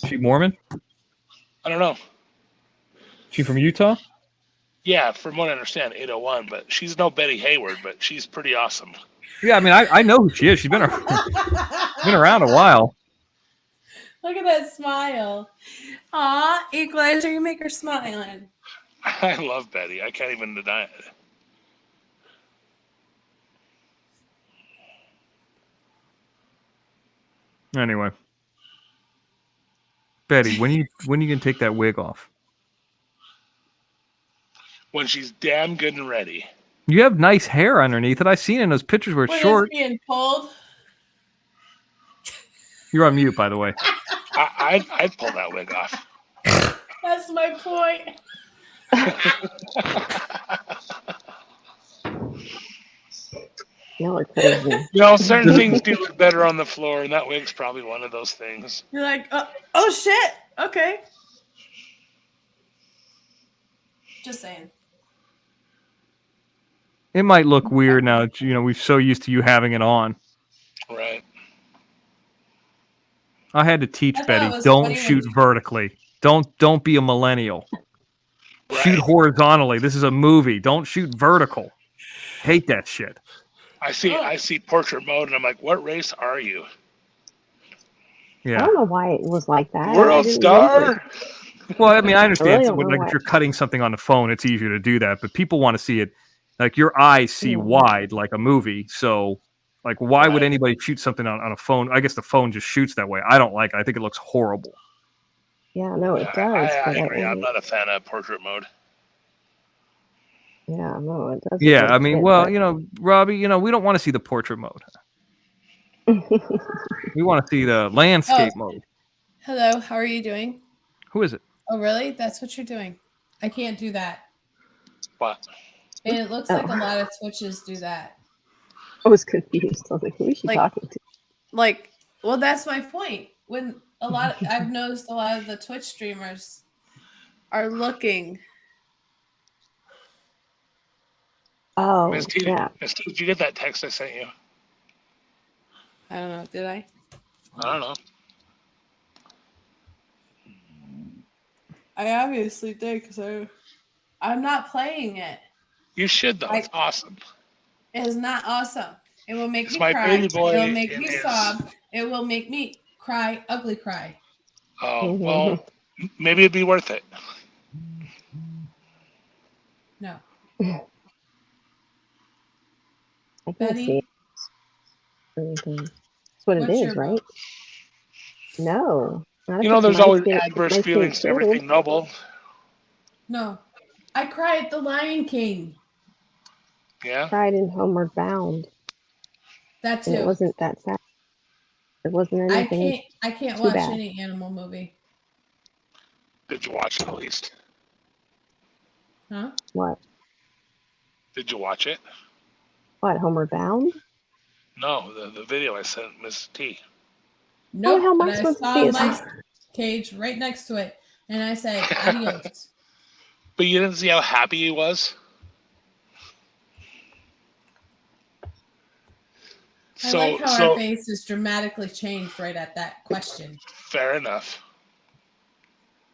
[SPEAKER 2] She Mormon?
[SPEAKER 9] I don't know.
[SPEAKER 2] She from Utah?
[SPEAKER 9] Yeah, from what I understand, 801. But she's no Betty Hayward, but she's pretty awesome.
[SPEAKER 2] Yeah, I mean, I know who she is. She's been around a while.
[SPEAKER 1] Look at that smile. Aw, Equalizer, you make her smiling.
[SPEAKER 9] I love Betty. I can't even deny it.
[SPEAKER 2] Anyway, Betty, when you gonna take that wig off?
[SPEAKER 9] When she's damn good and ready.
[SPEAKER 2] You have nice hair underneath it. I seen in those pictures where it's short.
[SPEAKER 1] It's being pulled.
[SPEAKER 2] You're on mute, by the way.
[SPEAKER 9] I'd pull that wig off.
[SPEAKER 1] That's my point.
[SPEAKER 3] Y'all are crazy.
[SPEAKER 9] Certain things do look better on the floor, and that wig's probably one of those things.
[SPEAKER 1] You're like, oh shit. Okay. Just saying.
[SPEAKER 2] It might look weird now that we're so used to you having it on.
[SPEAKER 9] Right.
[SPEAKER 2] I had to teach
[SPEAKER 1] I thought
[SPEAKER 2] Betty,
[SPEAKER 1] it was
[SPEAKER 2] don't
[SPEAKER 1] funny when
[SPEAKER 2] shoot
[SPEAKER 1] you-
[SPEAKER 2] vertically. Don't be a millennial. Shoot
[SPEAKER 9] Right.
[SPEAKER 2] horizontally. This is a movie. Don't shoot vertical. Hate that shit.
[SPEAKER 9] I see portrait mode, and I'm like, what race are you?
[SPEAKER 3] I
[SPEAKER 2] Yeah.
[SPEAKER 3] don't know why it was like that. I
[SPEAKER 9] World
[SPEAKER 3] didn't notice.
[SPEAKER 9] star.
[SPEAKER 2] Well, I mean, I
[SPEAKER 3] I
[SPEAKER 2] understand.
[SPEAKER 3] really
[SPEAKER 2] It's
[SPEAKER 3] don't know
[SPEAKER 2] like
[SPEAKER 3] why.
[SPEAKER 2] if you're cutting something on the phone, it's easier to do that. But people want to see it, like your eyes see
[SPEAKER 3] Yeah.
[SPEAKER 2] wide, like a movie. So, like, why would
[SPEAKER 9] Right.
[SPEAKER 2] anybody shoot something on a phone? I guess the phone just shoots that way. I don't like it. I think it looks horrible.
[SPEAKER 3] Yeah, no, it
[SPEAKER 9] Yeah,
[SPEAKER 3] does.
[SPEAKER 9] I
[SPEAKER 3] but
[SPEAKER 9] agree. I'm not a fan of portrait mode.
[SPEAKER 3] Yeah, no, it does.
[SPEAKER 2] Yeah, I mean, well, Robbie, we don't want to see the portrait mode. We want to see the landscape mode.
[SPEAKER 1] Hello, how are you doing?
[SPEAKER 2] Who is it?
[SPEAKER 1] Oh, really? That's what you're doing. I can't do that.
[SPEAKER 9] What?
[SPEAKER 1] And it looks like a lot of Twitches do that.
[SPEAKER 3] I was confused. I was like, who is she talking to?
[SPEAKER 1] Like, well, that's my point. When I've noticed a lot of the Twitch streamers are looking.
[SPEAKER 3] Oh,
[SPEAKER 9] Miss T,
[SPEAKER 3] yeah.
[SPEAKER 9] Miss T, did you get that text I sent you?
[SPEAKER 1] I don't know. Did I?
[SPEAKER 9] I don't know.
[SPEAKER 1] I obviously did because I'm not playing it.
[SPEAKER 9] You should, though. It's awesome.
[SPEAKER 1] It is not awesome. It will make
[SPEAKER 9] It's
[SPEAKER 1] me
[SPEAKER 9] my
[SPEAKER 1] cry.
[SPEAKER 9] baby boy.
[SPEAKER 1] It will make me
[SPEAKER 9] It is.
[SPEAKER 1] sob. It will make me cry, ugly cry.
[SPEAKER 9] Oh, well, maybe it'd be worth it.
[SPEAKER 1] No.
[SPEAKER 3] I can't
[SPEAKER 1] Betty?
[SPEAKER 3] see it. Anything. That's what it
[SPEAKER 1] What's
[SPEAKER 3] is,
[SPEAKER 1] your
[SPEAKER 3] right?
[SPEAKER 1] vote?
[SPEAKER 3] No. Not if
[SPEAKER 9] You know,
[SPEAKER 3] it's
[SPEAKER 9] there's
[SPEAKER 3] my
[SPEAKER 9] always
[SPEAKER 3] kid-
[SPEAKER 9] adverse
[SPEAKER 3] my kid
[SPEAKER 9] feelings to
[SPEAKER 3] killed.
[SPEAKER 9] everything noble.
[SPEAKER 1] No. I cry at the Lion King.
[SPEAKER 9] Yeah?
[SPEAKER 3] Cried in Homeward Bound.
[SPEAKER 1] That
[SPEAKER 3] And it
[SPEAKER 1] too.
[SPEAKER 3] wasn't that sad. It wasn't anything.
[SPEAKER 1] I can't
[SPEAKER 3] too
[SPEAKER 1] watch
[SPEAKER 3] bad.
[SPEAKER 1] any animal movie.
[SPEAKER 9] Did you watch it at least?
[SPEAKER 1] Huh?
[SPEAKER 3] What?
[SPEAKER 9] Did you watch it?
[SPEAKER 3] What? Homeward Bound?
[SPEAKER 9] No, the video I sent Miss T.
[SPEAKER 1] No,
[SPEAKER 3] how am I
[SPEAKER 1] but I
[SPEAKER 3] supposed to
[SPEAKER 1] saw
[SPEAKER 3] see
[SPEAKER 1] a
[SPEAKER 3] it?
[SPEAKER 1] nice cage right next to it, and I said, adios.
[SPEAKER 9] But you didn't see how happy he was?
[SPEAKER 1] I like how our face is dramatically changed right at that question.
[SPEAKER 9] Fair enough.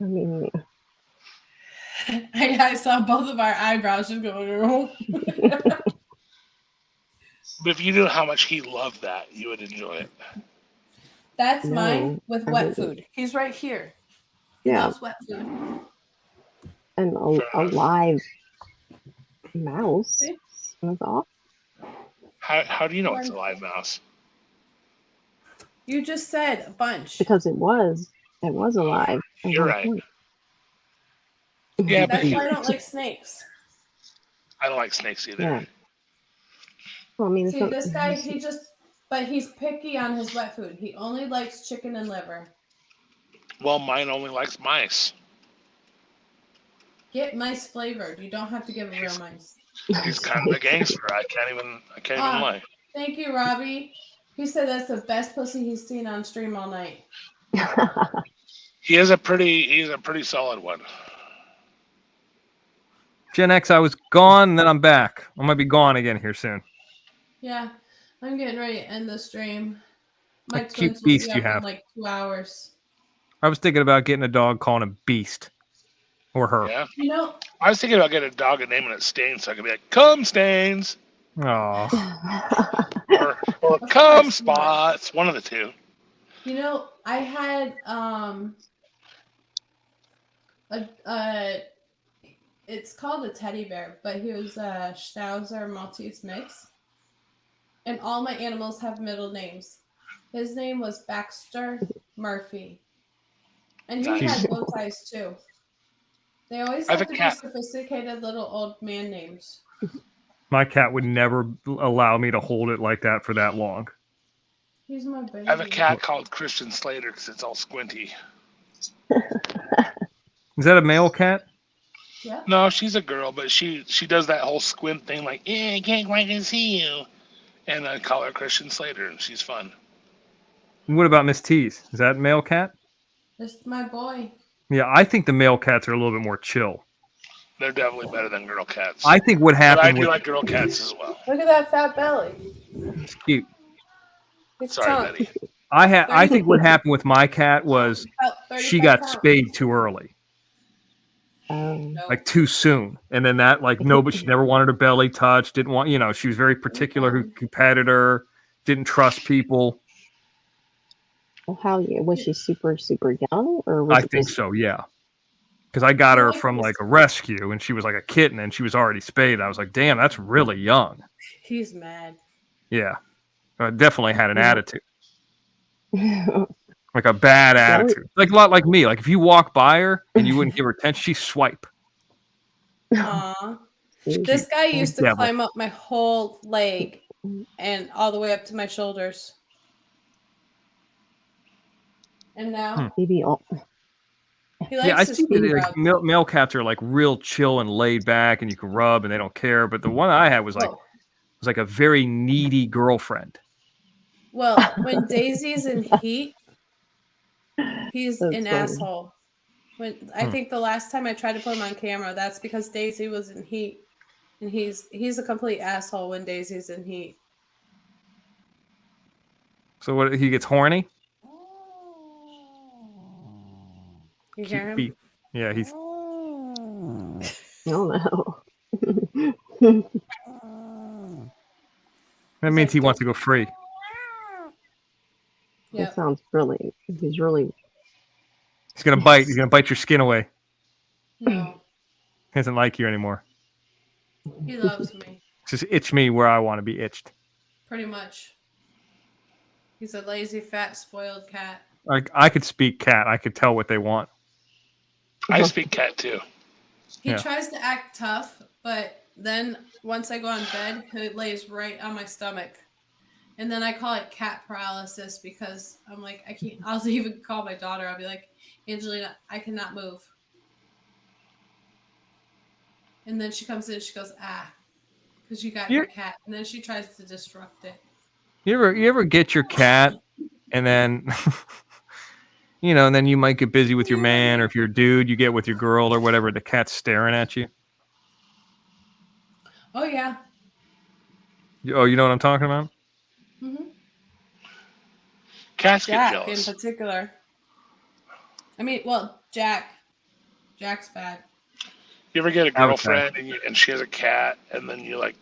[SPEAKER 3] I mean,
[SPEAKER 1] I saw both of our eyebrows just going.
[SPEAKER 9] But if you knew how much he loved that, you would enjoy it.
[SPEAKER 1] That's
[SPEAKER 3] No,
[SPEAKER 1] mine with
[SPEAKER 3] I
[SPEAKER 1] wet
[SPEAKER 3] wouldn't.
[SPEAKER 1] food. He's right here. He
[SPEAKER 3] yeah,
[SPEAKER 1] loves wet food.
[SPEAKER 3] and a live mouse. That's awesome.
[SPEAKER 9] How do you know it's a live mouse?
[SPEAKER 1] You just said a bunch.
[SPEAKER 3] Because it was alive. at
[SPEAKER 9] You're
[SPEAKER 3] one
[SPEAKER 9] right.
[SPEAKER 3] point.
[SPEAKER 9] Yeah,
[SPEAKER 1] That's
[SPEAKER 9] but
[SPEAKER 1] why I don't like snakes.
[SPEAKER 9] I don't like snakes either.
[SPEAKER 3] Yeah. Well, I mean,
[SPEAKER 1] See, this guy, he's picky on his wet food. He only likes chicken and liver.
[SPEAKER 9] Well, mine only likes mice.
[SPEAKER 1] Get mice flavored. You don't have to give a real mice.
[SPEAKER 9] He's kind of a gangster. I can't even lie.
[SPEAKER 1] Thank you, Robbie. He said that's the best pussy he's seen on stream all night.
[SPEAKER 9] He's a pretty solid one.
[SPEAKER 2] Gen X, I was gone, and then I'm back. I might be gone again here soon.
[SPEAKER 1] Yeah, I'm getting ready to end the stream. My
[SPEAKER 2] What cute
[SPEAKER 1] twins will
[SPEAKER 2] beast
[SPEAKER 1] be
[SPEAKER 2] you
[SPEAKER 1] up in
[SPEAKER 2] have.
[SPEAKER 1] like 2 hours.
[SPEAKER 2] I was thinking about getting a dog, calling him Beast. Or her.
[SPEAKER 9] Yeah.
[SPEAKER 1] You know,
[SPEAKER 9] I was thinking about getting a dog and naming it Stains, so I could be like, "Come Stains,"
[SPEAKER 2] Aw.
[SPEAKER 9] or "Come Spots." One of the two.
[SPEAKER 1] You know, I had it's called a teddy bear, but he was a Schnauzer Maltese mix, and all my animals have middle names. His name was Baxter Murphy, and he
[SPEAKER 2] Nice.
[SPEAKER 1] had bow ties too. They always
[SPEAKER 9] I have
[SPEAKER 1] have
[SPEAKER 9] a
[SPEAKER 1] to
[SPEAKER 9] cat.
[SPEAKER 1] be sophisticated little old man names.
[SPEAKER 2] My cat would never allow me to hold it like that for that long.
[SPEAKER 1] He's my baby.
[SPEAKER 9] I have a cat called Christian Slater because it's all squinty.
[SPEAKER 2] Is that a male cat?
[SPEAKER 1] Yeah.
[SPEAKER 9] No, she's a girl, but she does that whole squint thing, like, I can't quite see you. And I call her Christian Slater, and she's fun.
[SPEAKER 2] And what about Miss T's? Is that a male cat?
[SPEAKER 1] That's my boy.
[SPEAKER 2] Yeah, I think the male cats are a little bit more chill.
[SPEAKER 9] They're definitely better than girl cats.
[SPEAKER 2] I think what
[SPEAKER 9] But I
[SPEAKER 2] happened
[SPEAKER 9] do
[SPEAKER 2] with
[SPEAKER 9] like girl cats as well.
[SPEAKER 1] Look at that fat belly.
[SPEAKER 2] it's cute.
[SPEAKER 1] It's
[SPEAKER 9] Sorry,
[SPEAKER 1] chunk.
[SPEAKER 9] Betty.
[SPEAKER 2] I think what happened with my cat was
[SPEAKER 1] About
[SPEAKER 2] she
[SPEAKER 1] 35
[SPEAKER 2] got
[SPEAKER 1] pounds.
[SPEAKER 2] spayed too early. Like too soon, and then that nobody, she never wanted her belly touched, didn't want, she was very particular, who competitor, didn't trust people.
[SPEAKER 3] Well, was she super young, or was
[SPEAKER 2] I think so, yeah, because I got her from like a rescue and she was like a kitten and she was already spayed. I was like, damn, that's really young.
[SPEAKER 1] He's mad.
[SPEAKER 2] Yeah, I definitely had an attitude. Like a bad attitude, like a lot like me. Like if you walk by her and you wouldn't give her attention, she'd swipe.
[SPEAKER 1] Aww. This guy used to climb up my whole leg and all the way up to my shoulders. And now
[SPEAKER 3] maybe
[SPEAKER 1] he likes
[SPEAKER 2] I
[SPEAKER 1] to
[SPEAKER 2] see that like, male cats are like real chill and laid back, and you can rub and they don't care. But the one I had was like a very needy girlfriend.
[SPEAKER 1] Well, when Daisy's in heat, he's an asshole. When I think the last time I tried to put him on camera, that's because Daisy was in heat, and he's a complete asshole when Daisy's in heat.
[SPEAKER 2] So what? He gets horny.
[SPEAKER 1] You hear him?
[SPEAKER 2] Yeah, he's.
[SPEAKER 3] Oh no.
[SPEAKER 2] That means he wants to go free.
[SPEAKER 3] That sounds really. He's really.
[SPEAKER 2] He's gonna bite. He's gonna bite your skin away.
[SPEAKER 1] No.
[SPEAKER 2] He doesn't like you anymore.
[SPEAKER 1] He loves me.
[SPEAKER 2] Just itch me where I want to be itched.
[SPEAKER 1] Pretty much. He's a lazy, fat, spoiled cat.
[SPEAKER 2] I could speak cat. I could tell what they want.
[SPEAKER 9] I speak cat too.
[SPEAKER 1] He tries to act tough, but then once I go on bed, he lays right on my stomach. And then I call it cat paralysis because I'm like, I can't. I'll even call my daughter. I'll be like, Angelina, I cannot move. And then she comes in, she goes, because you got your cat. And then she tries to disrupt it.
[SPEAKER 2] You ever get your cat and then and then you might get busy with your man, or if you're a dude, you get with your girl or whatever, the cat's staring at you.
[SPEAKER 1] Oh yeah.
[SPEAKER 2] Oh, you know what I'm talking about?
[SPEAKER 1] Mm-hmm.
[SPEAKER 9] Cats
[SPEAKER 1] Jack
[SPEAKER 9] get jealous.
[SPEAKER 1] in particular. I mean, well, Jack's bad.
[SPEAKER 9] You ever get a girlfriend and she has a cat, and then you like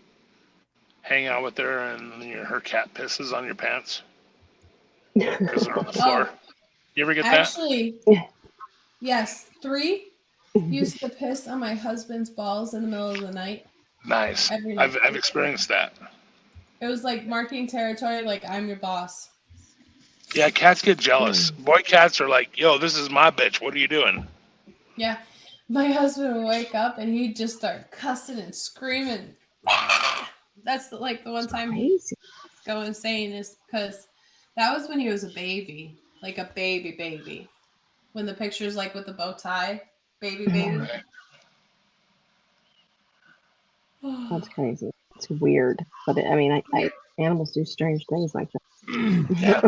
[SPEAKER 9] hang out with her, and then her cat pisses on your pants because they're on the floor? You ever get that?
[SPEAKER 1] Actually, yes. 3 used to piss on my husband's balls in the middle of the night.
[SPEAKER 9] Nice.
[SPEAKER 1] Every night.
[SPEAKER 9] I've experienced that.
[SPEAKER 1] It was like marking territory, like I'm your boss.
[SPEAKER 9] Yeah, cats get jealous. Boy cats are like, yo, this is my bitch. What are you doing?
[SPEAKER 1] Yeah. My husband would wake up and he'd just start cussing and screaming. That's the one time he'd go insane, is because that was when he was a baby. Like a baby. When the picture's like with the bow tie. Baby.
[SPEAKER 3] That's crazy. It's weird. But animals do strange things like that.
[SPEAKER 9] Yeah,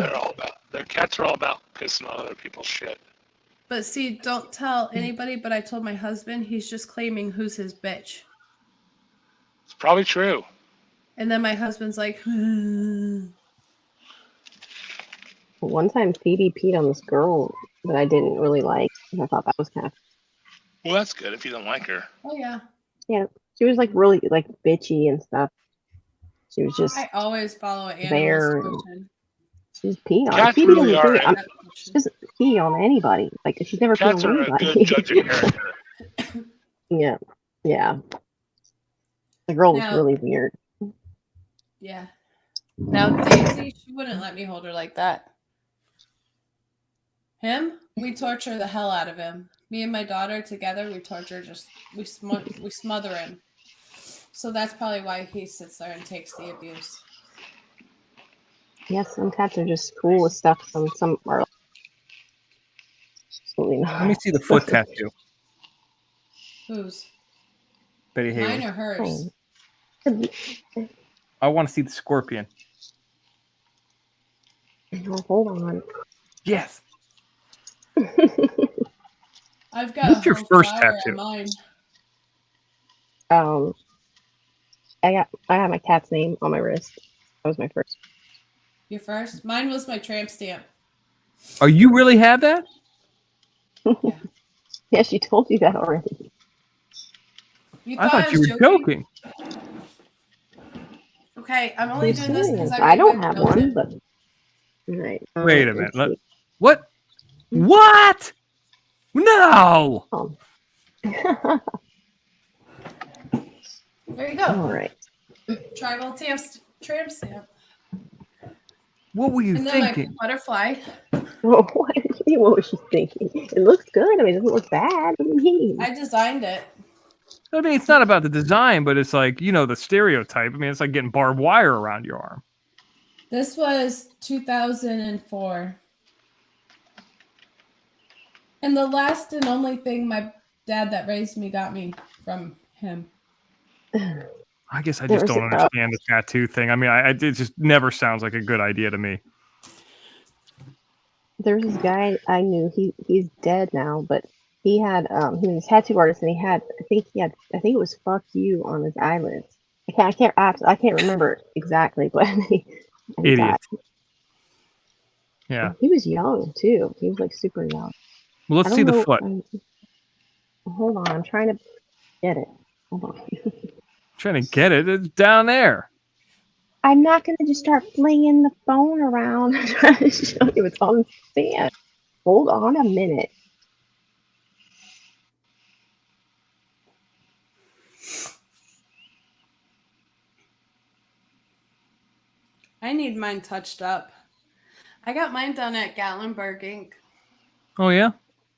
[SPEAKER 9] their cats are all about pissing on other people's shit.
[SPEAKER 1] But see, don't tell anybody, but I told my husband, he's just claiming who's his bitch.
[SPEAKER 9] It's probably true.
[SPEAKER 1] And then my husband's like,
[SPEAKER 3] One time Phoebe peed on this girl that I didn't really like, and I thought that was kind of.
[SPEAKER 9] Well, that's good if you don't like her.
[SPEAKER 1] Oh yeah.
[SPEAKER 3] Yeah, she was like really like bitchy and stuff. She was just.
[SPEAKER 1] I always follow an
[SPEAKER 3] there. She's peeing on.
[SPEAKER 9] Cats
[SPEAKER 3] Phoebe
[SPEAKER 9] really
[SPEAKER 3] doesn't
[SPEAKER 9] are.
[SPEAKER 3] she doesn't pee on anybody. Like she's never peed on anybody.
[SPEAKER 9] Cats are a good judge of character.
[SPEAKER 3] Yeah. The girl was really weird.
[SPEAKER 1] Yeah. Now Daisy, she wouldn't let me hold her like that. Him, we torture the hell out of him. Me and my daughter together, we torture. We smother him. So that's probably why he sits there and takes the abuse.
[SPEAKER 3] Yes, some cats are just cool with stuff. Some are absolutely not.
[SPEAKER 2] Let me see the foot tattoo.
[SPEAKER 1] Whose?
[SPEAKER 2] Betty Haley.
[SPEAKER 1] Mine or hers?
[SPEAKER 2] I want to see the scorpion.
[SPEAKER 3] Oh, hold on.
[SPEAKER 2] Yes.
[SPEAKER 1] I've got.
[SPEAKER 2] What's your first tattoo?
[SPEAKER 1] Mine.
[SPEAKER 3] I have my cat's name on my wrist. That was my first.
[SPEAKER 1] You first? Mine was my tramp stamp.
[SPEAKER 2] Oh, you really have that?
[SPEAKER 1] Yeah.
[SPEAKER 3] Yeah, she told you that already.
[SPEAKER 1] You
[SPEAKER 2] I
[SPEAKER 1] thought
[SPEAKER 2] thought
[SPEAKER 1] I
[SPEAKER 2] you
[SPEAKER 1] was
[SPEAKER 2] were
[SPEAKER 1] joking?
[SPEAKER 2] joking.
[SPEAKER 1] Okay, I'm only
[SPEAKER 3] I'm
[SPEAKER 1] doing this because
[SPEAKER 3] serious.
[SPEAKER 1] I'm
[SPEAKER 3] I
[SPEAKER 1] getting
[SPEAKER 3] don't
[SPEAKER 1] my
[SPEAKER 3] have
[SPEAKER 1] nails
[SPEAKER 3] one,
[SPEAKER 1] in.
[SPEAKER 3] but all right.
[SPEAKER 2] Wait a minute.
[SPEAKER 3] Let's see.
[SPEAKER 2] What? What? No.
[SPEAKER 3] Oh.
[SPEAKER 1] There you go.
[SPEAKER 3] All right.
[SPEAKER 1] Tribal tramp stamp.
[SPEAKER 2] What were you
[SPEAKER 1] And then my
[SPEAKER 2] thinking?
[SPEAKER 1] butterfly.
[SPEAKER 3] Well, what was she thinking? It looks good. I mean, it doesn't look bad. What do you mean?
[SPEAKER 1] I designed it.
[SPEAKER 2] I mean, it's not about the design, but it's like, you know, the stereotype. I mean, it's like getting barbed wire around your arm.
[SPEAKER 1] This was 2004. And the last and only thing my dad that raised me got me from him.
[SPEAKER 2] I guess I just don't understand the tattoo thing. I mean, it just never sounds like a good idea to me.
[SPEAKER 3] There's this guy I knew. He's dead now, but he had he was a tattoo artist, and I think it was "fuck you" on his eyelids. I can't remember exactly, but he
[SPEAKER 2] Idiot.
[SPEAKER 3] died.
[SPEAKER 2] Yeah.
[SPEAKER 3] He was young too. He was like super young.
[SPEAKER 2] Well, let's see the foot.
[SPEAKER 3] Hold on, I'm trying to get it. Hold on.
[SPEAKER 2] Trying to get it. It's down there.
[SPEAKER 3] I'm not gonna just start flinging the phone around. I'm trying to show you it's on stand. Hold on a minute.
[SPEAKER 1] I need mine touched up. I got mine done at Gatlinburg Inc.
[SPEAKER 2] Oh, yeah?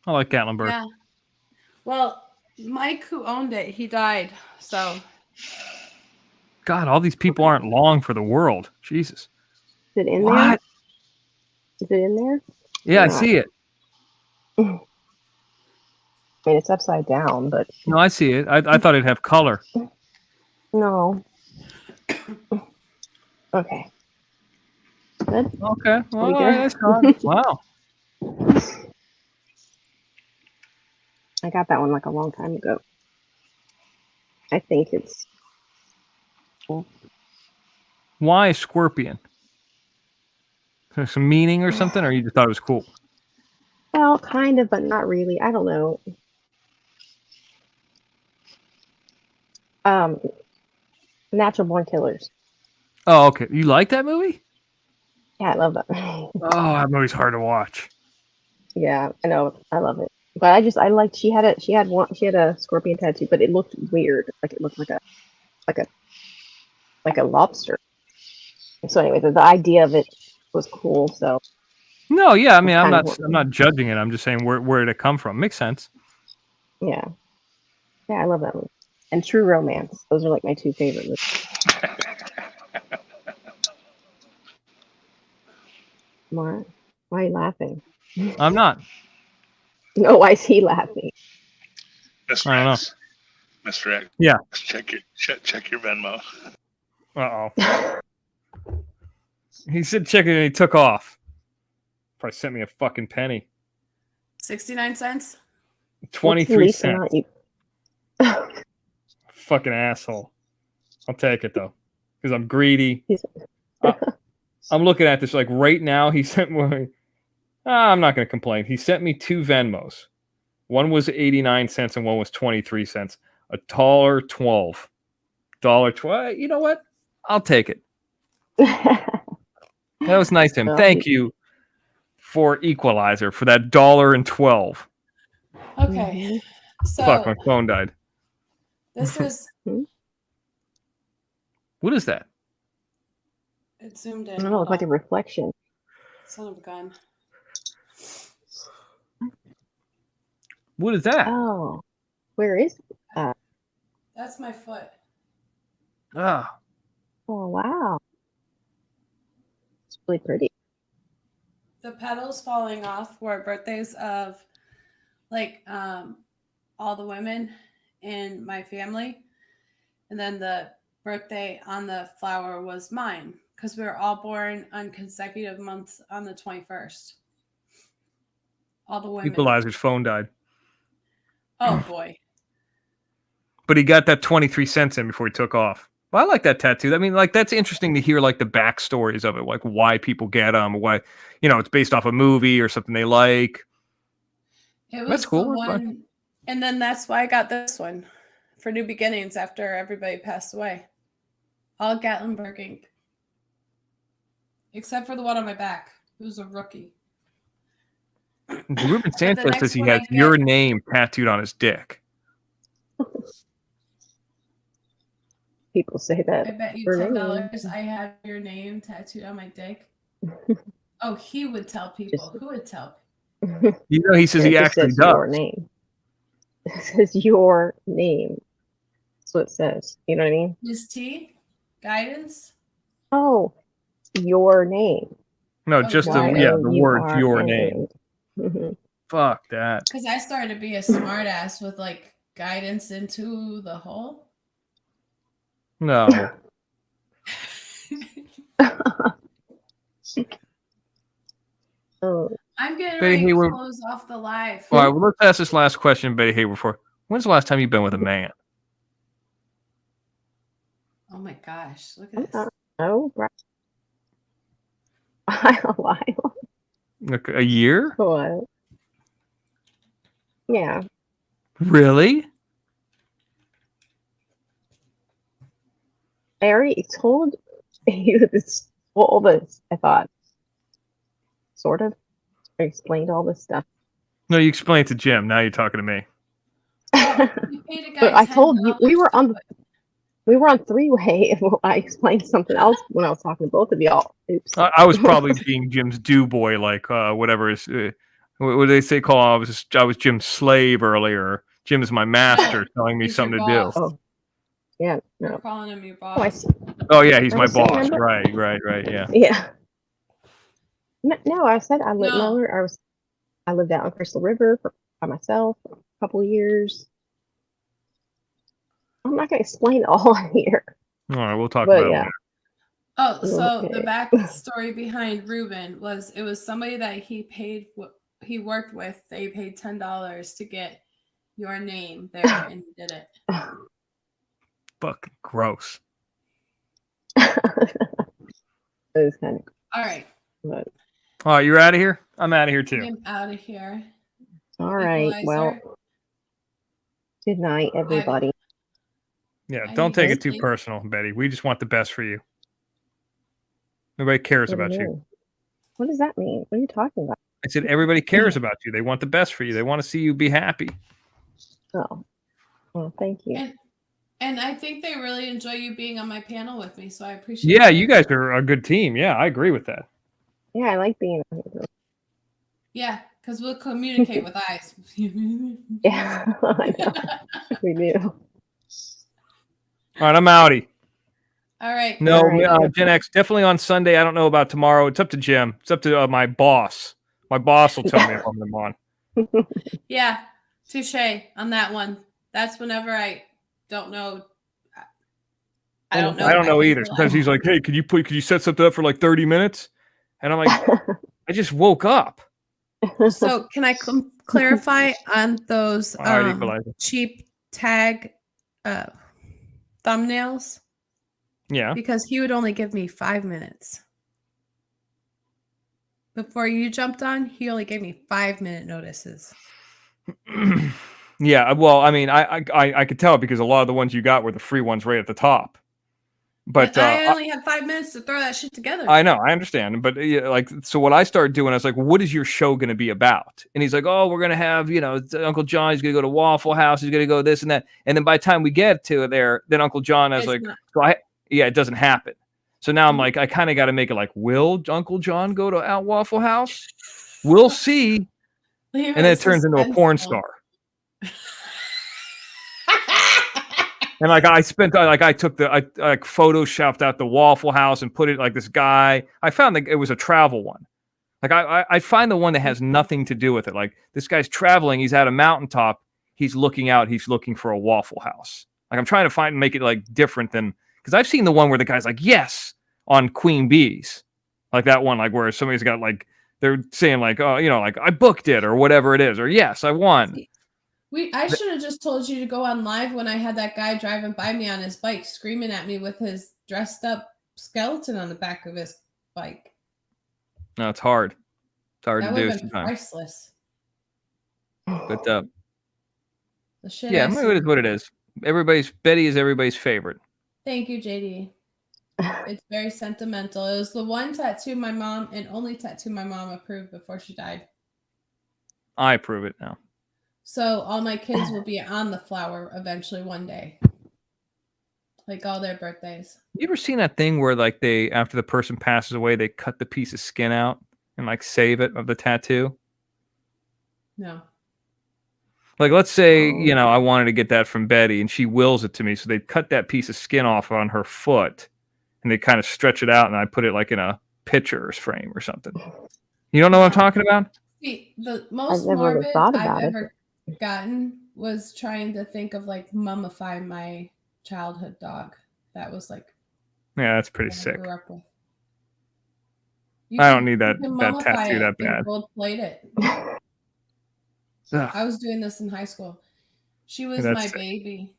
[SPEAKER 2] I like Gatlinburg.
[SPEAKER 1] Yeah. Well, Mike, who owned it, he died. So.
[SPEAKER 2] God, all these people aren't long for the world. Jesus.
[SPEAKER 3] Is it in
[SPEAKER 2] what?
[SPEAKER 3] there? Is it in there?
[SPEAKER 2] Yeah, I see it.
[SPEAKER 3] I mean, it's upside down, but
[SPEAKER 2] no, I see it. I thought it'd have color.
[SPEAKER 3] No. Okay. Good.
[SPEAKER 2] Okay. Well,
[SPEAKER 3] We
[SPEAKER 2] all
[SPEAKER 3] good?
[SPEAKER 2] right, that's fine. Wow.
[SPEAKER 3] I got that one like a long time ago. I think it's.
[SPEAKER 2] Why scorpion? There's some meaning or something, or you just thought it was cool?
[SPEAKER 3] Well, kind of, but not really. I don't know. Natural Born Killers.
[SPEAKER 2] Oh, okay. You like that movie?
[SPEAKER 3] Yeah, I love that.
[SPEAKER 2] Oh, that movie's hard to watch.
[SPEAKER 3] Yeah, I know. I love it. But I liked she had a scorpion tattoo, but it looked weird. Like it looked like a lobster. So anyway, the idea of it was cool. So
[SPEAKER 2] no, yeah, I mean, I'm not judging it. I'm just saying where did it come from? Makes sense.
[SPEAKER 3] Yeah, I love that movie. And True Romance. Those are like my two favorite movies. Why are you laughing?
[SPEAKER 2] I'm not.
[SPEAKER 3] No, why is he laughing?
[SPEAKER 9] Mr.
[SPEAKER 2] I don't
[SPEAKER 9] X. Mr. X.
[SPEAKER 2] Yeah.
[SPEAKER 9] Check your Venmo.
[SPEAKER 2] Uh-oh. He said check it and he took off. Probably sent me a fucking penny.
[SPEAKER 1] 69 cents?
[SPEAKER 2] 23 cents. Fucking asshole. I'll take it though. Because I'm greedy. I'm looking at this like right now. He sent me. I'm not going to complain. He sent me 2 Venmos. One was 89 cents and one was 23 cents. $1.12. $1.12. You know what? I'll take it. That was nice of him. Thank you for Equalizer for that $1.12.
[SPEAKER 1] Okay. So
[SPEAKER 2] fuck, my phone died.
[SPEAKER 1] This is.
[SPEAKER 2] What is that?
[SPEAKER 1] It zoomed in.
[SPEAKER 3] I don't know. It's like a reflection.
[SPEAKER 1] Son of a gun.
[SPEAKER 2] What is that?
[SPEAKER 3] Oh, where is that?
[SPEAKER 1] That's my foot.
[SPEAKER 2] Ah.
[SPEAKER 3] Oh wow. It's really pretty.
[SPEAKER 1] The petals falling off were birthdays of like all the women in my family. And then the birthday on the flower was mine because we were all born on consecutive months on the 21st. All the women.
[SPEAKER 2] Equalizer's phone died.
[SPEAKER 1] Oh boy.
[SPEAKER 2] But he got that 23 cents in before he took off. Well, I like that tattoo. I mean, like that's interesting to hear, like the backstories of it, like why people get them, why it's based off a movie or something they like.
[SPEAKER 1] It was
[SPEAKER 2] That's cool.
[SPEAKER 1] the
[SPEAKER 2] That's fine.
[SPEAKER 1] one, and then that's why I got this one for New Beginnings after everybody passed away. All Gatlinburg ink, except for the one on my back. It was a rookie.
[SPEAKER 2] Ruben Sanchez
[SPEAKER 1] next
[SPEAKER 2] says he
[SPEAKER 1] one
[SPEAKER 2] has
[SPEAKER 1] I get-
[SPEAKER 2] your name tattooed on his dick.
[SPEAKER 3] People say
[SPEAKER 1] I
[SPEAKER 3] that.
[SPEAKER 1] bet you
[SPEAKER 3] for
[SPEAKER 1] $10
[SPEAKER 3] me.
[SPEAKER 1] I have your name tattooed on my dick. Oh, he would tell people. Who would tell?
[SPEAKER 2] He says
[SPEAKER 3] It
[SPEAKER 2] he
[SPEAKER 3] just
[SPEAKER 2] actually
[SPEAKER 3] says
[SPEAKER 2] does.
[SPEAKER 3] your name. It says your name. That's what it says. You know what I mean?
[SPEAKER 1] Ms. T? Guidance?
[SPEAKER 3] Oh, your name.
[SPEAKER 2] No, just the word your name. Fuck that.
[SPEAKER 1] Because I started to be a smart ass with like guidance into the hole.
[SPEAKER 2] No.
[SPEAKER 3] Oh.
[SPEAKER 1] I'm getting
[SPEAKER 2] Betty
[SPEAKER 1] ready to
[SPEAKER 2] Hayward.
[SPEAKER 1] close off the live.
[SPEAKER 2] All right, well, let's ask this last question, Betty Hayward. When's the last time you've been with a man?
[SPEAKER 1] Oh my gosh, look at this.
[SPEAKER 3] Oh, right. A while.
[SPEAKER 2] Like a year?
[SPEAKER 3] What? Yeah.
[SPEAKER 2] Really?
[SPEAKER 3] I already told you this, all this, I thought. Sort of. I explained all this stuff.
[SPEAKER 2] No, you explained it to Jim. Now you're talking to me.
[SPEAKER 1] You paid a guy
[SPEAKER 3] But I told you, we
[SPEAKER 1] $10
[SPEAKER 3] were
[SPEAKER 1] to
[SPEAKER 3] on three-way. I explained something else when I was talking to both of y'all. Oops.
[SPEAKER 2] I was probably being Jim's do boy, like whatever is. What do they say? I was Jim's slave earlier. Jim is my master, telling me
[SPEAKER 1] He's
[SPEAKER 2] something to
[SPEAKER 1] your
[SPEAKER 2] do.
[SPEAKER 1] boss.
[SPEAKER 3] Oh, yeah.
[SPEAKER 1] You're
[SPEAKER 3] No.
[SPEAKER 1] calling him your
[SPEAKER 3] Oh,
[SPEAKER 1] boss.
[SPEAKER 2] Oh yeah, he's
[SPEAKER 3] I
[SPEAKER 2] my
[SPEAKER 3] was saying,
[SPEAKER 2] boss.
[SPEAKER 3] remember?
[SPEAKER 2] Right. Yeah.
[SPEAKER 3] Yeah. No, I said I lived.
[SPEAKER 1] No.
[SPEAKER 3] No, I lived out on Crystal River by myself for a couple of years. I'm not gonna explain it all here.
[SPEAKER 2] All right, we'll talk
[SPEAKER 3] But
[SPEAKER 2] about
[SPEAKER 3] yeah.
[SPEAKER 2] it.
[SPEAKER 1] Oh, so the
[SPEAKER 3] Okay.
[SPEAKER 1] backstory behind Ruben was it was somebody that he worked with. They paid $10 to get your name there, and he did it.
[SPEAKER 2] Fucking gross.
[SPEAKER 3] It was kind of.
[SPEAKER 1] All right,
[SPEAKER 3] But,
[SPEAKER 2] All right, you're out of here. I'm out of here too.
[SPEAKER 1] I'm out of here.
[SPEAKER 3] all right. Well,
[SPEAKER 1] Equalizer.
[SPEAKER 3] good night, everybody.
[SPEAKER 2] Yeah,
[SPEAKER 1] I
[SPEAKER 2] don't
[SPEAKER 1] need
[SPEAKER 2] take
[SPEAKER 1] to
[SPEAKER 2] it too
[SPEAKER 1] sleep.
[SPEAKER 2] personal, Betty. We just want the best for you. Nobody cares
[SPEAKER 3] What do
[SPEAKER 2] about you.
[SPEAKER 3] mean? What does that mean? What are you talking about?
[SPEAKER 2] I said everybody cares about you. They want the best for you. They want to see you be happy.
[SPEAKER 3] Oh, well, thank you.
[SPEAKER 1] And I think they really enjoy you being on my panel with me, so I appreciate.
[SPEAKER 2] Yeah,
[SPEAKER 1] it.
[SPEAKER 2] you guys are a good team. Yeah, I agree with that.
[SPEAKER 3] Yeah, I like being on here.
[SPEAKER 1] Yeah, because we'll communicate with eyes.
[SPEAKER 3] Yeah, I know. We do.
[SPEAKER 2] All right, I'm outie.
[SPEAKER 1] All right.
[SPEAKER 2] No,
[SPEAKER 3] All right.
[SPEAKER 2] Gen X, definitely on Sunday. I don't know about tomorrow. It's up to Jim. It's up to my boss. My boss will tell me if I'm on.
[SPEAKER 1] Yeah, touche on that one. That's whenever I don't know. I don't know.
[SPEAKER 2] I don't know either.
[SPEAKER 1] Until
[SPEAKER 2] Sometimes he's like, "Hey, could you set something up for like 30 minutes?" And I'm like, "I just woke up."
[SPEAKER 1] So can I clarify on those
[SPEAKER 2] All right, Equalizer.
[SPEAKER 1] cheap tag thumbnails?
[SPEAKER 2] Yeah.
[SPEAKER 1] Because he would only give me 5 minutes. Before you jumped on, he only gave me 5-minute notices.
[SPEAKER 2] Yeah. Well, I mean, I could tell because a lot of the ones you got were the free ones right at the top. But
[SPEAKER 1] I only had 5 minutes to throw that shit together.
[SPEAKER 2] I know, I understand, but so what I started doing, I was like, "What is your show going to be about?" And he's like, "Oh, we're going to have, Uncle John. He's going to go to Waffle House. He's going to go this and that." And then by the time we get to there, then Uncle John is like, it doesn't happen. So now I'm like, I kind of got to make it like, will Uncle John go to out Waffle House? We'll see. And then it turns into a porn star. And I photoshopped out the Waffle House and put it like this guy. I found that it was a travel one. Like I find the one that has nothing to do with it. Like this guy's traveling. He's at a mountaintop. He's looking out. He's looking for a Waffle House. Like I'm trying to make it like different than, because I've seen the one where the guy's like, yes, on Queen Bees. Like that one, like where somebody's got like, they're saying like, oh, like I booked it or whatever it is. Or yes, I won.
[SPEAKER 1] I should have just told you to go on live when I had that guy driving by me on his bike, screaming at me with his dressed up skeleton on the back of his bike.
[SPEAKER 2] No, it's hard. It's hard
[SPEAKER 1] That
[SPEAKER 2] to
[SPEAKER 1] would
[SPEAKER 2] do
[SPEAKER 1] have been
[SPEAKER 2] sometimes.
[SPEAKER 1] priceless.
[SPEAKER 2] But
[SPEAKER 1] The shit
[SPEAKER 2] yeah,
[SPEAKER 1] I
[SPEAKER 2] maybe it is what it is. Betty is everybody's favorite.
[SPEAKER 1] Thank you, JD. It's very sentimental. It was the one tattoo my mom and only tattoo my mom approved before she died.
[SPEAKER 2] I approve it now.
[SPEAKER 1] So all my kids will be on the flower eventually one day. Like all their birthdays.
[SPEAKER 2] You ever seen that thing where like they, after the person passes away, they cut the piece of skin out and like save it of the tattoo?
[SPEAKER 1] No.
[SPEAKER 2] Like, let's say, you know, I wanted to get that from Betty and she wills it to me. So they cut that piece of skin off on her foot and they kind of stretch it out and I put it like in a picture's frame or something. You don't know what I'm talking about?
[SPEAKER 1] See, the most morbid I've ever gotten was trying to think of like mummify my childhood dog. That was like,
[SPEAKER 2] yeah, that's pretty sick.
[SPEAKER 1] I grew up with.
[SPEAKER 2] I don't need that tattoo that bad.
[SPEAKER 1] Gold plate it. I was doing this in high school. She was my baby.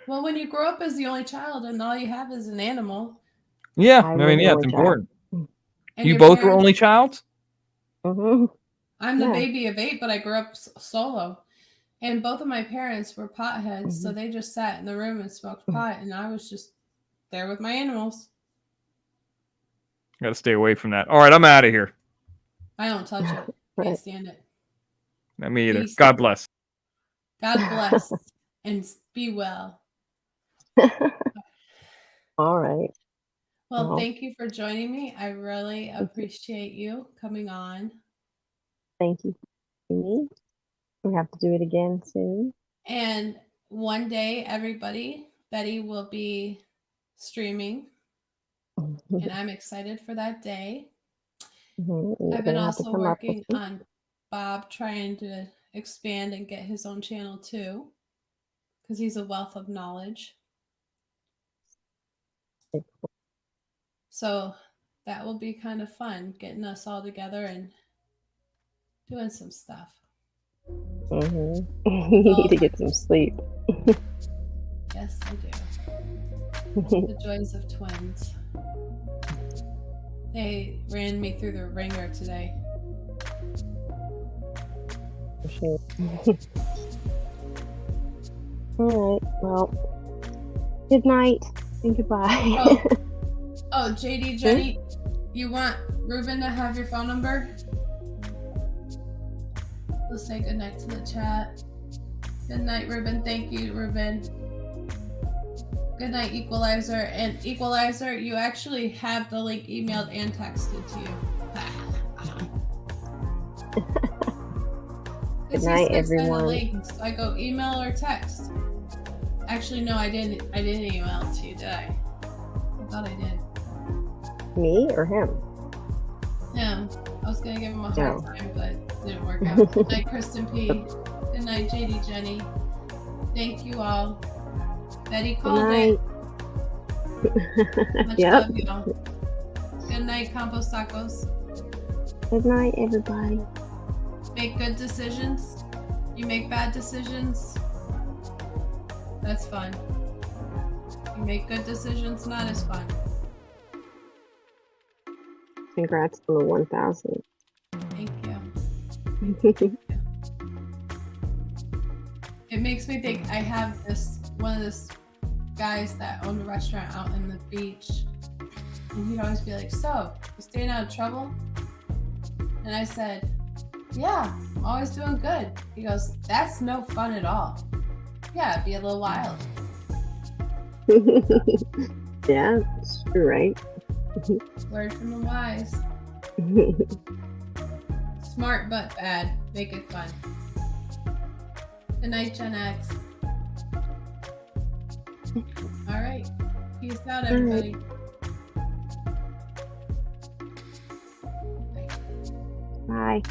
[SPEAKER 1] Well, when you grow up as the only child and all you have is an animal.
[SPEAKER 2] Yeah, I mean, yeah, it's important.
[SPEAKER 1] And
[SPEAKER 2] you both were only child?
[SPEAKER 3] Mm-hmm.
[SPEAKER 1] I'm the baby of 8, but I grew up solo. And both of my parents were potheads, so they just sat in the room and smoked pot, and I was just there with my animals.
[SPEAKER 2] Got to stay away from that. All right, I'm out of here.
[SPEAKER 1] I don't touch it. Can't stand it.
[SPEAKER 2] Not me either.
[SPEAKER 1] Peace.
[SPEAKER 2] God bless.
[SPEAKER 1] God bless and be well.
[SPEAKER 3] All right.
[SPEAKER 1] Well, thank you for joining me. I really appreciate you coming on.
[SPEAKER 3] Thank you. We have to do it again soon.
[SPEAKER 1] And one day, everybody, Betty will be streaming. And I'm excited for that day. I've been also working on Bob trying to expand and get his own channel too, because he's a wealth of knowledge. So that will be kind of fun, getting us all together and doing some stuff.
[SPEAKER 3] You need to get some sleep.
[SPEAKER 1] Yes, I do. The joys of twins. They ran me through the ringer today.
[SPEAKER 3] For sure. All right. Well, good night and goodbye.
[SPEAKER 1] Oh, JD, Jenny, you want Ruben to have your phone number? We'll say good night to the chat. Good night, Ruben. Thank you, Ruben. Good night, Equalizer. And Equalizer, you actually have the link emailed and texted to you.
[SPEAKER 3] Good night, everyone.
[SPEAKER 1] Link, so I go email or text. Actually, no, I didn't email it to you, did I? I thought I did.
[SPEAKER 3] Me or him?
[SPEAKER 1] No, I was gonna give him a hard time, but it didn't work out. Good night, Kristen P. Good night, JD Jenny. Thank you all. Betty called it. Much love, y'all. Good night, Campos Tacos.
[SPEAKER 3] Good night, everybody.
[SPEAKER 1] Make good decisions. You make bad decisions. That's fun. You make good decisions, not as fun.
[SPEAKER 3] Congrats on the 1,000.
[SPEAKER 1] Thank you. It makes me think I have one of these guys that owned a restaurant out in the beach, and he'd always be like, "So, you staying out of trouble?" And I said, "Yeah, I'm always doing good." He goes, "That's no fun at all." Yeah, it'd be a little wild.
[SPEAKER 3] Yeah, it's true, right?
[SPEAKER 1] Word from the wise. Smart but bad. Make it fun. Good night, Gen X. All right. Peace out, everybody.
[SPEAKER 3] Bye.